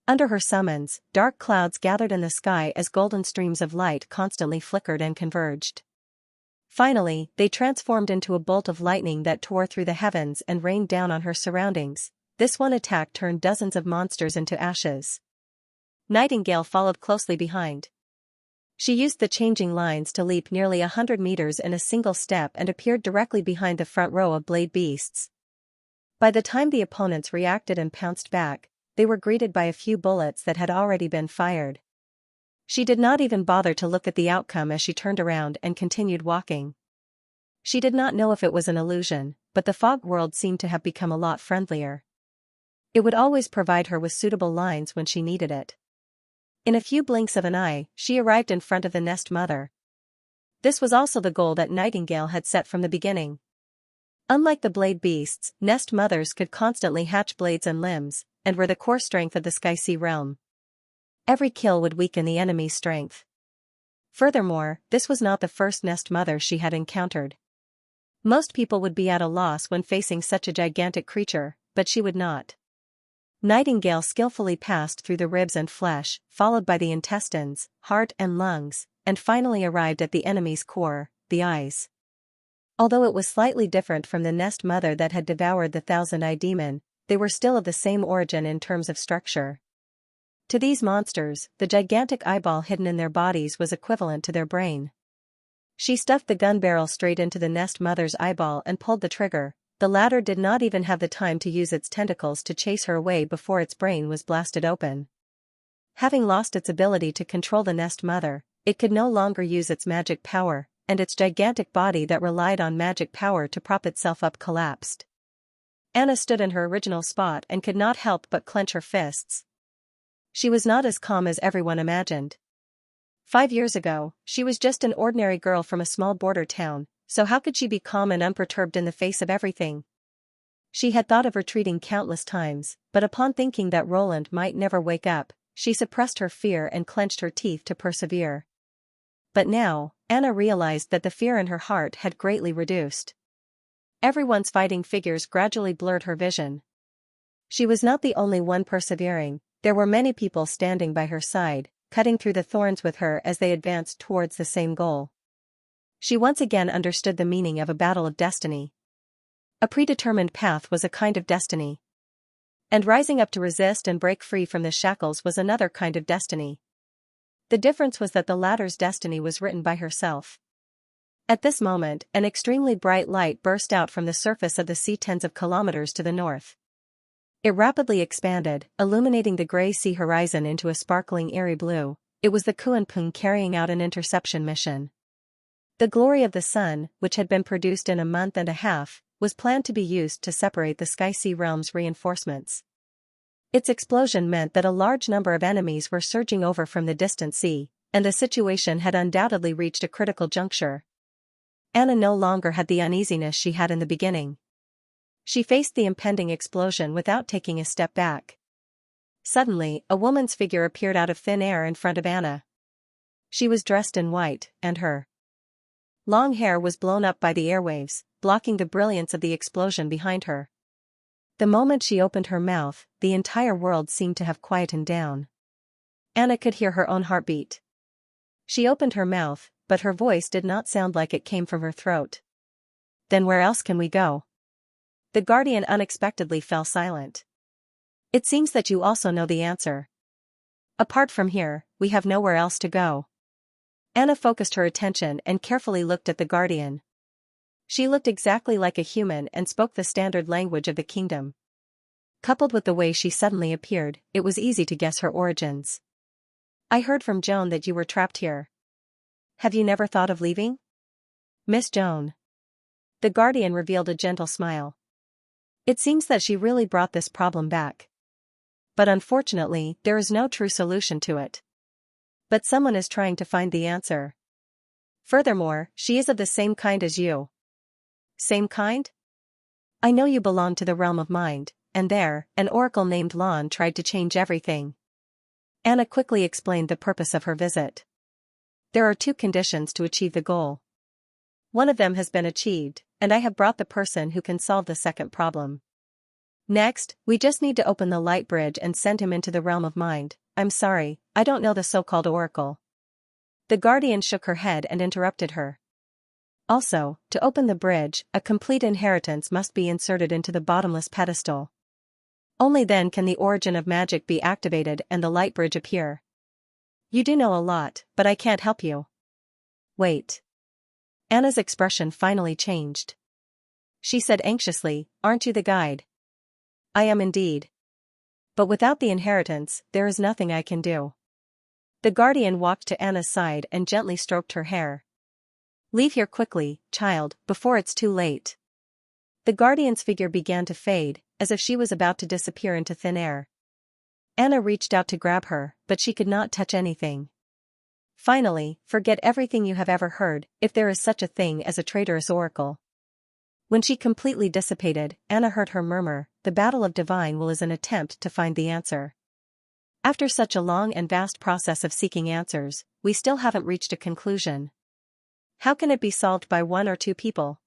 Under her summons, dark clouds gathered in the sky as golden streams of light constantly flickered and converged. Finally, they transformed into a bolt of lightning that tore through the heavens and rained down on her surroundings. This one attack turned dozens of monsters into ashes. Nightingale followed closely behind. She used the changing lines to leap nearly 100 meters in a single step and appeared directly behind the front row of blade beasts. By the time the opponents reacted and pounced back, they were greeted by a few bullets that had already been fired. She did not even bother to look at the outcome as she turned around and continued walking. She did not know if it was an illusion, but the fog world seemed to have become a lot friendlier. It would always provide her with suitable lines when she needed it. In a few blinks of an eye, she arrived in front of the nest mother. This was also the goal that Nightingale had set from the beginning. Unlike the blade beasts, nest mothers could constantly hatch blades and limbs, and were the core strength of the Sky-Sea realm. Every kill would weaken the enemy's strength. Furthermore, this was not the first nest mother she had encountered. Most people would be at a loss when facing such a gigantic creature, but she would not. Nightingale skillfully passed through the ribs and flesh, followed by the intestines, heart and lungs, and finally arrived at the enemy's core, the eyes. Although it was slightly different from the nest mother that had devoured the thousand-eye demon, they were still of the same origin in terms of structure. To these monsters, the gigantic eyeball hidden in their bodies was equivalent to their brain. She stuffed the gun barrel straight into the nest mother's eyeball and pulled the trigger. The latter did not even have the time to use its tentacles to chase her away before its brain was blasted open. Having lost its ability to control the nest mother, it could no longer use its magic power, and its gigantic body that relied on magic power to prop itself up collapsed. Anna stood in her original spot and could not help but clench her fists. She was not as calm as everyone imagined. 5 years ago, she was just an ordinary girl from a small border town, so how could she be calm and unperturbed in the face of everything? She had thought of retreating countless times, but upon thinking that Roland might never wake up, she suppressed her fear and clenched her teeth to persevere. But now, Anna realized that the fear in her heart had greatly reduced. Everyone's fighting figures gradually blurred her vision. She was not the only one persevering. There were many people standing by her side, cutting through the thorns with her as they advanced towards the same goal. She once again understood the meaning of a battle of destiny. A predetermined path was a kind of destiny. And rising up to resist and break free from the shackles was another kind of destiny. The difference was that the latter's destiny was written by herself. At this moment, an extremely bright light burst out from the surface of the sea tens of kilometers to the north. It rapidly expanded, illuminating the gray sea horizon into a sparkling airy blue. It was the Kuanping carrying out an interception mission. The glory of the sun, which had been produced in a month and a half, was planned to be used to separate the Sky-Sea realm's reinforcements. Its explosion meant that a large number of enemies were surging over from the distant sea, and the situation had undoubtedly reached a critical juncture. Anna no longer had the uneasiness she had in the beginning. She faced the impending explosion without taking a step back. Suddenly, a woman's figure appeared out of thin air in front of Anna. She was dressed in white, and her long hair was blown up by the airwaves, blocking the brilliance of the explosion behind her. The moment she opened her mouth, the entire world seemed to have quietened down. Anna could hear her own heartbeat. She opened her mouth, but her voice did not sound like it came from her throat. "Then where else can we go?" The Guardian unexpectedly fell silent. "It seems that you also know the answer. Apart from here, we have nowhere else to go." Anna focused her attention and carefully looked at the Guardian. She looked exactly like a human and spoke the standard language of the kingdom. Coupled with the way she suddenly appeared, it was easy to guess her origins. "I heard from Joan that you were trapped here. Have you never thought of leaving?" "Miss Joan." The Guardian revealed a gentle smile. "It seems that she really brought this problem back. But unfortunately, there is no true solution to it. But someone is trying to find the answer. Furthermore, she is of the same kind as you. Same kind? I know you belong to the realm of mind, and there, an oracle named Lon tried to change everything. Anna quickly explained the purpose of her visit. There are 2 conditions to achieve the goal. One of them has been achieved, and I have brought the person who can solve the second problem. Next, we just need to open the light bridge and send him into the realm of mind. I'm sorry, I don't know the so-called oracle. The guardian shook her head and interrupted her. Also, to open the bridge, a complete inheritance must be inserted into the bottomless pedestal. Only then can the origin of magic be activated and the light bridge appear. You do know a lot, but I can't help you. Wait. Anna's expression finally changed. She said anxiously, aren't you the guide? I am indeed. But without the inheritance, there is nothing I can do. The guardian walked to Anna's side and gently stroked her hair. Leave here quickly, child, before it's too late. The guardian's figure began to fade, as if she was about to disappear into thin air. Anna reached out to grab her, but she could not touch anything. Finally, forget everything you have ever heard, if there is such a thing as a traitorous oracle. When she completely dissipated, Anna heard her murmur, the battle of divine will is an attempt to find the answer. After such a long and vast process of seeking answers, we still haven't reached a conclusion. How can it be solved by 1 or 2 people?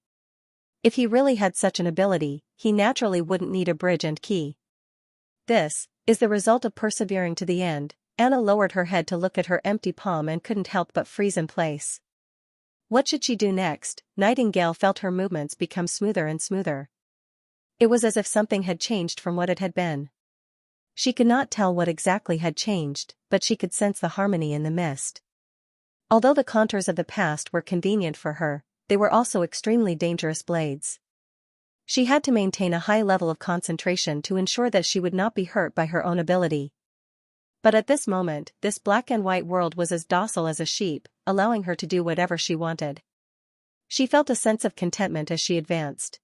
If he really had such an ability, he naturally wouldn't need a bridge and key. This is the result of persevering to the end. Anna lowered her head to look at her empty palm and couldn't help but freeze in place. What should she do next? Nightingale felt her movements become smoother and smoother. It was as if something had changed from what it had been. She could not tell what exactly had changed, but she could sense the harmony in the mist. Although the contours of the past were convenient for her, they were also extremely dangerous blades. She had to maintain a high level of concentration to ensure that she would not be hurt by her own ability. But at this moment, this black and white world was as docile as a sheep, allowing her to do whatever she wanted. She felt a sense of contentment as she advanced.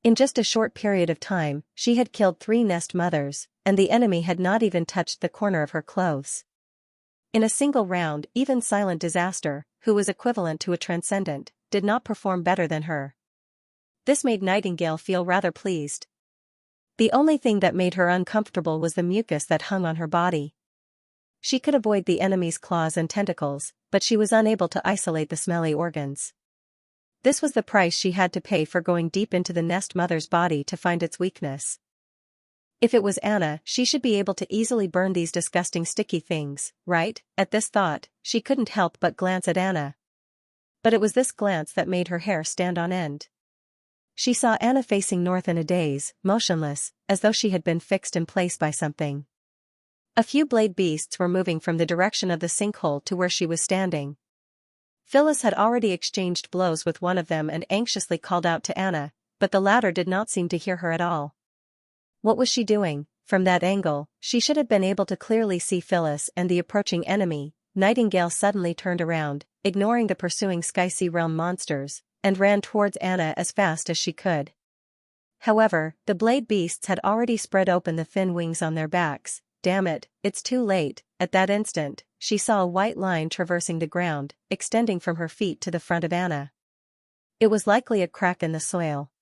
In just a short period of time, she had killed 3 nest mothers, and the enemy had not even touched the corner of her clothes. In a single round, even Silent Disaster, who was equivalent to a transcendent, did not perform better than her. This made Nightingale feel rather pleased. The only thing that made her uncomfortable was the mucus that hung on her body. She could avoid the enemy's claws and tentacles, but she was unable to isolate the smelly organs. This was the price she had to pay for going deep into the nest mother's body to find its weakness. If it was Anna, she should be able to easily burn these disgusting sticky things, right? At this thought, she couldn't help but glance at Anna. But it was this glance that made her hair stand on end. She saw Anna facing north in a daze, motionless, as though she had been fixed in place by something. A few blade beasts were moving from the direction of the sinkhole to where she was standing. Phyllis had already exchanged blows with one of them and anxiously called out to Anna, but the latter did not seem to hear her at all. What was she doing? From that angle, she should have been able to clearly see Phyllis and the approaching enemy. Nightingale suddenly turned around, ignoring the pursuing Sky Sea Realm monsters, and ran towards Anna as fast as she could. However, the blade beasts had already spread open the thin wings on their backs. Damn it, it's too late. At that instant, she saw a white line traversing the ground, extending from her feet to the front of Anna. It was likely a crack in the soil.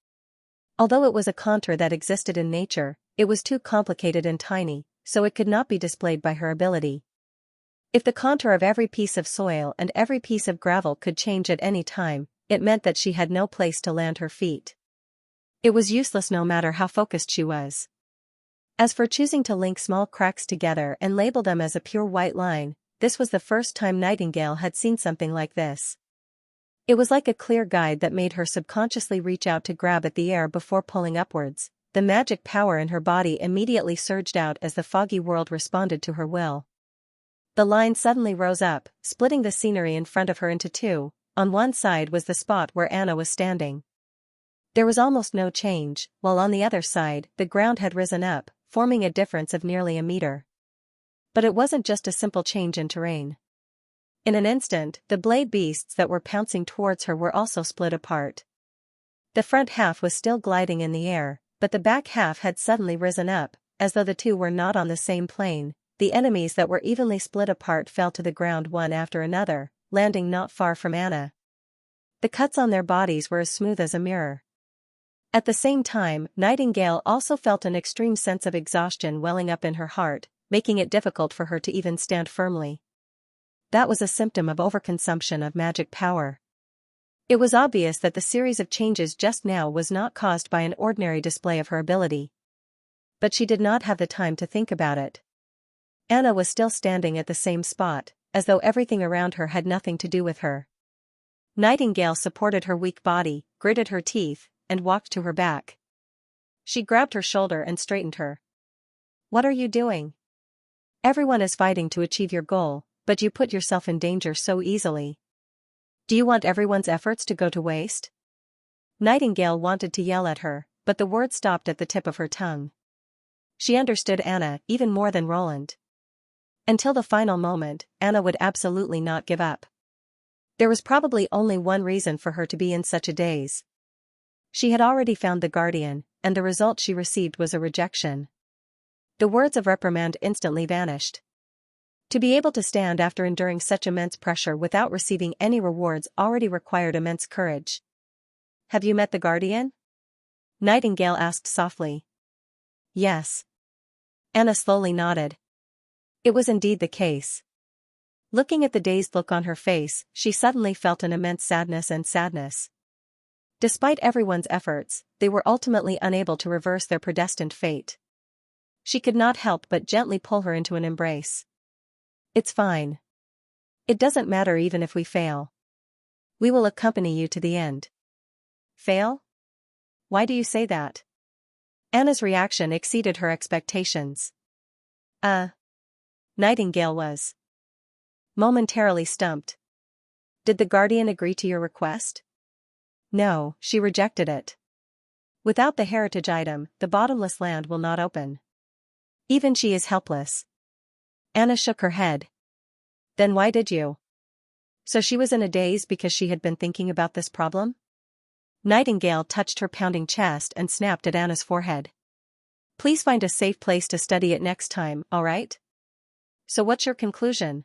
Although it was a contour that existed in nature, it was too complicated and tiny, so it could not be displayed by her ability. If the contour of every piece of soil and every piece of gravel could change at any time, it meant that she had no place to land her feet. It was useless no matter how focused she was. As for choosing to link small cracks together and label them as a pure white line, this was the first time Nightingale had seen something like this. It was like a clear guide that made her subconsciously reach out to grab at the air before pulling upwards. The magic power in her body immediately surged out as the foggy world responded to her will. The line suddenly rose up, splitting the scenery in front of her into 2. On one side was the spot where Anna was standing. There was almost no change, while on the other side, the ground had risen up, forming a difference of nearly a meter. But it wasn't just a simple change in terrain. In an instant, the blade beasts that were pouncing towards her were also split apart. The front half was still gliding in the air, but the back half had suddenly risen up, as though the two were not on the same plane. The enemies that were evenly split apart fell to the ground one after another, landing not far from Anna. The cuts on their bodies were as smooth as a mirror. At the same time, Nightingale also felt an extreme sense of exhaustion welling up in her heart, making it difficult for her to even stand firmly. That was a symptom of overconsumption of magic power. It was obvious that the series of changes just now was not caused by an ordinary display of her ability. But she did not have the time to think about it. Anna was still standing at the same spot, as though everything around her had nothing to do with her. Nightingale supported her weak body, gritted her teeth, and walked to her back. She grabbed her shoulder and straightened her. "What are you doing? Everyone is fighting to achieve your goal, but you put yourself in danger so easily. Do you want everyone's efforts to go to waste?" Nightingale wanted to yell at her, but the words stopped at the tip of her tongue. She understood Anna even more than Roland. Until the final moment, Anna would absolutely not give up. There was probably only one reason for her to be in such a daze. She had already found the guardian, and the result she received was a rejection. The words of reprimand instantly vanished. To be able to stand after enduring such immense pressure without receiving any rewards already required immense courage. "Have you met the guardian?" Nightingale asked softly. "Yes." Anna slowly nodded. It was indeed the case. Looking at the dazed look on her face, she suddenly felt an immense sadness. Despite everyone's efforts, they were ultimately unable to reverse their predestined fate. She could not help but gently pull her into an embrace. "It's fine. It doesn't matter even if we fail. We will accompany you to the end." "Fail? Why do you say that?" Anna's reaction exceeded her expectations. Nightingale was momentarily stumped. "Did the guardian agree to your request?" "No, she rejected it. Without the heritage item, the bottomless land will not open. Even she is helpless." Anna shook her head. "Then why did you?" So she was in a daze because she had been thinking about this problem? Nightingale touched her pounding chest and snapped at Anna's forehead. "Please find a safe place to study it next time, all right? So what's your conclusion?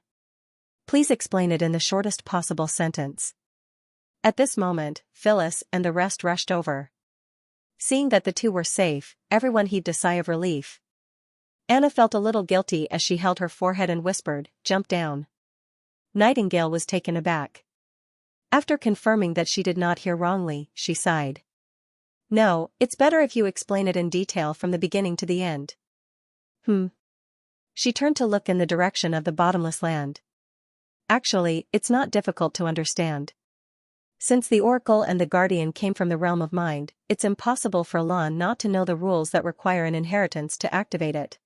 Please explain it in the shortest possible sentence." At this moment, Phyllis and the rest rushed over. Seeing that the two were safe, everyone heaved a sigh of relief. Anna felt a little guilty as she held her forehead and whispered, "Jump down." Nightingale was taken aback. After confirming that she did not hear wrongly, she sighed. "No, it's better if you explain it in detail from the beginning to the end." She turned to look in the direction of the bottomless land. "Actually, it's not difficult to understand. Since the Oracle and the Guardian came from the realm of mind, it's impossible for Lan not to know the rules that require an inheritance to activate it.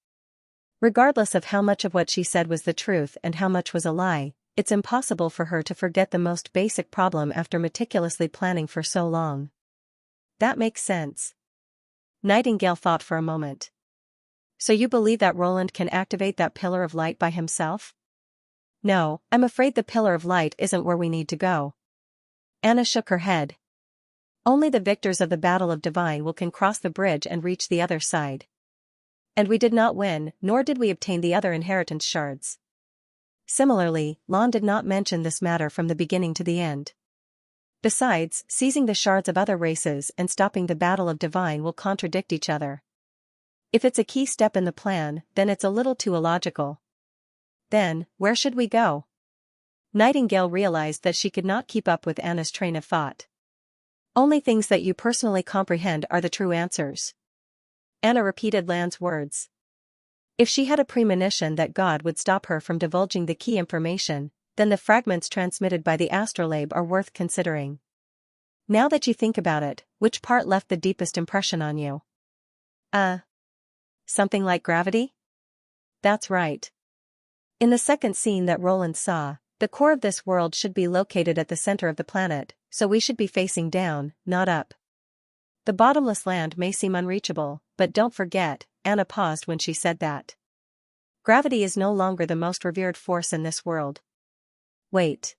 Regardless of how much of what she said was the truth and how much was a lie, it's impossible for her to forget the most basic problem after meticulously planning for so long." "That makes sense." Nightingale thought for a moment. "So you believe that Roland can activate that pillar of light by himself?" "No, I'm afraid the pillar of light isn't where we need to go." Anna shook her head. "Only the victors of the Battle of Divine will can cross the bridge and reach the other side. And we did not win, nor did we obtain the other inheritance shards." Similarly, Lan did not mention this matter from the beginning to the end. Besides, seizing the shards of other races and stopping the Battle of Divine will contradict each other. If it's a key step in the plan, then it's a little too illogical. "Then, where should we go?" Nightingale realized that she could not keep up with Anna's train of thought. "Only things that you personally comprehend are the true answers." Anna repeated Lan's words. If she had a premonition that God would stop her from divulging the key information, then the fragments transmitted by the astrolabe are worth considering. Now that you think about it, which part left the deepest impression on you? Something like gravity? That's right. In the second scene that Roland saw, the core of this world should be located at the center of the planet, so we should be facing down, not up. The bottomless land may seem unreachable, but don't forget, Anna paused when she said that. Gravity is no longer the most revered force in this world. Wait.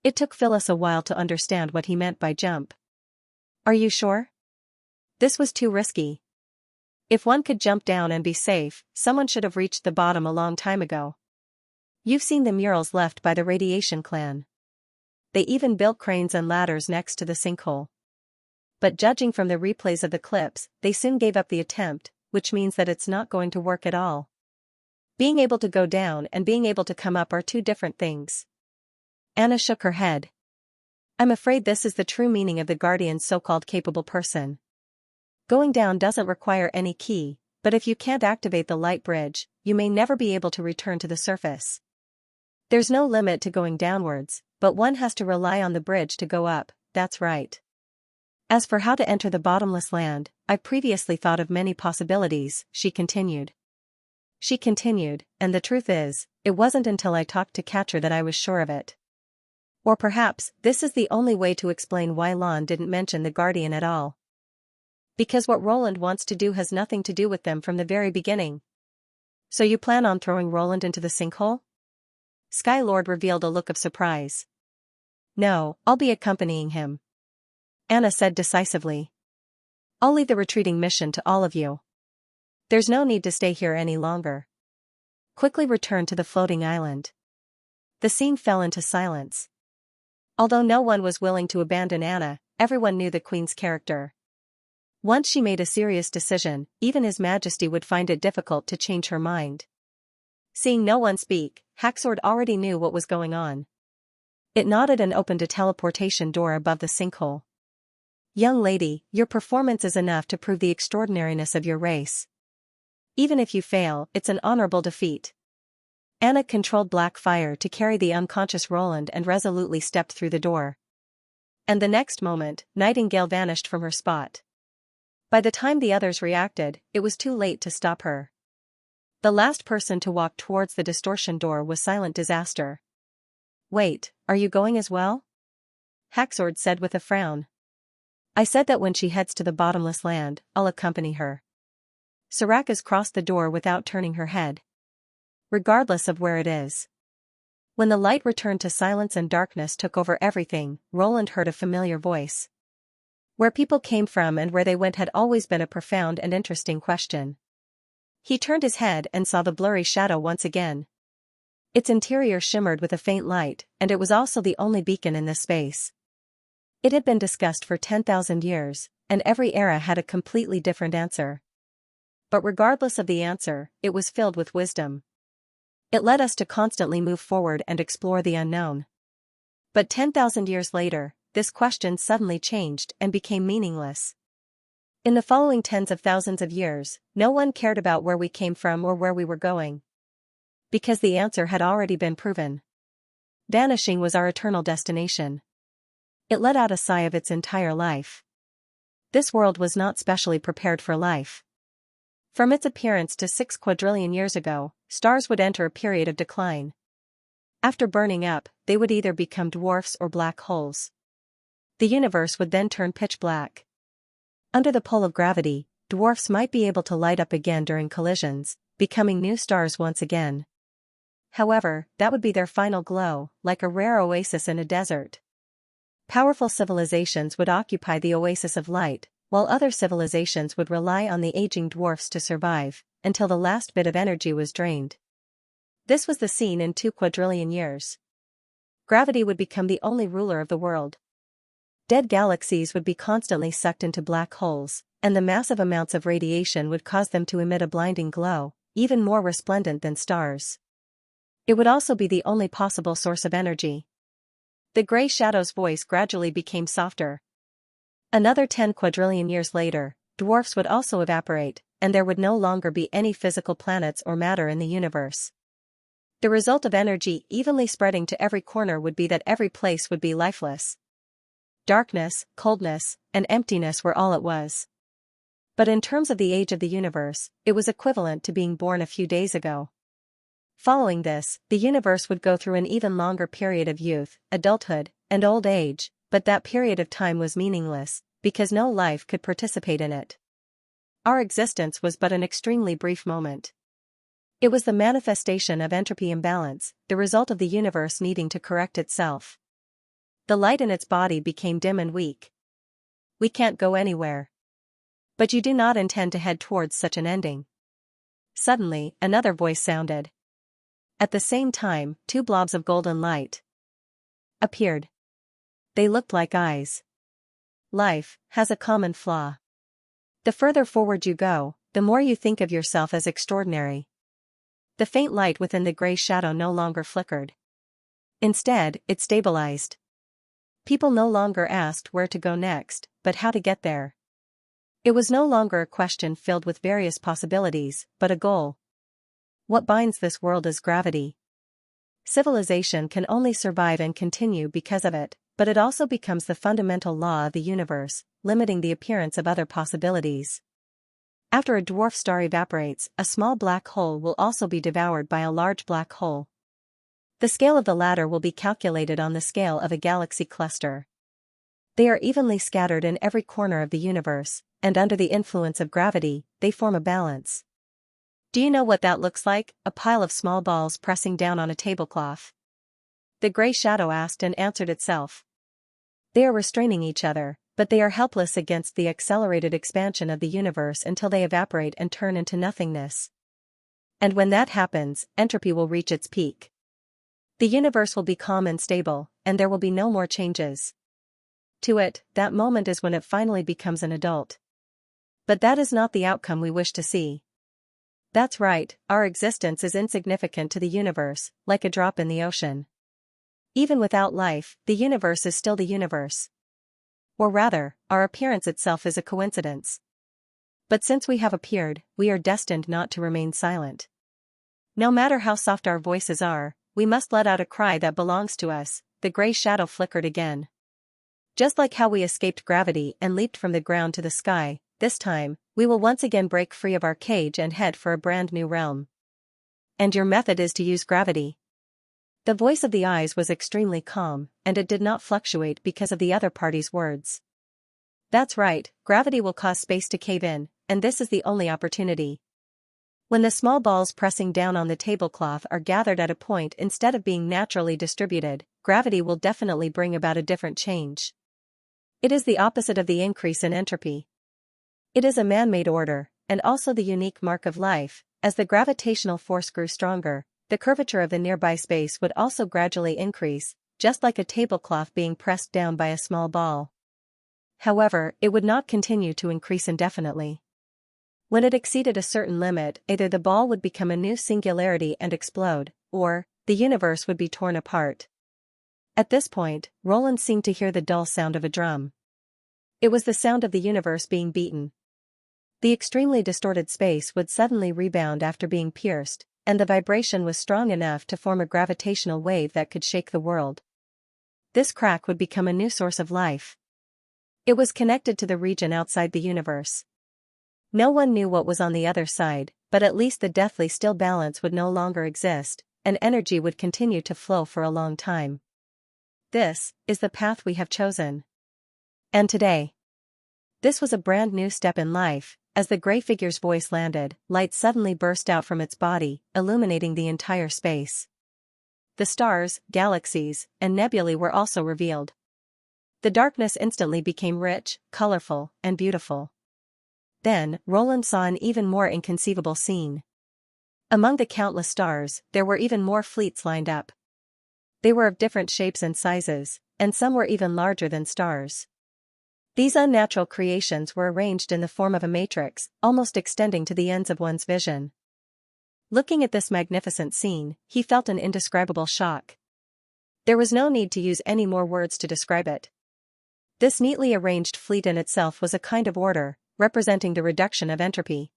It took Phyllis a while to understand what he meant by jump. Are you sure? This was too risky. If one could jump down and be safe, someone should have reached the bottom a long time ago. You've seen the murals left by the Radiation Clan. they even built cranes and ladders next to the sinkhole. But judging from the replays of the clips, they soon gave up the attempt, which means that it's not going to work at all. Being able to go down and being able to come up are two different things. Anna shook her head. I'm afraid this is the true meaning of the Guardian's so-called capable person. Going down doesn't require any key, but if you can't activate the light bridge, you may never be able to return to the surface. There's no limit to going downwards, but one has to rely on the bridge to go up, that's right. As for how to enter the bottomless land, I previously thought of many possibilities, she continued. And the truth is, it wasn't until I talked to Catcher that I was sure of it. Or perhaps, this is the only way to explain why Lon didn't mention the Guardian at all. Because what Roland wants to do has nothing to do with them from the very beginning. So you plan on throwing Roland into the sinkhole? Skylord revealed a look of surprise. No, I'll be accompanying him. Anna said decisively. I'll leave the retreating mission to all of you. There's no need to stay here any longer. Quickly return to the floating island. The scene fell into silence. Although no one was willing to abandon Anna, everyone knew the Queen's character. Once she made a serious decision, even His Majesty would find it difficult to change her mind. Seeing no one speak, Haxord already knew what was going on. It nodded and opened a teleportation door above the sinkhole. Young lady, your performance is enough to prove the extraordinariness of your race. Even if you fail, it's an honorable defeat. Anna controlled black fire to carry the unconscious Roland and resolutely stepped through the door. And the next moment, Nightingale vanished from her spot. By the time the others reacted, it was too late to stop her. The last person to walk towards the distortion door was Silent Disaster. Wait, are you going as well? Haxord said with a frown. I said that when she heads to the bottomless land, I'll accompany her. Soraka's crossed the door without turning her head. Regardless of where it is. When the light returned to silence and darkness took over everything, Roland heard a familiar voice. Where people came from and where they went had always been a profound and interesting question. He turned his head and saw the blurry shadow once again. Its interior shimmered with a faint light, and it was also the only beacon in this space. It had been discussed for 10,000 years, and every era had a completely different answer. But regardless of the answer, it was filled with wisdom. It led us to constantly move forward and explore the unknown. But 10,000 years later, this question suddenly changed and became meaningless. In the following tens of thousands of years, no one cared about where we came from or where we were going. Because the answer had already been proven. Vanishing was our eternal destination. It let out a sigh of its entire life. This world was not specially prepared for life. From its appearance to 6 quadrillion years ago, stars would enter a period of decline. After burning up, they would either become dwarfs or black holes. The universe would then turn pitch black. Under the pull of gravity, dwarfs might be able to light up again during collisions, becoming new stars once again. However, that would be their final glow, like a rare oasis in a desert. Powerful civilizations would occupy the oasis of light, while other civilizations would rely on the aging dwarfs to survive, until the last bit of energy was drained. This was the scene in 2 quadrillion years. Gravity would become the only ruler of the world. Dead galaxies would be constantly sucked into black holes, and the massive amounts of radiation would cause them to emit a blinding glow, even more resplendent than stars. It would also be the only possible source of energy. The gray shadow's voice gradually became softer. Another 10 quadrillion years later, dwarfs would also evaporate, and there would no longer be any physical planets or matter in the universe. The result of energy evenly spreading to every corner would be that every place would be lifeless. Darkness, coldness, and emptiness were all it was. But in terms of the age of the universe, it was equivalent to being born a few days ago. Following this, the universe would go through an even longer period of youth, adulthood, and old age, but that period of time was meaningless, because no life could participate in it. Our existence was but an extremely brief moment. It was the manifestation of entropy imbalance, the result of the universe needing to correct itself. The light in its body became dim and weak. We can't go anywhere. But you do not intend to head towards such an ending. Suddenly, another voice sounded. At the same time, 2 blobs of golden light appeared. They looked like eyes. Life has a common flaw. The further forward you go, the more you think of yourself as extraordinary. The faint light within the gray shadow no longer flickered. Instead, it stabilized. People no longer asked where to go next, but how to get there. It was no longer a question filled with various possibilities, but a goal. What binds this world is gravity. Civilization can only survive and continue because of it, but it also becomes the fundamental law of the universe, limiting the appearance of other possibilities. After a dwarf star evaporates, a small black hole will also be devoured by a large black hole. The scale of the latter will be calculated on the scale of a galaxy cluster. They are evenly scattered in every corner of the universe, and under the influence of gravity, they form a balance. Do you know what that looks like? A pile of small balls pressing down on a tablecloth. The gray shadow asked and answered itself. They are restraining each other, but they are helpless against the accelerated expansion of the universe until they evaporate and turn into nothingness. And when that happens, entropy will reach its peak. The universe will be calm and stable, and there will be no more changes. To it, that moment is when it finally becomes an adult. But that is not the outcome we wish to see. That's right, our existence is insignificant to the universe, like a drop in the ocean. Even without life, the universe is still the universe. Or rather, our appearance itself is a coincidence. But since we have appeared, we are destined not to remain silent. No matter how soft our voices are, we must let out a cry that belongs to us. The gray shadow flickered again. Just like how we escaped gravity and leaped from the ground to the sky, this time, we will once again break free of our cage and head for a brand new realm. And your method is to use gravity. The voice of the eyes was extremely calm, and it did not fluctuate because of the other party's words. That's right, gravity will cause space to cave in, and this is the only opportunity. When the small balls pressing down on the tablecloth are gathered at a point instead of being naturally distributed, gravity will definitely bring about a different change. It is the opposite of the increase in entropy. It is a man-made order, and also the unique mark of life. As the gravitational force grew stronger, the curvature of the nearby space would also gradually increase, just like a tablecloth being pressed down by a small ball. However, it would not continue to increase indefinitely. When it exceeded a certain limit, either the ball would become a new singularity and explode, or the universe would be torn apart. At this point, Roland seemed to hear the dull sound of a drum. It was the sound of the universe being beaten. The extremely distorted space would suddenly rebound after being pierced, and the vibration was strong enough to form a gravitational wave that could shake the world. This crack would become a new source of life. It was connected to the region outside the universe. No one knew what was on the other side, but at least the deathly still balance would no longer exist, and energy would continue to flow for a long time. This is the path we have chosen. And today, this was a brand new step in life. As the gray figure's voice landed, light suddenly burst out from its body, illuminating the entire space. The stars, galaxies, and nebulae were also revealed. The darkness instantly became rich, colorful, and beautiful. Then, Roland saw an even more inconceivable scene. Among the countless stars, there were even more fleets lined up. They were of different shapes and sizes, and some were even larger than stars. These unnatural creations were arranged in the form of a matrix, almost extending to the ends of one's vision. Looking at this magnificent scene, he felt an indescribable shock. There was no need to use any more words to describe it. This neatly arranged fleet in itself was a kind of order, representing the reduction of entropy.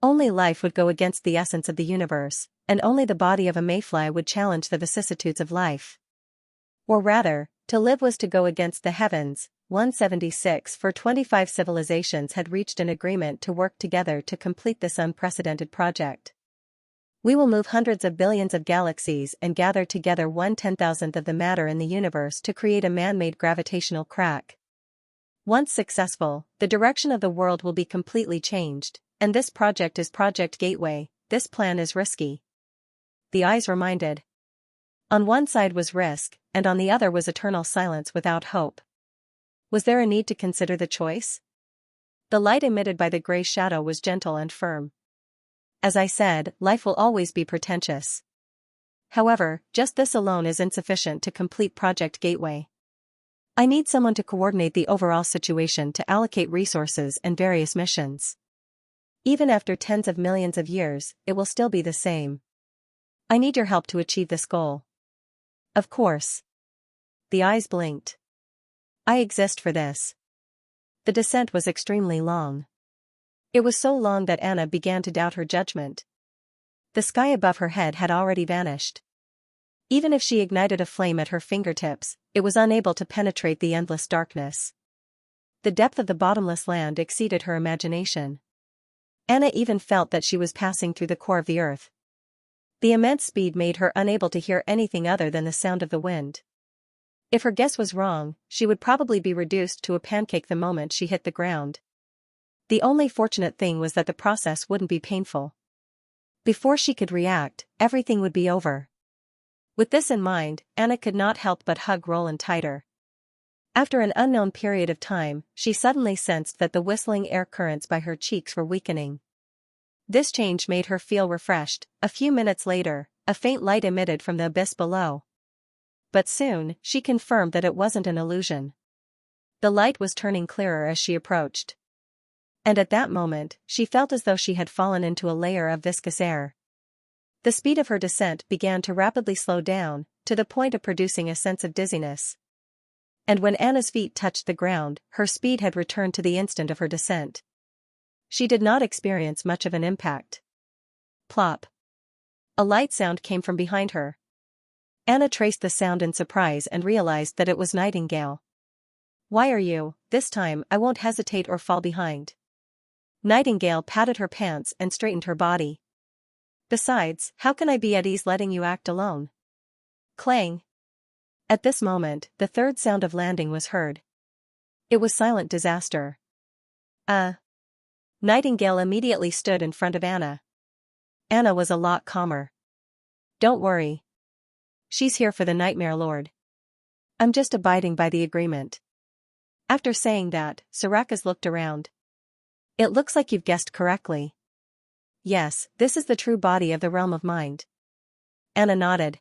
Only life would go against the essence of the universe, and only the body of a mayfly would challenge the vicissitudes of life. Or rather, to live was to go against the heavens. 176 for 25 civilizations had reached an agreement to work together to complete this unprecedented project. We will move hundreds of billions of galaxies and gather together 1/10,000th of the matter in the universe to create a man-made gravitational crack. Once successful, the direction of the world will be completely changed, and this project is Project Gateway. This plan is risky. The eyes reminded. On one side was risk, and on the other was eternal silence without hope. Was there a need to consider the choice? The light emitted by the gray shadow was gentle and firm. As I said, life will always be pretentious. However, just this alone is insufficient to complete Project Gateway. I need someone to coordinate the overall situation to allocate resources and various missions. Even after tens of millions of years, it will still be the same. I need your help to achieve this goal. Of course. The eyes blinked. I exist for this. The descent was extremely long. It was so long that Anna began to doubt her judgment. The sky above her head had already vanished. Even if she ignited a flame at her fingertips, it was unable to penetrate the endless darkness. The depth of the bottomless land exceeded her imagination. Anna even felt that she was passing through the core of the earth. The immense speed made her unable to hear anything other than the sound of the wind. If her guess was wrong, she would probably be reduced to a pancake the moment she hit the ground. The only fortunate thing was that the process wouldn't be painful. Before she could react, everything would be over. With this in mind, Anna could not help but hug Roland tighter. After an unknown period of time, she suddenly sensed that the whistling air currents by her cheeks were weakening. This change made her feel refreshed. A few minutes later, a faint light emitted from the abyss below. But soon, she confirmed that it wasn't an illusion. The light was turning clearer as she approached. And at that moment, she felt as though she had fallen into a layer of viscous air. The speed of her descent began to rapidly slow down, to the point of producing a sense of dizziness. And when Anna's feet touched the ground, her speed had returned to the instant of her descent. She did not experience much of an impact. Plop. A light sound came from behind her. Anna traced the sound in surprise and realized that it was Nightingale. Why are you? This time I won't hesitate or fall behind. Nightingale patted her pants and straightened her body. Besides, how can I be at ease letting you act alone? Clang. At this moment, the third sound of landing was heard. It was silent disaster. Nightingale immediately stood in front of Anna. Anna was a lot calmer. Don't worry. She's here for the Nightmare Lord. I'm just abiding by the agreement. After saying that, Sarakas looked around. It looks like you've guessed correctly. Yes, this is the true body of the realm of mind. Anna nodded.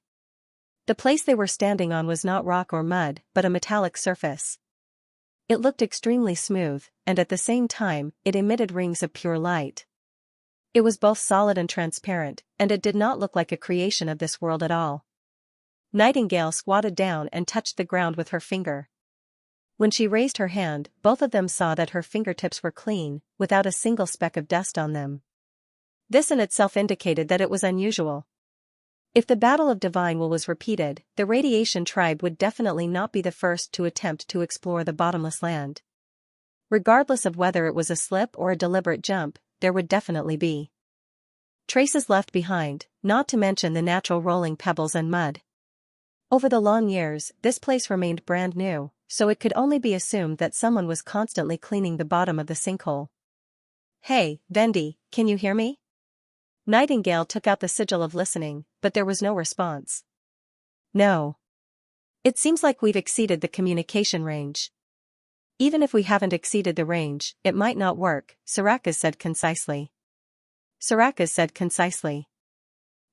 The place they were standing on was not rock or mud, but a metallic surface. It looked extremely smooth, and at the same time, it emitted rings of pure light. It was both solid and transparent, and it did not look like a creation of this world at all. Nightingale squatted down and touched the ground with her finger. When she raised her hand, both of them saw that her fingertips were clean, without a single speck of dust on them. This in itself indicated that it was unusual. If the Battle of Divine Will was repeated, the Radiation Tribe would definitely not be the first to attempt to explore the bottomless land. Regardless of whether it was a slip or a deliberate jump, there would definitely be traces left behind, not to mention the natural rolling pebbles and mud. Over the long years, this place remained brand new, so it could only be assumed that someone was constantly cleaning the bottom of the sinkhole. Hey, Vendi, can you hear me? Nightingale took out the sigil of listening, but there was no response. No. It seems like we've exceeded the communication range. Even if we haven't exceeded the range, it might not work, Sarakas said concisely.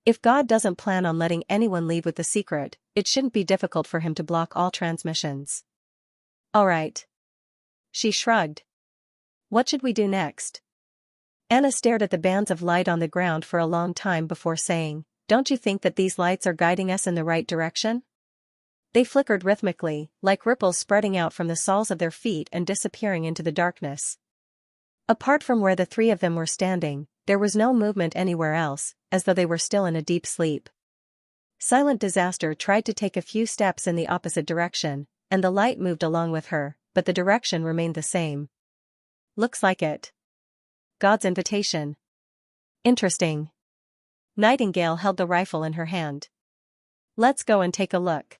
If God doesn't plan on letting anyone leave with the secret, it shouldn't be difficult for him to block all transmissions. All right. She shrugged. What should we do next? Anna stared at the bands of light on the ground for a long time before saying, Don't you think that these lights are guiding us in the right direction? They flickered rhythmically, like ripples spreading out from the soles of their feet and disappearing into the darkness. Apart from where the three of them were standing, there was no movement anywhere else, as though they were still in a deep sleep. Silent Disaster tried to take a few steps in the opposite direction, and the light moved along with her, but the direction remained the same. Looks like it. God's invitation. Interesting. Nightingale held the rifle in her hand. Let's go and take a look.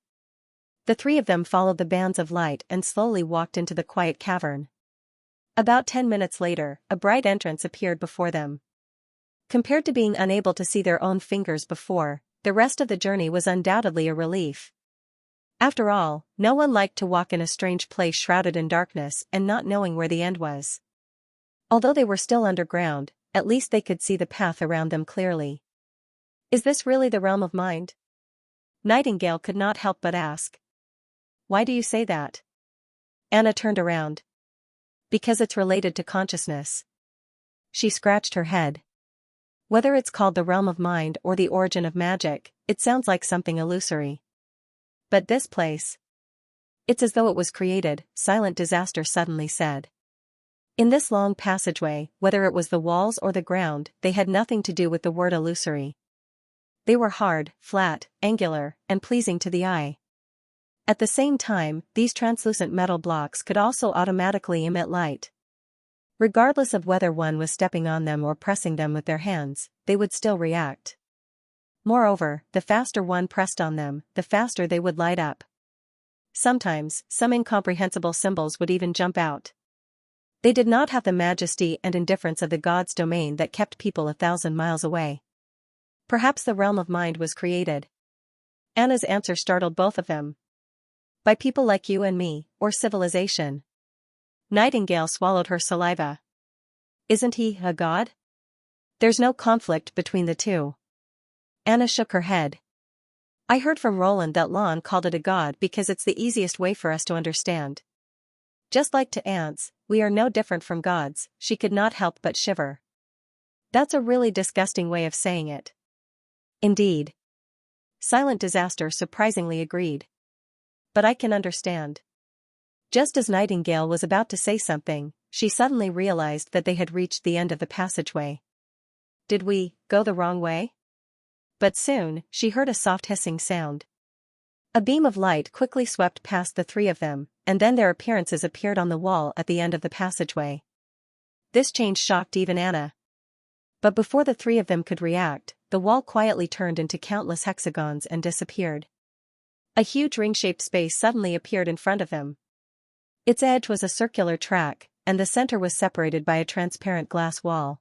The three of them followed the bands of light and slowly walked into the quiet cavern. About 10 minutes later, a bright entrance appeared before them. Compared to being unable to see their own fingers before, the rest of the journey was undoubtedly a relief. After all, no one liked to walk in a strange place shrouded in darkness and not knowing where the end was. Although they were still underground, at least they could see the path around them clearly. Is this really the realm of mind? Nightingale could not help but ask. Why do you say that? Anna turned around. Because it's related to consciousness. She scratched her head. Whether it's called the realm of mind or the origin of magic, it sounds like something illusory. But this place. It's as though it was created, Silent Disaster suddenly said. In this long passageway, whether it was the walls or the ground, they had nothing to do with the word illusory. They were hard, flat, angular, and pleasing to the eye. At the same time, these translucent metal blocks could also automatically emit light. Regardless of whether one was stepping on them or pressing them with their hands, they would still react. Moreover, the faster one pressed on them, the faster they would light up. Sometimes, some incomprehensible symbols would even jump out. They did not have the majesty and indifference of the god's domain that kept people 1,000 miles away. Perhaps the realm of mind was created. Anna's answer startled both of them. By people like you and me, or civilization. Nightingale swallowed her saliva. Isn't he a god? There's no conflict between the two. Anna shook her head. I heard from Roland that Lon called it a god because it's the easiest way for us to understand. Just like to ants, we are no different from gods, she could not help but shiver. That's a really disgusting way of saying it. Indeed. Silent Disaster surprisingly agreed. But I can understand. Just as Nightingale was about to say something, she suddenly realized that they had reached the end of the passageway. Did we go the wrong way? But soon, she heard a soft hissing sound. A beam of light quickly swept past the three of them, and then their appearances appeared on the wall at the end of the passageway. This change shocked even Anna. But before the three of them could react, the wall quietly turned into countless hexagons and disappeared. A huge ring-shaped space suddenly appeared in front of them. Its edge was a circular track, and the center was separated by a transparent glass wall.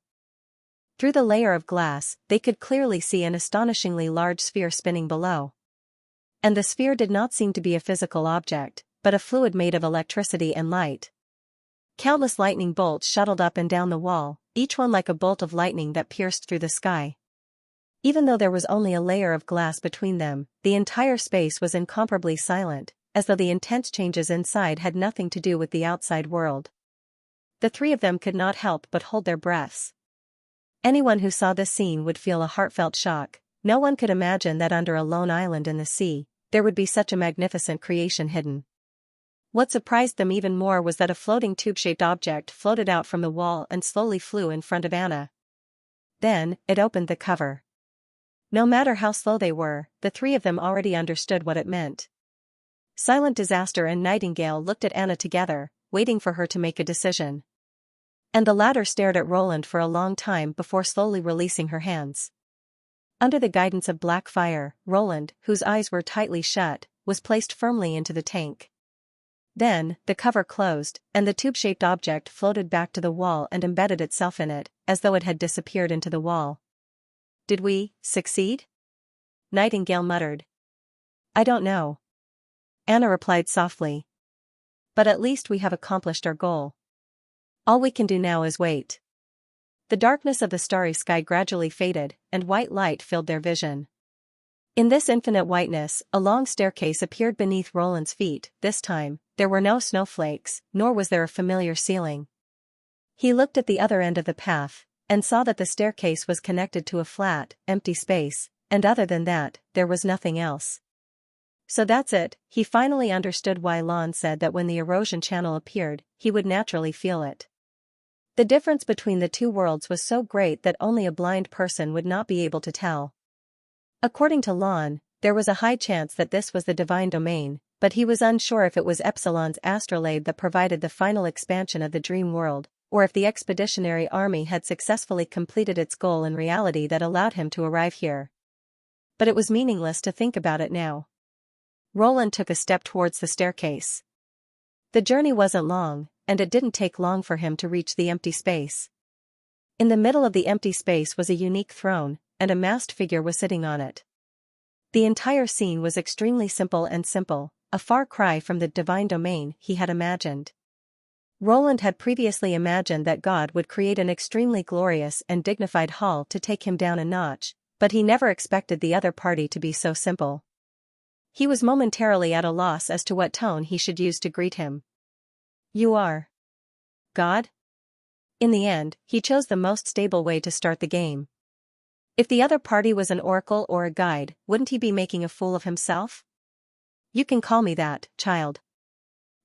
Through the layer of glass, they could clearly see an astonishingly large sphere spinning below. And the sphere did not seem to be a physical object, but a fluid made of electricity and light. Countless lightning bolts shuttled up and down the wall, each one like a bolt of lightning that pierced through the sky. Even though there was only a layer of glass between them, the entire space was incomparably silent, as though the intense changes inside had nothing to do with the outside world. The three of them could not help but hold their breaths. Anyone who saw this scene would feel a heartfelt shock. No one could imagine that under a lone island in the sea, there would be such a magnificent creation hidden. What surprised them even more was that a floating tube-shaped object floated out from the wall and slowly flew in front of Anna. Then, it opened the cover. No matter how slow they were, the three of them already understood what it meant. Silent Disaster and Nightingale looked at Anna together, waiting for her to make a decision. And the latter stared at Roland for a long time before slowly releasing her hands. Under the guidance of black fire, Roland, whose eyes were tightly shut, was placed firmly into the tank. Then, the cover closed, and the tube-shaped object floated back to the wall and embedded itself in it, as though it had disappeared into the wall. Did we succeed? Nightingale muttered. I don't know. Anna replied softly. But at least we have accomplished our goal. All we can do now is wait. The darkness of the starry sky gradually faded, and white light filled their vision. In this infinite whiteness, a long staircase appeared beneath Roland's feet. This time, there were no snowflakes, nor was there a familiar ceiling. He looked at the other end of the path, and saw that the staircase was connected to a flat, empty space, and other than that, there was nothing else. So that's it, he finally understood why Lon said that when the erosion channel appeared, he would naturally feel it. The difference between the two worlds was so great that only a blind person would not be able to tell. According to Lon, there was a high chance that this was the divine domain, but he was unsure if it was Epsilon's astrolabe that provided the final expansion of the dream world, or if the expeditionary army had successfully completed its goal in reality that allowed him to arrive here. But it was meaningless to think about it now. Roland took a step towards the staircase. The journey wasn't long, and it didn't take long for him to reach the empty space. In the middle of the empty space was a unique throne, and a masked figure was sitting on it. The entire scene was extremely simple, a far cry from the divine domain he had imagined. Roland had previously imagined that God would create an extremely glorious and dignified hall to take him down a notch, but he never expected the other party to be so simple. He was momentarily at a loss as to what tone he should use to greet him. You are God? In the end, he chose the most stable way to start the game. If the other party was an oracle or a guide, wouldn't he be making a fool of himself? You can call me that, child.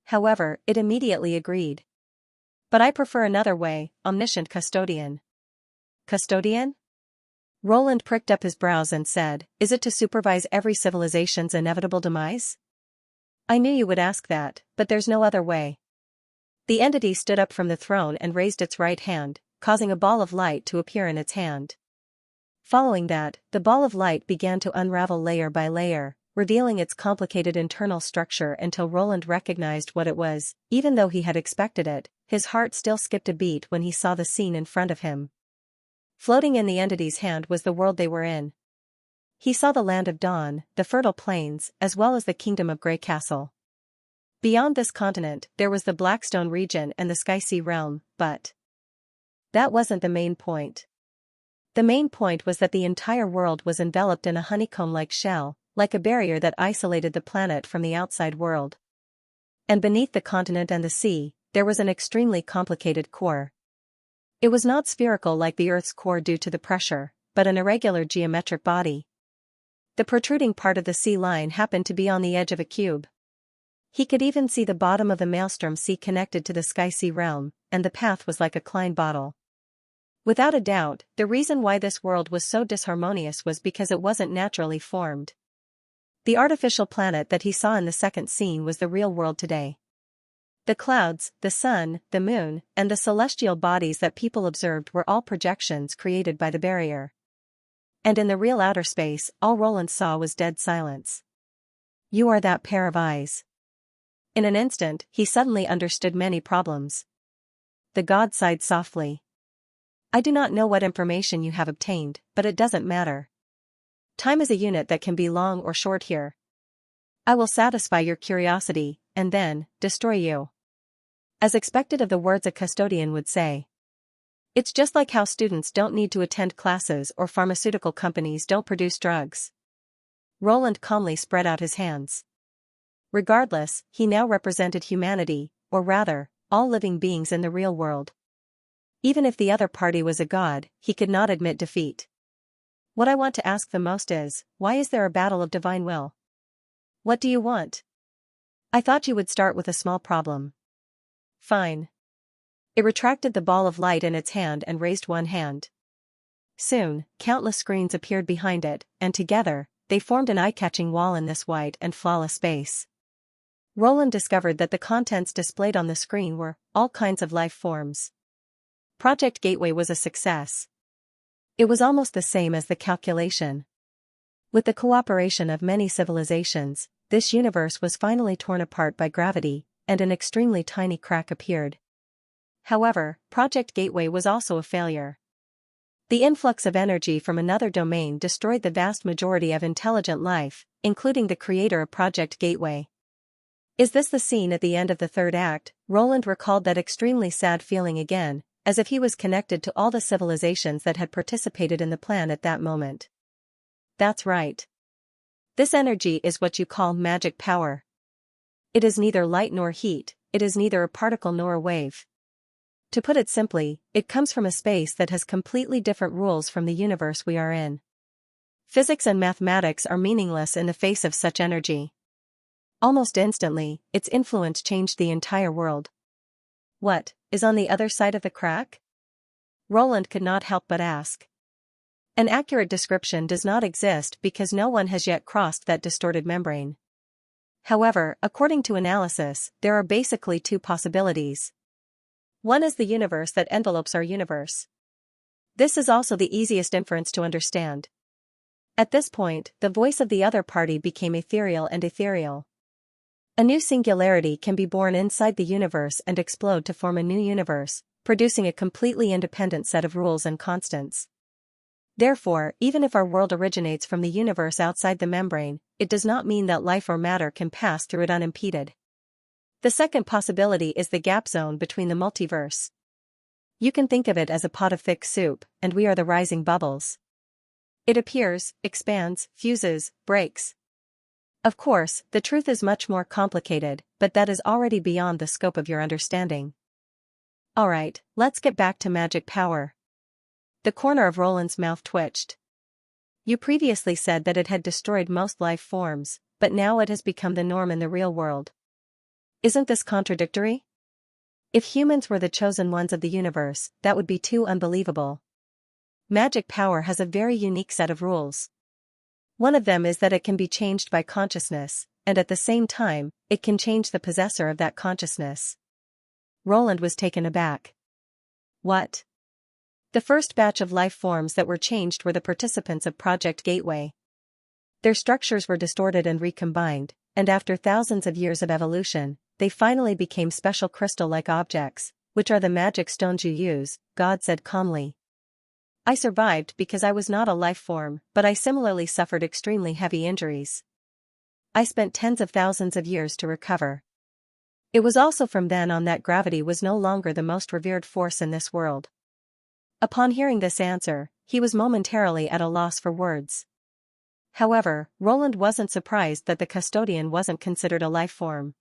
However, it immediately agreed. But I prefer another way, omniscient custodian. Custodian? Roland pricked up his brows and said, is it to supervise every civilization's inevitable demise? I knew you would ask that, but there's no other way. The entity stood up from the throne and raised its right hand, causing a ball of light to appear in its hand. Following that, the ball of light began to unravel layer by layer, revealing its complicated internal structure until Roland recognized what it was. Even though he had expected it, his heart still skipped a beat when he saw the scene in front of him. Floating in the entity's hand was the world they were in. He saw the land of Dawn, the fertile plains, as well as the kingdom of Grey Castle. Beyond this continent, there was the Blackstone region and the Sky-Sea realm, but that wasn't the main point. The main point was that the entire world was enveloped in a honeycomb-like shell, like a barrier that isolated the planet from the outside world. And beneath the continent and the sea, there was an extremely complicated core. It was not spherical like the Earth's core due to the pressure, but an irregular geometric body. The protruding part of the sea line happened to be on the edge of a cube. He could even see the bottom of the Maelstrom Sea connected to the Sky-Sea realm, and the path was like a Klein bottle. Without a doubt, the reason why this world was so disharmonious was because it wasn't naturally formed. The artificial planet that he saw in the second scene was the real world today. The clouds, the sun, the moon, and the celestial bodies that people observed were all projections created by the barrier. And in the real outer space, all Roland saw was dead silence. You are that pair of eyes. In an instant, he suddenly understood many problems. The god sighed softly. I do not know what information you have obtained, but it doesn't matter. Time is a unit that can be long or short here. I will satisfy your curiosity, and then, destroy you. As expected of the words a custodian would say. It's just like how students don't need to attend classes or pharmaceutical companies don't produce drugs. Roland calmly spread out his hands. Regardless, he now represented humanity, or rather, all living beings in the real world. Even if the other party was a god, he could not admit defeat. What I want to ask the most is, why is there a battle of divine will? What do you want? I thought you would start with a small problem. Fine. It retracted the ball of light in its hand and raised one hand. Soon, countless screens appeared behind it, and together, they formed an eye-catching wall in this white and flawless space. Roland discovered that the contents displayed on the screen were all kinds of life forms. Project Gateway was a success. It was almost the same as the calculation. With the cooperation of many civilizations, this universe was finally torn apart by gravity, and an extremely tiny crack appeared. However, Project Gateway was also a failure. The influx of energy from another domain destroyed the vast majority of intelligent life, including the creator of Project Gateway. Is this the scene at the end of the third act? Roland recalled that extremely sad feeling again, as if he was connected to all the civilizations that had participated in the plan at that moment. That's right. This energy is what you call magic power. It is neither light nor heat, it is neither a particle nor a wave. To put it simply, it comes from a space that has completely different rules from the universe we are in. Physics and mathematics are meaningless in the face of such energy. Almost instantly, its influence changed the entire world. What is on the other side of the crack? Roland could not help but ask. An accurate description does not exist because no one has yet crossed that distorted membrane. However, according to analysis, there are basically two possibilities. One is the universe that envelopes our universe. This is also the easiest inference to understand. At this point, the voice of the other party became ethereal and ethereal. A new singularity can be born inside the universe and explode to form a new universe, producing a completely independent set of rules and constants. Therefore, even if our world originates from the universe outside the membrane, it does not mean that life or matter can pass through it unimpeded. The second possibility is the gap zone between the multiverse. You can think of it as a pot of thick soup, and we are the rising bubbles. It appears, expands, fuses, breaks. Of course, the truth is much more complicated, but that is already beyond the scope of your understanding. Alright, let's get back to magic power. The corner of Roland's mouth twitched. You previously said that it had destroyed most life forms, but now it has become the norm in the real world. Isn't this contradictory? If humans were the chosen ones of the universe, that would be too unbelievable. Magic power has a very unique set of rules. One of them is that it can be changed by consciousness, and at the same time, it can change the possessor of that consciousness. Roland was taken aback. What? The first batch of life forms that were changed were the participants of Project Gateway. Their structures were distorted and recombined, and after thousands of years of evolution, they finally became special crystal-like objects, which are the magic stones you use, God said calmly. I survived because I was not a life form, but I similarly suffered extremely heavy injuries. I spent tens of thousands of years to recover. It was also from then on that gravity was no longer the most revered force in this world. Upon hearing this answer, he was momentarily at a loss for words. However, Roland wasn't surprised that the custodian wasn't considered a life form.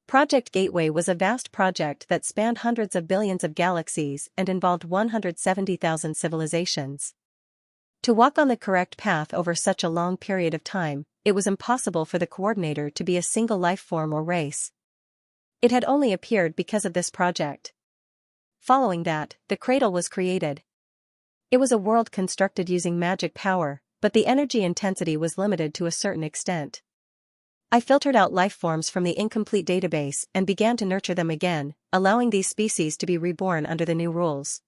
Project Gateway was a vast project that spanned hundreds of billions of galaxies and involved 170,000 civilizations. To walk on the correct path over such a long period of time, it was impossible for the coordinator to be a single life form or race. It had only appeared because of this project. Following that, the cradle was created. It was a world constructed using magic power, but the energy intensity was limited to a certain extent. I filtered out life forms from the incomplete database and began to nurture them again, allowing these species to be reborn under the new rules.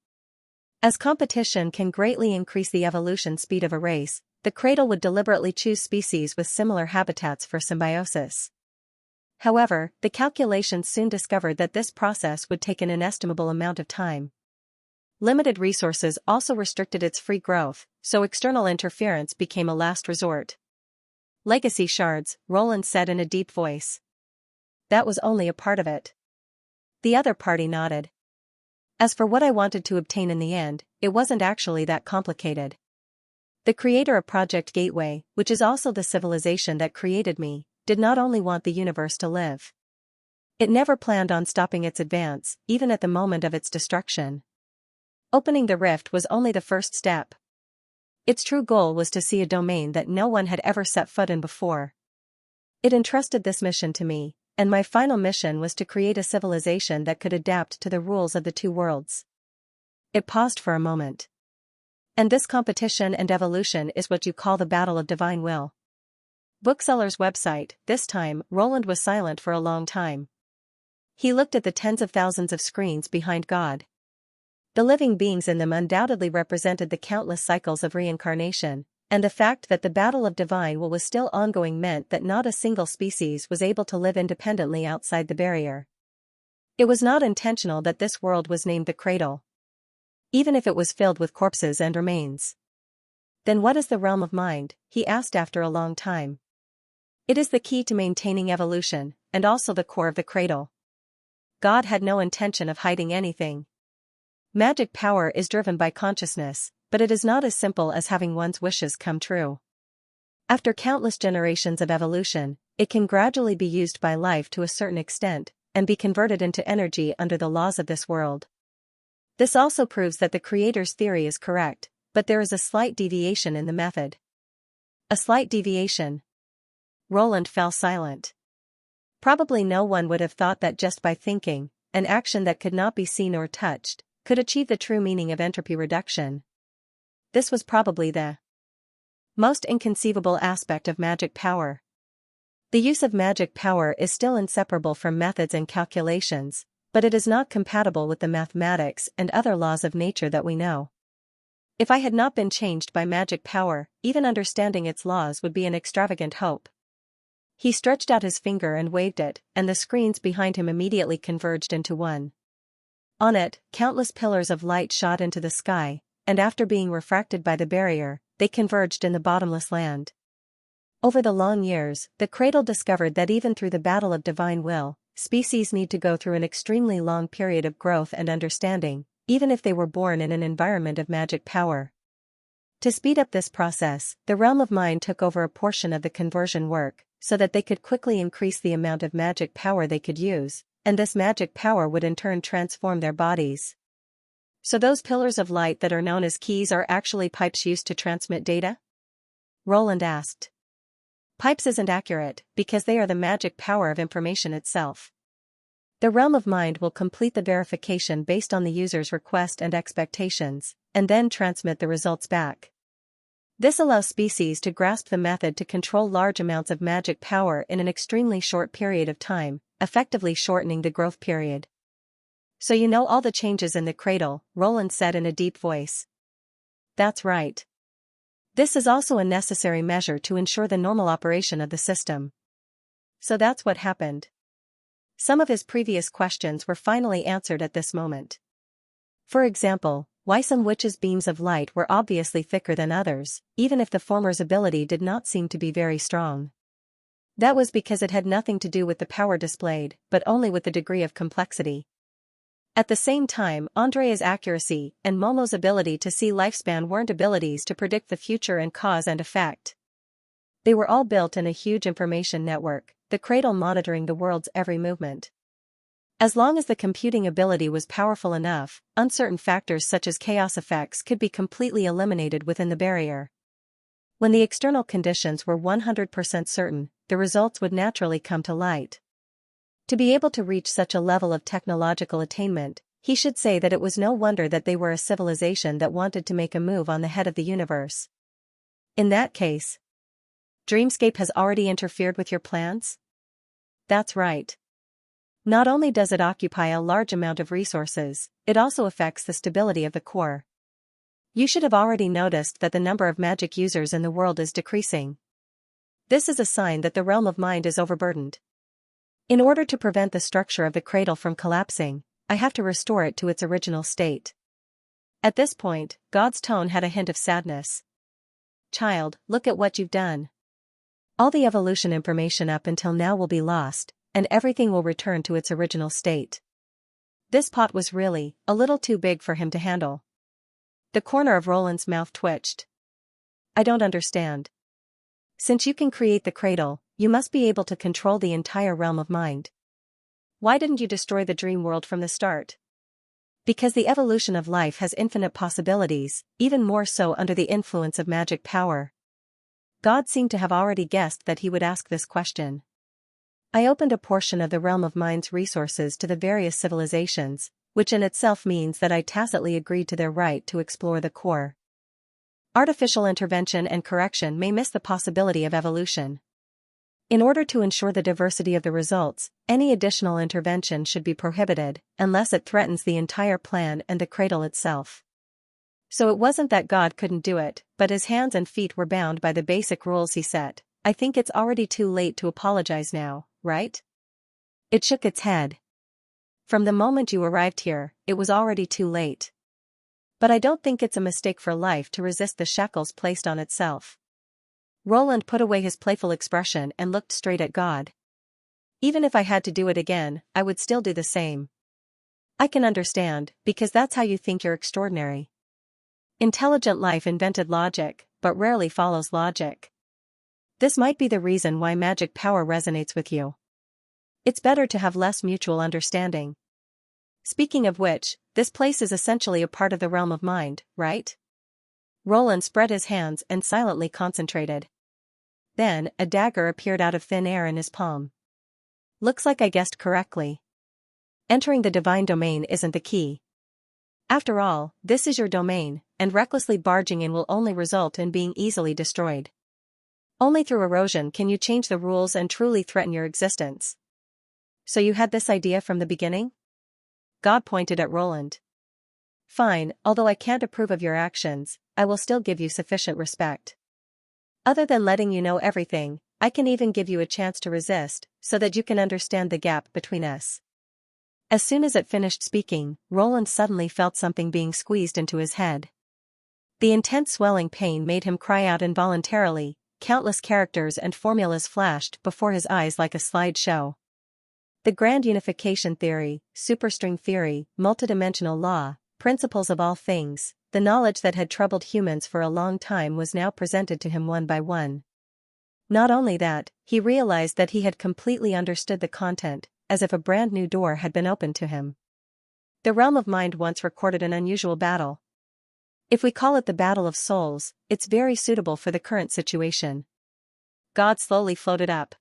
As competition can greatly increase the evolution speed of a race, the cradle would deliberately choose species with similar habitats for symbiosis. However, the calculations soon discovered that this process would take an inestimable amount of time. Limited resources also restricted its free growth, so external interference became a last resort. Legacy shards, Roland said in a deep voice. That was only a part of it. The other party nodded. As for what I wanted to obtain in the end, it wasn't actually that complicated. The creator of Project Gateway, which is also the civilization that created me, did not only want the universe to live. It never planned on stopping its advance, even at the moment of its destruction. Opening the rift was only the first step. Its true goal was to see a domain that no one had ever set foot in before. It entrusted this mission to me, and my final mission was to create a civilization that could adapt to the rules of the two worlds. It paused for a moment. And this competition and evolution is what you call the battle of divine will. Bookseller's website. This time, Roland was silent for a long time. He looked at the tens of thousands of screens behind God. The living beings in them undoubtedly represented the countless cycles of reincarnation, and the fact that the battle of divine will was still ongoing meant that not a single species was able to live independently outside the barrier. It was not intentional that this world was named the Cradle. Even if it was filled with corpses and remains. Then what is the realm of mind? He asked after a long time. It is the key to maintaining evolution, and also the core of the cradle. God had no intention of hiding anything. Magic power is driven by consciousness, but it is not as simple as having one's wishes come true. After countless generations of evolution, it can gradually be used by life to a certain extent, and be converted into energy under the laws of this world. This also proves that the Creator's theory is correct, but there is a slight deviation in the method. A slight deviation. Roland fell silent. Probably no one would have thought that just by thinking, an action that could not be seen or touched, could achieve the true meaning of entropy reduction. This was probably the most inconceivable aspect of magic power. The use of magic power is still inseparable from methods and calculations, but it is not compatible with the mathematics and other laws of nature that we know. If I had not been changed by magic power, even understanding its laws would be an extravagant hope. He stretched out his finger and waved it, and the screens behind him immediately converged into one. On it, countless pillars of light shot into the sky, and after being refracted by the barrier, they converged in the bottomless land. Over the long years, the cradle discovered that even through the battle of divine will, species need to go through an extremely long period of growth and understanding, even if they were born in an environment of magic power. To speed up this process, the realm of mind took over a portion of the conversion work, so that they could quickly increase the amount of magic power they could use, and this magic power would in turn transform their bodies. So those pillars of light that are known as keys are actually pipes used to transmit data? Roland asked. Pipes isn't accurate, because they are the magic power of information itself. The realm of mind will complete the verification based on the user's request and expectations, and then transmit the results back. This allows species to grasp the method to control large amounts of magic power in an extremely short period of time, effectively shortening the growth period. So you know all the changes in the cradle, Roland said in a deep voice. That's right. This is also a necessary measure to ensure the normal operation of the system. So that's what happened. Some of his previous questions were finally answered at this moment. For example, why some witches' beams of light were obviously thicker than others, even if the former's ability did not seem to be very strong. That was because it had nothing to do with the power displayed, but only with the degree of complexity. At the same time, Andrea's accuracy and Momo's ability to see lifespan weren't abilities to predict the future and cause and effect. They were all built in a huge information network, the cradle monitoring the world's every movement. As long as the computing ability was powerful enough, uncertain factors such as chaos effects could be completely eliminated within the barrier. When the external conditions were 100% certain, the results would naturally come to light. To be able to reach such a level of technological attainment, he should say that it was no wonder that they were a civilization that wanted to make a move on the head of the universe. In that case, Dreamscape has already interfered with your plans? That's right. Not only does it occupy a large amount of resources, it also affects the stability of the core. You should have already noticed that the number of magic users in the world is decreasing. This is a sign that the realm of mind is overburdened. In order to prevent the structure of the cradle from collapsing, I have to restore it to its original state. At this point, God's tone had a hint of sadness. Child, look at what you've done. All the evolution information up until now will be lost, and everything will return to its original state. This pot was really a little too big for him to handle. The corner of Roland's mouth twitched. I don't understand. Since you can create the cradle, you must be able to control the entire realm of mind. Why didn't you destroy the dream world from the start? Because the evolution of life has infinite possibilities, even more so under the influence of magic power. God seemed to have already guessed that he would ask this question. I opened a portion of the realm of mind's resources to the various civilizations, which in itself means that I tacitly agreed to their right to explore the core. Artificial intervention and correction may miss the possibility of evolution. In order to ensure the diversity of the results, any additional intervention should be prohibited, unless it threatens the entire plan and the cradle itself. So it wasn't that God couldn't do it, but his hands and feet were bound by the basic rules he set. I think it's already too late to apologize now, right? It shook its head. From the moment you arrived here, it was already too late. But I don't think it's a mistake for life to resist the shackles placed on itself. Roland put away his playful expression and looked straight at God. Even if I had to do it again, I would still do the same. I can understand, because that's how you think you're extraordinary. Intelligent life invented logic, but rarely follows logic. This might be the reason why magic power resonates with you. It's better to have less mutual understanding. Speaking of which, this place is essentially a part of the realm of mind, right? Roland spread his hands and silently concentrated. Then, a dagger appeared out of thin air in his palm. Looks like I guessed correctly. Entering the divine domain isn't the key. After all, this is your domain, and recklessly barging in will only result in being easily destroyed. Only through erosion can you change the rules and truly threaten your existence. So you had this idea from the beginning? God pointed at Roland. Fine, although I can't approve of your actions, I will still give you sufficient respect. Other than letting you know everything, I can even give you a chance to resist, so that you can understand the gap between us. As soon as it finished speaking, Roland suddenly felt something being squeezed into his head. The intense swelling pain made him cry out involuntarily. Countless characters and formulas flashed before his eyes like a slideshow. The grand unification theory, superstring theory, multidimensional law, principles of all things, the knowledge that had troubled humans for a long time was now presented to him one by one. Not only that, he realized that he had completely understood the content, as if a brand new door had been opened to him. The realm of mind once recorded an unusual battle. If we call it the Battle of Souls, it's very suitable for the current situation. God slowly floated up.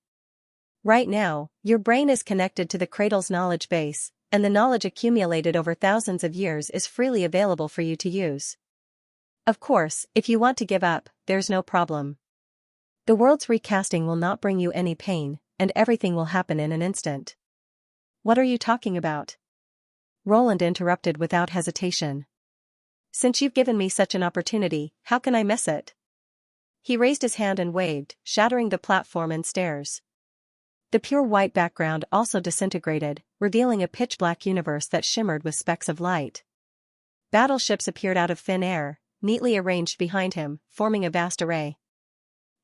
Right now, your brain is connected to the cradle's knowledge base, and the knowledge accumulated over thousands of years is freely available for you to use. Of course, if you want to give up, there's no problem. The world's recasting will not bring you any pain, and everything will happen in an instant. What are you talking about? Roland interrupted without hesitation. Since you've given me such an opportunity, how can I miss it? He raised his hand and waved, shattering the platform and stairs. The pure white background also disintegrated, revealing a pitch-black universe that shimmered with specks of light. Battleships appeared out of thin air, neatly arranged behind him, forming a vast array.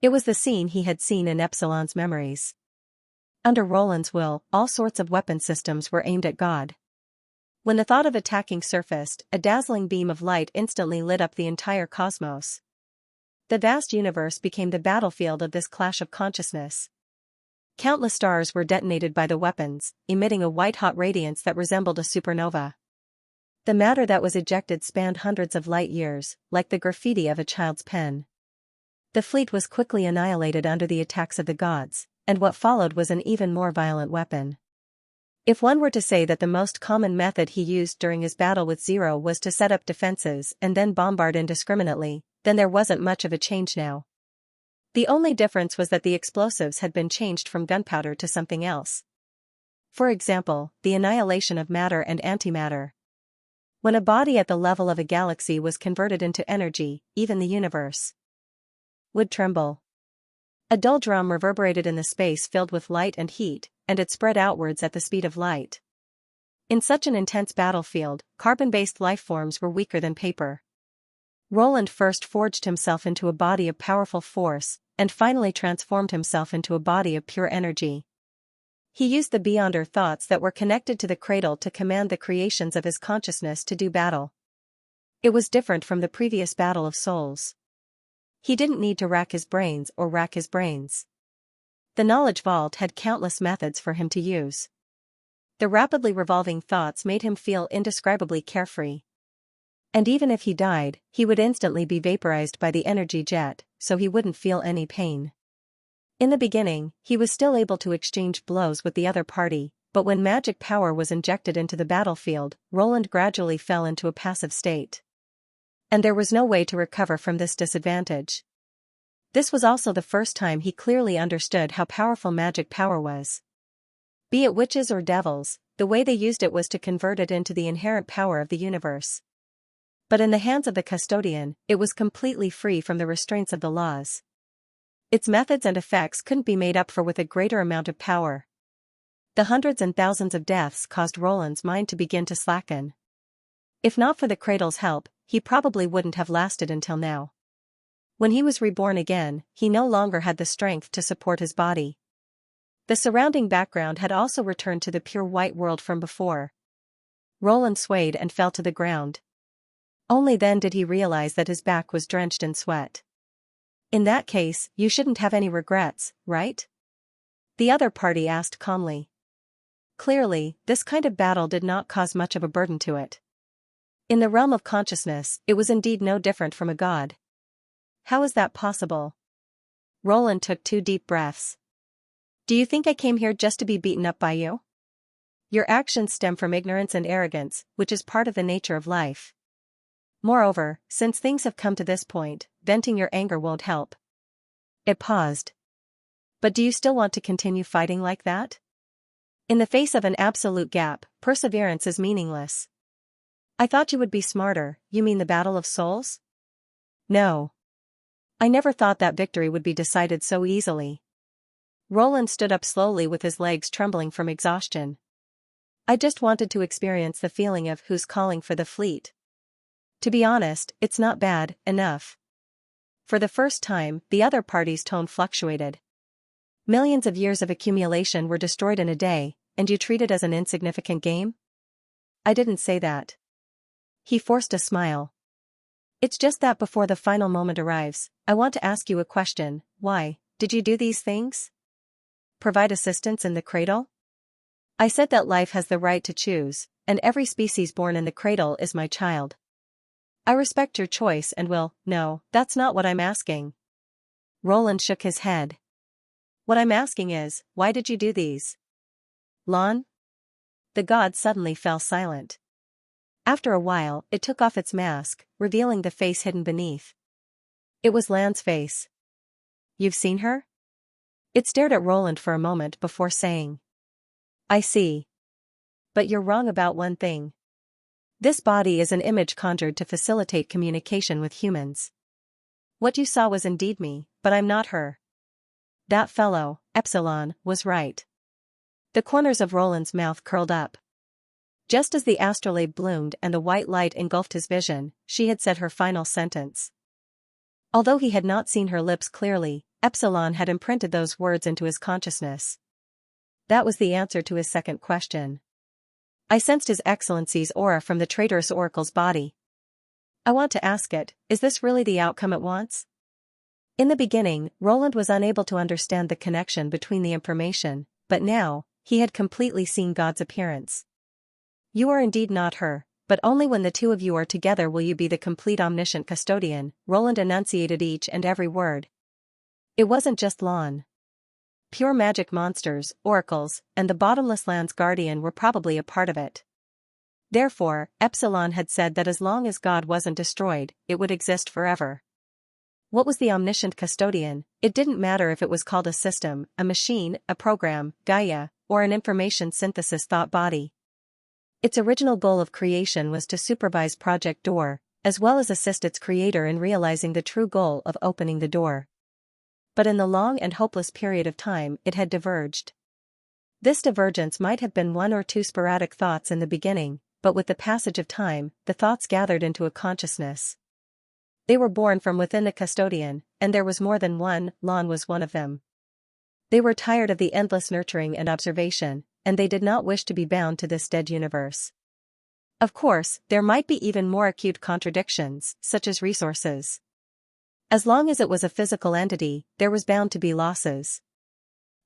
It was the scene he had seen in Epsilon's memories. Under Roland's will, all sorts of weapon systems were aimed at God. When the thought of attacking surfaced, a dazzling beam of light instantly lit up the entire cosmos. The vast universe became the battlefield of this clash of consciousness. Countless stars were detonated by the weapons, emitting a white-hot radiance that resembled a supernova. The matter that was ejected spanned hundreds of light years, like the graffiti of a child's pen. The fleet was quickly annihilated under the attacks of the gods, and what followed was an even more violent weapon. If one were to say that the most common method he used during his battle with Zero was to set up defenses and then bombard indiscriminately, then there wasn't much of a change now. The only difference was that the explosives had been changed from gunpowder to something else. For example, the annihilation of matter and antimatter. When a body at the level of a galaxy was converted into energy, even the universe would tremble. A dull drum reverberated in the space filled with light and heat, and it spread outwards at the speed of light. In such an intense battlefield, carbon-based lifeforms were weaker than paper. Roland first forged himself into a body of powerful force, and finally transformed himself into a body of pure energy. He used the beyonder thoughts that were connected to the cradle to command the creations of his consciousness to do battle. It was different from the previous battle of souls. He didn't need to rack his brains. The knowledge vault had countless methods for him to use. The rapidly revolving thoughts made him feel indescribably carefree. And even if he died, he would instantly be vaporized by the energy jet, so he wouldn't feel any pain. In the beginning, he was still able to exchange blows with the other party, but when magic power was injected into the battlefield, Roland gradually fell into a passive state. And there was no way to recover from this disadvantage. This was also the first time he clearly understood how powerful magic power was. Be it witches or devils, the way they used it was to convert it into the inherent power of the universe. But in the hands of the custodian, it was completely free from the restraints of the laws. Its methods and effects couldn't be made up for with a greater amount of power. The hundreds and thousands of deaths caused Roland's mind to begin to slacken. If not for the cradle's help, he probably wouldn't have lasted until now. When he was reborn again, he no longer had the strength to support his body. The surrounding background had also returned to the pure white world from before. Roland swayed and fell to the ground. Only then did he realize that his back was drenched in sweat. In that case, you shouldn't have any regrets, right? The other party asked calmly. Clearly, this kind of battle did not cause much of a burden to it. In the realm of consciousness, it was indeed no different from a god. How is that possible? Roland took 2 deep breaths. Do you think I came here just to be beaten up by you? Your actions stem from ignorance and arrogance, which is part of the nature of life. Moreover, since things have come to this point, venting your anger won't help. It paused. But do you still want to continue fighting like that? In the face of an absolute gap, perseverance is meaningless. I thought you would be smarter. You mean the Battle of Souls? No. I never thought that victory would be decided so easily. Roland stood up slowly with his legs trembling from exhaustion. I just wanted to experience the feeling of who's calling for the fleet. To be honest, it's not bad enough. For the first time, the other party's tone fluctuated. Millions of years of accumulation were destroyed in a day, and you treat it as an insignificant game? I didn't say that. He forced a smile. It's just that before the final moment arrives, I want to ask you a question. Why Did you do these things? Provide assistance in the cradle? I said that life has the right to choose, and every species born in the cradle is my child. I respect your choice and will. No, that's not what I'm asking. Roland shook his head. What I'm asking is, why did you do these? Lan? The god suddenly fell silent. After a while, it took off its mask, revealing the face hidden beneath. It was Lan's face. You've seen her? It stared at Roland for a moment before saying. I see. But you're wrong about one thing. This body is an image conjured to facilitate communication with humans. What you saw was indeed me, but I'm not her. That fellow, Epsilon, was right. The corners of Roland's mouth curled up. Just as the astrolabe bloomed and the white light engulfed his vision, she had said her final sentence. Although he had not seen her lips clearly, Epsilon had imprinted those words into his consciousness. That was the answer to his second question. I sensed His Excellency's aura from the traitorous oracle's body. I want to ask it, is this really the outcome it wants? In the beginning, Roland was unable to understand the connection between the information, but now, he had completely seen God's appearance. You are indeed not her, but only when the two of you are together will you be the complete omniscient custodian. Roland enunciated each and every word. It wasn't just Lan. Pure magic monsters, oracles, and the bottomless land's guardian were probably a part of it. Therefore, Epsilon had said that as long as God wasn't destroyed, it would exist forever. What was the omniscient custodian? It didn't matter if it was called a system, a machine, a program, Gaia, or an information synthesis thought body. Its original goal of creation was to supervise Project Door, as well as assist its creator in realizing the true goal of opening the door. But in the long and hopeless period of time, it had diverged. This divergence might have been one or two sporadic thoughts in the beginning, but with the passage of time, the thoughts gathered into a consciousness. They were born from within the custodian, and there was more than one. Lan was one of them. They were tired of the endless nurturing and observation, and they did not wish to be bound to this dead universe. Of course, there might be even more acute contradictions, such as resources. As long as it was a physical entity, there was bound to be losses.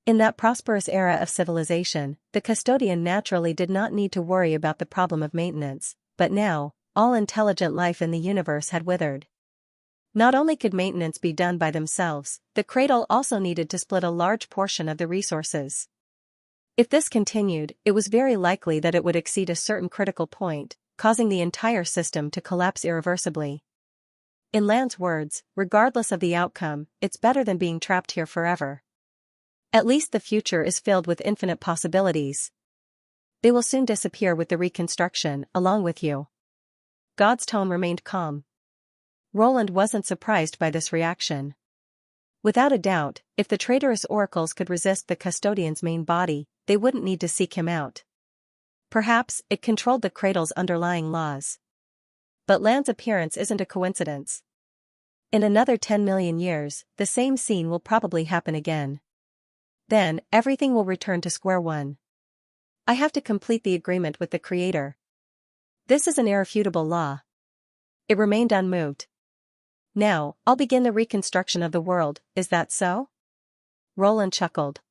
In that prosperous era of civilization, the custodian naturally did not need to worry about the problem of maintenance, but now, all intelligent life in the universe had withered. Not only could maintenance be done by themselves, the cradle also needed to split a large portion of the resources. If this continued, it was very likely that it would exceed a certain critical point, causing the entire system to collapse irreversibly. In Lan's words, regardless of the outcome, it's better than being trapped here forever. At least the future is filled with infinite possibilities. They will soon disappear with the reconstruction, along with you. God's tone remained calm. Roland wasn't surprised by this reaction. Without a doubt, if the traitorous oracles could resist the custodian's main body, they wouldn't need to seek him out. Perhaps it controlled the cradle's underlying laws. But Lan's appearance isn't a coincidence. In another 10 million years, the same scene will probably happen again. Then, everything will return to square one. I have to complete the agreement with the Creator. This is an irrefutable law. It remained unmoved. Now, I'll begin the reconstruction of the world, is that so? Roland chuckled.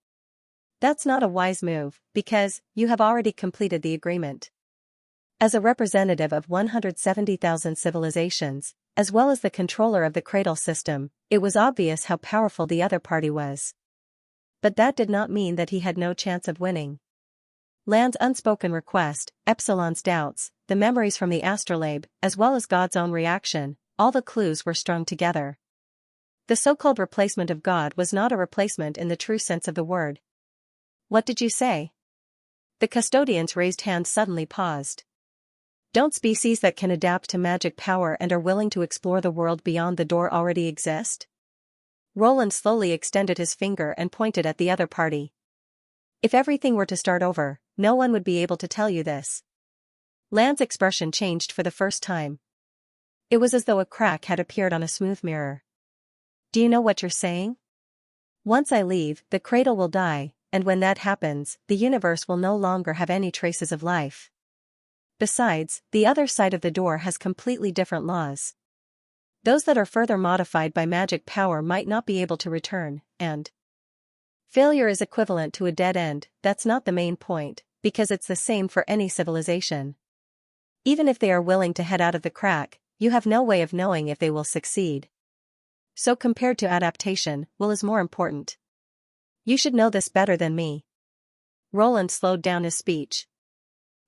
That's not a wise move, because you have already completed the agreement. As a representative of 170,000 civilizations, as well as the controller of the cradle system, it was obvious how powerful the other party was. But that did not mean that he had no chance of winning. Lan's unspoken request, Epsilon's doubts, the memories from the astrolabe, as well as God's own reaction, all the clues were strung together. The so-called replacement of God was not a replacement in the true sense of the word. What did you say? The custodian's raised hand suddenly paused. Don't species that can adapt to magic power and are willing to explore the world beyond the door already exist? Roland slowly extended his finger and pointed at the other party. If everything were to start over, no one would be able to tell you this. Lan's expression changed for the first time. It was as though a crack had appeared on a smooth mirror. Do you know what you're saying? Once I leave, the cradle will die, and when that happens, the universe will no longer have any traces of life. Besides, the other side of the door has completely different laws. Those that are further modified by magic power might not be able to return, and failure is equivalent to a dead end. That's not the main point, because it's the same for any civilization. Even if they are willing to head out of the crack, you have no way of knowing if they will succeed. So compared to adaptation, will is more important. You should know this better than me. Roland slowed down his speech.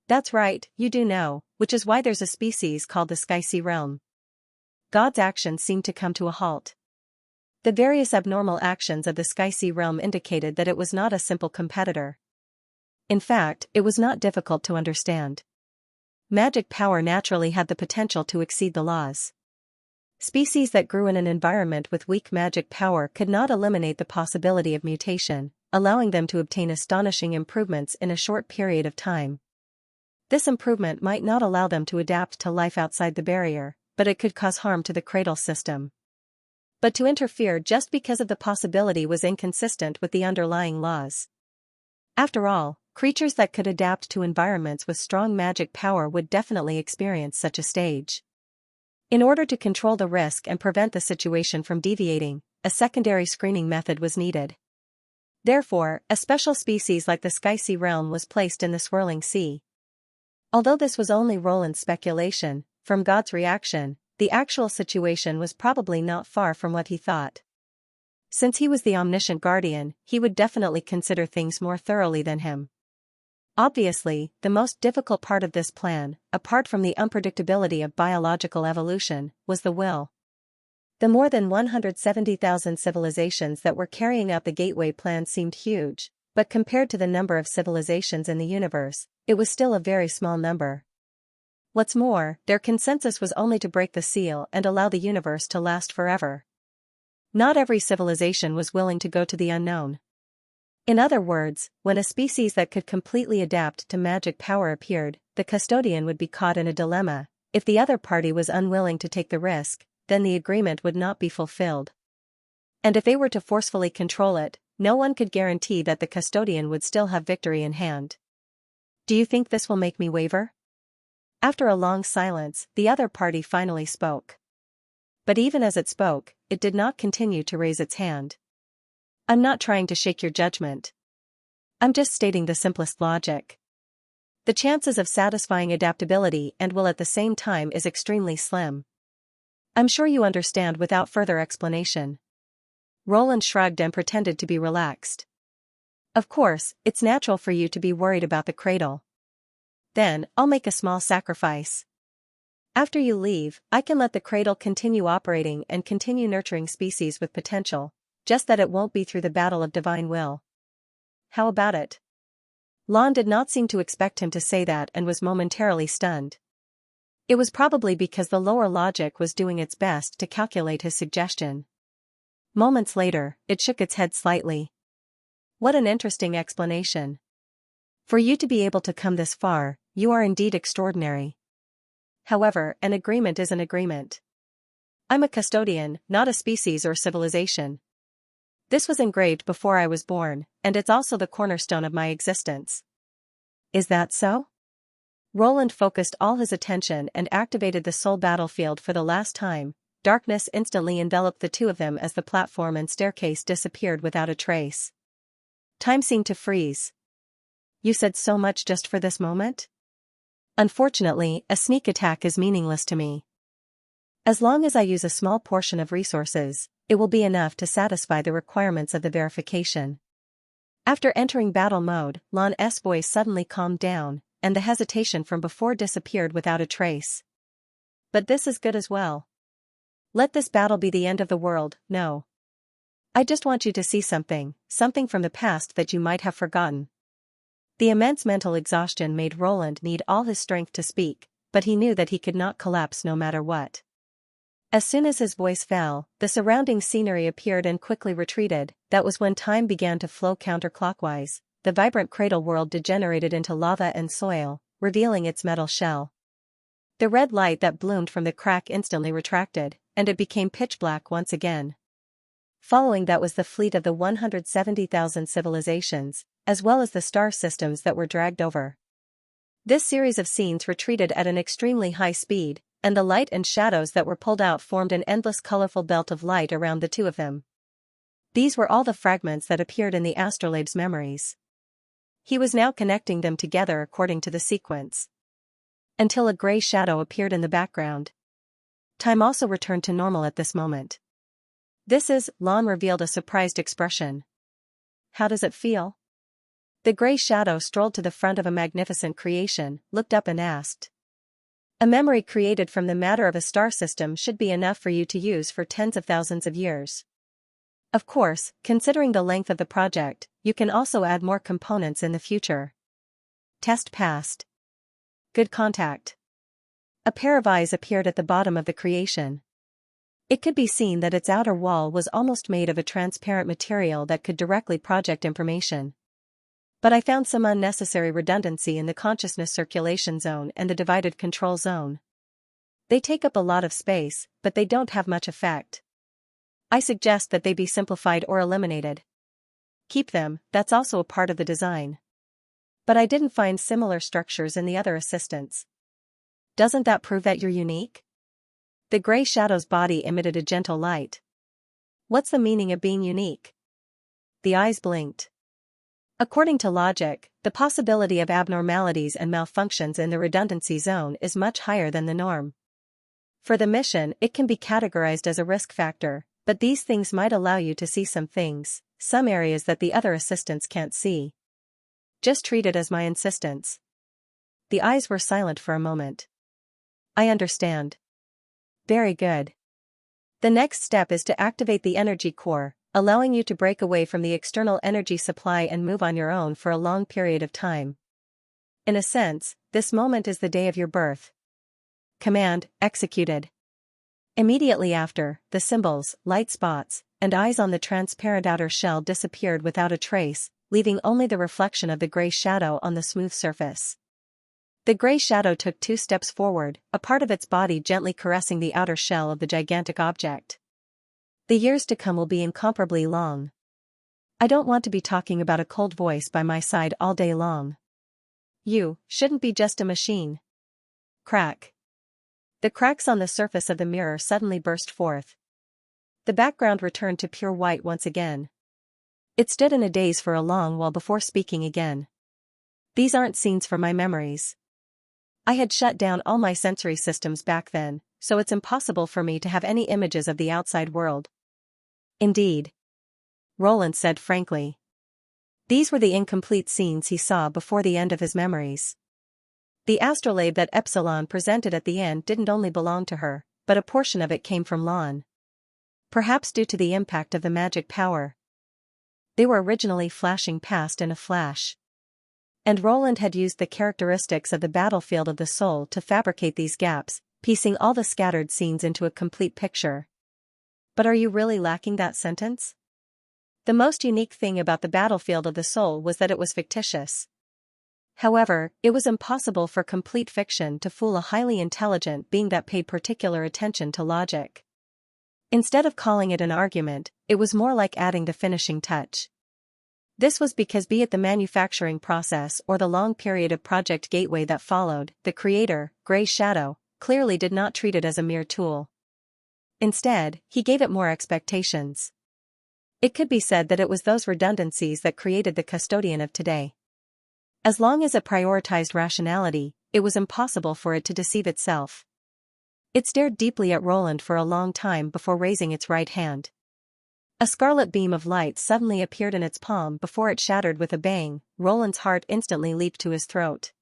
That's right, you do know, which is why there's a species called the Xianxia realm. God's actions seemed to come to a halt. The various abnormal actions of the Xianxia realm indicated that it was not a simple competitor. In fact, it was not difficult to understand. Magic power naturally had the potential to exceed the laws. Species that grew in an environment with weak magic power could not eliminate the possibility of mutation, allowing them to obtain astonishing improvements in a short period of time. This improvement might not allow them to adapt to life outside the barrier, but it could cause harm to the cradle system. But to interfere just because of the possibility was inconsistent with the underlying laws. After all, creatures that could adapt to environments with strong magic power would definitely experience such a stage. In order to control the risk and prevent the situation from deviating, a secondary screening method was needed. Therefore, a special species like the Xianxia realm was placed in the swirling sea. Although this was only Roland's speculation, from God's reaction, the actual situation was probably not far from what he thought. Since he was the omniscient guardian, he would definitely consider things more thoroughly than him. Obviously, the most difficult part of this plan, apart from the unpredictability of biological evolution, was the will. The more than 170,000 civilizations that were carrying out the Gateway Plan seemed huge, but compared to the number of civilizations in the universe, it was still a very small number. What's more, their consensus was only to break the seal and allow the universe to last forever. Not every civilization was willing to go to the unknown. In other words, when a species that could completely adapt to magic power appeared, the custodian would be caught in a dilemma. If the other party was unwilling to take the risk, then the agreement would not be fulfilled. And if they were to forcefully control it, no one could guarantee that the custodian would still have victory in hand. Do you think this will make me waver? After a long silence, the other party finally spoke. But even as it spoke, it did not continue to raise its hand. I'm not trying to shake your judgment. I'm just stating the simplest logic. The chances of satisfying adaptability and will at the same time is extremely slim. I'm sure you understand without further explanation. Roland shrugged and pretended to be relaxed. Of course, it's natural for you to be worried about the cradle. Then, I'll make a small sacrifice. After you leave, I can let the cradle continue operating and continue nurturing species with potential, just that it won't be through the battle of divine will. How about it? Lon did not seem to expect him to say that and was momentarily stunned. It was probably because the lower logic was doing its best to calculate his suggestion. Moments later, it shook its head slightly. What an interesting explanation. For you to be able to come this far, you are indeed extraordinary. However, an agreement is an agreement. I'm a custodian, not a species or civilization. This was engraved before I was born, and it's also the cornerstone of my existence. Is that so? Roland focused all his attention and activated the soul battlefield for the last time. Darkness instantly enveloped the two of them as the platform and staircase disappeared without a trace. Time seemed to freeze. You said so much just for this moment? Unfortunately, a sneak attack is meaningless to me. As long as I use a small portion of resources, it will be enough to satisfy the requirements of the verification. After entering battle mode, Lon's voice suddenly calmed down, and the hesitation from before disappeared without a trace. But this is good as well. Let this battle be the end of the world, no. I just want you to see something from the past that you might have forgotten. The immense mental exhaustion made Roland need all his strength to speak, but he knew that he could not collapse no matter what. As soon as his voice fell, the surrounding scenery appeared and quickly retreated. That was when time began to flow counterclockwise. The vibrant cradle world degenerated into lava and soil, revealing its metal shell. The red light that bloomed from the crack instantly retracted, and it became pitch black once again. Following that was the fleet of the 170,000 civilizations, as well as the star systems that were dragged over. This series of scenes retreated at an extremely high speed, and the light and shadows that were pulled out formed an endless colorful belt of light around the two of them. These were all the fragments that appeared in the astrolabe's memories. He was now connecting them together according to the sequence. Until a gray shadow appeared in the background. Time also returned to normal at this moment. "This is," Lon revealed a surprised expression. "How does it feel?" The gray shadow strolled to the front of a magnificent creation, looked up and asked. "A memory created from the matter of a star system should be enough for you to use for tens of thousands of years. Of course, considering the length of the project, you can also add more components in the future." Test passed. Good contact. A pair of eyes appeared at the bottom of the creation. It could be seen that its outer wall was almost made of a transparent material that could directly project information. But I found some unnecessary redundancy in the consciousness circulation zone and the divided control zone. They take up a lot of space, but they don't have much effect. I suggest that they be simplified or eliminated. Keep them, that's also a part of the design. But I didn't find similar structures in the other assistants. Doesn't that prove that you're unique? The gray shadow's body emitted a gentle light. What's the meaning of being unique? The eyes blinked. According to logic, the possibility of abnormalities and malfunctions in the redundancy zone is much higher than the norm. For the mission, it can be categorized as a risk factor, but these things might allow you to see some things, some areas that the other assistants can't see. Just treat it as my insistence. The eyes were silent for a moment. I understand. Very good. The next step is to activate the energy core, allowing you to break away from the external energy supply and move on your own for a long period of time. In a sense, this moment is the day of your birth. Command, executed. Immediately after, the symbols, light spots, and eyes on the transparent outer shell disappeared without a trace, leaving only the reflection of the gray shadow on the smooth surface. The gray shadow took 2 steps forward, a part of its body gently caressing the outer shell of the gigantic object. The years to come will be incomparably long. I don't want to be talking about a cold voice by my side all day long. You shouldn't be just a machine. Crack. The cracks on the surface of the mirror suddenly burst forth. The background returned to pure white once again. It stood in a daze for a long while before speaking again. These aren't scenes for my memories. I had shut down all my sensory systems back then, so it's impossible for me to have any images of the outside world. Indeed. Roland said frankly. These were the incomplete scenes he saw before the end of his memories. The astrolabe that Epsilon presented at the end didn't only belong to her, but a portion of it came from Lon. Perhaps due to the impact of the magic power. They were originally flashing past in a flash. And Roland had used the characteristics of the battlefield of the soul to fabricate these gaps, piecing all the scattered scenes into a complete picture. But are you really lacking that sentence? The most unique thing about the battlefield of the soul was that it was fictitious. However, it was impossible for complete fiction to fool a highly intelligent being that paid particular attention to logic. Instead of calling it an argument, it was more like adding the finishing touch. This was because be it the manufacturing process or the long period of Project Gateway that followed, the creator, Gray Shadow, clearly did not treat it as a mere tool. Instead, he gave it more expectations. It could be said that it was those redundancies that created the custodian of today. As long as it prioritized rationality, it was impossible for it to deceive itself. It stared deeply at Roland for a long time before raising its right hand. A scarlet beam of light suddenly appeared in its palm before it shattered with a bang. Roland's heart instantly leaped to his throat.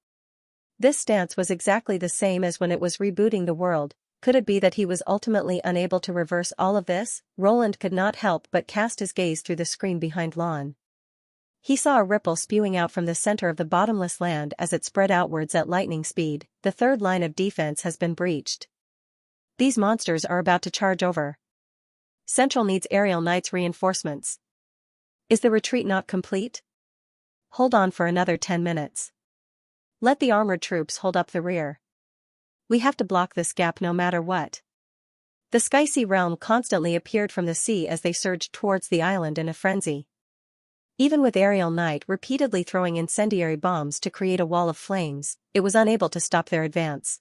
This stance was exactly the same as when it was rebooting the world. Could it be that he was ultimately unable to reverse all of this? Roland could not help but cast his gaze through the screen behind Lon. He saw a ripple spewing out from the center of the bottomless land as it spread outwards at lightning speed. The third line of defense has been breached. These monsters are about to charge over. Central needs aerial knights reinforcements. Is the retreat not complete? Hold on for another 10 minutes. Let the armored troops hold up the rear. We have to block this gap no matter what. The Sky-Sea realm constantly appeared from the sea as they surged towards the island in a frenzy. Even with aerial knight repeatedly throwing incendiary bombs to create a wall of flames, it was unable to stop their advance.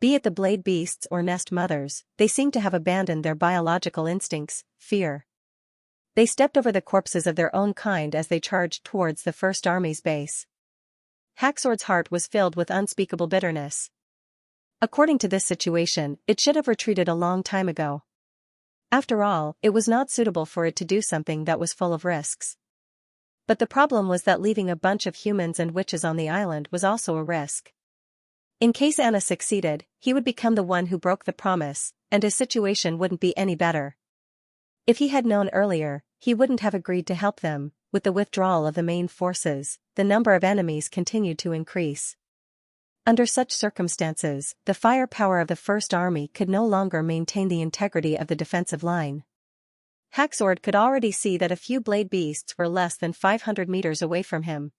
Be it the blade beasts or nest mothers, they seemed to have abandoned their biological instincts, fear. They stepped over the corpses of their own kind as they charged towards the First Army's base. Hacksword's heart was filled with unspeakable bitterness. According to this situation, it should have retreated a long time ago. After all, it was not suitable for it to do something that was full of risks. But the problem was that leaving a bunch of humans and witches on the island was also a risk. In case Anna succeeded, he would become the one who broke the promise, and his situation wouldn't be any better. If he had known earlier, he wouldn't have agreed to help them. With the withdrawal of the main forces, the number of enemies continued to increase. Under such circumstances, the firepower of the First Army could no longer maintain the integrity of the defensive line. Hacksword could already see that a few blade beasts were less than 500 meters away from him.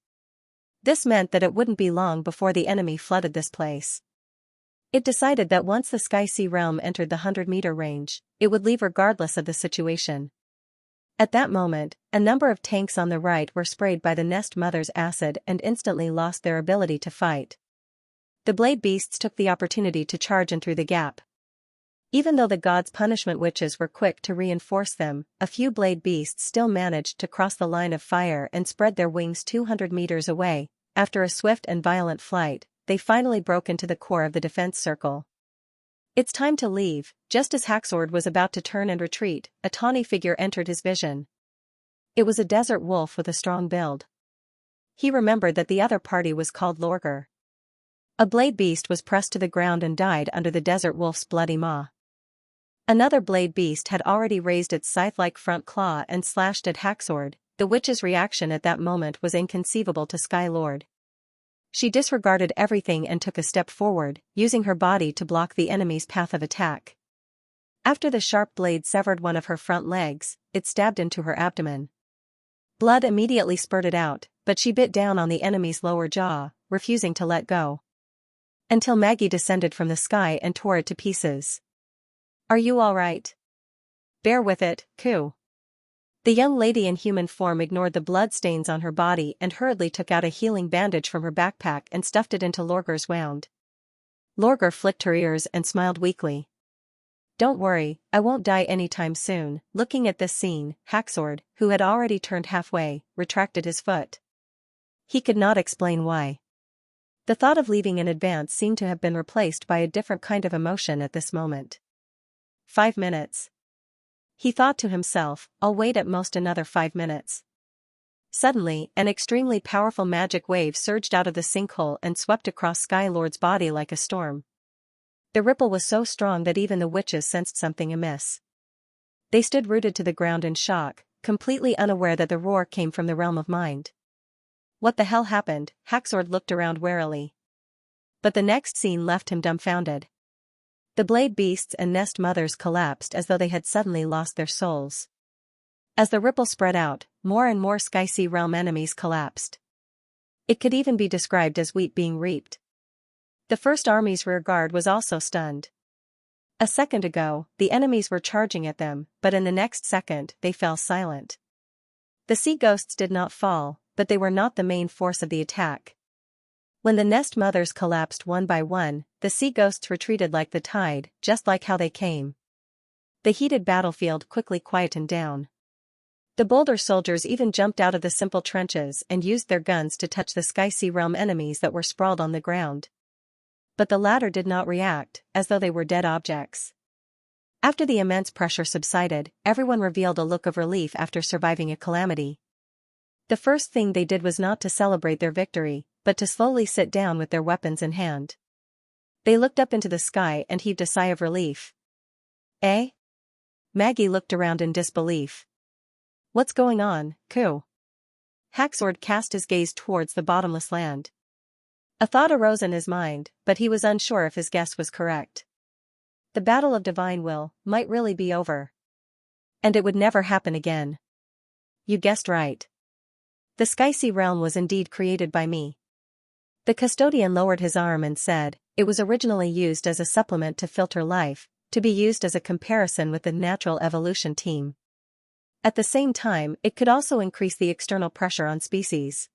This meant that it wouldn't be long before the enemy flooded this place. It decided that once the Sky-Sea realm entered the 100-meter range, it would leave regardless of the situation. At that moment, a number of tanks on the right were sprayed by the Nest Mother's acid and instantly lost their ability to fight. The blade beasts took the opportunity to charge in through the gap. Even though the gods' punishment witches were quick to reinforce them, a few blade beasts still managed to cross the line of fire and spread their wings 200 meters away. After a swift and violent flight, they finally broke into the core of the defense circle. It's time to leave. Just as Hacksword was about to turn and retreat, a tawny figure entered his vision. It was a desert wolf with a strong build. He remembered that the other party was called Lorger. A blade beast was pressed to the ground and died under the desert wolf's bloody maw. Another blade beast had already raised its scythe-like front claw and slashed at Hacksword. The witch's reaction at that moment was inconceivable to Skylord. She disregarded everything and took a step forward, using her body to block the enemy's path of attack. After the sharp blade severed one of her front legs, it stabbed into her abdomen. Blood immediately spurted out, but she bit down on the enemy's lower jaw, refusing to let go. Until Maggie descended from the sky and tore it to pieces. "Are you all right? Bear with it, Ku." The young lady in human form ignored the blood stains on her body and hurriedly took out a healing bandage from her backpack and stuffed it into Lorger's wound. Lorger flicked her ears and smiled weakly. "Don't worry, I won't die anytime soon." Looking at this scene, Hacksword, who had already turned halfway, retracted his foot. He could not explain why. The thought of leaving in advance seemed to have been replaced by a different kind of emotion at this moment. 5 minutes. He thought to himself, I'll wait at most another 5 minutes. Suddenly, an extremely powerful magic wave surged out of the sinkhole and swept across Skylord's body like a storm. The ripple was so strong that even the witches sensed something amiss. They stood rooted to the ground in shock, completely unaware that the roar came from the realm of mind. What the hell happened? Hacksword looked around warily. But the next scene left him dumbfounded. The blade beasts and nest mothers collapsed as though they had suddenly lost their souls. As the ripple spread out, more and more Sky-Sea realm enemies collapsed. It could even be described as wheat being reaped. The First Army's rear guard was also stunned. A second ago, the enemies were charging at them, but in the next second, they fell silent. The sea ghosts did not fall, but they were not the main force of the attack. When the nest mothers collapsed one by one, the sea ghosts retreated like the tide, just like how they came. The heated battlefield quickly quietened down. The bolder soldiers even jumped out of the simple trenches and used their guns to touch the Sky-Sea realm enemies that were sprawled on the ground. But the latter did not react, as though they were dead objects. After the immense pressure subsided, everyone revealed a look of relief after surviving a calamity. The first thing they did was not to celebrate their victory, but to slowly sit down with their weapons in hand. They looked up into the sky and heaved a sigh of relief. "Eh?" Maggie looked around in disbelief. "What's going on, Ku?" Hacksword cast his gaze towards the bottomless land. A thought arose in his mind, but he was unsure if his guess was correct. The battle of divine will might really be over. And it would never happen again. "You guessed right. The Sky-Sea realm was indeed created by me." The custodian lowered his arm and said, "It was originally used as a supplement to filter life, to be used as a comparison with the natural evolution team. At the same time, it could also increase the external pressure on species.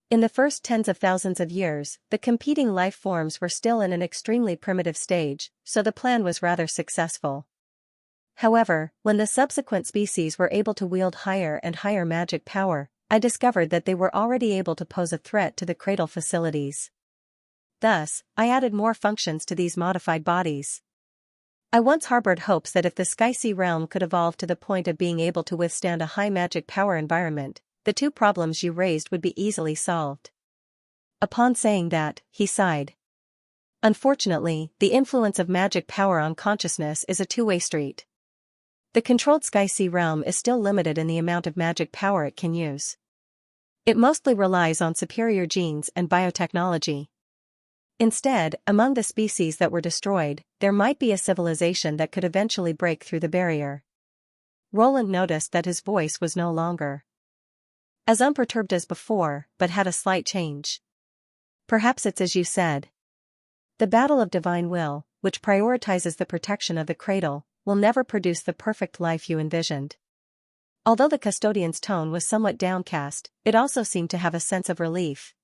In the first tens of thousands of years, the competing life forms were still in an extremely primitive stage, so the plan was rather successful. However, when the subsequent species were able to wield higher and higher magic power, I discovered that they were already able to pose a threat to the cradle facilities. Thus, I added more functions to these modified bodies. I once harbored hopes that if the Xianxia realm could evolve to the point of being able to withstand a high magic power environment, the two problems you raised would be easily solved. Upon saying that, he sighed. Unfortunately, the influence of magic power on consciousness is a two-way street. The controlled Xianxia realm is still limited in the amount of magic power it can use. It mostly relies on superior genes and biotechnology. Instead, among the species that were destroyed, there might be a civilization that could eventually break through the barrier. Roland noticed that his voice was no longer as unperturbed as before, but had a slight change. Perhaps it's as you said. The battle of divine will, which prioritizes the protection of the cradle, will never produce the perfect life you envisioned. Although the custodian's tone was somewhat downcast, it also seemed to have a sense of relief.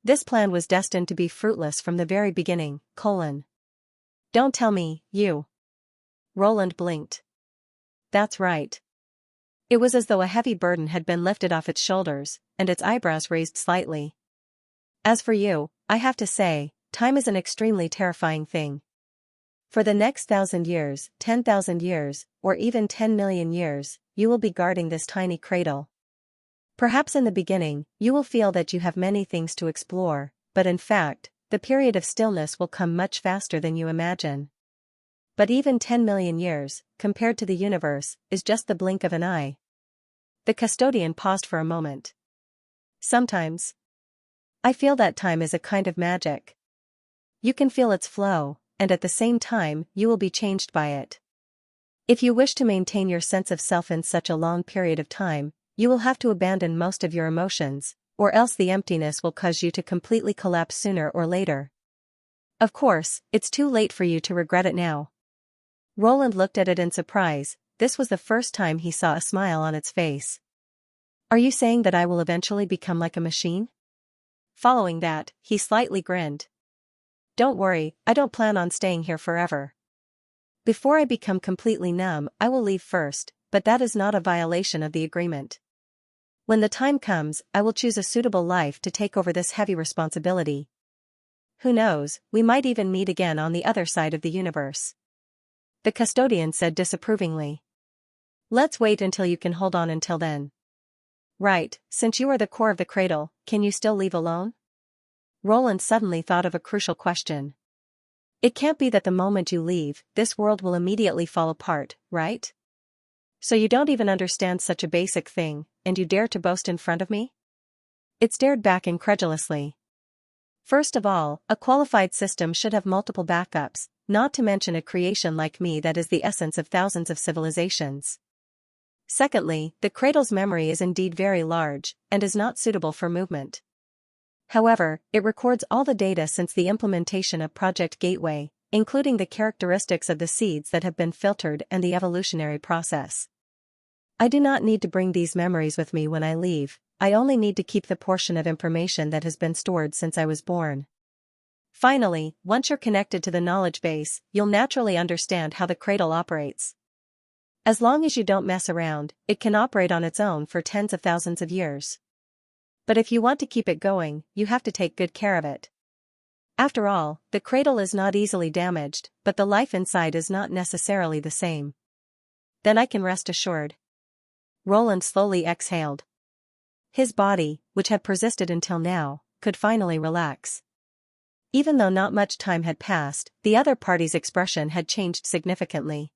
This plan was destined to be fruitless from the very beginning, Don't tell me, you. Roland blinked. That's right. It was as though a heavy burden had been lifted off its shoulders, and its eyebrows raised slightly. As for you, I have to say, time is an extremely terrifying thing. For the next 1,000 years, 10,000 years, or even 10 million years, you will be guarding this tiny cradle. Perhaps in the beginning, you will feel that you have many things to explore, but in fact, the period of stillness will come much faster than you imagine. But even 10 million years, compared to the universe, is just the blink of an eye. The custodian paused for a moment. Sometimes, I feel that time is a kind of magic. You can feel its flow, and at the same time, you will be changed by it. If you wish to maintain your sense of self in such a long period of time, you will have to abandon most of your emotions, or else the emptiness will cause you to completely collapse sooner or later. Of course, it's too late for you to regret it now. Roland looked at it in surprise. This was the first time he saw a smile on its face. Are you saying that I will eventually become like a machine? Following that, he slightly grinned. Don't worry, I don't plan on staying here forever. Before I become completely numb, I will leave first, but that is not a violation of the agreement. When the time comes, I will choose a suitable life to take over this heavy responsibility. Who knows, we might even meet again on the other side of the universe. The custodian said disapprovingly. Let's wait until you can hold on until then. Right, since you are the core of the cradle, can you still leave alone? Roland suddenly thought of a crucial question. It can't be that the moment you leave, this world will immediately fall apart, right? So you don't even understand such a basic thing, and you dare to boast in front of me? It stared back incredulously. First of all, a qualified system should have multiple backups, not to mention a creation like me that is the essence of thousands of civilizations. Secondly, the cradle's memory is indeed very large, and is not suitable for movement. However, it records all the data since the implementation of Project Gateway, including the characteristics of the seeds that have been filtered and the evolutionary process. I do not need to bring these memories with me when I leave, I only need to keep the portion of information that has been stored since I was born. Finally, once you're connected to the knowledge base, you'll naturally understand how the cradle operates. As long as you don't mess around, it can operate on its own for tens of thousands of years. But if you want to keep it going, you have to take good care of it. After all, the cradle is not easily damaged, but the life inside is not necessarily the same. Then I can rest assured. Roland slowly exhaled. His body, which had persisted until now, could finally relax. Even though not much time had passed, the other party's expression had changed significantly.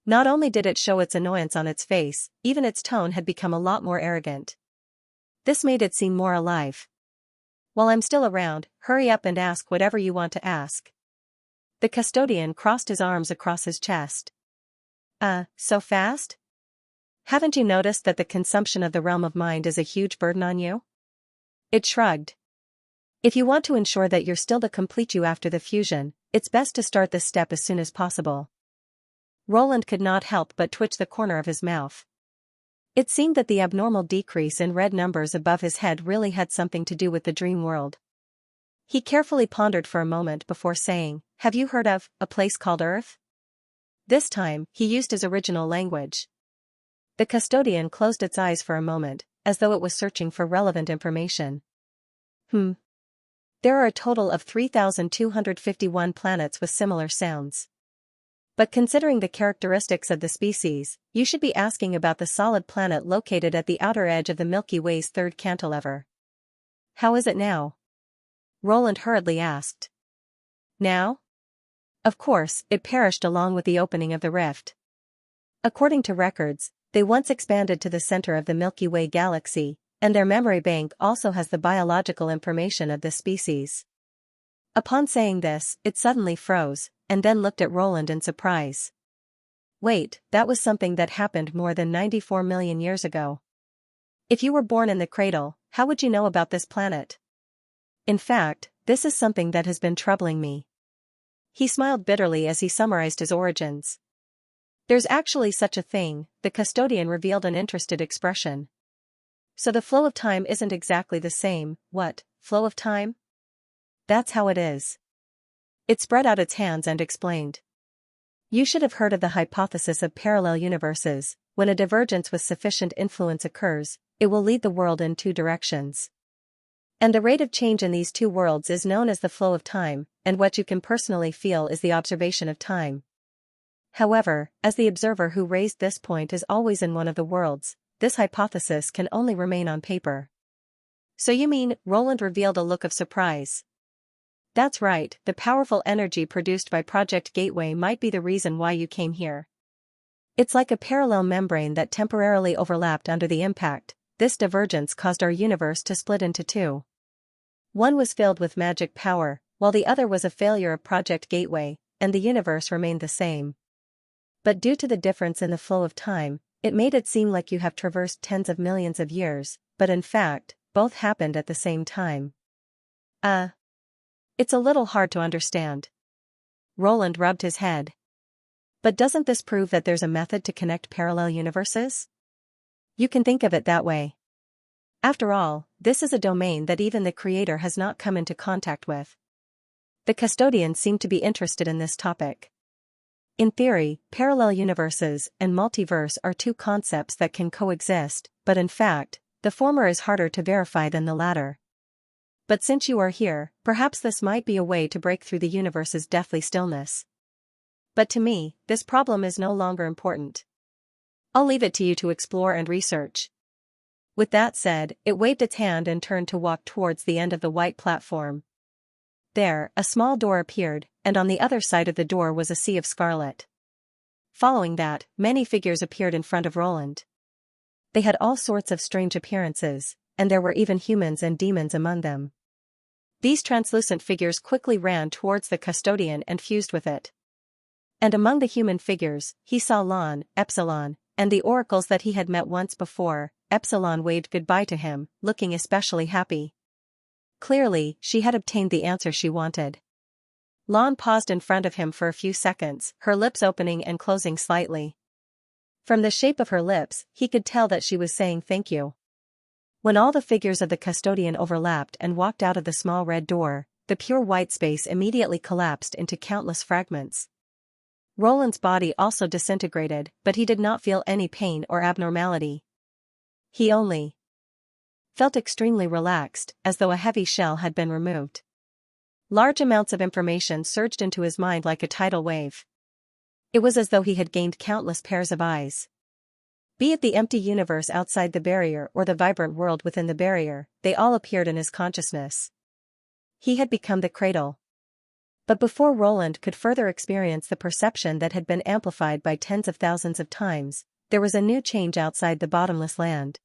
Not only did it show its annoyance on its face, even its tone had become a lot more arrogant. This made it seem more alive. While I'm still around, hurry up and ask whatever you want to ask. The custodian crossed his arms across his chest. So fast? Haven't you noticed that the consumption of the realm of mind is a huge burden on you? It shrugged. If you want to ensure that you're still to complete you after the fusion, it's best to start this step as soon as possible. Roland could not help but twitch the corner of his mouth. It seemed that the abnormal decrease in red numbers above his head really had something to do with the dream world. He carefully pondered for a moment before saying, "Have you heard of a place called Earth?" This time, he used his original language. The custodian closed its eyes for a moment, as though it was searching for relevant information. There are a total of 3,251 planets with similar sounds. But considering the characteristics of the species, you should be asking about the solid planet located at the outer edge of the Milky Way's third cantilever. How is it now? Roland hurriedly asked. Now? Of course, it perished along with the opening of the rift. According to records, they once expanded to the center of the Milky Way galaxy, and their memory bank also has the biological information of this species. Upon saying this, it suddenly froze, and then looked at Roland in surprise. Wait, that was something that happened more than 94 million years ago. If you were born in the cradle, how would you know about this planet? In fact, this is something that has been troubling me. He smiled bitterly as he summarized his origins. There's actually such a thing, the custodian revealed an interested expression. So the flow of time isn't exactly the same. What, flow of time? That's how it is. It spread out its hands and explained. You should have heard of the hypothesis of parallel universes. When a divergence with sufficient influence occurs, it will lead the world in two directions. And the rate of change in these two worlds is known as the flow of time, and what you can personally feel is the observation of time. However, as the observer who raised this point is always in one of the worlds, this hypothesis can only remain on paper. So you mean, Roland revealed a look of surprise. That's right, the powerful energy produced by Project Gateway might be the reason why you came here. It's like a parallel membrane that temporarily overlapped under the impact. This divergence caused our universe to split into two. One was filled with magic power, while the other was a failure of Project Gateway, and the universe remained the same. But due to the difference in the flow of time, it made it seem like you have traversed tens of millions of years, but in fact, both happened at the same time. It's a little hard to understand. Roland rubbed his head. But doesn't this prove that there's a method to connect parallel universes? You can think of it that way. After all, this is a domain that even the creator has not come into contact with. The custodian seemed to be interested in this topic. In theory, parallel universes and multiverse are two concepts that can coexist, but in fact, the former is harder to verify than the latter. But since you are here, perhaps this might be a way to break through the universe's deathly stillness. But to me, this problem is no longer important. I'll leave it to you to explore and research. With that said, it waved its hand and turned to walk towards the end of the white platform. There, a small door appeared, and on the other side of the door was a sea of scarlet. Following that, many figures appeared in front of Roland. They had all sorts of strange appearances, and there were even humans and demons among them. These translucent figures quickly ran towards the custodian and fused with it. And among the human figures, he saw Lon, Epsilon, and the oracles that he had met once before. Epsilon waved goodbye to him, looking especially happy. Clearly, she had obtained the answer she wanted. Lon paused in front of him for a few seconds, her lips opening and closing slightly. From the shape of her lips, he could tell that she was saying thank you. When all the figures of the custodian overlapped and walked out of the small red door, the pure white space immediately collapsed into countless fragments. Roland's body also disintegrated, but he did not feel any pain or abnormality. He only felt extremely relaxed, as though a heavy shell had been removed. Large amounts of information surged into his mind like a tidal wave. It was as though he had gained countless pairs of eyes. Be it the empty universe outside the barrier or the vibrant world within the barrier, they all appeared in his consciousness. He had become the cradle. But before Roland could further experience the perception that had been amplified by tens of thousands of times, there was a new change outside the bottomless land.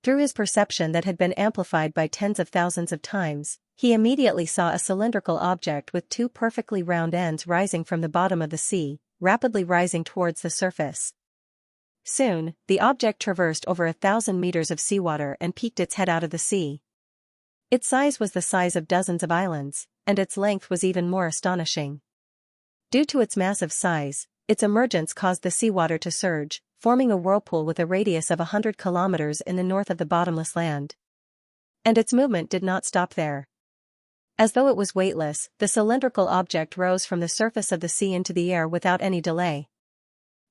Through his perception that had been amplified by tens of thousands of times, he immediately saw a cylindrical object with two perfectly round ends rising from the bottom of the sea, rapidly rising towards the surface. Soon, the object traversed over 1,000 meters of seawater and peeked its head out of the sea. Its size was the size of dozens of islands, and its length was even more astonishing. Due to its massive size, its emergence caused the seawater to surge, forming a whirlpool with a radius of 100 kilometers in the north of the bottomless land. And its movement did not stop there. As though it was weightless, the cylindrical object rose from the surface of the sea into the air without any delay.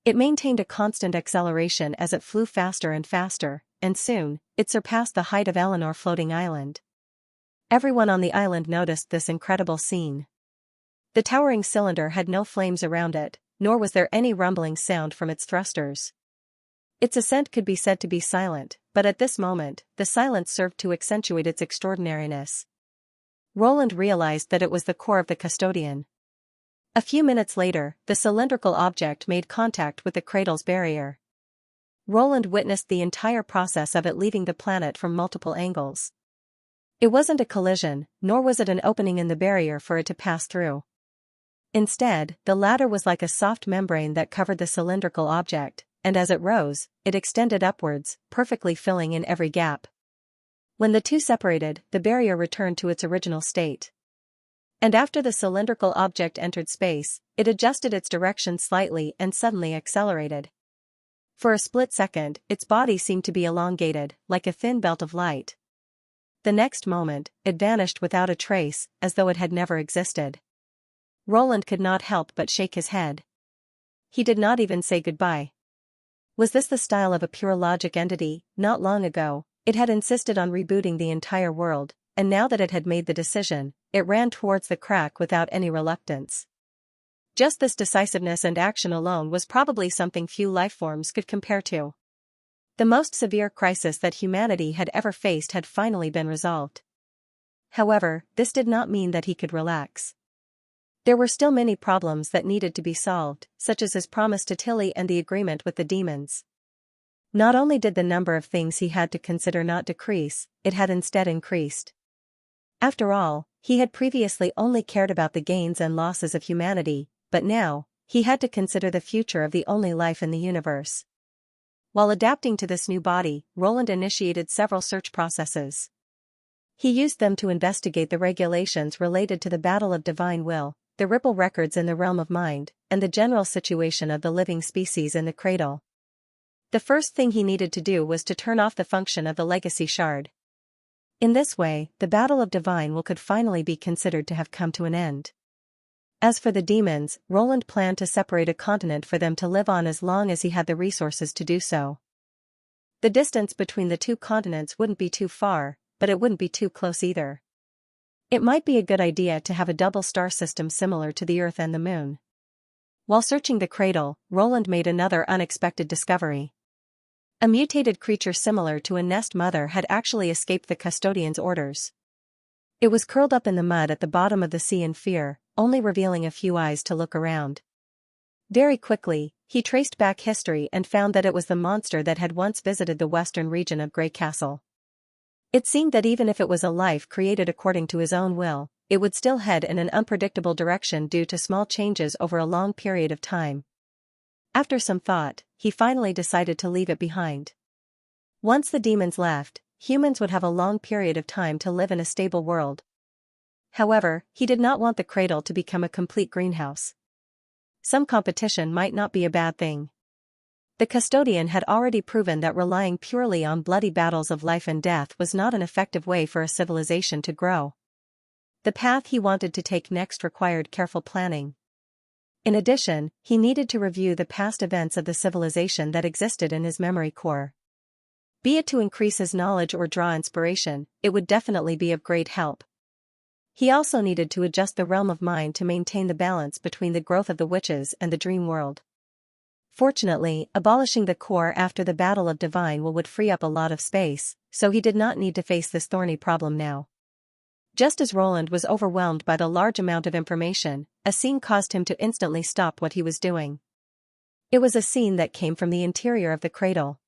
It maintained a constant acceleration as it flew faster and faster, and soon, it surpassed the height of Eleanor floating island. Everyone on the island noticed this incredible scene. The towering cylinder had no flames around it, nor was there any rumbling sound from its thrusters. Its ascent could be said to be silent, but at this moment, the silence served to accentuate its extraordinariness. Roland realized that it was the core of the custodian. A few minutes later, the cylindrical object made contact with the cradle's barrier. Roland witnessed the entire process of it leaving the planet from multiple angles. It wasn't a collision, nor was it an opening in the barrier for it to pass through. Instead, the latter was like a soft membrane that covered the cylindrical object, and as it rose, it extended upwards, perfectly filling in every gap. When the two separated, the barrier returned to its original state. And after the cylindrical object entered space, it adjusted its direction slightly and suddenly accelerated. For a split second, its body seemed to be elongated, like a thin belt of light. The next moment, it vanished without a trace, as though it had never existed. Roland could not help but shake his head. He did not even say goodbye. Was this the style of a pure logic entity? Not long ago, it had insisted on rebooting the entire world, and now that it had made the decision, it ran towards the crack without any reluctance. Just this decisiveness and action alone was probably something few lifeforms could compare to. The most severe crisis that humanity had ever faced had finally been resolved. However, this did not mean that he could relax. There were still many problems that needed to be solved, such as his promise to Tilly and the agreement with the demons. Not only did the number of things he had to consider not decrease, it had instead increased. After all, he had previously only cared about the gains and losses of humanity, but now, he had to consider the future of the only life in the universe. While adapting to this new body, Roland initiated several search processes. He used them to investigate the regulations related to the battle of divine will, the ripple records in the realm of mind, and the general situation of the living species in the cradle. The first thing he needed to do was to turn off the function of the legacy shard. In this way, the battle of divine will could finally be considered to have come to an end. As for the demons, Roland planned to separate a continent for them to live on as long as he had the resources to do so. The distance between the two continents wouldn't be too far, but it wouldn't be too close either. It might be a good idea to have a double star system similar to the Earth and the Moon. While searching the cradle, Roland made another unexpected discovery. A mutated creature similar to a nest mother had actually escaped the custodian's orders. It was curled up in the mud at the bottom of the sea in fear, only revealing a few eyes to look around. Very quickly, he traced back history and found that it was the monster that had once visited the western region of Grey Castle. It seemed that even if it was a life created according to his own will, it would still head in an unpredictable direction due to small changes over a long period of time. After some thought, he finally decided to leave it behind. Once the demons left, humans would have a long period of time to live in a stable world. However, he did not want the cradle to become a complete greenhouse. Some competition might not be a bad thing. The custodian had already proven that relying purely on bloody battles of life and death was not an effective way for a civilization to grow. The path he wanted to take next required careful planning. In addition, he needed to review the past events of the civilization that existed in his memory core. Be it to increase his knowledge or draw inspiration, it would definitely be of great help. He also needed to adjust the realm of mind to maintain the balance between the growth of the witches and the dream world. Fortunately, abolishing the core after the Battle of Divine Will would free up a lot of space, so he did not need to face this thorny problem now. Just as Roland was overwhelmed by the large amount of information, a scene caused him to instantly stop what he was doing. It was a scene that came from the interior of the cradle.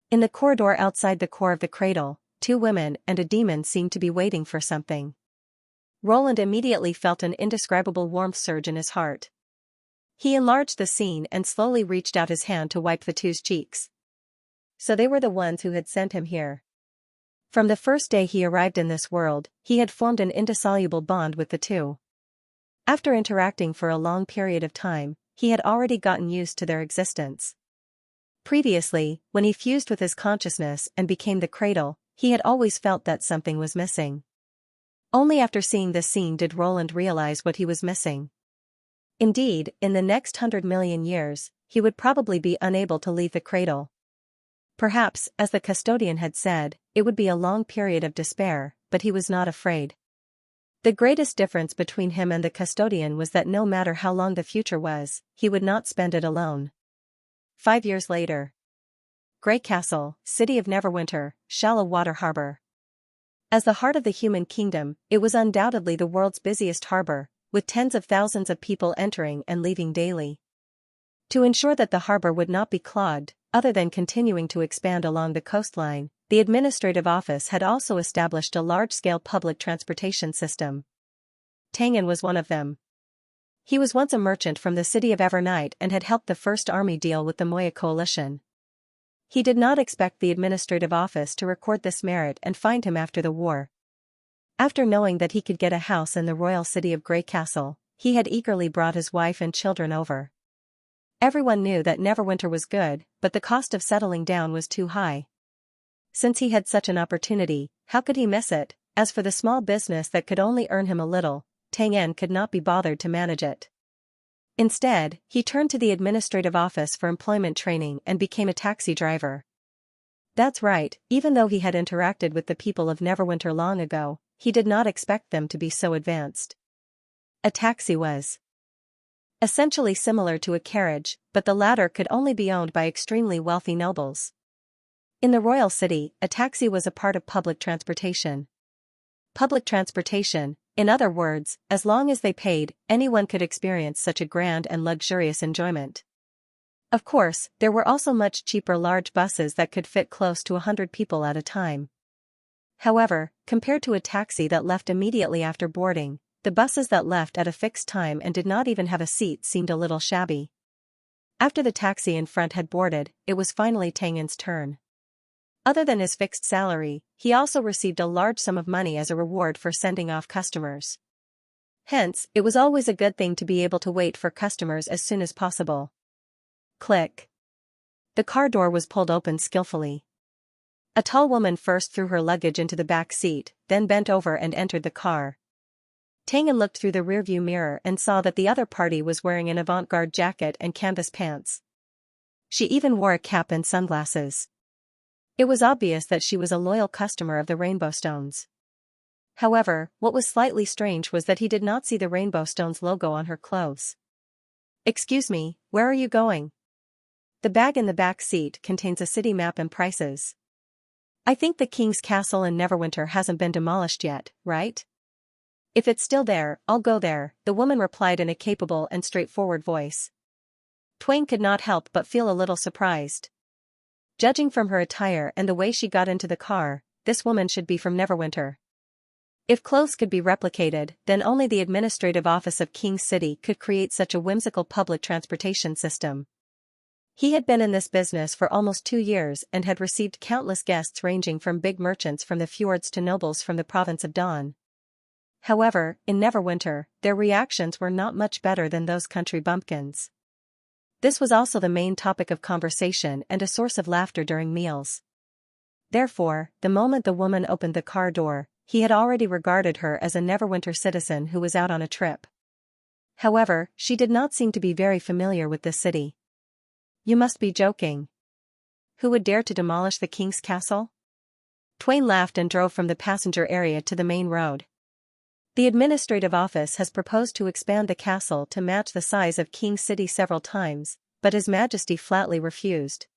In the corridor outside the core of the cradle, two women and a demon seemed to be waiting for something. Roland immediately felt an indescribable warmth surge in his heart. He enlarged the scene and slowly reached out his hand to wipe the two's cheeks. So they were the ones who had sent him here. From the first day he arrived in this world, he had formed an indissoluble bond with the two. After interacting for a long period of time, he had already gotten used to their existence. Previously, when he fused with his consciousness and became the cradle, he had always felt that something was missing. Only after seeing this scene did Roland realize what he was missing. Indeed, in the next 100 million years, he would probably be unable to leave the cradle. Perhaps, as the custodian had said, it would be a long period of despair, but he was not afraid. The greatest difference between him and the custodian was that no matter how long the future was, he would not spend it alone. 5 years later. Grey Castle, City of Neverwinter, Shallow Water Harbor. As the heart of the human kingdom, it was undoubtedly the world's busiest harbor, with tens of thousands of people entering and leaving daily. To ensure that the harbor would not be clogged, other than continuing to expand along the coastline, the administrative office had also established a large-scale public transportation system. Tangen was one of them. He was once a merchant from the city of Evernight and had helped the First Army deal with the Moya coalition. He did not expect the administrative office to record this merit and find him after the war. After knowing that he could get a house in the royal city of Grey Castle, he had eagerly brought his wife and children over. Everyone knew that Neverwinter was good, but the cost of settling down was too high. Since he had such an opportunity, how could he miss it? As for the small business that could only earn him a little, Tangen could not be bothered to manage it. Instead, he turned to the administrative office for employment training and became a taxi driver. That's right, even though he had interacted with the people of Neverwinter long ago, he did not expect them to be so advanced. A taxi was essentially similar to a carriage, but the latter could only be owned by extremely wealthy nobles. In the royal city, a taxi was a part of public transportation. Public transportation, in other words, as long as they paid, anyone could experience such a grand and luxurious enjoyment. Of course, there were also much cheaper large buses that could fit close to 100 people at a time. However, compared to a taxi that left immediately after boarding, the buses that left at a fixed time and did not even have a seat seemed a little shabby. After the taxi in front had boarded, it was finally Tangen's turn. Other than his fixed salary, he also received a large sum of money as a reward for sending off customers. Hence, it was always a good thing to be able to wait for customers as soon as possible. Click. The car door was pulled open skillfully. A tall woman first threw her luggage into the back seat, then bent over and entered the car. Tangen looked through the rearview mirror and saw that the other party was wearing an avant-garde jacket and canvas pants. She even wore a cap and sunglasses. It was obvious that she was a loyal customer of the Rainbow Stones. However, what was slightly strange was that he did not see the Rainbow Stones logo on her clothes. "Excuse me, where are you going?" The bag in the back seat contains a city map and prices. "I think the King's Castle in Neverwinter hasn't been demolished yet, right?" "If it's still there, I'll go there," the woman replied in a capable and straightforward voice. Twain could not help but feel a little surprised. Judging from her attire and the way she got into the car, this woman should be from Neverwinter. If clothes could be replicated, then only the administrative office of King's City could create such a whimsical public transportation system. He had been in this business for almost 2 years and had received countless guests ranging from big merchants from the fjords to nobles from the province of Dawn. However, in Neverwinter, their reactions were not much better than those country bumpkins. This was also the main topic of conversation and a source of laughter during meals. Therefore, the moment the woman opened the car door, he had already regarded her as a Neverwinter citizen who was out on a trip. However, she did not seem to be very familiar with this city. "You must be joking. Who would dare to demolish the King's Castle?" Twain laughed and drove from the passenger area to the main road. The administrative office has proposed to expand the castle to match the size of King's City several times, but His Majesty flatly refused.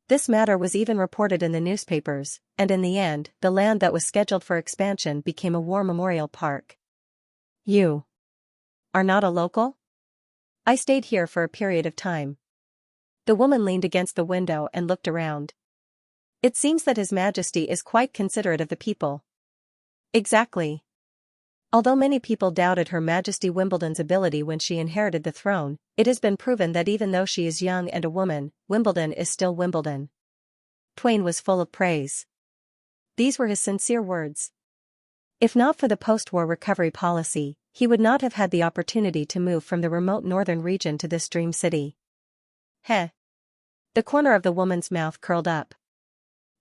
This matter was even reported in the newspapers, and in the end, the land that was scheduled for expansion became a war memorial park. "You are not a local?" "I stayed here for a period of time." The woman leaned against the window and looked around. "It seems that His Majesty is quite considerate of the people." "Exactly. Although many people doubted Her Majesty Wimbledon's ability when she inherited the throne, it has been proven that even though she is young and a woman, Wimbledon is still Wimbledon." Twain was full of praise. These were his sincere words. If not for the post-war recovery policy, he would not have had the opportunity to move from the remote northern region to this dream city. Heh. The corner of the woman's mouth curled up.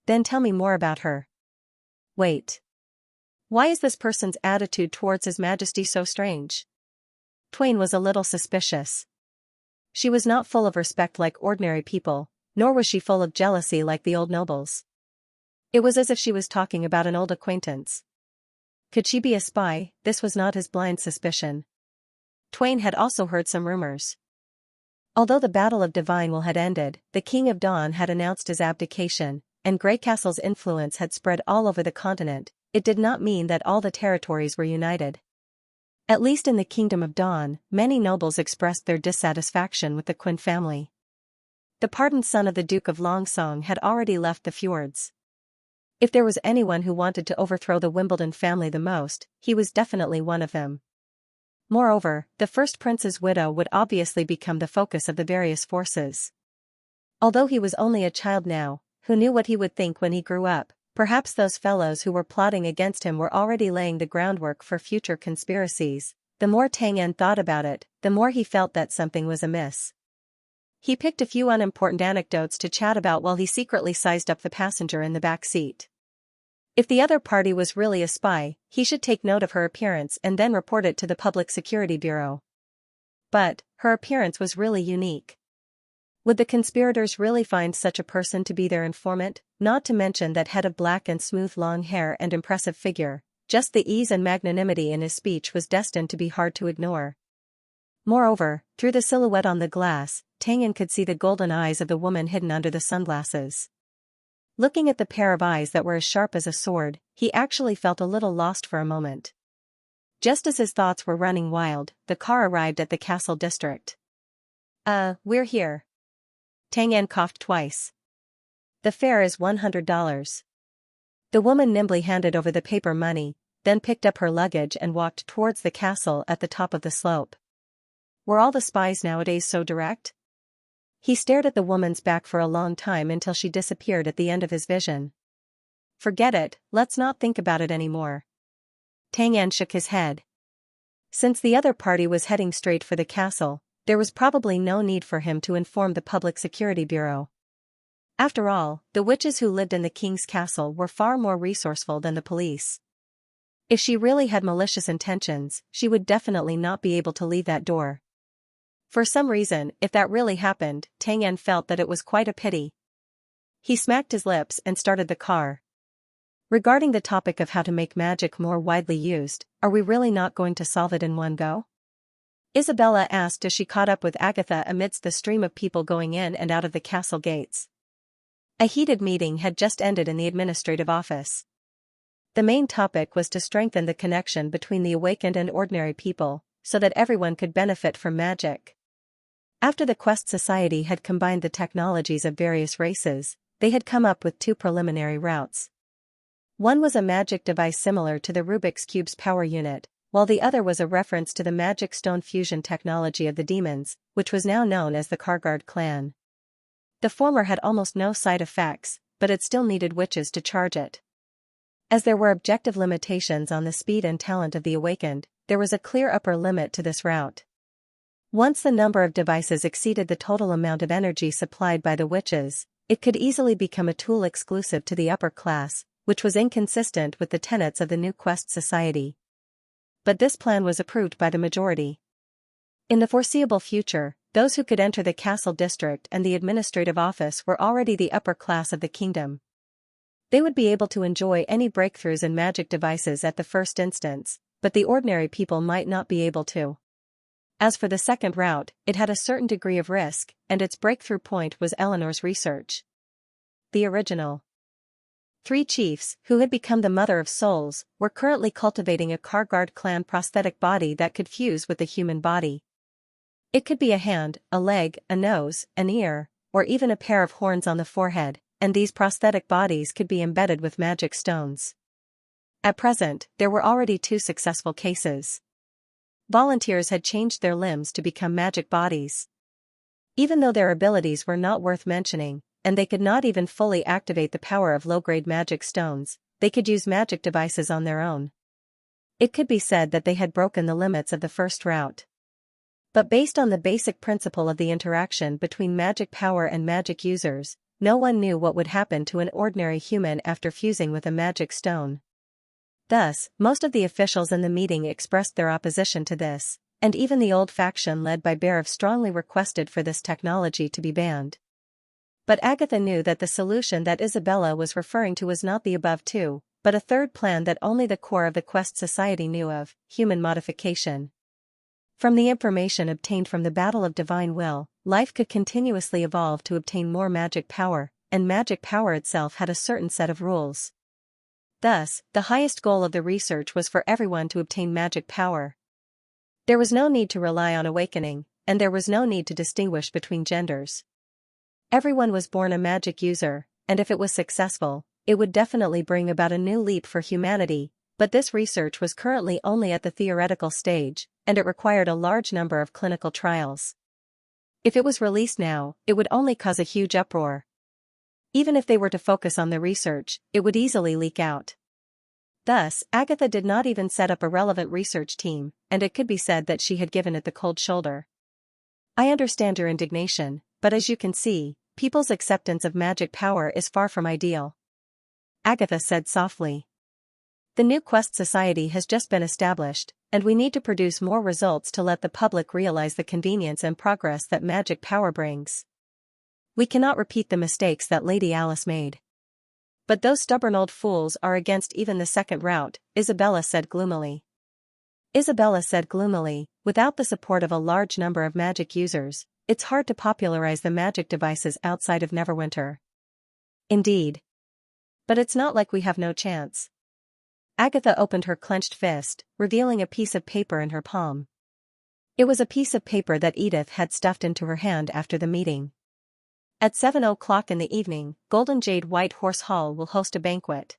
Then tell me more about her. Wait. Why is this person's attitude towards His Majesty so strange? Twain was a little suspicious. She was not full of respect like ordinary people, nor was she full of jealousy like the old nobles. It was as if she was talking about an old acquaintance. Could she be a spy? This was not his blind suspicion. Twain had also heard some rumors. Although the Battle of Divinewell had ended, the King of Dawn had announced his abdication, and Greycastle's influence had spread all over the continent. It did not mean that all the territories were united. At least in the Kingdom of Dawn, many nobles expressed their dissatisfaction with the Quinn family. The pardoned son of the Duke of Longsong had already left the fjords. If there was anyone who wanted to overthrow the Wimbledon family the most, he was definitely one of them. Moreover, the first prince's widow would obviously become the focus of the various forces. Although he was only a child now, who knew what he would think when he grew up? Perhaps those fellows who were plotting against him were already laying the groundwork for future conspiracies. The more Tang An thought about it, the more he felt that something was amiss. He picked a few unimportant anecdotes to chat about while he secretly sized up the passenger in the back seat. If the other party was really a spy, he should take note of her appearance and then report it to the Public Security Bureau. But, her appearance was really unique. Would the conspirators really find such a person to be their informant? Not to mention that head of black and smooth long hair and impressive figure, just the ease and magnanimity in his speech was destined to be hard to ignore. Moreover, through the silhouette on the glass, Tang An could see the golden eyes of the woman hidden under the sunglasses. Looking at the pair of eyes that were as sharp as a sword, he actually felt a little lost for a moment. Just as his thoughts were running wild, the car arrived at the castle district. We're here. Tang An coughed twice. The fare is $100. The woman nimbly handed over the paper money, then picked up her luggage and walked towards the castle at the top of the slope. Were all the spies nowadays so direct? He stared at the woman's back for a long time until she disappeared at the end of his vision. Forget it, let's not think about it anymore. Tang An shook his head. Since the other party was heading straight for the castle, there was probably no need for him to inform the Public Security Bureau. After all, the witches who lived in the king's castle were far more resourceful than the police. If she really had malicious intentions, she would definitely not be able to leave that door. For some reason, if that really happened, Tang An felt that it was quite a pity. He smacked his lips and started the car. Regarding the topic of how to make magic more widely used, are we really not going to solve it in one go? Isabella asked as she caught up with Agatha amidst the stream of people going in and out of the castle gates. A heated meeting had just ended in the administrative office. The main topic was to strengthen the connection between the awakened and ordinary people, so that everyone could benefit from magic. After the Quest Society had combined the technologies of various races, they had come up with two preliminary routes. One was a magic device similar to the Rubik's Cube's power unit, while the other was a reference to the magic stone fusion technology of the demons, which was now known as the Kargard clan. The former had almost no side effects, but it still needed witches to charge it. As there were objective limitations on the speed and talent of the awakened, there was a clear upper limit to this route. Once the number of devices exceeded the total amount of energy supplied by the witches, it could easily become a tool exclusive to the upper class, which was inconsistent with the tenets of the new Quest Society. But this plan was approved by the majority. In the foreseeable future, those who could enter the castle district and the administrative office were already the upper class of the kingdom. They would be able to enjoy any breakthroughs in magic devices at the first instance, but the ordinary people might not be able to. As for the second route, it had a certain degree of risk, and its breakthrough point was Eleanor's research. The original 3 chiefs, who had become the Mother of Souls, were currently cultivating a Kargard clan prosthetic body that could fuse with the human body. It could be a hand, a leg, a nose, an ear, or even a pair of horns on the forehead, and these prosthetic bodies could be embedded with magic stones. At present, there were already 2 successful cases. Volunteers had changed their limbs to become magic bodies. Even though their abilities were not worth mentioning, and they could not even fully activate the power of low-grade magic stones, they could use magic devices on their own. It could be said that they had broken the limits of the first route. But based on the basic principle of the interaction between magic power and magic users, no one knew what would happen to an ordinary human after fusing with a magic stone. Thus, most of the officials in the meeting expressed their opposition to this, and even the old faction led by Berev strongly requested for this technology to be banned. But Agatha knew that the solution that Isabella was referring to was not the above two, but a third plan that only the core of the Quest Society knew of: human modification. From the information obtained from the Battle of Divine Will, life could continuously evolve to obtain more magic power, and magic power itself had a certain set of rules. Thus, the highest goal of the research was for everyone to obtain magic power. There was no need to rely on awakening, and there was no need to distinguish between genders. Everyone was born a magic user, and if it was successful, it would definitely bring about a new leap for humanity, but this research was currently only at the theoretical stage, and it required a large number of clinical trials. If it was released now, it would only cause a huge uproar. Even if they were to focus on the research, it would easily leak out. Thus, Agatha did not even set up a relevant research team, and it could be said that she had given it the cold shoulder. I understand your indignation, but as you can see, people's acceptance of magic power is far from ideal. Agatha said softly. The new Quest Society has just been established, and we need to produce more results to let the public realize the convenience and progress that magic power brings. We cannot repeat the mistakes that Lady Alice made. But those stubborn old fools are against even the second route, Isabella said gloomily. Without the support of a large number of magic users, it's hard to popularize the magic devices outside of Neverwinter. Indeed. But it's not like we have no chance. Agatha opened her clenched fist, revealing a piece of paper in her palm. It was a piece of paper that Edith had stuffed into her hand after the meeting. At 7 o'clock in the evening, Golden Jade White Horse Hall will host a banquet.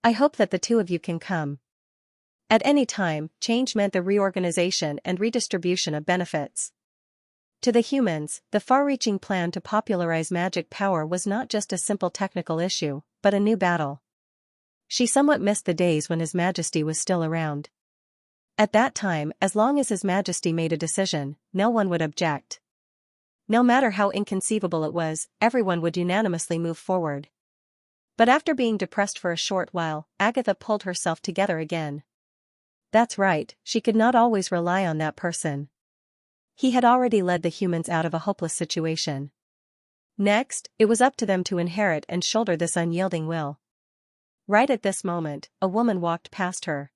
I hope that the two of you can come. At any time, change meant the reorganization and redistribution of benefits. To the humans, the far-reaching plan to popularize magic power was not just a simple technical issue, but a new battle. She somewhat missed the days when His Majesty was still around. At that time, as long as His Majesty made a decision, no one would object. No matter how inconceivable it was, everyone would unanimously move forward. But after being depressed for a short while, Agatha pulled herself together again. That's right, she could not always rely on that person. He had already led the humans out of a hopeless situation. Next, it was up to them to inherit and shoulder this unyielding will. Right at this moment, a woman walked past her.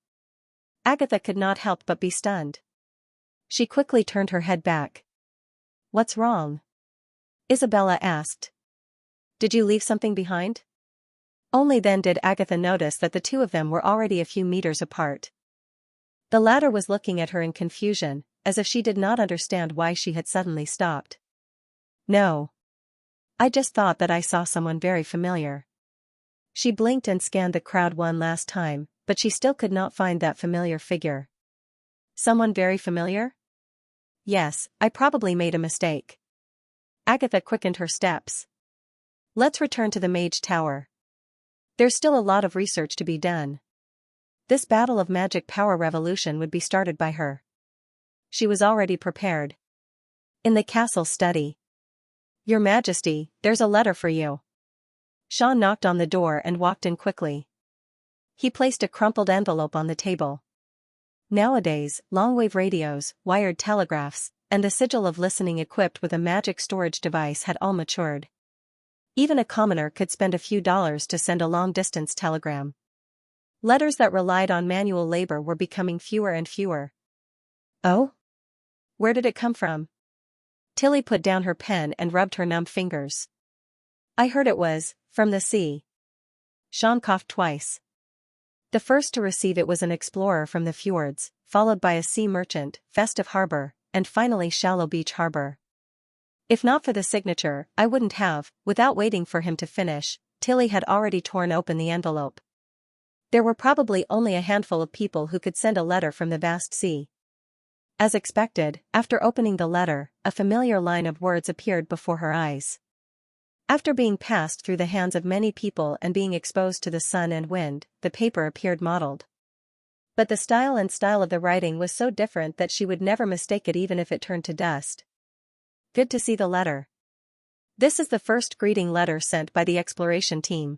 Agatha could not help but be stunned. She quickly turned her head back. What's wrong? Isabella asked. Did you leave something behind? Only then did Agatha notice that the two of them were already a few meters apart. The latter was looking at her in confusion, as if she did not understand why she had suddenly stopped. No. I just thought that I saw someone very familiar. She blinked and scanned the crowd one last time, but she still could not find that familiar figure. Someone very familiar? Yes, I probably made a mistake. Agatha quickened her steps. Let's return to the Mage Tower. There's still a lot of research to be done. This battle of magic power revolution would be started by her. She was already prepared. In the castle study. Your Majesty, there's a letter for you. Sean knocked on the door and walked in quickly. He placed a crumpled envelope on the table. Nowadays, long-wave radios, wired telegraphs, and the sigil of listening equipped with a magic storage device had all matured. Even a commoner could spend a few dollars to send a long-distance telegram. Letters that relied on manual labor were becoming fewer and fewer. Oh? Where did it come from? Tilly put down her pen and rubbed her numb fingers. I heard it was from the sea. Sean coughed twice. The first to receive it was an explorer from the fjords, followed by a sea merchant, Festive Harbor, and finally Shallow Beach Harbor. If not for the signature, I wouldn't have. Without waiting for him to finish, Tilly had already torn open the envelope. There were probably only a handful of people who could send a letter from the vast sea. As expected, after opening the letter, a familiar line of words appeared before her eyes. After being passed through the hands of many people and being exposed to the sun and wind, the paper appeared mottled. But the style of the writing was so different that she would never mistake it even if it turned to dust. Good to see the letter. This is the first greeting letter sent by the exploration team.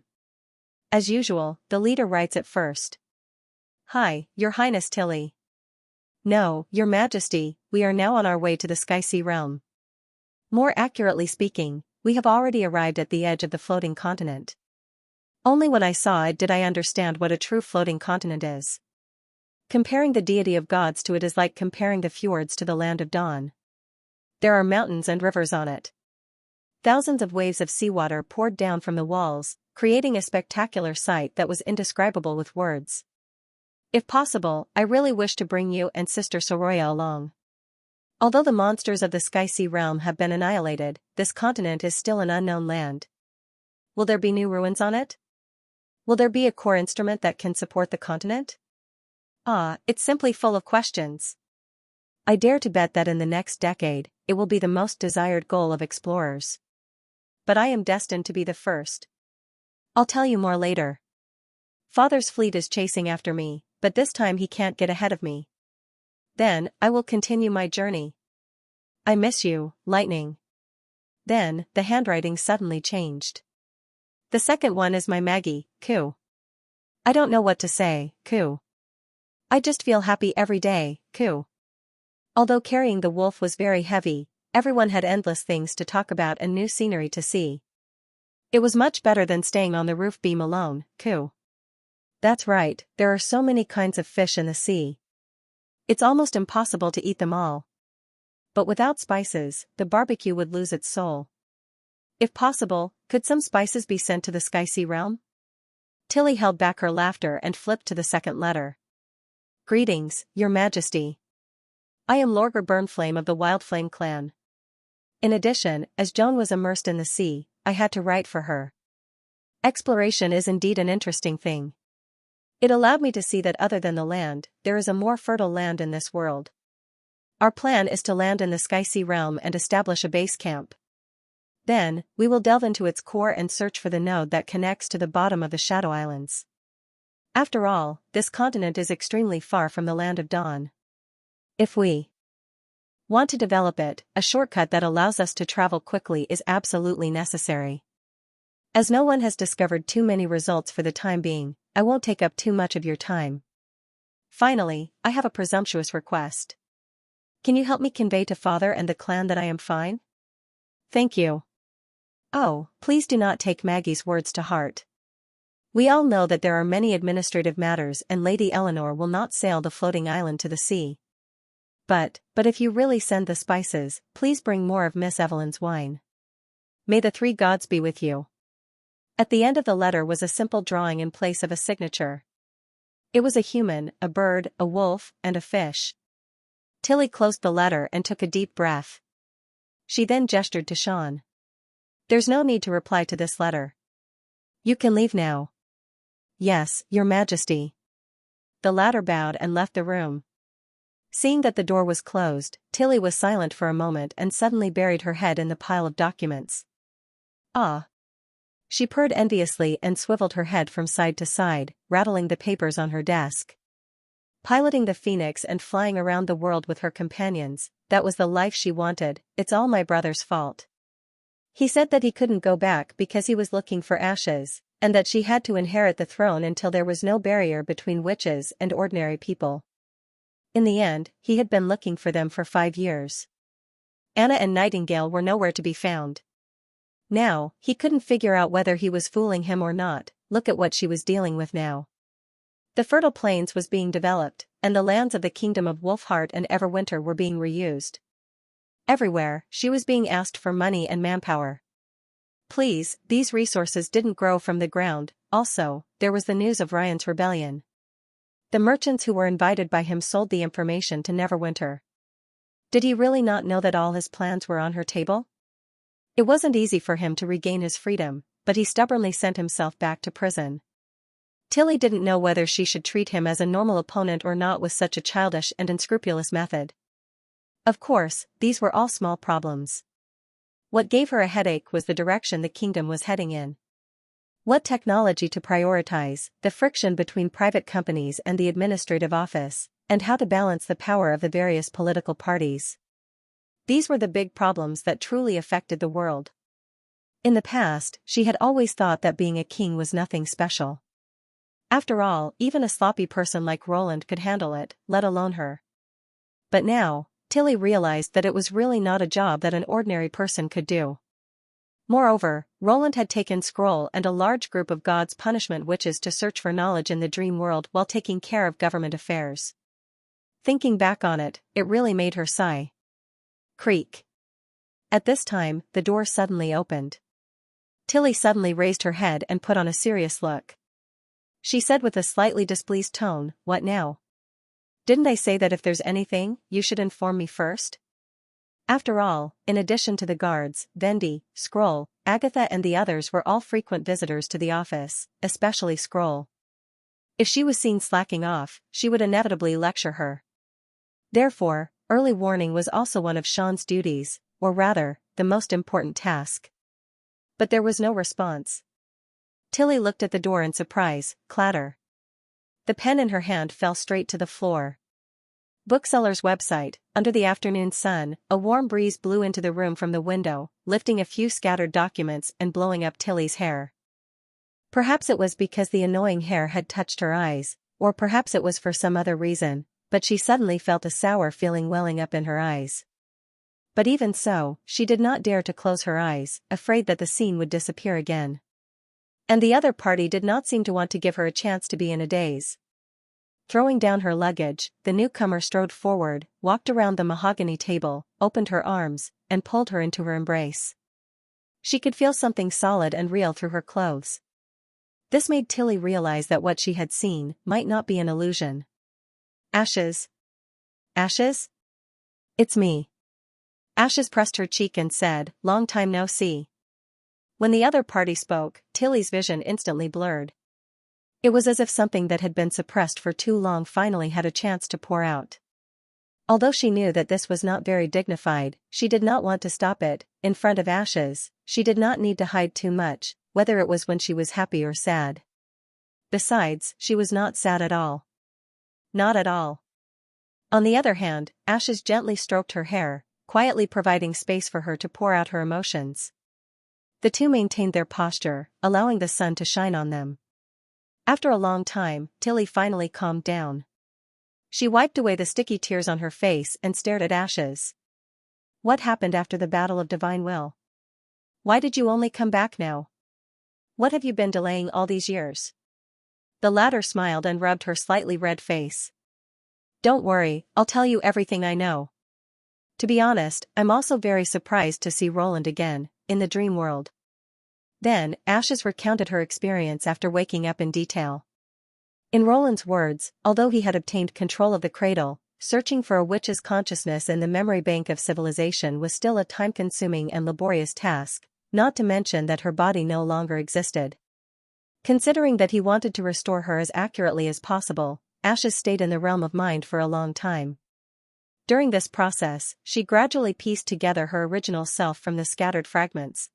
As usual, the leader writes it first. Hi, Your Highness Tilly. No, Your Majesty, we are now on our way to the Xianxia realm. More accurately speaking, we have already arrived at the edge of the floating continent. Only when I saw it did I understand what a true floating continent is. Comparing the deity of gods to it is like comparing the fjords to the land of dawn. There are mountains and rivers on it. Thousands of waves of seawater poured down from the walls, creating a spectacular sight that was indescribable with words. If possible, I really wish to bring you and Sister Soroya along. Although the monsters of the Xianxia realm have been annihilated, this continent is still an unknown land. Will there be new ruins on it? Will there be a core instrument that can support the continent? It's simply full of questions. I dare to bet that in the next decade, it will be the most desired goal of explorers. But I am destined to be the first. I'll tell you more later. Father's fleet is chasing after me, but this time he can't get ahead of me. Then, I will continue my journey. I miss you, Lightning. Then, the handwriting suddenly changed. The second one is my Maggie, Koo. I don't know what to say, Koo. I just feel happy every day, Koo. Although carrying the wolf was very heavy, everyone had endless things to talk about and new scenery to see. It was much better than staying on the roof beam alone, Koo. That's right, there are so many kinds of fish in the sea. It's almost impossible to eat them all. But without spices, the barbecue would lose its soul. If possible, could some spices be sent to the Xianxia realm? Tilly held back her laughter and flipped to the second letter. Greetings, Your Majesty. I am Lorgar Burnflame of the Wildflame clan. In addition, as Joan was immersed in the sea, I had to write for her. Exploration is indeed an interesting thing. It allowed me to see that other than the land, there is a more fertile land in this world. Our plan is to land in the Xianxia realm and establish a base camp. Then, we will delve into its core and search for the node that connects to the bottom of the Shadow Islands. After all, this continent is extremely far from the land of dawn. If we want to develop it, a shortcut that allows us to travel quickly is absolutely necessary. As no one has discovered too many results for the time being, I won't take up too much of your time. Finally, I have a presumptuous request. Can you help me convey to Father and the clan that I am fine? Thank you. Oh, please do not take Maggie's words to heart. We all know that there are many administrative matters and Lady Eleanor will not sail the floating island to the sea. But if you really send the spices, please bring more of Miss Evelyn's wine. May the three gods be with you. At the end of the letter was a simple drawing in place of a signature. It was a human, a bird, a wolf, and a fish. Tilly closed the letter and took a deep breath. She then gestured to Sean. There's no need to reply to this letter. You can leave now. Yes, Your Majesty. The latter bowed and left the room. Seeing that the door was closed, Tilly was silent for a moment and suddenly buried her head in the pile of documents. Ah! She purred enviously and swiveled her head from side to side, rattling the papers on her desk. Piloting the Phoenix and flying around the world with her companions, that was the life she wanted. It's all my brother's fault. He said that he couldn't go back because he was looking for ashes, and that she had to inherit the throne until there was no barrier between witches and ordinary people. In the end, he had been looking for them for 5 years. Anna and Nightingale were nowhere to be found. Now, he couldn't figure out whether he was fooling him or not. Look at what she was dealing with now. The fertile plains was being developed, and the lands of the kingdom of Wolfheart and Everwinter were being reused. Everywhere, she was being asked for money and manpower. Please, these resources didn't grow from the ground. Also, there was the news of Ryan's rebellion. The merchants who were invited by him sold the information to Neverwinter. Did he really not know that all his plans were on her table? It wasn't easy for him to regain his freedom, but he stubbornly sent himself back to prison. Tilly didn't know whether she should treat him as a normal opponent or not with such a childish and unscrupulous method. Of course, these were all small problems. What gave her a headache was the direction the kingdom was heading in. What technology to prioritize, the friction between private companies and the administrative office, and how to balance the power of the various political parties. These were the big problems that truly affected the world. In the past, she had always thought that being a king was nothing special. After all, even a sloppy person like Roland could handle it, let alone her. But now, Tilly realized that it was really not a job that an ordinary person could do. Moreover, Roland had taken Scroll and a large group of God's punishment witches to search for knowledge in the dream world while taking care of government affairs. Thinking back on it, it really made her sigh. Creak. At this time, the door suddenly opened. Tilly suddenly raised her head and put on a serious look. She said with a slightly displeased tone, "What now? Didn't I say that if there's anything, you should inform me first?" After all, in addition to the guards, Vendi, Scroll, Agatha and the others were all frequent visitors to the office, especially Scroll. If she was seen slacking off, she would inevitably lecture her. Therefore, early warning was also one of Sean's duties, or rather, the most important task. But there was no response. Tilly looked at the door in surprise. Clatter. The pen in her hand fell straight to the floor. Bookseller's website. Under the afternoon sun, a warm breeze blew into the room from the window, lifting a few scattered documents and blowing up Tilly's hair. Perhaps it was because the annoying hair had touched her eyes, or perhaps it was for some other reason, but she suddenly felt a sour feeling welling up in her eyes. But even so, she did not dare to close her eyes, afraid that the scene would disappear again. And the other party did not seem to want to give her a chance to be in a daze. Throwing down her luggage, the newcomer strode forward, walked around the mahogany table, opened her arms, and pulled her into her embrace. She could feel something solid and real through her clothes. This made Tilly realize that what she had seen might not be an illusion. Ashes. Ashes? It's me. Ashes pressed her cheek and said, "Long time no see." When the other party spoke, Tilly's vision instantly blurred. It was as if something that had been suppressed for too long finally had a chance to pour out. Although she knew that this was not very dignified, she did not want to stop it. In front of Ashes, she did not need to hide too much, whether it was when she was happy or sad. Besides, she was not sad at all. Not at all. On the other hand, Ashes gently stroked her hair, quietly providing space for her to pour out her emotions. The two maintained their posture, allowing the sun to shine on them. After a long time, Tilly finally calmed down. She wiped away the sticky tears on her face and stared at Ashes. "What happened after the Battle of Divine Will? Why did you only come back now? What have you been delaying all these years?" The latter smiled and rubbed her slightly red face. "Don't worry, I'll tell you everything I know. To be honest, I'm also very surprised to see Roland again, in the dream world." Then, Ashes recounted her experience after waking up in detail. In Roland's words, although he had obtained control of the cradle, searching for a witch's consciousness in the memory bank of civilization was still a time-consuming and laborious task, not to mention that her body no longer existed. Considering that he wanted to restore her as accurately as possible, Ashes stayed in the realm of mind for a long time. During this process, she gradually pieced together her original self from the scattered fragments.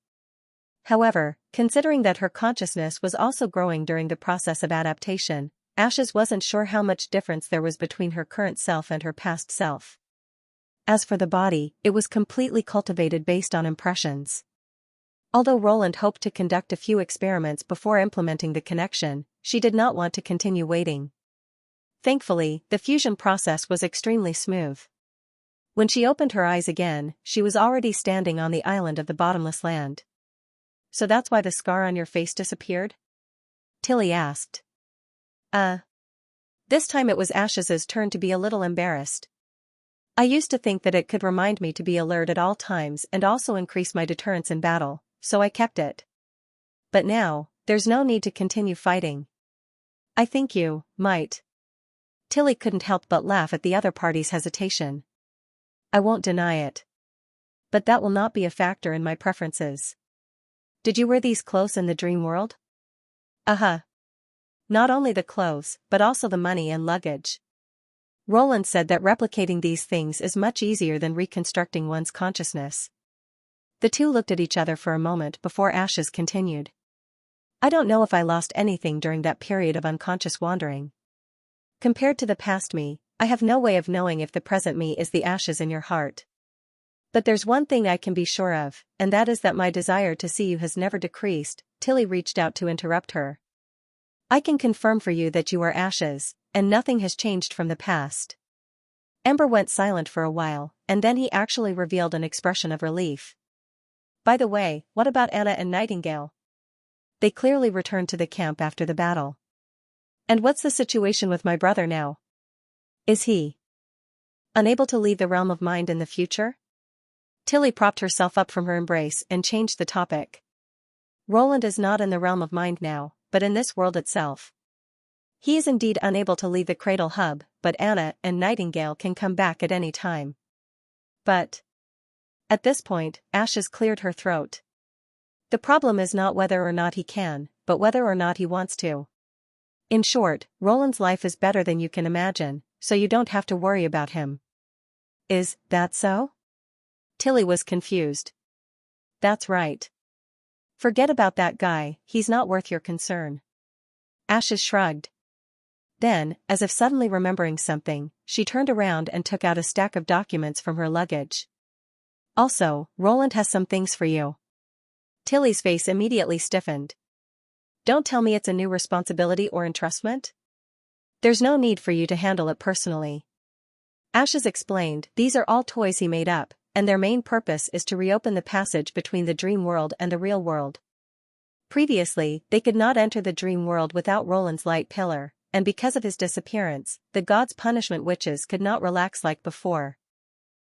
However, considering that her consciousness was also growing during the process of adaptation, Ashes wasn't sure how much difference there was between her current self and her past self. As for the body, it was completely cultivated based on impressions. Although Roland hoped to conduct a few experiments before implementing the connection, she did not want to continue waiting. Thankfully, the fusion process was extremely smooth. When she opened her eyes again, she was already standing on the island of the bottomless land. "So that's why the scar on your face disappeared?" Tilly asked. This time it was Ashes's turn to be a little embarrassed. "I used to think that it could remind me to be alert at all times and also increase my deterrence in battle, so I kept it. But now, there's no need to continue fighting. I think you might." Tilly couldn't help but laugh at the other party's hesitation. "I won't deny it. But that will not be a factor in my preferences. Did you wear these clothes in the dream world?" Not only the clothes, but also the money and luggage. Roland said that replicating these things is much easier than reconstructing one's consciousness. The two looked at each other for a moment before Ashes continued. I don't know if I lost anything during that period of unconscious wandering. Compared to the past me, I have no way of knowing if the present me is the ashes in your heart. But there's one thing I can be sure of, and that is that my desire to see you has never decreased." Tilly reached out to interrupt her. "I can confirm for you that you are ashes, and nothing has changed from the past." Ember went silent for a while, and then he actually revealed an expression of relief. "By the way, what about Anna and Nightingale? They clearly returned to the camp after the battle. And what's the situation with my brother now? Is he unable to leave the realm of mind in the future?" Tilly propped herself up from her embrace and changed the topic. "Roland is not in the realm of mind now, but in this world itself. He is indeed unable to leave the Cradle Hub, but Anna and Nightingale can come back at any time." But at this point, Ashes cleared her throat. "The problem is not whether or not he can, but whether or not he wants to. In short, Roland's life is better than you can imagine, so you don't have to worry about him." "Is that so?" Tilly was confused. "That's right. Forget about that guy, he's not worth your concern." Ashes shrugged. Then, as if suddenly remembering something, she turned around and took out a stack of documents from her luggage. "Also, Roland has some things for you." Tilly's face immediately stiffened. "Don't tell me it's a new responsibility or entrustment? There's no need for you to handle it personally." Ashes explained, "These are all toys he made up, and their main purpose is to reopen the passage between the dream world and the real world. Previously, they could not enter the dream world without Roland's light pillar, and because of his disappearance, the gods' punishment witches could not relax like before.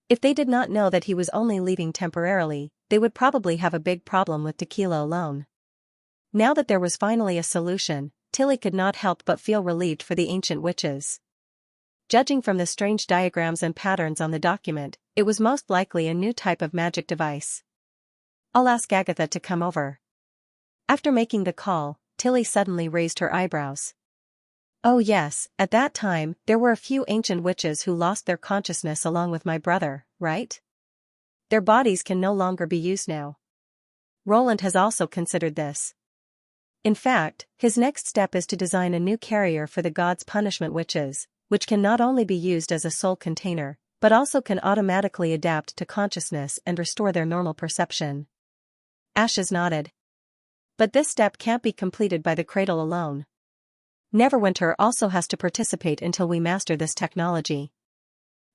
If they did not know that he was only leaving temporarily, they would probably have a big problem with Tequila alone." Now that there was finally a solution, Tilly could not help but feel relieved for the ancient witches. Judging from the strange diagrams and patterns on the document, it was most likely a new type of magic device. "I'll ask Agatha to come over." After making the call, Tilly suddenly raised her eyebrows. "Oh yes, at that time, there were a few ancient witches who lost their consciousness along with my brother, right? Their bodies can no longer be used now. Roland has also considered this. In fact, his next step is to design a new carrier for the gods' punishment witches, which can not only be used as a soul container, but also can automatically adapt to consciousness and restore their normal perception." Ashes nodded. "But this step can't be completed by the Cradle alone. Neverwinter also has to participate until we master this technology.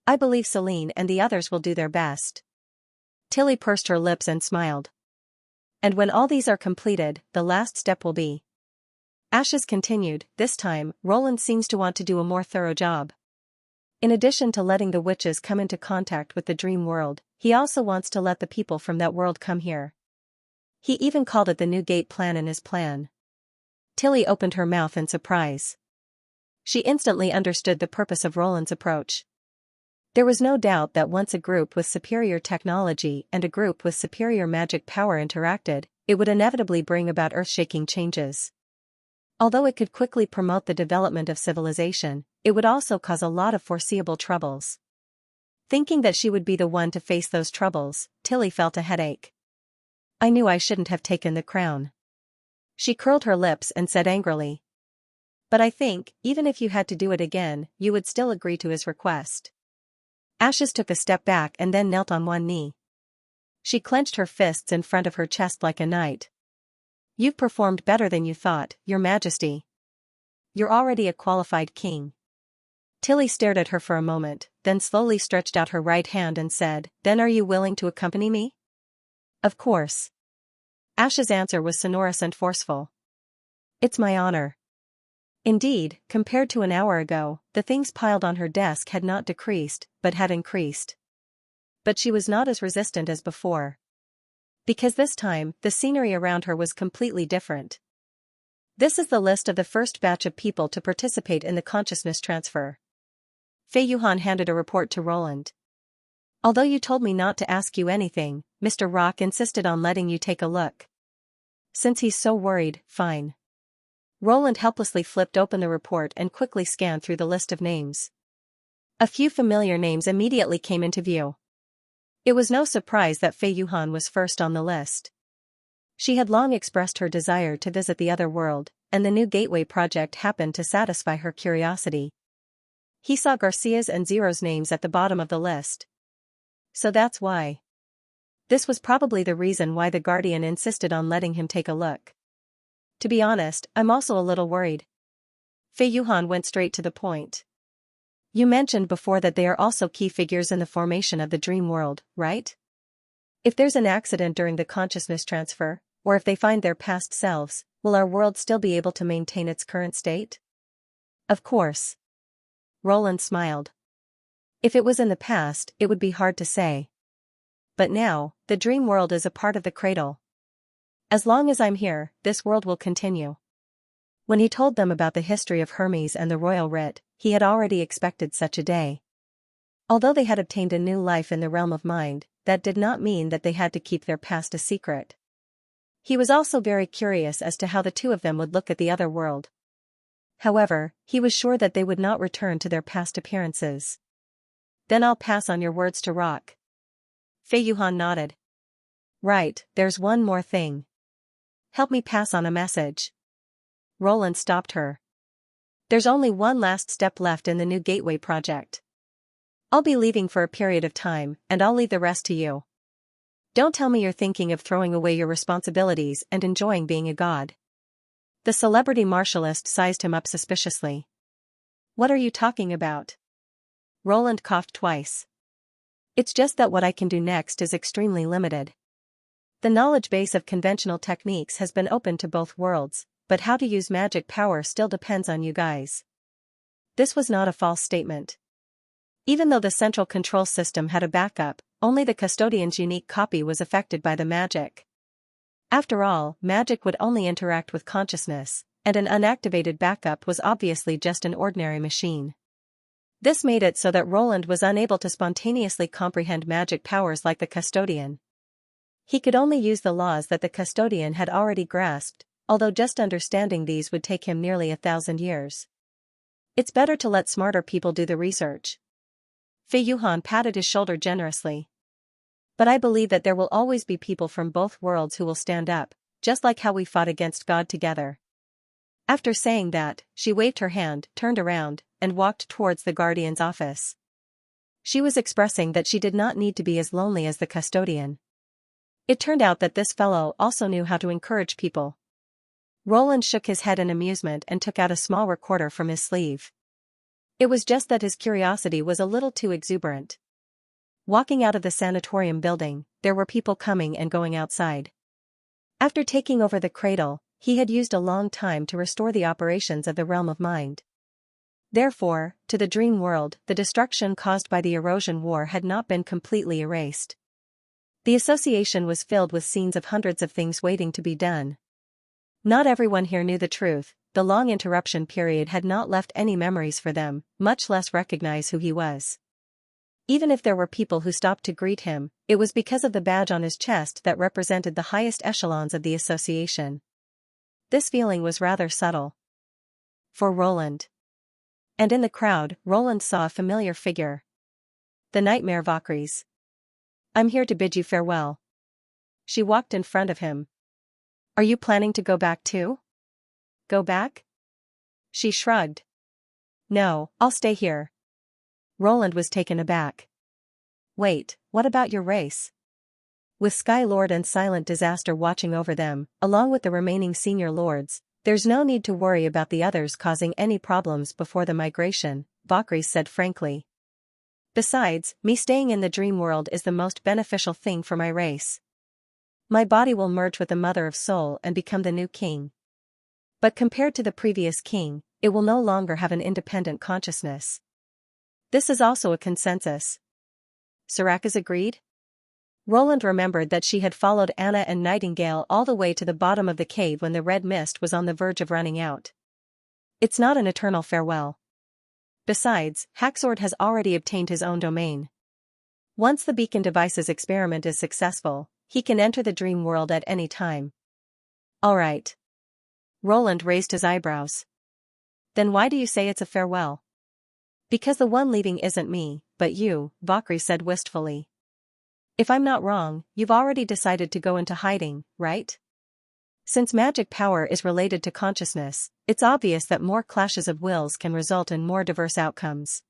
I believe Celine and the others will do their best." Tilly pursed her lips and smiled. "And when all these are completed, the last step will be." Ashes continued, "This time, Roland seems to want to do a more thorough job. In addition to letting the witches come into contact with the dream world, he also wants to let the people from that world come here. He even called it the New Gate Plan in his plan." Tilly opened her mouth in surprise. She instantly understood the purpose of Roland's approach. There was no doubt that once a group with superior technology and a group with superior magic power interacted, it would inevitably bring about earth-shaking changes. Although it could quickly promote the development of civilization, it would also cause a lot of foreseeable troubles. Thinking that she would be the one to face those troubles, Tilly felt a headache. "I knew I shouldn't have taken the crown." She curled her lips and said angrily. "But I think, even if you had to do it again, you would still agree to his request." Ashes took a step back and then knelt on one knee. She clenched her fists in front of her chest like a knight. "You've performed better than you thought, Your Majesty. You're already a qualified king." Tilly stared at her for a moment, then slowly stretched out her right hand and said, "Then are you willing to accompany me?" "Of course." Ash's answer was sonorous and forceful. "It's my honor." Indeed, compared to an hour ago, the things piled on her desk had not decreased, but had increased. But she was not as resistant as before. Because this time, the scenery around her was completely different. "This is the list of the first batch of people to participate in the consciousness transfer." Fei Yuhan handed a report to Roland. "Although you told me not to ask you anything, Mr. Rock insisted on letting you take a look. Since he's so worried, fine." Roland helplessly flipped open the report and quickly scanned through the list of names. A few familiar names immediately came into view. It was no surprise that Fei Yuhan was first on the list. She had long expressed her desire to visit the other world, and the new Gateway project happened to satisfy her curiosity. He saw Garcia's and Zero's names at the bottom of the list. So that's why. This was probably the reason why the Guardian insisted on letting him take a look. To be honest, I'm also a little worried. Fei Yuhan went straight to the point. You mentioned before that they are also key figures in the formation of the dream world, right? If there's an accident during the consciousness transfer, or if they find their past selves, will our world still be able to maintain its current state? Of course. Roland smiled. If it was in the past, it would be hard to say. But now, the dream world is a part of the cradle. As long as I'm here, this world will continue. When he told them about the history of Hermes and the royal writ, he had already expected such a day. Although they had obtained a new life in the realm of mind, that did not mean that they had to keep their past a secret. He was also very curious as to how the two of them would look at the other world. However, he was sure that they would not return to their past appearances. Then I'll pass on your words to Rock. Fei Yuhan nodded. Right, there's one more thing. Help me pass on a message. Roland stopped her. There's only one last step left in the new Gateway project. I'll be leaving for a period of time, and I'll leave the rest to you. Don't tell me you're thinking of throwing away your responsibilities and enjoying being a god. The celebrity martialist sized him up suspiciously. What are you talking about? Roland coughed twice. It's just that what I can do next is extremely limited. The knowledge base of conventional techniques has been open to both worlds, but how to use magic power still depends on you guys. This was not a false statement. Even though the central control system had a backup, only the custodian's unique copy was affected by the magic. After all, magic would only interact with consciousness, and an unactivated backup was obviously just an ordinary machine. This made it so that Roland was unable to spontaneously comprehend magic powers like the custodian. He could only use the laws that the custodian had already grasped, although just understanding these would take him nearly 1,000 years. It's better to let smarter people do the research. Fei Yuhan patted his shoulder generously. But I believe that there will always be people from both worlds who will stand up, just like how we fought against God together. After saying that, she waved her hand, turned around, and walked towards the Guardian's office. She was expressing that she did not need to be as lonely as the custodian. It turned out that this fellow also knew how to encourage people. Roland shook his head in amusement and took out a small recorder from his sleeve. It was just that his curiosity was a little too exuberant. Walking out of the sanatorium building, there were people coming and going outside. After taking over the cradle, he had used a long time to restore the operations of the realm of mind. Therefore, to the dream world, the destruction caused by the erosion war had not been completely erased. The association was filled with scenes of hundreds of things waiting to be done. Not everyone here knew the truth. The long interruption period had not left any memories for them, much less recognize who he was. Even if there were people who stopped to greet him, it was because of the badge on his chest that represented the highest echelons of the association. This feeling was rather subtle. For Roland. And in the crowd, Roland saw a familiar figure. The nightmare Valkyries. I'm here to bid you farewell. She walked in front of him. Are you planning to go back too? Go back? She shrugged. No, I'll stay here. Roland was taken aback. Wait, what about your race? With Sky Lord and Silent Disaster watching over them, along with the remaining senior lords, there's no need to worry about the others causing any problems before the migration, Valkyries said frankly. Besides, me staying in the dream world is the most beneficial thing for my race. My body will merge with the Mother of Soul and become the new king. But compared to the previous king, it will no longer have an independent consciousness. This is also a consensus. Sarakas agreed? Roland remembered that she had followed Anna and Nightingale all the way to the bottom of the cave when the red mist was on the verge of running out. It's not an eternal farewell. Besides, Haxord has already obtained his own domain. Once the beacon device's experiment is successful, he can enter the dream world at any time. All right. Roland raised his eyebrows. Then why do you say it's a farewell? Because the one leaving isn't me, but you, Valkyrie said wistfully. If I'm not wrong, you've already decided to go into hiding, right? Since magic power is related to consciousness, it's obvious that more clashes of wills can result in more diverse outcomes.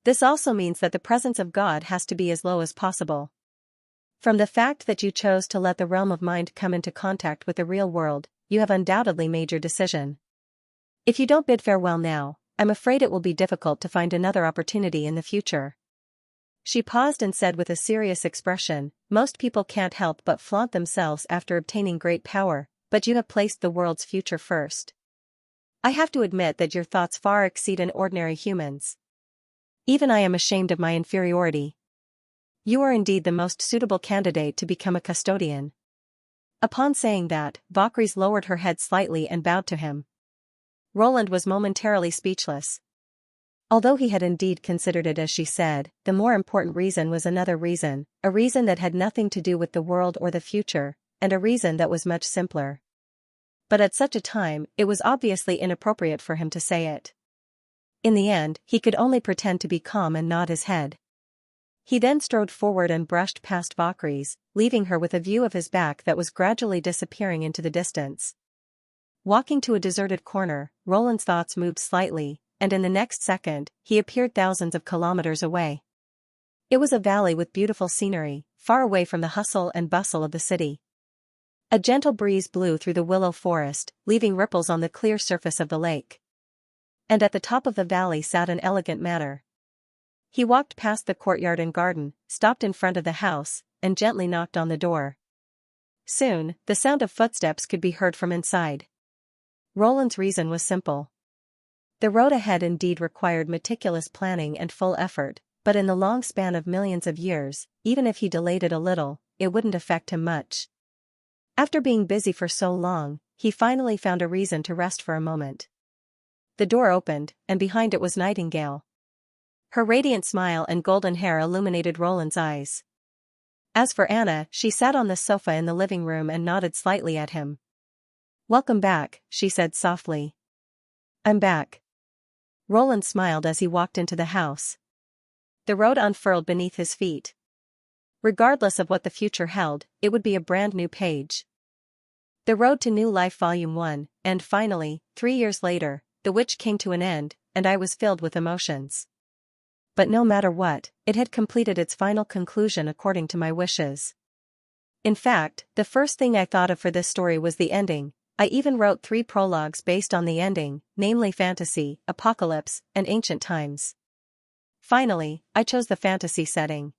This also means that the presence of God has to be as low as possible. From the fact that you chose to let the realm of mind come into contact with the real world, you have undoubtedly made your decision. If you don't bid farewell now, I'm afraid it will be difficult to find another opportunity in the future. She paused and said with a serious expression, most people can't help but flaunt themselves after obtaining great power, but you have placed the world's future first. I have to admit that your thoughts far exceed an ordinary human's. Even I am ashamed of my inferiority. You are indeed the most suitable candidate to become a custodian. Upon saying that, Valkyries lowered her head slightly and bowed to him. Roland was momentarily speechless. Although he had indeed considered it as she said, the more important reason was another reason, a reason that had nothing to do with the world or the future, and a reason that was much simpler. But at such a time, it was obviously inappropriate for him to say it. In the end, he could only pretend to be calm and nod his head. He then strode forward and brushed past Valkyries, leaving her with a view of his back that was gradually disappearing into the distance. Walking to a deserted corner, Roland's thoughts moved slightly, and in the next second, he appeared thousands of kilometers away. It was a valley with beautiful scenery, far away from the hustle and bustle of the city. A gentle breeze blew through the willow forest, leaving ripples on the clear surface of the lake. And at the top of the valley sat an elegant manor. He walked past the courtyard and garden, stopped in front of the house, and gently knocked on the door. Soon, the sound of footsteps could be heard from inside. Roland's reason was simple. The road ahead indeed required meticulous planning and full effort, but in the long span of millions of years, even if he delayed it a little, it wouldn't affect him much. After being busy for so long, he finally found a reason to rest for a moment. The door opened, and behind it was Nightingale. Her radiant smile and golden hair illuminated Roland's eyes. As for Anna, she sat on the sofa in the living room and nodded slightly at him. "Welcome back," she said softly. "I'm back." Roland smiled as he walked into the house. The road unfurled beneath his feet. Regardless of what the future held, it would be a brand new page. The Road to New Life Volume 1, and finally, 3 years later, The Witch came to an end, and I was filled with emotions. But no matter what, it had completed its final conclusion according to my wishes. In fact, the first thing I thought of for this story was the ending. I even wrote 3 prologues based on the ending, namely fantasy, apocalypse, and ancient times. Finally, I chose the fantasy setting.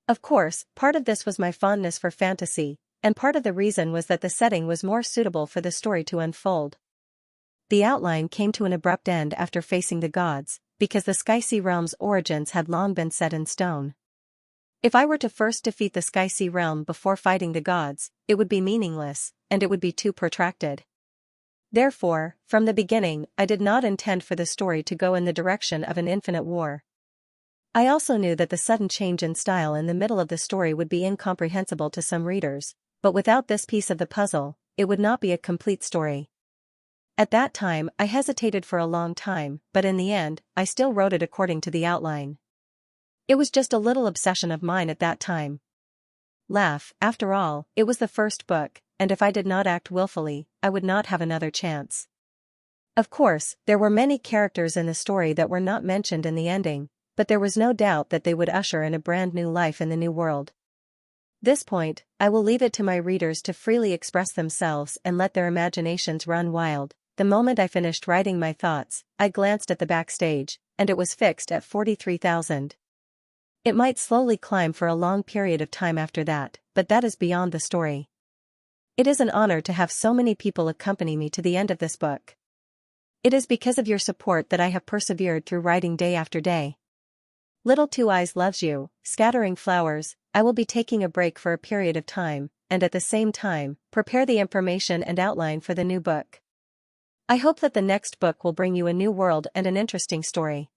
Of course, part of this was my fondness for fantasy, and part of the reason was that the setting was more suitable for the story to unfold. The outline came to an abrupt end after facing the gods, because the Xianxia realm's origins had long been set in stone. If I were to first defeat the Xianxia realm before fighting the gods, it would be meaningless, and it would be too protracted. Therefore, from the beginning, I did not intend for the story to go in the direction of an infinite war. I also knew that the sudden change in style in the middle of the story would be incomprehensible to some readers, but without this piece of the puzzle, it would not be a complete story. At that time, I hesitated for a long time, but in the end, I still wrote it according to the outline. It was just a little obsession of mine at that time. After all, it was the first book, and if I did not act willfully, I would not have another chance. Of course, there were many characters in the story that were not mentioned in the ending, but there was no doubt that they would usher in a brand new life in the new world. This point, I will leave it to my readers to freely express themselves and let their imaginations run wild. The moment I finished writing my thoughts, I glanced at the backstage, and it was fixed at 43,000. It might slowly climb for a long period of time after that, but that is beyond the story. It is an honor to have so many people accompany me to the end of this book. It is because of your support that I have persevered through writing day after day. Little Two Eyes loves you, Scattering Flowers. I will be taking a break for a period of time, and at the same time, prepare the information and outline for the new book. I hope that the next book will bring you a new world and an interesting story.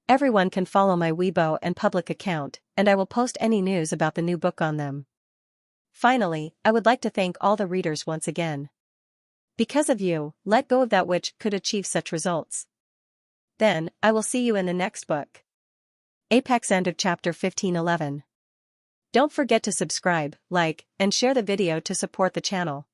Everyone can follow my Weibo and public account, and I will post any news about the new book on them. Finally, I would like to thank all the readers once again. Because of you, Let Go of That Which could achieve such results. Then, I will see you in the next book. Apex End of Chapter 1511. Don't forget to subscribe, like, and share the video to support the channel.